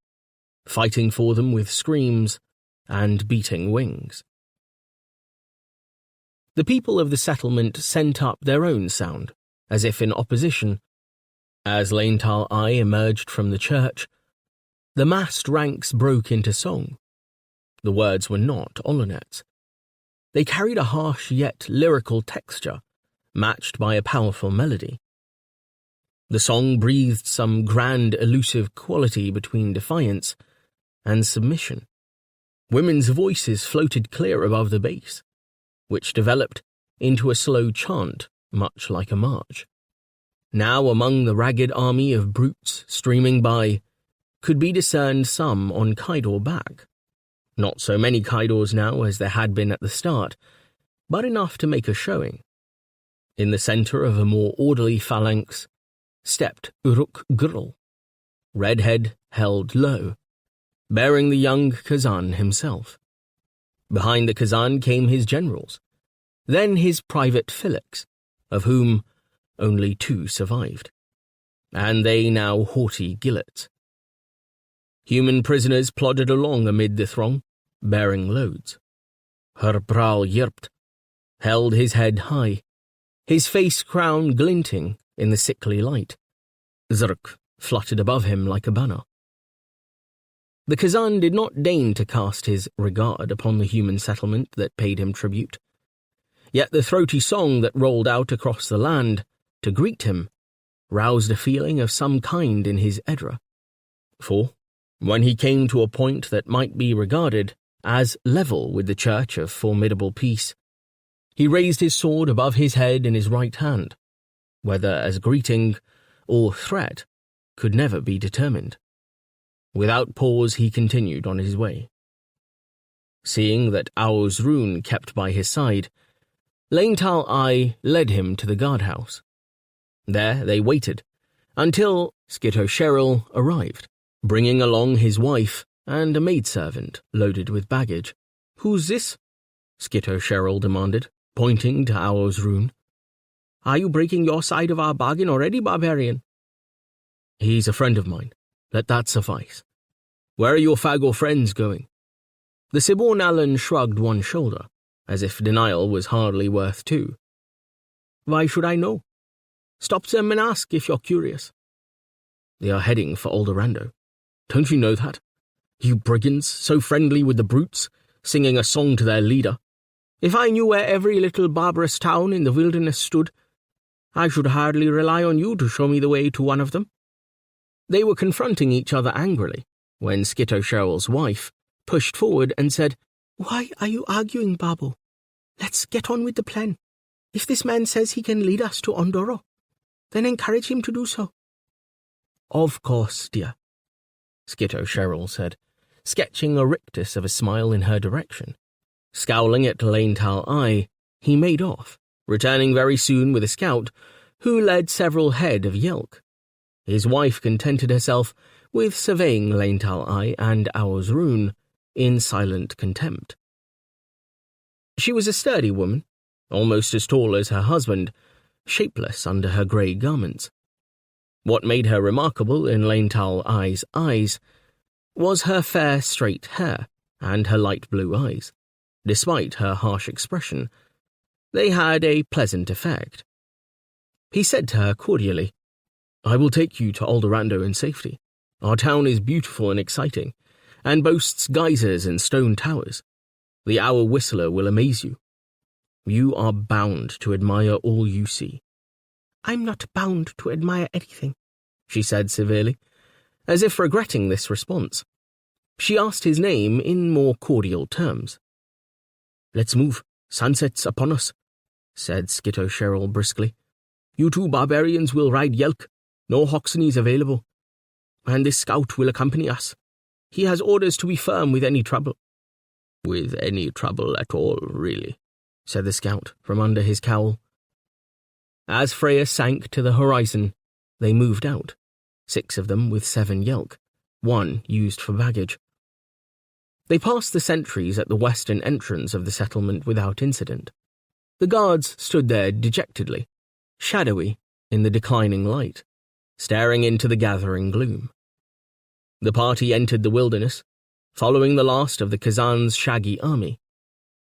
fighting for them with screams and beating wings. The people of the settlement sent up their own sound, as if in opposition. As Laintal I emerged from the church, the massed ranks broke into song. The words were not olonets. They carried a harsh yet lyrical texture, matched by a powerful melody. The song breathed some grand elusive quality between defiance and submission. Women's voices floated clear above the bass, which developed into a slow chant, much like a march. Now among the ragged army of brutes streaming by could be discerned some on Kaidor back. Not so many Kaidors now as there had been at the start, but enough to make a showing. In the centre of a more orderly phalanx stepped Uruk Gurl, redhead held low, bearing the young Kazan himself. Behind the Kazan came his generals, then his private Felix, of whom only 2 survived, and they now haughty Gillets. Human prisoners plodded along amid the throng, bearing loads. Her brow yirped, held his head high, his face crown glinting in the sickly light. Zurk fluttered above him like a banner. The Kazan did not deign to cast his regard upon the human settlement that paid him tribute. Yet the throaty song that rolled out across the land to greet him roused a feeling of some kind in his Edra. For, when he came to a point that might be regarded as level with the church of formidable peace, he raised his sword above his head in his right hand, whether as greeting or threat could never be determined. Without pause he continued on his way. Seeing that Aur's rune kept by his side, Laintal I led him to the guardhouse. There they waited, until Skitosheril arrived, bringing along his wife and a maidservant loaded with baggage. "Who's this?" Skitosheril demanded, pointing to Aur's rune. "Are you breaking your side of our bargain already, barbarian?" "He's a friend of mine. Let that suffice. Where are your Fagor friends going?" The Siborn-Allen shrugged one shoulder, as if denial was hardly worth 2. "Why should I know? Stop them and ask if you're curious." "They are heading for Aldorando. Don't you know that? You brigands, so friendly with the brutes, singing a song to their leader. If I knew where every little barbarous town in the wilderness stood, I should hardly rely on you to show me the way to one of them." They were confronting each other angrily, when Skitosherril's wife pushed forward and said, "Why are you arguing, Babo? Let's get on with the plan. If this man says he can lead us to Ondoro, then encourage him to do so." "Of course, dear," Skitosherril said, sketching a rictus of a smile in her direction. Scowling at Laintal I, he made off, returning very soon with a scout who led several head of Yelk. His wife contented herself with surveying Laintal I and Aur's rune in silent contempt. She was a sturdy woman, almost as tall as her husband, shapeless under her grey garments. What made her remarkable in Laental Ai's eyes was her fair, straight hair and her light blue eyes. Despite her harsh expression, they had a pleasant effect. He said to her cordially, "I will take you to Aldorando in safety. Our town is beautiful and exciting, and boasts geysers and stone towers. The Hour Whistler will amaze you. You are bound to admire all you see." "I'm not bound to admire anything," she said severely, as if regretting this response. She asked his name in more cordial terms. "Let's move. Sunset's upon us," said Skitto Sherrill briskly. "You two barbarians will ride Yelk. No Hoxneys available. And this scout will accompany us. He has orders to be firm with any trouble." "With any trouble at all, really," said the scout from under his cowl. As Freya sank to the horizon, they moved out, 6 of them with 7 Yelk, 1 used for baggage. They passed the sentries at the western entrance of the settlement without incident. The guards stood there dejectedly, shadowy in the declining light, staring into the gathering gloom. The party entered the wilderness, following the last of the Khazan's shaggy army.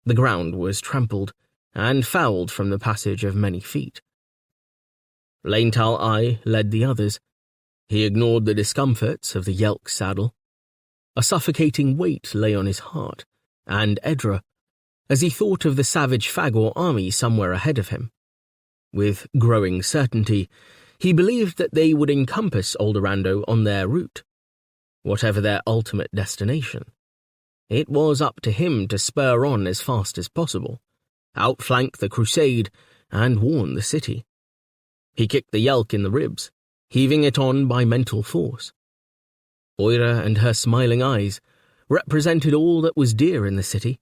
The ground was trampled and fouled from the passage of many feet. Laental Ai led the others. He ignored the discomforts of the Yelk saddle. A suffocating weight lay on his heart, and Edra, as he thought of the savage Fagor army somewhere ahead of him. With growing certainty, he believed that they would encompass Aldorando on their route. Whatever their ultimate destination, it was up to him to spur on as fast as possible, outflank the crusade, and warn the city. He kicked the Yelk in the ribs, heaving it on by mental force. Oira and her smiling eyes represented all that was dear in the city.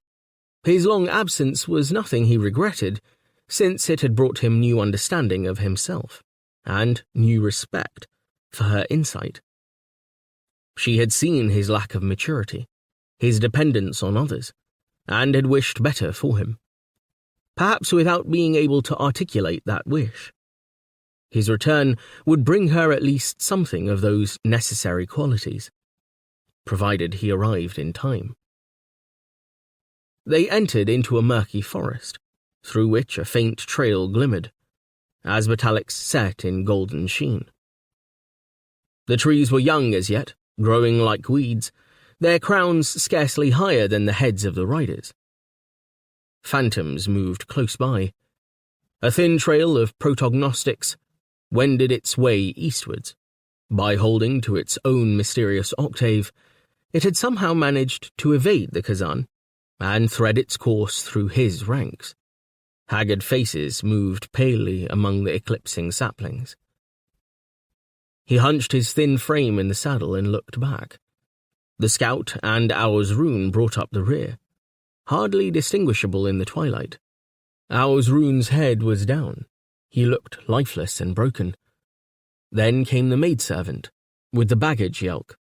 His long absence was nothing he regretted, since it had brought him new understanding of himself, and new respect for her insight. She had seen his lack of maturity, his dependence on others, and had wished better for him, perhaps without being able to articulate that wish. His return would bring her at least something of those necessary qualities, provided he arrived in time. They entered into a murky forest, through which a faint trail glimmered, as metallics set in golden sheen. The trees were young as yet, growing like weeds, their crowns scarcely higher than the heads of the riders. Phantoms moved close by. A thin trail of protognostics wended its way eastwards. By holding to its own mysterious octave, it had somehow managed to evade the Khazan and thread its course through his ranks. Haggard faces moved palely among the eclipsing saplings. He hunched his thin frame in the saddle and looked back. The scout and Aur's rune brought up the rear, hardly distinguishable in the twilight. Aur's rune's head was down. He looked lifeless and broken. Then came the maidservant, with the baggage Yelk.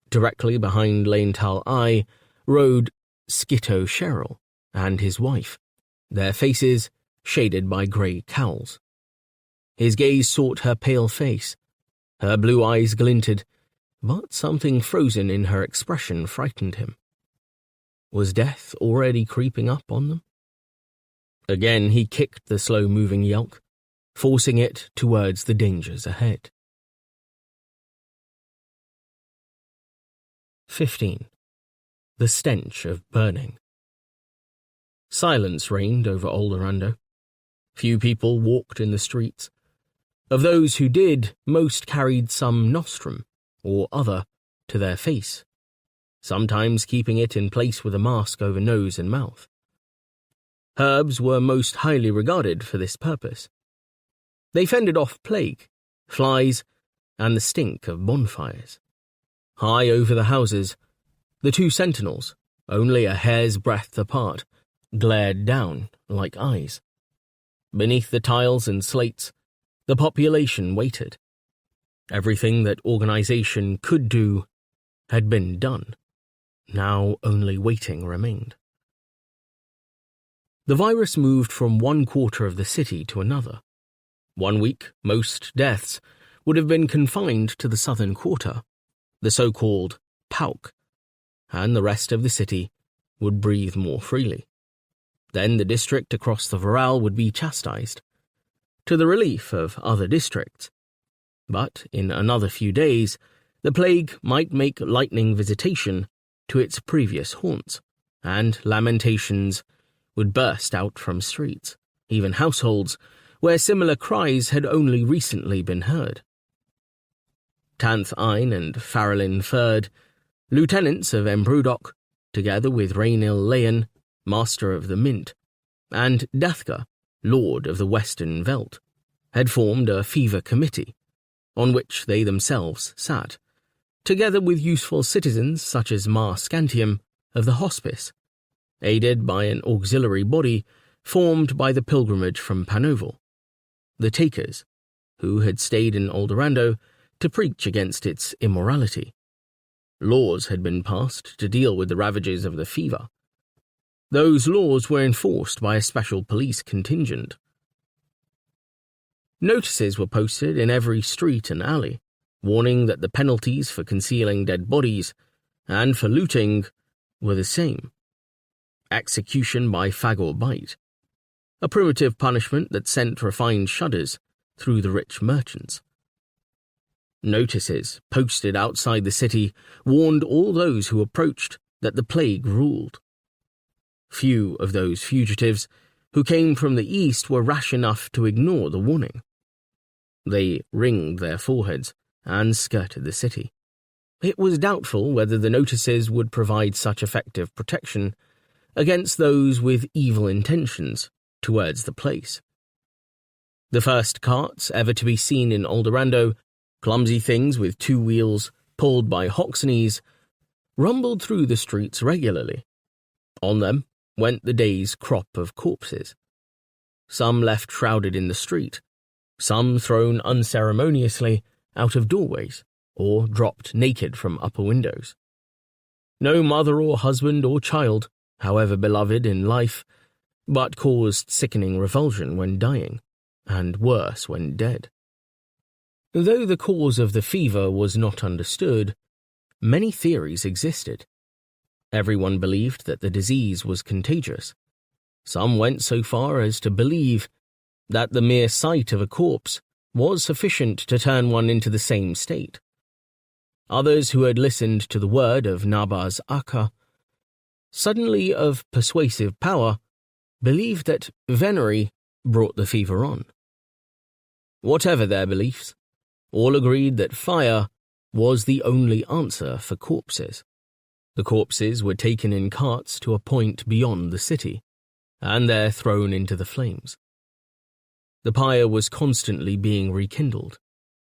Directly behind Laental Ai rode Skitto Sherrill and his wife, their faces shaded by grey cowls. His gaze sought her pale face. Her blue eyes glinted, but something frozen in her expression frightened him. Was death already creeping up on them? Again he kicked the slow-moving Yelk, forcing it towards the dangers ahead. 15. The stench of burning. Silence reigned over Aldorando. Few people walked in the streets. Of those who did, most carried some nostrum or other to their face, sometimes keeping it in place with a mask over nose and mouth. Herbs were most highly regarded for this purpose. They fended off plague, flies, and the stink of bonfires. High over the houses, the 2 sentinels, only a hair's breadth apart, glared down like eyes. Beneath the tiles and slates, the population waited. Everything that organization could do had been done. Now only waiting remained. The virus moved from one quarter of the city to another. 1 week, most deaths would have been confined to the southern quarter, the so-called Pauk, and the rest of the city would breathe more freely. Then the district across the Varal would be chastised, to the relief of other districts. But in another few days, the plague might make lightning visitation to its previous haunts, and lamentations would burst out from streets, even households where similar cries had only recently been heard. Tanth Ein and Farrelin Ferd, lieutenants of Embrudoc, together with Rainil Leon, master of the Mint, and Dathka, lord of the Western Veldt, had formed a fever committee, on which they themselves sat, together with useful citizens such as Mar Scantium of the Hospice, aided by an auxiliary body formed by the pilgrimage from Panoval, the Takers, who had stayed in Aldorando to preach against its immorality. Laws had been passed to deal with the ravages of the fever. Those laws were enforced by a special police contingent. Notices were posted in every street and alley, warning that the penalties for concealing dead bodies and for looting were the same. Execution by fag or bite, a primitive punishment that sent refined shudders through the rich merchants. Notices posted outside the city warned all those who approached that the plague ruled. Few of those fugitives who came from the east were rash enough to ignore the warning. They ringed their foreheads and skirted the city. It was doubtful whether the notices would provide such effective protection against those with evil intentions towards the place. The first carts ever to be seen in Aldorando, clumsy things with 2 wheels pulled by Hoxneys, rumbled through the streets regularly. On them went the day's crop of corpses. Some left shrouded in the street, some thrown unceremoniously out of doorways or dropped naked from upper windows. No mother or husband or child, however beloved in life, but caused sickening revulsion when dying, and worse when dead. Though the cause of the fever was not understood, many theories existed. Everyone believed that the disease was contagious. Some went so far as to believe that the mere sight of a corpse was sufficient to turn one into the same state. Others who had listened to the word of Nabaz Akka, suddenly of persuasive power, believed that venery brought the fever on. Whatever their beliefs, all agreed that fire was the only answer for corpses. The corpses were taken in carts to a point beyond the city, and there thrown into the flames. The pyre was constantly being rekindled,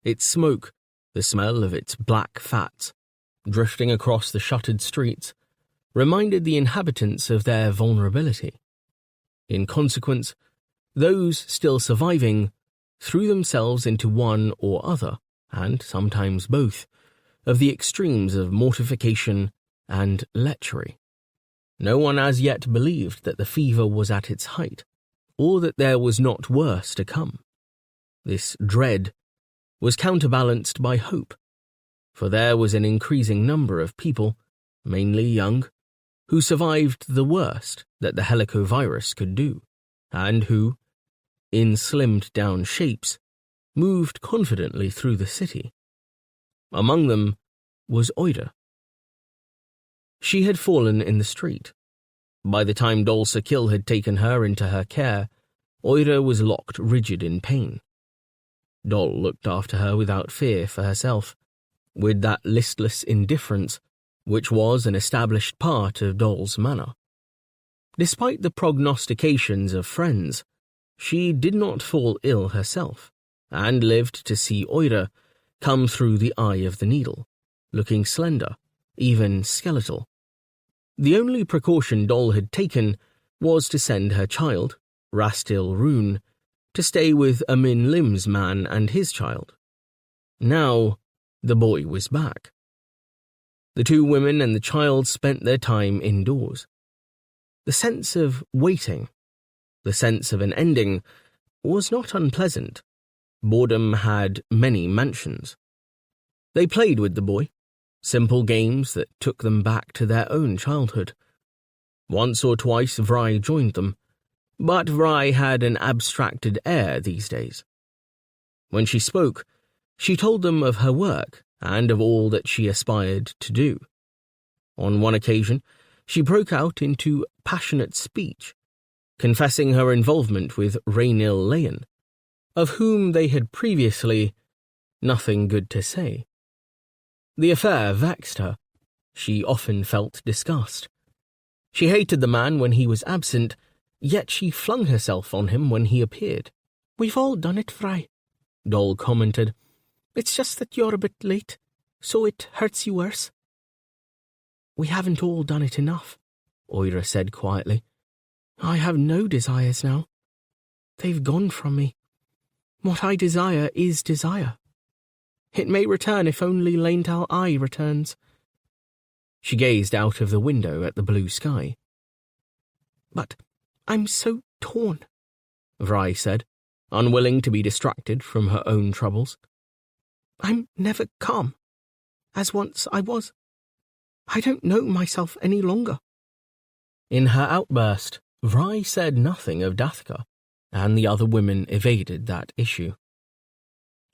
its smoke, the smell of its black fats, drifting across the shuttered streets, reminded the inhabitants of their vulnerability. In consequence, those still surviving threw themselves into one or other, and sometimes both, of the extremes of mortification and lechery. No one as yet believed that the fever was at its height, or that there was not worse to come. This dread was counterbalanced by hope, for there was an increasing number of people, mainly young, who survived the worst that the helicovirus could do, and who, in slimmed-down shapes, moved confidently through the city. Among them was Oida. She had fallen in the street. By the time Dol Sakil had taken her into her care, Oida was locked rigid in pain. Dol looked after her without fear for herself, with that listless indifference which was an established part of Dol's manner. Despite the prognostications of friends, she did not fall ill herself, and lived to see Oida come through the eye of the needle, looking slender, even skeletal. The only precaution Dol had taken was to send her child, Rastil Rune, to stay with Amin Lim's man and his child. Now, the boy was back. The 2 women and the child spent their time indoors. The sense of waiting The sense of an ending was not unpleasant. Boredom had many mansions. They played with the boy, simple games that took them back to their own childhood. Once or twice Vry joined them, but Vry had an abstracted air these days. When she spoke, she told them of her work and of all that she aspired to do. On one occasion, she broke out into passionate speech, confessing her involvement with Rainil Leyen, of whom they had previously nothing good to say. The affair vexed her. She often felt disgust. She hated the man when he was absent, yet she flung herself on him when he appeared. "We've all done it, Fry," Dol commented. "It's just that you're a bit late, so it hurts you worse." "We haven't all done it enough," Oira said quietly. "I have no desires now. They've gone from me. What I desire is desire. It may return if only Laental I returns." She gazed out of the window at the blue sky. "But I'm so torn," Vry said, unwilling to be distracted from her own troubles. "I'm never calm, as once I was. I don't know myself any longer." In her outburst, Vry said nothing of Dathka, and the other women evaded that issue.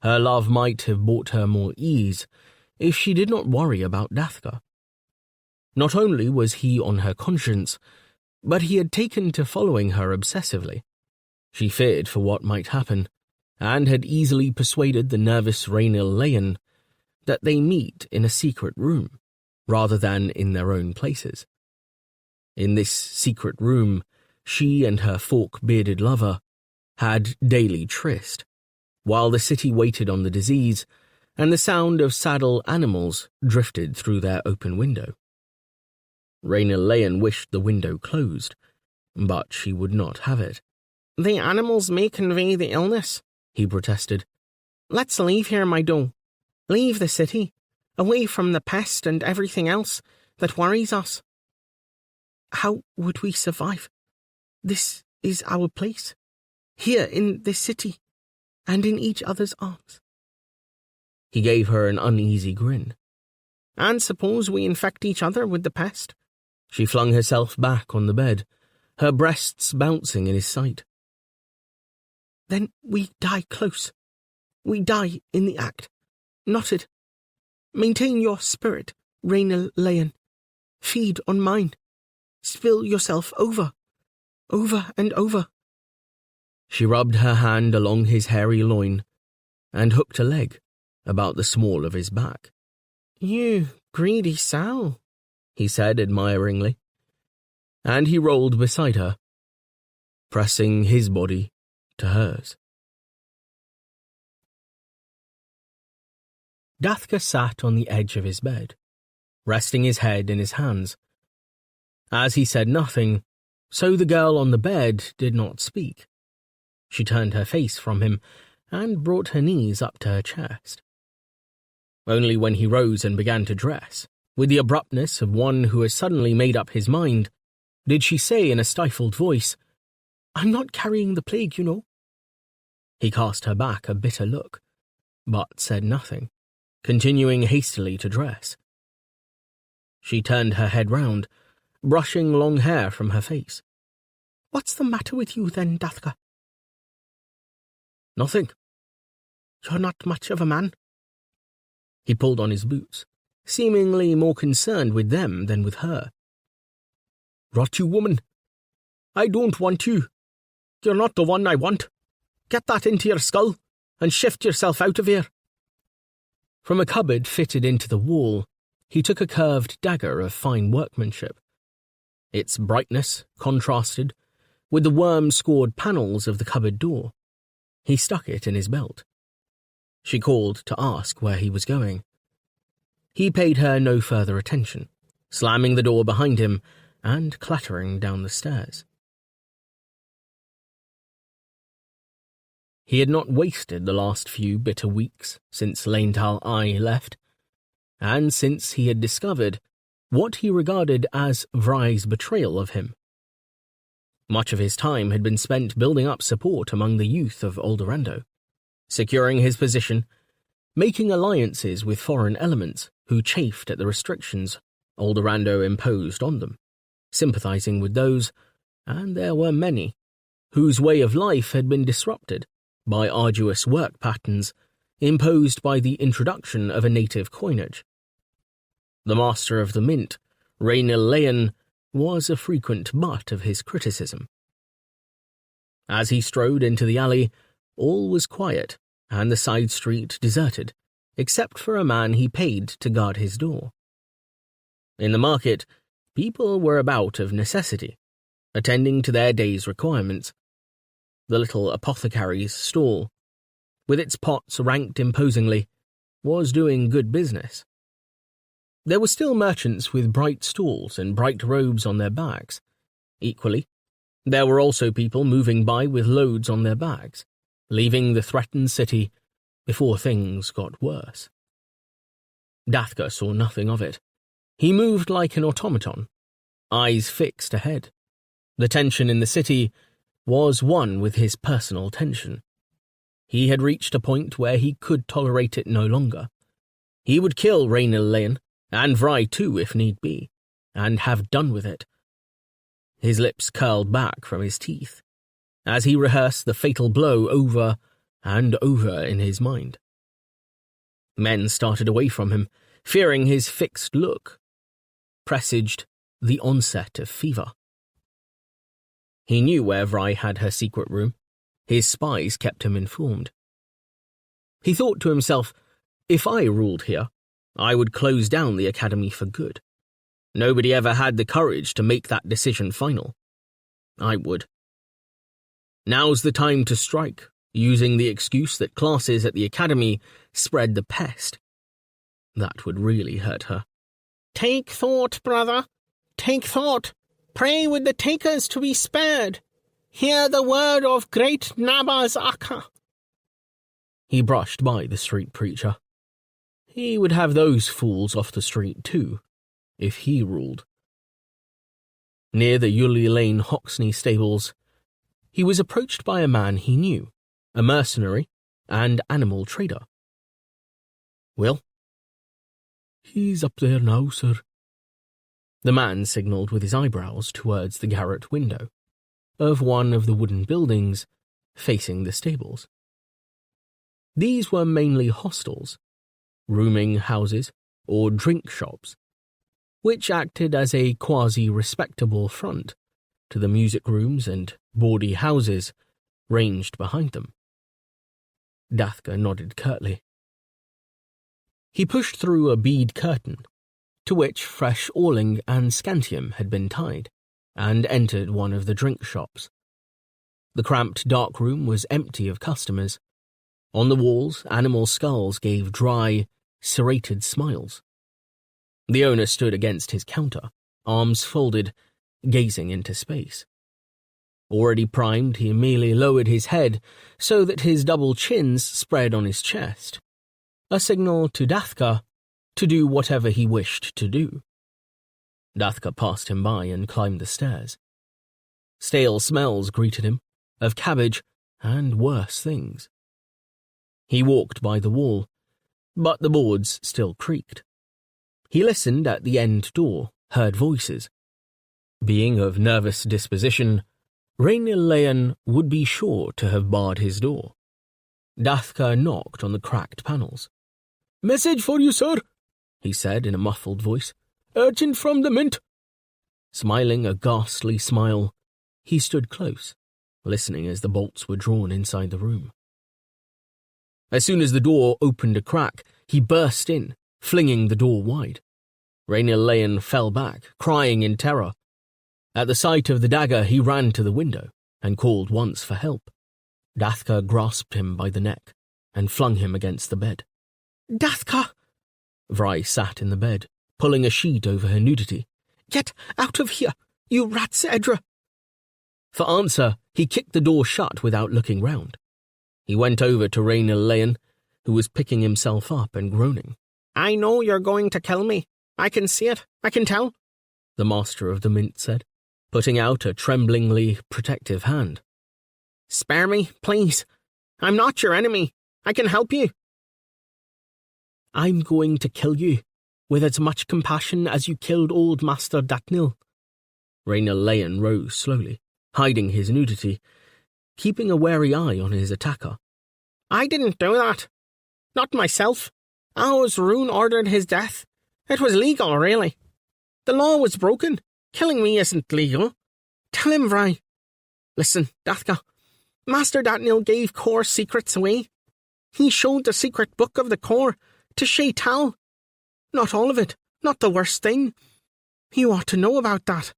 Her love might have brought her more ease if she did not worry about Dathka. Not only was he on her conscience, but he had taken to following her obsessively. She feared for what might happen, and had easily persuaded the nervous Rainil Leyen that they meet in a secret room, rather than in their own places. In this secret room, she and her fork-bearded lover had daily tryst, while the city waited on the disease, and the sound of saddle animals drifted through their open window. Rainil Leyen wished the window closed, but she would not have it. "The animals may convey the illness," he protested. "Let's leave here, my doe. Leave the city, away from the pest and everything else that worries us." "How would we survive? This is our place, here in this city, and in each other's arms." He gave her an uneasy grin. "And suppose we infect each other with the pest?" She flung herself back on the bed, her breasts bouncing in his sight. "Then we die close. We die in the act, knotted. Maintain your spirit, Rainil Leyen. Feed on mine. Spill yourself over and over." She rubbed her hand along his hairy loin and hooked a leg about the small of his back. "You greedy sow," he said admiringly, and he rolled beside her, pressing his body to hers. Dathka sat on the edge of his bed, resting his head in his hands. As he said nothing, so the girl on the bed did not speak. She turned her face from him and brought her knees up to her chest. Only when he rose and began to dress, with the abruptness of one who has suddenly made up his mind, did she say in a stifled voice, "I'm not carrying the plague, you know." He cast her back a bitter look, but said nothing, continuing hastily to dress. She turned her head round, brushing long hair from her face. "What's the matter with you then, Dathka?" "Nothing." "You're not much of a man." He pulled on his boots, seemingly more concerned with them than with her. "Rot you, woman. I don't want you. You're not the one I want. Get that into your skull and shift yourself out of here." From a cupboard fitted into the wall, he took a curved dagger of fine workmanship. Its brightness contrasted with the worm-scored panels of the cupboard door. He stuck it in his belt. She called to ask where he was going. He paid her no further attention, slamming the door behind him and clattering down the stairs. He had not wasted the last few bitter weeks since Laental I left, and since he had discovered what he regarded as Vry's betrayal of him. Much of his time had been spent building up support among the youth of Aldorando, securing his position, making alliances with foreign elements who chafed at the restrictions Aldorando imposed on them, sympathizing with those, and there were many, whose way of life had been disrupted by arduous work patterns imposed by the introduction of a native coinage. The master of the mint, Rainil Leon, was a frequent butt of his criticism. As he strode into the alley, all was quiet and the side street deserted, except for a man he paid to guard his door. In the market, people were about of necessity, attending to their day's requirements. The little apothecary's stall, with its pots ranked imposingly, was doing good business. There were still merchants with bright stalls and bright robes on their backs. Equally, there were also people moving by with loads on their backs, leaving the threatened city before things got worse. Dathka saw nothing of it. He moved like an automaton, eyes fixed ahead. The tension in the city was one with his personal tension. He had reached a point where he could tolerate it no longer. He would kill Rainil Leon, and Vry too if need be, and have done with it. His lips curled back from his teeth, as he rehearsed the fatal blow over and over in his mind. Men started away from him, fearing his fixed look, presaged the onset of fever. He knew where Vry had her secret room. His spies kept him informed. He thought to himself, if I ruled here, I would close down the academy for good. Nobody ever had the courage to make that decision final. I would. Now's the time to strike, using the excuse that classes at the academy spread the pest. That would really hurt her. Take thought, brother. Take thought. Pray with the takers to be spared. Hear the word of great Nabaz Akka. He brushed by the street preacher. He would have those fools off the street too, if he ruled. Near the Yulee Lane Hoxney stables, he was approached by a man he knew, a mercenary and animal trader. Will? He's up there now, sir. The man signalled with his eyebrows towards the garret window of one of the wooden buildings facing the stables. These were mainly hostels, rooming houses, or drink shops, which acted as a quasi-respectable front to the music rooms and bawdy houses ranged behind them. Dathka nodded curtly. He pushed through a bead curtain, to which fresh awling and scantium had been tied, and entered one of the drink shops. The cramped dark room was empty of customers. On the walls, animal skulls gave dry, serrated smiles. The owner stood against his counter, arms folded, gazing into space. Already primed, he merely lowered his head so that his double chins spread on his chest, a signal to Dathka to do whatever he wished to do. Dathka passed him by and climbed the stairs. Stale smells greeted him, of cabbage and worse things. He walked by the wall, but the boards still creaked. He listened at the end door, heard voices. Being of nervous disposition, Rainil Leon would be sure to have barred his door. Dathka knocked on the cracked panels. "Message for you, sir," he said in a muffled voice. "Urgent from the mint." Smiling a ghastly smile, he stood close, listening as the bolts were drawn inside the room. As soon as the door opened a crack, he burst in, flinging the door wide. Rainil Leon fell back, crying in terror. At the sight of the dagger, he ran to the window and called once for help. Dathka grasped him by the neck and flung him against the bed. Dathka! Vry sat in the bed, pulling a sheet over her nudity. Get out of here, you rat's edra! For answer, he kicked the door shut without looking round. He went over to Rainil Leon, who was picking himself up and groaning. I know you're going to kill me. I can see it. I can tell, the master of the mint said. putting out a tremblingly protective hand. "Spare me, please. I'm not your enemy. I can help you." "I'm going to kill you with as much compassion as you killed old Master Datnil." Raynor Leyen rose slowly, hiding his nudity, keeping a wary eye on his attacker. "I didn't do that. Not myself. Ours Rune ordered his death. It was legal, really. The law was broken. Killing me isn't legal. Tell him, Vry. Listen, Dathka. Master Datnil gave core secrets away. He showed the secret book of the core to Shaital. Not all of it. Not the worst thing. You ought to know about that."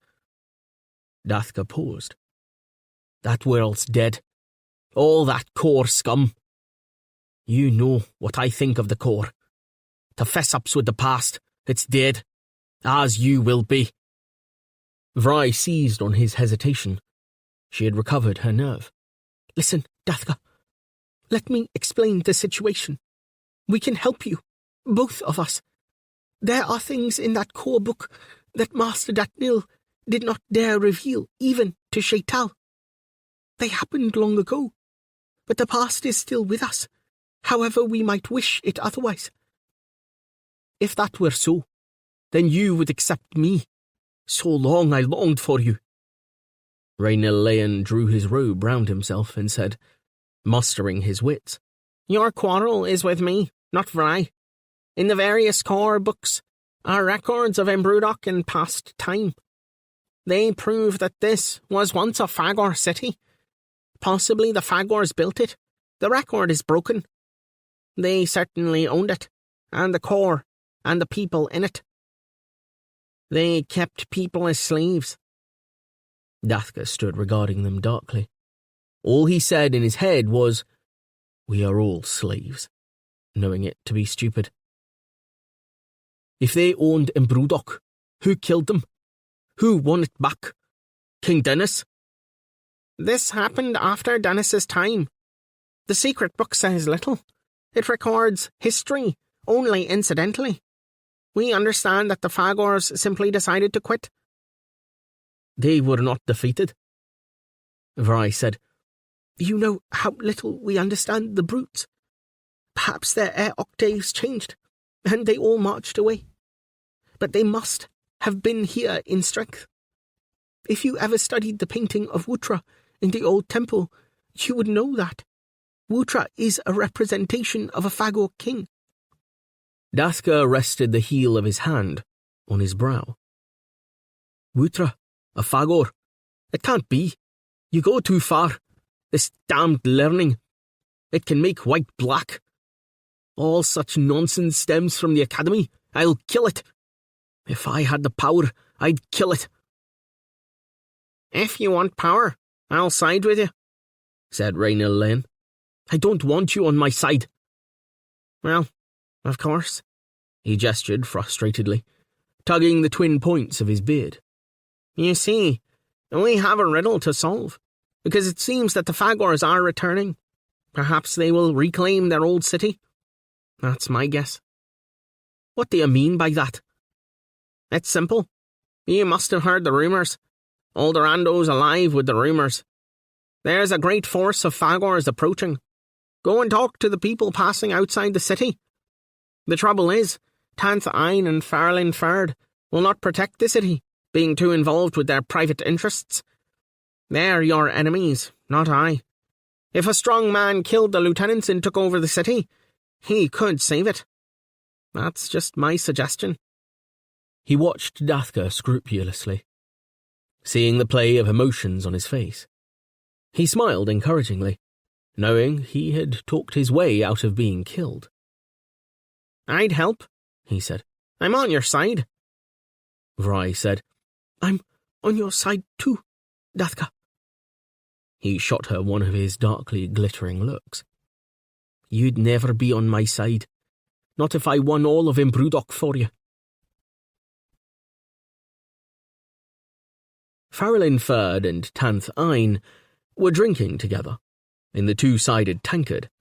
Dathka paused. "That world's dead. All that core scum. You know what I think of the core. To fess ups with the past, it's dead. As you will be." Vry seized on his hesitation. She had recovered her nerve. "Listen, Dathka. Let me explain the situation. We can help you, both of us. There are things in that core book that Master Datnil did not dare reveal even to Shaital. They happened long ago, but the past is still with us, however we might wish it otherwise. If that were so, then you would accept me. So long I longed for you." Raynor Leyen drew his robe round himself and said, mustering his wits, "Your quarrel is with me, not Vry. In the various core books are records of Imbrudok in past time. They prove that this was once a Fagor city. Possibly the Fagors built it. The record is broken. They certainly owned it, and the core, and the people in it. They kept people as slaves." Dathka stood regarding them darkly. All he said in his head was, "We are all slaves," knowing it to be stupid. "If they owned Imbrudok, who killed them? Who won it back? King Dennis?" "This happened after Dennis's time. The secret book says little. It records history, only incidentally. We understand that the Fagors simply decided to quit." "They were not defeated," Vry said. "You know how little we understand the brutes. Perhaps their air octaves changed, and they all marched away. But they must have been here in strength. If you ever studied the painting of Wutra in the old temple, you would know that. Wutra is a representation of a Fagor king." Dathka rested the heel of his hand on his brow. "Wutra, a Fagor? It can't be. You go too far. This damned learning. It can make white black. All such nonsense stems from the Academy. I'll kill it. If I had the power, I'd kill it." "If you want power, I'll side with you," said Raynor Leyen. "I don't want you on my side." "Well, of course," he gestured frustratedly, tugging the twin points of his beard. "You see, we have a riddle to solve, because it seems that the Fagors are returning. Perhaps they will reclaim their old city. That's my guess." "What do you mean by that?" "It's simple. You must have heard the rumours. Oldorando's alive with the rumours. There's a great force of Fagors approaching. Go and talk to the people passing outside the city. The trouble is, Tanth Ein and Farlin Ferd will not protect the city, being too involved with their private interests. They're your enemies, not I. If a strong man killed the lieutenants and took over the city, he could save it. That's just my suggestion." He watched Dathka scrupulously, seeing the play of emotions on his face. He smiled encouragingly, knowing he had talked his way out of being killed. "I'd help," he said. "I'm on your side." Vry said, "I'm on your side too, Dathka." He shot her one of his darkly glittering looks. "You'd never be on my side, not if I won all of Imbrudok for you." Farrellin Ferd and Tanth Ein were drinking together in the two-sided tankard.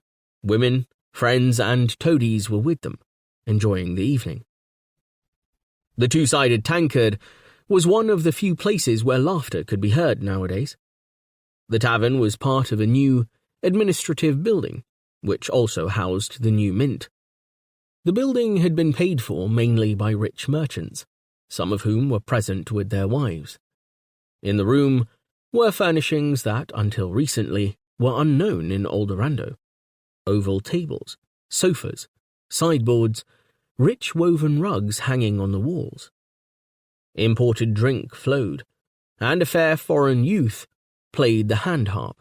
Women, friends, and toadies were with them, enjoying the evening. The two-sided tankard was one of the few places where laughter could be heard nowadays. The tavern was part of a new administrative building, which also housed the new mint. The building had been paid for mainly by rich merchants, some of whom were present with their wives. In the room were furnishings that, until recently, were unknown in Eldorado. Oval tables, sofas, sideboards, rich woven rugs hanging on the walls. Imported drink flowed, and a fair foreign youth played the hand harp.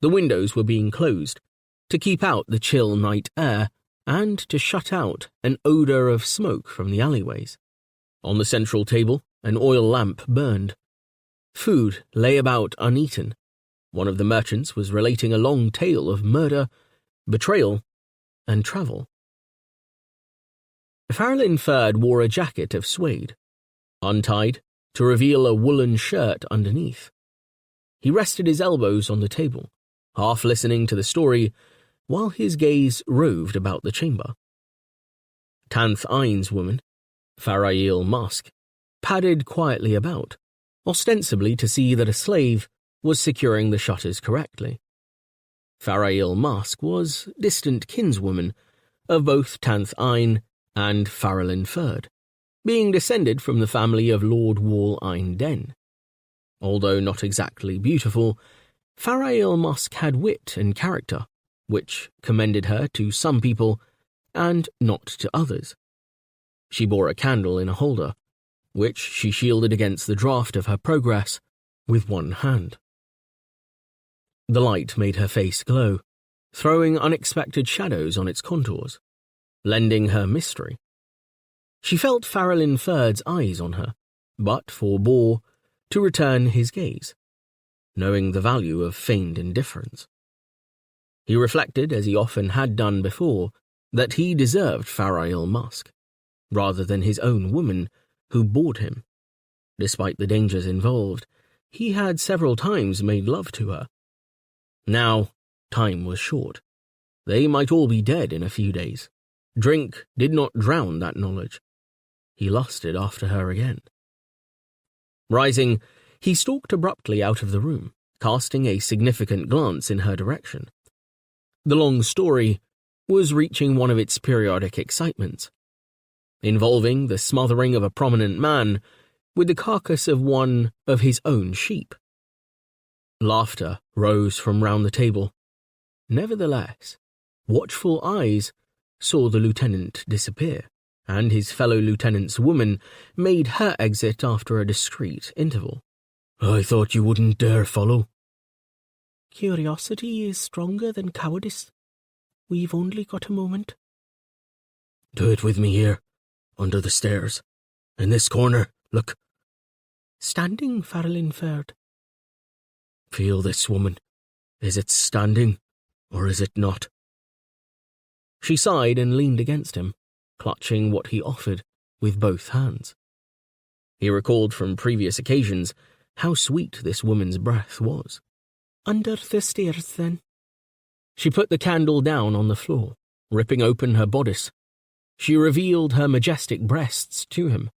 The windows were being closed to keep out the chill night air and to shut out an odour of smoke from the alleyways. On the central table, an oil lamp burned. Food lay about uneaten. One of the merchants was relating a long tale of murder, betrayal, and travel. Farrellin Ferd wore a jacket of suede, untied to reveal a woolen shirt underneath. He rested his elbows on the table, half listening to the story, while his gaze roved about the chamber. Tanth Ain's woman, Farail Musk, padded quietly about, ostensibly to see that a slave was securing the shutters correctly. Farail Musk was distant kinswoman of both Tanth Ain and Farrellin Ferd, being descended from the family of Lord Wall Ein Den. Although not exactly beautiful, Farail Musk had wit and character, which commended her to some people and not to others. She bore a candle in a holder, which she shielded against the draught of her progress with one hand. The light made her face glow, throwing unexpected shadows on its contours, lending her mystery. She felt Farrellin Ferd's eyes on her, but forbore to return his gaze, knowing the value of feigned indifference. He reflected, as he often had done before, that he deserved Farail Musk, rather than his own woman who bored him. Despite the dangers involved, he had several times made love to her. Now, time was short. They might all be dead in a few days. Drink did not drown that knowledge. He lusted after her again. Rising, he stalked abruptly out of the room, casting a significant glance in her direction. The long story was reaching one of its periodic excitements, involving the smothering of a prominent man with the carcass of one of his own sheep. Laughter rose from round the table. Nevertheless, watchful eyes saw the lieutenant disappear, and his fellow lieutenant's woman made her exit after a discreet interval. "I thought you wouldn't dare follow." "Curiosity is stronger than cowardice. We've only got a moment." "Do it with me here, under the stairs. In this corner, look." "Standing, Farrellin Ferd." "Feel this, woman. Is it standing, or is it not?" She sighed and leaned against him, clutching what he offered with both hands. He recalled from previous occasions how sweet this woman's breath was. "Under the stairs, then." She put the candle down on the floor, ripping open her bodice. She revealed her majestic breasts to him.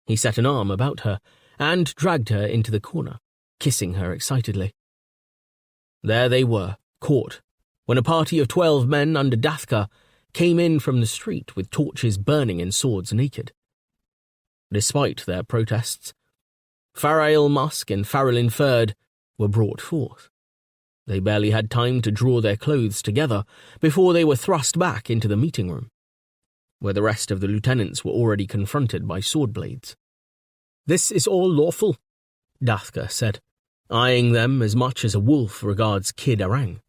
He set an arm about her and dragged her into the corner, kissing her excitedly. There they were, caught, when a party of 12 men under Dathka came in from the street with torches burning and swords naked. Despite their protests, Farail Musk and Farrellin Ferd were brought forth. They barely had time to draw their clothes together before they were thrust back into the meeting room, where the rest of the lieutenants were already confronted by sword blades. "This is all lawful," Dathka said, eyeing them as much as a wolf regards Kid Arang.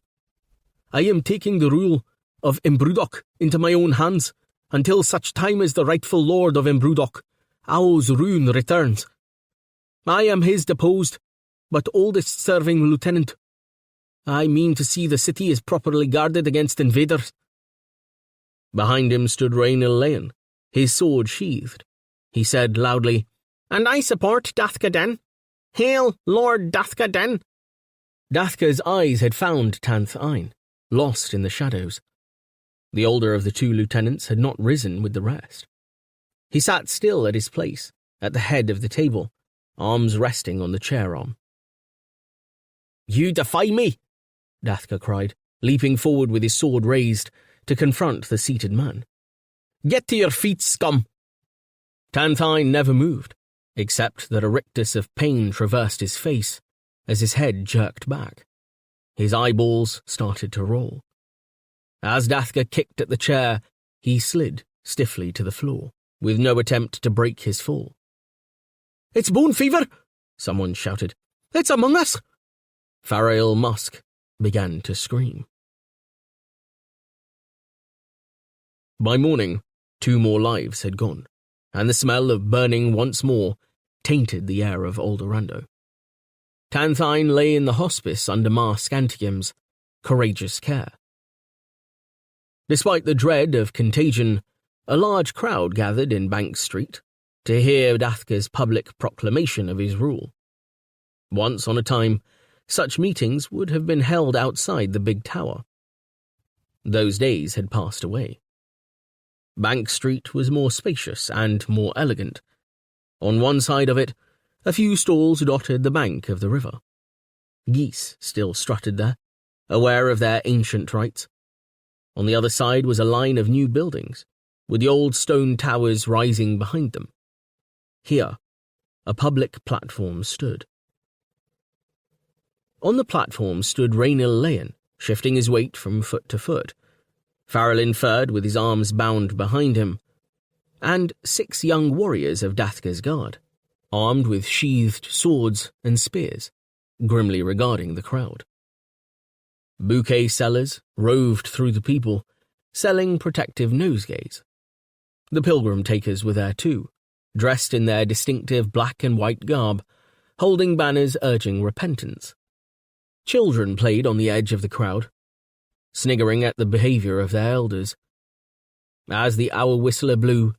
"I am taking the rule of Embrudok into my own hands until such time as the rightful lord of Embrudok, Owl's Rune, returns. I am his deposed, but oldest serving lieutenant. I mean to see the city is properly guarded against invaders." Behind him stood Rainil Leon, his sword sheathed. He said loudly, "And I support Dathka Den. Hail, Lord Dathka Den." Dathka's eyes had found Tanth Ain, lost in the shadows. The older of the two lieutenants had not risen with the rest. He sat still at his place, at the head of the table, arms resting on the chair arm. "You defy me!" Dathka cried, leaping forward with his sword raised to confront the seated man. "Get to your feet, scum!" Tanthine never moved, except that a rictus of pain traversed his face as his head jerked back. His eyeballs started to roll. As Dathka kicked at the chair, he slid stiffly to the floor, with no attempt to break his fall. "It's bone fever!" someone shouted. "It's among us!" Farail Musk began to scream. By morning, 2 more lives had gone, and the smell of burning once more tainted the air of Aldorando. Tanthine lay in the hospice under Mar Scantium's courageous care. Despite the dread of contagion, a large crowd gathered in Bank Street to hear Dathka's public proclamation of his rule. Once on a time, such meetings would have been held outside the big tower. Those days had passed away. Bank Street was more spacious and more elegant. On one side of it, a few stalls dotted the bank of the river. Geese still strutted there, aware of their ancient rights. On the other side was a line of new buildings, with the old stone towers rising behind them. Here, a public platform stood. On the platform stood Rainil Leyen, shifting his weight from foot to foot, Farrellin Ferd with his arms bound behind him, and 6 young warriors of Dathka's guard, armed with sheathed swords and spears, grimly regarding the crowd. Bouquet sellers roved through the people, selling protective nosegays. The pilgrim takers were there too, dressed in their distinctive black and white garb, holding banners urging repentance. Children played on the edge of the crowd, sniggering at the behavior of their elders. As the hour whistler blew,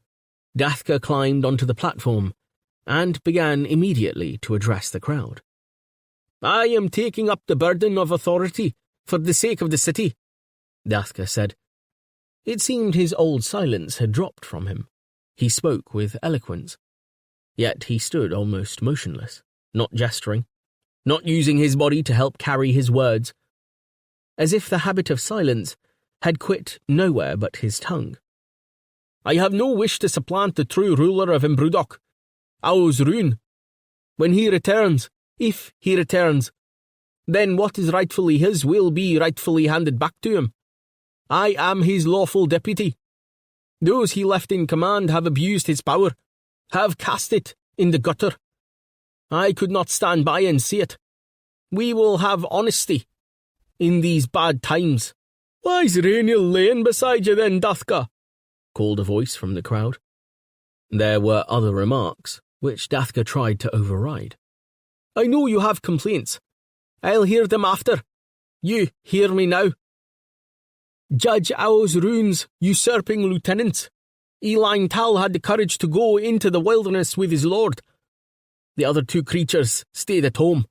Dathka climbed onto the platform and began immediately to address the crowd. "I am taking up the burden of authority for the sake of the city," Dathka said. It seemed his old silence had dropped from him. He spoke with eloquence. Yet he stood almost motionless, not gesturing, not using his body to help carry his words, as if the habit of silence had quit nowhere but his tongue. "I have no wish to supplant the true ruler of Imbrudok, Aosrune. When he returns, if he returns, then what is rightfully his will be rightfully handed back to him. I am his lawful deputy. Those he left in command have abused his power, have cast it in the gutter. I could not stand by and see it. We will have honesty in these bad times." "Why's Rainil laying beside you then, Dathka?" called a voice from the crowd. There were other remarks, which Dathka tried to override. "I know you have complaints. I'll hear them after. You hear me now. Judge Aosrune's usurping lieutenants. Elaine Tal had the courage to go into the wilderness with his lord. The other 2 creatures stayed at home.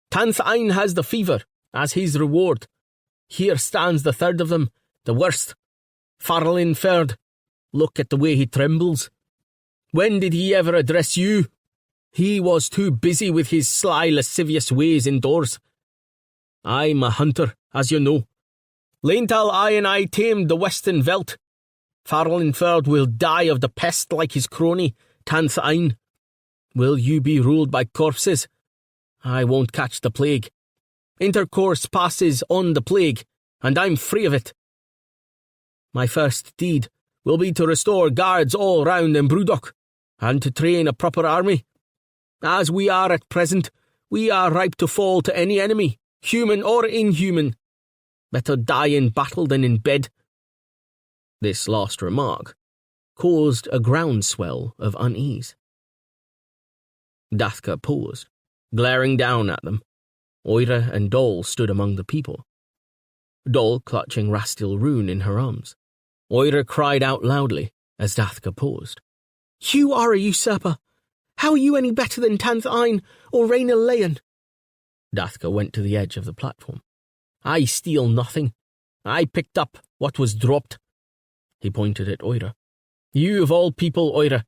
Tanthine has the fever as his reward. Here stands the 3rd of them, the worst. Farrellin Ferd. Look at the way he trembles. When did he ever address you? He was too busy with his sly, lascivious ways indoors. I'm a hunter, as you know. Laental I and I tamed the western veldt. Farrellin Ferd will die of the pest like his crony, Tanthine. Will you be ruled by corpses? I won't catch the plague. Intercourse passes on the plague, and I'm free of it. My first deed will be to restore guards all round Imbrudok, and to train a proper army. As we are at present, we are ripe to fall to any enemy, human or inhuman. Better die in battle than in bed." This last remark caused a groundswell of unease. Dathka paused, glaring down at them. Oira and Dol stood among the people, Dol clutching Rastil Rune in her arms. Oira cried out loudly as Dathka paused. "You are a usurper. How are you any better than Tanthine or Rainil Leyen?" Dathka went to the edge of the platform. "I steal nothing. I picked up what was dropped." He pointed at Oira. "You of all people, Oira,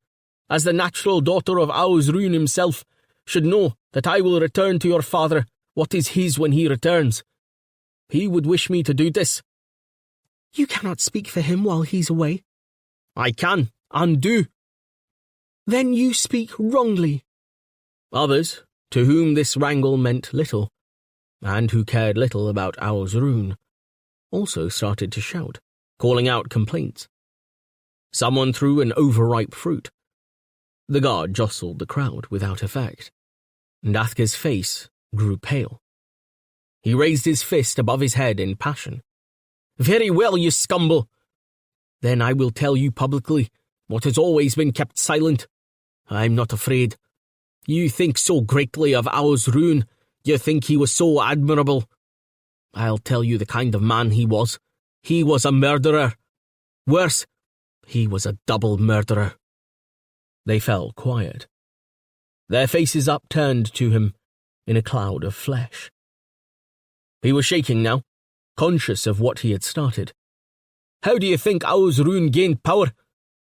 as the natural daughter of Aosrune himself, should know that I will return to your father what is his when he returns. He would wish me to do this. You cannot speak for him while he's away. I can, and do. Then you speak wrongly. Others, to whom this wrangle meant little, and who cared little about Aosrune, also started to shout, calling out complaints. Someone threw an overripe fruit. The guard jostled the crowd without effect. Dathka's face grew pale. He raised his fist above his head in passion. Very well, you scumble. Then I will tell you publicly what has always been kept silent. I'm not afraid. You think so greatly of Aosrune. You think he was so admirable. I'll tell you the kind of man he was. He was a murderer. Worse, he was a double murderer. They fell quiet. Their faces upturned to him in a cloud of flesh. He was shaking now, conscious of what he had started. How do you think Aosrune gained power?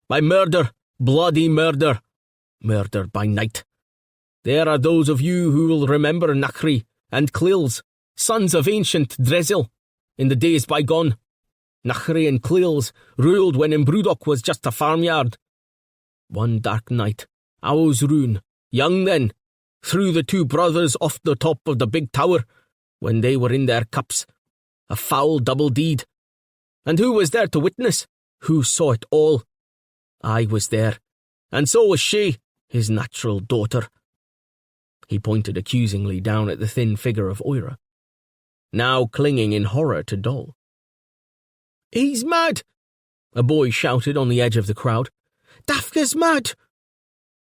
By murder, bloody murder. Murder by night. There are those of you who will remember Nachri and Clils, sons of ancient Drezil, in the days bygone. Nachri and Clils ruled when Imbrudok was just a farmyard. One dark night, Aosrune, young then, threw the two brothers off the top of the big tower when they were in their cups. A foul double deed. And who was there to witness? Who saw it all? I was there, and so was she, his natural daughter. He pointed accusingly down at the thin figure of Oira, now clinging in horror to Dol. He's mad! A boy shouted on the edge of the crowd. Dathka's mad!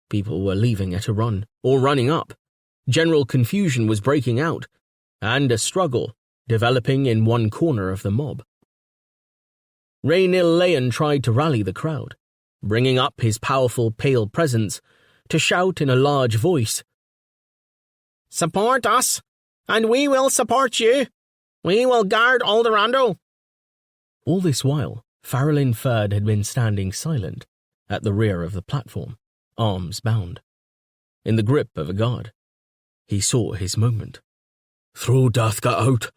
People were leaving at a run, or running up. General confusion was breaking out, and a struggle developing in one corner of the mob. Raynil Leon tried to rally the crowd, bringing up his powerful pale presence to shout in a large voice. Support us, and we will support you. We will guard Aldorando. All this while, Farrellin Ferd had been standing silent at the rear of the platform, arms bound, in the grip of a guard. He saw his moment. Throw Dathka out,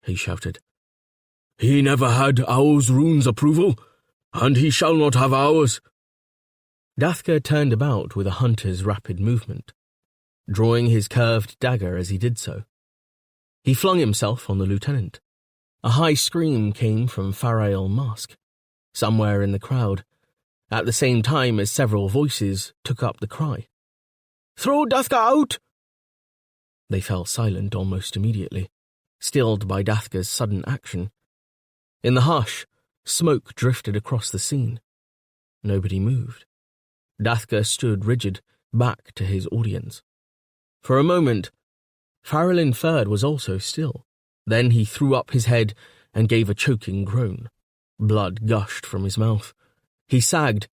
he shouted. He never had Aosrune's approval, and he shall not have ours. Dathka turned about with a hunter's rapid movement, drawing his curved dagger as he did so. He flung himself on the lieutenant. A high scream came from Farael Musk, somewhere in the crowd, at the same time as several voices took up the cry. Throw Dathka out! They fell silent almost immediately, stilled by Dathka's sudden action. In the hush, smoke drifted across the scene. Nobody moved. Dathka stood rigid, back to his audience. For a moment, Farrellin Ferd was also still. Then he threw up his head and gave a choking groan. Blood gushed from his mouth. He sagged,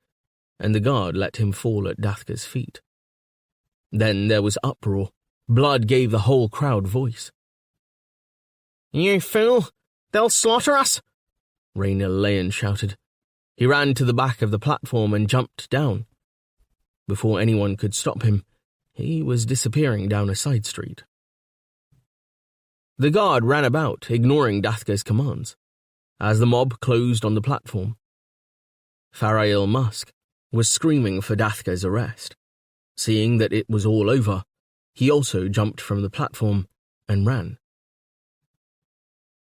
and the guard let him fall at Dathka's feet. Then there was uproar. Blood gave the whole crowd voice. You fool! They'll slaughter us! Raynil Leon shouted. He ran to the back of the platform and jumped down. Before anyone could stop him, he was disappearing down a side street. The guard ran about, ignoring Dathka's commands, as the mob closed on the platform. Farael Musk was screaming for Dathka's arrest. Seeing that it was all over, he also jumped from the platform and ran.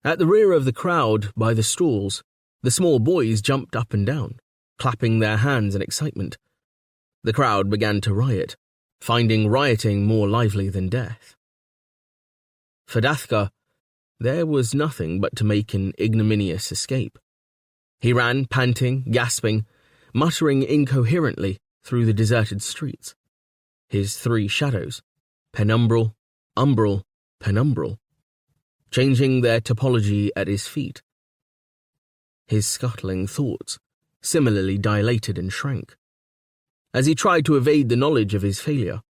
At the rear of the crowd, by the stalls, the small boys jumped up and down, clapping their hands in excitement. The crowd began to riot, finding rioting more lively than death. For Dathka, there was nothing but to make an ignominious escape. He ran, panting, gasping, muttering incoherently through the deserted streets. His three shadows, penumbral, umbral, penumbral, changing their topology at his feet. His scuttling thoughts similarly dilated and shrank, as he tried to evade the knowledge of his failure,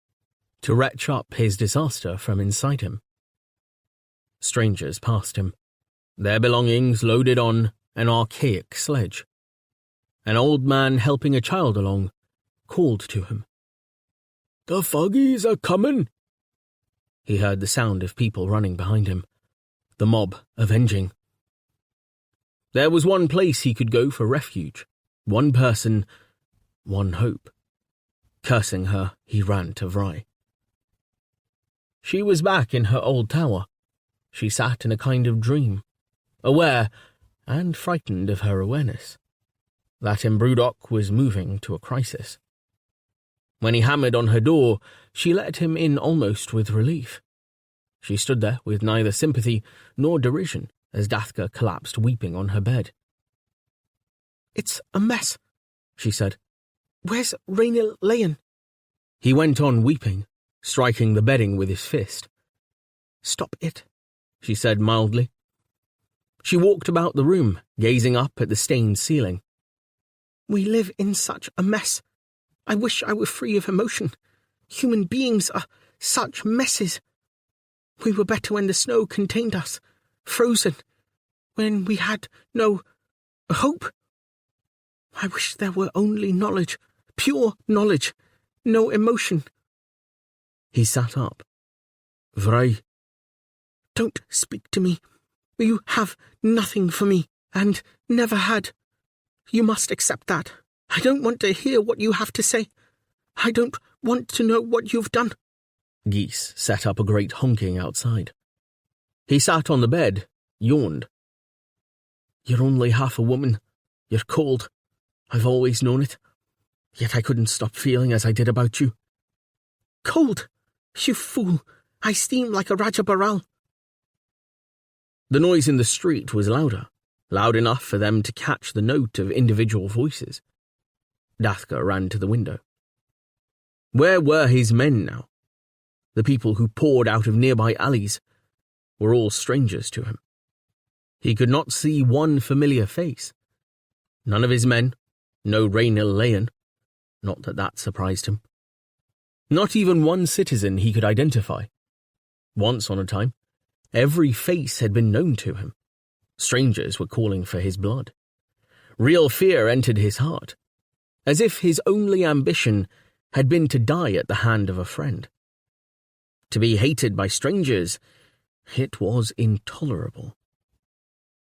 to retch up his disaster from inside him. Strangers passed him, their belongings loaded on an archaic sledge. An old man helping a child along, called to him. "The Foggies are coming." He heard the sound of people running behind him, the mob avenging. There was one place he could go for refuge, one person, one hope. Cursing her, he ran to Vry. She was back in her old tower. She sat in a kind of dream, aware and frightened of her awareness, that in Brewdock was moving to a crisis. When he hammered on her door, she let him in almost with relief. She stood there with neither sympathy nor derision as Dathka collapsed weeping on her bed. "It's a mess," she said. "Where's Rainil Leyen?" He went on weeping, striking the bedding with his fist. "Stop it," she said mildly. She walked about the room, gazing up at the stained ceiling. "We live in such a mess. I wish I were free of emotion. Human beings are such messes. We were better when the snow contained us, frozen, when we had no hope. I wish there were only knowledge, pure knowledge, no emotion." He sat up. "Vry." "Don't speak to me. You have nothing for me, and never had. You must accept that. I don't want to hear what you have to say. I don't want to know what you've done." Geese set up a great honking outside. He sat on the bed, yawned. "You're only half a woman. You're cold. I've always known it. Yet I couldn't stop feeling as I did about you." "Cold? You fool. I steam like a Raja Baral." The noise in the street was louder, loud enough for them to catch the note of individual voices. Dathka ran to the window. Where were his men now? The people who poured out of nearby alleys were all strangers to him. He could not see one familiar face. None of his men, no Rainil Leyen. Not that that surprised him. Not even one citizen he could identify. Once on a time, every face had been known to him. Strangers were calling for his blood. Real fear entered his heart, as if his only ambition had been to die at the hand of a friend. To be hated by strangers, it was intolerable.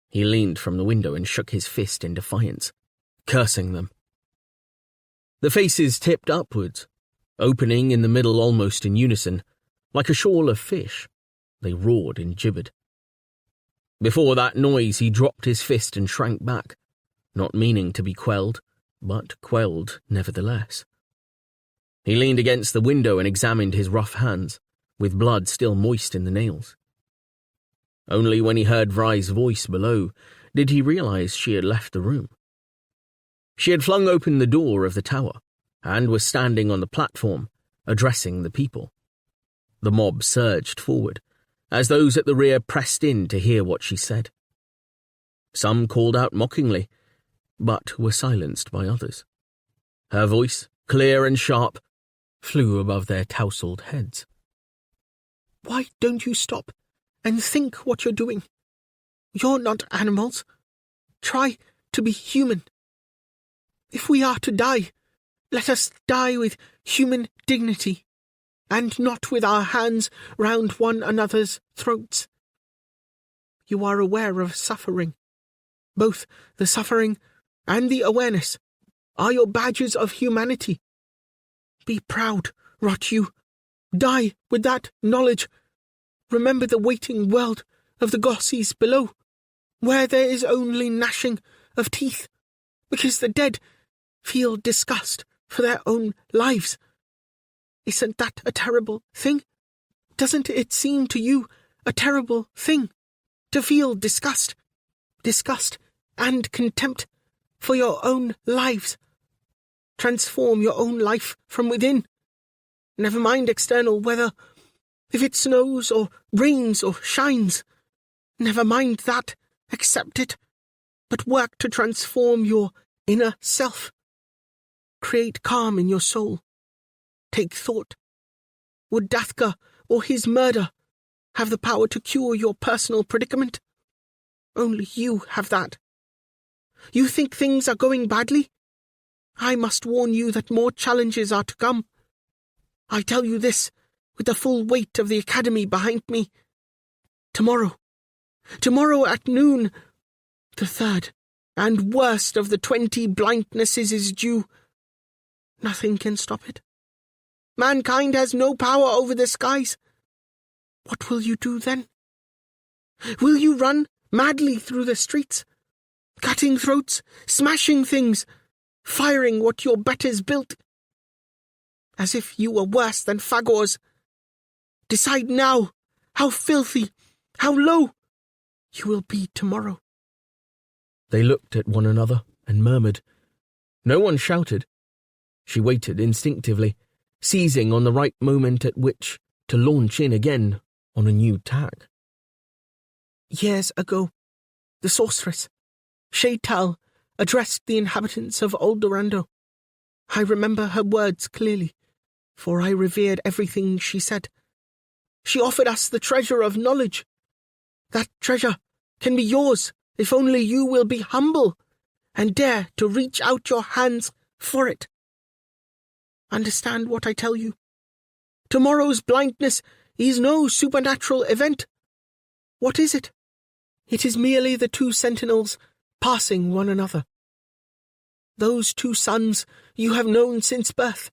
He leaned from the window and shook his fist in defiance, cursing them. The faces tipped upwards, opening in the middle almost in unison, like a shoal of fish. They roared and gibbered. Before that noise he dropped his fist and shrank back, not meaning to be quelled, but quelled nevertheless. He leaned against the window and examined his rough hands, with blood still moist in the nails. Only when he heard Vry's voice below did he realize she had left the room. She had flung open the door of the tower and was standing on the platform, addressing the people. The mob surged forward, as those at the rear pressed in to hear what she said. Some called out mockingly, but were silenced by others. Her voice, clear and sharp, flew above their tousled heads. "Why don't you stop and think what you're doing? You're not animals. Try to be human. If we are to die, let us die with human dignity, and not with our hands round one another's throats. You are aware of suffering. Both the suffering and the awareness are your badges of humanity. Be proud, rot you. Die with that knowledge. Remember the waiting world of the Gossies below, where there is only gnashing of teeth, because the dead feel disgust for their own lives. Isn't that a terrible thing? Doesn't it seem to you a terrible thing to feel disgust and contempt for your own lives? Transform your own life from within. Never mind external weather, if it snows or rains or shines. Never mind that, accept it, but work to transform your inner self. Create calm in your soul. Take thought. Would Dathka or his murder have the power to cure your personal predicament? Only you have that. You think things are going badly? I must warn you that more challenges are to come. I tell you this with the full weight of the Academy behind me. Tomorrow at noon, the third and worst of the 20 blindnesses is due. Nothing can stop it. Mankind has no power over the skies. What will you do then? Will you run madly through the streets, cutting throats, smashing things, firing what your betters built? As if you were worse than Fagors. Decide now how filthy, how low you will be tomorrow. They looked at one another and murmured. No one shouted. She waited instinctively, seizing on the right moment at which to launch in again on a new tack. Years ago, the sorceress, Shaital, addressed the inhabitants of Aldorando. I remember her words clearly, for I revered everything she said. She offered us the treasure of knowledge. That treasure can be yours if only you will be humble and dare to reach out your hands for it. Understand what I tell you. Tomorrow's blindness is no supernatural event. What is it? It is merely the two sentinels passing one another. Those two suns you have known since birth.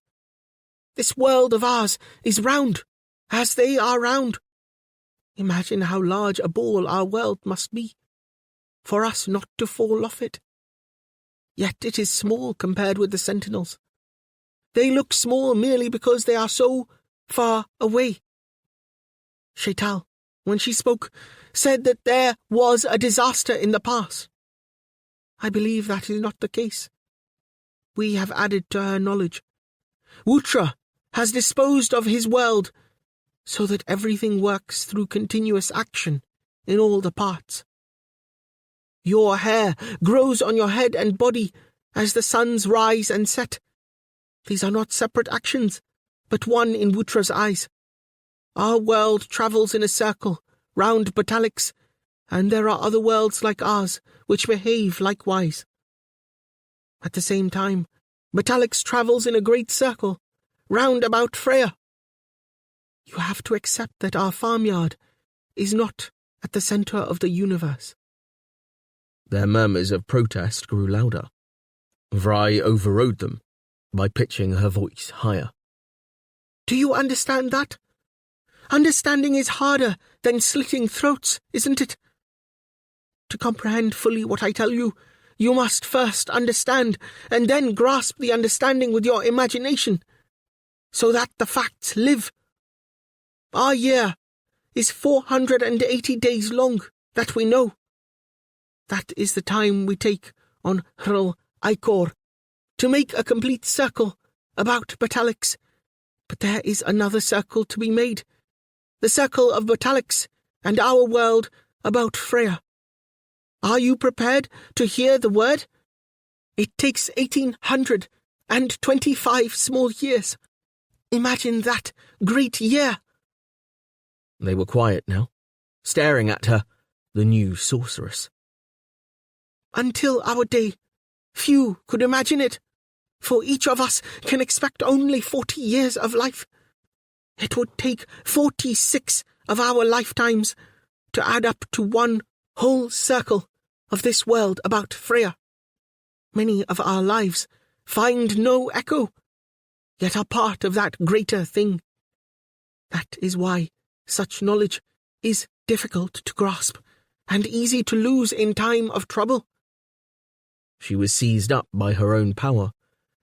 This world of ours is round, as they are round. Imagine how large a ball our world must be, for us not to fall off it. Yet it is small compared with the sentinels. They look small merely because they are so far away. Shaital, when she spoke, said that there was a disaster in the past. I believe that is not the case. We have added to her knowledge. Wutra has disposed of his world so that everything works through continuous action in all the parts. Your hair grows on your head and body as the suns rise and set. These are not separate actions, but one in Wutra's eyes. Our world travels in a circle round Batalix, and there are other worlds like ours which behave likewise. At the same time, Batalix travels in a great circle round about Freya. You have to accept that our farmyard is not at the centre of the universe. Their murmurs of protest grew louder. Vry overrode them by pitching her voice higher. Do you understand that? Understanding is harder than slitting throats, isn't it? To comprehend fully what I tell you, you must first understand, and then grasp the understanding with your imagination, so that the facts live. Our year is 480 days long, that we know. That is the time we take on Hril Ikor to make a complete circle about Batalix. But there is another circle to be made, the circle of Batalix and our world about Freya. Are you prepared to hear the word? It takes 1825 small years. Imagine that great year. They were quiet now, staring at her, the new sorceress. Until our day, few could imagine it, for each of us can expect only 40 years of life. It would take 46 of our lifetimes to add up to one whole circle of this world about Freya. Many of our lives find no echo, yet are part of that greater thing. That is why such knowledge is difficult to grasp and easy to lose in time of trouble. She was seized up by her own power,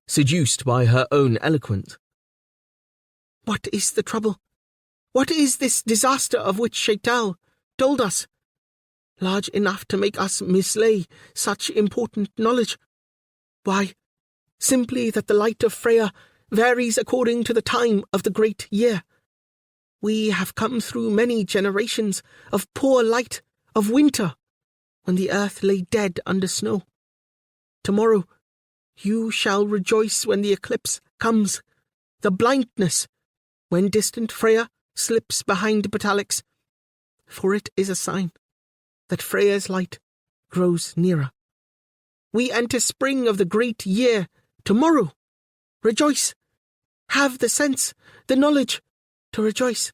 seduced by her own eloquence. What is the trouble? What is this disaster of which Shaital told us? Large enough to make us mislay such important knowledge? Why, simply that the light of Freya varies according to the time of the great year. We have come through many generations of poor light, of winter, when the earth lay dead under snow. Tomorrow you shall rejoice when the eclipse comes, the blindness, when distant Freya slips behind Batalix, for it is a sign that Freya's light grows nearer. We enter spring of the great year Tomorrow. Rejoice. Have the sense, the knowledge to rejoice.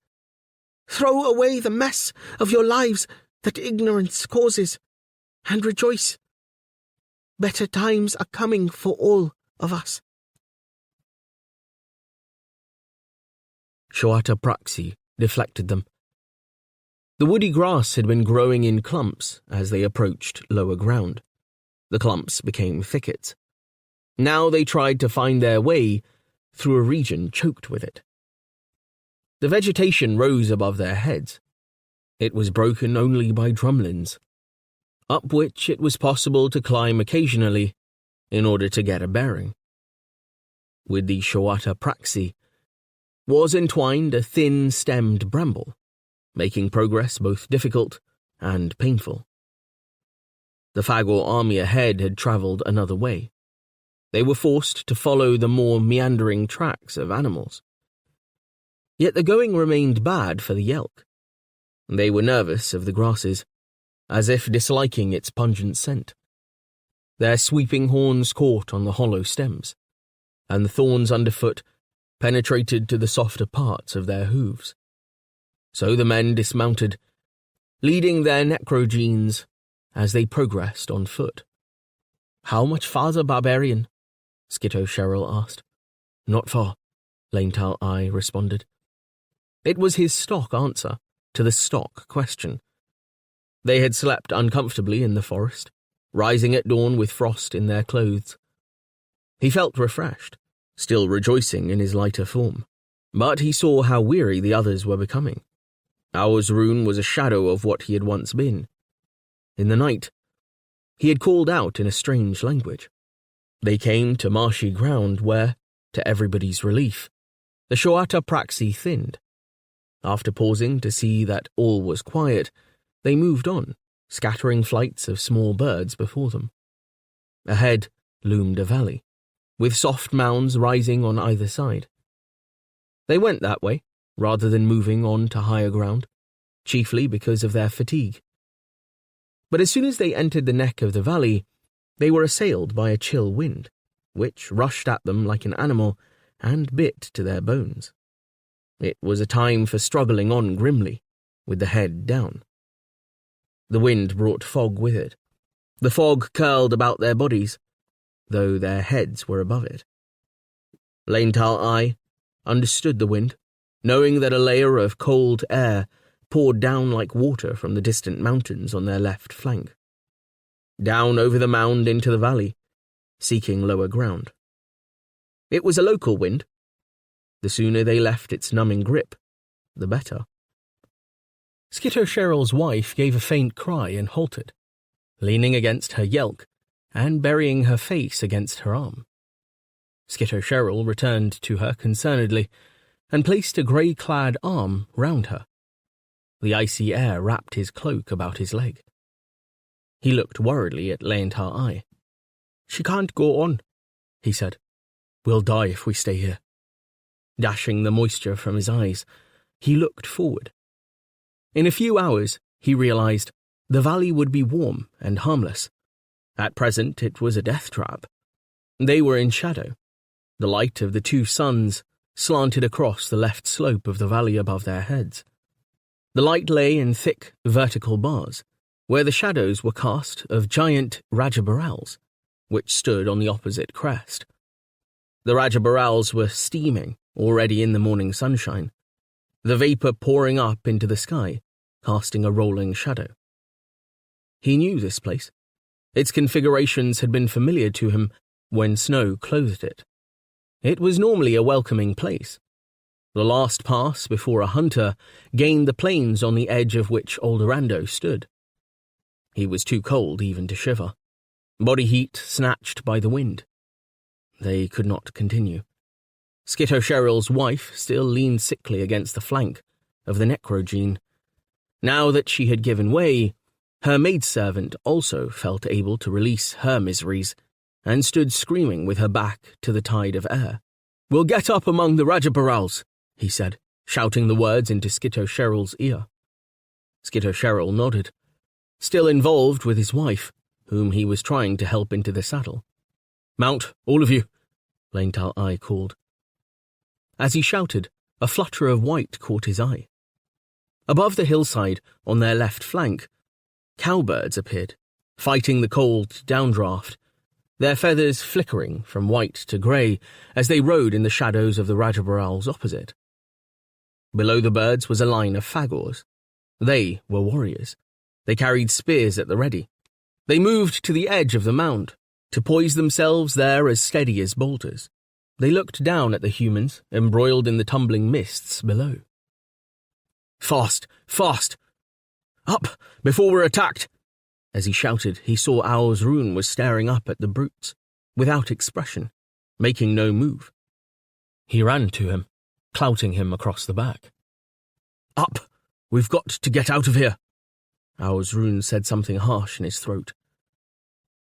Throw away the mess of your lives that ignorance causes, and rejoice. Better times are coming for all of us. Shoata Praxi deflected them. The woody grass had been growing in clumps as they approached lower ground. The clumps became thickets. Now they tried to find their way through a region choked with it. The vegetation rose above their heads. It was broken only by drumlins, up which it was possible to climb occasionally in order to get a bearing. With the Shoata Praxi was entwined a thin-stemmed bramble, making progress both difficult and painful. The Fagor army ahead had travelled another way. They were forced to follow the more meandering tracks of animals. Yet the going remained bad for the Yelk. They were nervous of the grasses, as if disliking its pungent scent. Their sweeping horns caught on the hollow stems, and the thorns underfoot penetrated to the softer parts of their hooves. So the men dismounted, leading their necrogenes as they progressed on foot. "How much farther, barbarian?" Skitto Cheryl asked. "Not far," Laental I responded. It was his stock answer to the stock question. They had slept uncomfortably in the forest, rising at dawn with frost in their clothes. He felt refreshed, still rejoicing in his lighter form, but he saw how weary the others were becoming. Aur's rune was a shadow of what he had once been. In the night, he had called out in a strange language. They came to marshy ground where, to everybody's relief, the Shoata Praxi thinned. After pausing to see that all was quiet, they moved on, scattering flights of small birds before them. Ahead loomed a valley, with soft mounds rising on either side. They went that way, rather than moving on to higher ground, chiefly because of their fatigue. But as soon as they entered the neck of the valley, they were assailed by a chill wind, which rushed at them like an animal and bit to their bones. It was a time for struggling on grimly, with the head down. The wind brought fog with it. The fog curled about their bodies, though their heads were above it. Laental I understood the wind, knowing that a layer of cold air poured down like water from the distant mountains on their left flank. Down over the mound into the valley, seeking lower ground. It was a local wind. The sooner they left its numbing grip, the better. Skitto Cheryl's wife gave a faint cry and halted, leaning against her yelk and burying her face against her arm. Skitto Cheryl returned to her concernedly and placed a grey-clad arm round her. The icy air wrapped his cloak about his leg. He looked worriedly at Laental I. "She can't go on," he said. "We'll die if we stay here." Dashing the moisture from his eyes, he looked forward. In a few hours, he realized, the valley would be warm and harmless. At present, it was a death trap. They were in shadow. The light of the two suns slanted across the left slope of the valley above their heads. The light lay in thick, vertical bars, where the shadows were cast of giant Rajabarals, which stood on the opposite crest. The Rajabarals were steaming, already in the morning sunshine, the vapour pouring up into the sky, casting a rolling shadow. He knew this place. Its configurations had been familiar to him when snow clothed it. It was normally a welcoming place. The last pass before a hunter gained the plains on the edge of which Oldorando stood. He was too cold even to shiver, body heat snatched by the wind. They could not continue. Skitto Cheryl's wife still leaned sickly against the flank of the necrogene. Now that she had given way, her maidservant also felt able to release her miseries and stood screaming with her back to the tide of air. "We'll get up among the Rajabarals," he said, shouting the words into Skitto Cheryl's ear. Skitto Cheryl nodded, still involved with his wife, whom he was trying to help into the saddle. "Mount, all of you. Lane Tal Ai called. As he shouted, a flutter of white caught his eye. Above the hillside, on their left flank, cowbirds appeared, fighting the cold downdraft, their feathers flickering from white to grey as they rode in the shadows of the Rajabharals opposite. Below the birds was a line of fagors. They were warriors. They carried spears at the ready. They moved to the edge of the mound, to poise themselves there as steady as boulders. They looked down at the humans, embroiled in the tumbling mists below. "Fast! Fast! Up, before we're attacked!" As he shouted, he saw Owl's Rune was staring up at the brutes, without expression, making no move. He ran to him, clouting him across the back. "Up! We've got to get out of here!" Owl's Rune said something harsh in his throat.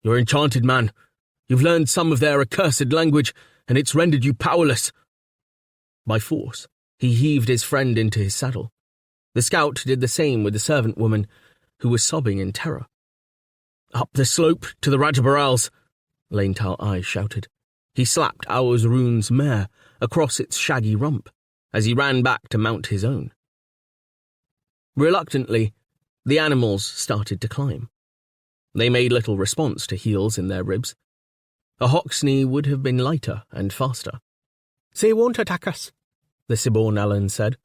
"You're enchanted, man. You've learned some of their accursed language, and it's rendered you powerless." By force, he heaved his friend into his saddle. The scout did the same with the servant woman, who was sobbing in terror. "Up the slope to the Rajabharals," Lane Tal Ai shouted. He slapped Owl's Rune's mare across its shaggy rump as he ran back to mount his own. Reluctantly, the animals started to climb. They made little response to heels in their ribs. A Hoxney would have been lighter and faster. "They won't attack us," the Sibborn Allen said.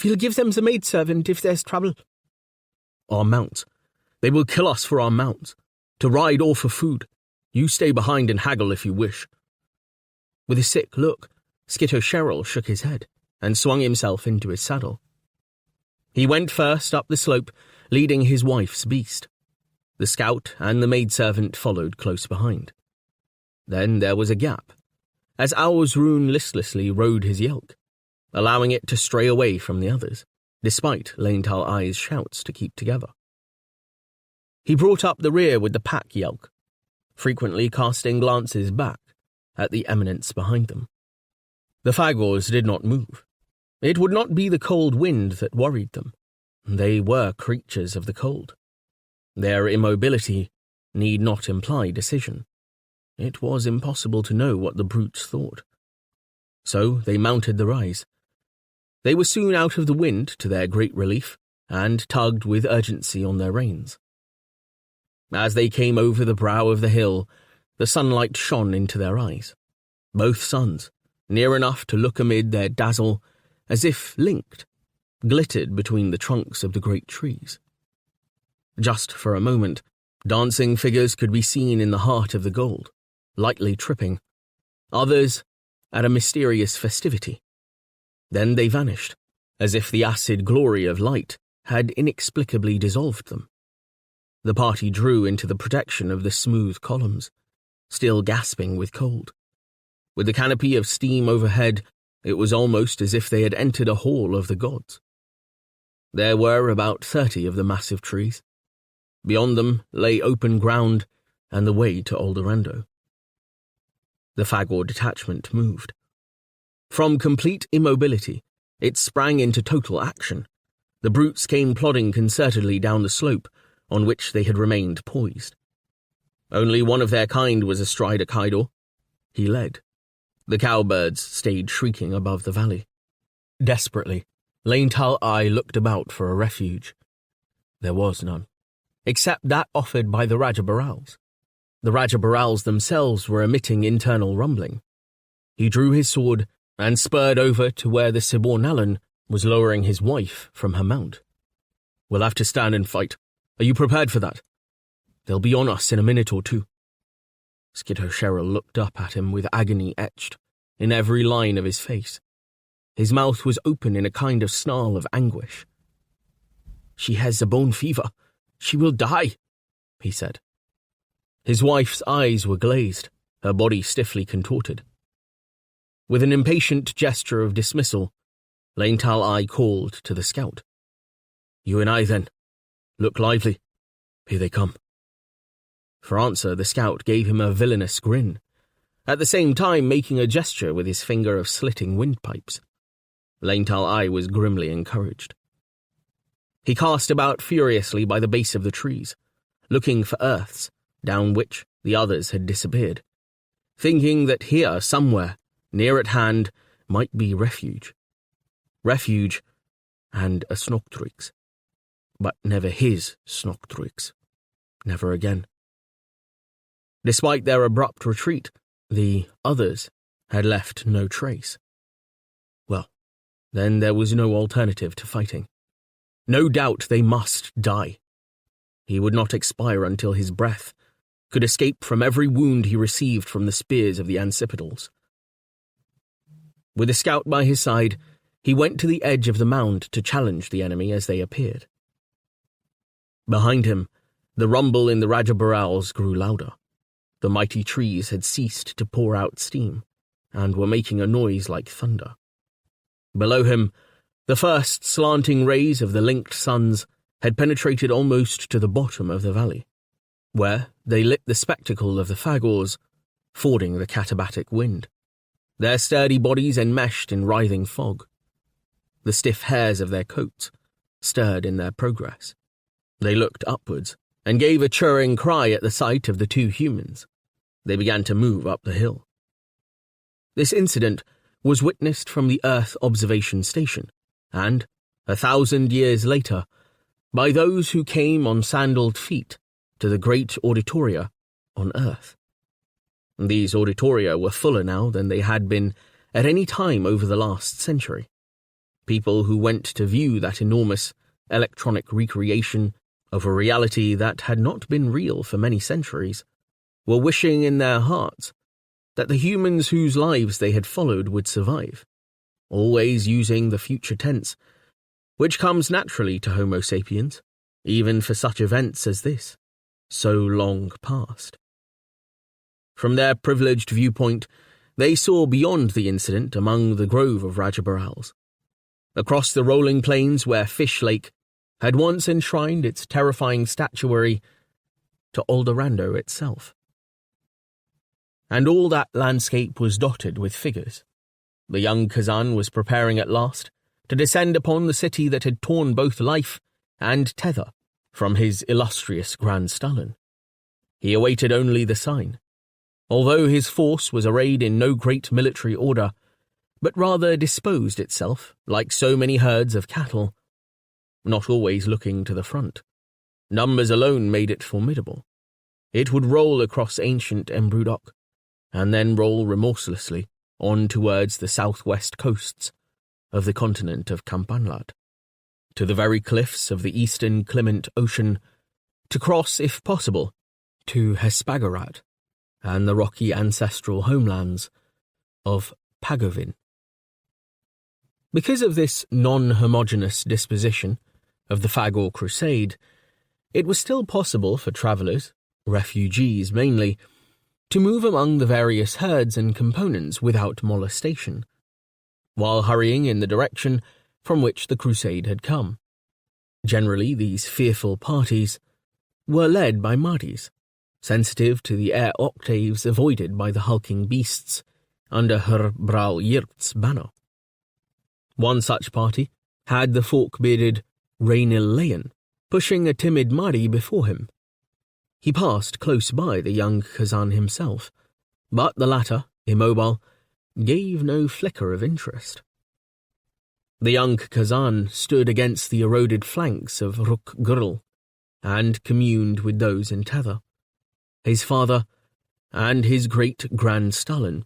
"We'll give them the maidservant if there's trouble." "Our mounts. They will kill us for our mounts. To ride or for food. You stay behind and haggle if you wish." With a sick look, Skitto Sherrill shook his head and swung himself into his saddle. He went first up the slope, leading his wife's beast. The scout and the maidservant followed close behind. Then there was a gap, as Owl's Rune listlessly rode his yelk, allowing it to stray away from the others, despite Lane Tal Ai's shouts to keep together. He brought up the rear with the pack yelk, frequently casting glances back at the eminence behind them. The fagors did not move. It would not be the cold wind that worried them. They were creatures of the cold. Their immobility need not imply decision. It was impossible to know what the brutes thought. So they mounted the rise. They were soon out of the wind to their great relief, and tugged with urgency on their reins. As they came over the brow of the hill, the sunlight shone into their eyes. Both suns, near enough to look amid their dazzle, as if linked, glittered between the trunks of the great trees. Just for a moment, dancing figures could be seen in the heart of the gold, lightly tripping, others at a mysterious festivity. Then they vanished, as if the acid glory of light had inexplicably dissolved them. The party drew into the protection of the smooth columns, still gasping with cold. With the canopy of steam overhead, it was almost as if they had entered a hall of the gods. There were about 30 of the massive trees. Beyond them lay open ground and the way to Alderando. The Fagor detachment moved. From complete immobility, it sprang into total action. The brutes came plodding concertedly down the slope on which they had remained poised. Only one of their kind was astride a Kaidor. He led. The cowbirds stayed shrieking above the valley. Desperately, Lane Tal Ai looked about for a refuge. There was none, except that offered by the Rajabharals. The Rajabharals themselves were emitting internal rumbling. He drew his sword and spurred over to where the Sibbornalan was lowering his wife from her mount. "We'll have to stand and fight. Are you prepared for that? They'll be on us in a minute or two." Skitto Sherrill looked up at him with agony etched in every line of his face. His mouth was open in a kind of snarl of anguish. "She has the bone fever. She will die," he said. His wife's eyes were glazed, her body stiffly contorted. With an impatient gesture of dismissal, Lane Tal Ai called to the scout. "You and I, then. Look lively. Here they come." For answer, the scout gave him a villainous grin, at the same time making a gesture with his finger of slitting windpipes. Lane Tal Ai was grimly encouraged. He cast about furiously by the base of the trees, looking for earths, down which the others had disappeared. thinking that here, somewhere, near at hand, might be refuge. Refuge and a Snorktrix. But never his Snorktrix. Never again. Despite their abrupt retreat, the others had left no trace. Well, then there was no alternative to fighting. No doubt they must die. He would not expire until his breath could escape from every wound he received from the spears of the Ancipitals. With a scout by his side, he went to the edge of the mound to challenge the enemy as they appeared. Behind him, the rumble in the Rajabarals grew louder. The mighty trees had ceased to pour out steam, and were making a noise like thunder. Below him, the first slanting rays of the linked suns had penetrated almost to the bottom of the valley, where they lit the spectacle of the Fagors fording the katabatic wind, their sturdy bodies enmeshed in writhing fog. The stiff hairs of their coats stirred in their progress. They looked upwards and gave a churring cry at the sight of the two humans. They began to move up the hill. This incident was witnessed from the Earth observation station, and, 1,000 years later, by those who came on sandaled feet to the great auditoria on Earth. These auditoria were fuller now than they had been at any time over the last century. People who went to view that enormous electronic recreation of a reality that had not been real for many centuries were wishing in their hearts that the humans whose lives they had followed would survive, always using the future tense, which comes naturally to Homo sapiens, even for such events as this, so long past. From their privileged viewpoint, they saw beyond the incident among the grove of Rajabarals, across the rolling plains where Fish Lake had once enshrined its terrifying statuary to Aldorando itself. And all that landscape was dotted with figures. The young Kazan was preparing at last to descend upon the city that had torn both life and tether from his illustrious Grand Stalin. He awaited only the sign, although his force was arrayed in no great military order, but rather disposed itself like so many herds of cattle, not always looking to the front. Numbers alone made it formidable. It would roll across ancient Embrudok, and then roll remorselessly on towards the southwest coasts of the continent of Campanlat, to the very cliffs of the eastern Clement Ocean, to cross, if possible, to Hespagorat and the rocky ancestral homelands of Pagovin. Because of this non-homogeneous disposition of the Fagor Crusade, it was still possible for travellers, refugees mainly, to move among the various herds and components without molestation, while hurrying in the direction from which the crusade had come. Generally, these fearful parties were led by Mahdi's, sensitive to the air octaves avoided by the hulking beasts under Her Bral Yirt's banner. One such party had the fork-bearded Rainil Leyen pushing a timid Mahdi before him. He passed close by the young Kazan himself, but the latter, immobile, gave no flicker of interest. The young Kazan stood against the eroded flanks of Ruk Gurl and communed with those in tether, his father and his great Grand Stalin,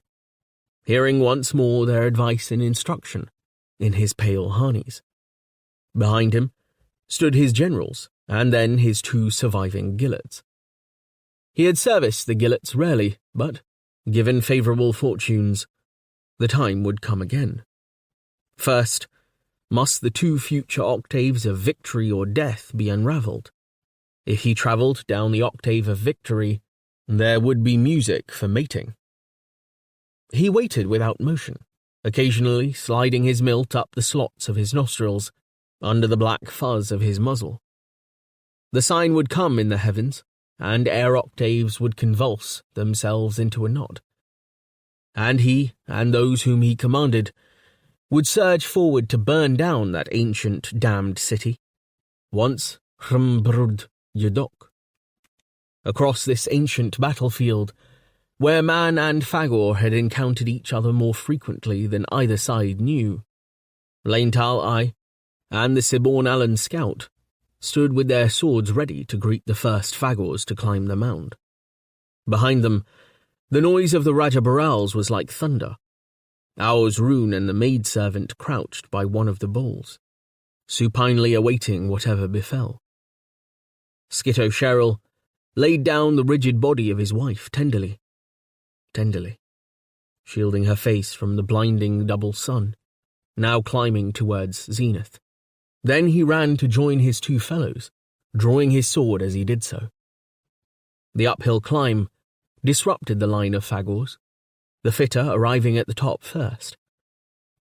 hearing once more their advice and instruction in his pale harnies. Behind him stood his generals and then his two surviving gillets. He had serviced the gillets rarely, but, given favourable fortunes, the time would come again. First, must the two future octaves of victory or death be unravelled. If he travelled down the octave of victory, there would be music for mating. He waited without motion, occasionally sliding his milt up the slots of his nostrils, under the black fuzz of his muzzle. The sign would come in the heavens, and air octaves would convulse themselves into a knot. And he, and those whom he commanded, would surge forward to burn down that ancient damned city, once Hrmbrud Yudok. Across this ancient battlefield, where man and Fagor had encountered each other more frequently than either side knew. Leintal I and the Siborn Allen scout stood with their swords ready to greet the first Fagors to climb the mound. Behind them, the noise of the Rajabarals was like thunder. Ours Rune and the maidservant crouched by one of the bowls, supinely awaiting whatever befell. Skitto Cheryl laid down the rigid body of his wife tenderly, shielding her face from the blinding double sun, now climbing towards zenith. Then he ran to join his two fellows, drawing his sword as he did so. The uphill climb disrupted the line of Fagors, the fitter arriving at the top first.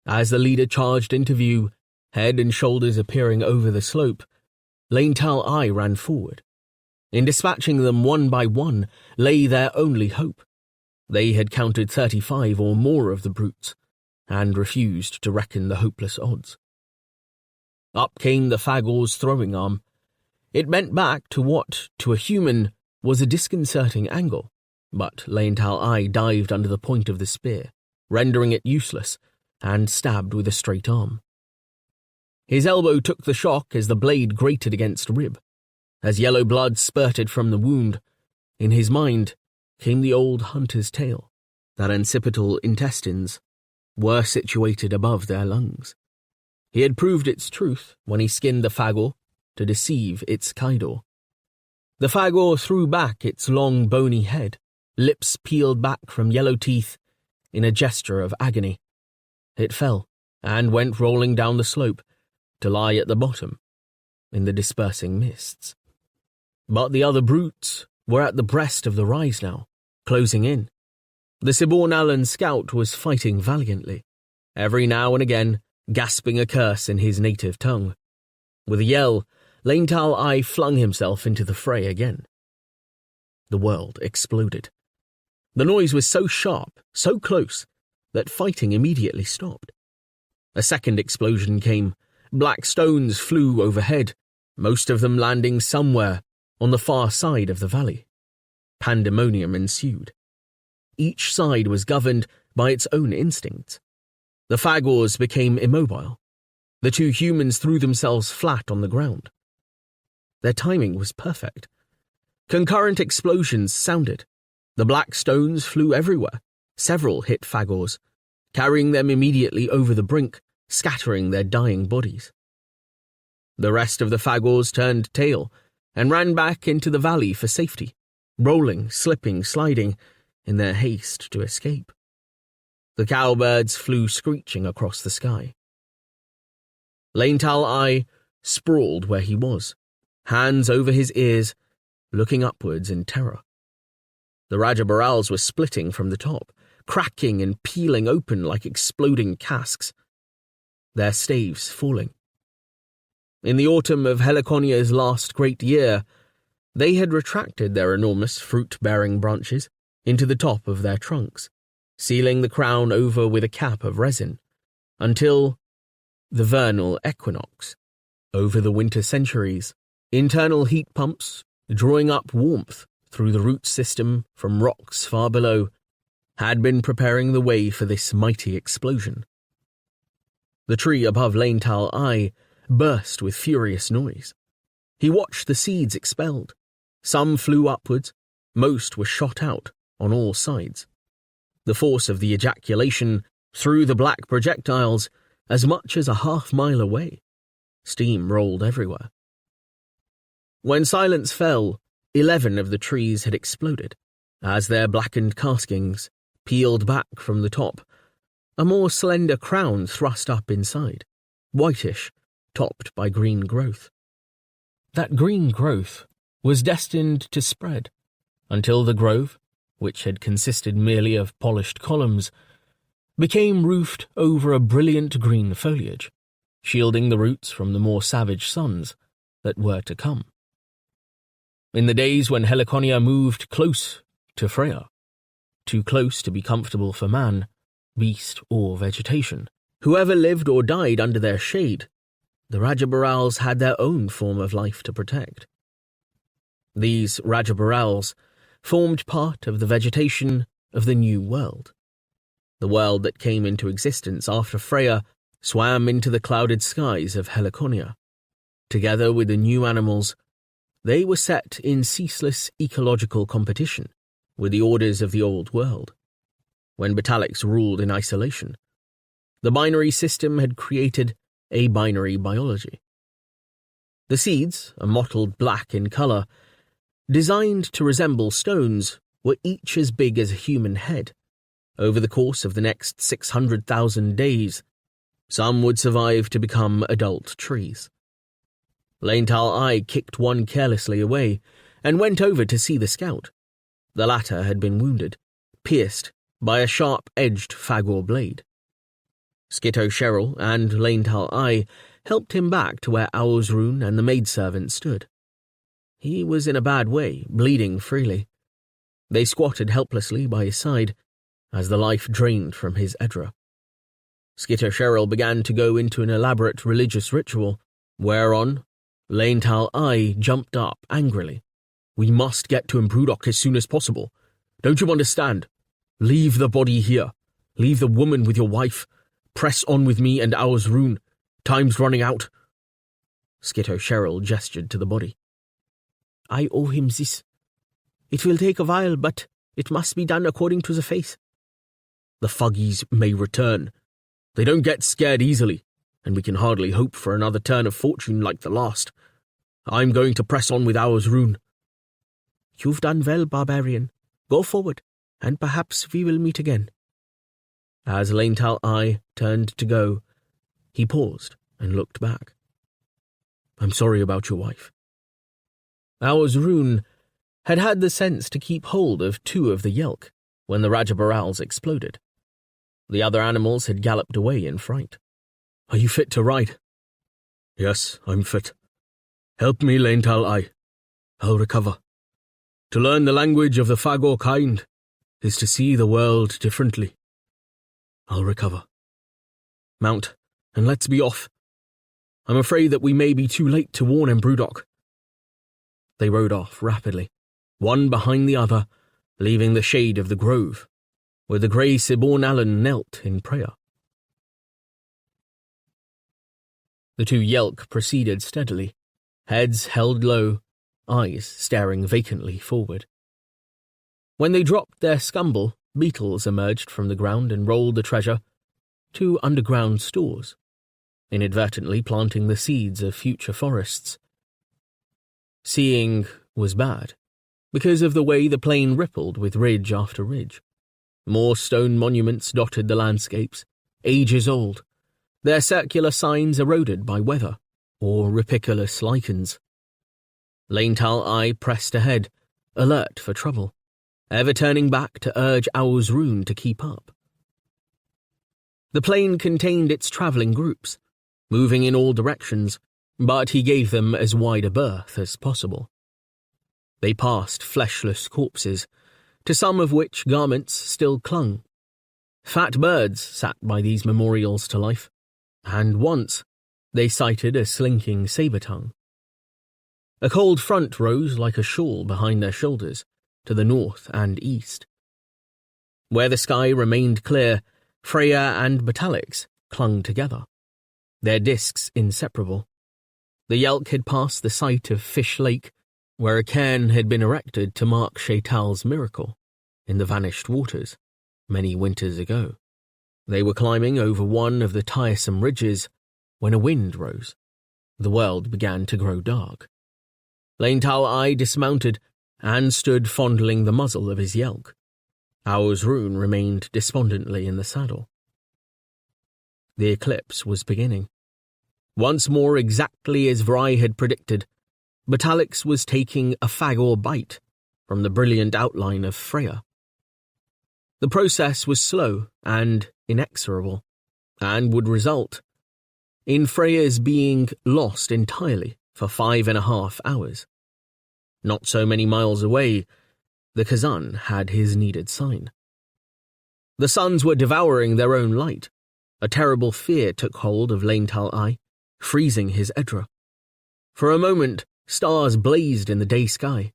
As the leader charged into view, head and shoulders appearing over the slope, Leintal I ran forward. In dispatching them one by one lay their only hope. They had counted 35 or more of the brutes, and refused to reckon the hopeless odds. Up came the Fagor's throwing arm. It bent back to what, to a human, was a disconcerting angle, but Leintal I dived under the point of the spear, rendering it useless, and stabbed with a straight arm. His elbow took the shock as the blade grated against rib. As yellow blood spurted from the wound, in his mind came the old hunter's tale, that occipital intestines were situated above their lungs. He had proved its truth when he skinned the Fagor to deceive its Kaidor. The Fagor threw back its long bony head, lips peeled back from yellow teeth in a gesture of agony. It fell and went rolling down the slope to lie at the bottom in the dispersing mists. But the other brutes were at the breast of the rise now, closing in. The Siborn Allen scout was fighting valiantly, every now and again gasping a curse in his native tongue. With a yell, Leintal I flung himself into the fray again. The world exploded. The noise was so sharp, so close, that fighting immediately stopped. A second explosion came. Black stones flew overhead, most of them landing somewhere on the far side of the valley. Pandemonium ensued. Each side was governed by its own instincts. The Fagors became immobile. The two humans threw themselves flat on the ground. Their timing was perfect. Concurrent explosions sounded. The black stones flew everywhere. Several hit Fagors, carrying them immediately over the brink, scattering their dying bodies. The rest of the Fagors turned tail and ran back into the valley for safety, rolling, slipping, sliding in their haste to escape. The cowbirds flew screeching across the sky. Leintal I sprawled where he was, hands over his ears, looking upwards in terror. The Rajabarals were splitting from the top, cracking and peeling open like exploding casks, their staves falling. In the autumn of Helliconia's last great year, they had retracted their enormous fruit-bearing branches into the top of their trunks, sealing the crown over with a cap of resin, until the vernal equinox. Over the winter centuries, internal heat pumps, drawing up warmth through the root system from rocks far below, had been preparing the way for this mighty explosion. The tree above Leintal I burst with furious noise. He watched the seeds expelled. Some flew upwards, most were shot out on all sides. The force of the ejaculation threw the black projectiles as much as a half-mile away. Steam rolled everywhere. When silence fell, 11 of the trees had exploded, as their blackened castings peeled back from the top. A more slender crown thrust up inside, whitish, topped by green growth. That green growth was destined to spread until the grove, which had consisted merely of polished columns, became roofed over a brilliant green foliage, shielding the roots from the more savage suns that were to come. In the days when Helliconia moved close to Freya, too close to be comfortable for man, beast, or vegetation, whoever lived or died under their shade, the Rajabarals had their own form of life to protect. These Rajabarals formed part of the vegetation of the new world. The world that came into existence after Freya swam into the clouded skies of Helliconia. Together with the new animals, they were set in ceaseless ecological competition with the orders of the old world. When Batalics ruled in isolation, the binary system had created a binary biology. The seeds, a mottled black in colour, designed to resemble stones, were each as big as a human head. Over the course of the next 600,000 days, some would survive to become adult trees. Laental Eye kicked one carelessly away and went over to see the scout. The latter had been wounded, pierced by a sharp-edged Fagor blade. Skitto Cheryl and Laental Eye helped him back to where Owlsrune and the maidservant stood. He was in a bad way, bleeding freely. They squatted helplessly by his side as the life drained from his Edra. Skitto Cheryl began to go into an elaborate religious ritual, whereon Laental Eye jumped up angrily. "We must get to Imbrudok as soon as possible. Don't you understand? Leave the body here. Leave the woman with your wife. Press on with me and Owlsrune. Time's running out." Skitto Cheryl gestured to the body. "I owe him this. It will take a while, but it must be done according to the faith." "The Fuggies may return. They don't get scared easily, and we can hardly hope for another turn of fortune like the last. I'm going to press on with Owlsrune." "You've done well, barbarian. Go forward, and perhaps we will meet again." As Laental Eye turned to go, he paused and looked back. "I'm sorry about your wife." Owlsrune had had the sense to keep hold of two of the Yelk when the Rajabarals exploded. The other animals had galloped away in fright. "Are you fit to ride?" "Yes, I'm fit. Help me, Laental Eye. I'll recover. To learn the language of the Fagor kind is to see the world differently. I'll recover. Mount, and let's be off. I'm afraid that we may be too late to warn Imbrudok." They rode off rapidly, one behind the other, leaving the shade of the grove, where the grey Siborn Allen knelt in prayer. The two Yelk proceeded steadily, heads held low, eyes staring vacantly forward. When they dropped their scumble, beetles emerged from the ground and rolled the treasure to underground stores, inadvertently planting the seeds of future forests. Seeing was bad, because of the way the plain rippled with ridge after ridge. More stone monuments dotted the landscapes, ages old, their circular signs eroded by weather or ripiculous lichens. Laental Eye pressed ahead, alert for trouble, ever turning back to urge Owlsrune to keep up. The plain contained its travelling groups, moving in all directions, but he gave them as wide a berth as possible. They passed fleshless corpses, to some of which garments still clung. Fat birds sat by these memorials to life, and once they sighted a slinking saber-tongue. A cold front rose like a shawl behind their shoulders, to the north and east. Where the sky remained clear, Freya and Batalics clung together, their discs inseparable. The Yelk had passed the site of Fish Lake, where a cairn had been erected to mark Shaital's miracle in the vanished waters many winters ago. They were climbing over one of the tiresome ridges when a wind rose. The world began to grow dark. Laental Eye dismounted and stood fondling the muzzle of his Yelk. Owlsrune remained despondently in the saddle. The eclipse was beginning. Once more, exactly as Vry had predicted, Batalics was taking a Fagor bite from the brilliant outline of Freya. The process was slow and inexorable, and would result in Freya's being lost entirely for 5.5 hours. Not so many miles away, the Kazan had his needed sign. The suns were devouring their own light. A terrible fear took hold of Laental Eye, freezing his Edra. For a moment, stars blazed in the day sky.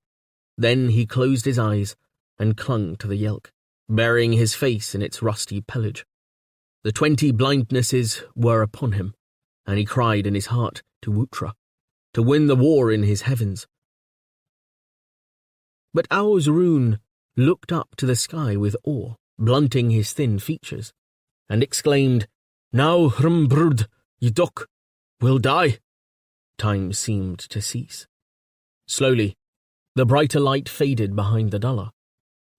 Then he closed his eyes and clung to the Yelk, burying his face in its rusty pelage. The 20 blindnesses were upon him, and he cried in his heart to Wutra, to win the war in his heavens. But Aur's-Rune looked up to the sky with awe, blunting his thin features, and exclaimed, "Now Hrumbrud, Ydok, will die." Time seemed to cease. Slowly, the brighter light faded behind the duller.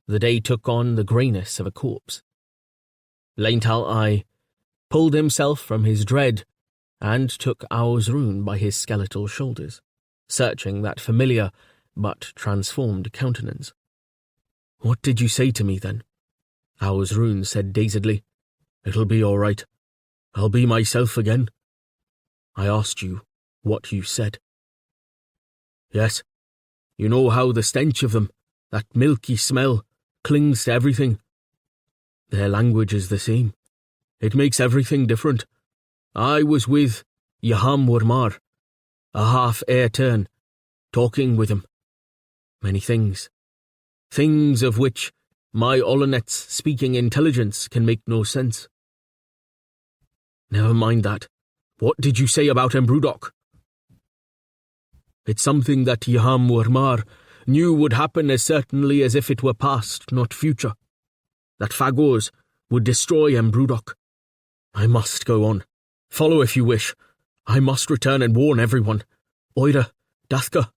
The day took on the greyness of a corpse. Leintal-I pulled himself from his dread and took Aur's-Rune by his skeletal shoulders, searching that familiar but transformed countenance. "What did you say to me then?" Aur's-Rune said dazedly. "It'll be all right. I'll be myself again." "I asked you what you said." "Yes. You know how the stench of them, that milky smell, clings to everything. Their language is the same. It makes everything different. I was with Yaham-Wurmar, a half-air turn, talking with him. Many things. Things of which my Olonet's speaking intelligence can make no sense." "Never mind that. What did you say about Embrudok?" "It's something that Yaham-Wurmar knew would happen as certainly as if it were past, not future. That Fagors would destroy Embrudok. I must go on. Follow if you wish. I must return and warn everyone. Oira, Dathka."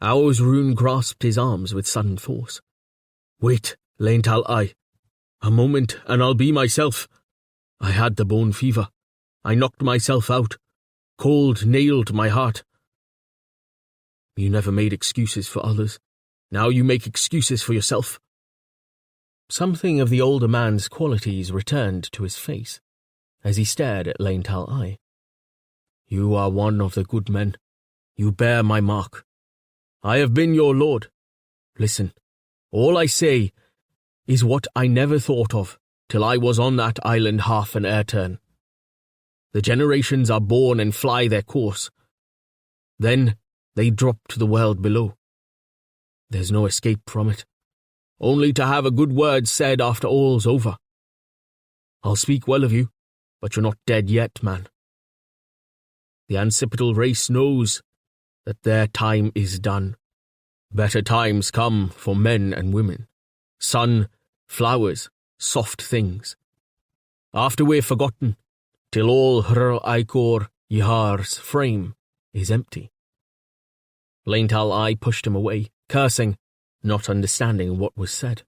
Aur's-Rune grasped his arms with sudden force. "Wait, Leintal-I. A moment and I'll be myself. I had the bone fever. I knocked myself out. Cold nailed my heart." "You never made excuses for others. Now you make excuses for yourself." Something of the older man's qualities returned to his face as he stared at Leintal-I. "You are one of the good men. You bear my mark. I have been your lord. Listen, all I say is what I never thought of till I was on that island half an air turn. The generations are born and fly their course. Then they drop to the world below. There's no escape from it. Only to have a good word said after all's over. I'll speak well of you, but you're not dead yet, man. The ancipital race knows that their time is done. Better times come for men and women. Sun, flowers, soft things. After we're forgotten, till all Hr-Ikor Yihar's frame is empty." Leintal-I pushed him away, cursing, not understanding what was said.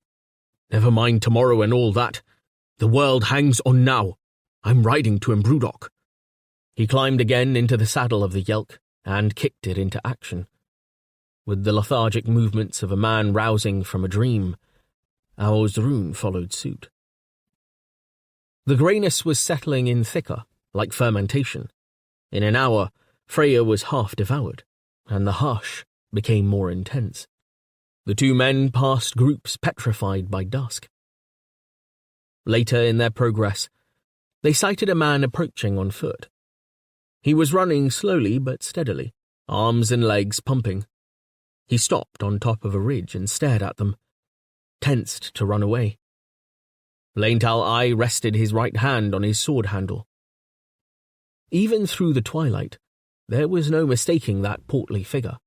"Never mind tomorrow and all that. The world hangs on now. I'm riding to Embrudok." He climbed again into the saddle of the Yelk and kicked it into action. With the lethargic movements of a man rousing from a dream, Aur's-Rune followed suit. The greyness was settling in thicker, like fermentation. In an hour, Freya was half devoured, and the hush became more intense. The two men passed groups petrified by dusk. Later in their progress, they sighted a man approaching on foot. He was running slowly but steadily, arms and legs pumping. He stopped on top of a ridge and stared at them, tensed to run away. Leintal-I rested his right hand on his sword handle. Even through the twilight, there was no mistaking that portly figure,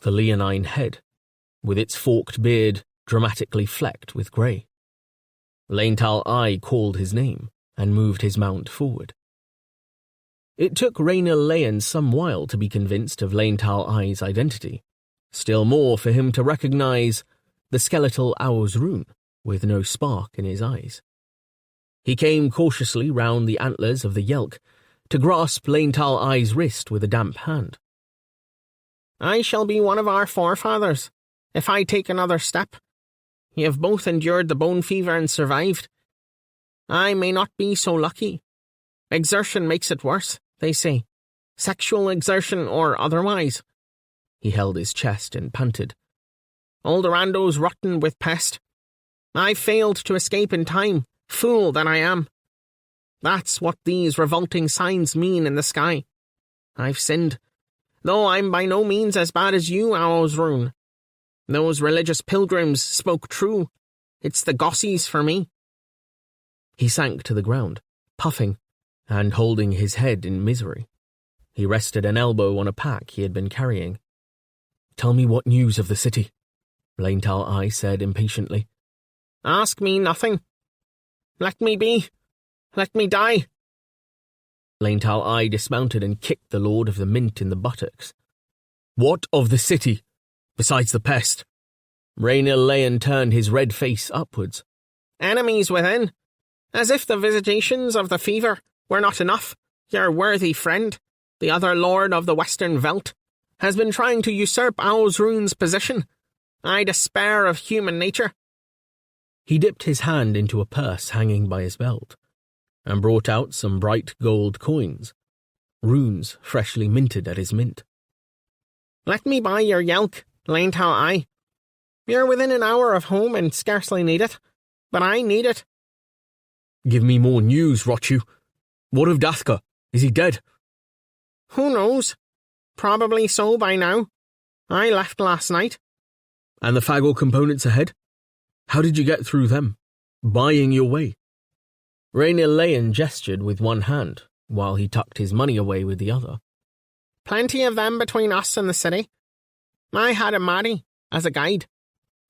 the leonine head, with its forked beard dramatically flecked with grey. Leintal-I called his name and moved his mount forward. It took Raynor Leyen some while to be convinced of Leintal-I's identity, still more for him to recognize the skeletal Aur's-Rune with no spark in his eyes. He came cautiously round the antlers of the Yelk to grasp Leintal-I's wrist with a damp hand. "I shall be one of our forefathers, if I take another step. You have both endured the bone fever and survived. I may not be so lucky. Exertion makes it worse, they say. Sexual exertion or otherwise." He held his chest and panted. "Oldorando's rotten with pest. I failed to escape in time, fool that I am. That's what these revolting signs mean in the sky. I've sinned, though I'm by no means as bad as you, Aur's-Rune. Those religious pilgrims spoke true. It's the gossies for me. He sank to the ground, puffing, and holding his head in misery. He rested an elbow on a pack he had been carrying. "Tell me what news of the city," Leintal I said impatiently. "Ask me nothing. Let me be. Let me die." Leintal I dismounted and kicked the Lord of the Mint in the buttocks. "What of the city, besides the pest?" Rainil Leyen turned his red face upwards. "Enemies within. As if the visitations of the fever were not enough, your worthy friend, the other lord of the Western Veldt, has been trying to usurp Auzrune's position. I despair of human nature." He dipped his hand into a purse hanging by his belt, and brought out some bright gold coins, runes freshly minted at his mint. "Let me buy your yelk, Leintal I. You're within an hour of home and scarcely need it, but I need it." "Give me more news, rot you. What of Dathka? Is he dead?" "Who knows? Probably so by now. I left last night." "And the Fagor components ahead? How did you get through them? Buying your way?" Rainil Leyen gestured with one hand, while he tucked his money away with the other. "Plenty of them between us and the city. I had a Mari as a guide,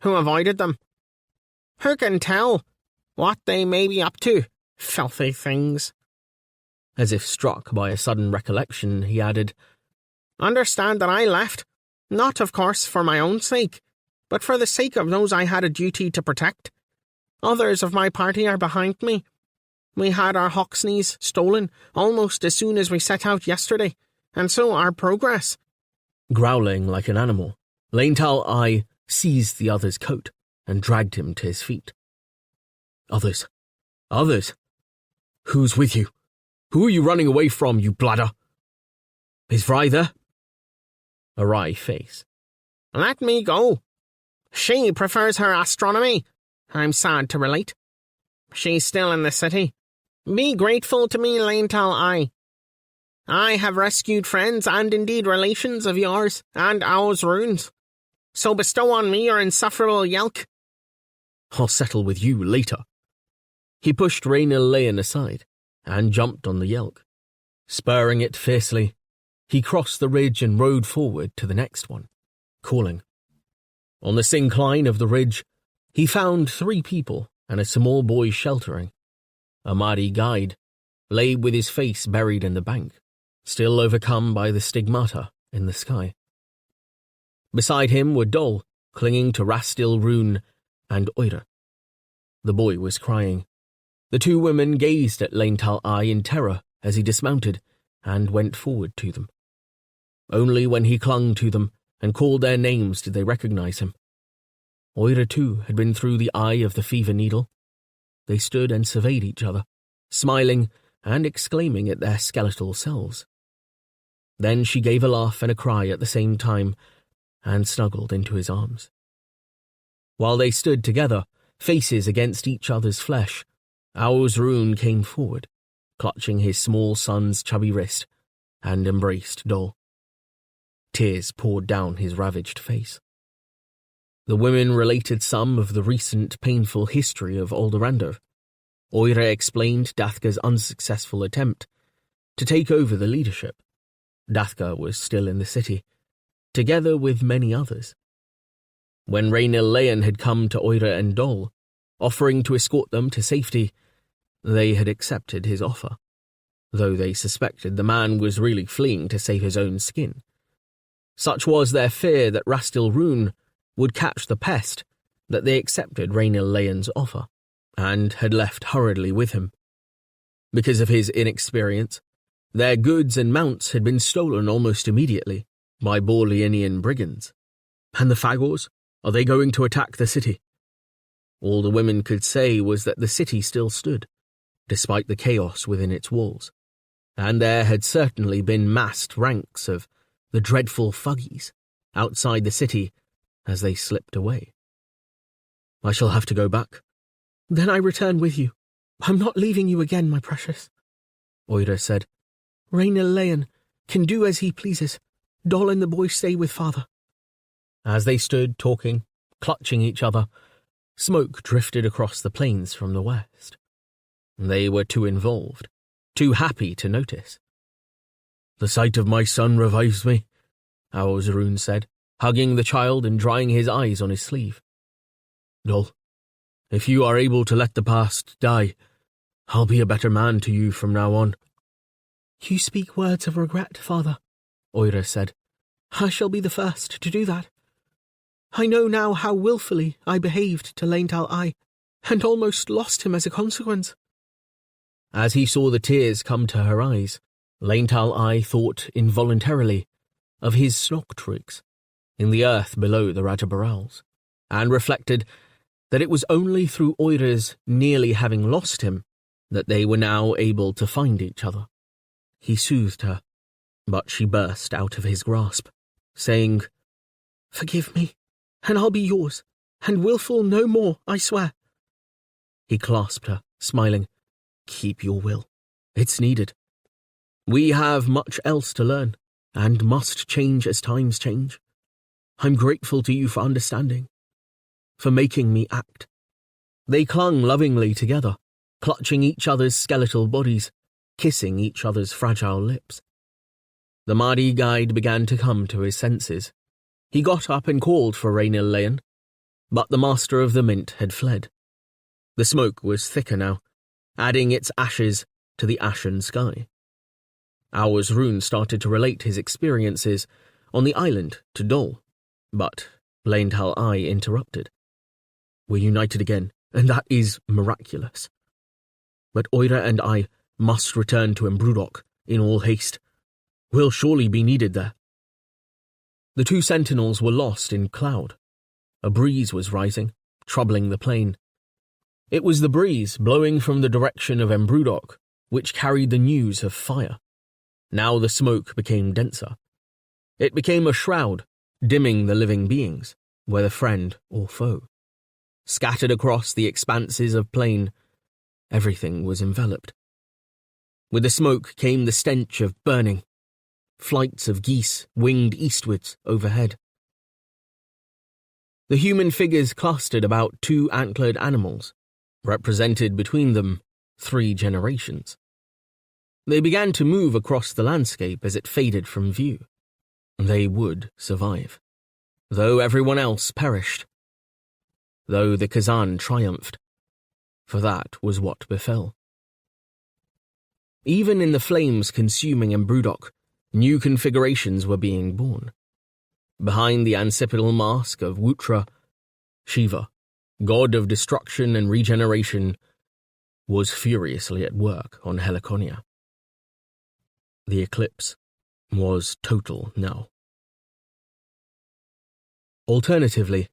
who avoided them. Who can tell what they may be up to, filthy things?" As if struck by a sudden recollection, he added, "Understand that I left, not of course for my own sake, but for the sake of those I had a duty to protect. Others of my party are behind me. We had our Hawksneys stolen almost as soon as we set out yesterday, and so our progress." Growling like an animal, Leintal I seized the other's coat and dragged him to his feet. Others? Who's with you? Who are you running away from, you bladder? Is Vry there?" A wry face. "Let me go. She prefers her astronomy, I'm sad to relate. She's still in the city. Be grateful to me, Leintal I. I have rescued friends and indeed relations of yours and Auzrune's. So bestow on me your insufferable yelk." "I'll settle with you later." He pushed Rainil Leyen aside and jumped on the yelk. Spurring it fiercely, he crossed the ridge and rode forward to the next one, calling. On the syncline of the ridge, he found 3 people and a small boy sheltering. A Mari guide lay with his face buried in the bank, still overcome by the stigmata in the sky. Beside him were Dol, clinging to Rastil Rune, and Oira. The boy was crying. The 2 women gazed at Leintal I in terror as he dismounted and went forward to them. Only when he clung to them and called their names did they recognize him. Oira too had been through the eye of the fever needle. They stood and surveyed each other, smiling and exclaiming at their skeletal selves. Then she gave a laugh and a cry at the same time and snuggled into his arms. While they stood together, faces against each other's flesh, Auzrune came forward, clutching his small son's chubby wrist, and embraced Dol. Tears poured down his ravaged face. The women related some of the recent painful history of Aldorando. Oira explained Dathka's unsuccessful attempt to take over the leadership. Dathka was still in the city, together with many others. When Rainil Leyen had come to Oira and Dol, offering to escort them to safety, they had accepted his offer, though they suspected the man was really fleeing to save his own skin. Such was their fear that Rastil Rune would catch the pest that they accepted Rainil Leyen's offer, and had left hurriedly with him. Because of his inexperience, their goods and mounts had been stolen almost immediately by Borlianian brigands. And the Fagors? Are they going to attack the city? All the women could say was that the city still stood, despite the chaos within its walls, and there had certainly been massed ranks of the dreadful Fuggies outside the city as they slipped away. "I shall have to go back." "Then I return with you. I'm not leaving you again, my precious," Oira said. "Rainil Leyen can do as he pleases. Dol and the boy stay with father." As they stood talking, clutching each other, Smoke drifted across the plains from the west. They were too involved, too happy to notice. "The sight of my son revives me," Auzrun said, hugging the child and drying his eyes on his sleeve. "Dol, if you are able to let the past die, I'll be a better man to you from now on." You speak words of regret, father, Oira said. I shall be the first to do that. I know now how willfully I behaved to Laental I, and almost lost him as a consequence. As he saw the tears come to her eyes, Laental I thought involuntarily of his Snocktrix in the earth below the Ratabarals, and reflected that it was only through Oira's nearly having lost him that they were now able to find each other. He soothed her, but she burst out of his grasp, saying, "Forgive me, and I'll be yours, and willful no more, I swear." He clasped her, smiling. "Keep your will. It's needed. We have much else to learn, and must change as times change. I'm grateful to you for understanding, for making me act." They clung lovingly together, clutching each other's skeletal bodies, kissing each other's fragile lips. The Mahdi guide began to come to his senses. He got up and called for Rainil Leon, but the master of the mint had fled. The smoke was thicker now, adding its ashes to the ashen sky. Auzrun started to relate his experiences on the island to Dol, but Laental I interrupted. "We're united again, and that is miraculous. But Oira and I must return to Embrudok in all haste. We'll surely be needed there." The two sentinels were lost in cloud. A breeze was rising, troubling the plain. It was the breeze blowing from the direction of Embrudok which carried the news of fire. Now the smoke became denser. It became a shroud, dimming the living beings, whether friend or foe. Scattered across the expanses of plain, everything was enveloped. With the smoke came the stench of burning. Flights of geese winged eastwards overhead. The human figures clustered about two antlered animals, represented between them 3 generations. They began to move across the landscape as it faded from view. They would survive, though everyone else perished. Though the Kazan triumphed, for that was what befell. Even in the flames consuming Embrudok, new configurations were being born. Behind the ancestral mask of Wutra, Shiva, god of destruction and regeneration, was furiously at work on Helliconia. The eclipse was total now. Alternatively,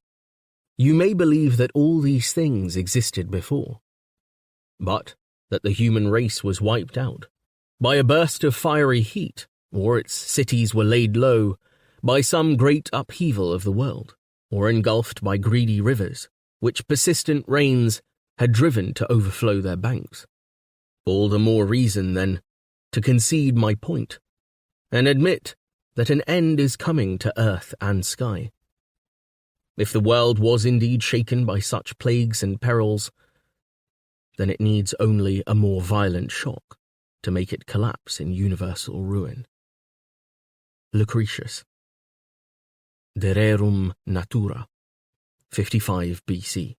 you may believe that all these things existed before, but that the human race was wiped out by a burst of fiery heat, or its cities were laid low by some great upheaval of the world, or engulfed by greedy rivers, which persistent rains had driven to overflow their banks. All the more reason, then, to concede my point, and admit that an end is coming to earth and sky. If the world was indeed shaken by such plagues and perils, then it needs only a more violent shock to make it collapse in universal ruin. Lucretius. De Rerum Natura, 55 BC.